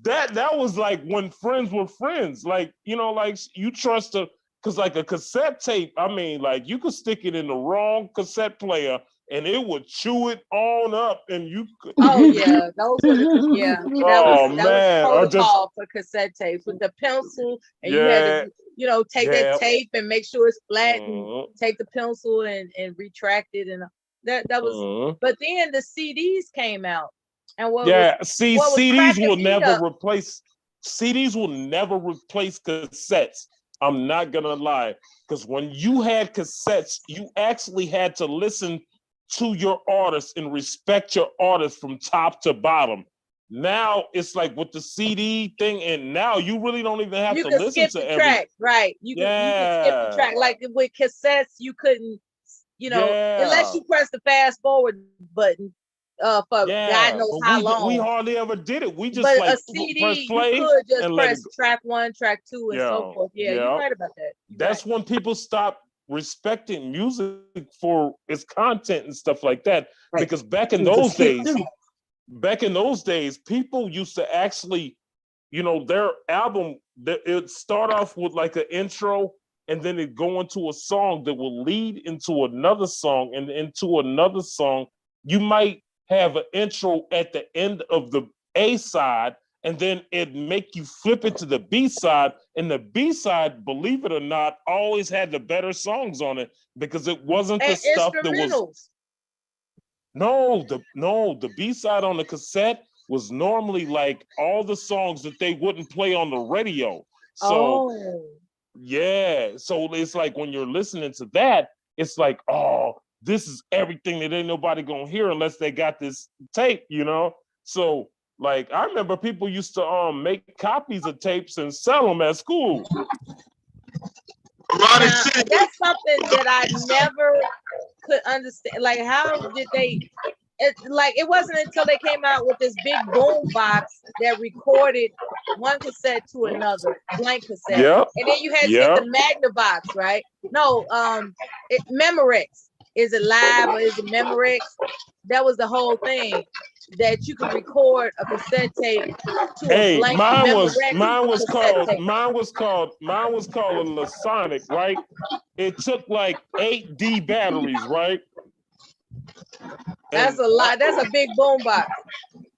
That was like when friends were friends. Like, you know, like you trust because like a cassette tape, I mean, like you could stick it in the wrong cassette player and it would chew it on up and you could. Oh yeah, those were that man, was or just protocol for cassette tapes with the pencil, and you had yeah, to take that tape and make sure it's flat, and take the pencil and retract it, and that was. But then the CDs came out, and CDs will never replace cassettes. I'm not gonna lie, because when you had cassettes, you actually had to listen to your artist and respect your artist from top to bottom. Now it's like with the CD thing, and now you really don't even have to listen to every track, right? You can skip the track. Like with cassettes, you couldn't, unless you press the fast forward button for God knows how long. We hardly ever did it. We just but a CD, press play you could just press track 1, track 2, and so forth. Yeah, you're right about that. That's when people stopped respecting music for its content and stuff like that. Right. Because back in those days, people used to actually, their album, it start off with like an intro and then it go into a song that will lead into another song and into another song. You might have an intro at the end of the A side, and then it make you flip it to the B side, and the B side, believe it or not, always had the better songs on it because it wasn't the stuff that was. No, the B side on the cassette was normally like all the songs that they wouldn't play on the radio. So yeah, so it's like when you're listening to that, it's like, oh, this is everything that ain't nobody gonna hear unless they got this tape, So like I remember people used to make copies of tapes and sell them at school. Now, that's something that I never could understand. Like, how did they? It wasn't until they came out with this big boom box that recorded one cassette to another, blank cassette, and then you had to get the Magnavox, right? No, Memorex. Is it live or is it Memorex? That was the whole thing. That you could record a cassette tape to a blank mine was called a Lasonic, right? It took like 8 D batteries, right? That's a lot. That's a big boom box.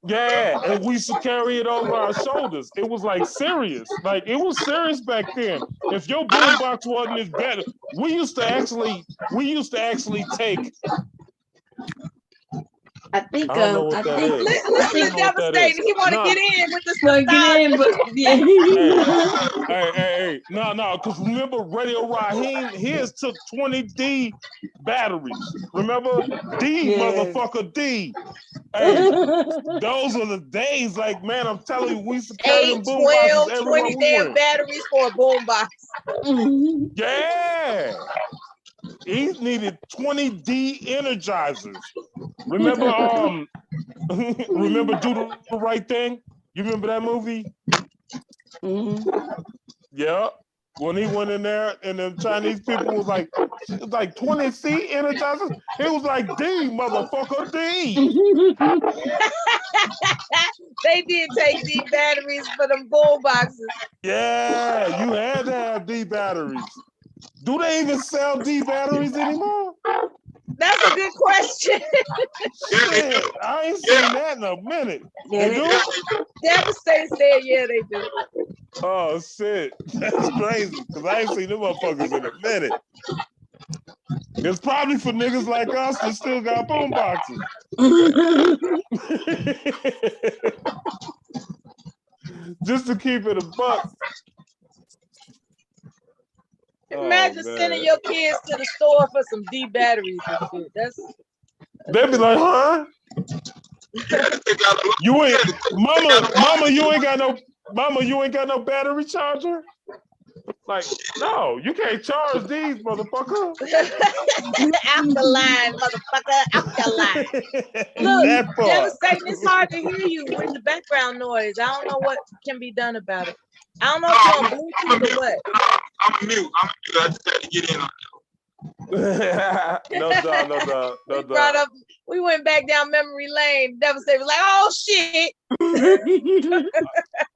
Yeah, and we used to carry it over our shoulders. It was like serious. Like it was serious back then. If your boom box wasn't as better, we used to actually take. I think Listen, devastated. He want to get in with this. Hey. No, because remember Radio Raheem, his took 20 D batteries. Remember? Motherfucker D. Hey, those are the days, like, man, I'm telling you, we used to carry them boom boxes 20 damn batteries for a boom box. Yeah. He needed 20 D energizers. Remember, remember Do the Right Thing? You remember that movie? Yeah. When he went in there and the Chinese people was like 20 C energizers. It was like D, motherfucker, D. They did take D batteries for them boom boxes. Yeah, you had to have D batteries. Do they even sell D batteries anymore? That's a good question. Shit, I ain't seen that in a minute. They do? Devastated said, yeah, they do. Oh, shit. That's crazy, because I ain't seen them motherfuckers in a minute. It's probably for niggas like us that still got boom boxes. Just to keep it a buck. Imagine sending your kids to the store for some D batteries and shit. They'd be like, huh? You ain't, mama, you ain't got no battery charger? Like, no, you can't charge these, motherfucker. Out the line, motherfucker, out the line. Look, That part. Devastating, it's hard to hear you with the background noise. I don't know what can be done about it. I don't know if you're on Bluetooth or what. I'm a mute. I just had to get in on No doubt, no doubt, no Brought doubt. up, we went back down memory lane. Devastating was like, oh shit.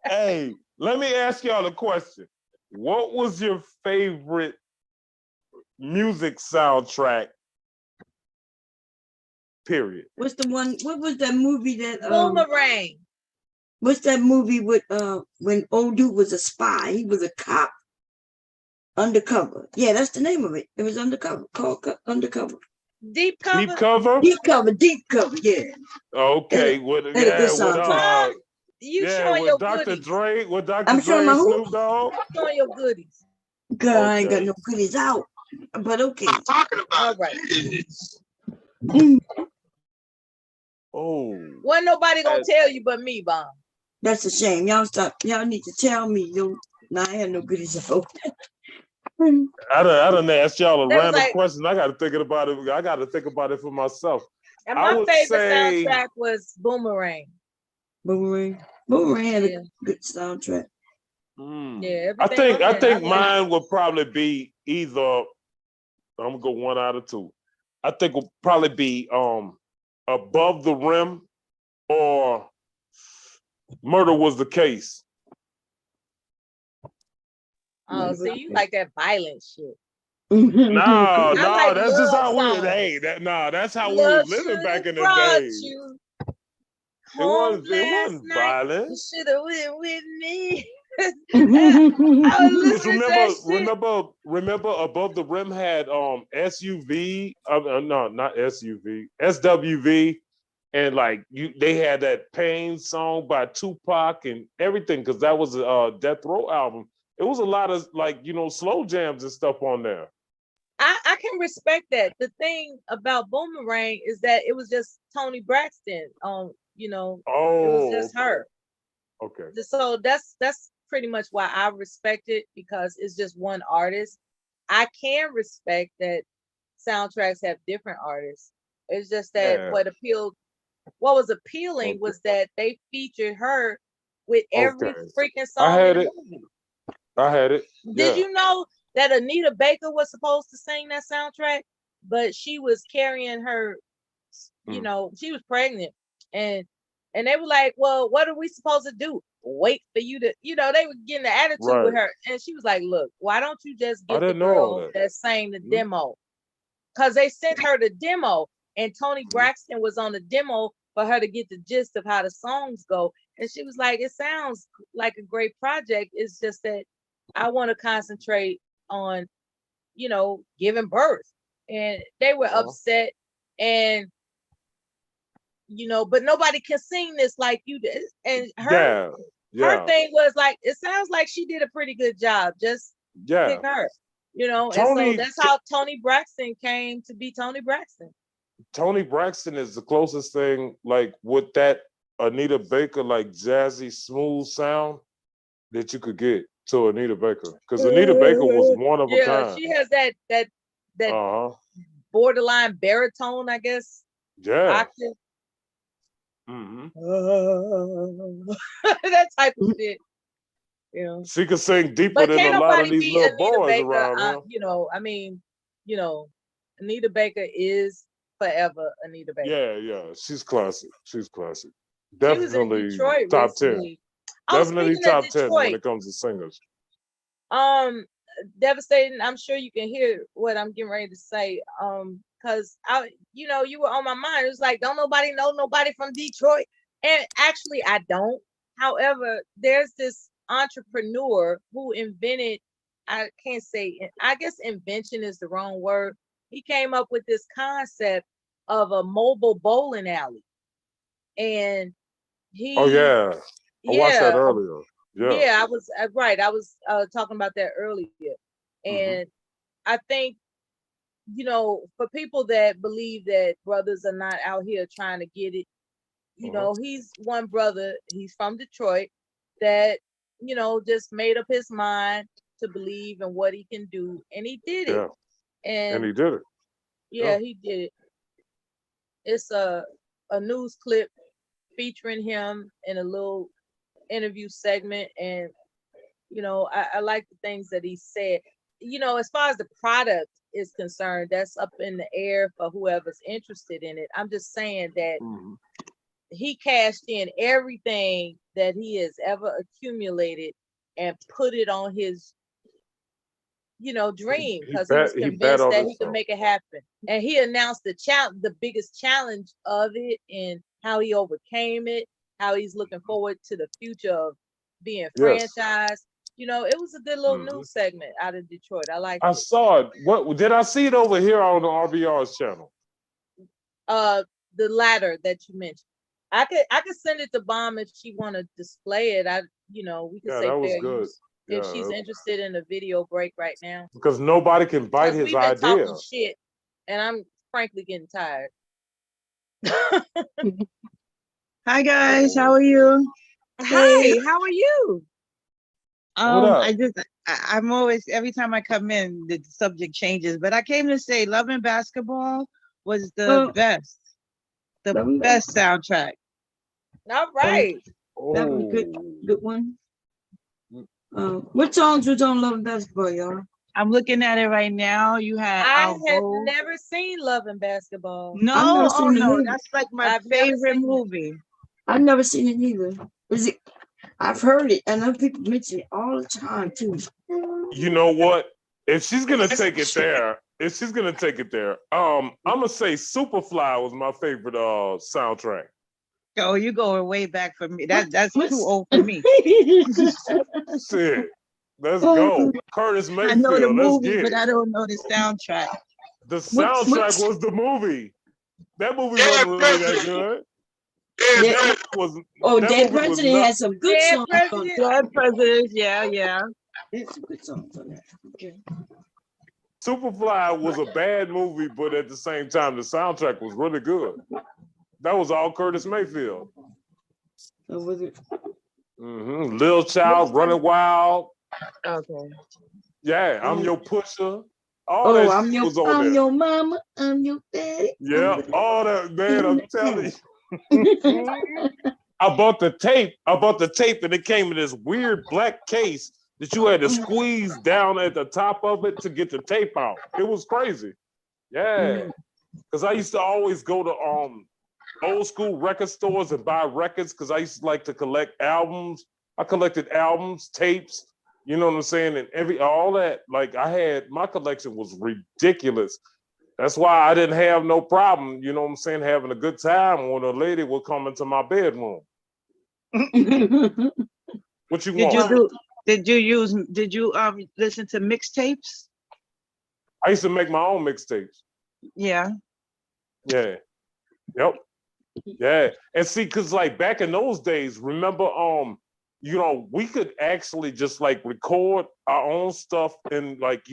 Hey, let me ask y'all a question. What was your favorite music soundtrack? Period. What's the one? What was that movie that? Boomerang. What's that movie with when old dude was a spy? He was a cop. Undercover. Yeah, that's the name of it. It was Undercover. Called Undercover. Deep Cover. Deep Cover. Deep Cover. Deep Cover. Yeah. Okay. With showing your Dr. goodies. Dre, with Dr. I'm Dre showing my and who? Snoop Dogg. Showing your goodies. Girl, I ain't got no goodies out. But okay. All right. Oh. Wasn't nobody gonna tell you but me, Bomb. That's a shame. Y'all stop. Y'all need to tell me. Nah, I had no goodies out. I done asked y'all a That was random like- question. I got to think about it. I got to think about it for myself. And I my would favorite say- soundtrack was Boomerang. Boomerang had a good soundtrack. Yeah, I think everything mine would probably be either. I'm gonna go one out of two. I think would probably be Above the Rim or Murder Was the Case. Oh, so you like that violent shit. No, like that's just how we. love Hey, that's how we Love was living back in the brought day. you It wasn't violent. You should have went with me. I was Just listening to that shit. remember Above the Rim had SUV, no, not SUV, SWV, and like they had that Pain song by Tupac and everything, because that was a Death Row album. It was a lot of slow jams and stuff on there. I can respect that. The thing about Boomerang is that it was just Tony Braxton. It was just her. Okay. So that's pretty much why I respect it, because it's just one artist. I can respect that soundtracks have different artists. It's just that what was appealing was that they featured her with every freaking song in the movie. I had it. Did you know that Anita Baker was supposed to sing that soundtrack, but she was carrying her, she was pregnant, and they were like, well, what are we supposed to do? Wait for you to, they were getting the attitude with her. And she was like, look, why don't you just get the girl that sang the demo? Because they sent her the demo, and Tony Braxton was on the demo for her to get the gist of how the songs go. And she was like, it sounds like a great project. It's just that I want to concentrate on, giving birth. And they were upset, and but nobody can sing this like you did. And her thing was like, it sounds like she did a pretty good job. Just pick her, and so that's how Tony Braxton came to be Tony Braxton. Tony Braxton is the closest thing, like with that Anita Baker, like jazzy, smooth sound that you could get to Anita Baker. Because Anita Baker was one of a kind. She has that borderline baritone, I guess. Yeah. Octave. That type of shit. She could sing deeper than a lot of these little boys around here. Anita Baker is forever Anita Baker. Yeah. She's classic. Definitely Detroit top recently. 10. Definitely top 10 when Detroit. it comes to singers. Devastating. I'm sure you can hear what I'm getting ready to say. Because you were on my mind. It was like, don't nobody know nobody from Detroit. And actually, I don't. However, there's this entrepreneur who invented, I guess invention is the wrong word. He came up with this concept of a mobile bowling alley. And he... Oh, yeah. I watched that earlier. Yeah, I was right. I was talking about that earlier. And I think, for people that believe that brothers are not out here trying to get it, he's one brother, he's from Detroit, that, just made up his mind to believe in what he can do, and he did it. Yeah. And And he did it. yeah, he did it. It's a news clip featuring him in a little interview segment, and you know, I like the things that he said. You know, as far as the product is concerned, that's up in the air for whoever's interested in it. I'm just saying that he cashed in everything that he has ever accumulated and put it on his, you know, dream, because he was convinced that he could make it happen. And he announced the biggest challenge of it and how he overcame it, how he's looking forward to the future of being franchised. You know, it was a good little news segment out of Detroit. I like I it. saw it. What did I see it over here on the RBR's channel? The latter that you mentioned. I could send it to Bomb if she want to display it. We could say that was fair good. use if she's interested in a video break right now. Because nobody can bite his We've been idea. talking shit, and I'm frankly getting tired. Hi guys, how are you? Hi, how are you? I'm always, every time I come in, the subject changes, but I came to say Love and Basketball was the best soundtrack. All right. That was good one. What songs was on Love and Basketball, y'all? I'm looking at it right now. You had I have never seen Love and Basketball. No, that's like my favorite movie. I've never seen it either. Is it? I've heard it, and other people mention it all the time too. You know what? If she's gonna take it there, I'm gonna say Superfly was my favorite soundtrack. Oh, you going way back for me. That's too old for me. Shit. Let's go. Curtis Mayfield. I know the Let's movie, get but it. I don't know the soundtrack. The soundtrack was the movie. That movie wasn't really that good. Dead President has some good songs on it. Dead President, yeah. It's some good songs on that. Okay. Superfly was a bad movie, but at the same time, the soundtrack was really good. That was all Curtis Mayfield. Oh, was it? Lil Child, Running Wild. Okay. Yeah, I'm Your Pusher. I'm your mama, I'm your daddy. Yeah, all that, man, I'm telling you. I bought the tape, and it came in this weird black case that you had to squeeze down at the top of it to get the tape out. It was crazy. Yeah. Because I used to always go to old school record stores and buy records because I used to like to collect albums. I collected albums, tapes, you know what I'm saying? And all that. Like my collection was ridiculous. That's why I didn't have no problem, you know what I'm saying, having a good time when a lady would come into my bedroom. What you want? Did you listen to mixtapes? I used to make my own mixtapes. Yeah. Yeah. Yep. Yeah. And see, cause like back in those days, remember, we could actually just like record our own stuff and like,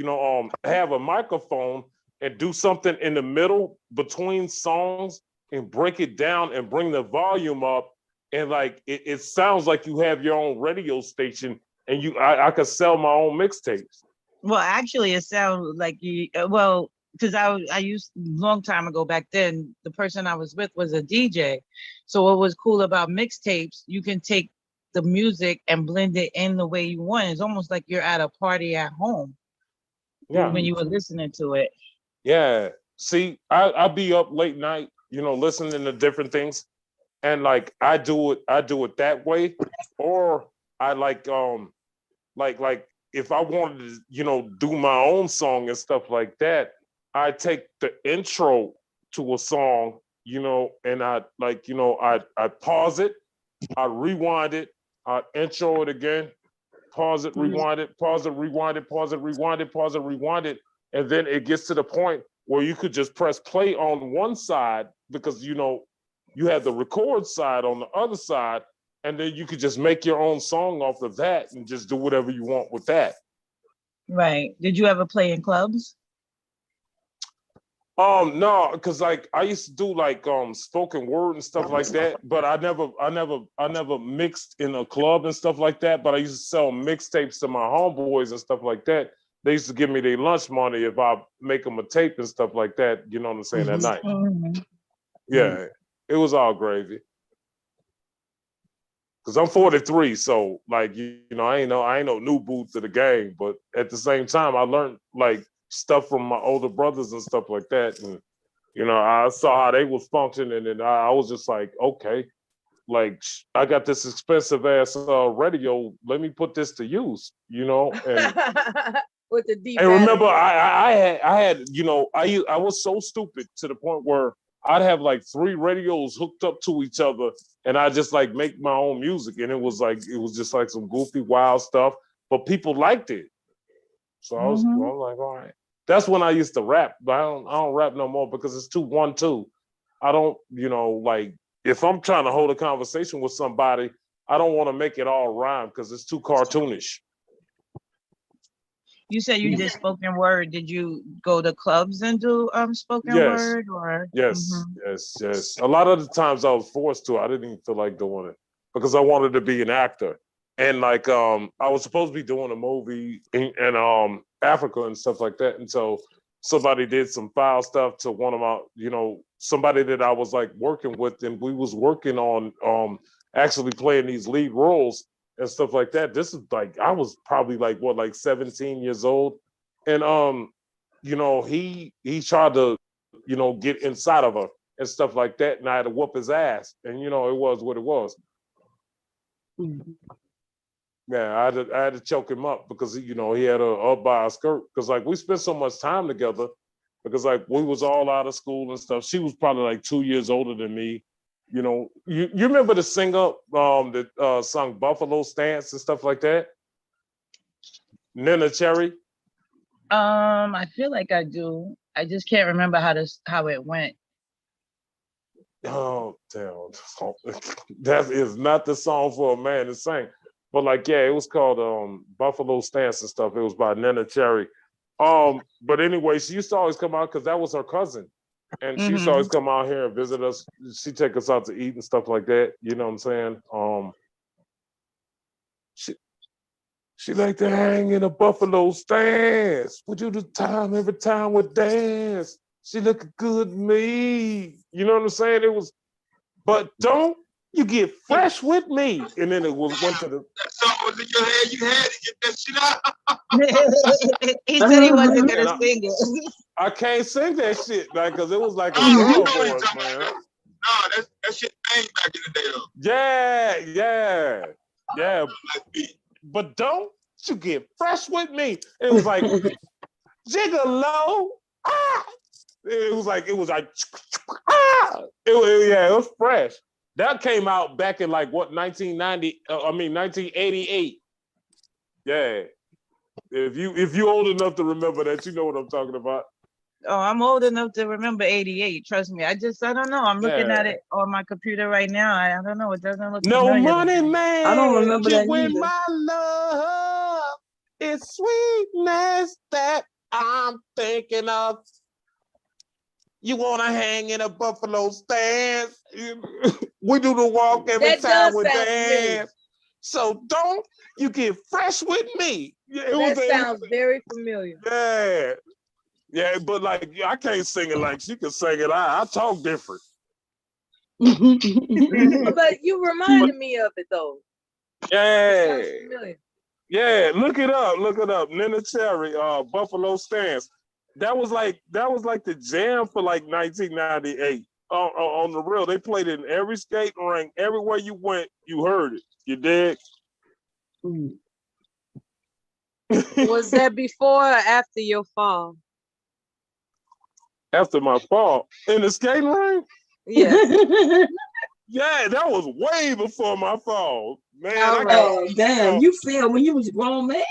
have a microphone and do something in the middle between songs and break it down and bring the volume up. And like, it sounds like you have your own radio station and I could sell my own mixtapes. Well, actually it sounds like because I used long time ago back then, the person I was with was a DJ. So what was cool about mixtapes, you can take the music and blend it in the way you want. It's almost like you're at a party at home when you were listening to it. Yeah. See, I'll be up late night, listening to different things. And like I do it that way. Or I like if I wanted to, do my own song and stuff like that, I take the intro to a song, and I pause it, I rewind it, I intro it again, pause it, rewind it, pause it, rewind it, pause it, rewind it, pause it, rewind it. And then it gets to the point where you could just press play on one side because, you have the record side on the other side, and then you could just make your own song off of that and just do whatever you want with that. Right. Did you ever play in clubs? No, because like I used to do like spoken word and stuff like that, but I never mixed in a club and stuff like that. But I used to sell mixtapes to my homeboys and stuff like that. They used to give me their lunch money if I make them a tape and stuff like that. You know what I'm saying? That night. Yeah, it was all gravy. Cause I'm 43, so like you know, I ain't no new boot to the game, but at the same time, I learned like stuff from my older brothers and stuff like that, and you know, I saw how they was functioning, and I was just like, okay, like I got this expensive ass radio, let me put this to use, you know, and With the deep. and remember, I had you know, I was so stupid to the point where I'd have like 3 radios hooked up to each other, and I just like make my own music, and it was just like some goofy, wild stuff, but people liked it. So I was like, all right. That's when I used to rap, but I don't rap no more because it's too 1-2. I don't, you know, like if I'm trying to hold a conversation with somebody, I don't want to make it all rhyme because it's too cartoonish. You said you did spoken word. Did you go to clubs and do spoken Yes. word or? Yes, yes. A lot of the times I was forced to. I didn't even feel like doing it because I wanted to be an actor. And like I was supposed to be doing a movie in Africa and stuff like that. And so somebody did some foul stuff to one of my, you know, somebody that I was like working with, and we was working on actually playing these lead roles and stuff like that. This is like I was probably like 17 years old. And you know, he tried to, you know, get inside of her and stuff like that, and I had to whoop his ass. And you know, it was what it was. Yeah, I had to choke him up because you know he had her up by a skirt because like we spent so much time together because like we was all out of school and stuff. She was probably like 2 years older than me. You know, you remember the singer that sung Buffalo Stance and stuff like that? Nina Cherry. I feel like I do. I just can't remember how it went. Oh damn! That is not the song for a man to sing. But like, yeah, it was called Buffalo Stance and stuff. It was by Nina Cherry. But anyway, she used to always come out because that was her cousin. And she used to always come out here and visit us. She'd take us out to eat and stuff like that. You know what I'm saying? She liked to hang in a Buffalo Stance. Would you do time every time we dance? She looked good to me. You know what I'm saying? It was, but don't you get fresh with me. And then it went to the. That song was in your head. You had to get that shit out. He said he wasn't gonna sing it. I can't sing that shit, like, cause it was like a song voice, man. No, that shit banged back in the day though. Yeah. But don't you get fresh with me. It was like Gigolo. Ah! It was like ah! It was fresh. That came out back in like what 1988. Yeah. If you old enough to remember that, you know what I'm talking about. Oh, I'm old enough to remember 88. Trust me. I don't know. I'm looking at it on my computer right now. I don't know. It doesn't look No familiar. money, man. I don't remember that With either. my love, it's sweetness that I'm thinking of. You want to hang in a Buffalo Stance? We do the walk every time we dance. So don't you get fresh with me. That sounds very familiar. Yeah, but like I can't sing it like she can sing it. I talk different. But you reminded me of it though. Yeah. It sounds familiar. Yeah, look it up. Nina Cherry, Buffalo Stance. That was like the jam for like 1998. On the real, they played it in every skating rink. Everywhere you went, you heard it. You dig? Was that before or after your fall? After my fall in the skating rink? Yeah. Yeah, that was way before my fall. Man, damn, you fell when you was a grown man?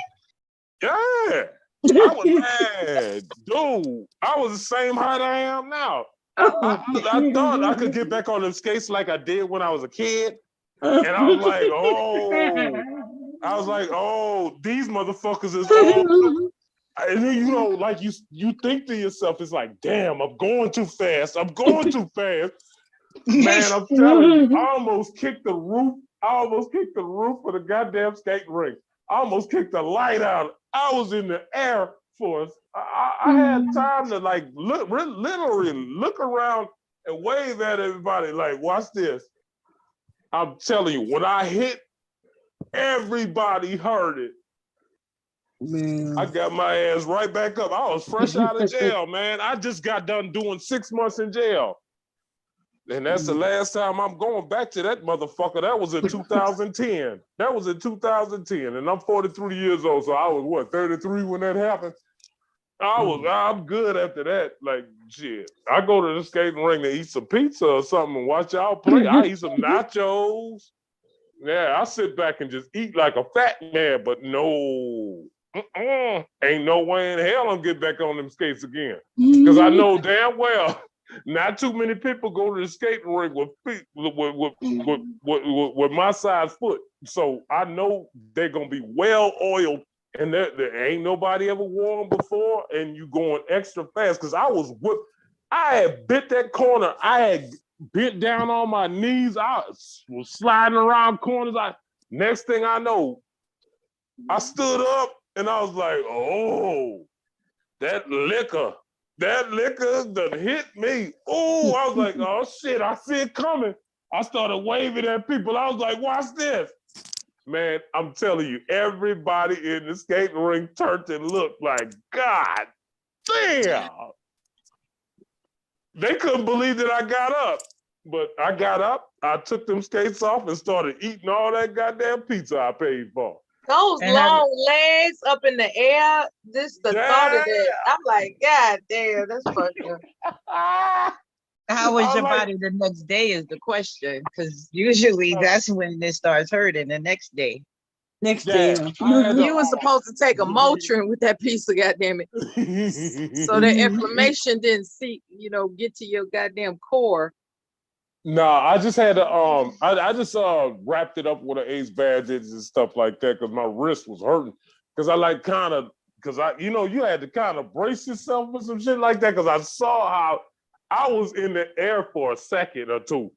Yeah. I was mad. Dude, I was the same height I am now. I thought I could get back on them skates like I did when I was a kid. And I was like, oh, these motherfuckers is old. And then, you know, like you think to yourself, it's like, damn, I'm going too fast. I'm going too fast. Man, I'm telling you, I almost kicked the roof. I almost kicked the roof of the goddamn skating rink. I almost kicked the light out. I was in the Air Force. I had time to like literally look around and wave at everybody like, watch this. I'm telling you, when I hit, everybody heard it. Man. I got my ass right back up. I was fresh out of jail, man. I just got done doing 6 months in jail. And that's the last time I'm going back to that motherfucker. That was in 2010. That was in 2010. And I'm 43 years old. So I was, what, 33 when that happened? I'm good after that. Like, shit. I go to the skating ring to eat some pizza or something and watch y'all play. I eat some nachos. Yeah, I sit back and just eat like a fat man, but no. Ain't no way in hell I'm get back on them skates again. Because I know damn well not too many people go to the skating rink with feet with my size foot. So I know they're gonna be well oiled, and there ain't nobody ever wore them before, and you going extra fast. Because I had bit that corner. I had bent down on my knees. I was sliding around corners. Next thing I know, I stood up and I was like, oh, that liquor done hit me. Oh, I was like, oh shit, I see it coming. I started waving at people. I was like, watch this. Man, I'm telling you, everybody in the skating rink turned and looked like, God damn. They couldn't believe that I got up. But I got up, I took them skates off and started eating all that goddamn pizza I paid for. Those long legs up in the air, the thought of that. I'm like, God damn, that's fucked up. How was your body the next day is the question, because usually that's when it starts hurting the next day. Next day. You were supposed to take a Motrin with that piece of goddamn it. So the inflammation didn't get to your goddamn core. No, I just had to I just wrapped it up with an ace bandage and stuff like that because my wrist was hurting. Because I you had to kind of brace yourself with some shit like that because I saw how I was in the air for a second or two.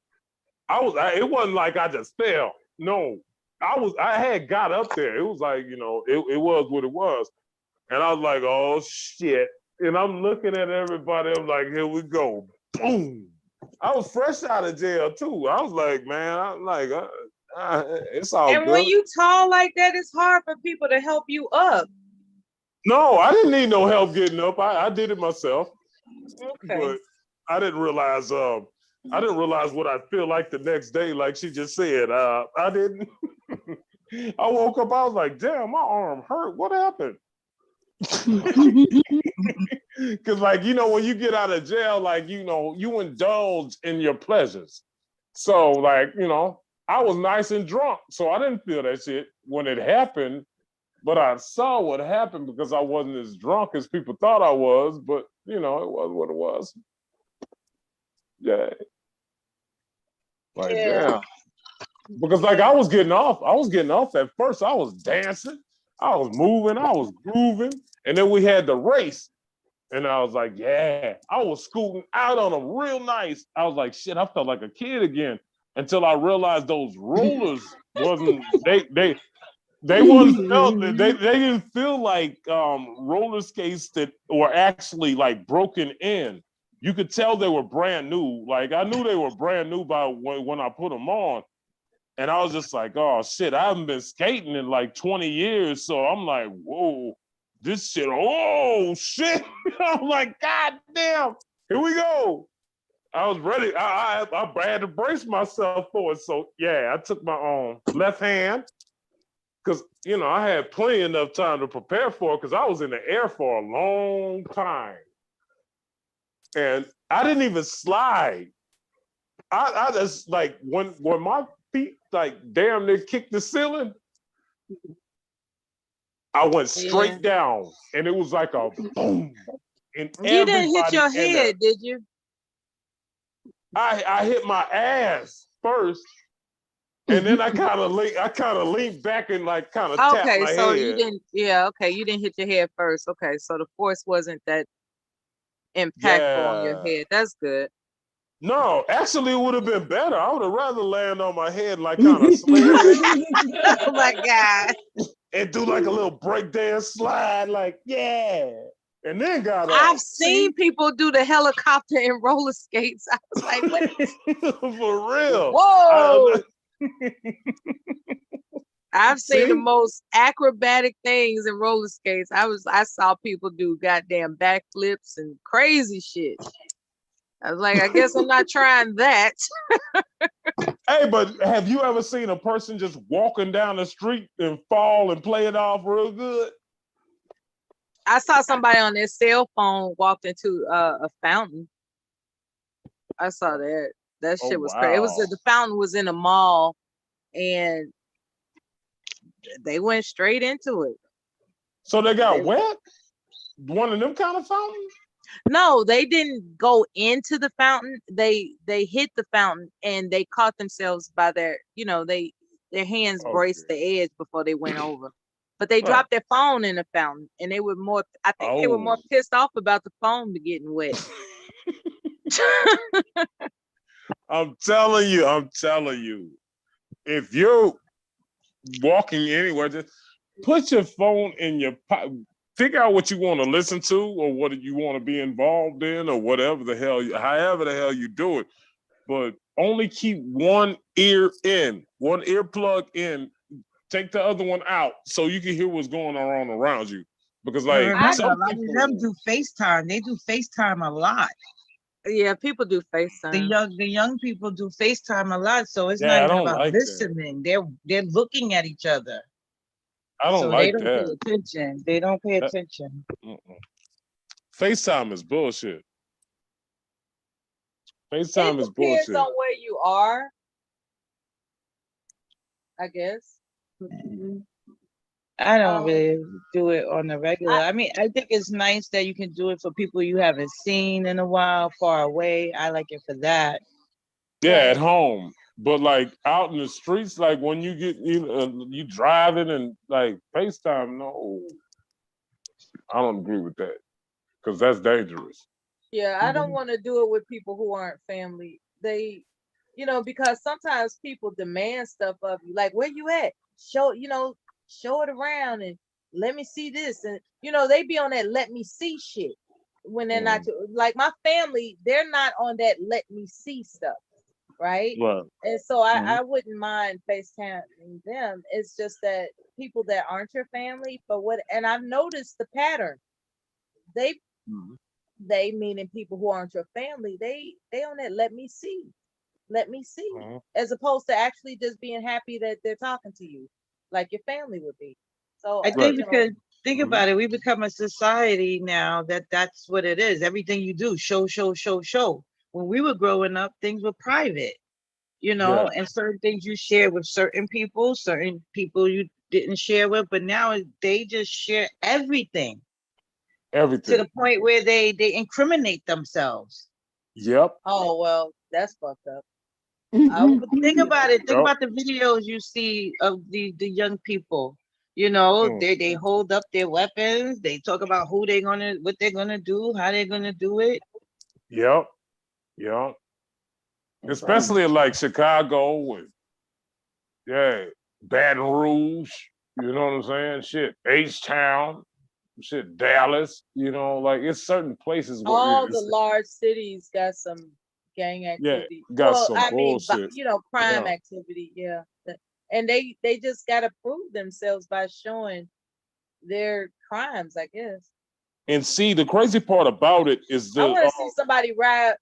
It wasn't like I just fell. No, I had got up there. It was like, it was what it was. And I was like, oh shit. And I'm looking at everybody, I'm like, here we go. Boom. I was fresh out of jail too. I was like, man, it's all and good. When you tall like that, it's hard for people to help you up. No, I didn't need no help getting up. I did it myself. Okay. But I didn't realize what I feel like the next day, like she just said. I didn't. I woke up, I was like, damn, my arm hurt. What happened? Because when you get out of jail, you indulge in your pleasures. So I was nice and drunk, so I didn't feel that shit when it happened, but I saw what happened because I wasn't as drunk as people thought I was, but it was what it was. Yeah. Damn. Because I was getting off at first. I was dancing, I was moving, I was grooving, and then we had the race. And I was like, yeah, I was scooting out on them real nice. I was like, shit, I felt like a kid again until I realized those rollers wasn't, they didn't feel like roller skates that were actually broken in. You could tell they were brand new. I knew they were brand new by when I put them on. And I was just like, oh shit, I haven't been skating in 20 years. So I'm like, whoa. This shit, oh shit. I'm like, God damn, here we go. I was ready. I had to brace myself for it. So yeah, I took my left hand because, I had plenty enough time to prepare for it because I was in the air for a long time. And I didn't even slide. I just when my feet damn near kicked the ceiling, I went straight down, and it was like a boom. And you didn't hit your head, did you? I hit my ass first, and then I kind of leaned back and like kind of tapped Okay, my so you head. didn't. Yeah, okay, you didn't hit your head first. Okay, so the force wasn't that impactful on your Yeah. head. That's good. No, actually, it would have been better. I would have rather land on my head like kind of slid Oh my God. and do like a little breakdance slide, like yeah, and then got I've up. seen people do the helicopter and roller skates. I was like, what? For real. Whoa. I've seen the See? most acrobatic things in roller skates. I saw people do goddamn backflips and crazy shit. I was like, I guess I'm not trying that. Hey, but have you ever seen a person just walking down the street and fall and play it off real good? I saw somebody on their cell phone walked into a fountain. I saw that. That Oh, shit was crazy. It was wow. the fountain was in a mall, and they went straight into it. So they got wet? One of them kind of fountains? No, they didn't go into the fountain. They hit the fountain and they caught themselves by their hands braced the edge before they went over. But they dropped their phone in the fountain, and they were more. I think they were more pissed off about the phone getting wet. I'm telling you, if you're walking anywhere, just put your phone in your pocket. Figure out what you want to listen to or what you want to be involved in or whatever the hell, however the hell you do it. But only keep one ear in, one ear plug in. Take the other one out so you can hear what's going on around you. Because like remember, some a lot people, of them do FaceTime. They do FaceTime a lot. Yeah, people do FaceTime. The young people do FaceTime a lot, so it's not I even don't about like that. listening. They're looking at each other. I don't So like they don't that. pay attention. They don't pay attention. FaceTime is bullshit. It FaceTime is depends bullshit. on where you are, I guess. I don't really do it on the regular. I mean, I think it's nice that you can do it for people you haven't seen in a while, far away. I like it for that. Yeah, at home. But like out in the streets, like when you get you driving and like FaceTime, no. I don't agree with that. Because that's dangerous. Yeah, I don't want to do it with people who aren't family. They, because sometimes people demand stuff of you. Like, where you at? Show it around and let me see this. And they be on that let me see shit when they're not like my family, they're not on that let me see stuff. Right. Right. And so I wouldn't mind FaceTiming them. It's just that people that aren't your family, and I've noticed the pattern. They meaning people who aren't your family, they on that let me see, as opposed to actually just being happy that they're talking to you like your family would be. So I think because think about it, we become a society now that's what it is. Everything you do, show. When we were growing up, things were private, and certain things you share with certain people you didn't share with, but now they just share everything. Everything. To the point where they incriminate themselves. Yep. Oh, well, that's fucked up. Think about it. Think about the videos you see of the young people. They hold up their weapons. They talk about what they're gonna do, how they're gonna do it. Yep. Especially in like Chicago and Baton Rouge. You know what I'm saying? Shit, H-Town. Shit, Dallas, like it's certain places where all the large cities got some gang activity. got some bullshit. Crime activity, yeah. And they just gotta prove themselves by showing their crimes, I guess. And see, the crazy part about it is I want to see somebody ride.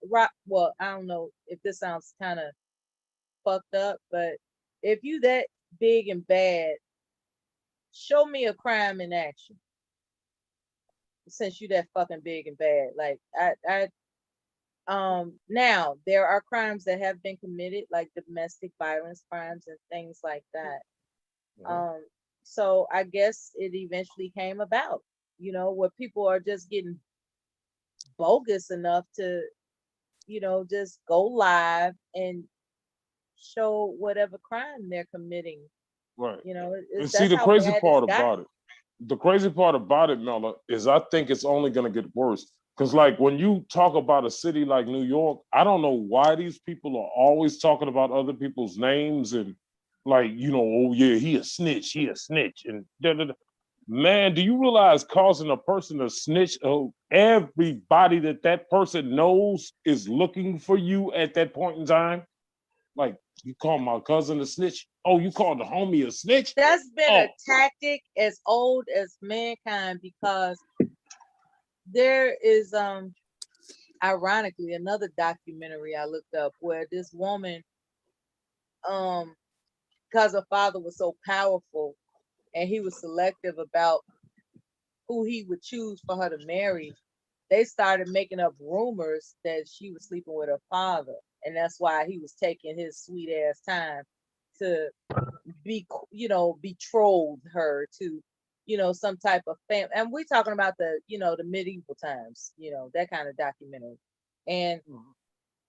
Well, I don't know if this sounds kind of fucked up, but if you that big and bad, show me a crime in action. Since you that fucking big and bad, like now there are crimes that have been committed, like domestic violence crimes and things like that. So I guess it eventually came about, where people are just getting bogus enough to, just go live and show whatever crime they're committing. Right. You know, And see, that's the how crazy bad part it's got. about it, the crazy part about it, Mella, is I think it's only going to get worse. Because, like, when you talk about a city like New York, I don't know why these people are always talking about other people's names and, like, you know, oh, yeah, he a snitch, and da, da, da. Man, do you realize causing a person to snitch? Oh, everybody that person knows is looking for you at that point in time. Like, you call my cousin a snitch? Oh, you called the homie a snitch? That's been Oh, a tactic as old as mankind, because there is ironically another documentary I looked up where this woman, because her father was so powerful and he was selective about who he would choose for her to marry, they started making up rumors that she was sleeping with her father, and that's why he was taking his sweet ass time to betroth her to, some type of family. And we're talking about the medieval times, that kind of documentary. And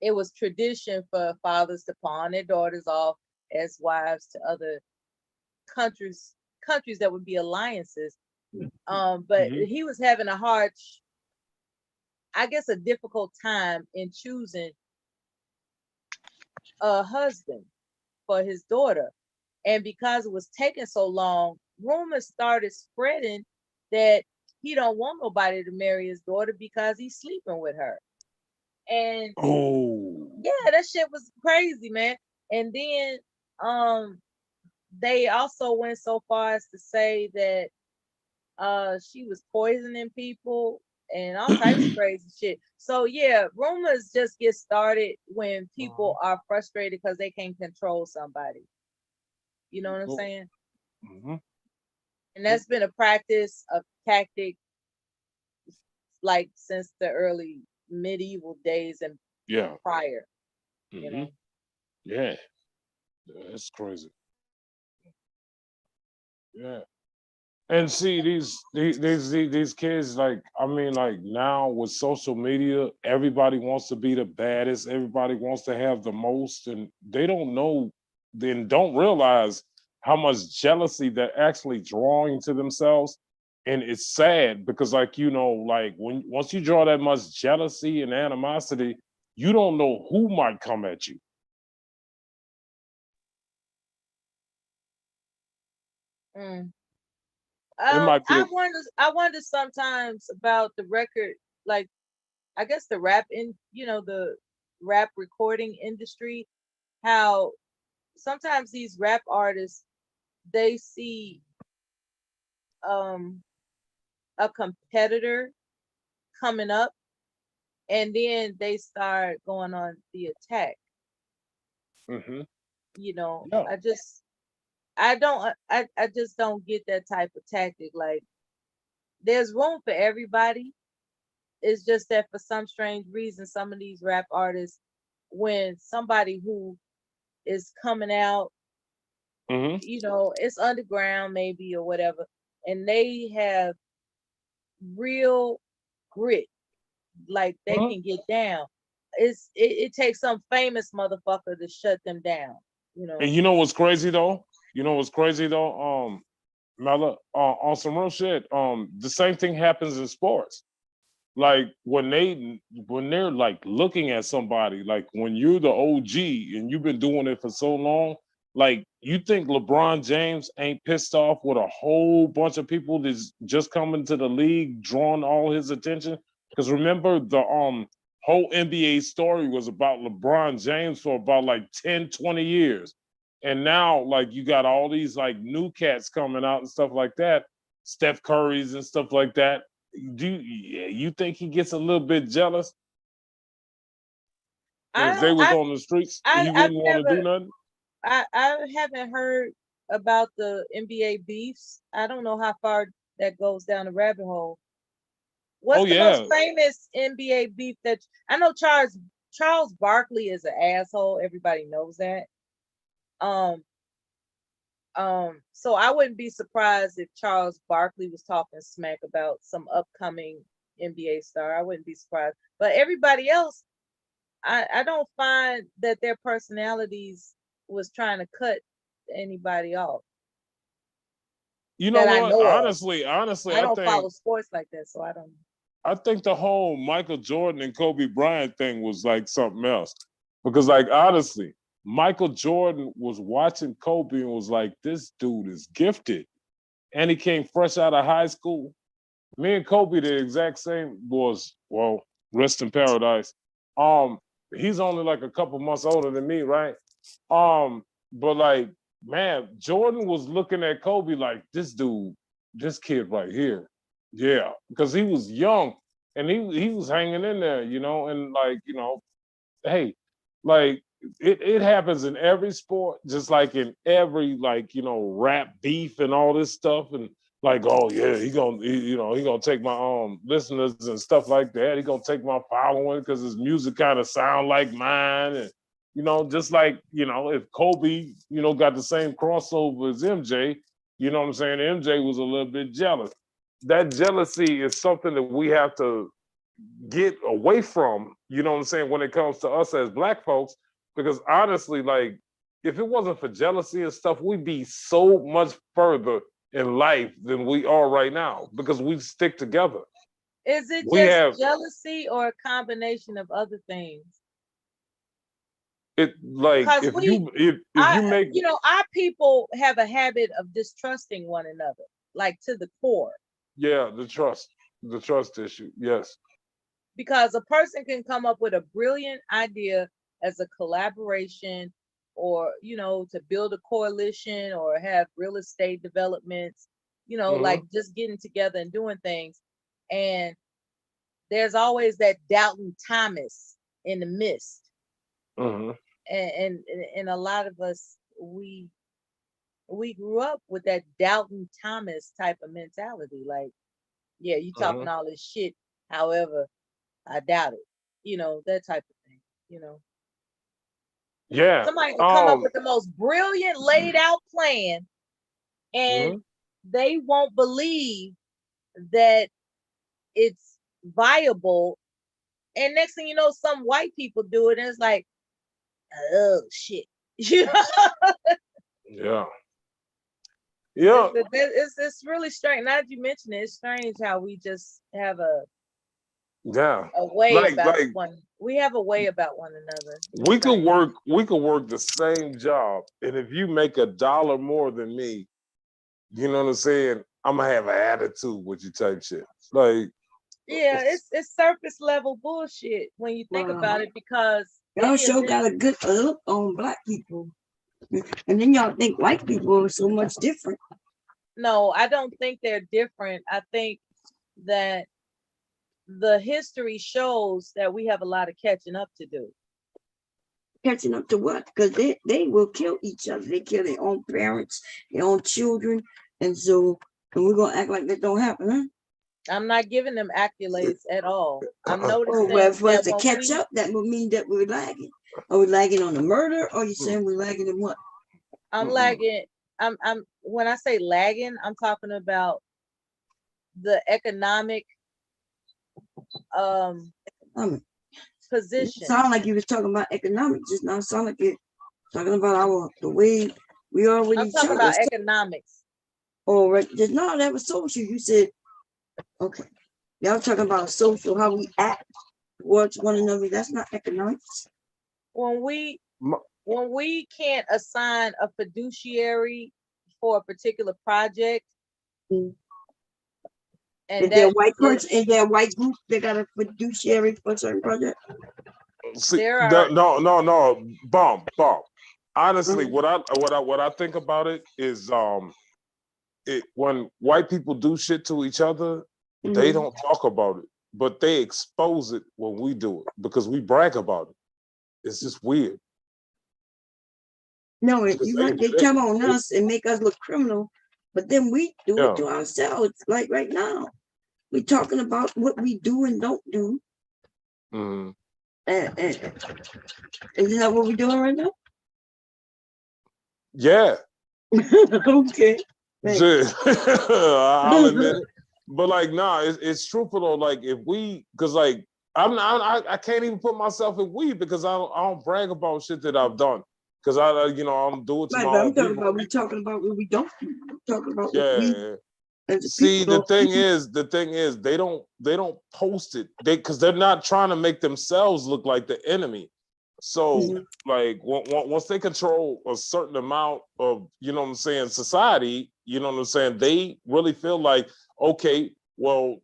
it was tradition for fathers to pawn their daughters off as wives to other countries that would be alliances. But he was having a difficult time in choosing a husband for his daughter. And because it was taking so long, rumors started spreading that he don't want nobody to marry his daughter because he's sleeping with her. And yeah, that shit was crazy, man. And then they also went so far as to say that she was poisoning people and all types of crazy shit. So yeah, rumors just get started when people are frustrated because they can't control somebody. You know what I'm saying? And that's been a practice, a tactic, like since the early medieval days and prior. You know? Yeah, that's crazy. Yeah. And see these kids, like, I mean, like, now with social media, everybody wants to be the baddest, everybody wants to have the most, and they don't know, then don't realize how much jealousy they're actually drawing to themselves. And it's sad because, like, like, once you draw that much jealousy and animosity, you don't know who might come at you. Mm. It might be I wonder sometimes about the record, like, I guess the the rap recording industry, how sometimes these rap artists, they see a competitor coming up and then they start going on the attack. Yeah. I just don't get that type of tactic. Like, there's room for everybody. It's just that for some strange reason, some of these rap artists, when somebody who is coming out, it's underground maybe or whatever, and they have real grit, like they can get down. It takes some famous motherfucker to shut them down. And you know what's crazy though? Mella, on some real shit, the same thing happens in sports. Like when they're like looking at somebody, like when you're the OG and you've been doing it for so long, like, you think LeBron James ain't pissed off with a whole bunch of people that's just coming to the league, drawing all his attention? Because remember, the whole NBA story was about LeBron James for about like 10, 20 years. And now, like, you got all these like new cats coming out and stuff like that, Steph Curry's and stuff like that. You think he gets a little bit jealous? If they was on the streets, he wouldn't want to do nothing? I haven't heard about the NBA beefs. I don't know how far that goes down the rabbit hole. What's the most famous NBA beef that I know? Charles Barkley is an asshole. Everybody knows that. So I wouldn't be surprised if Charles Barkley was talking smack about some upcoming NBA star. I wouldn't be surprised. But everybody else, I don't find that their personalities was trying to cut anybody off. You know That I what? know of. Honestly, I don't follow sports like that, so I don't. I think the whole Michael Jordan and Kobe Bryant thing was like something else. Because like honestly, Michael Jordan was watching Kobe and was like, this dude is gifted. And he came fresh out of high school. Me and Kobe, the exact same was, well, rest in paradise. He's only like a couple months older than me, right? But like, man, Jordan was looking at Kobe like, this dude, this kid right here. Yeah, because he was young and he was hanging in there, you know, and like, you know, hey, like it happens in every sport, just like in every like, you know, rap beef and all this stuff. And like, oh yeah, he gonna take my listeners and stuff like that. He gonna take my following because his music kind of sound like mine. And you know, just like, you know, if Kobe, you know, got the same crossover as MJ, you know what I'm saying? MJ was a little bit jealous. That jealousy is something that we have to get away from, you know what I'm saying, when it comes to us as Black folks, because honestly, like, if it wasn't for jealousy and stuff, we'd be so much further in life than we are right now because we stick together. Is it We just have jealousy or a combination of other things? it like Because if you make you know, our people have a habit of distrusting one another, like to the core. yeah, the trust issue, yes. Because a person can come up with a brilliant idea as a collaboration, or you know, to build a coalition or have real estate developments, you know, like just getting together and doing things. And there's always that Doubting Thomas in the midst. And a lot of us, we grew up with that Doubting Thomas type of mentality. Like, yeah, you talking all this shit, however, I doubt it. You know, that type of thing, you know. Yeah. Somebody can come up with the most brilliant laid out plan and they won't believe that it's viable. And next thing you know, some white people do it and it's like, oh shit. You know? Yeah. Yeah. It's really strange. Now that you mention it, it's strange how we just have a way about one. We have a way about one another. We could work the same job, and if you make $1 more than me, you know what I'm saying, I'm gonna have an attitude with you type shit. Like, yeah, it's surface level bullshit when you think about it, because y'all sure got a good look on Black people, and then y'all think white people are so much different. No, I don't think they're different. I think that the history shows that we have a lot of catching up to do. Catching up to what? Because they will kill each other. They kill their own parents, their own children, and we're gonna act like that don't happen, huh? I'm not giving them accolades at all. I'm noticing well, for us to that catch up, that would mean that we're lagging. Are we lagging on the murder, or are you saying we're lagging in what? I'm lagging. I'm when I say lagging, I'm talking about the economic position. Sound like you was talking about economics just now. Sound like you're talking about the way we are with each other. I'm talking about economics. Oh, right. No, that was social. You said, okay. Y'all talking about social, how we act towards one another. That's not economics. When we can't assign a fiduciary for a particular project, and is there a white person, is there a white group that got a fiduciary for a certain project? See, no, bomb. Honestly, what I think about it is, when white people do shit to each other, they don't talk about it, but they expose it when we do it because we brag about it. It's just weird. No, you're right. They come on us and make us look criminal, but then we do it to ourselves. Like right now, we're talking about what we do and don't do. And isn't that what we're doing right now? Yeah. Okay. I'll admit it. But like, nah, it's truthful though. Like, if we, because like, I can't even put myself in we because I don't brag about shit that I've done. because I'm doing it to Right, my but own I'm talking people. about, we talking about what we don't do. I'm talking about what we Yeah. as a See, people the thing is, they don't post it because they're not trying to make themselves look like the enemy. So, like, once they control a certain amount of, society, they really feel like, okay, well,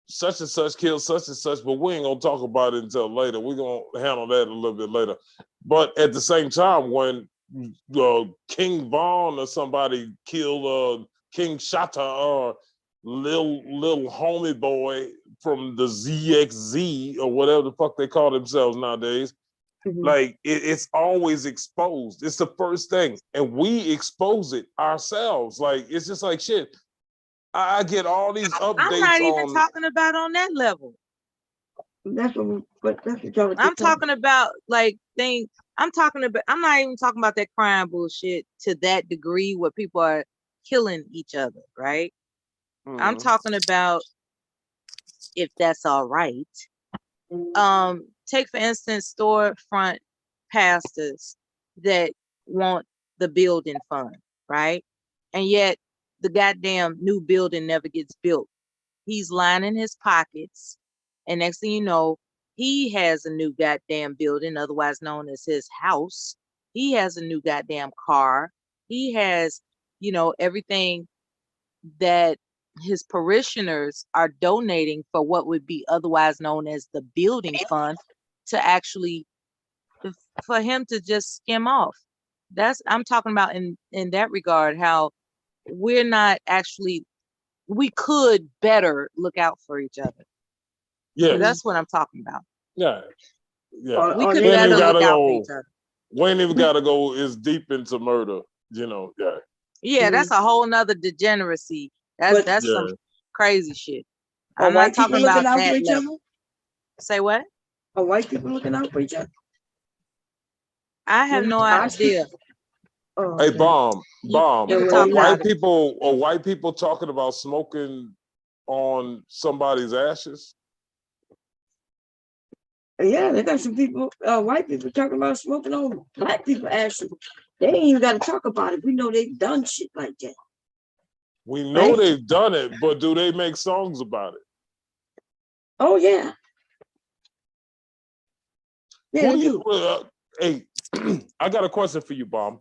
such and such killed such and such, but we ain't gonna talk about it until later. We're gonna handle that a little bit later. But at the same time, when King Vaughn or somebody killed King Shatta or little homie boy from the ZXZ or whatever the fuck they call themselves nowadays, like it's always exposed. It's the first thing, and we expose it ourselves. Like it's just like shit. I get all these I'm updates not even on. talking about on that level. That's what y'all. I'm talking about like things. I'm not even talking about that crime bullshit to that degree where people are killing each other, right? I'm talking about if that's all right. Take for instance storefront pastors that want the building fund, right? And yet the goddamn new building never gets built. He's lining his pockets, and next thing you know, he has a new goddamn building, otherwise known as his house. He has a new goddamn car. He has, everything that his parishioners are donating for what would be otherwise known as the building fund to actually, for him to just skim off. I'm talking about in that regard, how we're not actually, we could better look out for each other. Yeah, So that's what I'm talking about. Yeah. We could We ain't better even look gotta out for go. each other. We ain't even gotta go as deep into murder. Yeah. Yeah, that's a whole nother degeneracy. That's some crazy shit. I'm not talking about out for that each level. other? Say what? Are white people looking out for each other? I have no idea. Hey, bomb. You Are talk about it. white people talking about smoking on somebody's ashes? Yeah, they got some people, white people talking about smoking on black people ashes. They ain't even got to talk about it. We know they've done shit like that. We know Right? they've done it, but do they make songs about it? Oh yeah. Yeah, Who they do you? do. Hey, I got a question for you, Bomb.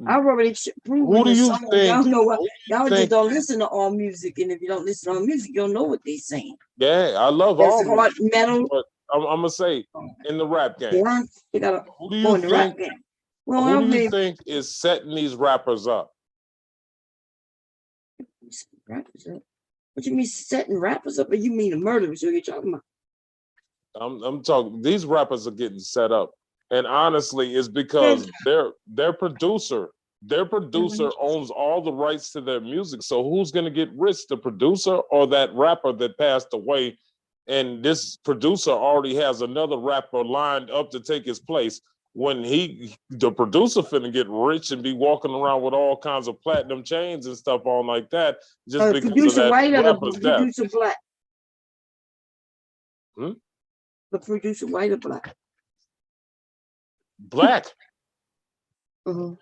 I've already proven Who do the you song. think? Y'all know what? who do you Y'all just think- don't listen to all music, and if you don't listen to all music, you don't know what they're saying. Yeah, I love There's all hard music, metal. but I'm gonna say in the rap game. They gotta Who do go you in the rap think? game. Well, Who I do you mean, think is setting these rappers up? rappers up. What you mean setting rappers up? Or you mean the murderers? What are you talking about? I'm talking. These rappers are getting set up, and honestly, it's because their producer owns all the rights to their music. So who's gonna get rich, the producer or that rapper that passed away? And this producer already has another rapper lined up to take his place. When the producer finna get rich and be walking around with all kinds of platinum chains and stuff on like that, just because of Producer that white or the rapper's death. producer black? Hmm? The producer white or black? Black. Mhm.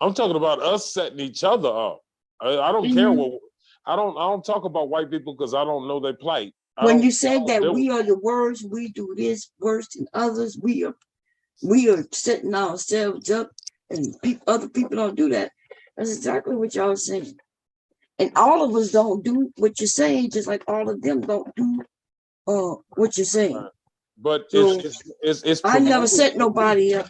I'm talking about us setting each other up. I don't care what. I don't talk about white people because I don't know their plight. When you say that we are the worst, we do this worse than others, we are setting ourselves up, and other people don't do that. That's exactly what y'all are saying. And all of us don't do what you're saying, just like all of them don't do what you're saying. But So, it's I never promoted set when nobody up.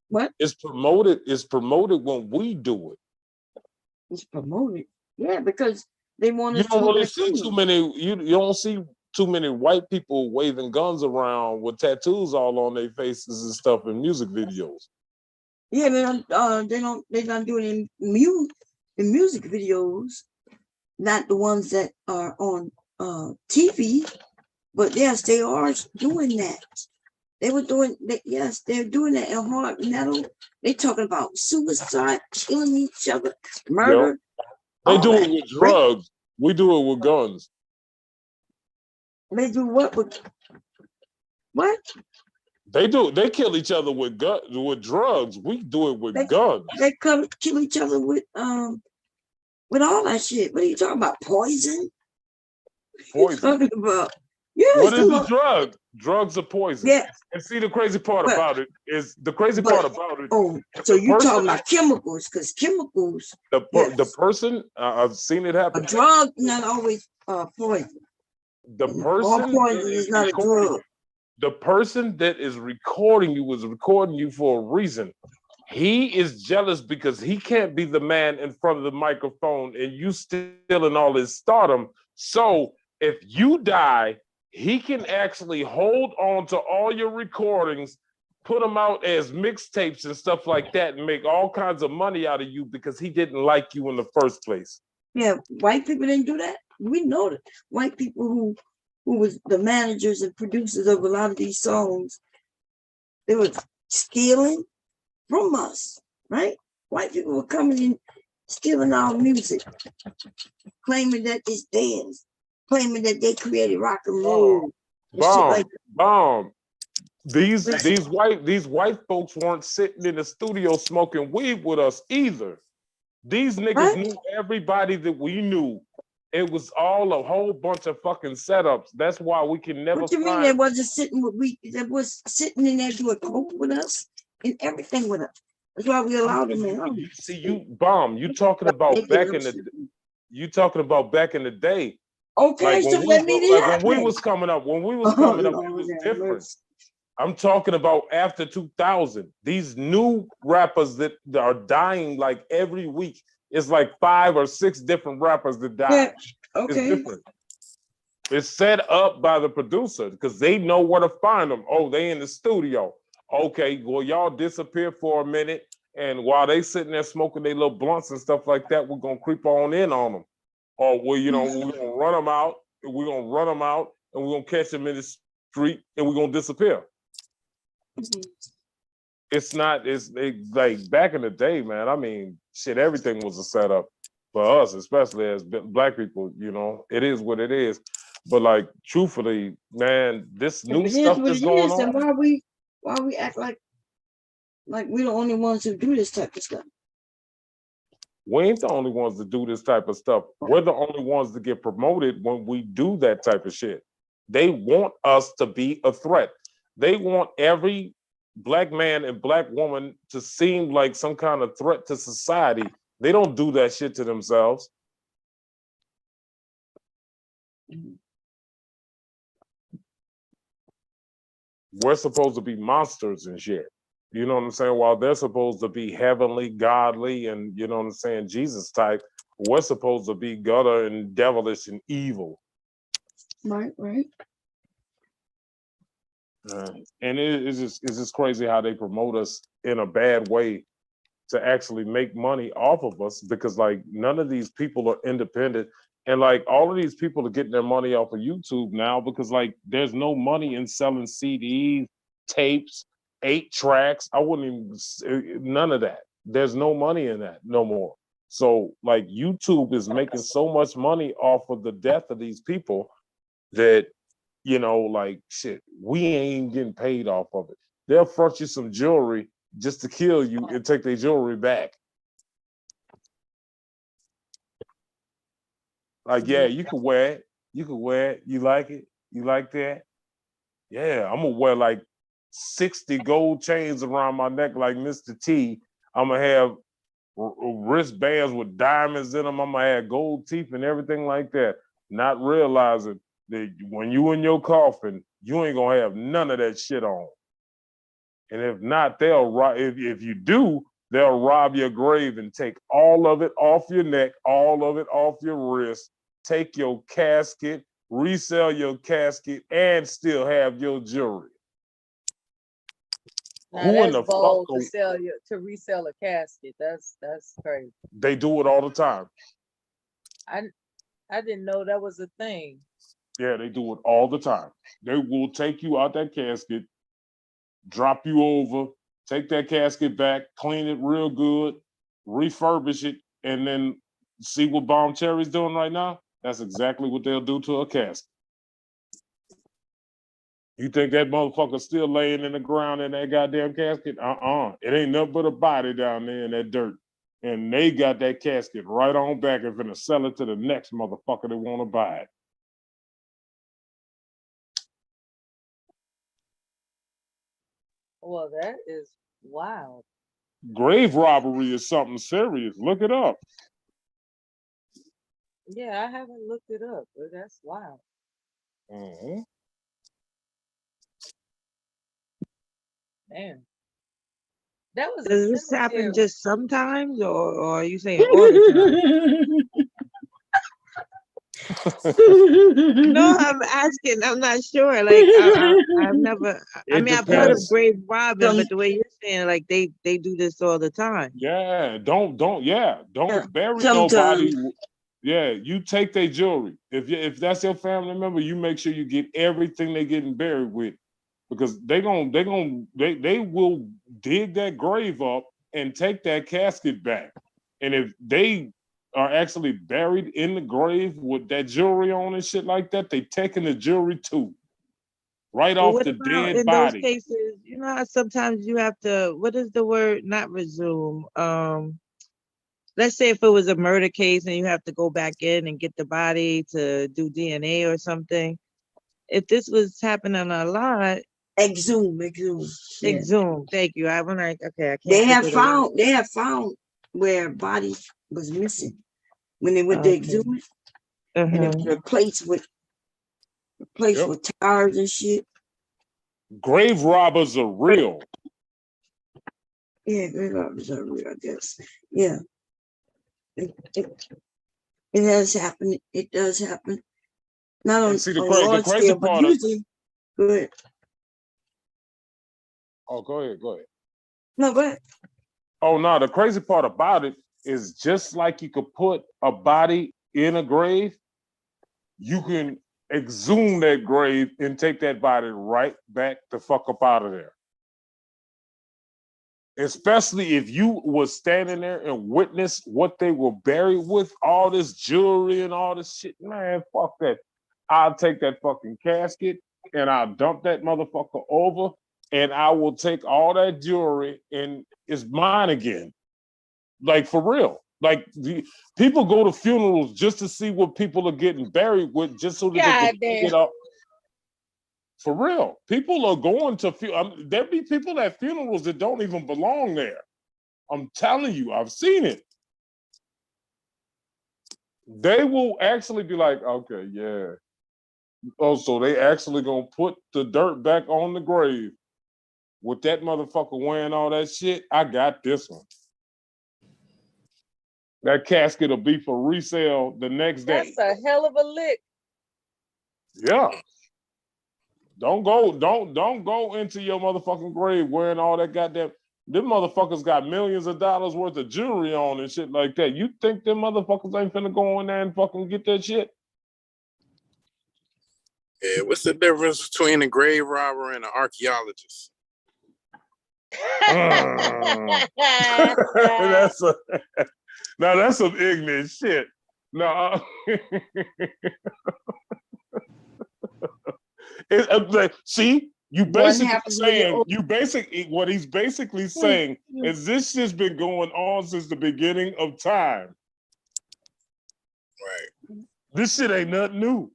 What? It's promoted. It's promoted when we do it. It's promoted. Yeah, because they want You us don't to really look see cool. too many. You don't see too many white people waving guns around with tattoos all on their faces and stuff in music videos. Yeah, they're not doing in music videos, not the ones that are on TV, but yes, they are doing that. They were doing that, yes, they're doing that in hard metal. They talking about suicide, killing each other, murder. They all do that. it with drugs. We do it with guns. They do what with what? They do. They kill each other with drugs. We do it with guns. They kill each other with all that shit. What are you talking about? Poison? Poison. Talking about? Yes. What is a drug? Drugs are poison. Yeah. And see, the crazy part about it is Oh, so you talking about chemicals? Because chemicals. The person I've seen it happen. A drug not always poison. All poison is not a drug. The person that is recording you was recording you for a reason. He is jealous because he can't be the man in front of the microphone and you still in all his stardom. So if you die, he can actually hold on to all your recordings, put them out as mixtapes and stuff like that, and make all kinds of money out of you because he didn't like you in the first place. Yeah, white people didn't do that. We know that. White people who was the managers and producers of a lot of these songs, they were stealing from us, right? White people were coming in, stealing our music, claiming that it's theirs, claiming that they created rock and roll. These white folks weren't sitting in the studio smoking weed with us either. These niggas knew everybody that we knew. It was all a whole bunch of fucking setups. That's why we can never. What you mean they wasn't sitting with They was sitting in there doing coke with us and everything with us. That's why we allowed them in. See, you talking about back in the. You talking about back in the day. Okay, like so let me when we was coming up, it was different. I'm talking about after 2000. These new rappers that are dying like every week. It's like 5 or 6 different rappers that die. Yeah, okay. It's different. It's set up by the producer because they know where to find them. Oh, they in the studio. Okay, well, y'all disappear for a minute. And while they sitting there smoking their little blunts and stuff like that, we're going to creep on in on them. Or, we're going to run them out. We're going to run them out and we're going to catch them in the street and we're going to disappear. It's like back in the day, man. I mean, shit, everything was a setup for us, especially as black people. It is what it is. But like, truthfully, man, this new stuff that's going on. And why we act like we're the only ones who do this type of stuff? We ain't the only ones to do this type of stuff. We're the only ones to get promoted when we do that type of shit. They want us to be a threat. They want every black man and black woman to seem like some kind of threat to society. They don't do that shit to themselves. We're supposed to be monsters and shit. You know what I'm saying? While they're supposed to be heavenly, godly, and you know what I'm saying, Jesus type, we're supposed to be gutter and devilish and evil. Right. And it's just crazy how they promote us in a bad way to actually make money off of us because like none of these people are independent. And like all of these people are getting their money off of YouTube now because like there's no money in selling CDs, tapes, 8 tracks. I wouldn't even, none of that. There's no money in that no more. So like YouTube is making so much money off of the death of these people that, like shit, we ain't getting paid off of it. They'll front you some jewelry just to kill you and take their jewelry back. Like, yeah, you can wear it. You can wear it. You like it? You like that? Yeah, I'm gonna wear like 60 gold chains around my neck like Mr. T. I'm gonna have wristbands with diamonds in them. I'm gonna have gold teeth and everything like that. Not realizing that when you in your coffin, you ain't gonna have none of that shit on. And if not, if you do, they'll rob your grave and take all of it off your neck, all of it off your wrist, take your casket, resell your casket, and still have your jewelry. Now that's bold to resell a casket. That's crazy. They do it all the time. I didn't know that was a thing. Yeah, they do it all the time. They will take you out that casket, drop you over, take that casket back, clean it real good, refurbish it, and then see what Bomb Cherry's doing right now? That's exactly what they'll do to a casket. You think that motherfucker's still laying in the ground in that goddamn casket? It ain't nothing but a body down there in that dirt. And they got that casket right on back and finna sell it to the next motherfucker that want to buy it. Well, that is wild. Grave robbery is something serious. Look it up. Yeah, I haven't looked it up, but that's wild. Mm-hmm. Man, that was Does a this happen cemetery. just sometimes, or are you saying all the time? No, I'm asking. I'm not sure. Like I've never. I It mean, I've heard of depends. grave robbing, but the way you're saying, like they do this all the time. Yeah, don't bury Sometimes. nobody. Yeah, you take their jewelry. If that's your family member, you make sure you get everything they getting buried with, because they will dig that grave up and take that casket back. And if they are actually buried in the grave with that jewelry on and shit like that, they taking the jewelry too, right But off what the about dead in those body. cases? You know how sometimes you have to. What is the word? Not resume. Let's say if it was a murder case and you have to go back in and get the body to do DNA or something. If this was happening a lot, Exhume. Yeah. exhume. Thank you. I'm like, okay, I can't. They think have of the word. found where bodies was missing when they went to Okay. exhume it, and it was replaced with tires and shit. Grave robbers are real. Yeah, grave robbers are real, I guess. Yeah. It has happened. It does happen. Not on, See, on a the large crazy scale, but part of usually. Go ahead. Oh, go ahead. No, go ahead. Oh no, the crazy part about it is just like you could put a body in a grave, you can exhume that grave and take that body right back the fuck up out of there. Especially if you was standing there and witnessed what they were buried with, all this jewelry and all this shit. Man, fuck that. I'll take that fucking casket and I'll dump that motherfucker over, and I will take all that jewelry and it's mine again. Like, for real. Like, people go to funerals just to see what people are getting buried with, just so that they can pick it up. For real. People are going to there be people at funerals that don't even belong there. I'm telling you, I've seen it. They will actually be like, okay, yeah. Oh, so they actually gonna put the dirt back on the grave with that motherfucker wearing all that shit. I got this one. That casket will be for resale the next day. That's a hell of a lick. Yeah. Don't go into your motherfucking grave wearing all that goddamn. Them motherfuckers got millions of dollars worth of jewelry on and shit like that. You think them motherfuckers ain't finna go in there and fucking get that shit? Yeah, what's the difference between a grave robber and an archaeologist? That's some ignorant shit. No, see, you basically saying what he's basically saying is this shit's been going on since the beginning of time. Right. This shit ain't nothing new.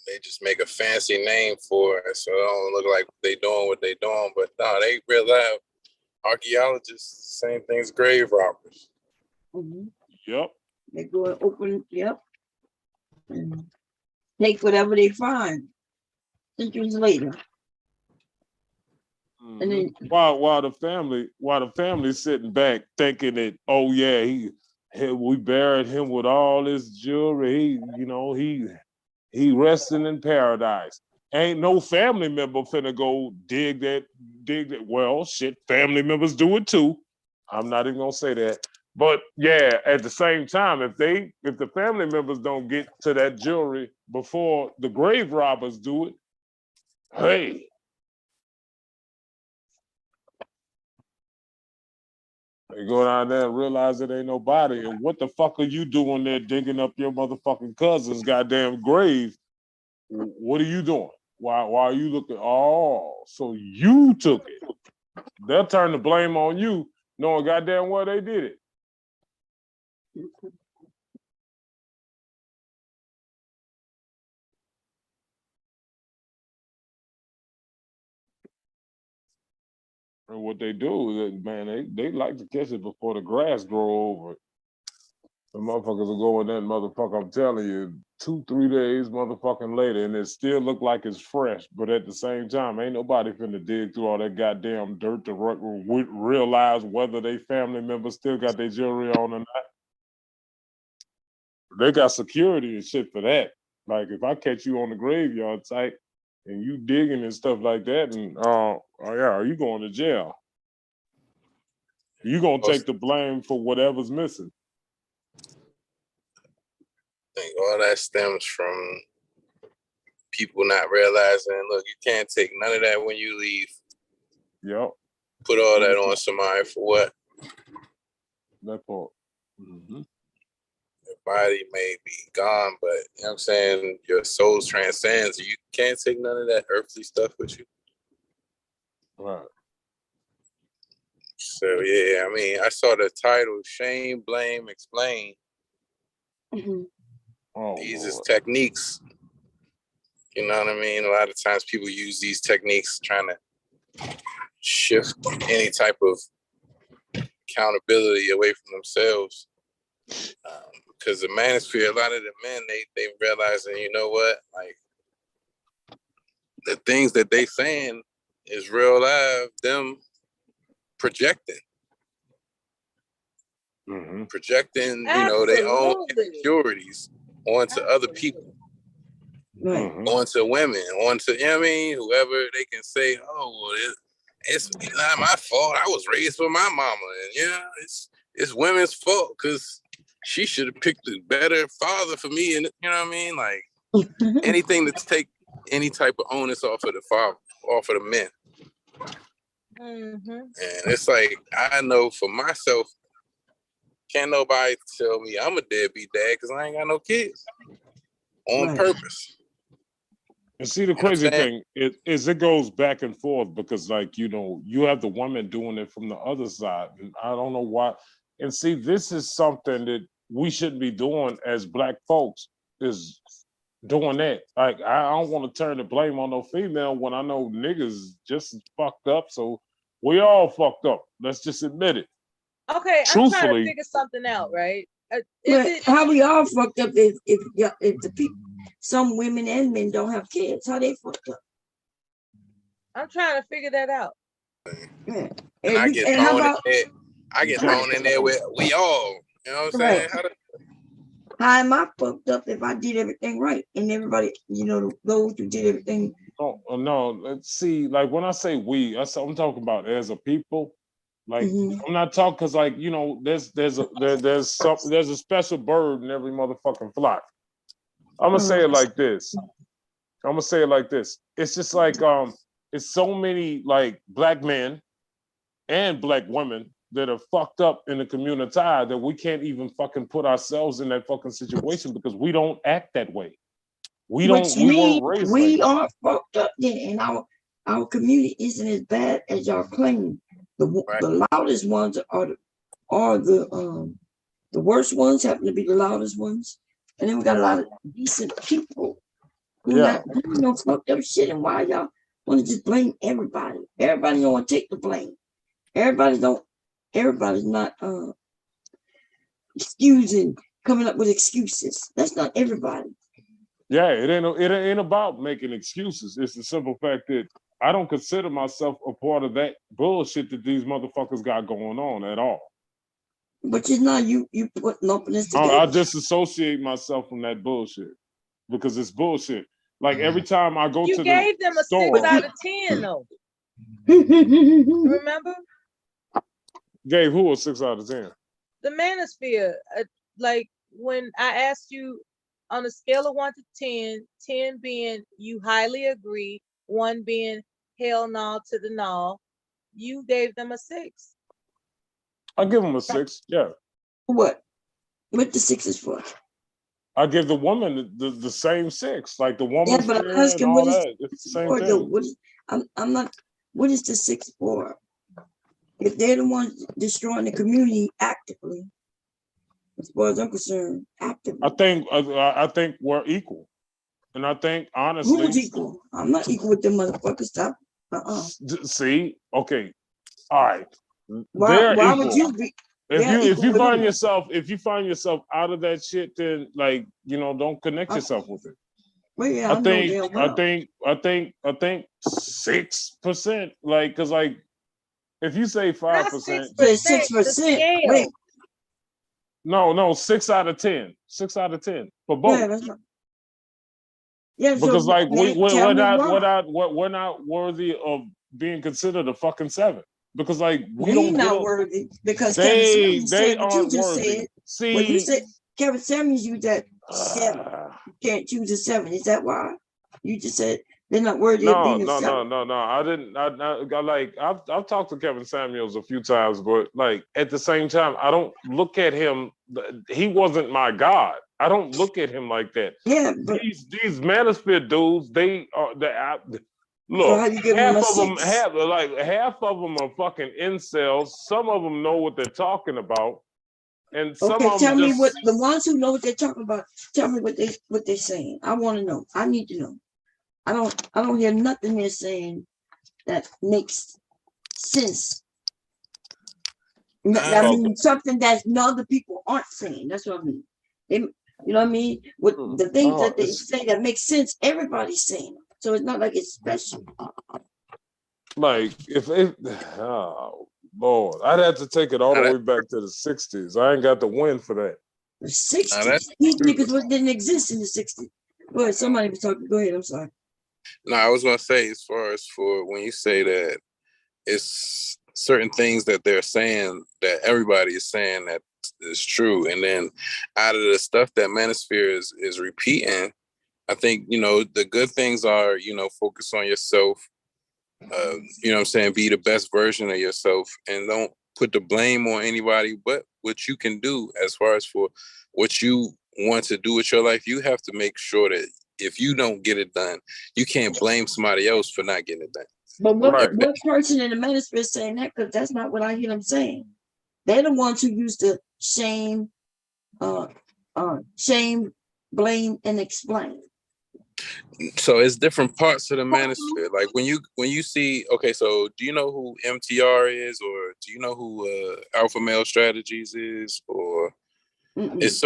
They just make a fancy name for it, so it don't look like they doing what they doing. But no, they really have archaeologists, same thing as grave robbers. Mm-hmm. Yep. They go and open, yep. And take whatever they find centuries later. Mm-hmm. And then while the family's sitting back thinking that, oh yeah, we buried him with all this jewelry. He resting in paradise. Ain't no family member finna go dig that. Well, shit, family members do it too. I'm not even gonna say that. But yeah, at the same time, if the family members don't get to that jewelry before the grave robbers do it, hey. They go down there and realize it ain't nobody. And what the fuck are you doing there digging up your motherfucking cousin's goddamn grave What are you doing? Why are you looking? Oh, so you took it. They'll turn the blame on you, knowing goddamn well they did it. And what they do is, man, they like to catch it before the grass grow over it. The motherfuckers will go in that motherfucker, I'm telling you, 2-3 days motherfucking later, and it still look like it's fresh. But at the same time, ain't nobody finna dig through all that goddamn dirt to realize whether they family members still got their jewelry on or not. They got security and shit for that. Like, if I catch you on the graveyard site and you digging and stuff like that, and oh yeah, are you going to jail? You gonna take the blame for whatever's missing. I think all that stems from people not realizing, look, you can't take none of that when you leave. Yep. Put all that on somebody for what? That part. Mm-hmm. Your body may be gone, but you know what I'm saying, your soul transcends. You can't take none of that earthly stuff with you. Right. So yeah, I mean, I saw the title Shame, Blame, Explain. Mm-hmm. Oh, these Lord. is techniques. You know what I mean? A lot of times people use these techniques trying to shift any type of accountability away from themselves. Because the manosphere, a lot of the men, they realizing, you know what, like the things that they saying is real live, them projecting. Mm-hmm. Projecting, you know, their own insecurities onto other people. Right. Onto women, onto, you know what I mean, whoever they can say, oh, well, it's not my fault. I was raised with my mama. And yeah, it's women's fault because she should have picked a better father for me. And you know what I mean? Like anything to take any type of onus off of the father, off of the men. Mm-hmm. And it's like, I know for myself, can't nobody tell me I'm a deadbeat dad because I ain't got no kids on purpose. And see, the crazy thing is it goes back and forth because, like, you know, you have the woman doing it from the other side. And I don't know why. And see, this is something that we shouldn't be doing as Black folks, is doing that. Like, I don't want to turn the blame on no female when I know niggas just fucked up. So we all fucked up. Let's just admit it. Okay, I'm trying to figure something out, right? How we all fucked up if the people, some women and men don't have kids, how they fucked up? I'm trying to figure that out. Yeah. And I get thrown in there. I get thrown in there with we all. You know what I'm saying? How am I fucked up if I did everything right and everybody, you know, those who did everything? Oh no, let's see. Like when I say we, I'm talking about as a people. Like I'm not talking because, like, you know, there's a special bird in every motherfucking flock. I'm gonna say it like this. It's just like it's so many like Black men and Black women that are fucked up in the community that we can't even fucking put ourselves in that fucking situation because we don't act that way. We weren't raised we like are fucked up then, and our community isn't as bad as y'all claim. The loudest ones are the worst ones happen to be the loudest ones, and then we got a lot of decent people who not doing no fucked up shit. And why y'all want to just blame everybody? Everybody don't want to take the blame. Everybody's not excusing, coming up with excuses. That's not everybody. Yeah, it ain't about making excuses. It's the simple fact that I don't consider myself a part of that bullshit that these motherfuckers got going on at all. But just now you put lumping this together. I disassociate myself from that bullshit because it's bullshit. Like every time I go to the store, you gave them a 6 out of 10 though. Remember? Gave who a 6 out of 10? The Manosphere. Like when I asked you on a scale of 1 to 10, 10 being you highly agree, 1 being hell no to the no, you gave them a 6. I give them a 6. Yeah. What the 6 is for? I give the woman the same 6, like the Yeah, woman's but I'm and asking, all what is that. It's the same for though? thing. What is, I'm not. What is the 6 for? If they're the ones destroying the community actively, as far as I'm concerned, actively. I think we're equal, and I think honestly, Who's equal? I'm not equal with them motherfuckers. Stop. See, okay, all right, Why they're would equal. you be? If They're you equal with find who? yourself out of that shit, then like don't connect yourself with it. Well, yeah, I I know think damn well. I think 6%, like, cause like if you say 5%, 6%. Wait, no, 6 out of 10, 6 out of 10 for both. yeah, that's not. Yeah, Because so like tell me why. we're not worthy of being considered a fucking 7. Because like we We don't get not up. worthy because Kevin Samuels They said what you aren't just worthy. said. See, When you said Kevin Samuels used that 7, you can't choose a 7. Is that why? You just said they're not worthy of being a 7. No. I didn't. I've talked to Kevin Samuels a few times, but like at the same time, I don't look at him. He wasn't my God. I don't look at him like that. Yeah, but these Manosphere dudes, they are look. So how you give them a 6? Half of them are fucking incels. Some of them know what they're talking about, and some Okay, of them tell me just what the ones who know what they're talking about. Tell me what they're saying. I want to know. I need to know. I don't hear nothing they're saying that makes sense. I mean something that other people aren't saying. That's what I mean. You know what I mean? With the things that they say that make sense, everybody's saying. So it's not like it's special. like if oh Lord, I'd have to take it all the way back to the 60s. I ain't got the win for that. The 60s. These niggas didn't exist in the 60s. Go ahead, somebody was talking. Go ahead, I'm sorry. No, I was gonna say, as far as for when you say that it's certain things that they're saying that everybody is saying that is true, and then out of the stuff that Manosphere is repeating, I think the good things are focus on yourself. You know what I'm saying? Be the best version of yourself, and don't put the blame on anybody but what you can do as far as for what you want to do with your life. You have to make sure that if you don't get it done, you can't blame somebody else for not getting it done. But what person in the Manosphere is saying that? Because that's not what I hear them saying. They're the ones who used to shame, blame, and explain. So it's different parts of the Manosphere. Like when you see, okay, so do you know who MTR is, or do you know who Alpha Male Strategies is, or it's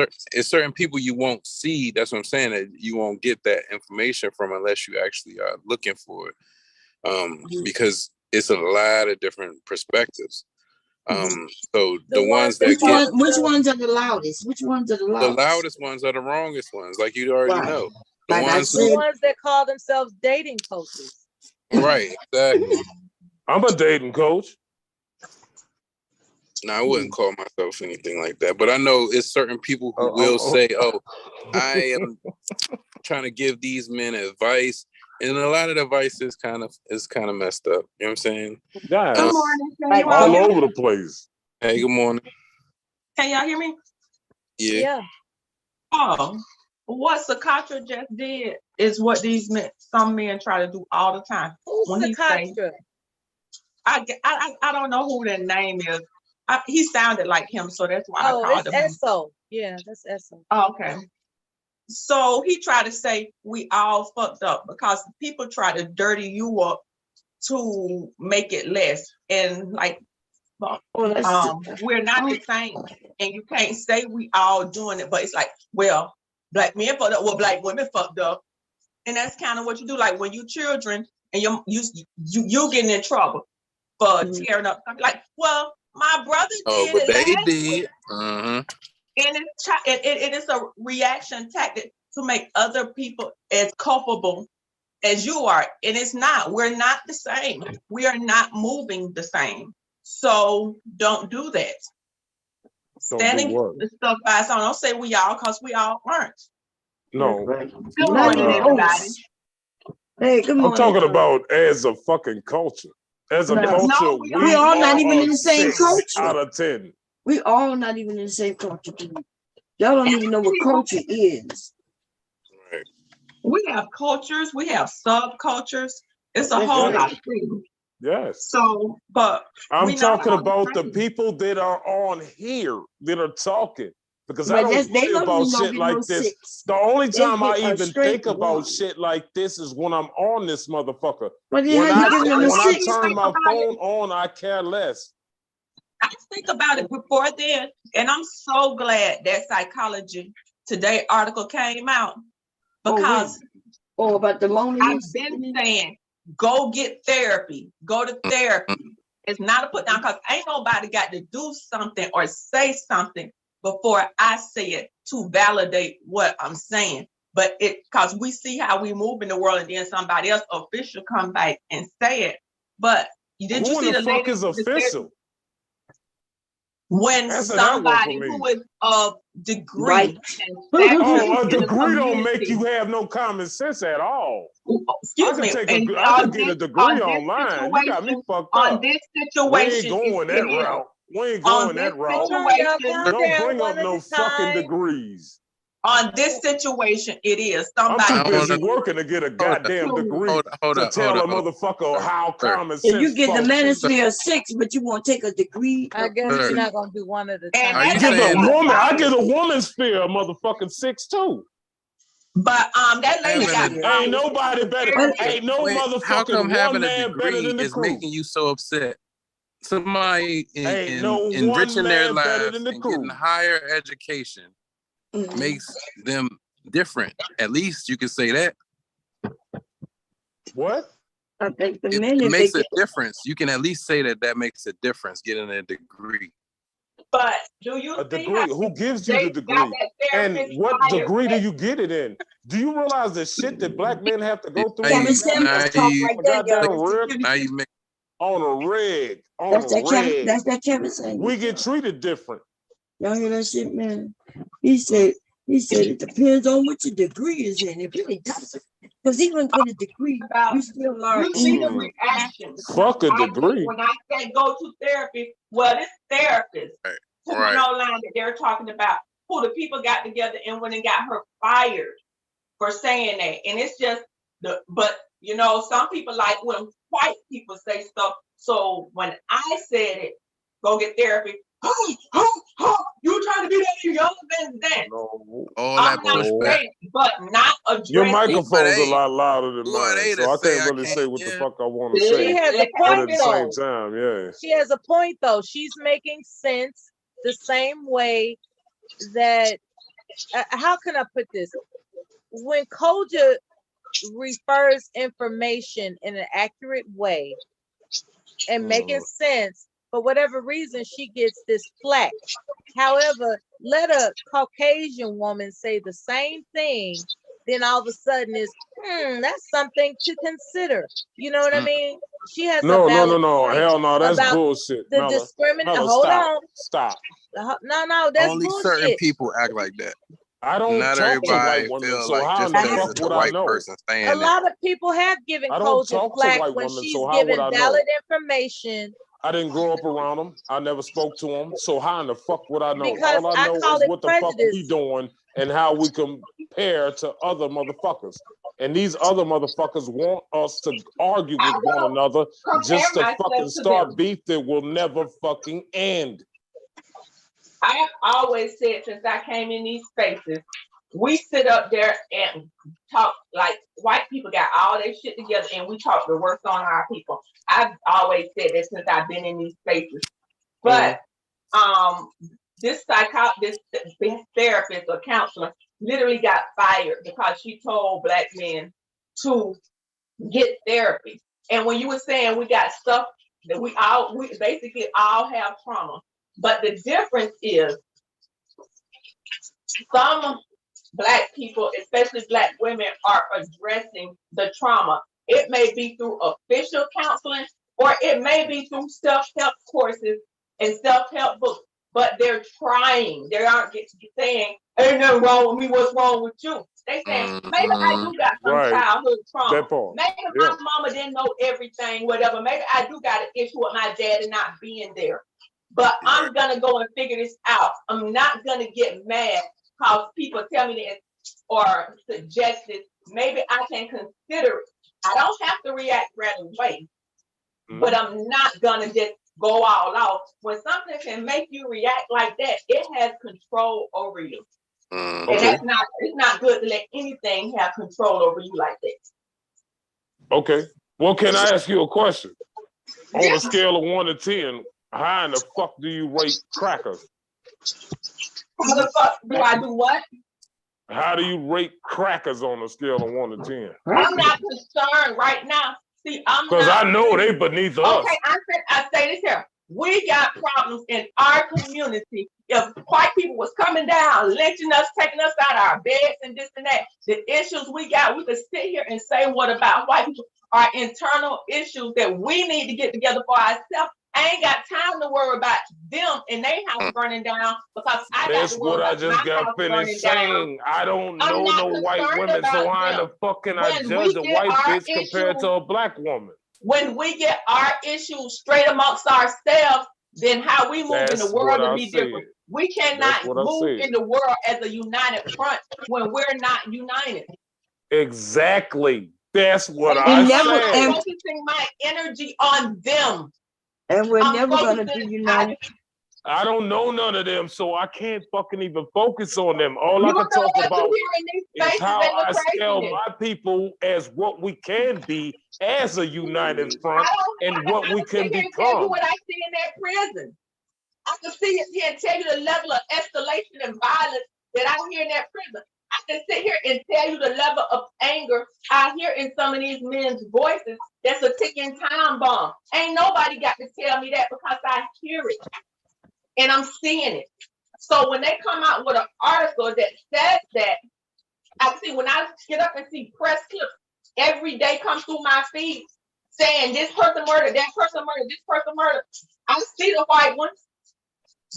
certain people you won't see. That's what I'm saying, that you won't get that information from unless you actually are looking for it, because it's a lot of different perspectives. So the ones that which ones are the loudest? Which ones are the loudest? The loudest ones are the wrongest ones, like you already know. The ones that call themselves dating coaches. Right, exactly. I'm a dating coach. No, I wouldn't call myself anything like that, but I know it's certain people who will say, "Oh, I am trying to give these men advice," and a lot of the advice is kind of messed up. You know what I'm saying? Yeah, Good morning. Can you all hear me? over the place. Hey, good morning. Can y'all hear me? Yeah. Oh, what Sakatra just did is what some men try to do all the time. When he say, I don't know who that name is. He sounded like him, so that's why I called him. Esso. Yeah, that's Esso. Okay. So he tried to say we all fucked up because people try to dirty you up to make it less. And like, we're not the same. And you can't say we all doing it, but it's like, well, black men fucked up, well, black women fucked up. And that's kind of what you do. Like when you children and you getting in trouble for tearing up something. Like, well, my brother did but it they last did. week. And it is a reaction tactic to make other people as culpable as you are. And it's not. We're not the same. We are not moving the same. So don't do that. Standing the stuff by us. Don't say we all, because we all aren't. No. Good morning, everybody. Hey, good morning. I'm talking about as a fucking culture. As a culture, we all not even in the same culture. Out of 10. We all not even in the same culture. Y'all don't even know what culture is. Right. We have cultures, we have subcultures. It's a That's whole right. lot of things. Yes. So, but I'm we not talking all about the the same. people that are on here that are talking. Because I But don't that's, they worry don't about even know shit get no like this. 6. The only They time I get a even straight think about 1. shit like this is when I'm on this motherfucker. Well, then When how you I giving them a when I 6? turn Think my about it. phone on, I care less. I think about it before then, and I'm so glad that Psychology Today article came out because about the I've loneliness. been saying, go get therapy, go to therapy. It's not a put down because ain't nobody got to do something or say something before I say it to validate what I'm saying. But it because we see how we move in the world, and then somebody else official come back and say it. But did you Who see in the the fuck lady is who just said official? when Answer that one for somebody me. who is of degree Right. and Oh, a stature in the degree don't make community, you have no common sense at all. excuse me, and I on could get a this degree online. You got me fucked on up. this We ain't situation, going that it is. route. We ain't On going this that route. Hold on, y'all. situation, Calm Don't down bring up one at no a fucking time. degrees. on this situation, it is. I'm Somebody too busy needs working to get a Hold up. goddamn to degree Hold to up. tell a motherfucker how Sir. common And you sense get the functions. Manosphere 6, but you won't take a degree. I guess Sir. we're not gonna do one at a and time. Are you that Get lady a saying got woman. I get fired. a woman's sphere, motherfucking 6 too. But that lady having got a fired Ain't nobody from better. But therapy. Ain't no wait? How come motherfucking one having a man better degree than the is crew. making you so upset? Somebody Ain't no one enriching their man better lives than the and getting crew. higher education makes them different. At least you can say that. What? I think the It men, if they makes a get difference. You can at least say that makes a difference getting a degree. But do you A see how degree. Who gives you the they got degree? that And therapist what fired? degree do you get it in? Do you realize the shit that black men have to go through Now on you, the now you, goddamn rib? now you make On a rig. On that's a that Kevin, rig. that's that Kevin saying. We get treated different. Y'all hear that shit, man? He said it depends on what your degree is in. It really doesn't. Because even with a degree, you still learn You see the English. reactions. Fuck a degree. When I say go to therapy, well, this therapist took right. no line that they're talking about who the people got together and went and got her fired for saying that. And it's just but you know, some people like when white people say stuff. So when I said it, go get therapy. You trying to be that irrelevant then? No. all I'm that not pushback. saying, but not Your addressing. microphone's a they- lot louder than who are mine, they so to I say can't I really can't? say what the Yeah. fuck I want to She say. has a But point at the same though. time, yeah. She has a point though. She's making sense the same way that how can I put this? When Koja refers information in an accurate way and making sense, for whatever reason, she gets this flack. However, let a Caucasian woman say the same thing, then all of a sudden is, that's something to consider. You know what I mean? She has a No. valid point Hell no, that's about bullshit. the Mella, discrimination. Mella, Hold stop. on. Stop. No, that's Only certain bullshit. people act like that. I don't Not talk to white everybody women, feel so like how just in the because fuck it's a would I white know? person A saying it. lot of people have given I don't Koja talk to flack white when women, she's so how would given I know? valid information. I didn't grow up around them. I never spoke to them. So how in the fuck would I know? Because All I I know call is it what the fuck we prejudice. doing and how we compare to other motherfuckers. And these other motherfuckers want us to argue with one another just to fucking start beef that will never fucking end. I've always said since I came in these spaces, we sit up there and talk like white people got all their shit together and we talk the worst on our people. I've always said that since I've been in these spaces. But this therapist or counselor literally got fired because she told black men to get therapy. And when you were saying we got stuff that we basically all have trauma. But the difference is some Black people, especially Black women, are addressing the trauma. It may be through official counseling or it may be through self-help courses and self-help books, but they're trying. They aren't saying, ain't nothing wrong with me, what's wrong with you? They saying, maybe I do got some childhood trauma. That part. Maybe my mama didn't know everything, whatever. Maybe I do got an issue with my daddy not being there. But I'm gonna go and figure this out. I'm not gonna get mad because people tell me that or suggest it, maybe I can consider it. I don't have to react right away, but I'm not gonna just go all out. When something can make you react like that, it has control over you. And Okay. it's not good to let anything have control over you like that. Okay. Well, can I ask you a question? On a Yes. scale of 1 to 10, how in the fuck do you rate crackers? How the fuck do I do what? How do you rate crackers on a scale of 1 to 10? I'm not concerned right now. See, I'm Because not. I know they beneath us. Okay, I say this here. We got problems in our community. If white people was coming down, lynching us, taking us out of our beds and this and that, the issues we got, we could sit here and say, what about white people? Our internal issues that we need to get together for ourselves. I ain't got time to worry about them and their house burning down because I got That's to worry what I about just my got house burning finished down. saying. I don't I'm know not no white concerned women, so about how in them. the fuck can I When judge we a get white our bitch compared to issues, a black woman? when we get our issues straight amongst ourselves, then how we move in the That's world what will I be said. different. We That's cannot what I move said. in the world as a united front when we're not united. Exactly. That's what And I that's why said. I'm focusing my energy on them. And we're I'm never gonna focusing. be united. I don't know none of them, so I can't fucking even focus on them. All You I know can talk what about you hear in these is spaces how and the I scale craziness. my people as what we can be as a united front and what we can I can tell you become. what I see in that prison. I can see it here and tell you the level of escalation and violence that I hear in that prison. I can sit here and tell you the level of anger I hear in some of these men's voices. That's a ticking time bomb. Ain't nobody got to tell me that because I hear it and I'm seeing it. So when they come out with an article that says that, I see when I get up and see press clips every day come through my feed saying this person murdered, that person murdered, this person murdered. I see the white ones,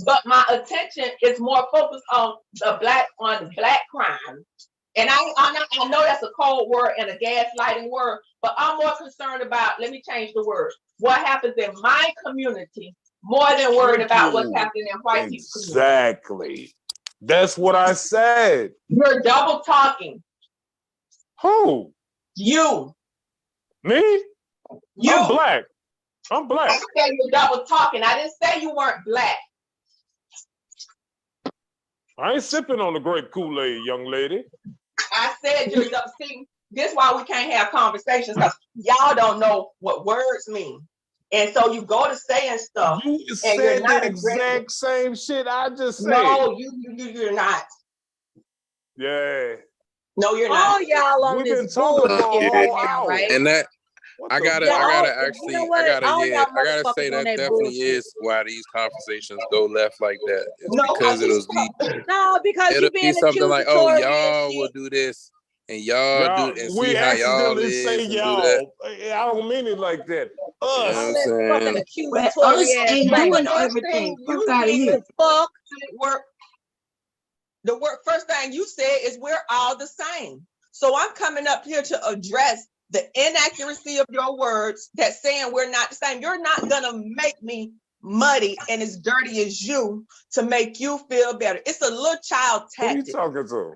but my attention is more focused on the black crime. And I know that's a cold word and a gaslighting word, but I'm more concerned about, let me change the word, what happens in my community more than worried about what's happening in white people's community. Exactly. That's what I said. You're double talking. Who? You. Me? You. I'm black. I'm black. I said you're double talking. I didn't say you weren't black. I ain't sipping on the grape Kool-Aid, young lady. I said you're double. See, this is why we can't have conversations because y'all don't know what words mean. And so you go to saying stuff. You and said you're not the exact same shit I just said. No, you're not. Yeah. No, you're not. All y'all on We've this been talking for a bullshit whole right now, hour. right? And that I gotta Y'all, actually, you know what? I gotta All y'all say motherfuckers on that that definitely bullshit. is why these conversations go left like that. It's No, because it'll because be you're being something like, oh, accusatory and y'all shit. will do this and y'all do and see We how y'all accidentally is say and do that. y'all. I don't mean it like that. You know what I'm Fucking saying? accusatory Us ass ain't language. doing everything. You Fuck out of here. Fuck. work. The first thing you said is we're all the same. So I'm coming up here to address the inaccuracy of your words that saying we're not the same. You're not gonna make me muddy and as dirty as you to make you feel better. It's a little child tactic. Who you talking to?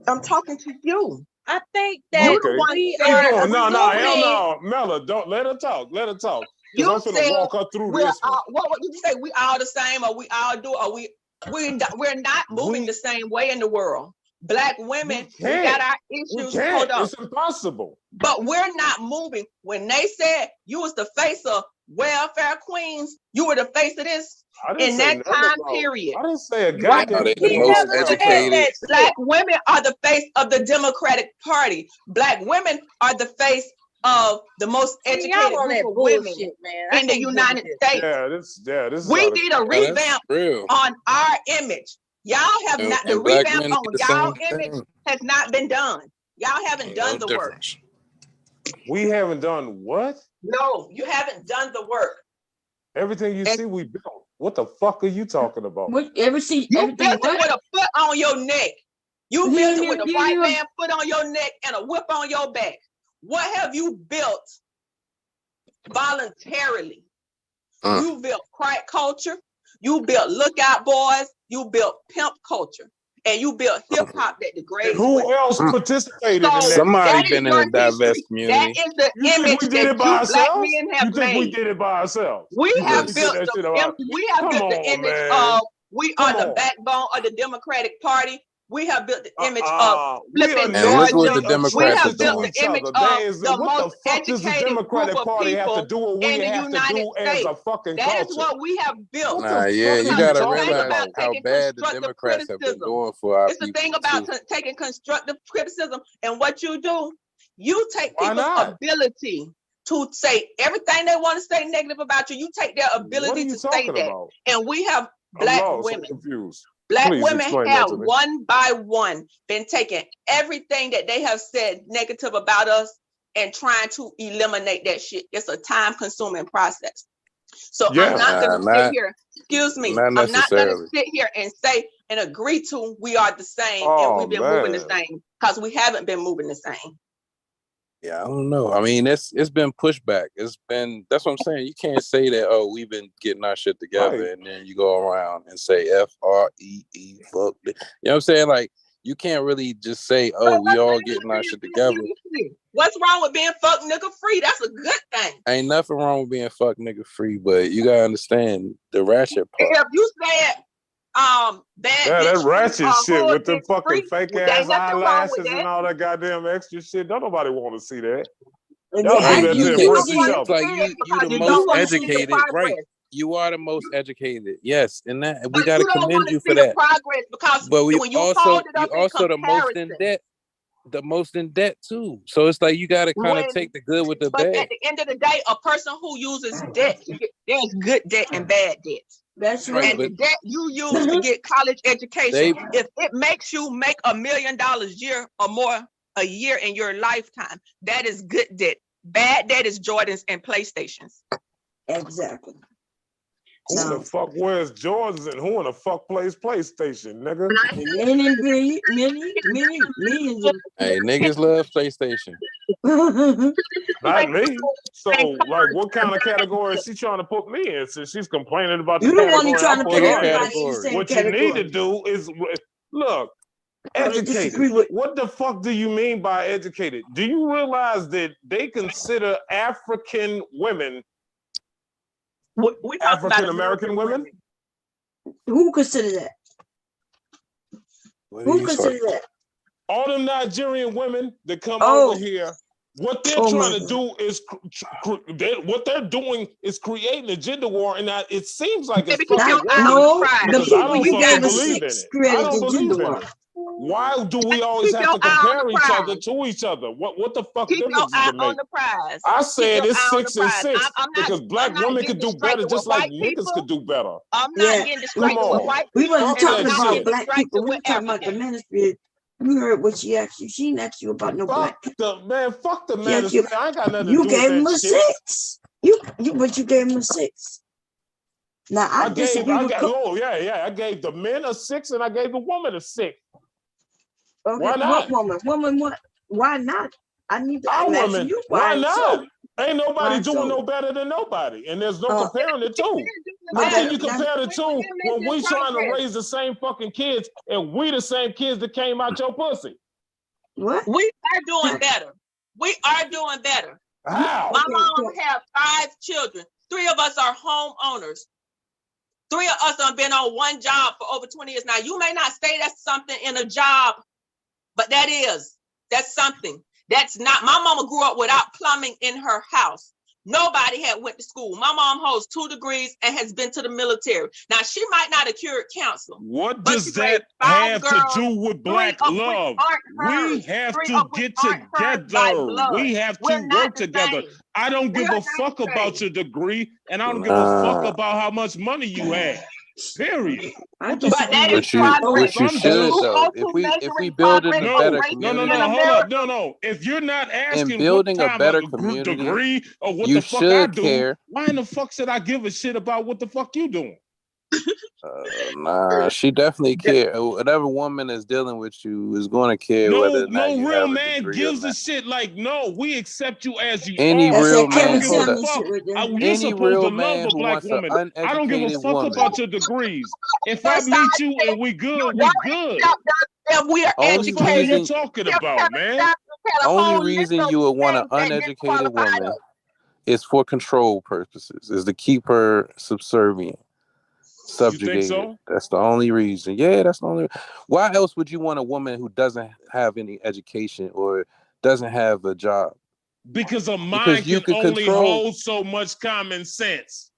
I'm talking to you. I think that we Keep are going. No, hell assuming. no. Mella, don't let her talk. Let her talk. Because You I'm said finna walk her through we're this one. all, what did you say? We all the same, or we all do, or we're not moving the same way in the world. Black women, we got our issues. We can't. Hold on. It's impossible. But we're not moving. When they said you was the face of welfare queens, you were the face of this in that time period. I didn't say a Right. goddamn They thing the about most welfare. educated. Black women are the face of the Democratic Party. Black women are the face of the most educated y'all on group that of women bullshit, man. I in the can't United States. Yeah, this is We out of need a control. revamp on our image. Y'all have And- not, the and black revamp men on need the y'all same image thing. has not been done. Y'all haven't Ain't done no the work. difference. We haven't done what? No, you haven't done the work. Everything you see, we built. What the fuck are you talking about? You built it with a foot on your neck. You built it with a white man foot on your neck and a whip on your back. What have you built voluntarily? You built crack culture. You built lookout boys. You built pimp culture. and you built hip hop that degrades Who women. else participated in that? Somebody that is been in your a diverse history. That community. is the You think image we did that it by you black ourselves? men You have think we made. did it by ourselves? We You think have we did built that shit the about? Come the on, image man. of we Come are the on. backbone of the Democratic Party. We have built the image of We are flipping And look what Georgia. the never We Democrats are have built doing. the image There of is the what the most fuck does the educated group Democratic of Party have to people do what we in the have to United do as States. a fucking That is culture? what we have built. What Nah, the yeah, fuck you are Because you gotta it's the talking thing realize about about? how taking bad the constructive Democrats have been criticism. doing for our It's the people thing about too. taking constructive criticism, and what you do, you take Why people's not? ability to say everything they want to say negative about you. You take their What are ability you to say talking that. about? And we have I'm black lost. I'm women. confused. Black Please women explain that have to me. one by one been taking everything that they have said negative about us and trying to eliminate that shit. It's a time consuming process. So I'm Yeah. not gonna sit Not here, excuse me, not I'm not gonna necessarily. sit here and say and agree to we are the same and Oh we've been moving the man. same, because we haven't been moving the same. Yeah, I don't know. I mean, it's been pushback. It's been that's what I'm saying. You can't say that, oh, we've been getting our shit together, Right. and then you go around and say FREE fuck. You know what I'm saying? Like you can't really just say, oh, we all getting our shit together. What's wrong with being fuck nigga free? That's a good thing. Ain't nothing wrong with being fuck nigga free, but you gotta understand the ratchet part. If you said bad Yeah, that bitch free ratchet or shit hood with them bitch fucking free, fake there ass ain't nothing wrong with eyelashes and that. all that goddamn extra shit. Don't nobody want to see that. And Y'all they do Right, that actually you to do impress want each to other. like see you it the because you most don't want to see the educated, right? progress. You are the most educated, yes, and that we But gotta you don't want commend to you see for the that. progress because But when you hold it you up in also the most in comparison, debt. The most in debt too. So it's like you got to kind of when take the good with the but bad. at the end of the day, a person who uses debt, there's good debt and bad debt. That's Right, right. And but the debt you use to get college education, they if it makes you make $1 million year or more a year in your lifetime, that is good debt. Bad debt is Jordans and PlayStations. Exactly. Who in the fuck wears Jordans and who in the fuck plays PlayStation, nigga? Millions of hey niggas love PlayStation. Not me. So, like, what kind of category is she trying to put me in? Since she's complaining about the You the one who category I trying to put put Pick a her in. everybody in the category. same What you need to category. do is look. I Educated. disagree with. What the fuck do you mean by educated? Do you realize that they consider African women We talk about African American women? Who consider that? What are Who you consider talking? that? All them Nigerian women that come Oh. over here, what they're Oh trying my to do is what they're doing is creating a gender war, and it seems like it's Because fucking your eye working on the No, prize. the because I people don't you fucking gave us believe in six it. I created don't the believe gender in war. it. Why do we always Keep have your to eye on compare the each other prize. to each other? What the fuck Keep your difference does eye it on make? the prize. I Keep said your it's eye on the 6 and prize. 6 because black I'm not women getting could do better distracted with just like white niggas people. could do better. I'm Yeah, not getting Come distracted with on. white we people, wasn't Fuck and I'm talking that not about shit. getting black people. distracted We with were talking about the Africans. manosphere. You heard what she asked you. She didn't ask you about no black people. Fuck the She asked you. manosphere. I ain't got nothing to You do with gave him that a shit. 6. But you gave him a 6. Now I disagree with. I gave the men a 6 and I gave the woman a 6. Okay, Why what not? woman? Woman, what? Why not? I'm asking woman. you Why why not? so? Ain't nobody Why doing so? no better than nobody, and there's no comparing the two. But How can that, you that compare the two when we trying to progress. raise the same fucking kids and we the same kids that came out your pussy? what? We are doing better. We are doing better. How? My mom have 5 children. 3 of us are homeowners. 3 of us have been on one job for over 20 years. Now, you may not say that's something in a job, but that's something. That's not, my mama grew up without plumbing in her house. Nobody had went to school. My mom holds 2 degrees and has been to the military. Now, she might not have cured cancer. What but does she that raised 5 have girls, to do with 3 black of which love? aren't We hers. have 3 to of which get aren't hers by together. blood. We have We're to not work the together. same. I don't We give are a not fuck the about same. your degree, and I don't give a fuck Nah, about how much money you have. Period. What the But fuck? that is but you progress. but you I'm should You just go though. to If we measuring building progress a of better racism in community, hold up, America. If you're not in asking what building a kind of better community, degree or what you the fuck I should do, care. why in the fuck should I give a shit about what the fuck you doing? Nah, she definitely care. Whatever woman is dealing with you is going to care whether or not No you real have a man degree or gives a not. shit. Like, no, we accept you as you Any are. That's real that I don't man, Kevin give a hold up. Samuels fuck. shit right there. You're Any supposed to real love man a who black wants an woman. I don't give a uneducated fuck woman, about your degrees. If I Besides meet you that, and we good, you we don't good. accept us if we are What the only fuck are you educated. reason talking Kevin about, man? Samuels had a only whole list reason of you would want an things that uneducated disqualified woman us. is for control purposes, is to keep her subservient, You think subjugated. so? That's the only reason. Yeah, that's the only. Why else would you want a woman who doesn't have any education or doesn't have a job? Because a Because mind you can could only control. hold so much common sense.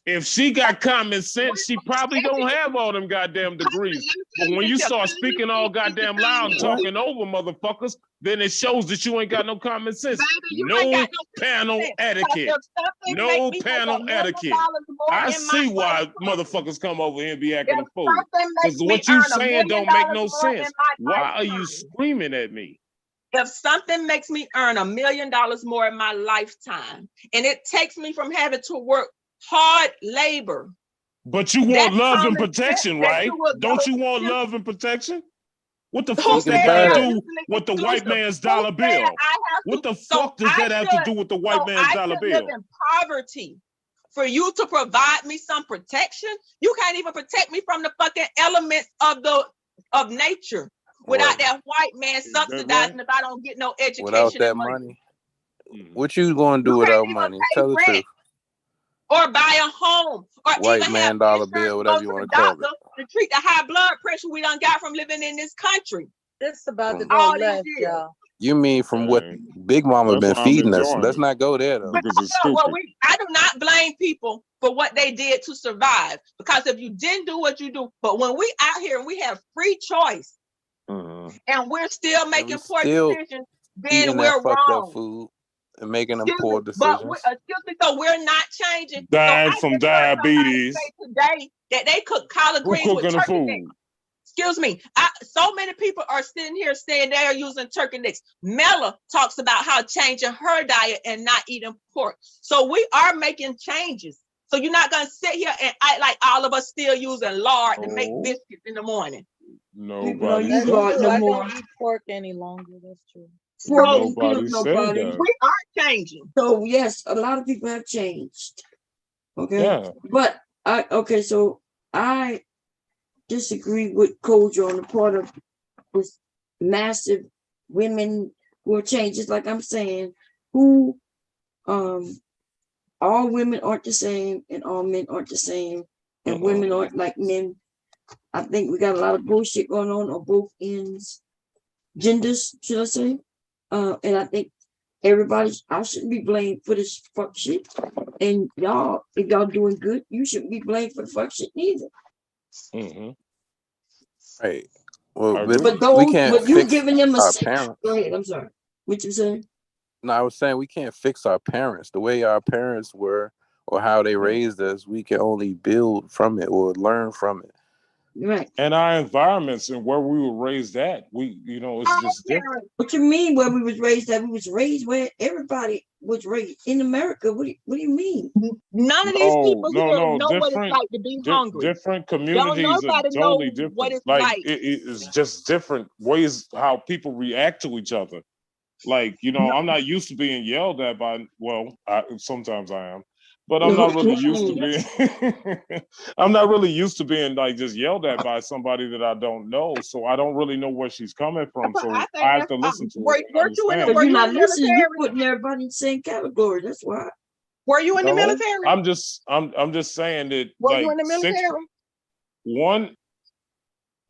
If she got common sense, she probably don't have all them goddamn degrees. But when you start speaking all goddamn loud and talking over motherfuckers, then it shows that you ain't got no common sense. No panel etiquette. No panel etiquette. I see why motherfuckers come over here and be acting a fool. Because what you saying don't make no sense. Why are you screaming at me? If something makes me earn $1 million more in my lifetime, and it takes me from having to work hard labor, but you want love and protection, right? Don't you want love and protection? What the fuck that got to do with the white man's dollar bill? What the fuck does that have to do with the white man's dollar bill? Live in poverty for you to provide me some protection. You can't even protect me from the fucking elements of nature without that white man subsidizing if I don't get no education. Without that money, what you gonna do without money? Tell the truth. Or buy a home, or White even man have dollar insurance bill, to whatever go you to want the to call doctor it. to treat the high blood pressure we done got from living in this country. It's about to go All these left, years. y'all. You mean from what Big Mama been feeding us? Let's not go there though. Because it's Well, stupid. I do not blame people for what they did to survive, because if you didn't do what you do, but when we out here and we have free choice, and we're still making poor still decisions, eating then that we're fucked up wrong. food and making them Excuse poor me, but decisions. so we're not changing. Dying so from I just heard somebody diabetes. say today that they cook collard Who greens with cooking the turkey necks. food? Excuse me. So many people are sitting here saying they are using turkey necks. Mela talks about how changing her diet and not eating pork. So we are making changes. So you're not gonna sit here and act like all of us still using lard to make biscuits in the morning. Nobody That's said true. that. I don't eat pork any longer. That's true. Nobody said that. We are changing. So yes, a lot of people have changed. Okay. Yeah. But so I disagree with Kojo on the part of this massive women who are changed, just like I'm saying, who all women aren't the same and all men aren't the same, and women aren't like men. I think we got a lot of bullshit going on both ends, genders, should I say? And I think I shouldn't be blamed for this fuck shit. And y'all, if y'all doing good, you shouldn't be blamed for the fuck shit neither. Right. Well, But we those, can't but you fix giving them a our six. parents. Go ahead. I'm sorry. What you saying? No, I was saying we can't fix our parents. The way our parents were or how they raised us, we can only build from it or learn from it. Right. And our environments and where we were raised at, it's just different. What you mean where we was raised at? We was raised where everybody was raised in America. What do you mean? None of these people here know what it's different, like to be hungry. different Don't communities are nobody totally know different. what it's Like like. it's just different ways how people react to each other. Like, I'm not used to being yelled at by, sometimes I am, but I'm not really used to being, I'm not really used to being like just yelled at by somebody that I don't know. So I don't really know where she's coming from. So I have to listen to it and understand. You're not listening. You're putting everybody in the same category. That's why. Were you in the No, military? I'm just saying that. Were like you in the military? One,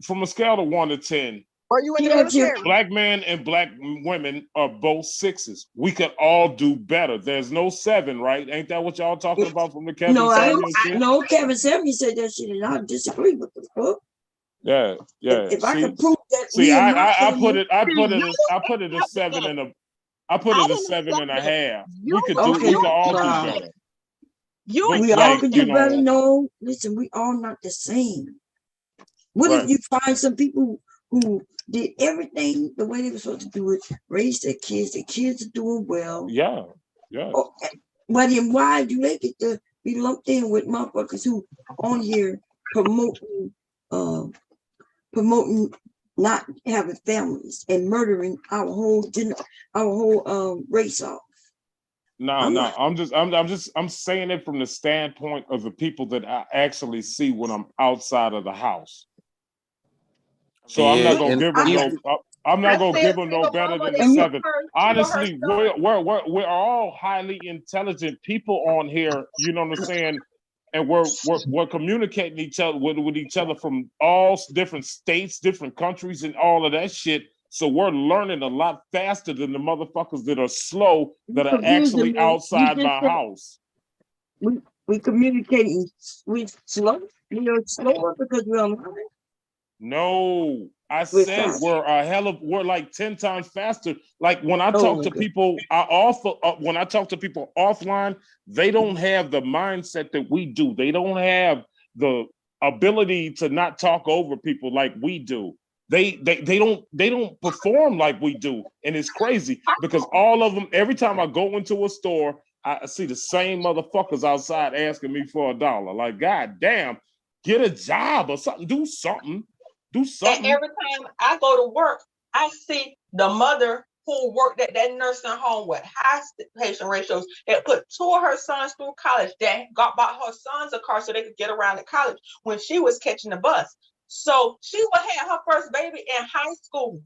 from a scale of 1 to 10. Were you in the military? Black men and black women are both 6s. We could all do better. There's no 7, right? Ain't that what y'all talking about from the Kevin Samuels shit? No, Kevin Samuels said that shit, and I disagree with the fuck. Yeah. If I could prove that, I put it a 7 and a. I put it a 7.5. We could all do better. We all could do better. No, listen, we all not the same. What if you find some people who did everything the way they were supposed to do it, raise their kids are doing well. Yeah. But then why do they get the be lumped in with motherfuckers who on here promoting not having families and murdering our whole race off. No, I'm saying it from the standpoint of the people that I actually see when I'm outside of the house. So I'm not gonna give them no. I'm not gonna give them no better than a 7. Honestly, we're all highly intelligent people on here. You know what I'm saying? And we're communicating with each other from all different states, different countries, and all of that shit. So we're learning a lot faster than the motherfuckers that are slow that are actually outside my house. We communicating slow. You're slower because we're online. No, I said we're like 10 times faster. Like when I talk to people, when I talk to people offline, they don't have the mindset that we do. They don't have the ability to not talk over people like we do. They don't perform like we do, and it's crazy because all of them. Every time I go into a store, I see the same motherfuckers outside asking me for $1. Like, God damn, get a job or something. Do something. Do something. And every time I go to work, I see the mother who worked at that nursing home with high patient ratios that put 2 of her sons through college, that bought her sons a car so they could get around to college when she was catching the bus. So she had her first baby in high school,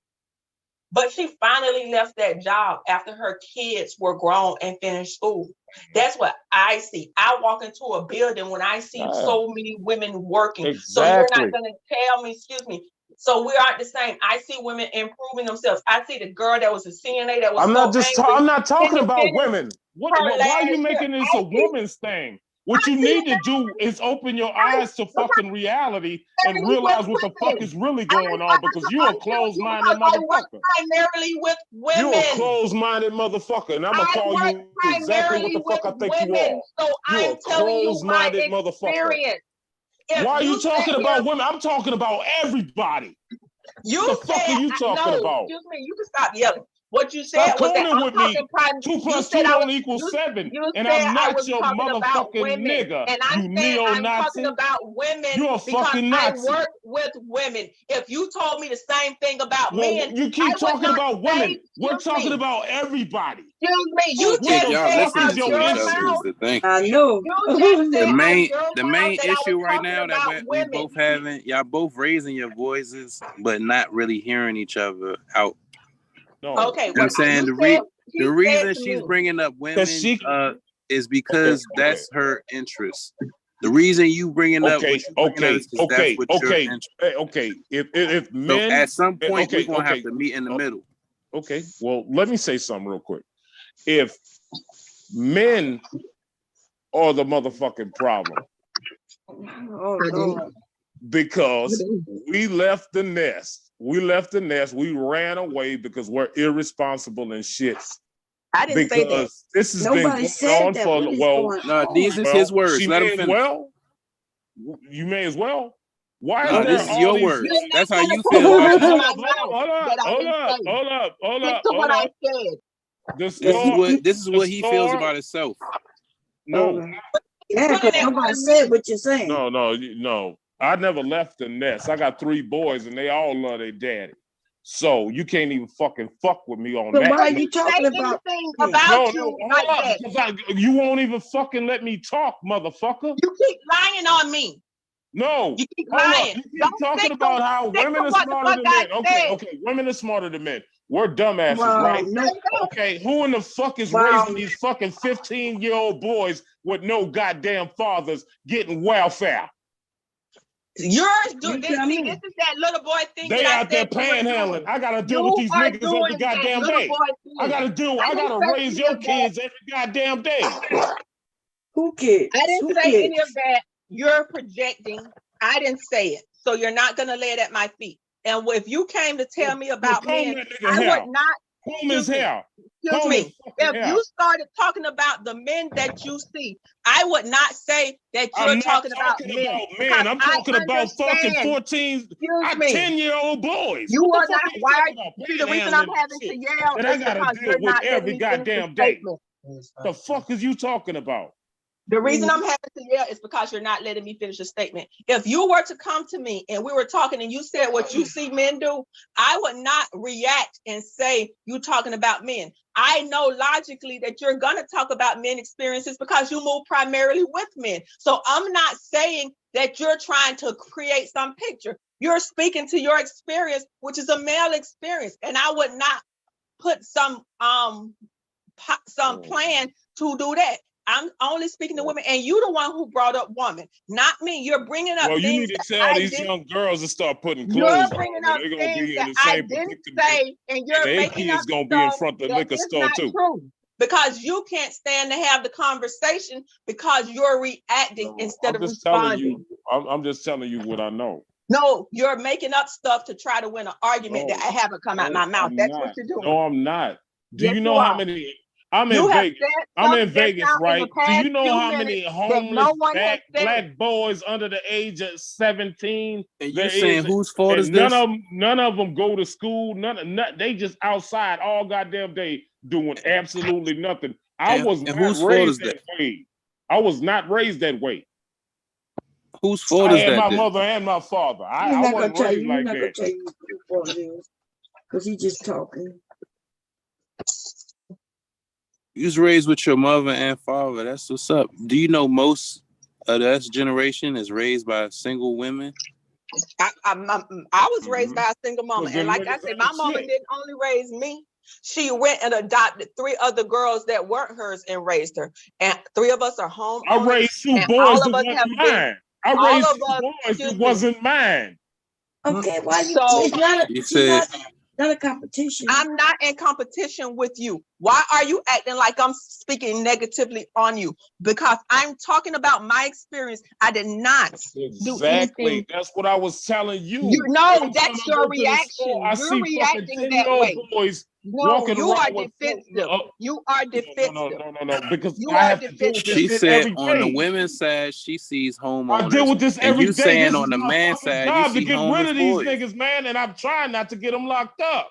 but she finally left that job after her kids were grown and finished school. That's what I see. I walk into a building when I see so many women working. Exactly. So you're not going to tell me, excuse me. So we aren't the same. I see women improving themselves. I see the girl that was a CNA that was I'm not talking about women. Why are you making this a woman's thing? What you need to do is open your eyes to fucking reality and realize what the fuck is really going on, because you're a closed-minded motherfucker. Primarily with women. You're a closed-minded motherfucker, and I'm gonna call you exactly what the fuck I think you are. So You're a closed-minded motherfucker. Why are you talking about women? I'm talking about everybody. What the fuck are you talking about? Excuse me, you can stop yelling. What you said was that I'm with me. 2 plus 2 don't equal 7, and I'm not your motherfucking nigga. And I you neo-Nazi. I'm talking about women. You're a fucking Nazi. I work with women. If you told me the same thing about men, you keep talking about women. We're talking about everybody. Excuse me, you think y'all listening to each other is the thing. I know. The main issue right now that we both having, y'all both raising your voices, but not really hearing each other out. No. Okay, you know what I'm saying the reason she's bringing up women is because that's her interest. The reason you bringing up okay. If men, so at some point we're gonna have to meet in the middle. Okay, well, let me say something real quick. If men are the motherfucking problem, because we left the nest. We ran away because we're irresponsible and shit. I didn't say that. This has been going on for no, these is his words. Let him finish. You may as well. Why is this is your words? That's how you feel. Hold up. What I said. This is what he feels about himself. No. Yeah, because nobody said what you're saying. No. I never left the nest. I got 3 boys and they all love their daddy. So you can't even fucking fuck with me on that. Why are you talking about you won't even fucking let me talk, motherfucker. You keep lying on me. No. You keep lying. You keep talking about how women are smarter than men. Okay, women are smarter than men. We're dumbasses, right? No. Okay, who in the fuck is raising these fucking 15-year-old boys with no goddamn fathers getting welfare? Yours do this. See, this is that little boy thing. They out there panhandling. I gotta deal with these niggas every goddamn day. I gotta raise your kids every goddamn day. Who kids? I didn't say any of that. You're projecting. I didn't say it. So you're not gonna lay it at my feet. And if you came to tell me about men, I would not. Comb his hair. Excuse me. If you started talking about the men that you see, I would not say that you're talking about men. I'm talking about fucking 10-year-old boys. You are not. Why? The reason I'm having to yell that I gotta deal with every goddamn day. The fuck is you talking about? The reason I'm having to yell is because you're not letting me finish a statement. If you were to come to me and we were talking and you said what you see men do, I would not react and say you talking about men. I know logically that you're going to talk about men experiences because you move primarily with men. So I'm not saying that you're trying to create some picture. You're speaking to your experience, which is a male experience. And I would not put some plan to do that. I'm only speaking to women, and you the one who brought up woman, not me. You're bringing up Well, you things need to that tell I these didn't. young girls to start putting You're clothes bringing on. up They're gonna things be in that the I same didn't predicament, say, and and you're their making up kids gonna be in stuff front of the that liquor is store not too. true. Because you can't stand to have the conversation because you're reacting instead I'm of just telling responding. you. I'm just telling you what I know. No, you're making up stuff to try to win an argument that No, I haven't come out my mouth. I'm That's what not. you're doing. No, I'm not. Do Yes, you you know how are. many? I'm You in have Vegas. said I'm in something just Vegas, now in the right? Do past you know few how minutes many that homeless no one has said. black boys under the age of 17 And you there saying is? whose fault is And this? none of them go to school. None, they just outside all goddamn day doing absolutely nothing. I was And not whose fault raised is that? that way. I was not raised that way. Whose fault I is had that my then? mother and my father. He's I not gonna wasn't tell raised you. He's like not gonna that. tell you what it is because he's just talking. You was raised with your mother and father. That's what's up. Do you know most of this generation is raised by single women? I was raised by a single mama, Because and them like I niggas said, my ain't mama shit. didn't only raise me. She went and adopted 3 other girls that weren't hers and raised her. And 3 of us are I homeowners, raised 2 and boys all that of us wasn't have been. mine. I All raised of 2 us, boys that excuse me. wasn't mine. Okay, why you? So It's not. You It's said not a competition. I'm not in competition with you. Why are you acting like I'm speaking negatively on you? Because I'm talking about my experience. I did not do Exactly. anything. That's what I was telling you. You know, Every time that's I your go to the store, reaction. I You're see fucking reacting that 10-year-old way. boys No, walking you are around with defensive. You are defensive. no, because You I are have to deal with this she defensive. shit said every on the day. women's side she sees I deal homeowners, with this and every you day. This saying is on the my man fucking side you job to see get rid homeless of these boys. niggas, man, and I'm trying not to get them locked up.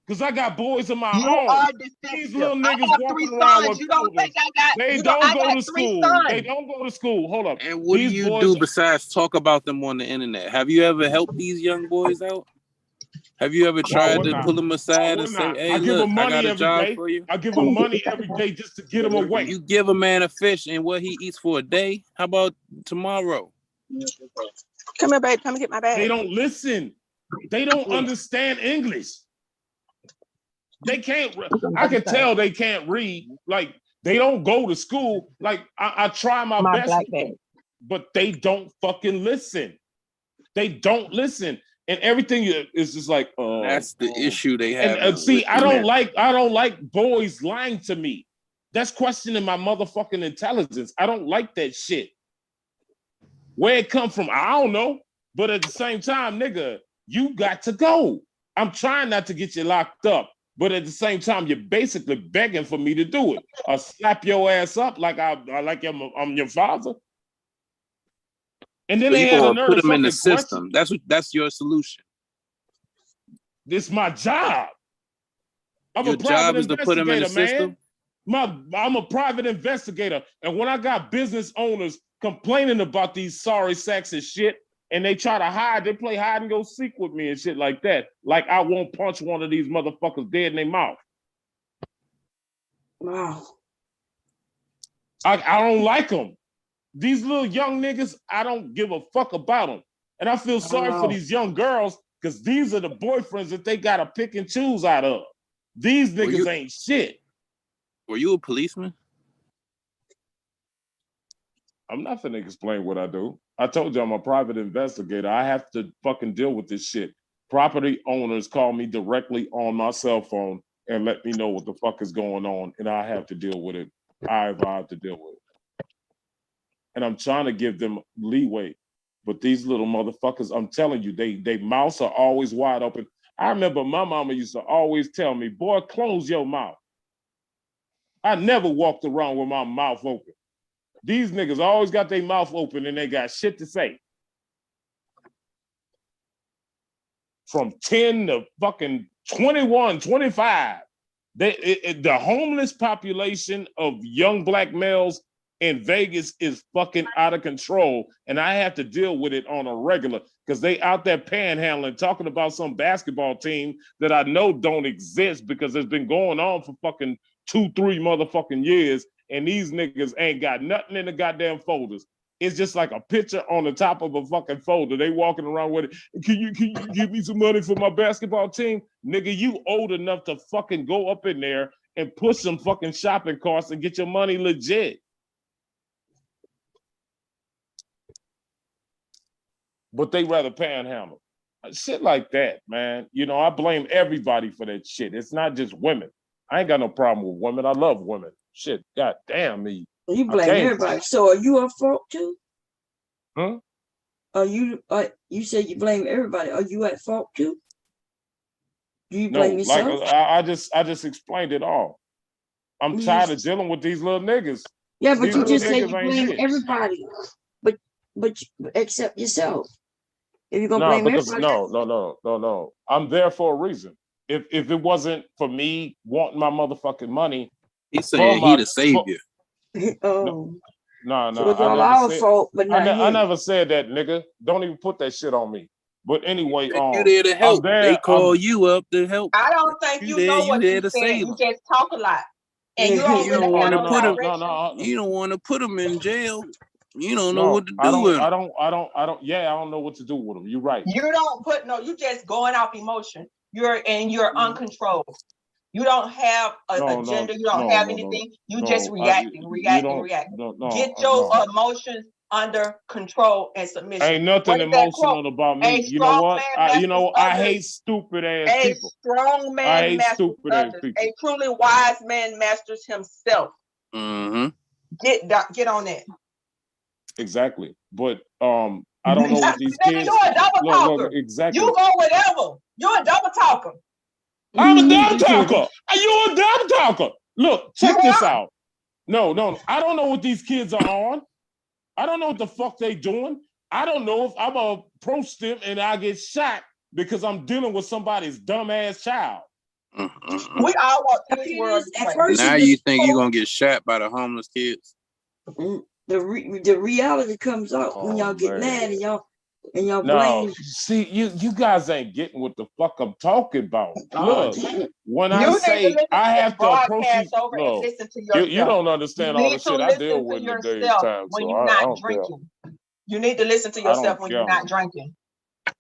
Because I got boys of my You own. are These defensive. little I niggas have 3 walking around sons. with You don't folders. think I got, They you know, don't I go got to 3 school. sons. They don't go to school. Hold up. And what These do you boys, do besides talk about them on the internet? Have you ever helped these young boys out? Have you ever why tried wouldn't to I? pull them Why aside and wouldn't say, I? hey, I give look, them I got money a every job day. for you? I give them money every day just to get them away. You give a man a fish and what he eats for a day. How about tomorrow? Come here, babe. Come and get my bag. They don't listen. They don't understand English. They can't. I can tell they can't read. Like they don't go to school. Like I try my My best, black bag. but they don't fucking listen. They don't listen, and everything is just like. That's the issue they have. And see, with the men. I don't like boys lying to me. That's questioning my motherfucking intelligence. I don't like that shit. Where it come from, I don't know. But at the same time, nigga, you got to go. I'm trying not to get you locked up, but at the same time, you're basically begging for me to do it. Or slap your ass up like I'm your father. And then So they you had a gonna nerve put to them in the fucking question. system. That's your solution. This is my job. I'm Your a private job is to put them in the investigator, system. man. I'm a private investigator. And when I got business owners complaining about these sorry sacks and shit, and they try to hide, they play hide and go seek with me and shit like that. Like I won't punch one of these motherfuckers dead in their mouth. Wow. I don't like them. These little young niggas, I don't give a fuck about them. And I feel sorry for these young girls because these are the boyfriends that they gotta pick and choose out of. These niggas ain't shit. Were you a policeman? I'm not finna explain what I do. I told you I'm a private investigator. I have to fucking deal with this shit. Property owners call me directly on my cell phone and let me know what the fuck is going on, and I have to deal with it. I have to deal with it. And I'm trying to give them leeway. But these little motherfuckers, I'm telling you, they mouths are always wide open. I remember my mama used to always tell me, boy, close your mouth. I never walked around with my mouth open. These niggas always got their mouth open and they got shit to say. From 10 to fucking 21, 25. The homeless population of young black males in Vegas is fucking out of control, and I have to deal with it on a regular because they out there panhandling, talking about some basketball team that I know don't exist because it's been going on for fucking 2-3 motherfucking years, and these niggas ain't got nothing in the goddamn folders. It's just like a picture on the top of a fucking folder. They walking around with it. Can you give me some money for my basketball team? Nigga, you old enough to fucking go up in there and push some fucking shopping carts and get your money legit. But they rather panhandle. Shit like that, man. You know, I blame everybody for that shit. It's not just women. I ain't got no problem with women. I love women. Shit, god damn me. You blame everybody. So are you at fault too? Huh? Are you? You said you blame everybody. Are you at fault too? Do you blame yourself? Like I just explained it all. I'm tired of dealing with these little niggas. Yeah, but These you little just said you niggas ain't blame shit. everybody, but except yourself. If you're gonna blame everybody, no. I'm there for a reason. If it wasn't for me wanting my motherfucking money, he's saying he the savior. Oh. No. So it's all our fault, but not I his. never said that, nigga. Don't even put that shit on me. But anyway, you there to help. They call you up to help. I don't think you know what you said. You just talk a lot. And you don't really want have to no put direction. You don't want to put them in jail. You don't know what to do with them. I don't know what to do with them. You're right. You don't you just going off emotion. You're uncontrolled. You don't have an agenda. You don't have anything. You just reacting. Get your emotions under control and submission. Ain't nothing emotional about me. You know what? I hate stupid ass people. A strong man masters others. A truly wise man masters himself. Mm-hmm. Get on that. Exactly. But I don't know what these kids. You're a double talker. Exactly. You go whatever. You're a double talker. I'm a double talker. You a double talker. Look, check this out. No. I don't know what these kids are on. I don't know what the fuck they doing. I don't know if I'm a approach them and I get shot because I'm dealing with somebody's dumb ass child. Mm-hmm. We all want this world. Now you think you're gonna get shot by the homeless kids? The reality comes out when y'all get mad and y'all blame. See, you guys ain't getting what the fuck I'm talking about. Look, when I say I have to approach these, look, you don't understand all the shit I deal with in the day's time. When So you're I not don't drinking. care. You need to listen to yourself when you're not drinking.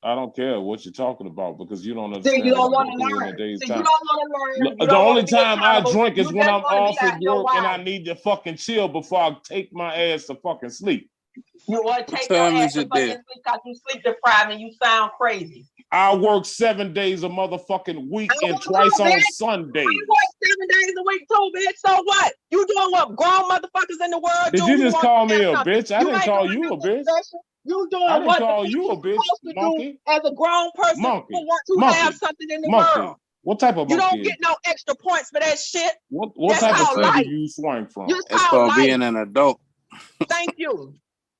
I don't care what you're talking about because you don't understand. You don't what want to learn. in the day's You time. don't want to learn. The only time I drink is when I'm off at work and I need to fucking chill before I take my ass to fucking sleep. You want to take your ass to fucking sleep because you sleep deprived and you sound crazy. I work 7 days a motherfucking week and twice on Sundays. I work 7 days a week too, bitch. So what? You doing what grown motherfuckers in the world do? Did you just call me a bitch? I didn't call you a bitch. You doing I didn't what call the you a bitch, supposed to monkey. do as a grown person who wants to have something in the world. What type of you monkey? don't get no extra points for that shit. What type of tree do you swing from? It's called being an adult. Thank you.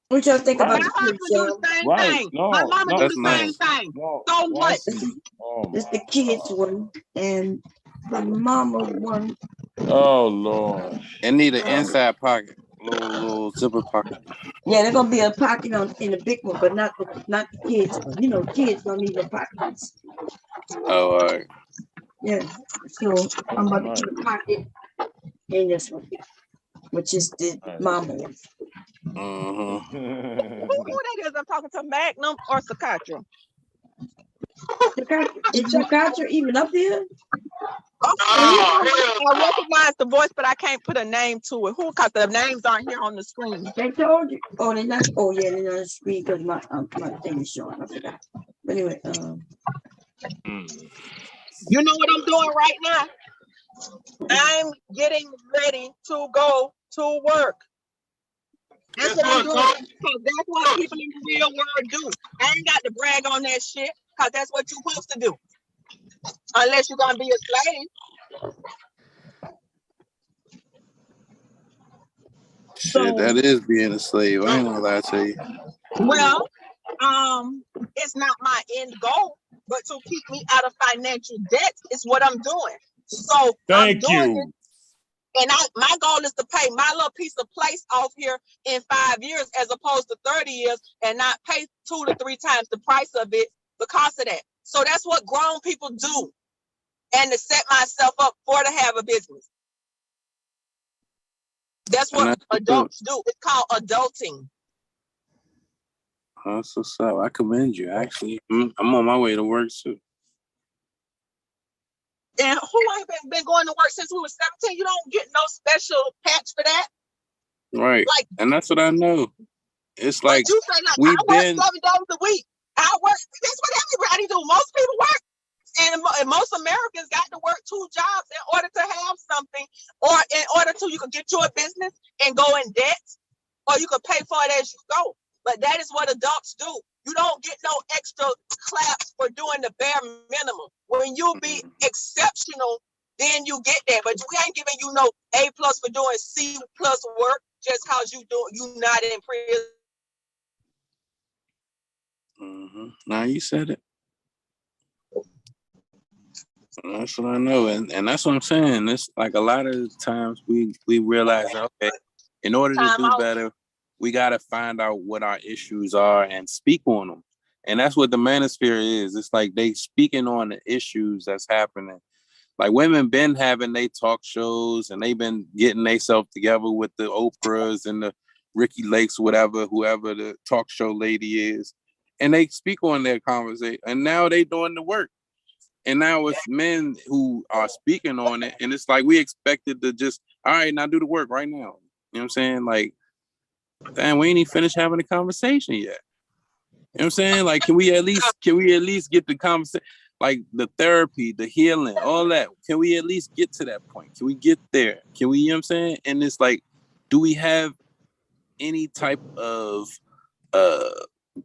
What y'all think about my husband do the same thing. My mama do the same thing. So much. It's the kids one and the mama one. Oh Lord. It need an inside pocket. Little zipper pocket. Yeah, there's gonna be a pocket in the big one, but not the kids one. You know, kids don't need no pockets. Oh, all right. Yeah. So I'm about to put a pocket in this one, which is the mama one. Who that is? I'm talking to Magnum or Sakatra? Is Sakatra even up here? I recognize the voice, but I can't put a name to it. Who? Because the names aren't here on the screen. They told you. Oh, they're not. Oh, yeah, they're not on the screen because my thing is showing. I forgot. But anyway, you know what I'm doing right now? I'm getting ready to go to work. That's what I'm doing. Because that's what people in the real world do. I ain't got to brag on that shit because that's what you're supposed to do. Unless you're going to be a slave. Shit, that is being a slave. I ain't gonna lie to you. Well, it's not my end goal, but to keep me out of financial debt is what I'm doing. So I'm Thank doing you. it. And my goal is to pay my little piece of place off here in 5 years as opposed to 30 years and not pay 2 to 3 times the price of it because of that. So that's what grown people do. And to set myself up to have a business. That's And what that's what's up. adults do. It's called adulting. That's what's up. I commend you. Actually, I'm on my way to work too. And who ain't been going to work since we were 17? You don't get no special patch for that. Right. Like, And that's what I know. It's but like you say, like, I we've work been 7 days a week. I work. That's what everybody do. Most people work. And most Americans got to work 2 jobs in order to have something, or in order to you can get your business and go in debt, or you can pay for it as you go. But that is what adults do. You don't get no extra claps for doing the bare minimum. When you be exceptional, then you get that. But we ain't giving you no A+ for doing C+ work just because you not in prison. Now you said it. That's what I know, and that's what I'm saying. It's like a lot of times we realize that, okay, in order to do better, we got to find out what our issues are and speak on them. And that's what the Manosphere is. It's like they speaking on the issues that's happening. Like women been having they talk shows and they've been getting themselves together with the Oprahs and the Ricky Lakes, whoever the talk show lady is. And they speak on their conversation. And now they doing the work. And now it's men who are speaking on it. And it's like we expected to just, all right, now do the work right now. You know what I'm saying? Like, damn, we ain't even finished having a conversation yet. You know what I'm saying? Like, can we at least get the conversation, like the therapy, the healing, all that? Can we at least get to that point? Can we get there? Can we, you know what I'm saying? And it's like, do we have any type of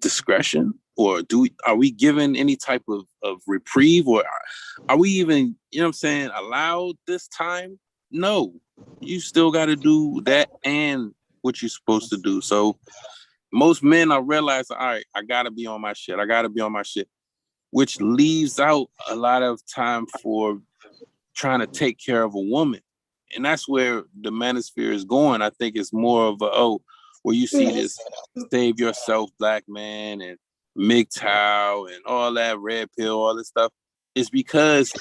discretion, or are we given any type of reprieve, or are we even, you know what I'm saying, allowed this time? No, you still got to do that and what you're supposed to do. So most men are realizing, all right, I got to be on my shit, which leaves out a lot of time for trying to take care of a woman. And that's where the Manosphere is going. I think it's more of where you see this save yourself black man and MGTOW and all that red pill, all this stuff. It's because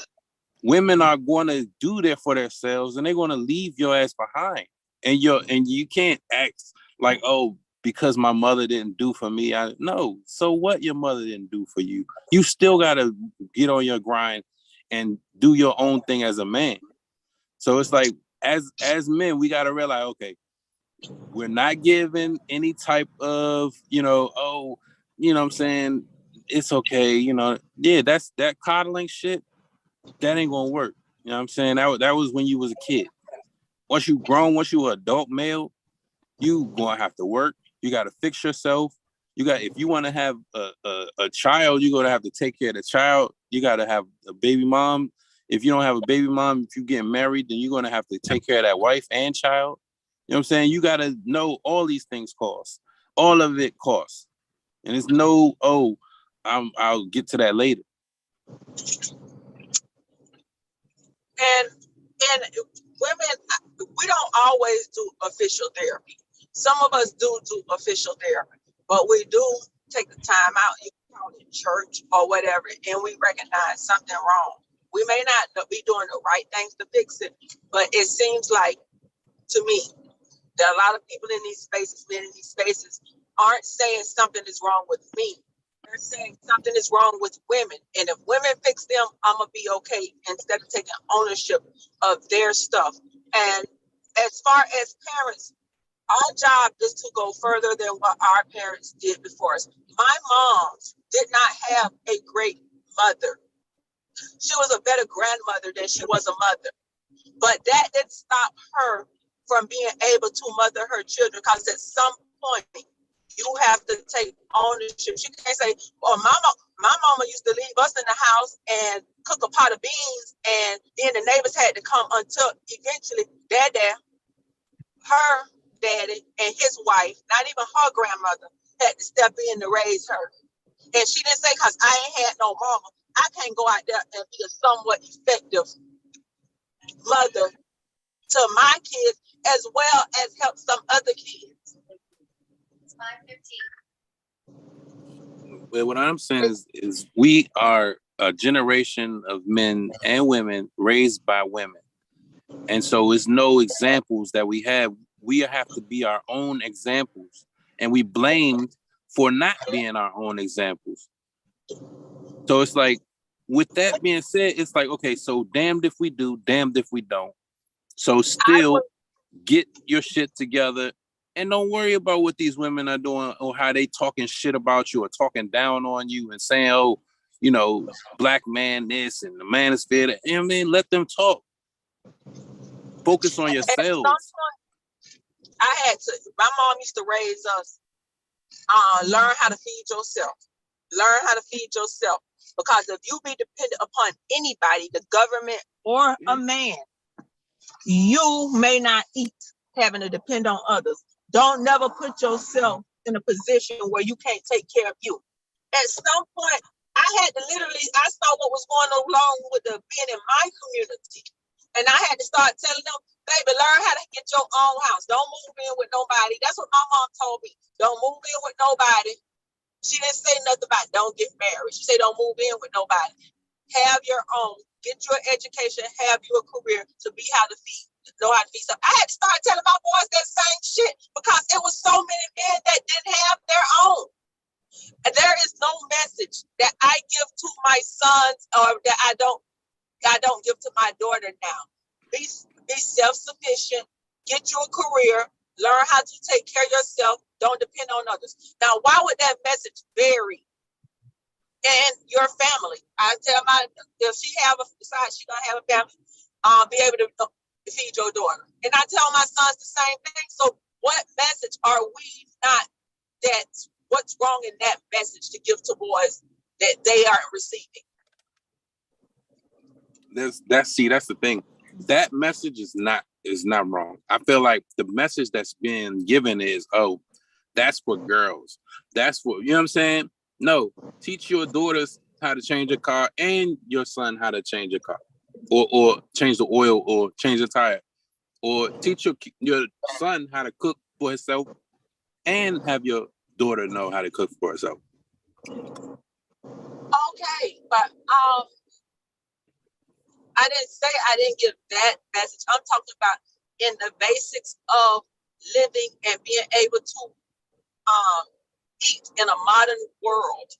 women are going to do that for themselves and they're going to leave your ass behind. And you can't act like, oh, because my mother didn't do for me. No. So what your mother didn't do for you? You still got to get on your grind and do your own thing as a man. So it's like, as men, we got to realize, okay, we're not given any type of, you know what I'm saying? It's okay. That's that coddling shit. That ain't going to work. You know what I'm saying? That was when you was a kid. Once you grown, once you an adult male, you going to have to work. You got to fix yourself. If you want to have a child, you're going to have to take care of the child. You got to have a baby mom. If you don't have a baby mom, if you get married, then you're going to have to take care of that wife and child. You know what I'm saying? You got to know all these things cost. All of it costs. And it's no, I'll get to that later. And women, we don't always do official therapy. Some of us do official therapy, but we do take the time out, you call it church or whatever, and we recognize something wrong. We may not be doing the right things to fix it, but it seems like, to me, that a lot of people in these spaces, men in these spaces, aren't saying something is wrong with me. They're saying something is wrong with women. And if women fix them, I'm going to be okay, instead of taking ownership of their stuff. And as far as parents, our job is to go further than what our parents did before us. My mom did not have a great mother. She was a better grandmother than she was a mother. But that didn't stop her from being able to mother her children, because at some point you have to take ownership. She can't say, well, my mama used to leave us in the house and cook a pot of beans, and then the neighbors had to come until eventually her daddy and his wife, not even her grandmother, had to step in to raise her. And she didn't say, because I ain't had no mama, I can't go out there and be a somewhat effective mother to my kids as well as help some other kids. It's 5:15. Well, what I'm saying is we are a generation of men and women raised by women. And so it's no examples that we have. We have to be our own examples. And we blamed for not being our own examples. So it's like, with that being said, it's like, okay, so damned if we do, damned if we don't. So still get your shit together and don't worry about what these women are doing or how they talking shit about you or talking down on you and saying, oh, you know, black man this and the manosphere that. You know what I mean? Let them talk. Focus on yourselves. I had to, my mom used to raise us, learn how to feed yourself. Learn how to feed yourself. Because if you be dependent upon anybody, the government or a man, you may not eat having to depend on others. Don't never put yourself in a position where you can't take care of you. At some point, I had to literally, I saw what was going along with the being in my community. And I had to start telling them, baby, learn how to get your own house. Don't move in with nobody. That's what my mom told me. Don't move in with nobody. She didn't say nothing about don't get married. She said don't move in with nobody. Have your own. Get your education. Have your career to be how to feed. Know how to feed. So I had to start telling my boys that same shit because it was so many men that didn't have their own. And there is no message that I give to my sons or that I don't give to my daughter now. Be self-sufficient. Get your career. Learn how to take care of yourself. Don't depend on others. Now, why would that message vary in your family? I tell my, if she have a, besides she gonna have a family, be able to feed your daughter. And I tell my sons the same thing. So what message are we not, what's wrong in that message to give to boys that they aren't receiving? That's the thing. That message is not wrong. I feel like the message that's being given is, oh, that's for girls. That's for, you know what I'm saying? No, teach your daughters how to change a car and your son how to change a car, or change the oil or change the tire, or teach your son how to cook for himself and have your daughter know how to cook for herself. Okay, but I didn't say I didn't give that message. I'm talking about in the basics of living and being able to eat in a modern world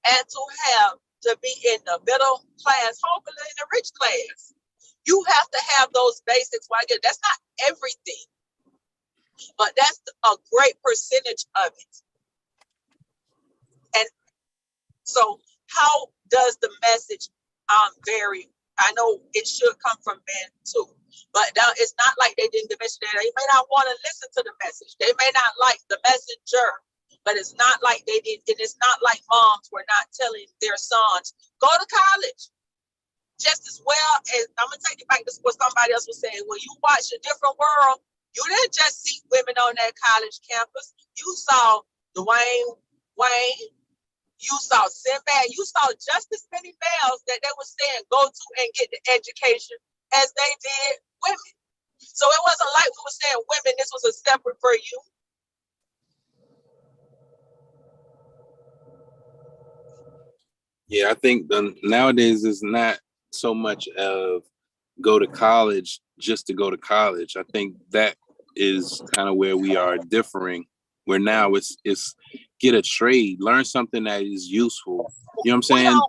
and to be in the middle class, hopefully in the rich class. You have to have those basics. That's not everything, but that's a great percentage of it. And so how does the message vary? I know it should come from men too, but it's not like they didn't. They may not want to listen to the message. They may not like the messenger, but it's not like they did. And it's not like moms were not telling their sons, go to college. Just as well as, I'm going to take it back to what somebody else was saying. When you watch A Different World, you didn't just see women on that college campus. You saw Wayne, you saw Sinbad, you saw just as many males that they were saying go to and get the education as they did women. So it wasn't like we were saying women, this was a separate for you. Yeah, I think nowadays it's not so much of go to college just to go to college. I think that is kind of where we are differing, where now it's get a trade, learn something that is useful. You know what I'm saying?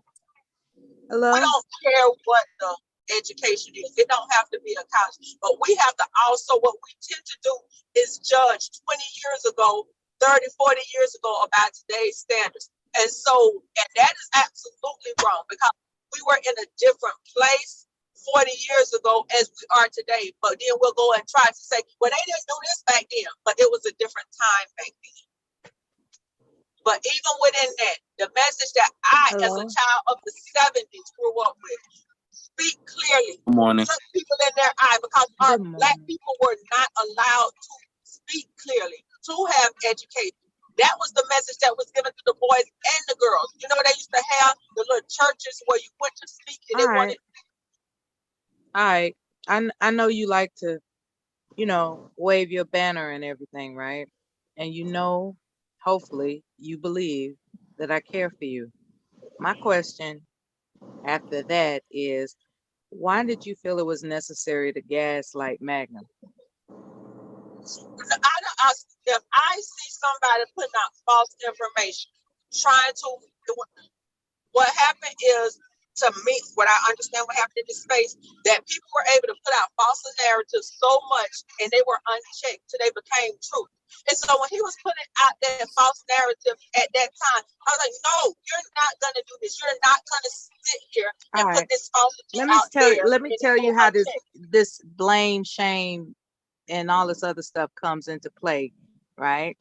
We don't care what the education is. It don't have to be a college, but we have to also, what we tend to do is judge 20 years ago, 30, 40 years ago about today's standards. And that is absolutely wrong because we were in a different place 40 years ago as we are today. But then we'll go and try to say, well, they didn't do this back then, but it was a different time back then. But even within that, the message that I, as a child of the 70s, grew up with, speak clearly. Good morning. Look people in their eye, because our Black people were not allowed to speak clearly, to have education. That was the message that was given to the boys and the girls. You know, they used to have the little churches where you went to speak and they wanted. All right. I know you like to, wave your banner and everything, right? And hopefully you believe that I care for you. My question after that is, why did you feel it was necessary to gaslight Magnum? If I see somebody putting out false information, trying to, what happened is, to me, what I understand what happened in this space, that people were able to put out false narratives so much and they were unchecked till they became true. And so when he was putting out that false narrative at that time, I was like, no, you're not gonna do this. You're not gonna sit here and All put right. this falsity out there. Let me tell you how this blame, shame, and all this other stuff comes into play, right?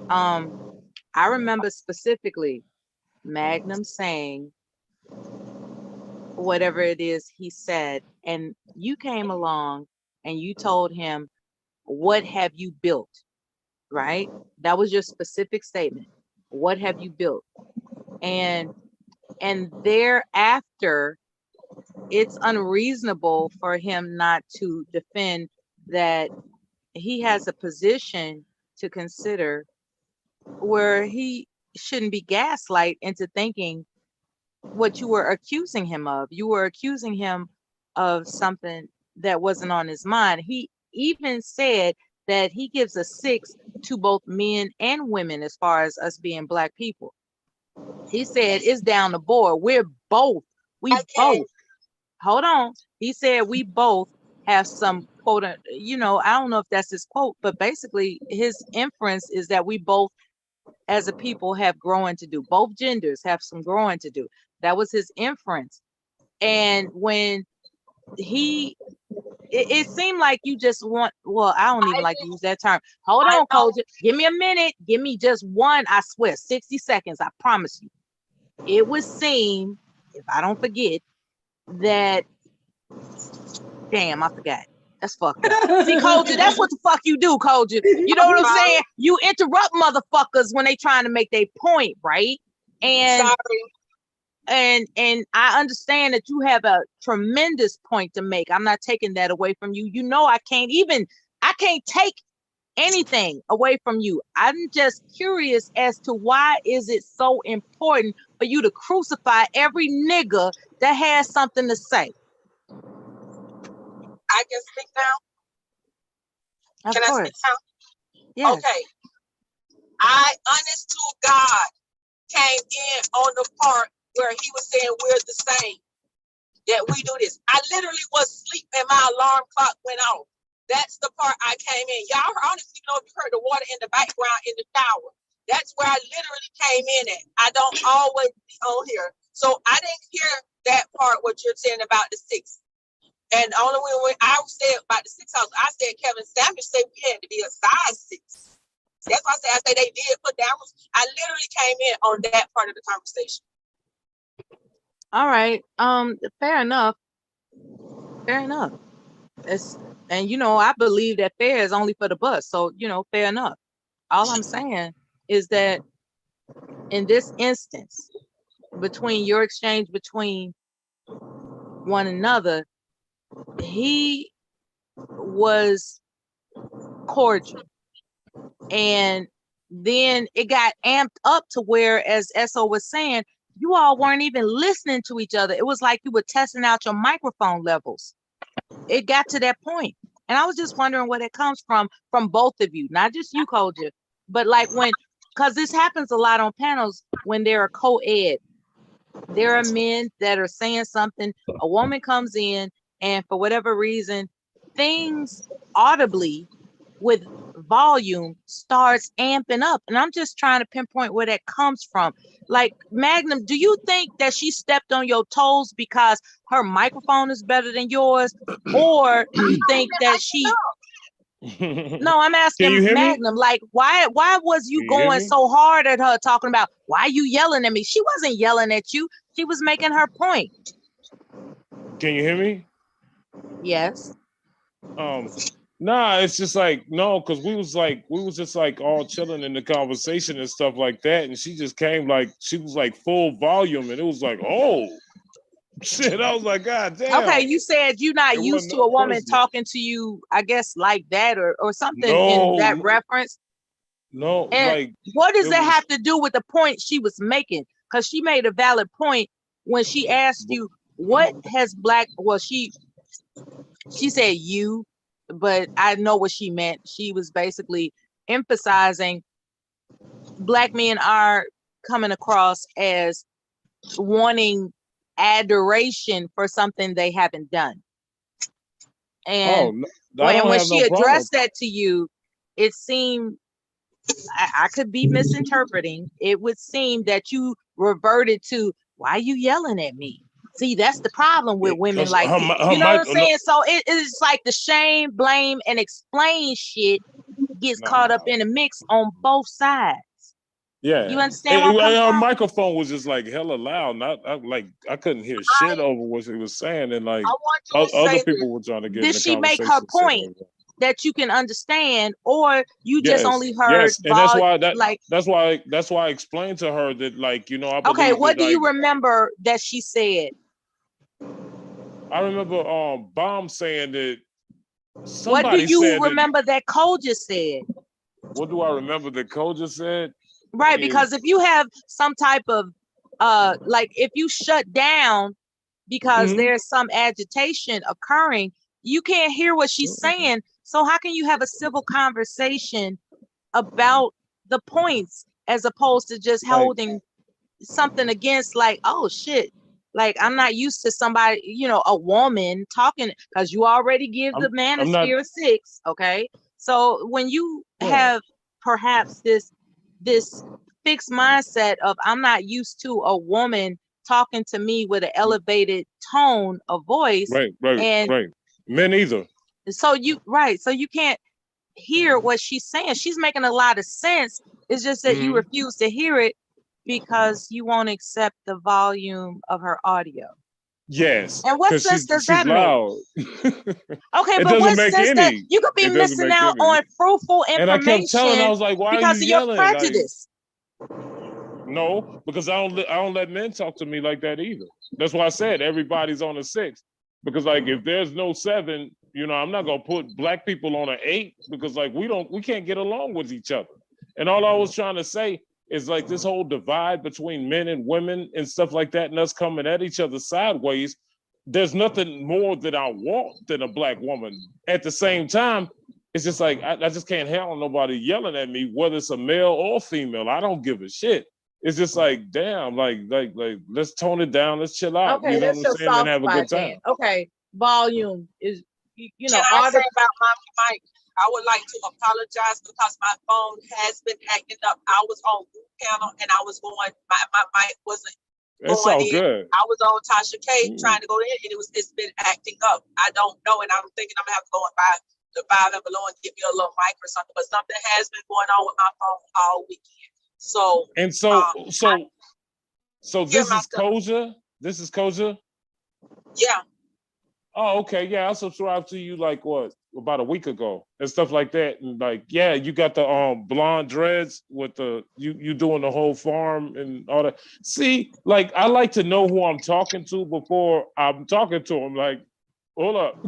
I remember specifically Magnum saying whatever it is he said, and you came along and you told him, what have you built? Right? That was your specific statement. What have you built? And thereafter, it's unreasonable for him not to defend that he has a position to consider where he shouldn't be gaslight into thinking what you were accusing him of. You were accusing him of something that wasn't on his mind. He even said that he gives a 6 to both men and women as far as us being Black people. He said it's down the board. We both, hold on. He said we both have some quote, I don't know if that's his quote, but basically his inference is that we both as a people have growing to do. Both genders have some growing to do. That was his inference. And when it seemed like you just want, well, I don't even like to use that term. Hold on, Coach. Give me a minute. Give me just one, I swear, 60 seconds. I promise you. It would seem, if I don't forget, that, damn, I forgot. That's fucked up. See, Koji, that's what the fuck you do, Koji. You know what I'm saying? You interrupt motherfuckers when they trying to make their point, right? And I understand that you have a tremendous point to make. I'm not taking that away from you. You know, I can't take anything away from you. I'm just curious as to why is it so important for you to crucify every nigga that has something to say? I can speak now. Of Can course. I speak now? Yes. Okay. I, honest to God, came in on the part where he was saying we're the same, that we do this. I literally was asleep and my alarm clock went off. That's the part I came in. Y'all honestly know if you heard the water in the background in the shower. That's where I literally came in at. I don't always be on here. So I didn't hear that part, what you're saying about the 6. And only when I said about the 6 house, I said Kevin Samuels said we had to be a size 6. That's why I said they did put down. I literally came in on that part of the conversation. All right. Fair enough. Fair enough. And I believe that fair is only for the bus. So, fair enough. All I'm saying is that in this instance, between your exchange between one another, he was cordial. And then it got amped up to where, as Esso was saying, you all weren't even listening to each other. It was like you were testing out your microphone levels. It got to that point. And I was just wondering where that comes from both of you, not just you, Koja, but like because this happens a lot on panels when there are co-ed. There are men that are saying something, a woman comes in, and for whatever reason, things audibly with volume starts amping up. And I'm just trying to pinpoint where that comes from. Like, Magnum, do you think that she stepped on your toes because her microphone is better than yours? Or you think that she... No, I'm asking Magnum, like, why was you going so hard at her, talking about, why are you yelling at me? She wasn't yelling at you. She was making her point. Can you hear me? Yes. Nah, it's just like, no, because we was just like all chilling in the conversation and stuff like that. And she just came like, she was like full volume and it was like, oh. Shit, I was like, God damn. Okay, you said you're not It used wasn't to no a woman personal. talking to you, I guess, like that or something in No, that reference. no, And like what does it that was. have to do with the point she was making? Because she made a valid point when she asked you, what has black, well, she said you, but I know what she meant. She was basically emphasizing black men are coming across as wanting adoration for something they haven't done. Oh, And I don't when have she no problem. addressed that to you, it seemed, I could be misinterpreting. It would seem that you reverted to, why are you yelling at me? See, that's the problem with women like you. You know what I'm saying? So it's like the shame, blame, and explain shit gets caught up in the mix on both sides. Yeah, You understand where I'm coming her from? microphone was just like hella loud. Not I couldn't hear shit over what she was saying, and like I want you to other say people this. were trying to get in Did the she make her conversation. point that you can understand, or you just Yes, only heard yes, and that's why like? that's why I explained to her that, like, you know, I Okay, believe what that, do you like, remember that she said? I remember Bomb saying that What do somebody you said that. remember that Koja said? What do I remember that Koja said? Right, because Is- if you have some type of like if you shut down because there's some agitation occurring, you can't hear what she's saying. So how can you have a civil conversation about the points as opposed to just like, holding something against, like, oh shit, like I'm not used to somebody, you know, a woman talking, because you already give the I'm not. Manosphere 6. Okay, so when you have perhaps this fixed mindset of I'm not used to a woman talking to me with an elevated tone of voice, and Right. Men either. so you can't hear what she's saying. She's making a lot of sense. It's just that you refuse to hear it because you won't accept the volume of her audio. Yes, And what because sense does she's that make? loud. Okay, It but doesn't what make sense that any. you could be It doesn't missing make out any. on fruitful And I kept telling her, I information was like, "Why are you because of your yelling?" Like, prejudice. no, because I don't let men talk to me like that either. That's why I said everybody's on a 6. Because, like, if there's no 7, you know, I'm not gonna put black people on an 8, because, like, we can't get along with each other. And all I was trying to say is, like, this whole divide between men and women and stuff like that, and us coming at each other sideways. There's nothing more that I want than a black woman. At the same time, it's just like I just can't handle nobody yelling at me, whether it's a male or female. I don't give a shit. It's just like, damn, like let's tone it down, let's chill out, Okay, you know what that's I'm your saying, and soft have a spot good then. time. Okay, volume is, you know, Can I say artist. about my mic? I would like to apologize because my phone has been acting up. I was on group panel and I was going, my mic wasn't It's going all in. good. I was on Tasha K trying to go in and it's been acting up. I don't know, and I'm thinking I'm gonna have to go and buy the 5 and below and get me a little mic or something. But something has been going on with my phone all weekend. So And so this is Koja? This is Koja? yeah. Oh, okay. Yeah, I subscribed to you like what, about a week ago and stuff like that. And like, yeah, you got the blonde dreads with the you doing the whole farm and all that. See, like, I like to know who I'm talking to before I'm talking to them. Like, hold up.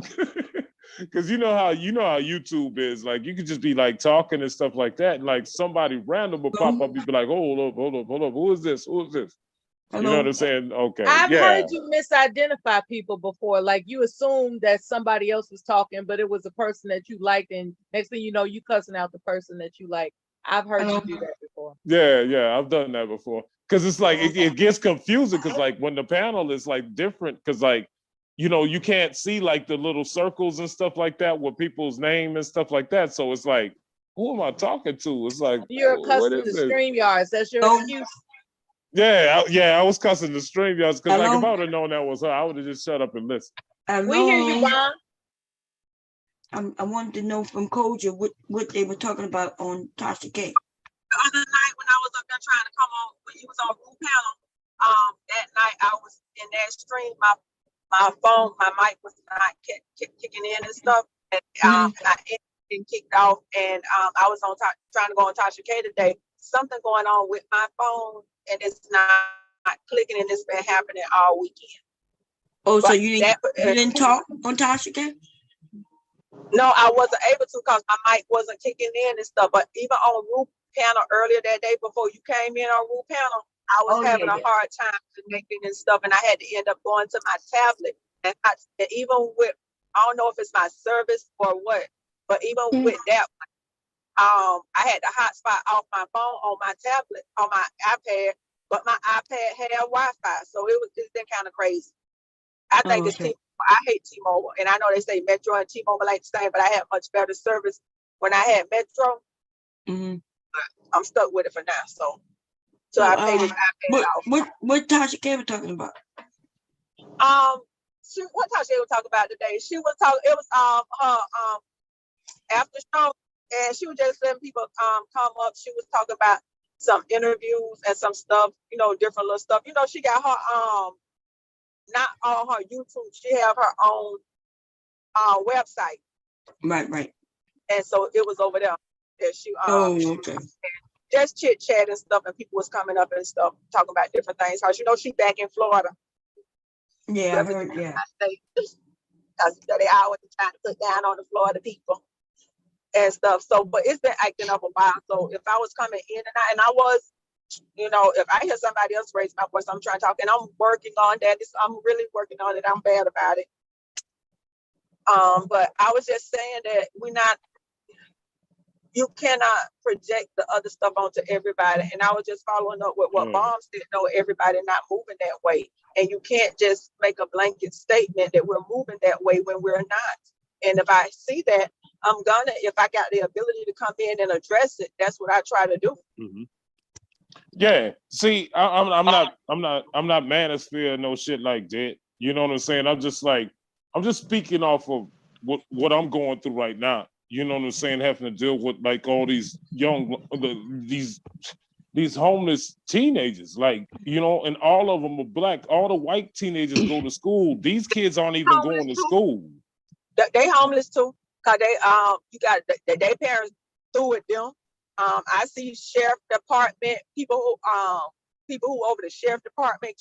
Because you know how YouTube is. Like, you could just be like talking and stuff like that, and like somebody random will pop up. You'd be like, hold up. Who is this? Who is this? You know what I'm saying? Okay. I've Yeah. heard you misidentify people before. Like you assumed that somebody else was talking, but it was a person that you liked, and next thing you know, you cussing out the person that you like. I've heard you do that before. Yeah, I've done that before. Because it's like it gets confusing. Because like when the panel is like different, because like, you know, you can't see like the little circles and stuff like that with people's name and stuff like that. So it's like, who am I talking to? It's like, You're what accustomed to is it? StreamYards. That's your excuse. Yeah, I was cussing the StreamYards because like if Hello? I would have known that was her, I would have just shut up and listened. We hear you, Hello. Bon. I wanted to know from Koja what they were talking about on Tasha K. The other night when I was up there trying to come on, when you was on group panel, that night I was in that stream. My phone, my mic was not kicking in and stuff, and I ended kicked off. And I was on trying to go on Tasha K today. Something going on with my phone, and it's not clicking, and it's been happening all weekend. Oh, so But you that didn't talk on Tasha K? no, I wasn't able to because my mic wasn't kicking in and stuff. But even on Roof panel earlier that day before you came in on Roof panel, I was having a hard time connecting and stuff, and I had to end up going to my tablet. And even with, I don't know if it's my service or what, but even with that, I had the hotspot off my phone on my tablet, on my iPad, but my iPad had Wi-Fi, so it's been kind of crazy. I think it's T-Mobile. I hate T-Mobile, and I know they say Metro and T-Mobile ain't the same, but I had much better service when I had Metro. I'm stuck with it for now, so I paid his iPad off. What Tasha K was talking about? What Tasha was talking about today? She was talking. It was her after show, and she was just letting people come up. She was talking about some interviews and some stuff, different little stuff. She got her not on her YouTube. She have her own website. Right. And so it was over there that she okay. Just chit chat and stuff, and people was coming up and stuff talking about different things. Cause she back in Florida. Yeah, I heard. Yeah. Because they always trying to put down on the Florida people and stuff. So, but it's been acting up a while. So if I was coming in and I was, if I hear somebody else raise my voice, I'm trying to talk, and I'm working on that. I'm really working on it. I'm bad about it. But I was just saying that you cannot project the other stuff onto everybody. And I was just following up with what Mom said, no, everybody not moving that way. And you can't just make a blanket statement that we're moving that way when we're not. And if I see that, I'm gonna, if I got the ability to come in and address it, that's what I try to do. Yeah. See, I'm not Manosphere, no shit like that. You know what I'm saying? I'm just speaking off of what I'm going through right now. You know what I'm saying? Having to deal with like all these these homeless teenagers, and all of them are black. All the white teenagers go to school. These kids aren't even going to school. They homeless too, cause you got their parents through with them. I see sheriff department people who over the sheriff department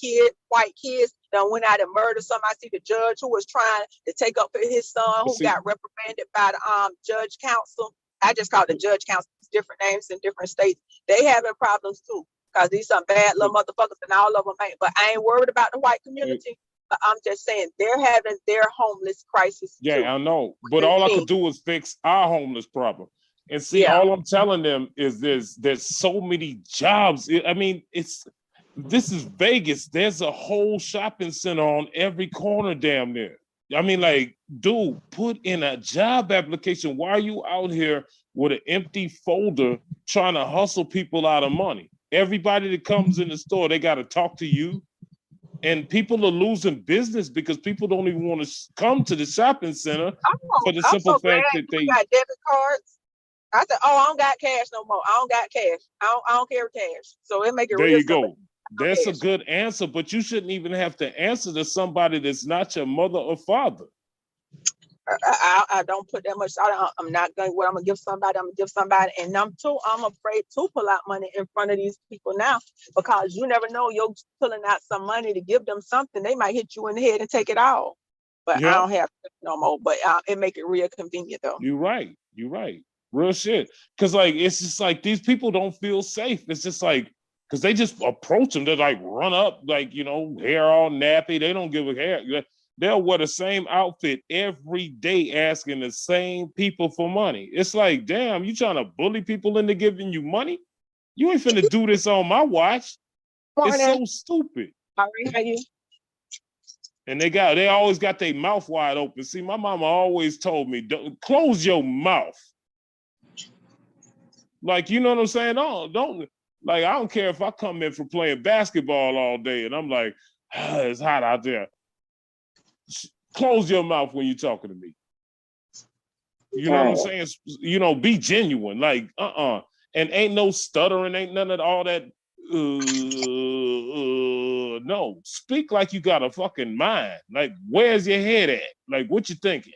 white kids that went out and murdered some. I see the judge who was trying to take up for his son who got reprimanded by the judge council. I just call it the judge council. It's different names in different states. They having problems too, cause these some bad little motherfuckers, and all of them ain't. But I ain't worried about the white community. I'm just saying they're having their homeless crisis too. Yeah, I know. But all I could do is fix our homeless problem. And see, all I'm telling them is there's so many jobs. I mean, this is Vegas. There's a whole shopping center on every corner damn near. I mean, like, dude, put in a job application. Why are you out here with an empty folder trying to hustle people out of money? Everybody that comes in the store, they got to talk to you. And people are losing business because people don't even want to come to the shopping center for the simple fact that they got debit cards. I said, I don't got cash no more. I don't got cash. I don't carry cash. So it make it there real you go. simple. That's a good answer, but you shouldn't even have to answer to somebody that's not your mother or father. I don't put that much. I'm not going. What I'm gonna give somebody, I'm gonna give somebody. And I'm afraid to pull out money in front of these people now because you never know. You're pulling out some money to give them something. They might hit you in the head and take it all. But I don't have no more. But it make it real convenient though. You're right. Real shit. Because it's just like these people don't feel safe. It's just like because they just approach them. They're like run up, hair all nappy. They don't give a hair. They'll wear the same outfit every day asking the same people for money. It's like, damn, you trying to bully people into giving you money? You ain't finna do this on my watch. It's so stupid. How are you? And they always got their mouth wide open. See, my mama always told me, close your mouth. Like, you know what I'm saying? Don't I don't care if I come in for playing basketball all day and I'm like, it's hot out there. Close your mouth when you're talking to me. You know what I'm saying? Be genuine. Like, and ain't no stuttering, ain't none of all that. No, speak like you got a fucking mind. Like, where's your head at? Like, what you thinking?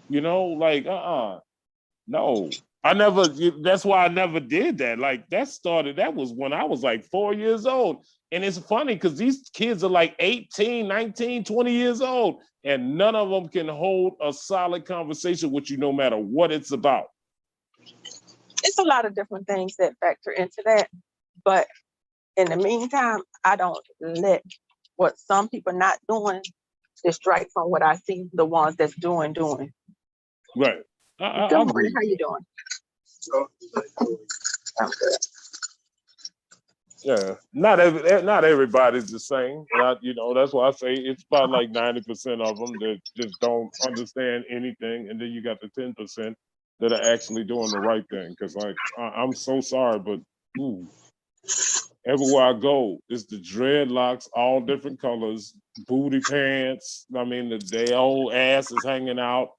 No. That's why I never did that. Like that was when I was like 4 years old. And it's funny because these kids are like 18, 19, 20 years old, and none of them can hold a solid conversation with you no matter what it's about. It's a lot of different things that factor into that. But in the meantime, I don't let what some people not doing distract from what I see the ones that's doing. Right. Good morning. How you doing? I'm good. Yeah, not everybody's the same. That's why I say it's about like 90% of them that just don't understand anything, and then you got the 10% that are actually doing the right thing. Because I'm so sorry, but everywhere I go, it's the dreadlocks, all different colors, booty pants. I mean, their old ass is hanging out.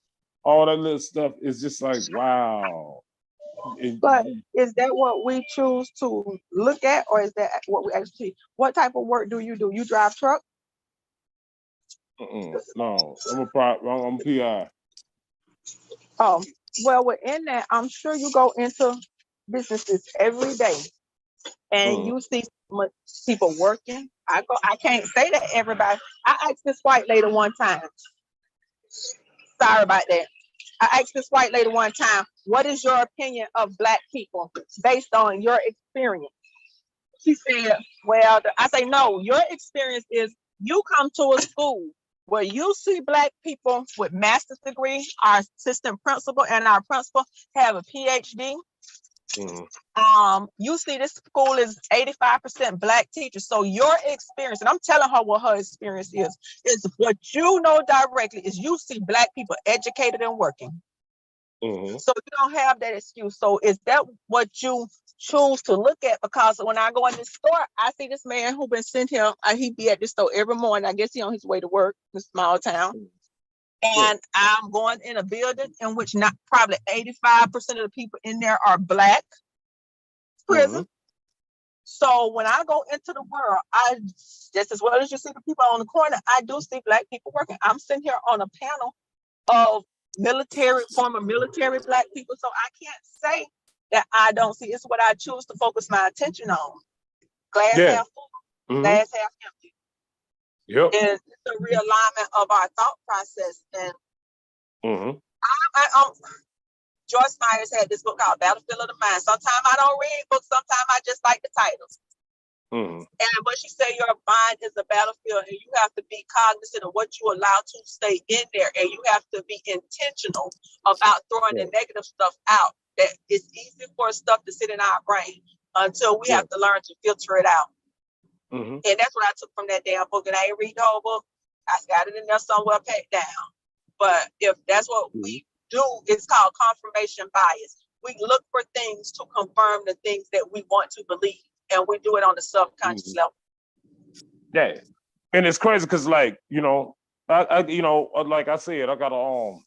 All that little stuff is just like, wow. But is that what we choose to look at, or is that what we actually? What type of work do? You drive truck? No, I'm a PI. Oh, well, within that, I'm sure you go into businesses every day, and you see people working. I can't say that everybody. I asked this white lady one time. Sorry about that. I asked this white lady one time, what is your opinion of Black people based on your experience? She said, well, I say, no, your experience is you come to a school where you see Black people with master's degree, our assistant principal and our principal have a PhD. You see this school is 85% Black teachers. So your experience, and I'm telling her what her experience is what you know directly is you see Black people educated and working. So you don't have that excuse. So is that what you choose to look at? Because when I go in the store, I see this man who been sent here. He be at the store every morning. I guess he on his way to work in a small town. And I'm going in a building in which not probably 85% of the people in there are Black prison. So when I go into the world, I just as well as you see the people on the corner, I do see Black people working. I'm sitting here on a panel of former military Black people. So I can't say that I don't see. It's what I choose to focus my attention on. Glass half full, glass half empty. Yep. And it's a realignment of our thought process. And Joyce Myers had this book called Battlefield of the Mind. Sometimes I don't read books, sometimes I just like the titles. And what she said, your mind is a battlefield, and you have to be cognizant of what you allow to stay in there, and you have to be intentional about throwing the negative stuff out. That it's easy for stuff to sit in our brain until we have to learn to filter it out. And that's what I took from that damn book. And I ain't read the whole book. I got it in there somewhere packed down. But if that's what we do, it's called confirmation bias. We look for things to confirm the things that we want to believe, and we do it on the subconscious level. Yeah, and it's crazy because, like, like I said, I got a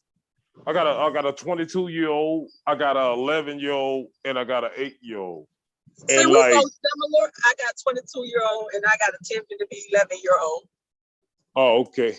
22-year-old, I got a 11-year-old, and I got an 8-year-old. And we so similar. I got 22-year-old, and I got attempting to be 11-year-old. Oh, okay.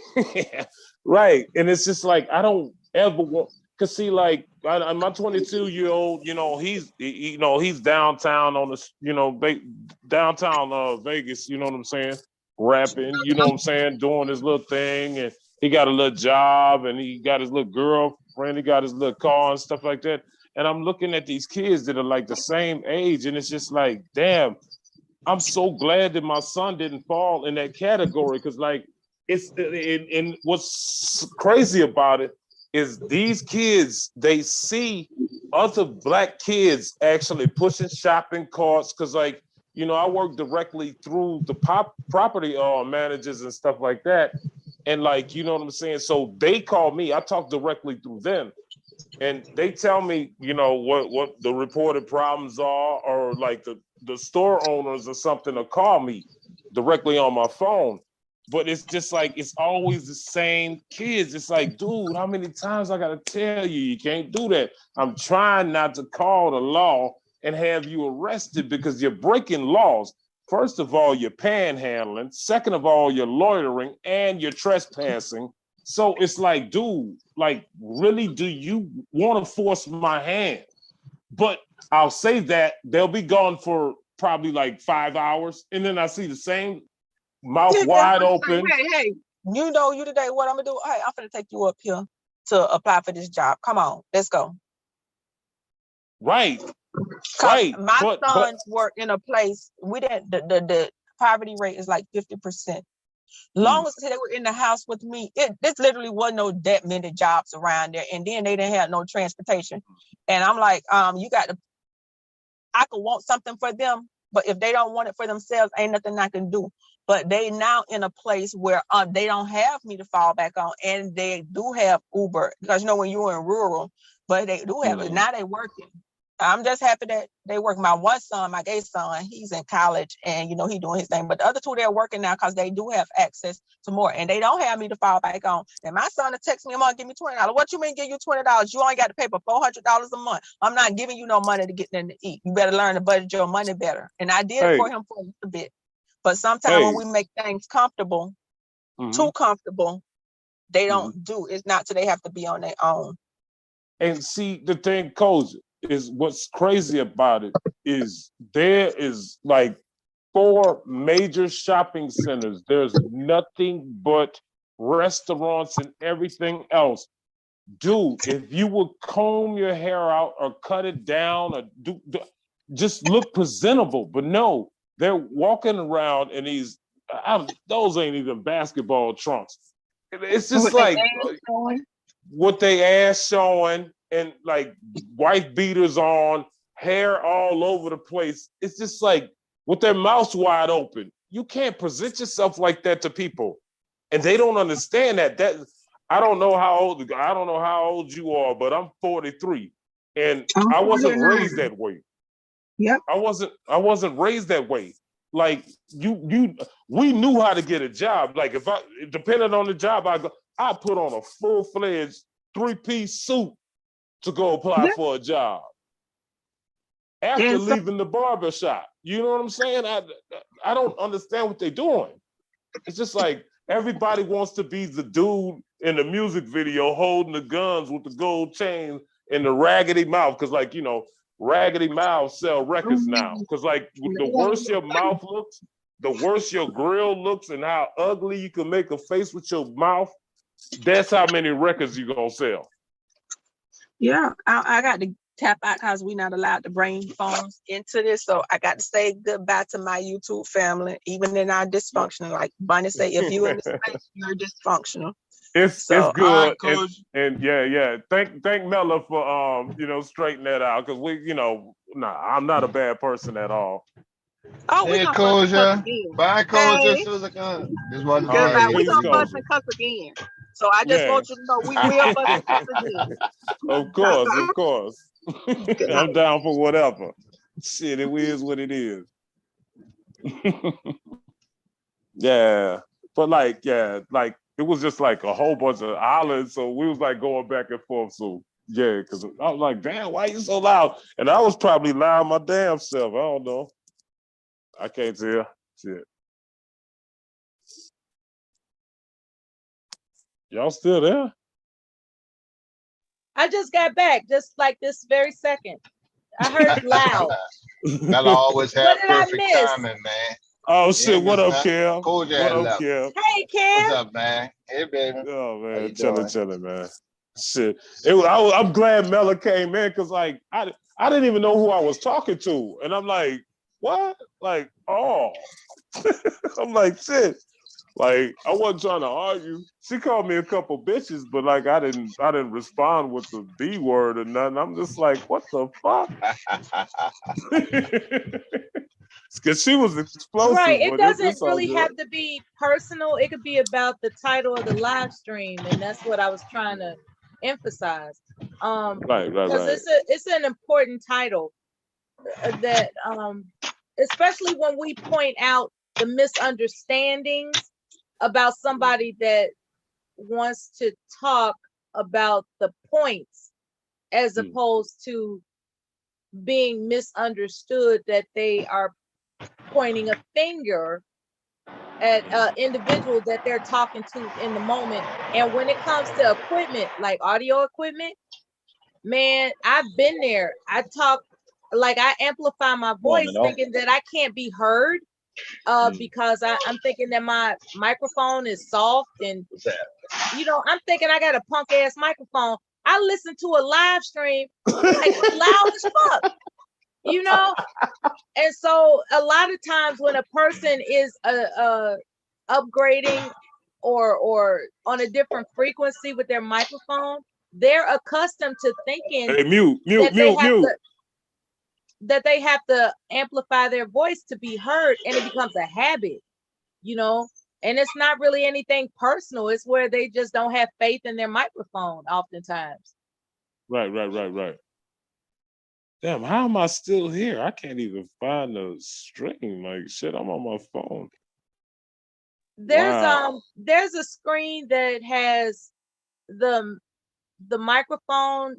Right. And it's just like, I don't ever want, cause see, like my 22-year-old, he's downtown on the, downtown Vegas, you know what I'm saying? Rapping, you know what I'm saying? Doing his little thing, and he got a little job, and he got his little girlfriend, he got his little car and stuff like that. And I'm looking at these kids that are like the same age, and it's just like, damn, I'm so glad that my son didn't fall in that category, because like, and what's crazy about it is these kids, they see other Black kids actually pushing shopping carts, because like, I work directly through the property managers and stuff like that. And like, you know what I'm saying? So they call me, I talk directly through them. And they tell me, what the reported problems are, or like the store owners or something will call me directly on my phone. But it's just like, it's always the same kids. It's like, dude, how many times I gotta tell you, you can't do that. I'm trying not to call the law and have you arrested because you're breaking laws. First of all, you're panhandling. Second of all, you're loitering and you're trespassing. So it's like, dude, like, really, do you want to force my hand? But I'll say that they'll be gone for probably like 5 hours, and then I see the same mouth Yeah, wide I'm saying, open. hey, you know you today what I'm gonna do? Hey, I'm gonna take you up here to apply for this job. Come on, let's go. Right. Cause my But sons work in a place we didn't the poverty rate is like 50%. Hmm. Long as they were in the house with me, this literally wasn't no that many jobs around there. And then they didn't have no transportation. And I'm like, you got to, I could want something for them, but if they don't want it for themselves, ain't nothing I can do. But they now in a place where they don't have me to fall back on, and they do have Uber because you know when you're in rural, but they do have it now. They working. I'm just happy that they work. My one son, my gay son, he's in college and you know he doing his thing. But the other two they're working now because they do have access to more, and they don't have me to fall back on. And my son will text me, "Mom, give me $20." What you mean give you $20? You only got to pay for $400 a month. I'm not giving you no money to get them to eat. You better learn to budget your money better. And I did it for him for a little bit. But sometimes when we make things comfortable, too comfortable, they don't do. It's not till they have to be on their own. And see, the thing, Coach, is what's crazy about it is there is like 4 major shopping centers. There's nothing but restaurants and everything else. Dude, if you would comb your hair out or cut it down or just look presentable, but no, they're walking around in these, those ain't even basketball trunks. It's just like what they ass showing and like wife beaters on, hair all over the place. It's just like with their mouths wide open. You can't present yourself like that to people. And they don't understand that. I don't know how old you are, but I'm 43. And I wasn't raised that way. Yep. I wasn't raised that way. Like we knew how to get a job. Like if depending on the job I put on a full-fledged 3-piece suit to go apply for a job after leaving the barber shop. You know what I'm saying? I don't understand what they're doing. It's just like everybody wants to be the dude in the music video holding the guns with the gold chain and the raggedy mouth. Cause like, you know, raggedy mouths sell records now. Cause like the worse your mouth looks, the worse your grill looks and how ugly you can make a face with your mouth, that's how many records you gonna sell. Yeah, I got to tap out because we're not allowed to bring phones into this. So I got to say goodbye to my YouTube family, even in our dysfunctional. Like Bunny say, if you in the space, you're dysfunctional. It's good. And yeah. Thank Mella for straightening that out. Cause I'm not a bad person at all. Oh, we gonna fuss and cuss again. Bye, Koja, Susan. This one. Goodbye. We gonna fuss and cuss again. So I just want you to know we will fuss and cuss again. Of course. I'm down for whatever. Shit, it is what it is. Yeah. But it was just like a whole bunch of islands. So we was like going back and forth. So yeah, because I was like, damn, why you so loud? And I was probably loud my damn self. I don't know. I can't tell. Shit. Y'all still there? I just got back, just like this very second. I heard loud. That'll always have perfect timing, man. Oh shit! What up, Kim? What up, Kim? Hey, Kim. What's up, man? Hey, baby. Oh man, chilling, man. Shit. I'm glad Mella came in because like I didn't even know who I was talking to, and I'm like, what? Like, oh, I'm like, shit. Like I wasn't trying to argue. She called me a couple bitches, but like I didn't respond with the B word or nothing. I'm just like, what the fuck? Because she was explosive. Right. It doesn't really have to be personal. It could be about the title of the live stream, and that's what I was trying to emphasize. Right. Because it's an important title that especially when we point out the misunderstandings about somebody that wants to talk about the points as opposed to being misunderstood, that they are pointing a finger at an individual that they're talking to in the moment. And when it comes to equipment, like audio equipment, Man, I've been there. I amplify my voice thinking that I can't be heard because I'm thinking that my microphone is soft and I'm thinking I got a punk ass microphone. I listen to a live stream like loud as fuck, and so a lot of times when a person is upgrading or on a different frequency with their microphone, they're accustomed to thinking Hey, mute. That they have to amplify their voice to be heard, and it becomes a habit, and it's not really anything personal. It's where they just don't have faith in their microphone oftentimes. Right. Damn, how am I still here? I can't even find the stream. Like shit, I'm on my phone. There's a screen that has the microphone,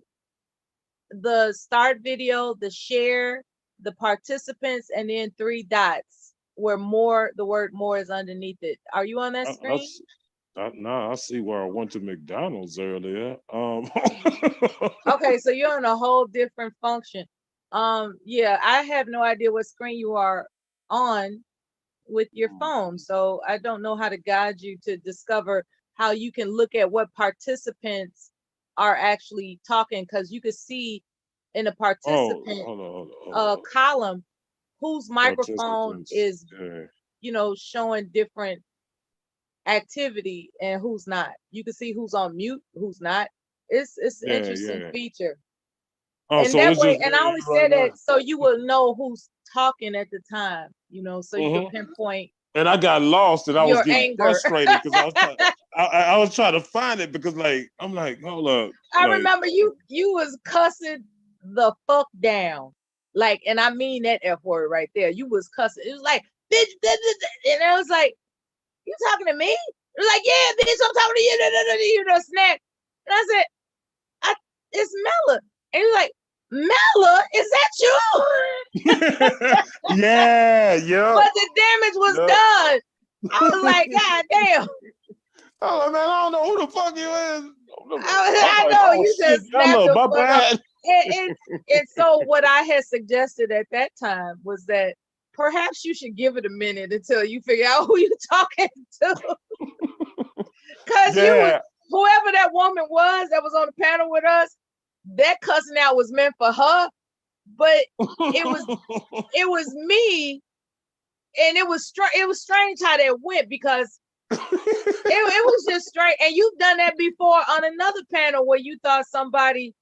the start video, the share, the participants, and then 3 dots where the word more is underneath it. Are you on that screen? I see where I went to McDonald's earlier. Okay, so you're on a whole different function. Yeah, I have no idea what screen you are on with your phone, so I don't know how to guide you to discover how you can look at what participants are actually talking, because you could see in a participant column whose microphone is showing different activity and who's not. You can see who's on mute, who's not. It's an interesting feature. And so that way, just, and I only said that so you will know who's talking at the time, so you can pinpoint. And I got lost, and I was getting anger. frustrated because I was trying to find it because I'm like, hold up. I remember you was cussing the fuck down, and I mean that F word right there. You was cussing. It was like, bitch, and I was like, you talking to me? It was like, yeah, bitch, I'm talking to you. You know, snap. And I said, it's Mella. And he was like, Mella, is that you? Yeah. But the damage was done. I was like, God damn. Oh man, I don't know who the fuck you is. I know, you just snapped the fuck up. And so what I had suggested at that time was that perhaps you should give it a minute until you figure out who you're talking to. Because whoever that woman was that was on the panel with us, that cussing out was meant for her, but it was me, and it was strange how that went, because it was just straight. And you've done that before on another panel where you thought somebody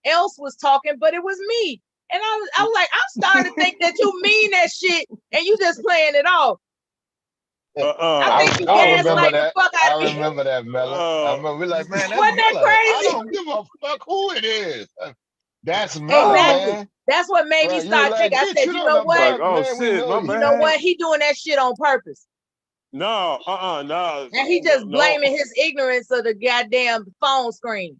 else was talking, but it was me. And I was like, I'm starting to think that you mean that shit and you just playing it off. I remember that. I remember that, Mella. I remember, we're like, man, that's Wasn't that Mella. crazy? I don't give a fuck who it is. That's Mella, man. That's what made me start thinking. I said, you know what? You know what? He doing that shit on purpose. No. And he just blaming his ignorance of the goddamn phone screen.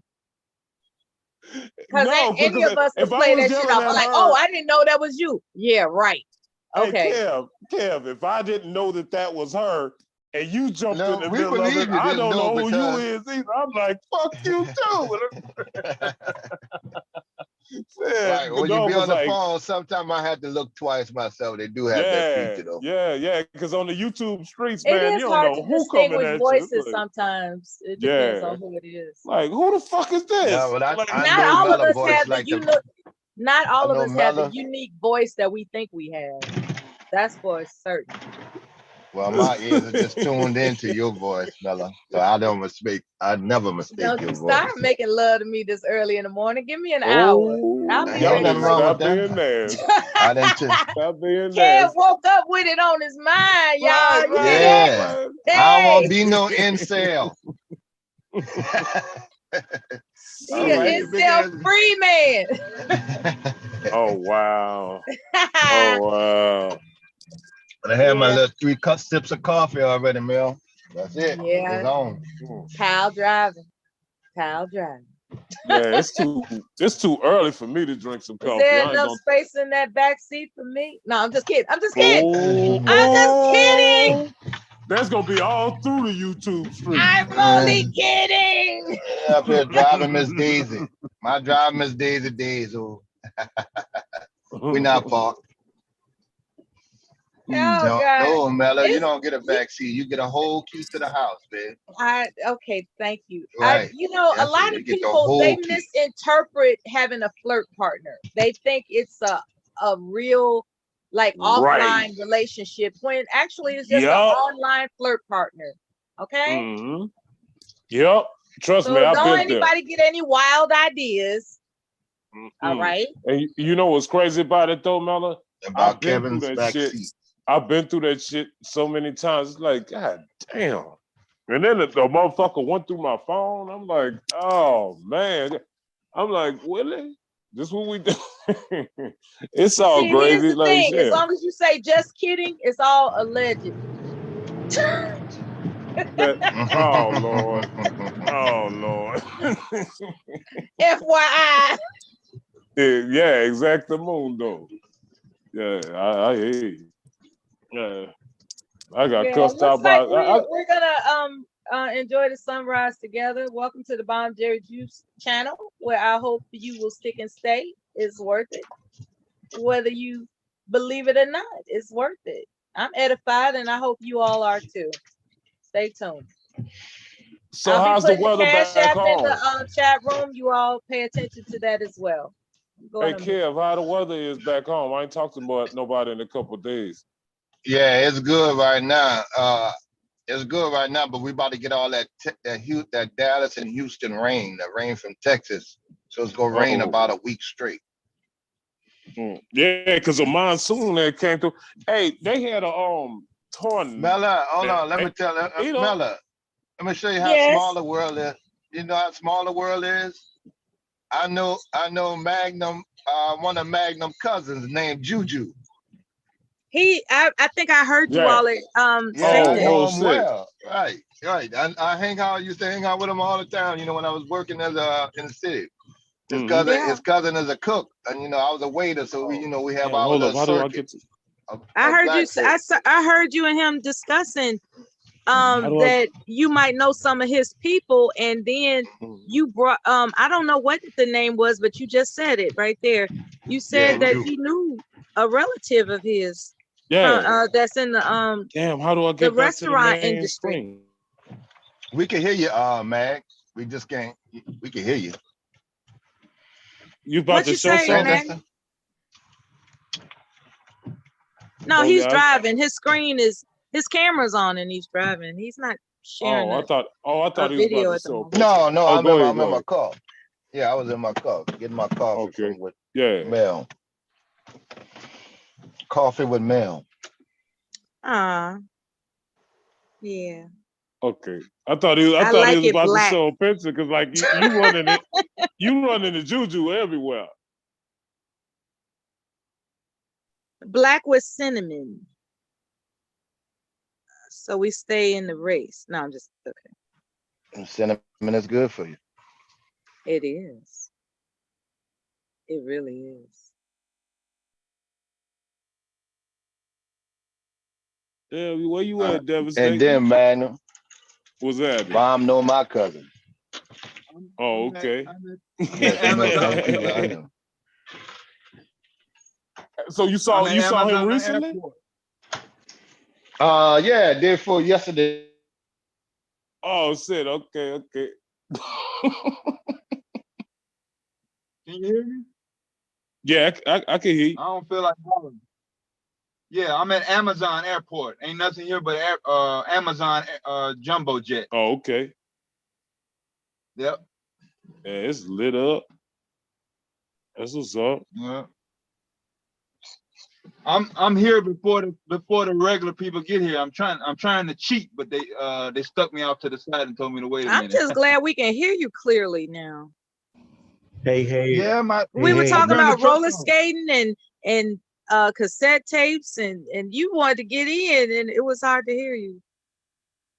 Because any of us could play that shit off. Like, oh, I didn't know that was you. Yeah, right. Okay. Hey, Kev, if I didn't know that was her and you jumped in the middle of it, I don't know who you is either. I'm like, fuck you too. Like, when you be on the phone, sometimes I have to look twice myself. They do have that feature though. Yeah, because on the YouTube streets, man, you don't know who coming at voices you. Sometimes it depends on who it is. Like, who the fuck is this? Yeah, well, not all of us have not all of us have the unique voice that we think we have. That's for certain. Well, my ears are just tuned into your voice, Mella. So I never mistake your voice. Start making love to me this early in the morning. Give me an hour. I'll be ready. Nothing wrong with that. I didn't Stop being Kev woke up with it on his mind, y'all. Yeah. Hey. I won't be no incel. He an incel free man. Oh wow. Oh wow. I had my little 3 sips of coffee already, Mel. That's it. Yeah. It's on. Pal driving. Yeah, it's too early for me to drink some coffee. Is there enough space in that back seat for me? No, I'm just kidding. I'm just kidding. That's gonna be all through the YouTube stream. I'm only kidding. Up here driving Miss Daisy. My driving Miss Daisy days. Oh, we not parked. Oh No, God. no, Mella, you It's- don't get a back seat. You get a whole key to the house, babe. Okay, thank you. Right. You know, a That's lot it. of You get the people they whole key. misinterpret having a flirt partner. They think it's a real like Right. offline relationship when actually it's just an Yup. online flirt partner. Okay? Mm-hmm. Yep. Trust So me, I've don't been there. anybody get any wild ideas. All Mm. right. And you know what's crazy about it though, Mella? About I've been through Kevin's that back shit. seat. I've been through that shit so many times. It's like, God damn. And then the motherfucker went through my phone. I'm like, oh man. I'm like, Willie, this what we do? It's all See, here's gravy. the Like, thing. As yeah. long as you say just kidding, it's all alleged. Oh Lord. Oh Lord. FYI. Yeah, exactamundo. Yeah, I hear you. Yeah. I got Yeah, cussed looks out like by we're gonna enjoy the sunrise together. Welcome to the Bomb Jerry Juice channel, where I hope you will stick and stay. It's worth it, whether you believe it or not. It's worth it. I'm edified, and I hope you all are too. Stay tuned. So I'll be how's the putting the weather cash back app in home? the chat room. You all pay attention to that as well. Hey Kev, how the weather is back home? I ain't talked to nobody in a couple of days. Yeah, it's good right now. It's good right now, but we about to get all that Dallas and Houston rain, the rain from Texas. So it's gonna rain about a week straight. Yeah, because a monsoon that came through. Hey, they had a tornado. Mella, hold on, let me tell you, Mella, let me show you how small the world is. You know how small the world is? I know Magnum, one of Magnum cousins named Juju. I think I heard you all say I that. know him well. Right. I used to hang out with him all the time, you know, when I was working as in the city. His cousin is a cook, and you know, I was a waiter, so we have our hold up, how do I circuit. get to I heard you. black folk. I heard you and him discussing do that you might know some of his people, and then you brought I don't know what the name was, but you just said it right there. You said that you knew a relative of his. Yeah. That's in the Damn, how do I the get back to the restaurant main industry. screen? We can hear you, Mag. We just can't. We can hear you. You about What to you show say, something? man? No, he's driving. His screen is his camera's on, and he's driving. He's not sharing. I thought he was about video to at the show. moment. No, I'm go in ahead, my car. Yeah, I was in my car getting my coffee from with Mel. Coffee with Mel. Yeah. Okay. I thought he was about to show a picture because like you running it, you running the juju everywhere. Black with cinnamon. So we stay in the race. No, I'm just okay. And cinnamon is good for you. It is. It really is. Yeah, where you at, Devastate? And then, man, what's that? Bomb know my cousin. Oh, okay. So you saw him recently? Yeah, day for yesterday. Oh shit, okay. Can you hear me? Yeah, I can hear you. I don't feel like calling. Yeah, I'm at Amazon Airport. Ain't nothing here but Amazon jumbo jet. Oh, okay. Yep. Yeah, it's lit up. That's what's up. Yeah. I'm here before the regular people get here. I'm trying to cheat, but they stuck me off to the side and told me to wait a I'm minute. just glad we can hear you clearly now. Hey. Yeah, We were talking turned the about truck roller on. skating and cassette tapes, and you wanted to get in, and it was hard to hear you.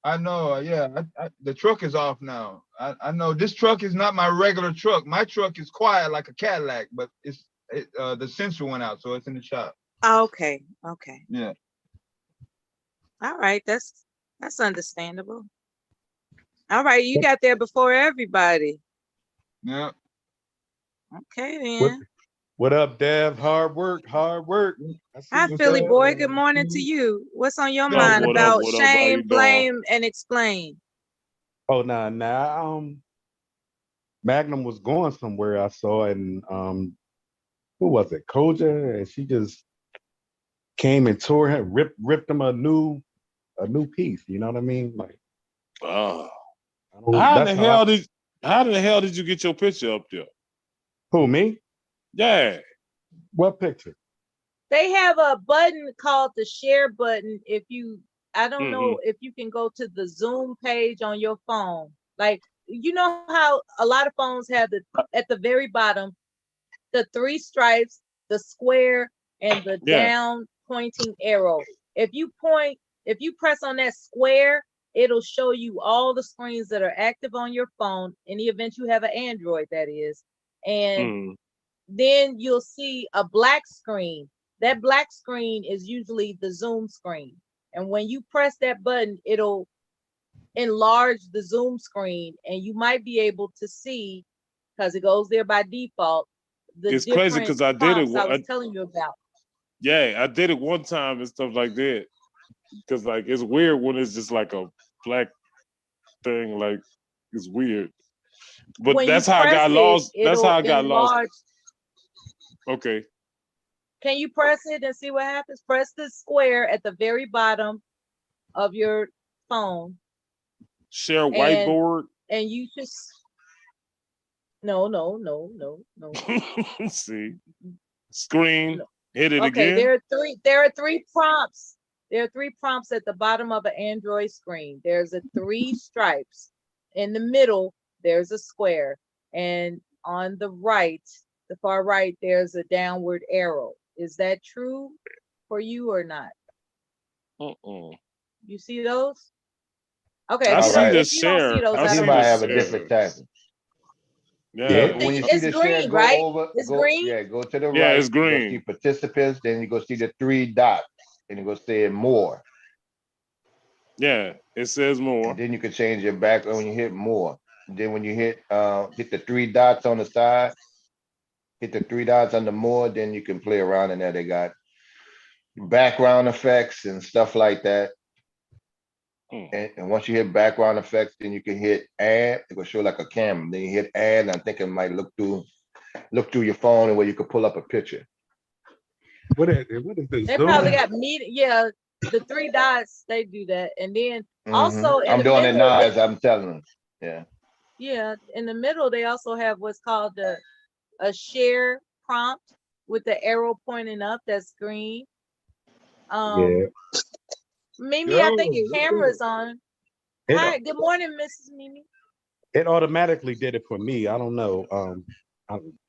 I know. Yeah, the truck is off now. I know this truck is not my regular truck. My truck is quiet like a Cadillac, but the sensor went out, so it's in the shop. Okay. Yeah. All right. That's That's understandable. All right, you got there before everybody. Yeah. Okay What, then. what up, Dev? Hard work, hard work. I see Hi, you, Philly Dev. boy. Good morning to you. What's on your What up, mind what up, about what up? How shame, you doing? blame, and explain? Oh, nah. Magnum was going somewhere I saw, and who was it? Koja, and she just came and tore him, ripped him a new piece. You know what I mean? Like, Oh. that's how How the hell did you get your picture up there? Who, me? Yeah. What picture? They have a button called the share button. I don't know if you can go to the Zoom page on your phone. Like, you know how a lot of phones have at the very bottom, the 3 stripes, the square, and the down pointing arrow. If you press on that square, it'll show you all the screens that are active on your phone in the event you have an Android, that is. And then you'll see a black screen. That black screen is usually the Zoom screen. And when you press that button, it'll enlarge the Zoom screen, and you might be able to see, because it goes there by default, It's crazy because I did it. I was telling you about. Yeah, I did it one time and stuff like that. Because like it's weird when it's just like a black thing. Like it's weird. But When that's you how I press got it, lost. That's how I it'll got lost. enlarge. Okay. Can you press it and see what happens? Press the square at the very bottom of your phone. Share whiteboard. And you just no. See. Screen. No. Hit it Okay, again. there are 3 prompts. There are 3 prompts at the bottom of an Android screen. There's a 3 stripes. In the middle, there's a square. And on the right, the far right, there's a downward arrow. Is that true for you or not? You see those? Okay, I see the if you don't see share. those, I He see might the have a share. different type. Yeah. When you see it's the green, share, go right? over. It's Go green. Yeah, go to the Yeah, right. it's green. You go see participants. Then you go see the 3 dots, and you go say more. Yeah, it says more. And then you can change your background when you hit more. And then when you hit the 3 dots on the side, hit the 3 dots on the more, then you can play around in there. They got background effects and stuff like that. And once you hit background effects, then you can hit add. It will show like a camera. Then you hit add, and I think it might look through your phone and where you could pull up a picture. What is the They Zoom? probably got the 3 dots, they do that. And then also in I'm the doing it middle, now as I'm telling them. Yeah. yeah, in the middle, they also have what's called a share prompt with the arrow pointing up. That's green. Yeah. Mimi, I think your camera's on. It- Hi, good morning, Mrs. Mimi. It automatically did it for me. I don't know.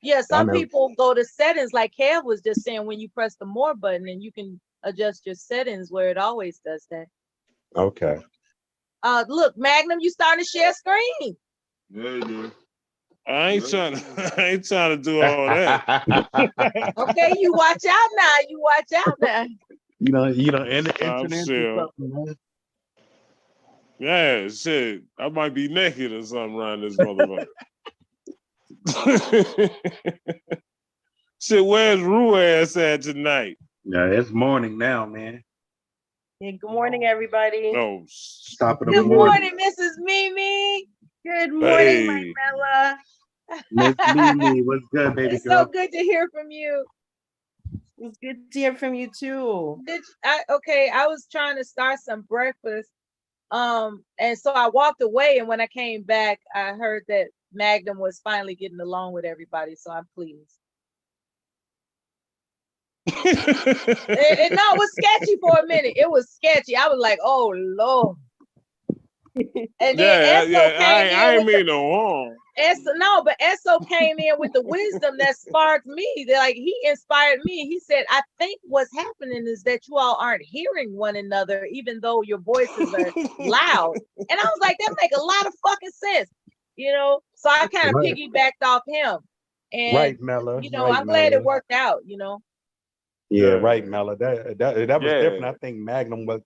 Yeah, some never- people go to settings, like Kev was just saying, when you press the more button, and you can adjust your settings where it always does that. Okay. Look, Magnum, you starting to share screen. Yeah, you do. I ain't trying to do all that. Okay, you watch out now. You watch out now. And the I'm internet sure. man. Yeah, shit. I might be naked or something around this motherfucker. Shit, where's Rue ass at tonight? Yeah, it's morning now, man. Yeah, good morning, everybody. Oh, Top of the Good morning. morning, Mrs. Mimi. Good morning, Hey. my Bella. Miss Mimi, what's good, baby It's girl? so good to hear from you. It's good to hear from you too. I was trying to start some breakfast. And so I walked away, and when I came back, I heard that Magnum was finally getting along with everybody, so I'm pleased. No, it was sketchy for a minute. It was sketchy. I was like, oh Lord. And then I ain't mean no harm. But Esso came in with the wisdom that sparked me. He inspired me. He said, I think what's happening is that you all aren't hearing one another, even though your voices are loud. And I was like, that make a lot of fucking sense, So I kind of piggybacked off him. And Right, Mella. I'm glad it worked out, Yeah, right, Mella. That was Yeah. different. I think Magnum was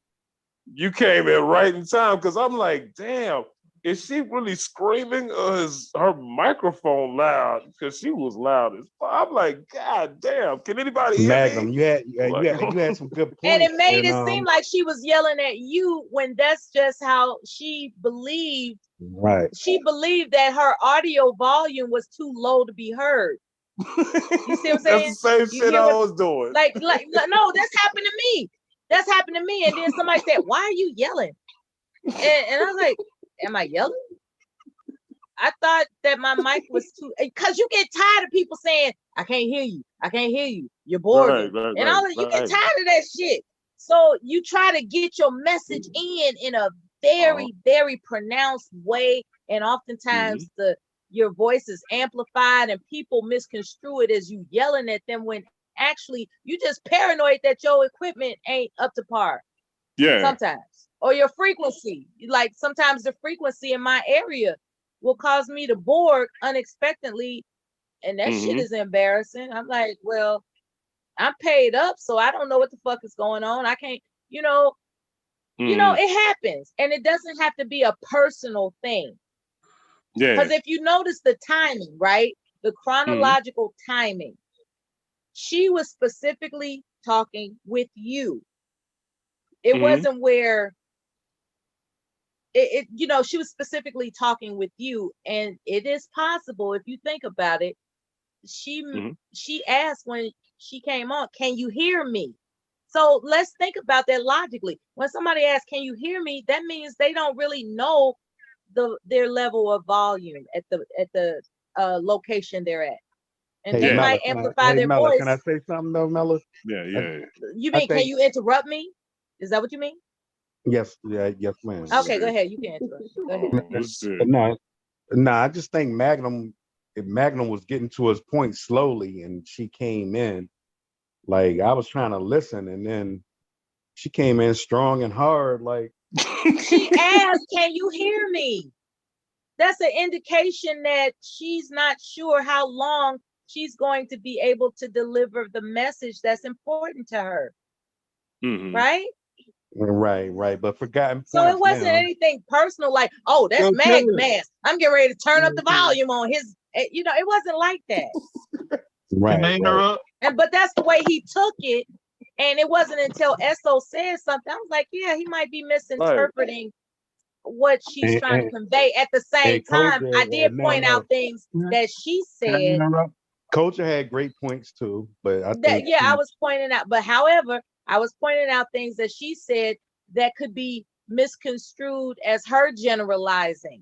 You came in right in time because I'm like, damn, is she really screaming or is her microphone loud? Because she was loud as fuck. I'm like, God damn, can anybody hear Magnum, me? you had some good points. And it made and, it seem like she was yelling at you when that's just how she believed. right. She believed that her audio volume was too low to be heard. You see what I'm saying? That's the same shit I was doing. Like, no, that's happened to me. That's happened to me. And then somebody said, "Why are you yelling?" And I was like, "Am I yelling?" I thought that my mic was too, because you get tired of people saying, "I can't hear you. I can't hear you. You're bored." And all of you get tired of that shit. So you try to get your message in a very, very pronounced way. And oftentimes your voice is amplified and people misconstrue it as you yelling at them when actually you just paranoid that your equipment ain't up to par. Yeah. Sometimes. Or your frequency. Like sometimes the frequency in my area will cause me to board unexpectedly. And that shit is embarrassing. I'm like, well, I'm paid up, so I don't know what the fuck is going on. I can't, it happens. And it doesn't have to be a personal thing. Yeah. Because if you notice the timing, right? The chronological timing, she was specifically talking with you. It wasn't where she was specifically talking with you. And it is possible, if you think about it, she asked when she came on, "Can you hear me?" So let's think about that logically. When somebody asks, "Can you hear me?" that means they don't really know their level of volume at the location they're at, and Hey, they Mella, might amplify their Mella, voice. can I say something though, Mella? Yeah. You I mean, can think- you interrupt me? Is that what you mean? Yes, yes, ma'am. Okay, go ahead. You can interrupt. Go ahead. No, I just think Magnum was getting to his point slowly, and she came in. Like I was trying to listen, and then she came in strong and hard. Like She asked, "Can you hear me?" That's an indication that she's not sure how long she's going to be able to deliver the message that's important to her. Right? Right. But forgotten So points it wasn't now. anything personal, like, "Oh, that's Mag Mass. I'm getting ready to turn up the volume on his," it wasn't like that. Right. But that's the way he took it. And it wasn't until SO said something, I was like, yeah, he might be misinterpreting what she's trying to convey. At the same time, I did point out things that she said. Culture had great points too, but I think I was pointing out, but however, I was pointing out things that she said that could be misconstrued as her generalizing.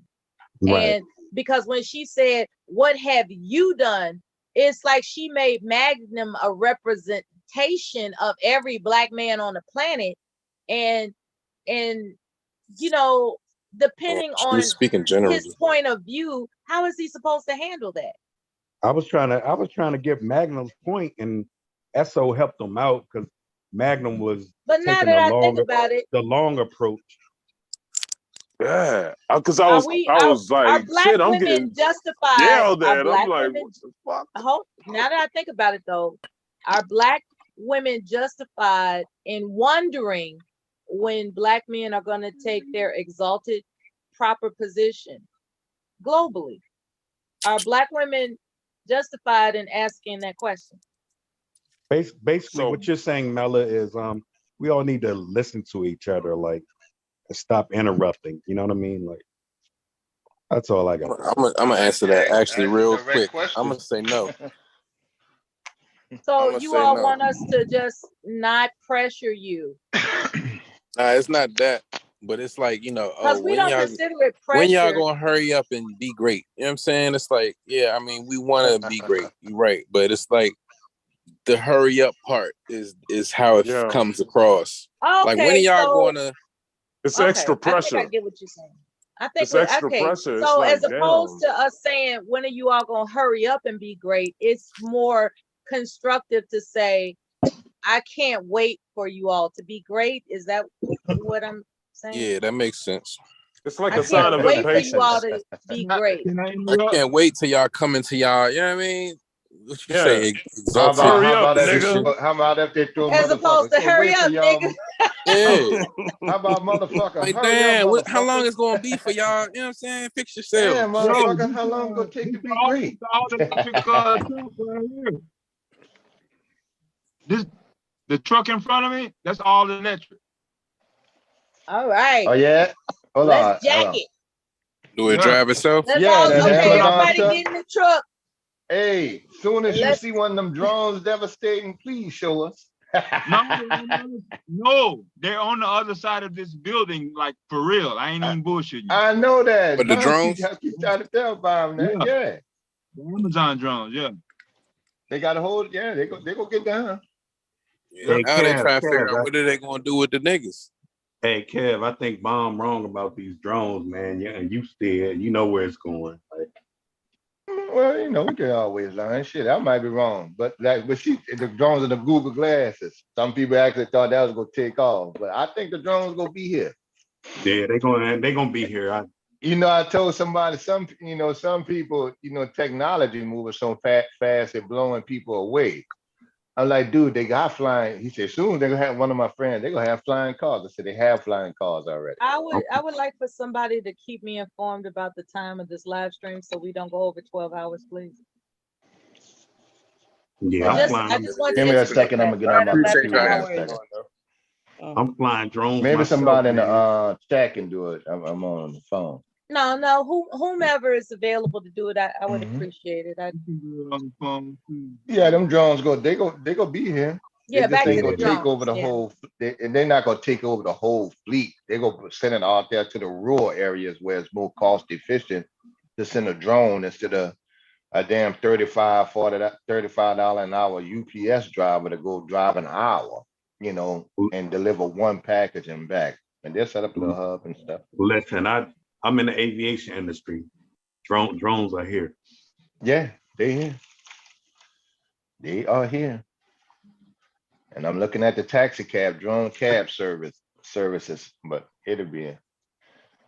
Right. And because when she said, "What have you done?" it's like she made Magnum a representation of every Black man on the planet. And depending on speaking generally. his point of view, how is he supposed to handle that? I was trying to give Magnum's point, and SO helped him out because Magnum was But now taking that I think about it, the long approach. Yeah, because I was like, are Black shit, I'm women getting justified? yelled Are at. Black I'm like, women, what the fuck? now that I think about it though, are Black women justified in wondering when Black men are going to take their exalted proper position globally? Are Black women justified in asking that question? Basically, what you're saying, Mella, is we all need to listen to each other, like, and stop interrupting. You know what I mean? Like, that's all I got. I'm gonna answer that actually real quick. I'm gonna say no. So I'ma you say all no. want us to just not pressure you? Nah, it's not that, but it's like, Because we don't consider it when y'all pressure. gonna hurry up and be great? You know what I'm saying? It's like, yeah, I mean, we want to be great, you're right, but it's like the hurry up part is how it comes across. Like, when are Okay, y'all so gonna? It's okay, extra I think pressure. I get what you're saying. I think It's extra okay. pressure. It's So like, as opposed to us saying, "When are you all gonna hurry up and be great?" it's more constructive to say, "I can't wait for you all to be great." Is that what I'm saying? Yeah, that makes sense. It's like I a sign can't of wait for you all impatience. to be great. I can't wait till y'all come into y'all. You know what I mean? What you Yeah. say? How Exalted about, how about position. if how about if they throw As opposed motherfuckers? to Can't hurry wait up, till y'all. nigga. Yeah. How about motherfucker? Like, Hurry damn, up, how long motherfucker. it's gonna be for y'all? You know what I'm saying? Fix Damn, yourselves. motherfucker, this how long gonna take to this be all, great? all electric truck right here. This the truck in front of me. That's all electric. All right. Oh yeah? Hold on, Let's jack hold on. it. Do it Yeah. drive itself? Let's Yeah, all, that okay, Amazon everybody truck. get in the truck. Hey, soon as And you let's see one of them drones devastating, please show us. No, they're on the other side of this building, like for real. I ain't even bullshitting you. I know that. But the Bob drones? keep trying to tell Bob that. Yeah. The Amazon drones, yeah. They got a hold, yeah, they go get down. Yeah, Hey, now they Kev, trying to figure Kev, out what are they gonna do with the niggas. hey, Kev, I think Bomb wrong about these drones, man. Yeah, and you scared. You know where it's going. Like, Well, you know, we can always learn. Shit, I might be wrong. But the drones are the Google glasses. Some people actually thought that was gonna take off. But I think the drones gonna be here. yeah, they gonna be here. You know, I told somebody, some people, technology moving so fast, they're blowing people away. I'm like, dude, they got flying. He said, soon they're gonna have one of my friends, they're gonna have flying cars. I said, they have flying cars already. I would like for somebody to keep me informed about the time of this live stream so we don't go over 12 hours, please. Yeah, I just want Give to me a introduce second, I'm that gonna get right on my at Appreciate computer y'all in a having second. fun, though. I'm flying drones Maybe myself, somebody in man. the chat can do it. I'm on the phone. No, whomever is available to do it, I would Mhm. appreciate it. Yeah, them drones they go be here. Yeah, They just back to ain't the gonna take over drones. the Yeah. whole. They're not gonna take over the whole fleet. They go send it out there to the rural areas where it's more cost efficient to send a drone instead of a damn $35, $40, $35 an hour UPS driver to go drive an hour, and deliver one package and back. And they'll set up a little hub and stuff. Listen, I'm in the aviation industry. Drones are here. Yeah, they here. They are here. And I'm looking at the taxi cab, drone cab services, but it'll be it.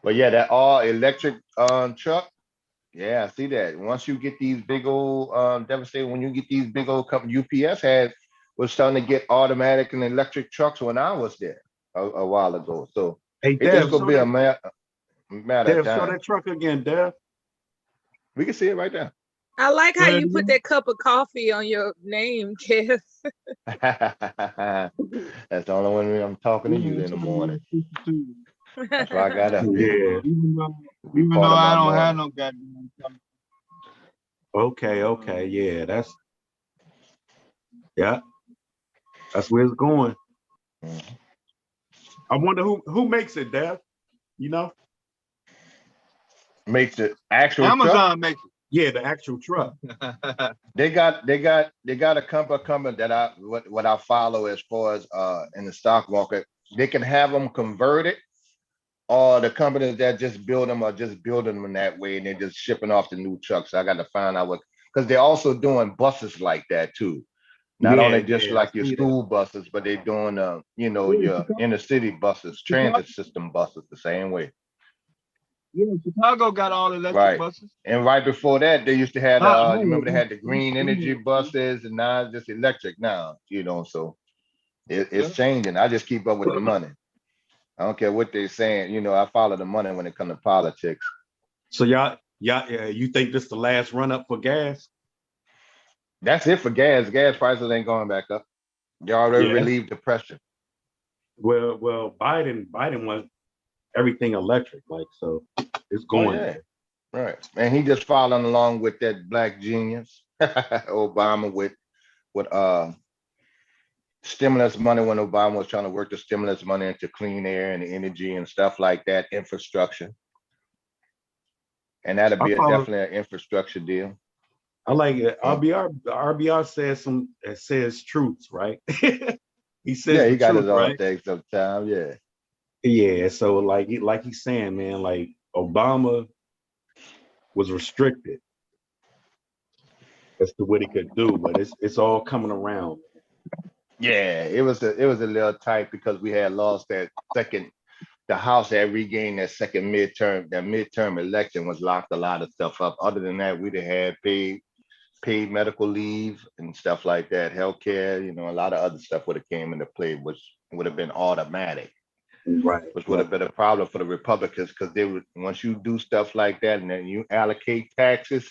But yeah, that all electric truck. Yeah, I see that. Once you get these big old devastating, when you get these big old company, UPS was starting to get automatic and electric trucks when I was there a while ago. So Hey, it's just Dev, gonna be a matter of show time. that truck again, Dev. We can see it right now. I like how you put that cup of coffee on your name, Kev. That's the only one I'm talking to you in the morning. That's why I got up here. Yeah. Even though I don't have no goddamn company. Okay, yeah, that's where it's going. I wonder who makes it, Dev. You know, makes it actual Amazon truck? makes it. Yeah, the actual truck. They got a company that what I follow as far as in the stock market. They can have them converted, or the companies that just build them are just building them in that way, and they're just shipping off the new trucks. So I got to find out because they're also doing buses like that too. Not only just like your school buses, but they're doing your inner city buses, transit system buses the same way. Yeah, Chicago got all electric Right. buses. And right before that, they used to have remember they had the green energy buses, and now it's just electric now, so it's changing. I just keep up with the money. I don't care what they're saying, I follow the money when it comes to politics. So y'all, you think this the last run up for gas? That's it for gas. Gas prices ain't going back up. They already relieved the pressure. Well, Biden wants everything electric, so it's going. Oh, yeah. Right. And he just following along with that black genius, Obama, with stimulus money when Obama was trying to work the stimulus money into clean air and energy and stuff like that, infrastructure. And that'll be definitely an infrastructure deal. I like it. RBR says truths, right? He says he got truth, his own right? thing sometimes, yeah. Yeah, so like he's saying, man, like Obama was restricted as to what he could do, but it's all coming around. Yeah, it was a little tight because we had lost that second. The House had regained that second midterm. That midterm election was locked a lot of stuff up. Other than that, we'd have had paid medical leave and stuff like that, healthcare. A lot of other stuff would have came into play, which would have been automatic, Right. which would have been a problem for the Republicans because they would, once you do stuff like that and then you allocate taxes,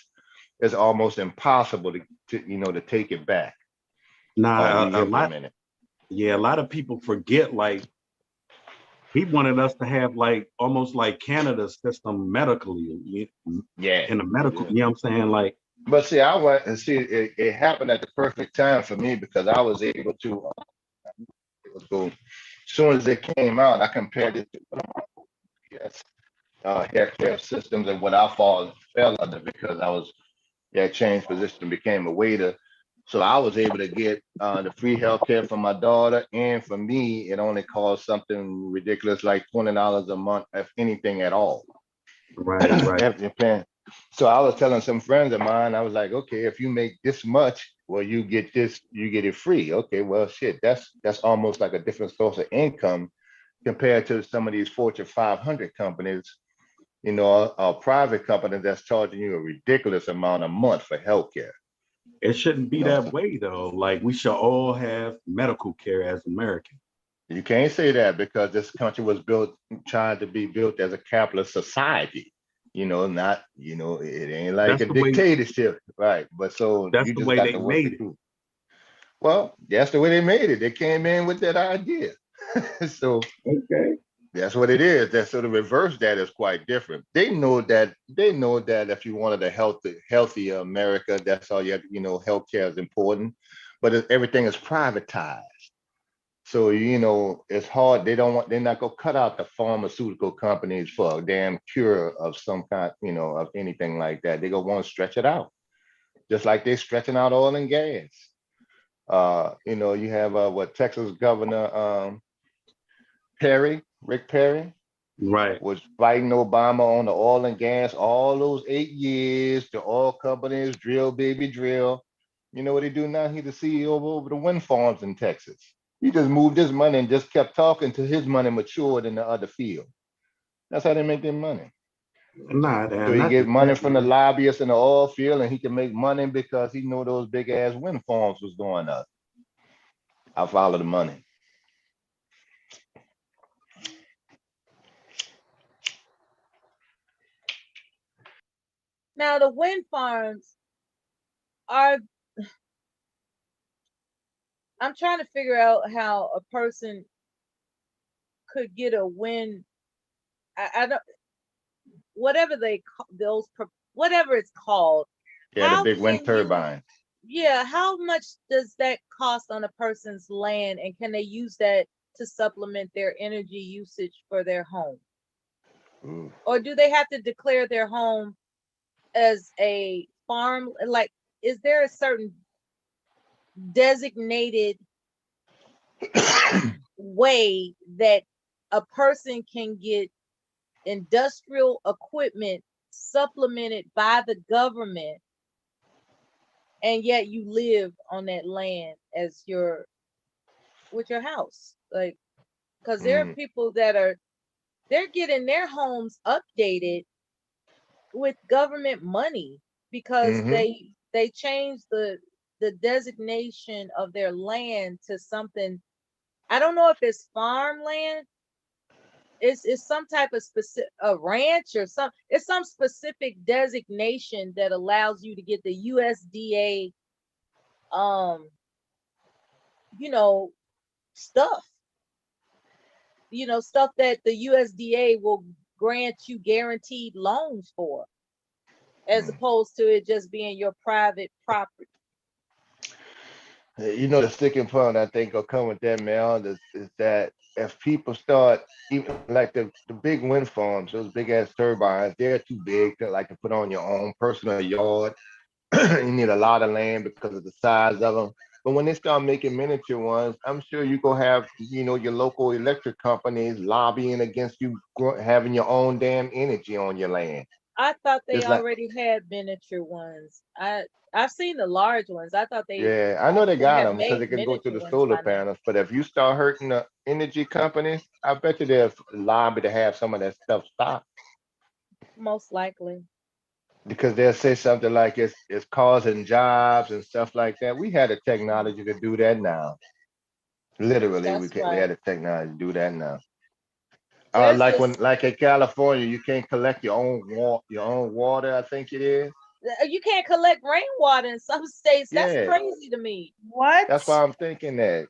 it's almost impossible to take it back or Nah, a lot. re-implement it. Yeah, a lot of people forget. Like he wanted us to have like almost like Canada's system medically. Yeah. In the medical, Yeah. you know what I'm saying? Like, But see, I went and see it happened at the perfect time for me because I was able to go. As soon as it came out, I compared it to yes, healthcare systems and what I fell under because I was changed position and became a waiter. So I was able to get the free healthcare for my daughter, and for me, it only cost something ridiculous like $20 a month, if anything at all. right, right. After you're paying. So I was telling some friends of mine, I was like, okay, if you make this much, well, you get this, you get it free. Okay, well, shit, that's almost like a different source of income compared to some of these Fortune 500 companies, a private company that's charging you a ridiculous amount a month for healthcare. It shouldn't be that way though. Like we should all have medical care as Americans. You can't say that because this country was trying to be built as a capitalist society. Not, it ain't like That's a the way. dictatorship, right? But so That's you the just way got they to work made it it. through. Well, that's the way they made it. They came in with that idea. So okay, that's what it is. That's so the reverse that is quite different. They know that if you wanted a healthy America, that's all you have. Healthcare is important, but everything is privatized. So it's hard. They're not gonna cut out the pharmaceutical companies for a damn cure of some kind, of anything like that. They're gonna want to stretch it out, just like they're stretching out oil and gas. You have what Texas Governor Rick Perry, right, was fighting Obama on the oil and gas all those 8 years. The oil companies drill, baby, drill. You know what he do now? He's the CEO of over the wind farms in Texas. He just moved his money and just kept talking till his money matured in the other field. That's how they make their money. Nah, So he not get just money that, from the man. lobbyists in the oil field, and he can make money because he know those big ass wind farms was going up. I follow the money. Now the wind farms are. I'm trying to figure out how a person could get a wind. I don't. Whatever whatever it's called. Yeah, the How big wind can you? turbine. Yeah, how much does that cost on a person's land, and can they use that to supplement their energy usage for their home? Ooh. Or do they have to declare their home as a farm? Like, is there a certain designated way that a person can get industrial equipment supplemented by the government, and yet you live on that land as with your house? Like, because there are people that they're getting their homes updated with government money because they changed the designation of their land to something. I don't know if it's farmland. It's some type of specific a ranch or it's some specific designation that allows you to get the USDA stuff. Stuff that the USDA will grant you guaranteed loans for, as opposed to it just being your private property. The sticking point I think will come with that, man, is that if people start, even like the big wind farms, those big ass turbines, they're too big to put on your own personal yard. You need a lot of land because of the size of them. But when they start making miniature ones, I'm sure you go have, your local electric companies lobbying against you having your own damn energy on your land. I thought they Just like, already had miniature ones. I've seen the large ones. I thought yeah, I know they got have them because made they can go through miniature the ones solar by now. panels. But if you start hurting the energy companies, I bet you they'll lobby to have some of that stuff stopped. Most likely. Because they'll say something like it's causing jobs and stuff like that. We had the technology to do that now. Literally, That's we right. had the technology to do that now. There's Like this. like in California, you can't collect your own water. I think it is. You can't collect rainwater in some states. That's Yeah, crazy to me. What? that's why I'm thinking that.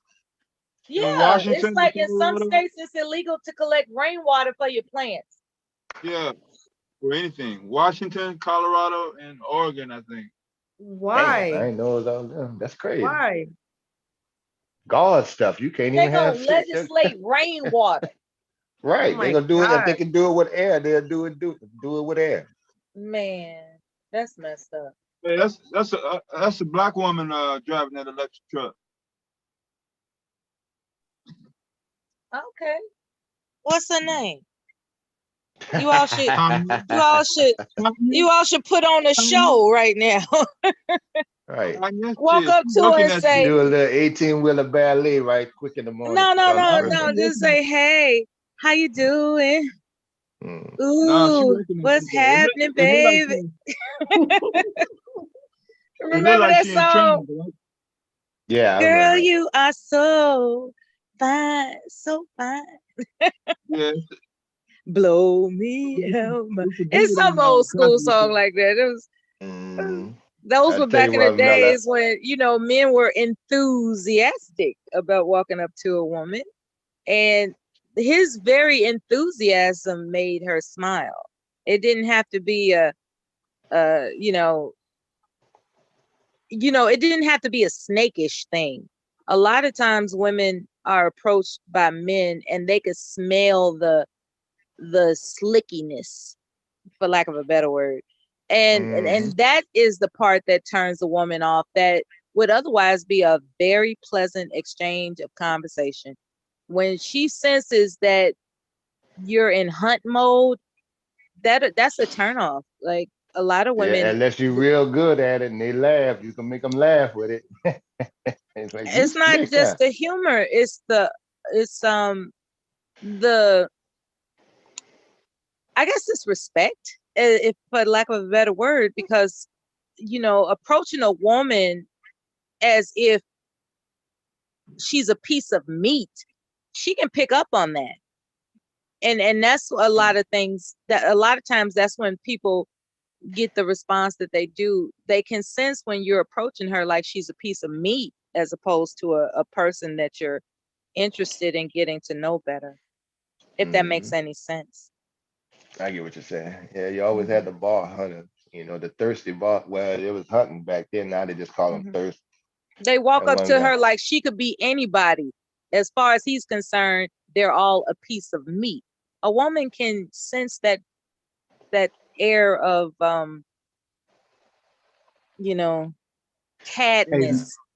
Yeah, In it's Washington, like in some Colorado, states it's illegal to collect rainwater for your plants. yeah, for anything. Washington, Colorado, and Oregon, I think. Damn, I Why? ain't know it was all them. That's crazy. Why? God stuff. You can't They even gonna have shit. legislate rainwater. Oh Right. They my gonna do it if they God. can do it with air. They'll do it with air. Man, that's messed up. Hey, that's a black woman driving that electric truck. Okay. What's her name? You all should you all should put on a show right now. Right. Walk up to her and say, Do a little 18-wheeler ballet right quick in the morning. no, just say, hey, how you doing? Ooh, what's happening, baby? Remember that song? Yeah, I Girl, remember. you are so fine, so fine. Yeah. Blow me out. It's some old school song like that. It was those I were tell back you in the what, Mela, days when men were enthusiastic about walking up to a woman, and his very enthusiasm made her smile. It didn't have to be it didn't have to be a snakish thing. A lot of times women are approached by men and they could smell the slickiness, for lack of a better word. And that is the part that turns the woman off, that would otherwise be a very pleasant exchange of conversation. When she senses that you're in hunt mode, that's a turnoff. Like a lot of yeah, women, unless you're real good at it and they laugh, you can make them laugh with it. It's like, you it's not slick, just huh? the humor, it's the I guess it's respect, if for lack of a better word, because approaching a woman as if she's a piece of meat, she can pick up on that. And that's a lot of things, that a lot of times that's when people get the response that they do. They can sense when you're approaching her like she's a piece of meat, as opposed to a person that you're interested in getting to know better, if that makes any sense. I get what you're saying. Yeah, you always had the bar hunter, the thirsty bar. Well, it was hunting back then. Now they just call them thirsty. They walk That up one to guy. her like she could be anybody. As far as he's concerned, they're all a piece of meat. A woman can sense that air of cadness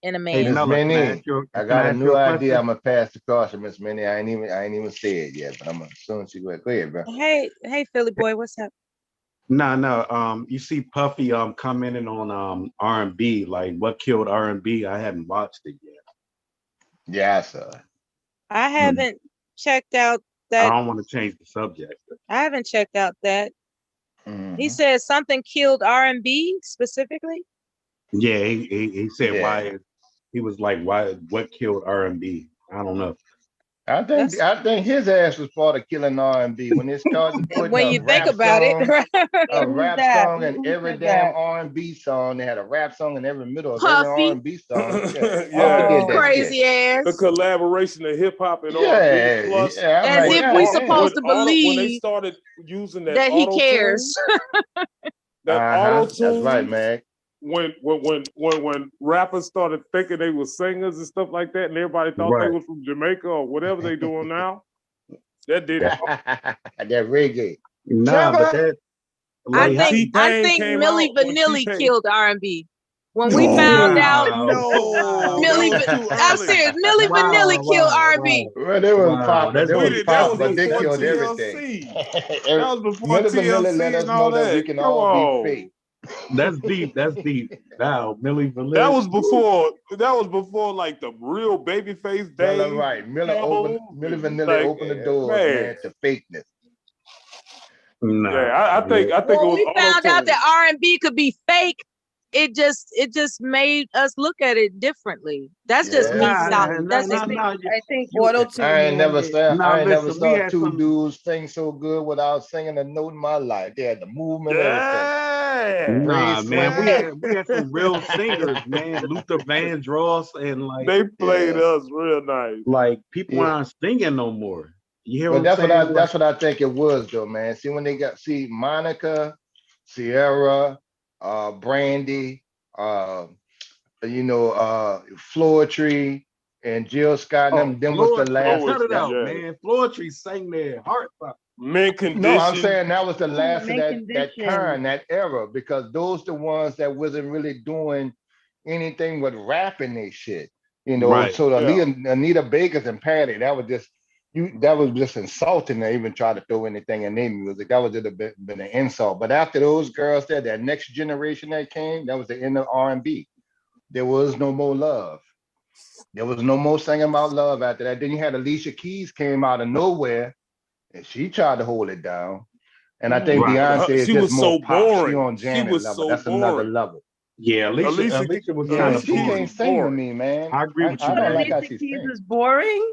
in a Hey, Miss man. Mella, Minnie, I can got I a ask you new a idea. question? I'm gonna pass the caution, Miss Minnie. I ain't even said it yet, but I'm gonna soon she go ahead, bro. Hey, Philly boy, what's up? No. You see Puffy commenting on R&B, like what killed R&B? I haven't watched it yet. Yeah, I saw it. I haven't checked out I that. don't want to change the subject. I haven't checked out that. He said something killed R&B specifically. Yeah, he said Yeah. why. He was like, why? What killed R&B? I don't know. I think his ass was part of killing R&B when they started putting When a you think rap about it, song, right? a Who's rap that? song in Who every said damn that? R&B song. They had a rap song in every middle of every Puffy, R&B song. Yeah, Yeah, Puffy did that shit. crazy ass. the collaboration of hip hop and R&B. Yeah, Plus, yeah. I'm As like, if we God damn. supposed to when they believe started using that that he auto cares. tune, that auto That's right, tune, man. when rappers started thinking they were singers and stuff like that, and everybody thought they Right. was from Jamaica or whatever they doing now, that did it. That reggae. Nah, but that I like think T-Pain came Milli out when Vanilli T-Pain. killed R&B. When we oh found out wow. That was too I'm early. serious, Milli Vanilli killed R&B. Well, they was popping. That's They was deep. That popping, was but they before killed everything. TLC. That was before Milli Vanilli let TLC us and all know that we that. can Come all be on. fake. That's deep. That's deep. Now, Millie That Vanilli. was before like the real babyface Well, days. right. Campbell, Milli Vanilli like opened the doors, man. man, to fakeness. Nah. Yeah, I think it When was we found out auto-tune. that R&B could be fake, it just made us look at it differently. That's just me, Yeah. Solid. That's I just me. think auto tune. I ain't never saw Nah, I ain't never listen, we saw had two some. dudes sing so good without singing a note in my life. They had the movement, everything. Yeah. Great Nah, man, we swing. had some real singers, man. Luther Vandross and They played Yeah. us real nice. like people Yeah. aren't singing no more. You hear But what I'm saying? that's what I think it was though, man. See when they got Monica, Sierra, Brandy, Floetry and Jill Scott and Oh, them was the last. cut it That, out, man. Floetry sang their hearts out. Mint no, I'm Condition. saying that was the last of Mint that Condition. kind, that era, because those the ones that wasn't really doing anything with rapping they shit. Right. So the Yeah. Anita Bakers and Patty, that was just insulting to even try to throw anything in their music. That was been an insult. But after those girls there, that next generation that came, that was the end of R&B. There was no more love. There was no more singing about love after that. Then you had Alicia Keys came out of nowhere and she tried to hold it down. And I think Right. Beyonce is She just was more so pop. She boring. on She Janet was level. so That's another boring. level. Yeah, Alicia was Yeah, kind but of she boring. can't sing to boring. me, man. I agree with you. I don't like how Alicia she Keys sings. is boring.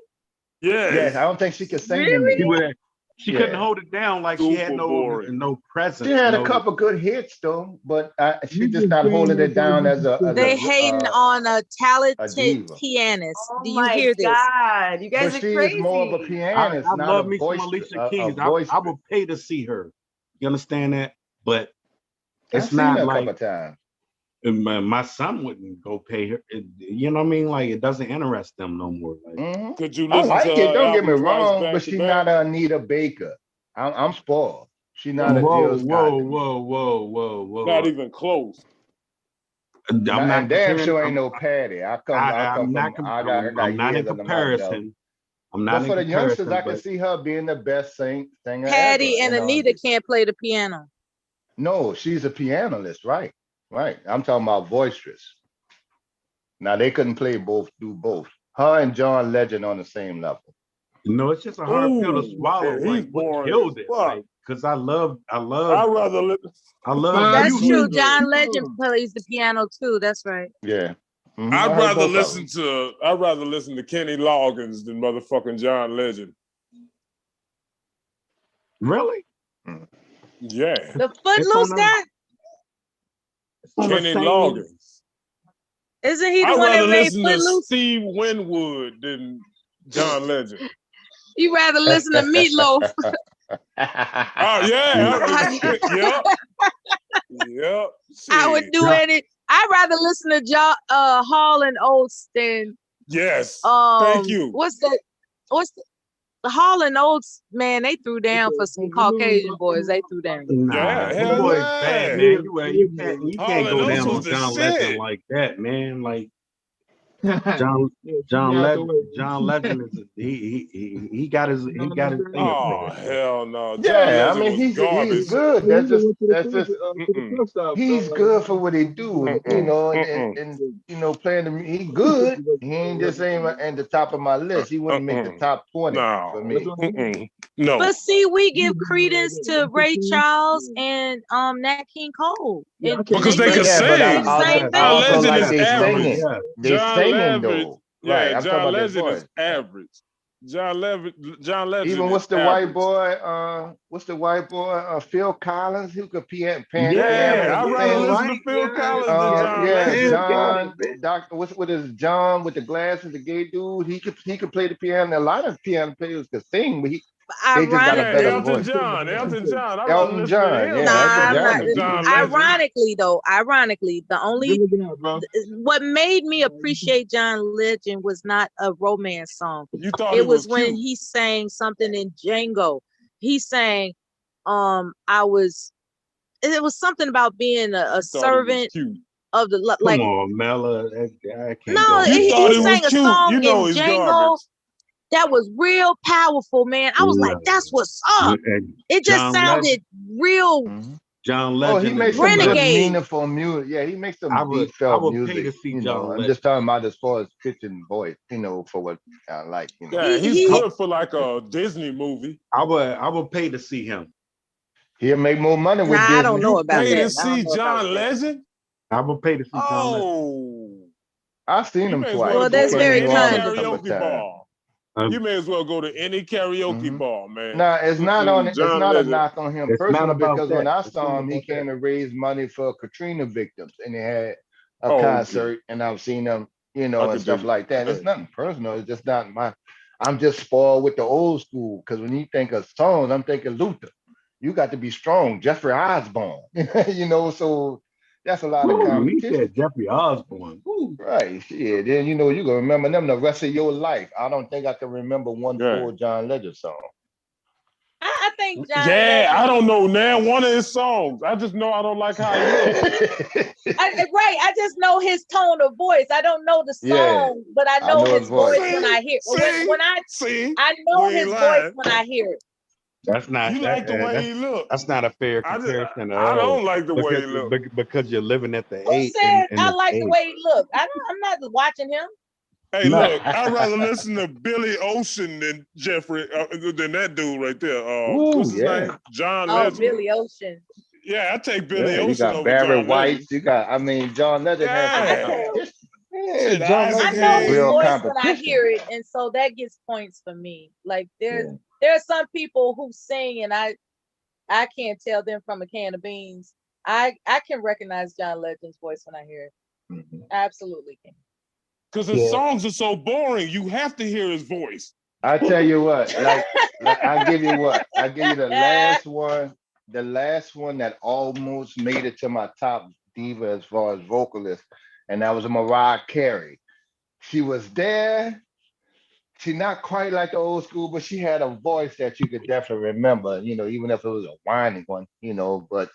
Yes. Yeah, I don't think she can sing to Really? me. She couldn't hold it down. Like she had Super no boring. presence. She had a No, couple good hits though, but she You just just not saying holding that it down as They hating on a a talented diva. pianist. Oh Do you my hear this? God, you guys But are she is more of a crazy. pianist, I not love me some Alicia Keys. I boisterous. would pay to see her. You understand that? But I've it's seen not her a like couple times. my son wouldn't go pay her. You know what I mean? Like it doesn't interest them no more. Like Could you I listen like to it. her Don't get me album twice wrong, back but to she's back? not a Anita Baker. I'm spoiled. She's not a whoa, Jill Scott to me. whoa. Not even close. I'm not And damn comparing. sure ain't no Patty. I come from. I got I'm not in years under my belt. comparison. I'm But not in for the youngsters, comparison. I can But see her being the best singer Patty ever. and Anita can't play the piano. No, she's a pianist, right? Right. I'm talking about boisterous. Now they couldn't do both. Her and John Legend on the same level. no, it's just a hard pill to Ooh, swallow. and Like he's what boring killed as it? fuck. Like because I love I'd rather listen. That's music. true. John Legend plays the piano too. That's right. Yeah. Mm-hmm. I'd rather listen to Kenny Loggins than motherfucking John Legend. Really? Yeah. The Footloose guy? Kenny Loggins. Isn't he the I'd one rather that made listen to Footloose? Steve Winwood than John Legend. You rather listen to Meatloaf. Oh yeah. Yep. Yep. I would do any. I'd rather listen to Hall and Oates than yes. Thank you. What's the Hall and Oates, man, they threw down for some Caucasian boys. They threw down. Nah, hell boy, yeah. bad, man. You can't go Oates down was on the John shit. Legend like that, man. Like John Legend is he got his thing up Oh there. hell no. John Yeah, I Legend mean was he's garbage. good. That's just he's good for what he do, and playing the he good. He ain't just ain't at the top of my list. He wouldn't make the top 20 for me. No. But see, we give credence to Ray Charles and Nat King Cole. Because they can sing. I also like they singing. They singing though. Yeah, Right. I'm talking John about their Legend voice. is average. John Legend Even is what's the average. white boy? Phil Collins, who could piano Yeah, I'd rather and listen to Phil Collins than John Legend. John, what is John with the glasses, the gay dude? He could play the piano. A lot of piano players could sing, but they just got a better Elton voice. John. I'd rather Elton listen John, to him. yeah, I'm not. Elton John. Ironically, the only what made me appreciate John Legend was not a romance song. You thought it was cute. when he sang something in Django. He sang, it was something about being a servant of the like. Come on, Mella. I can't No, go. he sang a song in he's Django. garbage. That was real powerful, man. I was like, that's what's up. It just sounded real. John Legend. He makes some good, meaningful music. Yeah, he makes some deep-felt music. Pay to see John I'm just talking about as far as pitch and voice. For what I like. Yeah, he's good for like a Disney movie. I would pay to see him. He'll make more money with Disney. I don't know about Pay that. to see John Legend? I would pay to see John Legend. Oh, I've seen you him may as twice. well Well, go that's to very any kind a of couple of karaoke times. bar. You may as well go to any karaoke bar, man. No, it's not on. It's John not a Legend. knock on him It's not personally about because when that. I It's saw not him, he about that. came to raise money for Katrina victims, and he had a Oh, concert, and I've seen him, I and could stuff dig like that. It's nothing personal. It's just not my. I'm just spoiled with the old school because when you think of songs, I'm thinking Luther. You got to be strong, Jeffrey Osborne. So that's a lot of Ooh, he competition. said Jeffrey Osborne. Ooh. Right. Yeah. Then you gonna remember them the rest of your life. I don't think I can remember one full John Legend song. I think John Yeah, I Legend. don't know now one of his songs. I just know I don't like how he looks. Right. I just know his tone of voice. I don't know the Yeah, song, but I I know know his his voice. voice when I hear. See, I know we ain't his voice lying. when I hear it. That's not You like the way he look. that's not a fair I comparison at I all. don't like the way he look. Because you're living at the Who age said in I this like the age. way he look? I'm not watching him. Hey, No. look, I'd rather listen to Billy Ocean than Jeffrey than that dude right there. What's his name? John Oh, Legend. Billy Ocean. Yeah, I take Billy Yeah, you Ocean got over Barry John White. Legend. You got, John Legend has some Yeah. competition. Yeah, Shit, John Isaac Legend I know has his real voice when I competition. hear it, and so that gets points for me. Like there are some people who sing, and I can't tell them from a can of beans. I can recognize John Legend's voice when I hear it. Absolutely can. Because his songs are so boring, you have to hear his voice. I tell you what, like I give you the last one that almost made it to my top diva as far as vocalist, and that was Mariah Carey. She was there. She not quite like the old school, but she had a voice that you could definitely remember, even if it was a whining one, but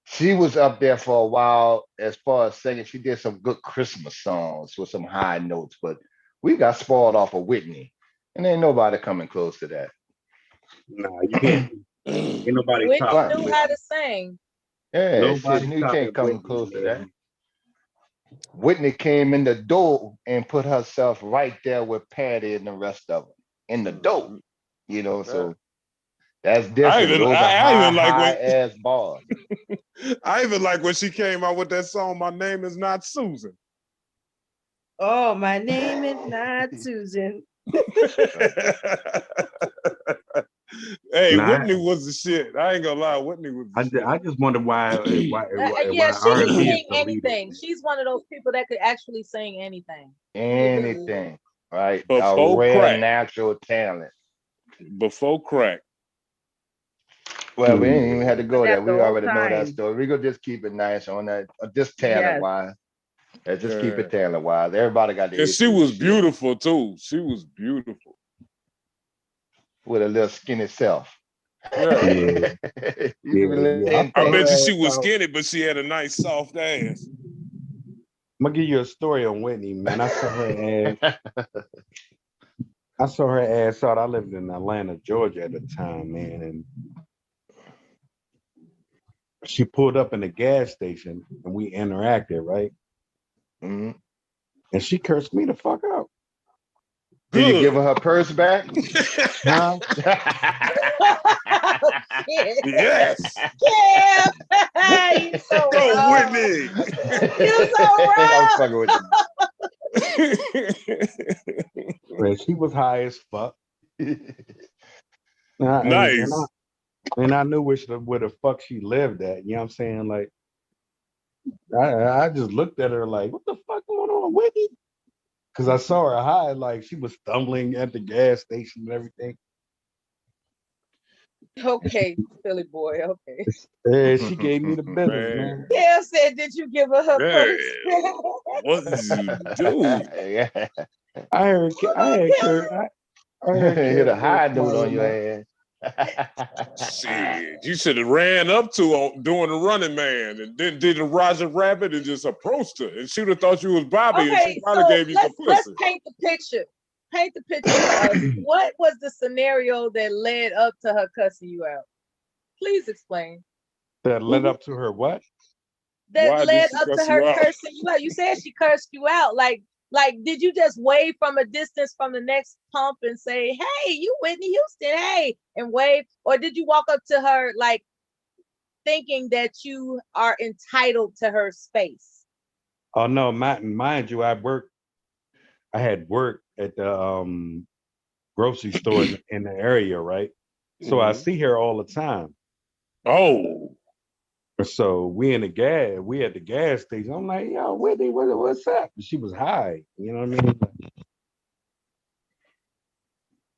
she was up there for a while as far as singing. She did some good Christmas songs with some high notes, but we got spoiled off of Whitney, and ain't nobody coming close to that. Nah, you can't. Ain't nobody Whitney topping knew Whitney. how to sing. Yeah, Nobody you topping can't come Whitney, close to man. that. Whitney came in the door and put herself right there with Patty and the rest of them in the door, so that's different. Those are high ass bars. I even like when she came out with that song, My Name Is Not Susan. Oh, my name is not Susan. Hey, Nah, Whitney was the shit. I ain't gonna lie, Whitney was the shit. I just wonder why Yeah, she R&B can is sing the leader. anything. She's one of those people that could actually sing anything. Anything, right? Before A rare crack. natural talent. Before crack. Well, we ain't even had to go there. That's the We whole already know that time. story. We gonna just keep it nice on that, just talent Yes. wise. Let's just keep it talent wise. Everybody got the And she issue was with shit. beautiful too. She was beautiful. With a little skinny self. Yeah. Yeah. I bet you she was skinny, but she had a nice soft ass. I'm gonna give you a story on Whitney, man. I saw her ass out. I lived in Atlanta, Georgia at the time, man, and she pulled up in the gas station and we interacted, right? Mm-hmm. And she cursed me the fuck out. Did you give her her purse back? Huh? Yes. Yeah. You so Go, wrong. Whitney. You so I'm wrong. fucking with you. Man, she was high as fuck. Nice. And I knew where the fuck she lived at. You know what I'm saying? Like, I just looked at her like, what the fuck going on, Whitney? Because I saw her high, like she was stumbling at the gas station and everything. Okay, Philly boy. Okay. Yeah, she gave me the business, man. Yeah, said, did you give her her purse? What did you do? Yeah. I heard Hit a high note on your ass. Shit, you should have ran up to her doing the running man and then did the Roger Rabbit and just approached her. And she would have thought you was Bobby and she probably gave you some let's pussy. paint the picture. Paint the picture for us. What was the scenario that led up to her cussing you out? Please explain. That led up to her what? That Why led did she up cuss to you her out? cursing you out. You said she cursed you out. Like, did you just wave from a distance from the next pump and say, hey, you Whitney Houston, hey, and wave? Or did you walk up to her like thinking that you are entitled to her space? Oh no, mind you, I had worked at the grocery store in the area, right? So I see her all the time. Oh. So we at the gas station. I'm like, yo, Whitney, what's up? She was high. You know what I mean?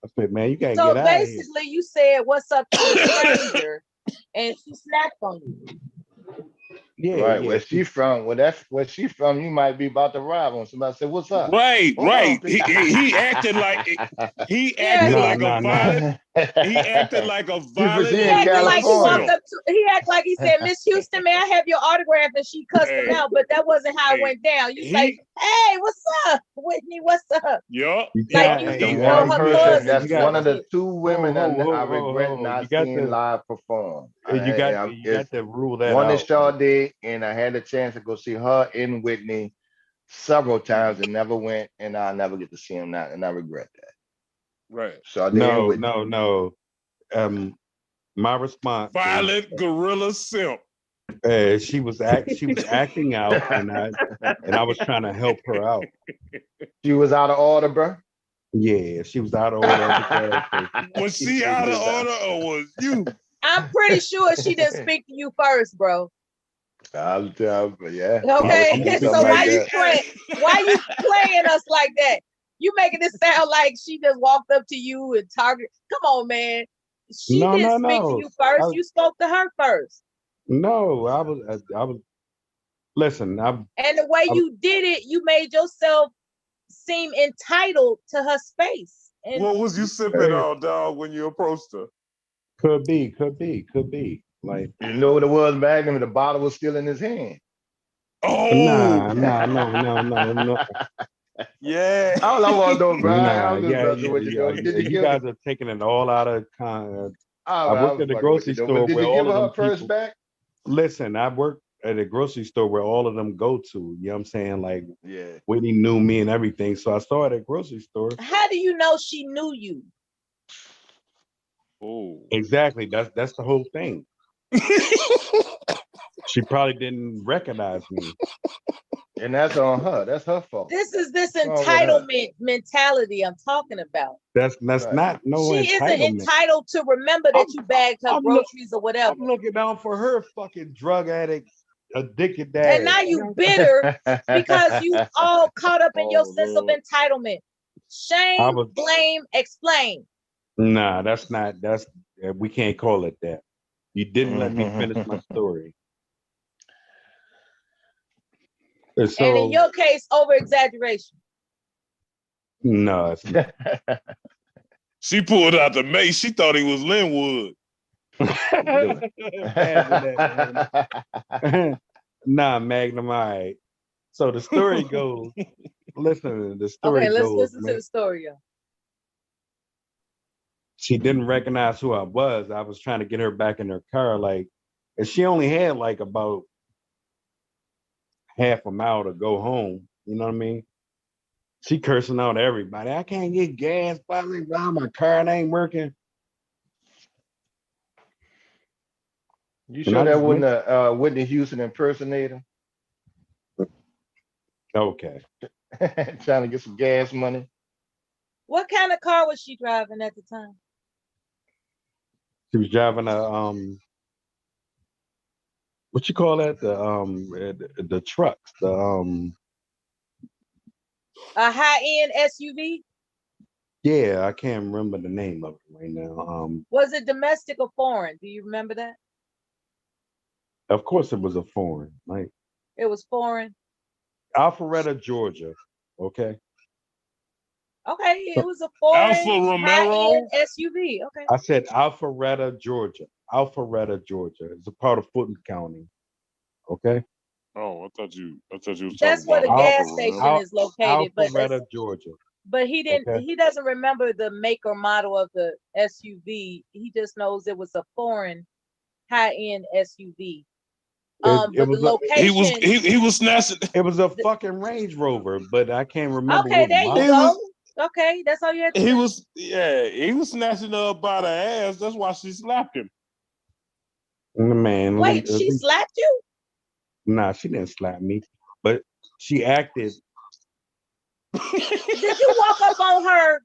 I said, man, you can't So get out of here. basically, you said, "What's up?" to a stranger, and she snapped on you. Yeah, Right. yeah. Where she from? Well, that's where she from. You might be about to rob on somebody. Say, "What's up?" Right. Oh, He acted like he Yeah, acted he, like a violent. He acted like a violent She he in acted like he gorilla walked California. simp. up to. He acted like he said, "Miss Houston, may I have your autograph?" And she cussed him Hey, out, but that wasn't how it went down. You say, he. "Hey, what's up, Whitney? What's up?" Yup. You Like got, you That's the He. didn't know one her person. cousins you That's or got one some of the shit. two women I regret ho. not seeing live perform. You got It's to rule that one is out. Sade, and I had a chance to go see her in Whitney several times and never went, and I'll never get to see him now, and I regret that. Right. Sade and Whitney. No. My response Violent gorilla simp. is, she was acting out, and I was trying to help her out. She was out of order, bro. Yeah, she was out of order at the gas station. Was she out of order or was you? I'm pretty sure she didn't speak to you first, bro. I'll tell, but yeah. Okay, so Something why like you that. playing? Why you playing us like that? You making it sound like she just walked up to you and target. Come on, man. She didn't speak to you first. You spoke to her first. No, I was. Listen, And the way you did it, you made yourself seem entitled to her space. And What was you sipping on, dog, when you approached her? Could be. Like, you know what it was, Magnum? The bottle was still in his hand. Oh, no. Yeah. All I want to know, Brian. Nah, I'm just messing with you, though. Did you you give guys are taking it all out of context. I worked at the fucking with grocery you, though. store But did where you give all her of her them purse people. back? Listen, I worked at a grocery store where all of them go to. You know what I'm saying? Like, yeah, Whitney knew me and everything, so I saw it at a grocery store. how do you know she knew you? Oh, exactly. That's the whole thing. She probably didn't recognize me. And that's on her. That's her fault. This is this What's wrong with her? entitlement mentality I'm talking about. That's Right. not no She isn't entitlement. entitled to remember that you bagged her groceries or whatever. I'm looking out for her fucking drug addict, addicted dad. And now you bitter because you all caught up in your sense of entitlement. Shame, blame, explain. Nah, we can't call it that. You didn't let me finish my story. And in your case, over exaggeration. No, it's not. She pulled out the mace. She thought he was Linwood. Nah, Magnum, all right. So the story goes, listen, the story Okay, let's goes, listen to man, the story, y'all. she didn't recognize who I was. I was trying to get her back in her car, like, and she only had like about half a mile to go home. You know what I mean? She cursing out everybody. I can't get gas, blah, my car ain't working. You sure that wasn't a Whitney Houston impersonator? Okay. Trying to get some gas money. What kind of car was she driving at the time? She was driving a what you call that? The trucks. A high-end SUV? Yeah, I can't remember the name of it right now. Was it domestic or foreign? Do you remember that? Of course it was a foreign, like It was foreign. Alpharetta, Georgia. Okay. Okay, it was a foreign Alfa Romero high-end SUV. Okay. I said Alpharetta, Georgia. Alpharetta, Georgia. It's a part of Fulton County. Okay. Oh, I thought you was That's talking where about the gas station is located. Alpharetta, Georgia. But he didn't. Okay. He doesn't remember the make or model of the SUV. He just knows it was a foreign high-end SUV. But the location. He was snatching. It was a fucking Range Rover, but I can't remember. Okay, what there you model. go. Okay, that's all you had to say. He was snatching her up by the ass. That's why she slapped him. Man, Wait, she slapped you? Nah, she didn't slap me. But she acted. Did you walk up on her?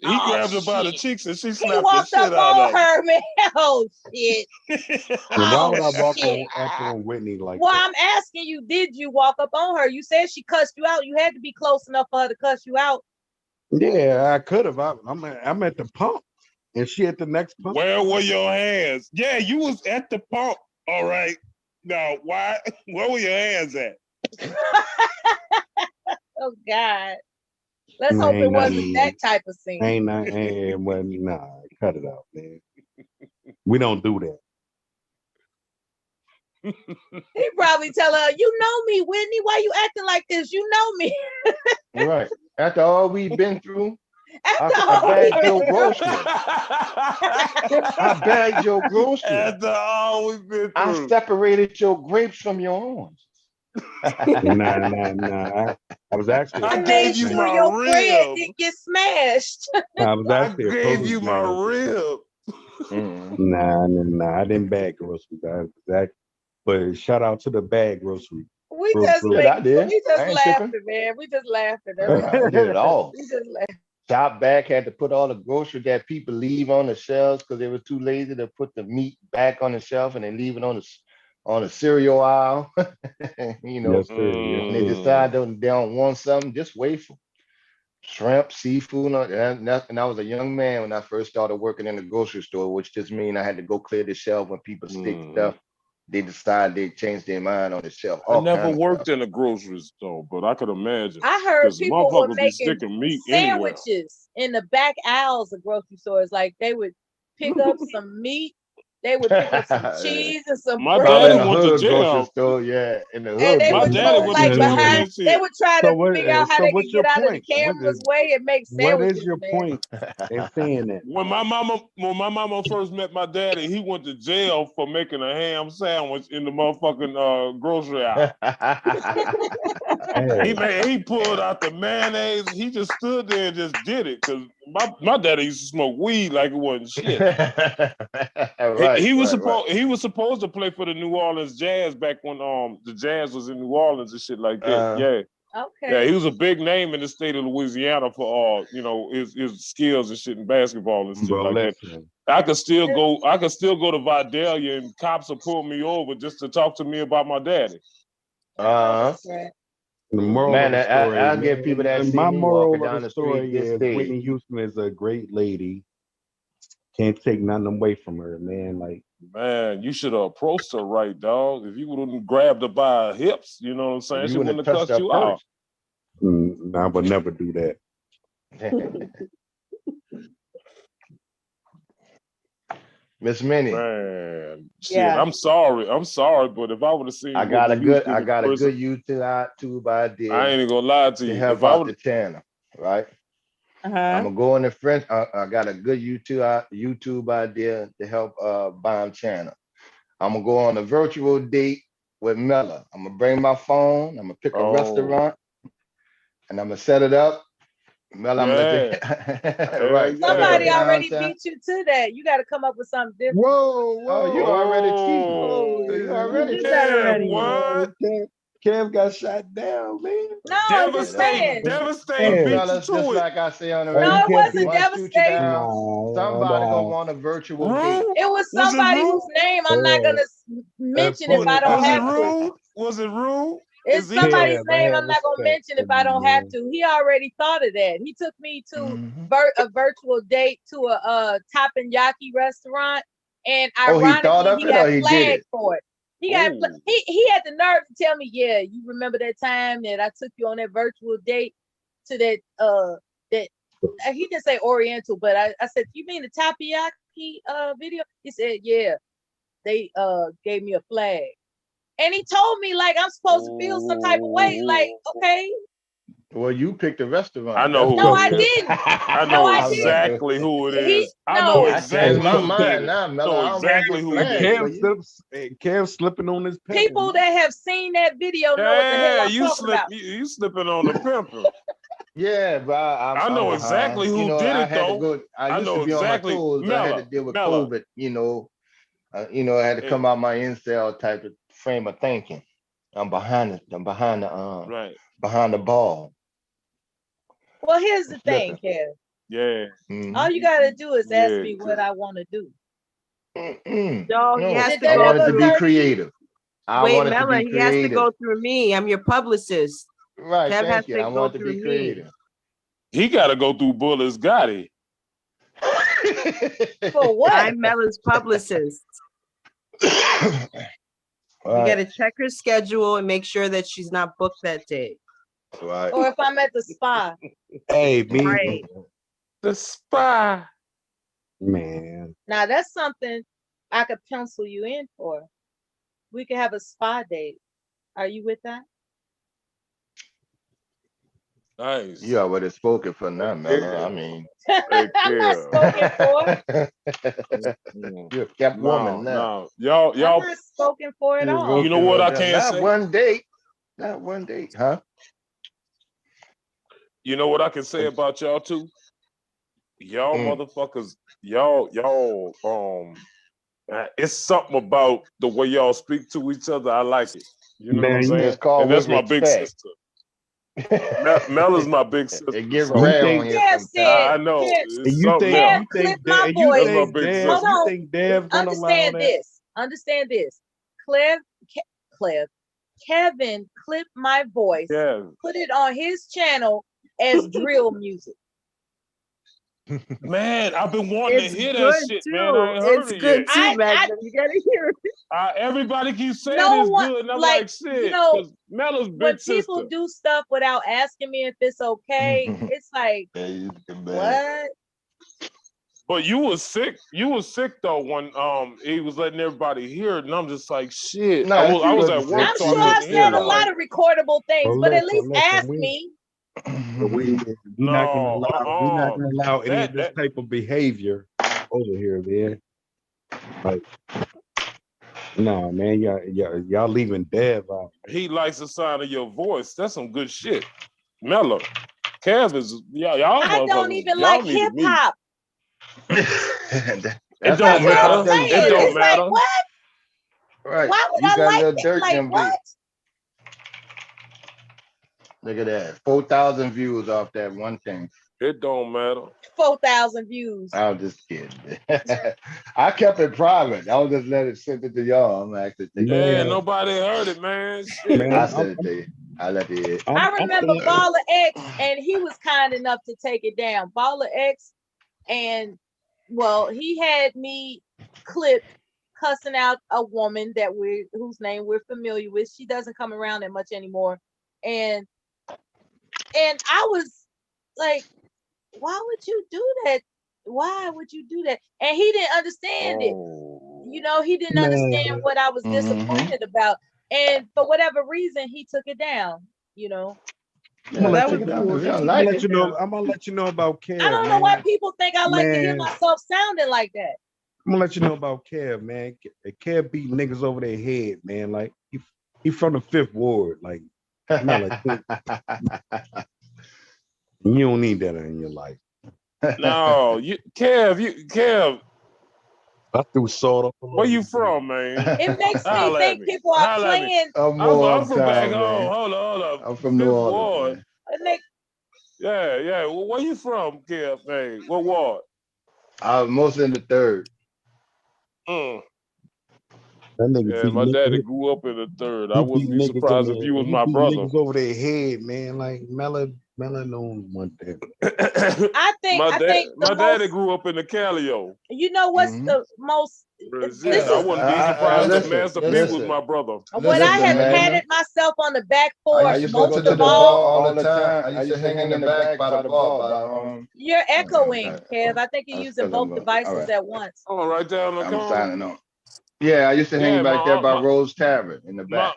He grabbed her by the cheeks and she He slapped the walked shit up out on of him. her, man. Oh shit. And why would I walk shit. up on Whitney like Well, that? I'm asking you, did you walk up on her? You said she cussed you out. You had to be close enough for her to cuss you out. Yeah, I could have. I'm at the pump, and she at the next pump. Where were your hands? Yeah, you was at the pump. All right. Now, why? Where were your hands at? Oh God. Let's hope it wasn't that type of scene. Nah, cut it out, man. We don't do that. He probably tell her, "You know me, Whitney. Why you acting like this? You know me." Right. After all we've been through, I all bagged we've your been groceries. I bagged your groceries. After all we've been through. I separated your grapes from your orange. Nah. I was actually. I made sure your bread didn't get smashed. I was actually. I gave you my rib. Nah. I didn't bag groceries. But shout out to the bag grocery. We just laughing, tripping. man. We just laughing. I did it all. We just laughing. Shop back had to put all the groceries that people leave on the shelves because they were too lazy to put the meat back on the shelf and they leave it on the cereal aisle. You know, yes, sir. when they decide they don't want something, just wait for shrimp, seafood. And I was a young man when I first started working in the grocery store, which just means I had to go clear the shelf when people stick stuff. They decide they changed their mind on the shelf. I never worked in a grocery store, but I could imagine. I heard people were be making sticking meat anywhere. sandwiches in the back aisles of grocery stores. Like they would pick up some meat, they would pick up some cheese and some My bread. daddy went to grocery jail. store, yeah, in the hood. And they My would daddy go went like to jail for behind. that shit. They would try to figure out how they what's could your get out of the point? camera's way and make What sandwiches. is your man. point in saying that? When my mama first met my daddy, he went to jail for making a ham sandwich in the motherfucking grocery aisle. He pulled out the mayonnaise. He just stood there and just did it because my daddy used to smoke weed like it wasn't shit. He was supposed to play for the New Orleans Jazz back when the Jazz was in New Orleans and shit like that. Yeah. Okay. Yeah, he was a big name in the state of Louisiana for his skills and shit in basketball and shit like that. I could still go to Vidalia and cops will pull me over just to talk to me about my daddy. The moral Man, of the story, I get people that see my me moral walking of down the the street story this is day. Whitney Houston is a great lady. Can't take nothing away from her, man. Like, man, you should have approached her right, dog. If you would have grabbed her by her hips, you know what I'm saying? She wouldn't have cussed you out. I would never do that. Miss Minnie. Man, shit, I'm sorry, but if I would have seen, I got a good person, YouTube idea. I ain't gonna lie to you. To help out the channel, right? I'm gonna go in the French. I got a good YouTube idea to help Bomb channel. I'm gonna go on a virtual date with Mella. I'm gonna bring my phone. I'm gonna pick a restaurant, and I'm gonna set it up. Mella, I'm gonna right. Somebody already beat you to that. You got to come up with something different. Whoa! Oh, you already cheating. You already cheating. What? Kev got shot down, man. No, I'm just saying. Devastating. Fellas, just like I say on the No, it wasn't devastating. Somebody gonna want a virtual date. It was somebody whose name I'm not gonna mention if I don't have to. Was it rude? It's somebody's name I'm not gonna mention if I don't have to. He already thought of that. He took me to a virtual date to a tapenaki restaurant, and ironically, he got flagged for it. He got he had the nerve to tell me, "Yeah, you remember that time that I took you on that virtual date to that he didn't say Oriental, but I said, you mean the takoyaki video?" He said, "Yeah, they gave me a flag." And he told me like I'm supposed to feel some type of way. Like, okay. Well, you picked a restaurant. I know who No, it I is. didn't. I know exactly who it is. I know exactly my who mind did it. now, I know exactly who did it. Kev slipping on his pimp. People that have seen that video know what the hell I'm talking about. You slipping on the pimping. Yeah, but I know exactly who did it though. I used to be on my toes. I had to deal with COVID. I had to come out my incel type of frame of thinking. I'm behind Right. behind the ball. Well, here's the thing, Flipping. Kev. Yeah. All you gotta do is ask Yeah. me what I want to do. No, he No, has Did to I that go wanted ever to through. be occur to you? creative. I Wait, wanted to Mela, be he has to creative. go through me. I'm your publicist. Right, Kev has thank you. to I go wanted to through be me. creative. He got to go through Bullis Gotti. For what? I'm Mela's publicist. You Right. got to check her schedule and make sure that she's not booked that day. Right. Or if I'm at the spa. Hey, me, Right. The spy. man. Now that's something I could pencil you in for. We could have a spa date. Are you with that? Nice. You already spoken for now, Mela. I mean, I'm not spoken for. you're a kept woman now. No. Y'all, I'm not spoken for at all. You know what I can't Not say? one date. Not one date, huh? You know what I can say about y'all too? Y'all motherfuckers, y'all, it's something about the way y'all speak to each other. I like it. You know what I'm saying? It's called And that's with my big respect. sister. Mel is my big sister. It gets so- rare on you Kev sometimes. said, I know. Kev, It's And you something think else. you clip think my that you voice. That's my think big Dev Hold you on. think Dev gonna allow Understand that? this. Understand this. Kevin clipped my voice, Yeah. put it on his channel as drill music. Man, I've been wanting It's to hear that good shit, too. man. I ain't heard It's it good yet. too, Magnum. You gotta hear it. Everybody keeps saying No it's one, good, and I'm like, like, shit, you know, because Mella's when big people sister. do stuff without asking me if it's okay, it's like, what? But you was sick. You was sick though when he was letting everybody hear it, and I'm just like, shit. No, I she was at wasn't work, I'm so sure I I couldn't hear said a that. lot of recordable things, Well, but at least ask we me. we're not gonna allow any of this That type of behavior over here, man. Like, no, man, y'all leaving Dev out. he likes the sound of your voice. That's some good shit. Mella, Kev is y'all I don't motherfuckers. even Y'all like need to hip meet. hop. It That's don't what matter. I'm saying. It don't It's like, matter. what? Right. Why would You I got a like little it? dirt in Like, them what? views. Look at that. 4,000 views off that one thing. It don't matter. 4,000 views. I was just kidding. I kept it private. I was just let it send it to y'all. I'm actually taking it Yeah, down. nobody heard it, man. Shit. I said it to you. I let it hit. I remember Baller X, and he was kind enough to take it down. Baller X, and well, he had me clip cussing out a woman that whose name we're familiar with. She doesn't come around that much anymore, and I was like, why would you do that? Why would you do that? And he didn't understand it. You know, he didn't understand what I was disappointed about. And for whatever reason, he took it down, you know. I'm gonna That let was you cool. know. He I'm took gonna it let you know. down. I'm gonna let you know about Kev. I don't know why man. people think I like to hear Man. myself sounding like that. I'm gonna let you know about Kev, man. Kev beat niggas over their head, man. Like he from the 5th Ward. Like, man, like, you don't need that in your life. No, Kev. I threw salt up. Where you from, man? It makes me Holla at think me. people are Holla at me. playing. I'm from back home. Hold on. I'm from New 5th Orleans, Ward. man. Yeah. Well, where you from, Kev? Man, what ward? I was mostly in the 3rd. That nigga Yeah, beat my daddy niggas. grew up in the 3rd. I He wouldn't beat be niggas surprised if you was my brother. niggas over their head, man. Like Melon don't want that. I think my daddy grew up in the Calio. You know what's the most? This I is wouldn't be surprised if listen, Master P listen. was my brother. what I have Magnum. patted myself on the back for I used to most go to of the bar all. all the time. I used to hang in the back by the bar. You're echoing, Kev. I think you're That's using 'cause both I'm devices all right. at once. Oh, right down the I'm corner. signing on. Yeah, I used to hang Yeah, back there by my Rose Tavern in the back.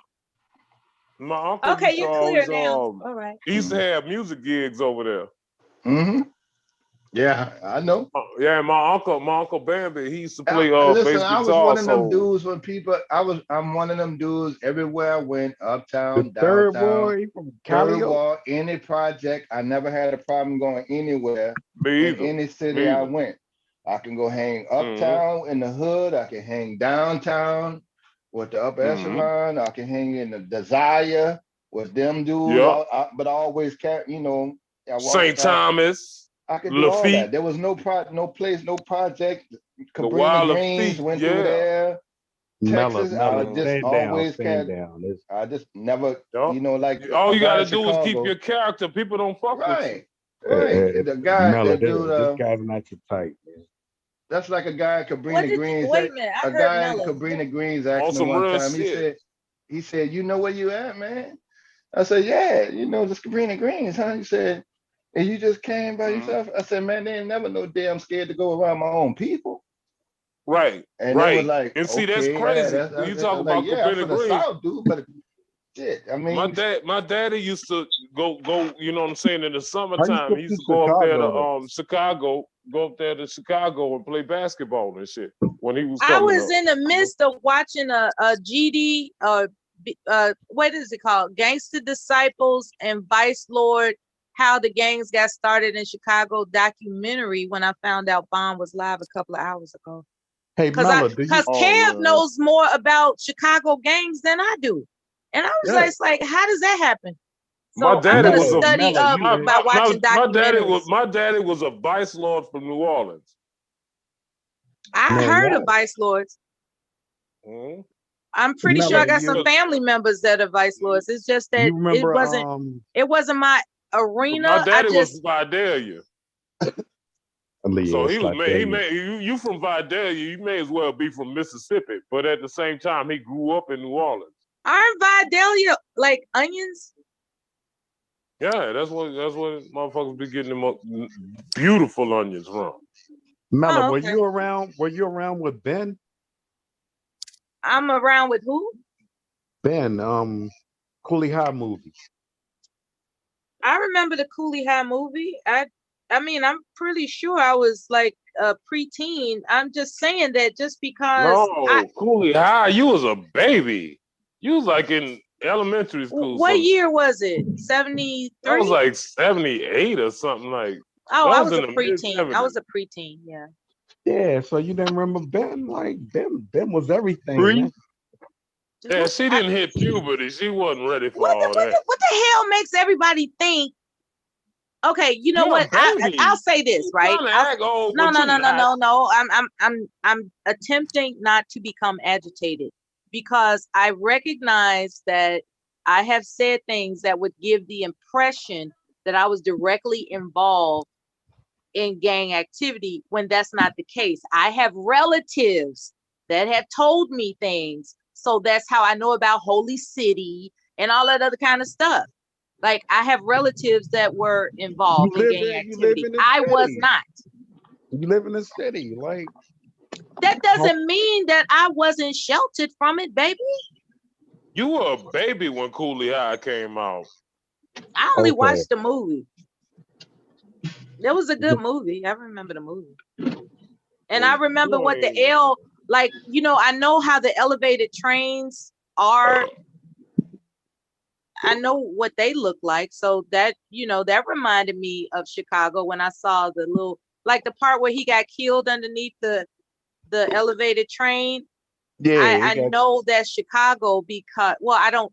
My uncle Okay, used to you're always, clear now. All right. he used to have music gigs over there. Mm-hmm. Yeah, I know. Yeah, my uncle Bambi, he used to play Listen, bass I was guitar. one of them So dudes when people. I'm one of them dudes everywhere I went, uptown, The 3rd downtown, Ward, he from 3rd Calio. Ward, any project. I never had a problem going anywhere me in either. any city Me I either. went. I can go hang uptown in the hood. I can hang downtown. with the upper Mm-hmm. echelon. I can hang in the Desire with them dudes. Yep. But I always kept, you know, I St. walked out. Thomas, I could do all Lafitte, that. There was no place, no project. the Cabrini Wild Greens Lafitte, went through yeah. there. Mella, Texas, I Mella, just stand down, always stand kept. down. It's, I just never, Yup. you know, like All a you guy gotta in do is keep Chicago. your character. People don't fuck with you. Right. The guy, Mella, that dude, this guy's not your type, man. that's like a guy in What Cabrini did Greens. wait a minute? I A heard guy in Mella. Cabrini Greens On asked me some one real time, shit. he said, you know where you at, man? I said, yeah, you know, this Cabrini Greens, huh? He said, and you just came by yourself? I said, man, they ain't never no damn scared to go around my own people. Right, And they was right. like, And see, that's okay, yeah, crazy. that's You it. talk I'm like, about yeah, I'm Cabrini from the Green. South, dude, but shit, I mean, My daddy used to go, you know what I'm saying, in the How you summertime, get he used to to go up there Chicago? to Chicago, go up there to Chicago and play basketball and shit when he was I coming was up. in the midst of watching a GD, what is it called? Gangster Disciples and Vice Lord, How the Gangs Got Started in Chicago documentary when I found out Bond was live a couple of hours ago. Hey, Mella, do you? Because Kev knows more about Chicago gangs than I do. And I was Yeah. just like, how does that happen? My So I'm daddy gonna was study up by watching documentaries. my daddy was a vice lord from New Orleans. I Man, heard yeah. of Vice Lords. Mm-hmm. I'm pretty sure I Mella, got some family members that are Vice Lords. It's just that you remember it wasn't my arena. My daddy was from Vidalia. So he was you from Vidalia, you may as well be from Mississippi, but at the same time he grew up in New Orleans. Aren't Vidalia like onions? Yeah, that's what motherfuckers be getting them beautiful onions from. Mella, Oh, were okay. you around? Were you around with Ben? I'm around with who? Ben, Coolie High movie. I remember the Coolie High movie. I mean, I'm pretty sure I was like a preteen. I'm just saying that just because No, Coolie High, you was a baby. You was like in elementary school. What year was it? 73? That was like 78 or something like. Oh, that I was a in the preteen. I mid-70s. was a preteen, yeah. Yeah, so you didn't remember Ben? Like Ben was everything, man. Yeah, she didn't hit puberty. She wasn't ready for What all that. the hell makes everybody think? Okay, you know You're what? a baby. I'll say this, right? trying to act old, No. but you're not. I'm attempting not to become agitated because I recognize that I have said things that would give the impression that I was directly involved in gang activity when that's not the case. I have relatives that have told me things, so that's how I know about Holy City and all that other kind of stuff. Like I have relatives that were involved in gang activity. I was not. You live in the city, like that doesn't mean that I wasn't sheltered from it, baby. You were a baby when Coolie High came out. I only watched the movie. It was a good movie. I remember the movie. And I remember what the L, like, you know, I know how the elevated trains are. I know what they look like. So that, you know, that reminded me of Chicago when I saw the little, like the part where he got killed underneath the elevated train. Yeah, I know that Chicago because, well, I didn't